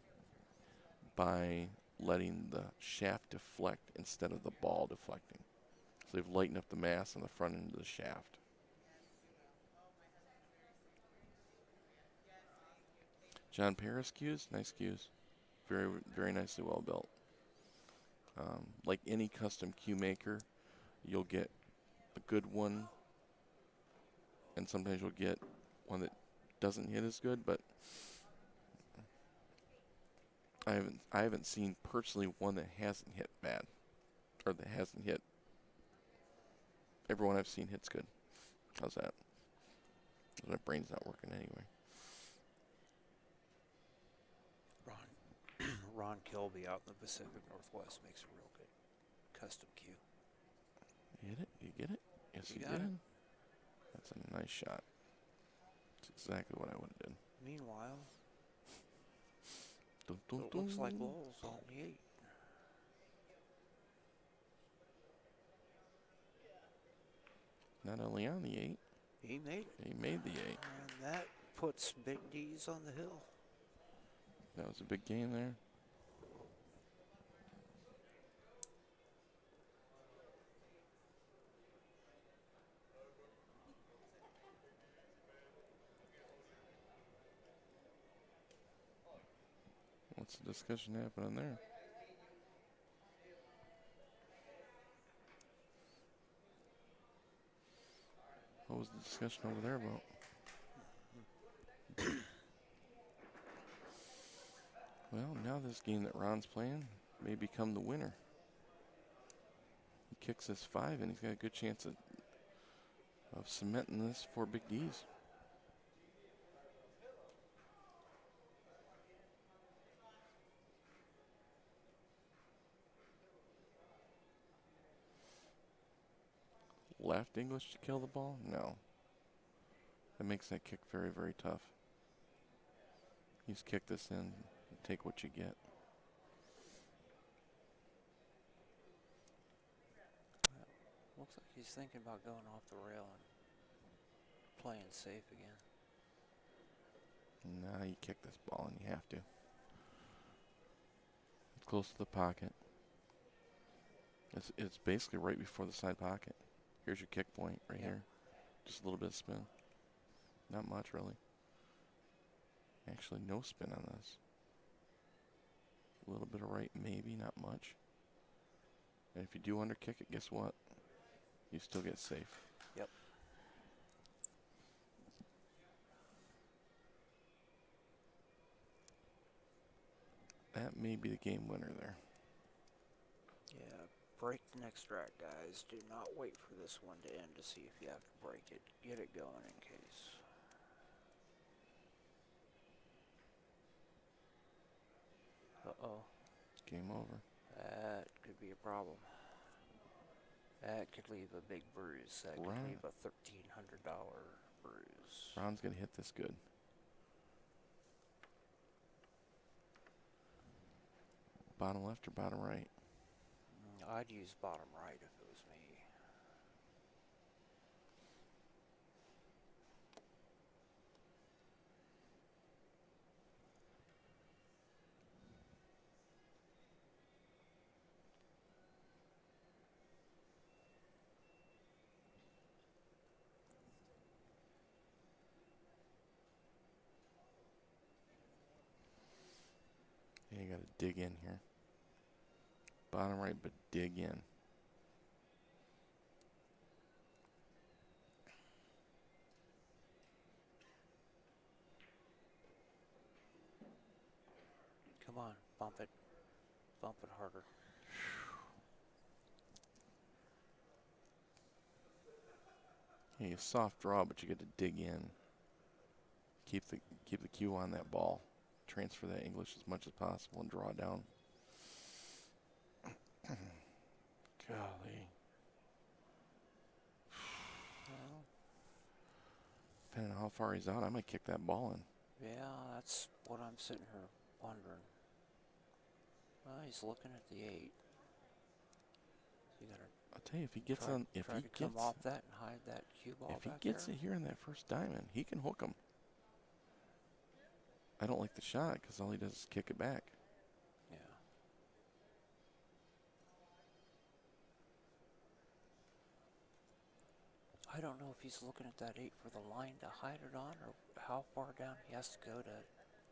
by letting the shaft deflect instead of the ball deflecting. So they've lightened up the mass on the front end of the shaft. John Paris cues, nice cues. Very, very nicely well built. Like any custom cue maker, you'll get a good one, and sometimes you'll get one that doesn't hit as good, but I haven't seen personally one that hasn't hit bad, or that hasn't hit. Everyone I've seen hits good. How's that? My brain's not working anyway. Ron Kilby out in the Pacific Northwest makes a real good custom cue. You hit it? You get it? Yes, You you got did. it. That's a nice shot. That's exactly what I would have done. Meanwhile, Dun, dun, it looks like dun. Lowell's on the 8. not only on the 8, He made it. he made the 8. And that puts Big D's on the hill. That was a big game there. What's the discussion happening there? What was the discussion over there about? Well, now this game that Ron's playing may become the winner. He kicks this 5, and he's got a good chance of cementing this for Big D's. Left English to kill the ball? No. That makes that kick very, very tough. You just kick this in and take what you get. Looks like he's thinking about going off the rail and playing safe again. Nah, you kick this ball and you have to. It's close to the pocket. It's basically right before the side pocket. Here's your kick point right here. Just a little bit of spin. Not much, really. Actually, no spin on this. A little bit of right, maybe, not much. And if you do underkick it, guess what? You still get safe. Yep. That may be the game winner there. Yeah, break the next rack, guys. Do not wait for this one to end to see if you have to break it. Get it going in case. Uh-oh. Game over. That could be a problem. That could leave a big bruise. That could leave a $1,300 bruise. Ron's going to hit this good. Bottom left or bottom right? I'd use bottom right if it was me. Yeah, you got to dig in here. Bottom right, but dig in. Come on, bump it. Bump it harder. Yeah, you soft draw, but you get to dig in. Keep the cue on that ball. Transfer that English as much as possible and draw down. Golly. Well, Depending on how far he's out, I might kick that ball in. yeah, that's what I'm sitting here wondering. Well, he's looking at the 8. You gotta I'll tell you, if he gets try, on, if try he to gets, come off that and hide that cue ball if he back gets there. it here in that first diamond, he can hook him. I don't like the shot because all he does is kick it back. Yeah. I don't know if he's looking at that 8 for the line to hide it on or how far down he has to go to.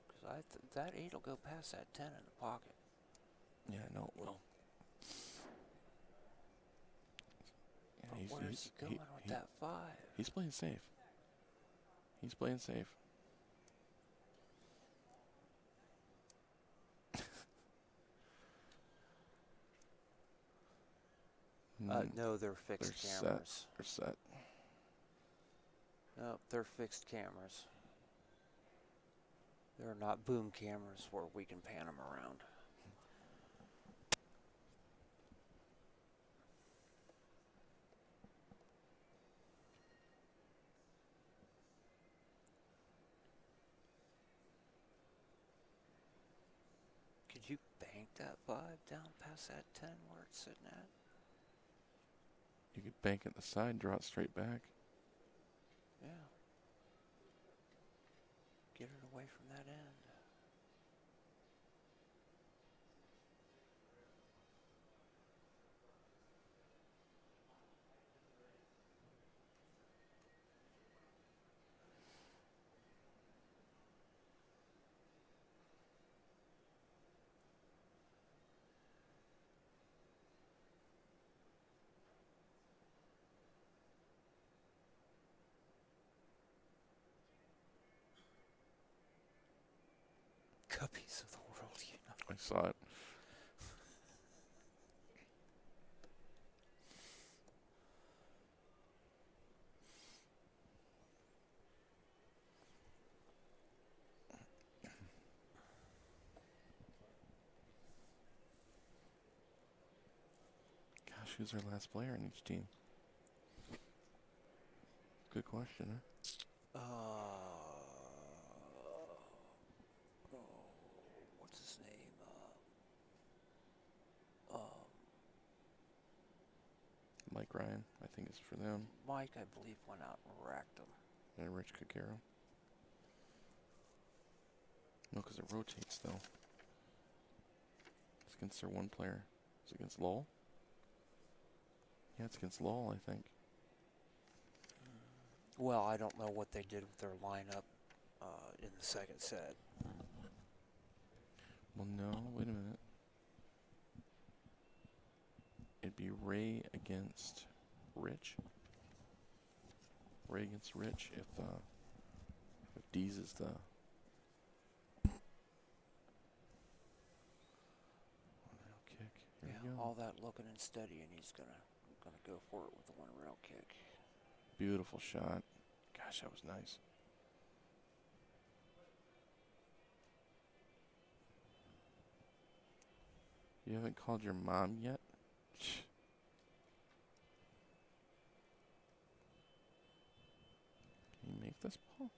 Because that 8 will go past that 10 in the pocket. Yeah, I know it will. Yeah, But where's he going with that 5? He's playing safe. He's playing safe. No, they're fixed cameras. They're set. No, they're fixed cameras. They're not boom cameras where we can pan them around. Could you bank that 5 down past that 10 where it's sitting at? You could bank it the side, draw it straight back. Yeah. Get it away from that end. Cuppies of the world, you know. I saw it. Gosh, who's our last player on each team? Good question, huh? What's his name? Mike Ryan, I think it's for them. Mike, I believe, went out and racked him. And Rich Kakaro. No, because it rotates, though. It's against their one player. It's against Lowell? Yeah, it's against Lowell, I think. Well, I don't know what they did with their lineup in the second set. Well, no, wait a minute. It'd be Ray against Rich. Ray against Rich if Dees is the... One-rail kick. Here we go. All that looking and steady, and he's gonna go for it with the one rail kick. Beautiful shot. Gosh, that was nice. You haven't called your mom yet? Can you make this ball?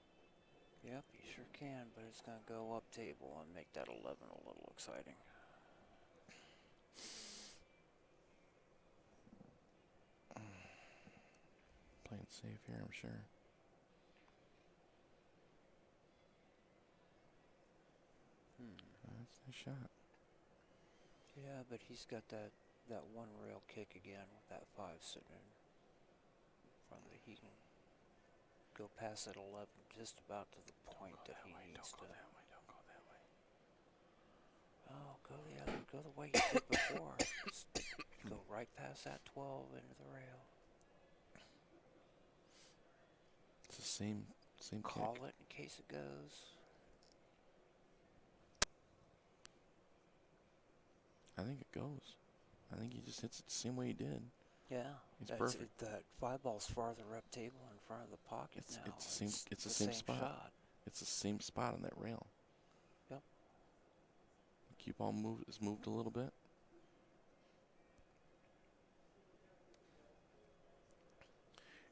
Yep, he sure can, but it's gonna go up table and make that 11 a little exciting. Playing safe here, I'm sure. That's a nice shot. Yeah, but he's got that one rail kick again with that 5 sitting in front of it. He can go past that 11 just about to the point that he needs to. Don't go that way. Oh, go the way you did before. Just go right past that 12 into the rail. It's the same Call kick. it in case it goes. I think it goes. I think he just hits it the same way he did. Yeah, He's that's perfect. it. That 5 ball's farther up table in front of the pocket now. It's the same spot. Shot. It's the same spot on that rail. Yep. The cue ball is moved a little bit.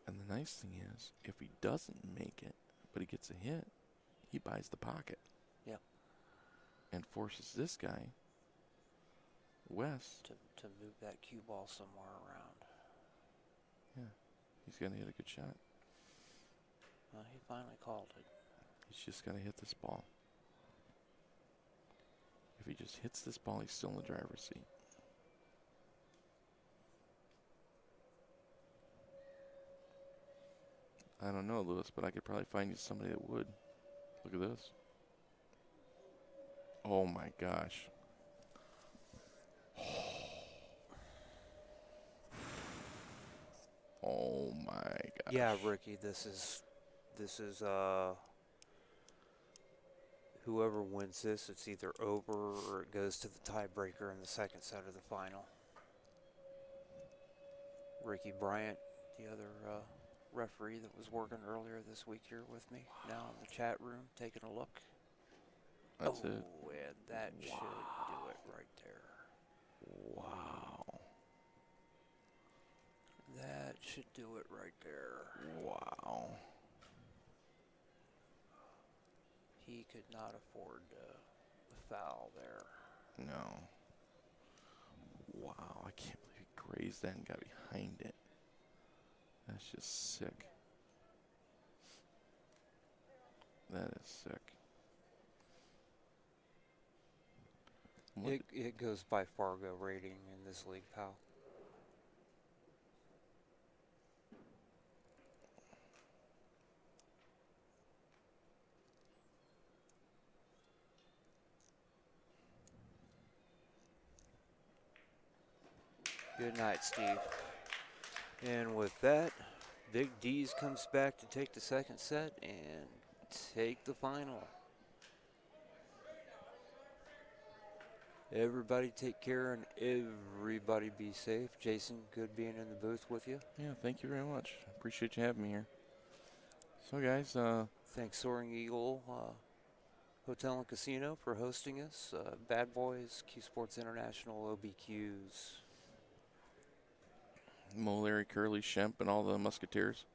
And the nice thing is, if he doesn't make it, but he gets a hit, he buys the pocket. Yep. And forces this guy, Wes, to move that cue ball somewhere around. yeah, he's going to hit a good shot. Well, he finally called it. He's just got to hit this ball. If he just hits this ball, he's still in the driver's seat. I don't know, Lewis, but I could probably find you somebody that would. Look at this. Oh my gosh. Oh my gosh. Yeah, Ricky, this is whoever wins this, it's either over or it goes to the tiebreaker in the second set of the final. Ricky Bryant, the other referee that was working earlier this week here with me, now in the chat room taking a look. That's it. Oh, and that should do it right there. Wow. That should do it right there. Wow. He could not afford a foul there. No. Wow, I can't believe he grazed that and got behind it. That's just sick. That is sick. What It goes by Fargo rating in this league, pal. Good night, Steve. And with that, Big D's comes back to take the second set and take the final. Everybody take care and everybody be safe. Jason, good being in the booth with you. Yeah, thank you very much. Appreciate you having me here. So, guys, Thanks, Soaring Eagle Hotel and Casino, for hosting us. Bad Boys, CueSports International, OBQs. Mo, Larry, Curly, Shemp, and all the Musketeers.